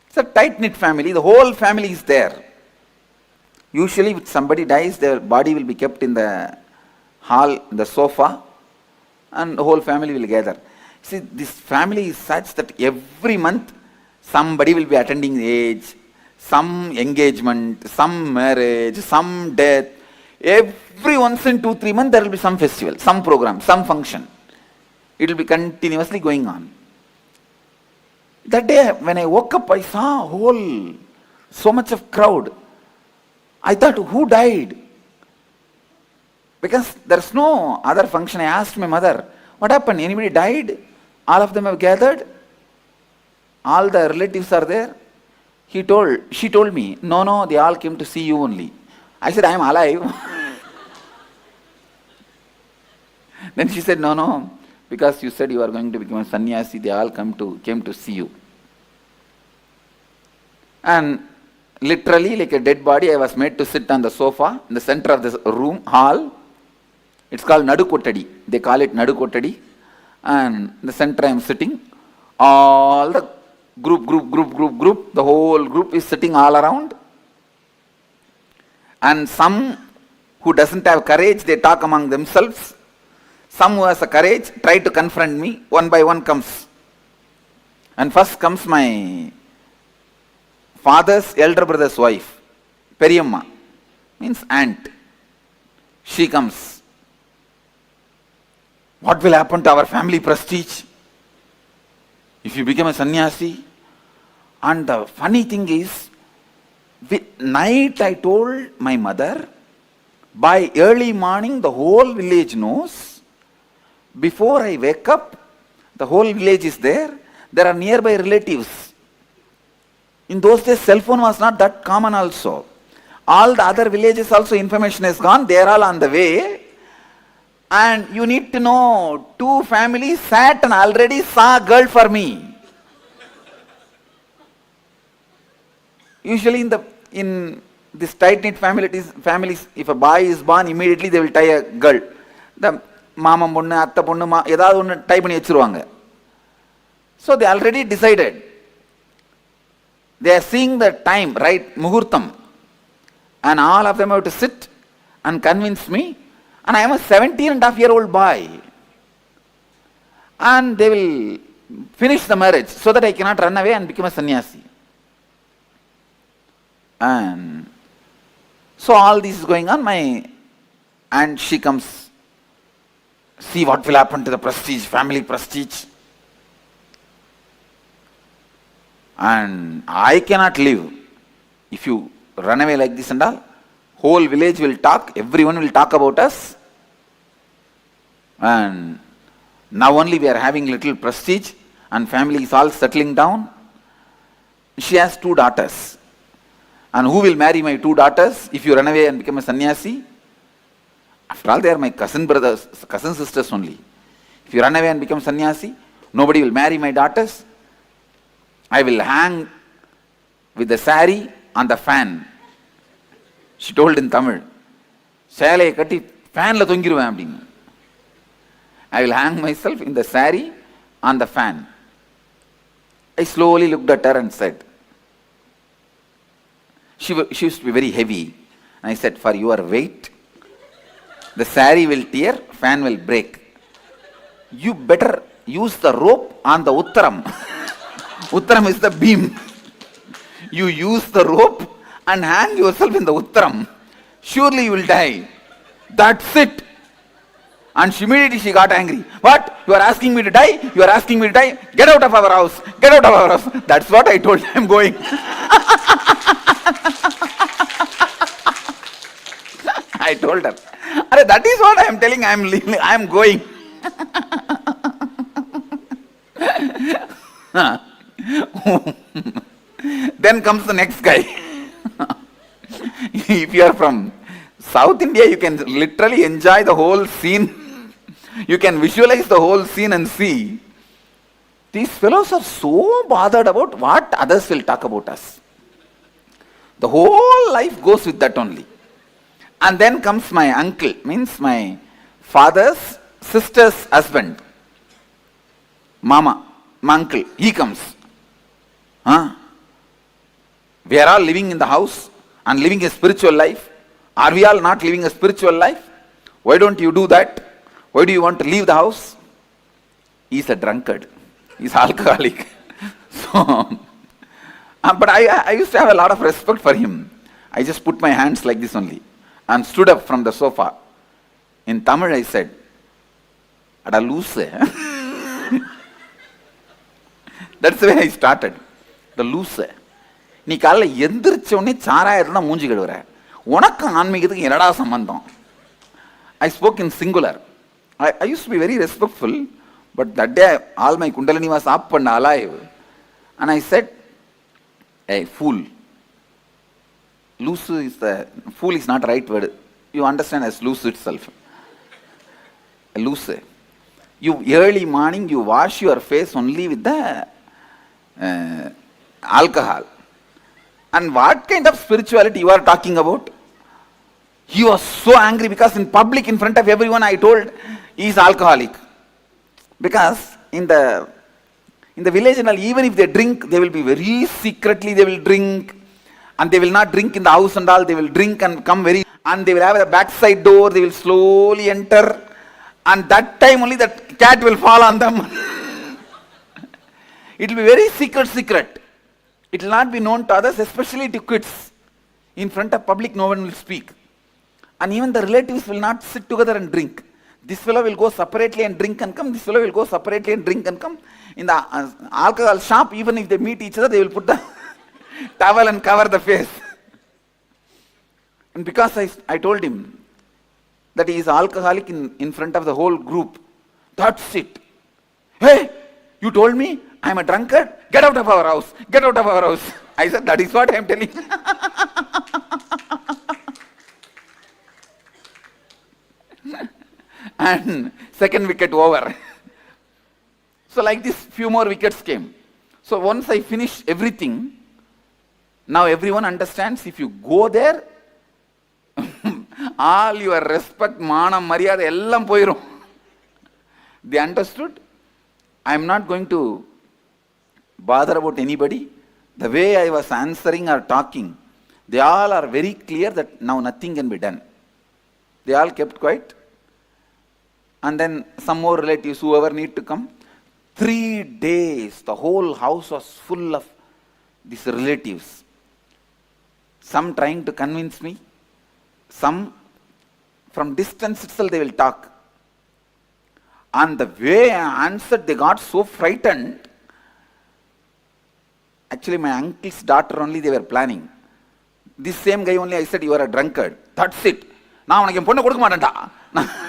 It's a tight-knit family, the whole family is there. Usually if somebody dies, their body will be kept in the hall, the sofa, and the whole family will gather. See, this family is such that every month somebody will be attending the age, some engagement, some marriage, some death. Every once in 2-3 months there will be some festival, some program, some function. It will be continuously going on. That day when I woke up, I saw so much of crowd. I thought, who died? Because there's no other function. I asked my mother, what happened? Anybody died? All of them have gathered? All the relatives are there? She told me, no, they all came to see you only. I said, I am alive. Then she said, no, because you said you are going to become a sannyasi, they all came to see you. And literally, like a dead body, I was made to sit on the sofa in the center of this room, hall. It's called Nadu Kottadi. They call it Nadu Kottadi. And in the center I am sitting. All the group, the whole group is sitting all around. And some who doesn't have courage, they talk among themselves. Some who has a courage try to confront me. One by one comes. And first comes my father's elder brother's wife, Periyamma, means aunt. She comes. What will happen to our family prestige if you become a sannyasi? And the funny thing is, night I told my mother, by early morning the whole village knows. Before I wake up, the whole village is there. There are nearby relatives. In those days, cell phone was not that common also. All the other villages also information has gone. They are all on the way. And you need to know, 2 families sat and already saw a girl for me. Usually in this tight-knit families, if a boy is born, immediately they will tie a girl. The mama ponnu, atta ponnu, edavadhu onnu tie panni vechiruvaanga. So they already decided. They are seeing the time, right, muhurtam. And all of them have to sit and convince me. And I am a 17.5-year-old boy. And they will finish the marriage so that I cannot run away and become a sannyasi. And so all this is going on. And she comes, see what will happen to the prestige, family prestige. And I cannot live. If you run away like this and all, whole village will talk, everyone will talk about us. And now only we are having little prestige and family is all settling down. She has 2 daughters. And who will marry my 2 daughters if you run away and become a sannyasi? After all, they are my cousin sisters only. If you run away and become sannyasi, nobody will marry my daughters. I will hang with the sari on the fan. She told in Tamil. Shalai katti fan la thongiruven appadinu. I will hang myself in the sari on the fan. I slowly looked at her and said, she used to be very heavy. And I said, for your weight, the sari will tear, fan will break. You better use the rope on the Uttaram. Uttaram is the beam. You use the rope and hang yourself in the Uttaram. Surely you will die. That's it. And immediately she got angry. What? You are asking me to die? You are asking me to die? Get out of our house. Get out of our house. That's what I told her. I'm going. I told her. That is what I am telling. I am going. Then comes the next guy. If you are from South India, you can literally enjoy the whole scene. You can visualize the whole scene and see. These fellows are so bothered about what others will talk about us. The whole life goes with that only. And then comes my uncle, means my father's sister's husband. Mama, my uncle, he comes. We are all living in the house and living a spiritual life. Are we all not living a spiritual life? Why don't you do that? Why do you want to leave the house? He's a drunkard. He's alcoholic. So, but I used to have a lot of respect for him. I just put my hands like this only and stood up from the sofa. In Tamil I said, Ada loose. That's the way I started. The loose. நீ காலைல எந்திரிச்ச உடனே சாராயிரம்னா மூஞ்சி கழுவுற, உனக்கு ஆன்மீகத்துக்கு என்னடா சம்பந்தம்? I spoke in singular. I used to be very respectful, but that day all my kundalini was up and alive. And I said, hey, fool. Loose is the, fool is not the right word. You understand as loose itself. Loose. You early morning, you wash your face only with the alcohol. And what kind of spirituality you are talking about? He was so angry because in public, in front of everyone, I told he is alcoholic. Because in the village and all, even if they drink, they will be very secretly, they will drink. And they will not drink in the house and all, they will drink and come very, and they will have a backside door, they will slowly enter. And that time only that cat will fall on them. It will be very secret. It will not be known to others, especially to kids. In front of public, no one will speak. And even the relatives will not sit together and drink. This fellow will go separately and drink and come. This fellow will go separately and drink and come. In the alcohol shop, even if they meet each other, they will put the towel and cover the face. And because I told him that he is alcoholic in front of the whole group, that's it. Hey, you told me I am a drunkard? Get out of our house. Get out of our house. I said, that is what I am telling. And second wicket over. So like this, few more wickets came. So once I finished everything, now everyone understands if you go there, all your respect, mana, maryada, ellam poirum. They understood. I am not going to bother about anybody. The way I was answering or talking, they all are very clear that now nothing can be done. They all kept quiet. And then some more relatives, whoever need to come. 3 days, the whole house was full of these relatives. Some trying to convince me. Some from distance itself they will talk. And the way I answered, they got so frightened. Actually, my uncle's daughter only they were planning. This same guy only I said, you are a drunkard. That's it. Now I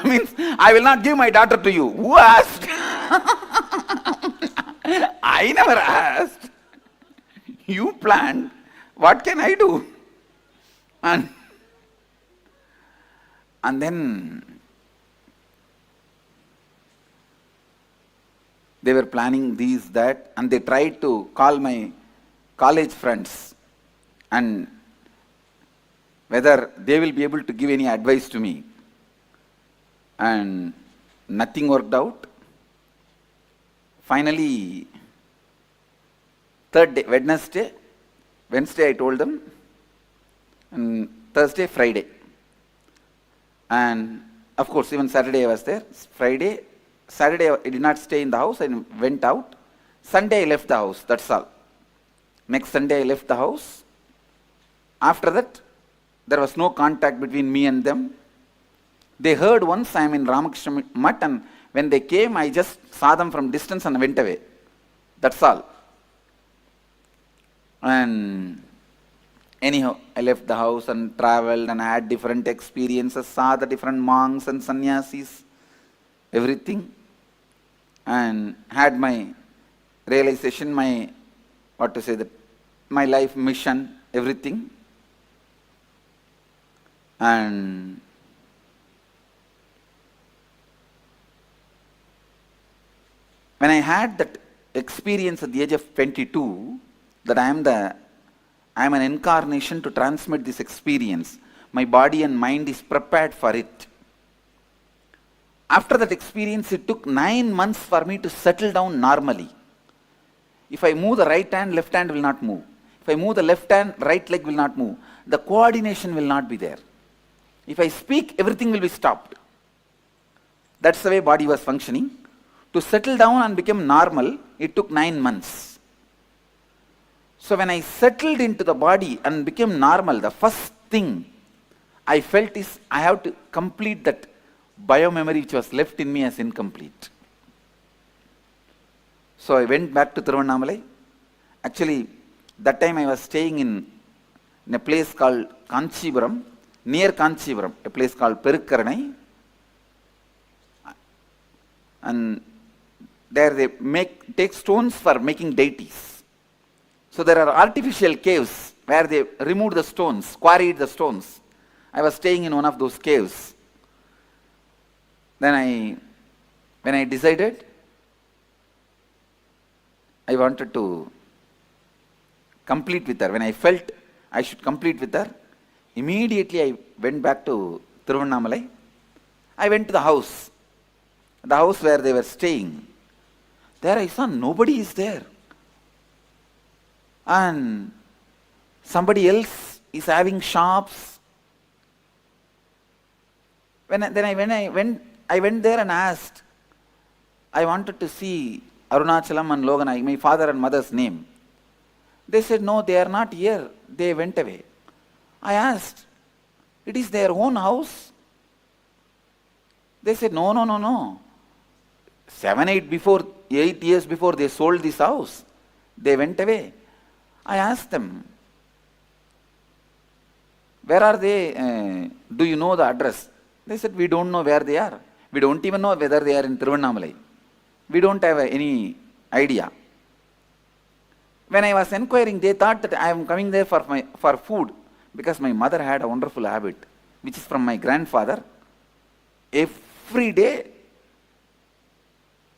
means I will not give my daughter to you. Who asked? I never asked. You planned. What can I do? And then they were planning these, that, and they tried to call my college friends and whether they will be able to give any advice to me. And nothing worked out. Finally, third day, Wednesday I told them, and Thursday, Friday. And of course, even Saturday I was there. Friday, Saturday I did not stay in the house, I went out. Sunday I left the house, that's all. Next Sunday I left the house. After that, there was no contact between me and them. They heard once I am in Ramakrishna Mutt, and when they came, I just saw them from distance and went away. That's all. And anyhow, I left the house and traveled and had different experiences, saw the different monks and sannyasis, everything, and had my realization, my life mission, everything. And when I had that experience at the age of 22, that I am an incarnation to transmit this experience, my body and mind is prepared for it. After that experience, it took 9 months for me to settle down normally. If I move the right hand, left hand will not move. If I move the left hand, right leg will not move. The coordination will not be there. If I speak, everything will be stopped. That's the way body was functioning. To settle down and become normal, it took 9 months. So when I settled into the body and became normal, the first thing I felt is I have to complete that bio-memory which was left in me as incomplete. So I went back to Tiruvannamalai. Actually, that time I was staying in a place called Kanchipuram, near Kanchipuram, a place called Perukkaranai. And there they take stones for making deities. So there are artificial caves where they removed the stones, quarried the stones. I was staying in one of those caves. Then when I decided, I wanted to complete with her. When I felt I should complete with her, immediately I went back to Tiruvannamalai. I went to the house where they were staying. There I saw nobody is there. And somebody else is having shops. When I went there and asked, I wanted to see Arunachalam and Loganai, my father and mother's name. They said, no, they are not here. They went away. I asked, it is their own house? They said, no. 8 years before they sold this house. They went away. I asked them, where are they? Do you know the address? They said, we don't know where they are. We don't even know whether they are in Tiruvannamalai. We don't have any idea. When I was inquiring, they thought that I am coming there for food, because my mother had a wonderful habit, which is from my grandfather. Every day,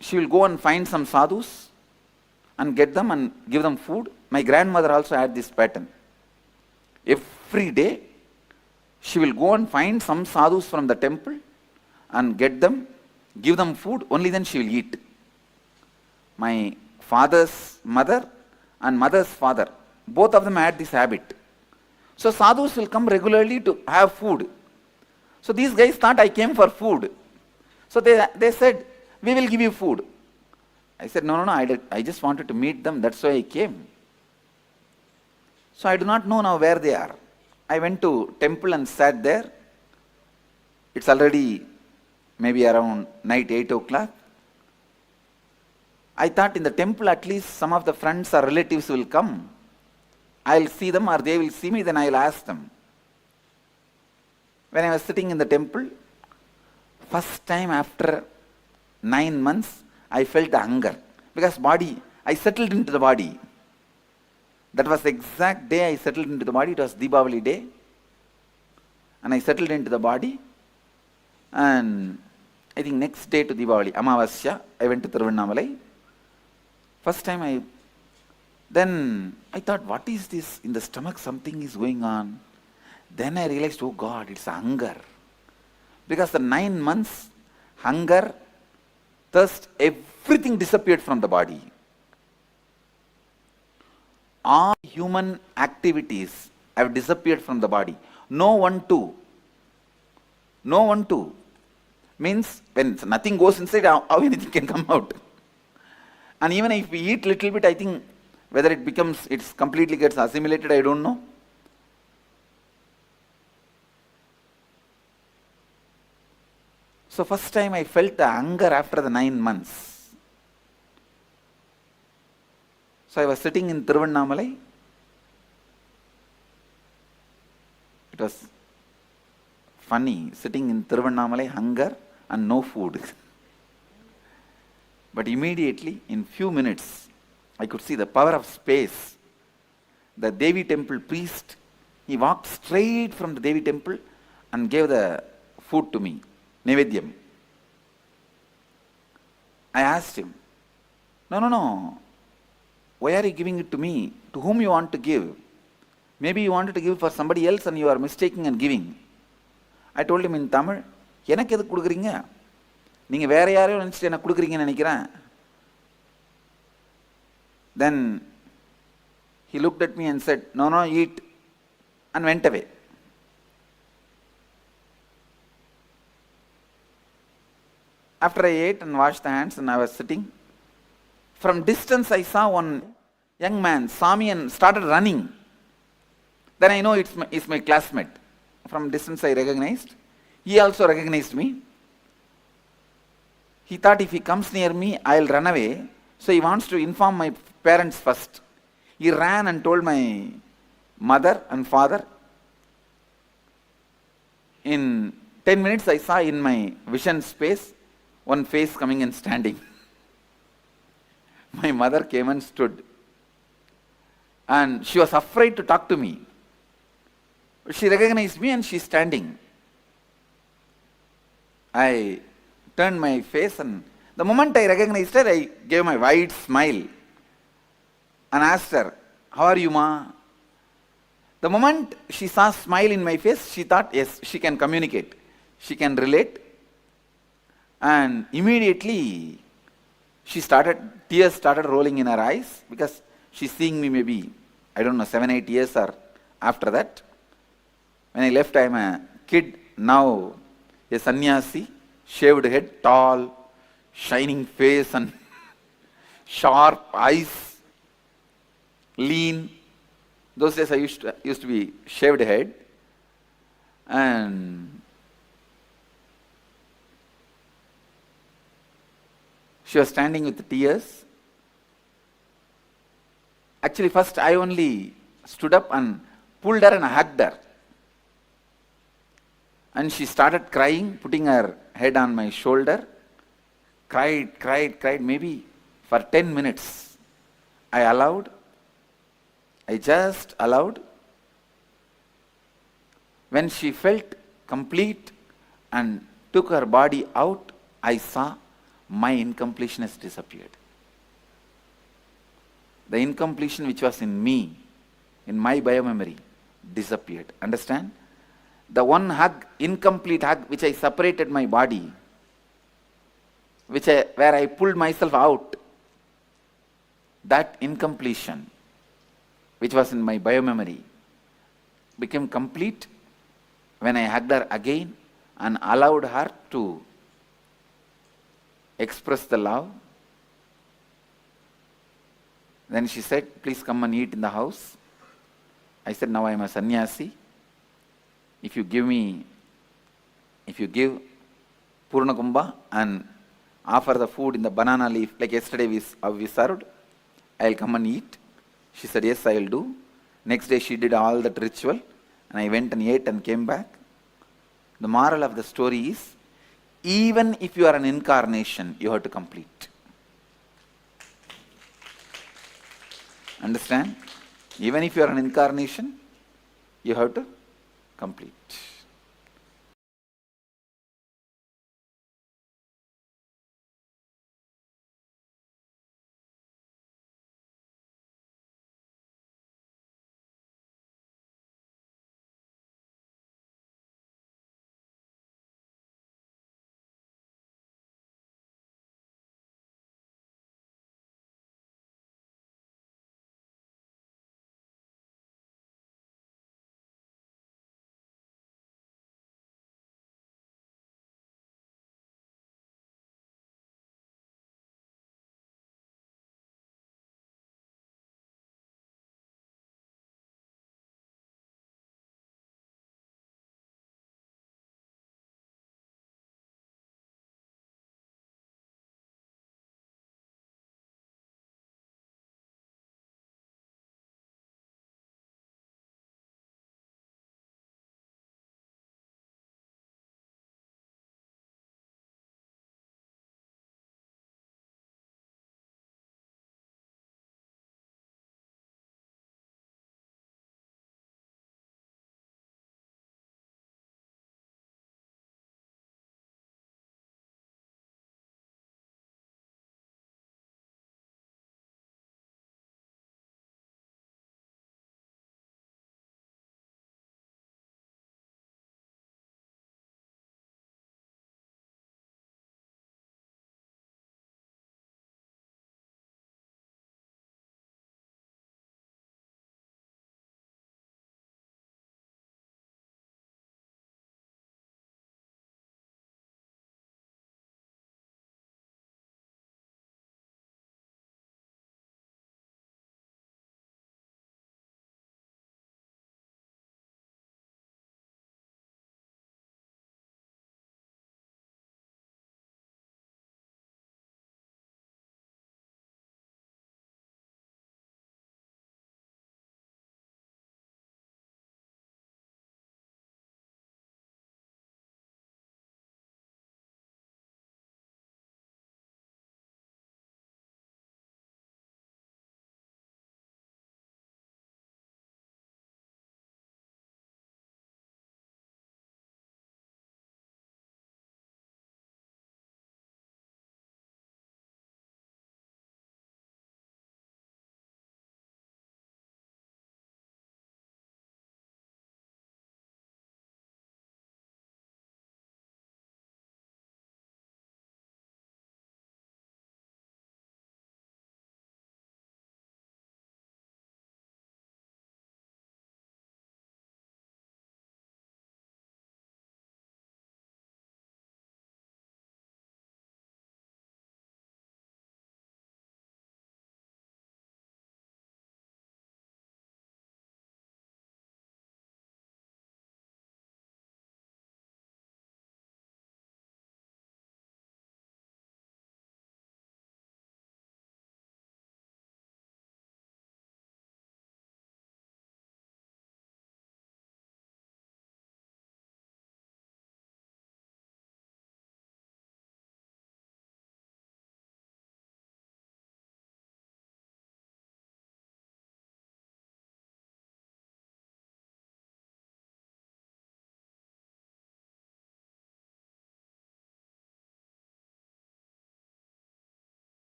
she will go and find some sadhus and get them and give them food. My grandmother also had this pattern. Every day, she will go and find some sadhus from the temple and get them, give them food, only then she will eat. My father's mother and mother's father, both of them had this habit. So sadhus will come regularly to have food. So these guys thought I came for food. So they said, we will give you food. I said, no, I just wanted to meet them, that's why I came. So I do not know now where they are. I went to temple and sat there. It's already maybe around night 8 o'clock. I thought in the temple at least some of the friends or relatives will come. I'll see them or they will see me, then I'll ask them. When I was sitting in the temple, first time after 9 months, I felt the hunger. Because I settled into the body. That was the exact day I settled into the body. It was Deepavali day. And I settled into the body. And I think next day to Deepavali, Amavasya, I went to Tiruvannamalai. First time then I thought, what is this? In the stomach something is going on. Then I realized, oh God, it's hunger. Because the 9 months, hunger, thirst, everything disappeared from the body. All human activities have disappeared from the body. No one too. Means when nothing goes inside, how anything can come out. And even if we eat little bit, I think whether it's completely gets assimilated, I don't know. So first time I felt the hunger after the 9 months. So I was sitting in Tiruvannamalai. It was funny, sitting in Tiruvannamalai, hunger and no food. But immediately, in few minutes, I could see the power of space. The Devi temple priest, he walked straight from the Devi temple and gave the food to me, Nevedyam. I asked him, no, why are you giving it to me? To whom you want to give? Maybe you wanted to give for somebody else and you are mistaking and giving. I told him in Tamil, எனக்கு எது கொடுக்குறீங்க? நீங்க வேற யாரையோ நினைச்சிட்டு எனக்கு கொடுக்குறீங்கன்னு நினைக்கிறேன். Then he looked at me and said, no, eat, and went away. After I ate and washed the hands and I was sitting, from distance I saw one young man, Sami, and started running. Then I know it's my classmate. From distance I recognized. He also recognized me. He thought if he comes near me, I'll run away. So he wants to inform my parents first. He ran and told my mother and father. In 10 minutes I saw in my vision space one face coming and standing. My mother came and stood. And she was afraid to talk to me. She recognized me and she's standing. I turned my face, and the moment I recognized her, I gave my wide smile and asked her, how are you, Ma? The moment she saw a smile in my face, she thought, yes, she can communicate. She can relate. And immediately, tears started rolling in her eyes because she's seeing me maybe, 7-8 years or after that. When I left, I'm a kid, now a sannyasi, shaved head, tall, shining face and sharp eyes, lean. Those days I used to be shaved head. And she was standing with tears. Actually, first I only stood up and pulled her and hugged her. And she started crying, putting her head on my shoulder. Cried, maybe for 10 minutes. I just allowed. When she felt complete and took her body out, I saw my incompleteness disappeared. The incompletion which was in me, in my biomemory, disappeared. Understand? The one hug, incomplete hug, which I separated my body, where I pulled myself out, that incompletion, which was in my biomemory, became complete when I hugged her again and allowed her to express the love. Then she said, please come and eat in the house. I said, now I am a sannyasi. If you give Purna Kumbha and offer the food in the banana leaf, like yesterday we served, I'll come and eat. She said, yes, I'll do. Next day she did all that ritual, and I went and ate and came back. The moral of the story is, even if you are an incarnation, you have to complete. Understand? Even if you are an incarnation, you have to complete.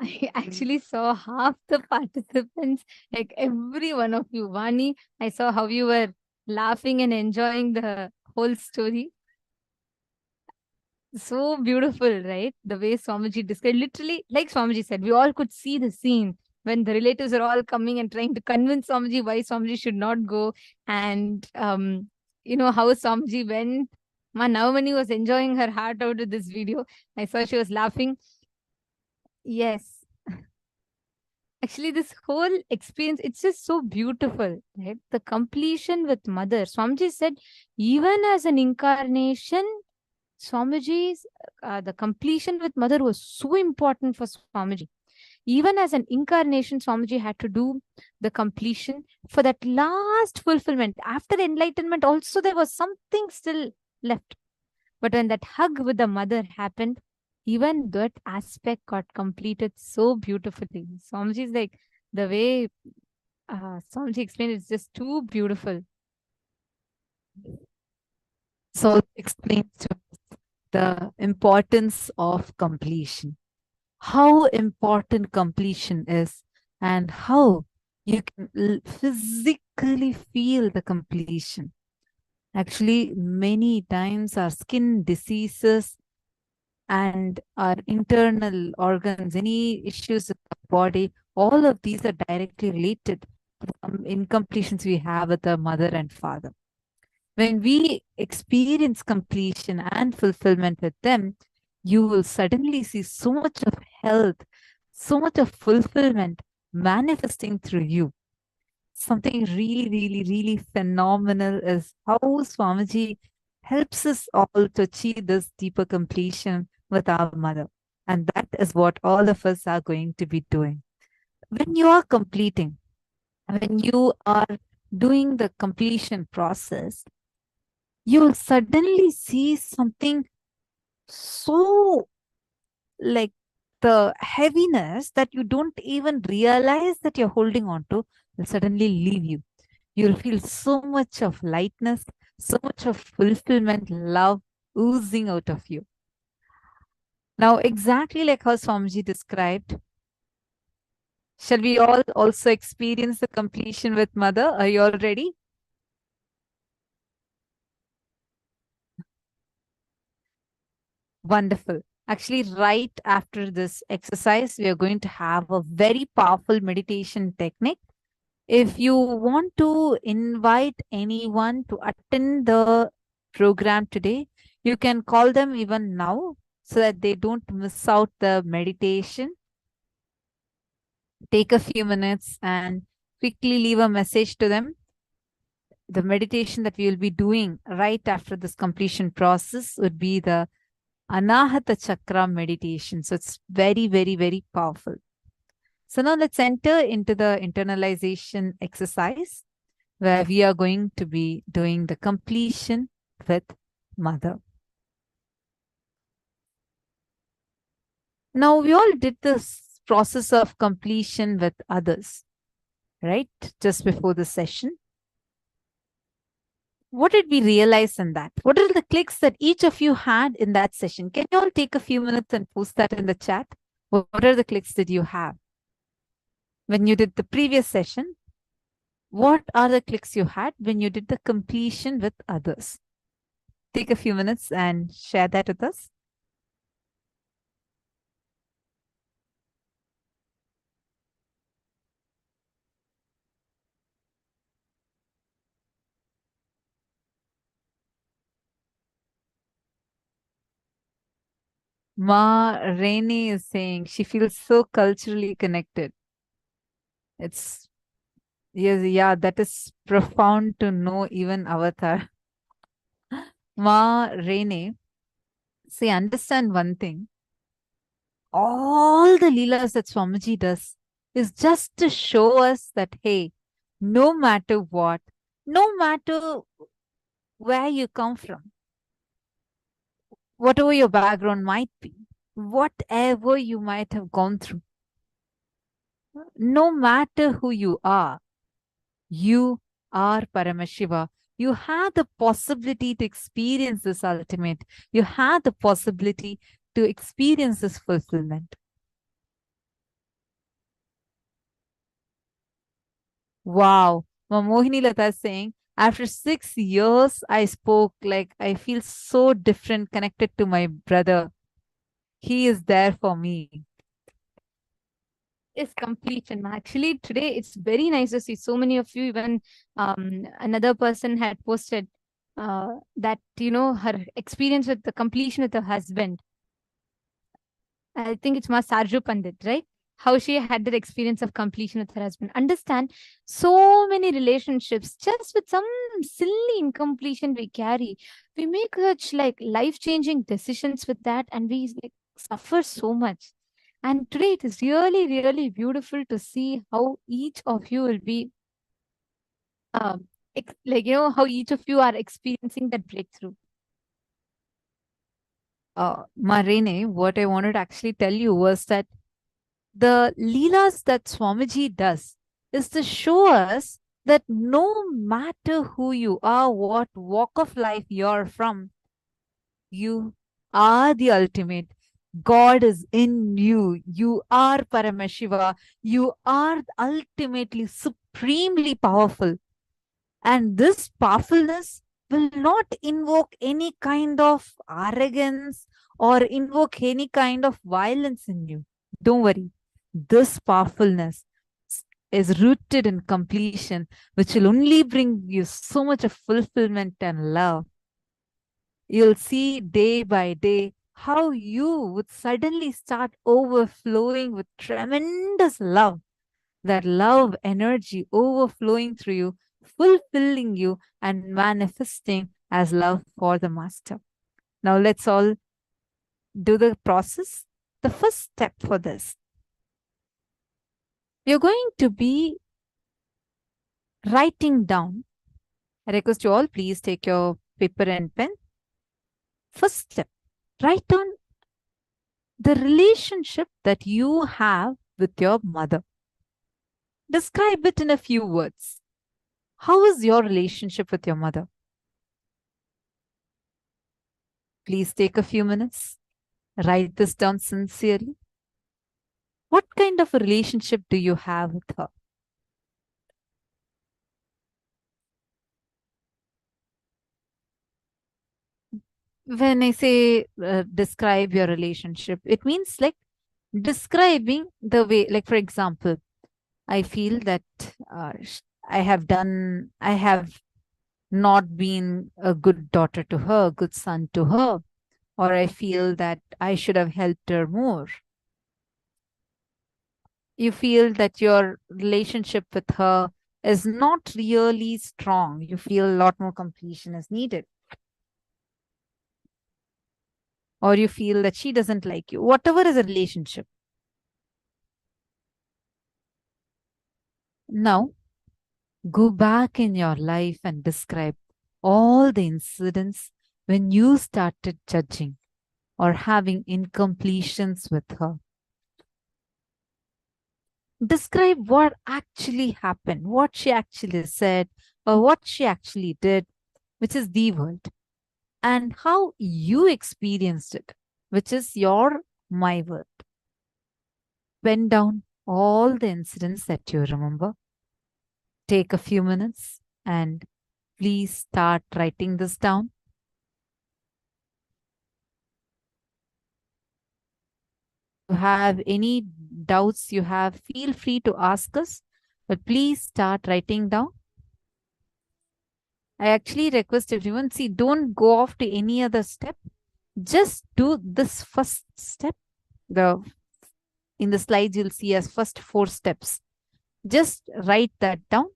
I actually saw half the participants, like every one of you. Vani, I saw how you were laughing and enjoying the whole story. So beautiful, right? The way Swamiji described, literally, like Swamiji said, we all could see the scene when the relatives are all coming and trying to convince Swamiji why Swamiji should not go. And, how Swamiji went. Ma Navamani was enjoying her heart out of this video. I saw she was laughing. Yes. Actually, this whole experience, it's just so beautiful, right? The completion with mother. Swamiji said, even as an incarnation, Swamiji's, the completion with mother was so important for Swamiji. Even as an incarnation, Swamiji had to do the completion for that last fulfillment. After enlightenment, also there was something still left. But when that hug with the mother happened, even that aspect got completed so beautifully. Swamiji is like, the way Swamiji explained, it's just too beautiful.
So it explains to us the importance of completion, how important completion is, and how you can physically feel the completion. Actually, many times our skin diseases and our internal organs, any issues with the body, all of these are directly related to the incompletions we have with our mother and father. When we experience completion and fulfillment with them, you will suddenly see so much of health, so much of fulfillment manifesting through you. Something really, really, really phenomenal is how Swamiji helps us all to achieve this deeper completion with our mother. And that is what all of us are going to be doing. When you are completing, when you are doing the completion process, you will suddenly see something so like the heaviness that you don't even realize that you're holding on to will suddenly leave you. You'll feel so much of lightness, so much of fulfillment, love oozing out of you. Now, exactly like how Swamiji described, shall we all also experience the completion with Mother? Are you all ready? Wonderful. Actually, right after this exercise, we are going to have a very powerful meditation technique. If you want to invite anyone to attend the program today, you can call them even now so that they don't miss out the meditation. Take a few minutes and quickly leave a message to them. The meditation that we will be doing right after this completion process would be the Anahata Chakra meditation. So it's very, very, very powerful. So now let's enter into the internalization exercise where we are going to be doing the completion with Mother. Now we all did this process of completion with others, right? Just before the session. What did we realize in that? What are the clicks that each of you had in that session? Can you all take a few minutes and post that in the chat? What are the clicks that you have? When you did the previous session, what are the clicks you had when you did the completion with others? Take a few minutes and share that with us. Ma Rainey is saying she feels so culturally connected. It's, yes, yeah, that is profound to know even Avatar. Ma Rainey, see, understand one thing. All the Leelas that Swamiji does is just to show us that, hey, no matter what, no matter where you come from, whatever your background might be, whatever you might have gone through, no matter who you are Paramashiva. You have the possibility to experience this ultimate. You have the possibility to experience this fulfillment. Wow. Mohini Lata is saying, after 6 years, I spoke like I feel so different connected to my brother. He is there for me.
Is completion. Actually, today it's very nice to see so many of you. Even another person had posted that, her experience with the completion with her husband. I think it's Ma Sarju Pandit, right? How she had that experience of completion with her husband. Understand, so many relationships, just with some silly incompletion we carry. We make such like life-changing decisions with that, and we like suffer so much. And today it is really, really beautiful to see how each of you will be, how each of you are experiencing that breakthrough.
Marine, what I wanted to actually tell you was that the Leelas that Swamiji does is to show us that no matter who you are, what walk of life you're from, you are the ultimate. God is in you. You are Paramashiva. You are ultimately supremely powerful. And this powerfulness will not invoke any kind of arrogance or invoke any kind of violence in you. Don't worry. This powerfulness is rooted in completion, which will only bring you so much of fulfillment and love. You'll see day by day how you would suddenly start overflowing with tremendous love. That love energy overflowing through you, fulfilling you, and manifesting as love for the Master. Now let's all do the process. The first step for this, you're going to be writing down. I request you all, please take your paper and pen. First step, write down the relationship that you have with your mother. Describe it in a few words. How is your relationship with your mother? Please take a few minutes. Write this down sincerely. What kind of a relationship do you have with her? When I say describe your relationship, it means like describing the way, like for example, I feel that I have not been a good daughter to her, good son to her, or I feel that I should have helped her more. You feel that your relationship with her is not really strong. You feel a lot more completion is needed. Or you feel that she doesn't like you. Whatever is a relationship. Now, go back in your life and describe all the incidents when you started judging or having incompletions with her. Describe what actually happened, what she actually said, or what she actually did, which is the world, and how you experienced it, which is your my world. Pen down all the incidents that you remember. Take a few minutes and please start writing this down. If you have any doubts you have, feel free to ask us, but please start writing down. I actually request everyone, see, don't go off to any other step. Just do this first step. In the slides, you'll see as first 4 steps. Just write that down.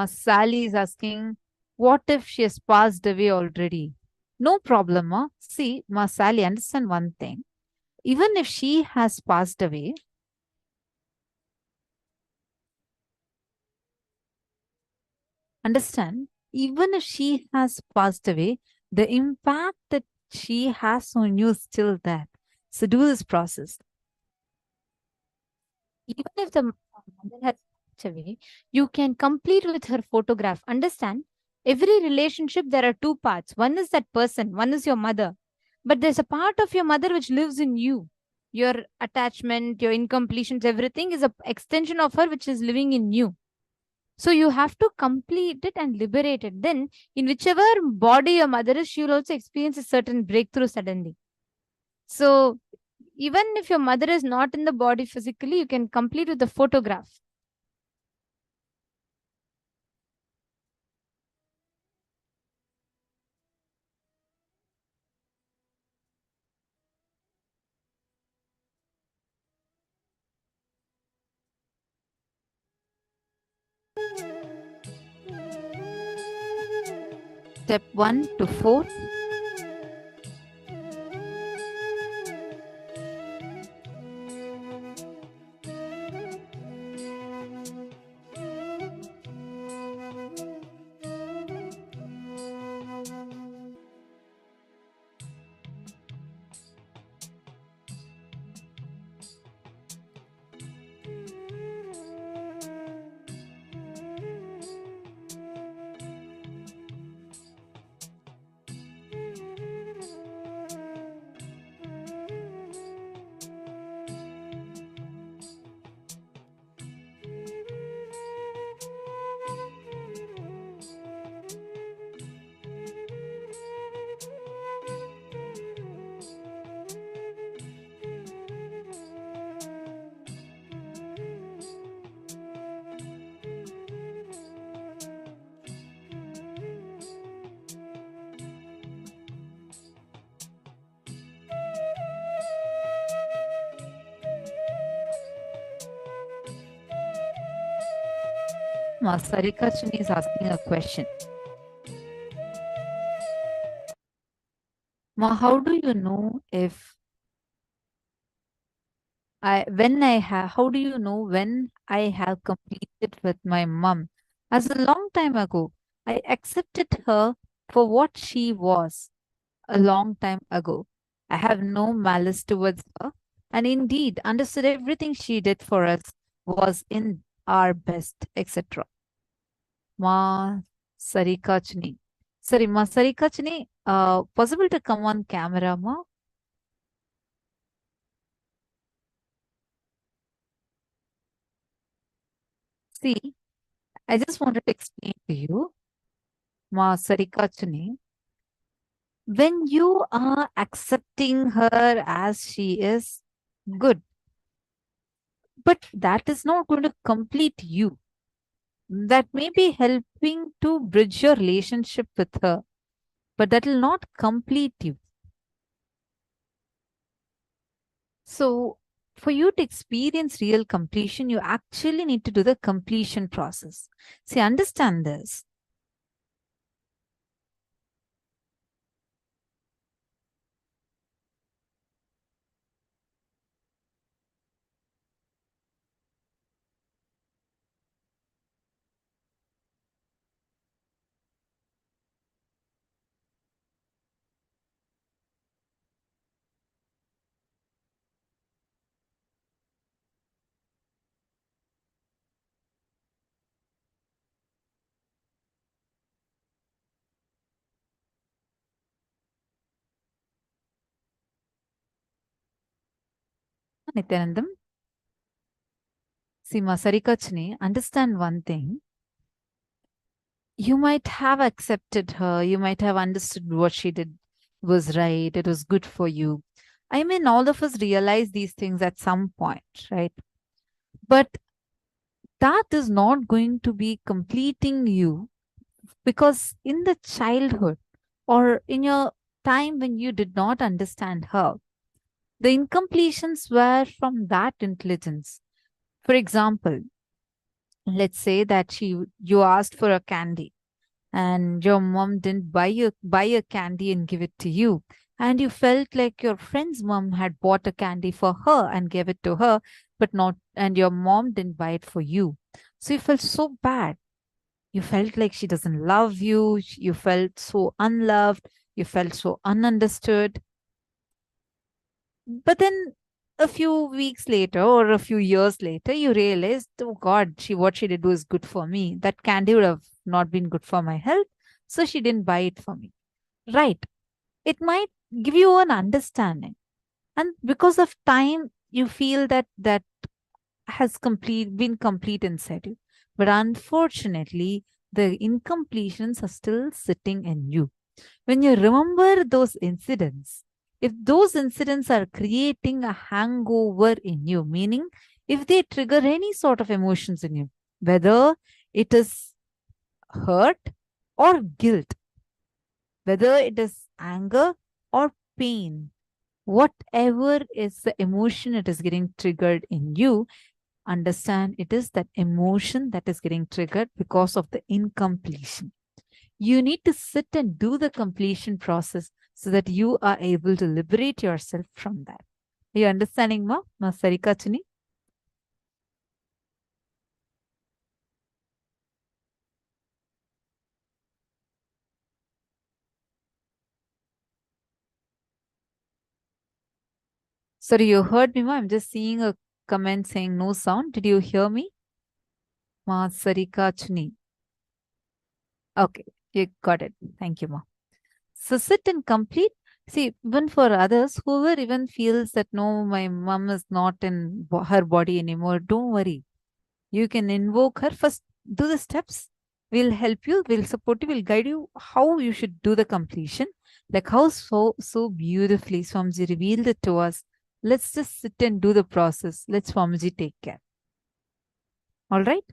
Sally is asking, what if she has passed away already? No problem, Ma. See, Sally, understand one thing. Even if she has passed away, understand, even if she has passed away, the impact that she has on you is still there. So do this process.
Even if the mother has passed away, you can complete with her photograph. Understand, every relationship, there are 2 parts. One is that person, one is your mother. But there's a part of your mother which lives in you. your attachment, your incompletions, everything is an extension of her which is living in you. So you have to complete it and liberate it. Then in whichever body your mother is, she will also experience a certain breakthrough suddenly. So even if your mother is not in the body physically, you can complete with the photograph. Step 1 to 4. Sarika Chuni is asking a question. Ma, how do you know if how do you know when I have completed with my mom? As a long time ago, I accepted her for what she was a long time ago. I have no malice towards her, and indeed understood everything she did for us was in our best, etc. Ma Sarikachni. Sorry, Ma Sarikachni, possible to come on camera, Ma? See, I just wanted to explain to you, Ma Sarikachni, when you are accepting her as she is, good. But that is not going to complete you. That may be helping to bridge your relationship with her, but that will not complete you. So, for you to experience real completion, you actually need to do the completion process. See, understand this. Nityanandam. See, Masarikachni, understand one thing. You might have accepted her, you might have understood what she did was right, it was good for you. I mean, all of us realize these things at some point, right? But that is not going to be completing you, because in the childhood or in your time when you did not understand her, the incompletions were from that intelligence. For example, let's say that you asked for a candy and your mom didn't buy a candy and give it to you, and you felt like your friend's mom had bought a candy for her and gave it to her, but not, and your mom didn't buy it for you. So you felt so bad. You felt like she doesn't love you. You felt so unloved. You felt so ununderstood. But then a few weeks later or a few years later, you realized, oh God, what she did was good for me. That candy would have not been good for my health, so she didn't buy it for me. Right. It might give you an understanding.
And because of time, you feel that that has been complete inside you. But unfortunately, the incompletions are still sitting in you. When you remember those incidents, if those incidents are creating a hangover in you, meaning if they trigger any sort of emotions in you, whether it is hurt or guilt, whether it is anger or pain, whatever is the emotion it is getting triggered in you, understand it is that emotion that is getting triggered because of the incompletion. You need to sit and do the completion process so that you are able to liberate yourself from that. Are you understanding, Ma? Ma Sarika Chini? Sorry, you heard me, Ma? I'm just seeing a comment saying no sound. Did you hear me? Ma Sarika Chini. Okay, you got it. Thank you, Ma. So sit and complete. See, even for others, whoever even feels that no, my mom is not in her body anymore, don't worry. You can invoke her. First, do the steps. We'll help you. We'll support you. We'll guide you how you should do the completion. Like how so beautifully Swamiji revealed it to us. Let's just sit and do the process. Let Swamiji take care. All right?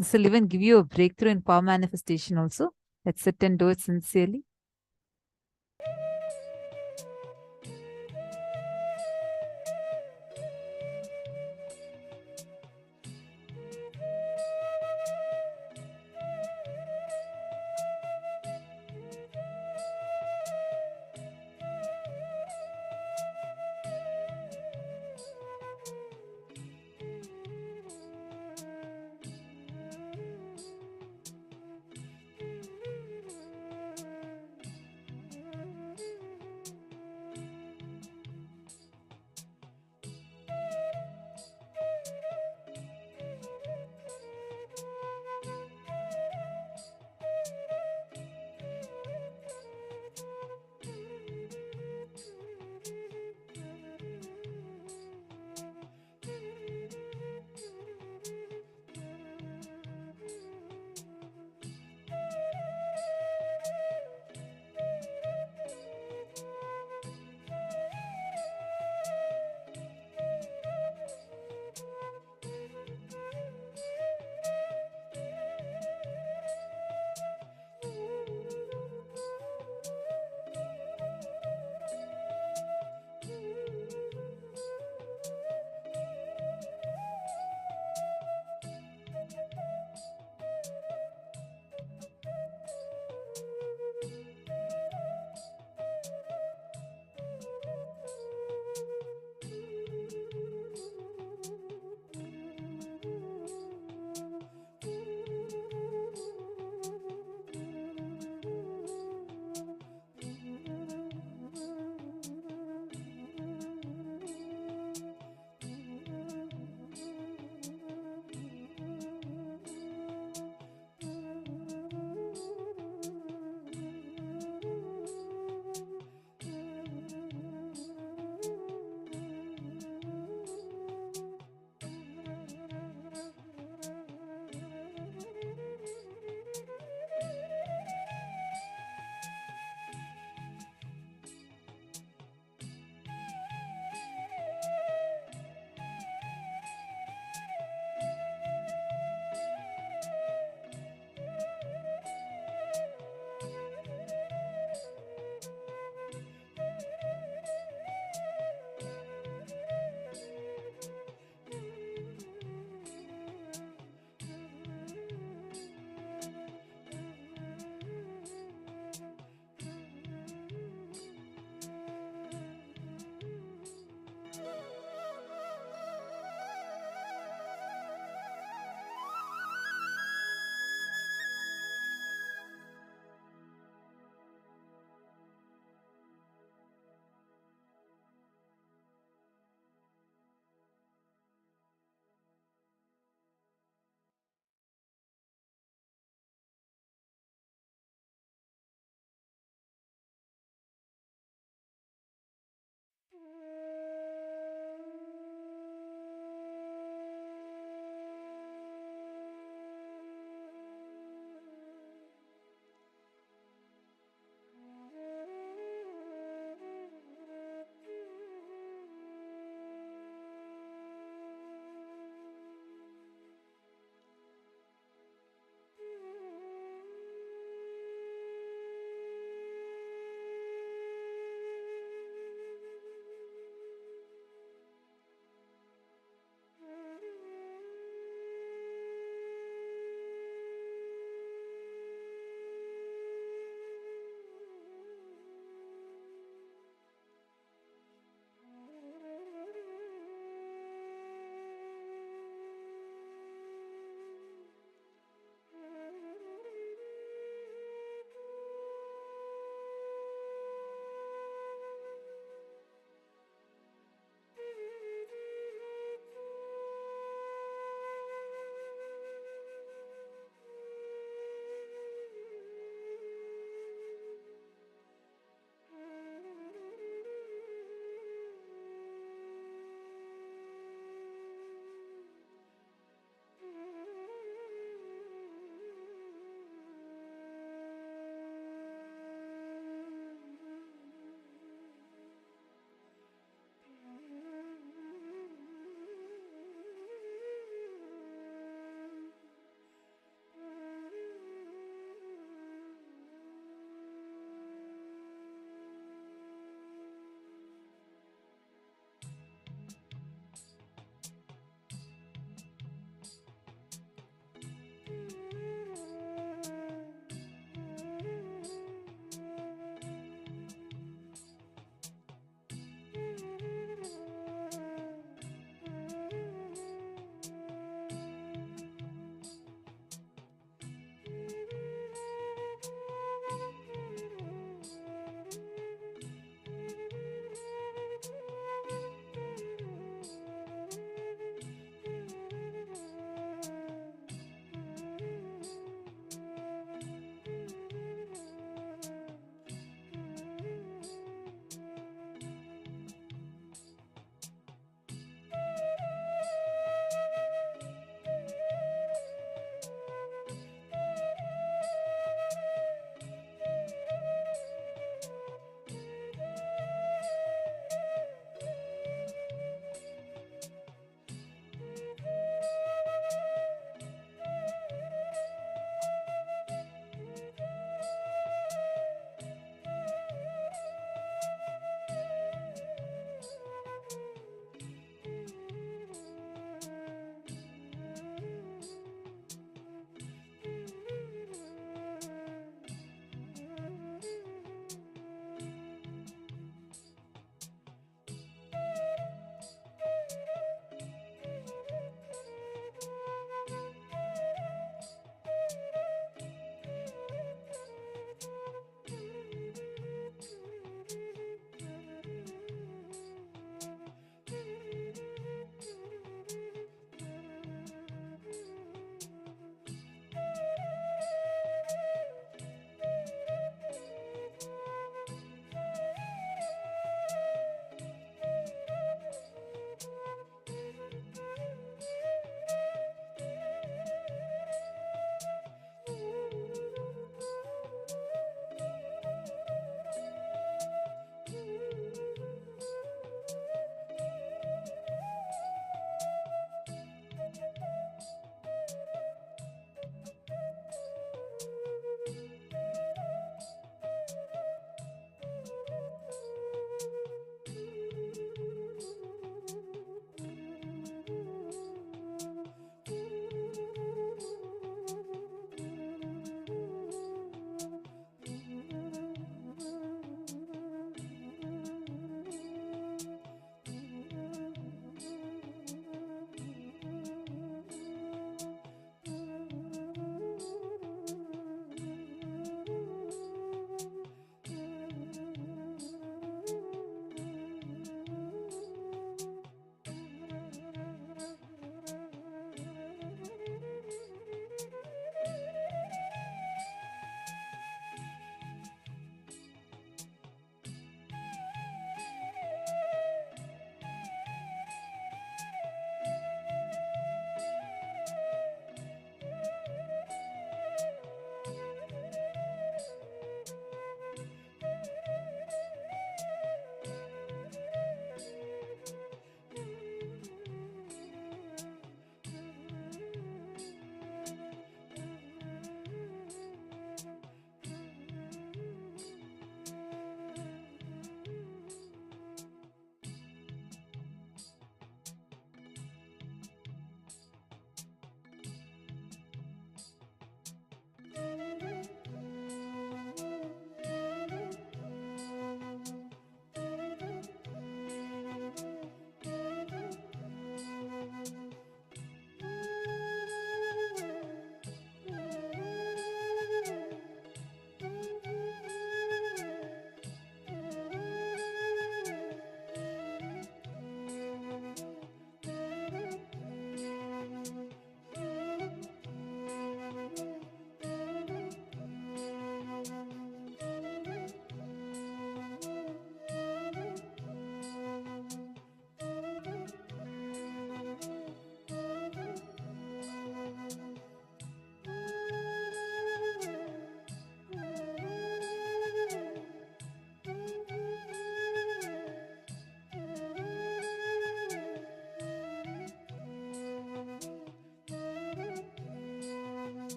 This will even give you a breakthrough in power manifestation also. Let's sit and do it sincerely.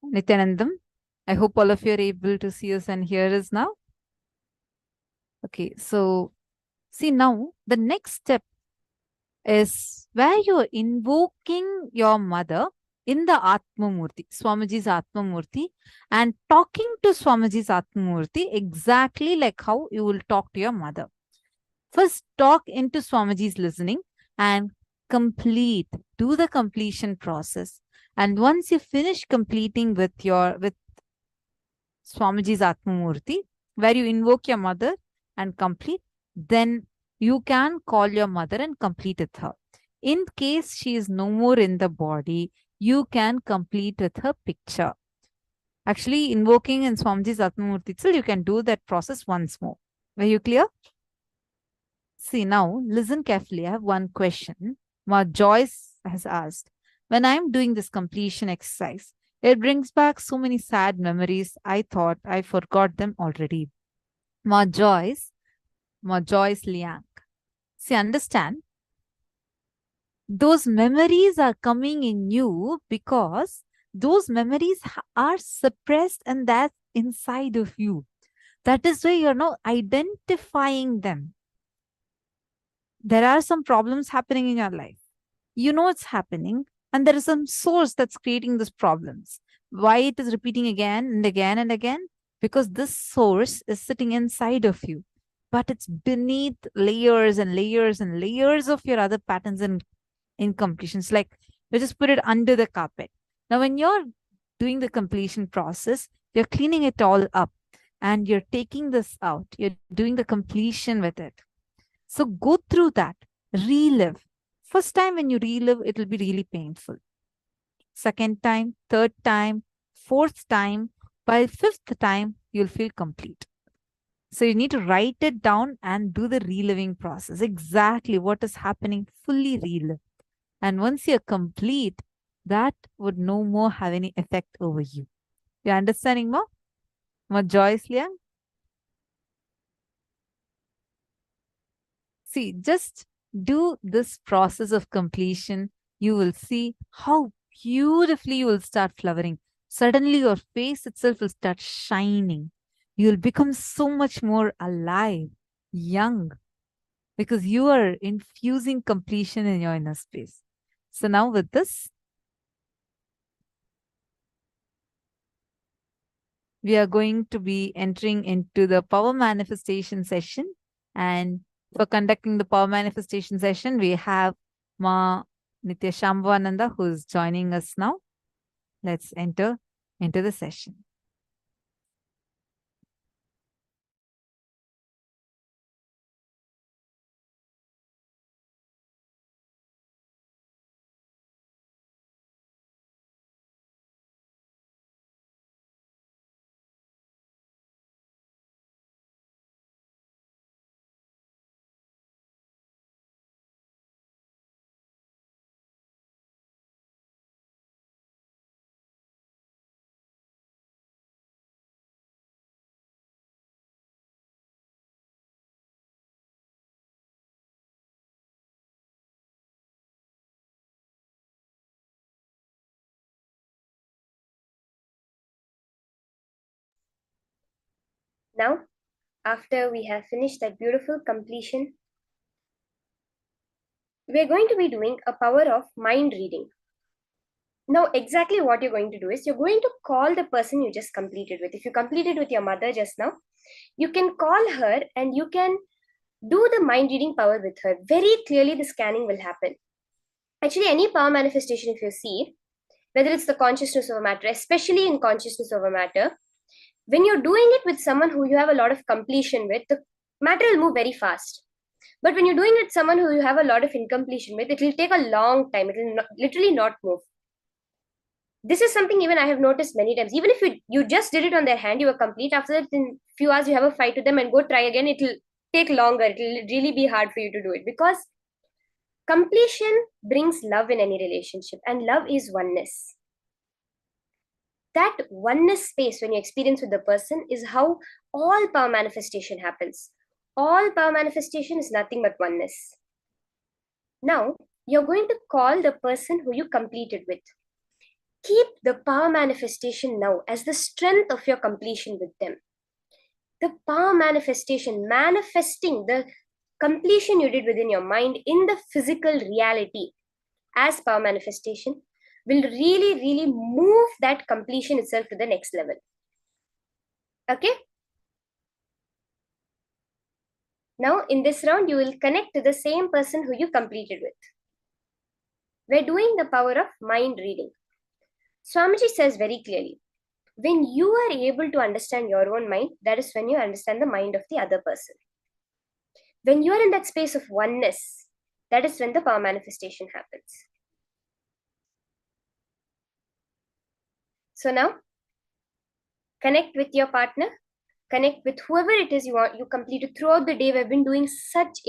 Nithyanandam, I hope all of you are able to see us and hear us now. Okay, so see now the next step is where you're invoking your mother in the Atma Murti, Swamiji's Atma Murti, and talking to Swamiji's Atma Murti exactly like how you will talk to your mother. First, talk into Swamiji's listening and do the completion process. And once you finish completing with Swamiji's Atma Murti, where you invoke your mother and complete, then you can call your mother and complete with her. In case she is no more in the body, you can complete with her picture. Actually, invoking in Swamiji's Atma Murti itself, you can do that process once more. Were you clear? See, now listen carefully. I have one question. Joyce has asked, when I'm doing this completion exercise, it brings back so many sad memories. I thought I forgot them already. Joyce Liang. See, understand, those memories are coming in you because those memories are suppressed and that's inside of you. That is why you're not identifying them. There are some problems happening in your life. You know it's happening, and there is some source that's creating these problems. Why it is repeating again and again and again? Because this source is sitting inside of you, but it's beneath layers and layers and layers of your other patterns and incompletions. Like you just put it under the carpet. Now, when you're doing the completion process, you're cleaning it all up and you're taking this out. You're doing the completion with it. So go through that, relive. First time when you relive, it will be really painful. Second time, third time, fourth time, by fifth time, you'll feel complete. So you need to write it down and do the reliving process. Exactly what is happening, fully relive. And once you're complete, that would no more have any effect over you. You're understanding more? More Joyce Liang? See, just do this process of completion. You will see how beautifully you will start flowering. Suddenly your face itself will start shining. You will become so much more alive, young, because you are infusing completion in your inner space. So now with this, we are going to be entering into the power manifestation session. And for conducting the power manifestation session, we have Ma Nithyananda who is joining us now. Let's enter into the session.
Now, after we have finished that beautiful completion, we're going to be doing a power of mind reading. Now, exactly what you're going to do is you're going to call the person you just completed with. If you completed with your mother just now, you can call her and you can do the mind reading power with her. Very clearly, the scanning will happen. Actually, any power manifestation, if you see, whether it's the consciousness of a matter, especially in consciousness of a matter, when you're doing it with someone who you have a lot of completion with, the matter will move very fast. But when you're doing it with someone who you have a lot of incompletion with, it will take a long time. It will literally not move. This is something even I have noticed many times. Even if you just did it on their hand, you were complete. After that, in few hours, you have a fight with them and go try again. It will take longer. It will really be hard for you to do it because completion brings love in any relationship, and love is oneness. That oneness space when you experience with the person is how all power manifestation happens. All power manifestation is nothing but oneness. Now, you're going to call the person who you completed with. Keep the power manifestation now as the strength of your completion with them. The power manifestation, manifesting the completion you did within your mind in the physical reality as power manifestation, will really, really move that completion itself to the next level. Okay? Now, in this round, you will connect to the same person who you completed with. We're doing the power of mind reading. Swamiji says very clearly, when you are able to understand your own mind, that is when you understand the mind of the other person. When you are in that space of oneness, that is when the power manifestation happens. So now, connect with your partner, connect with whoever it is you completed throughout the day. We've been doing such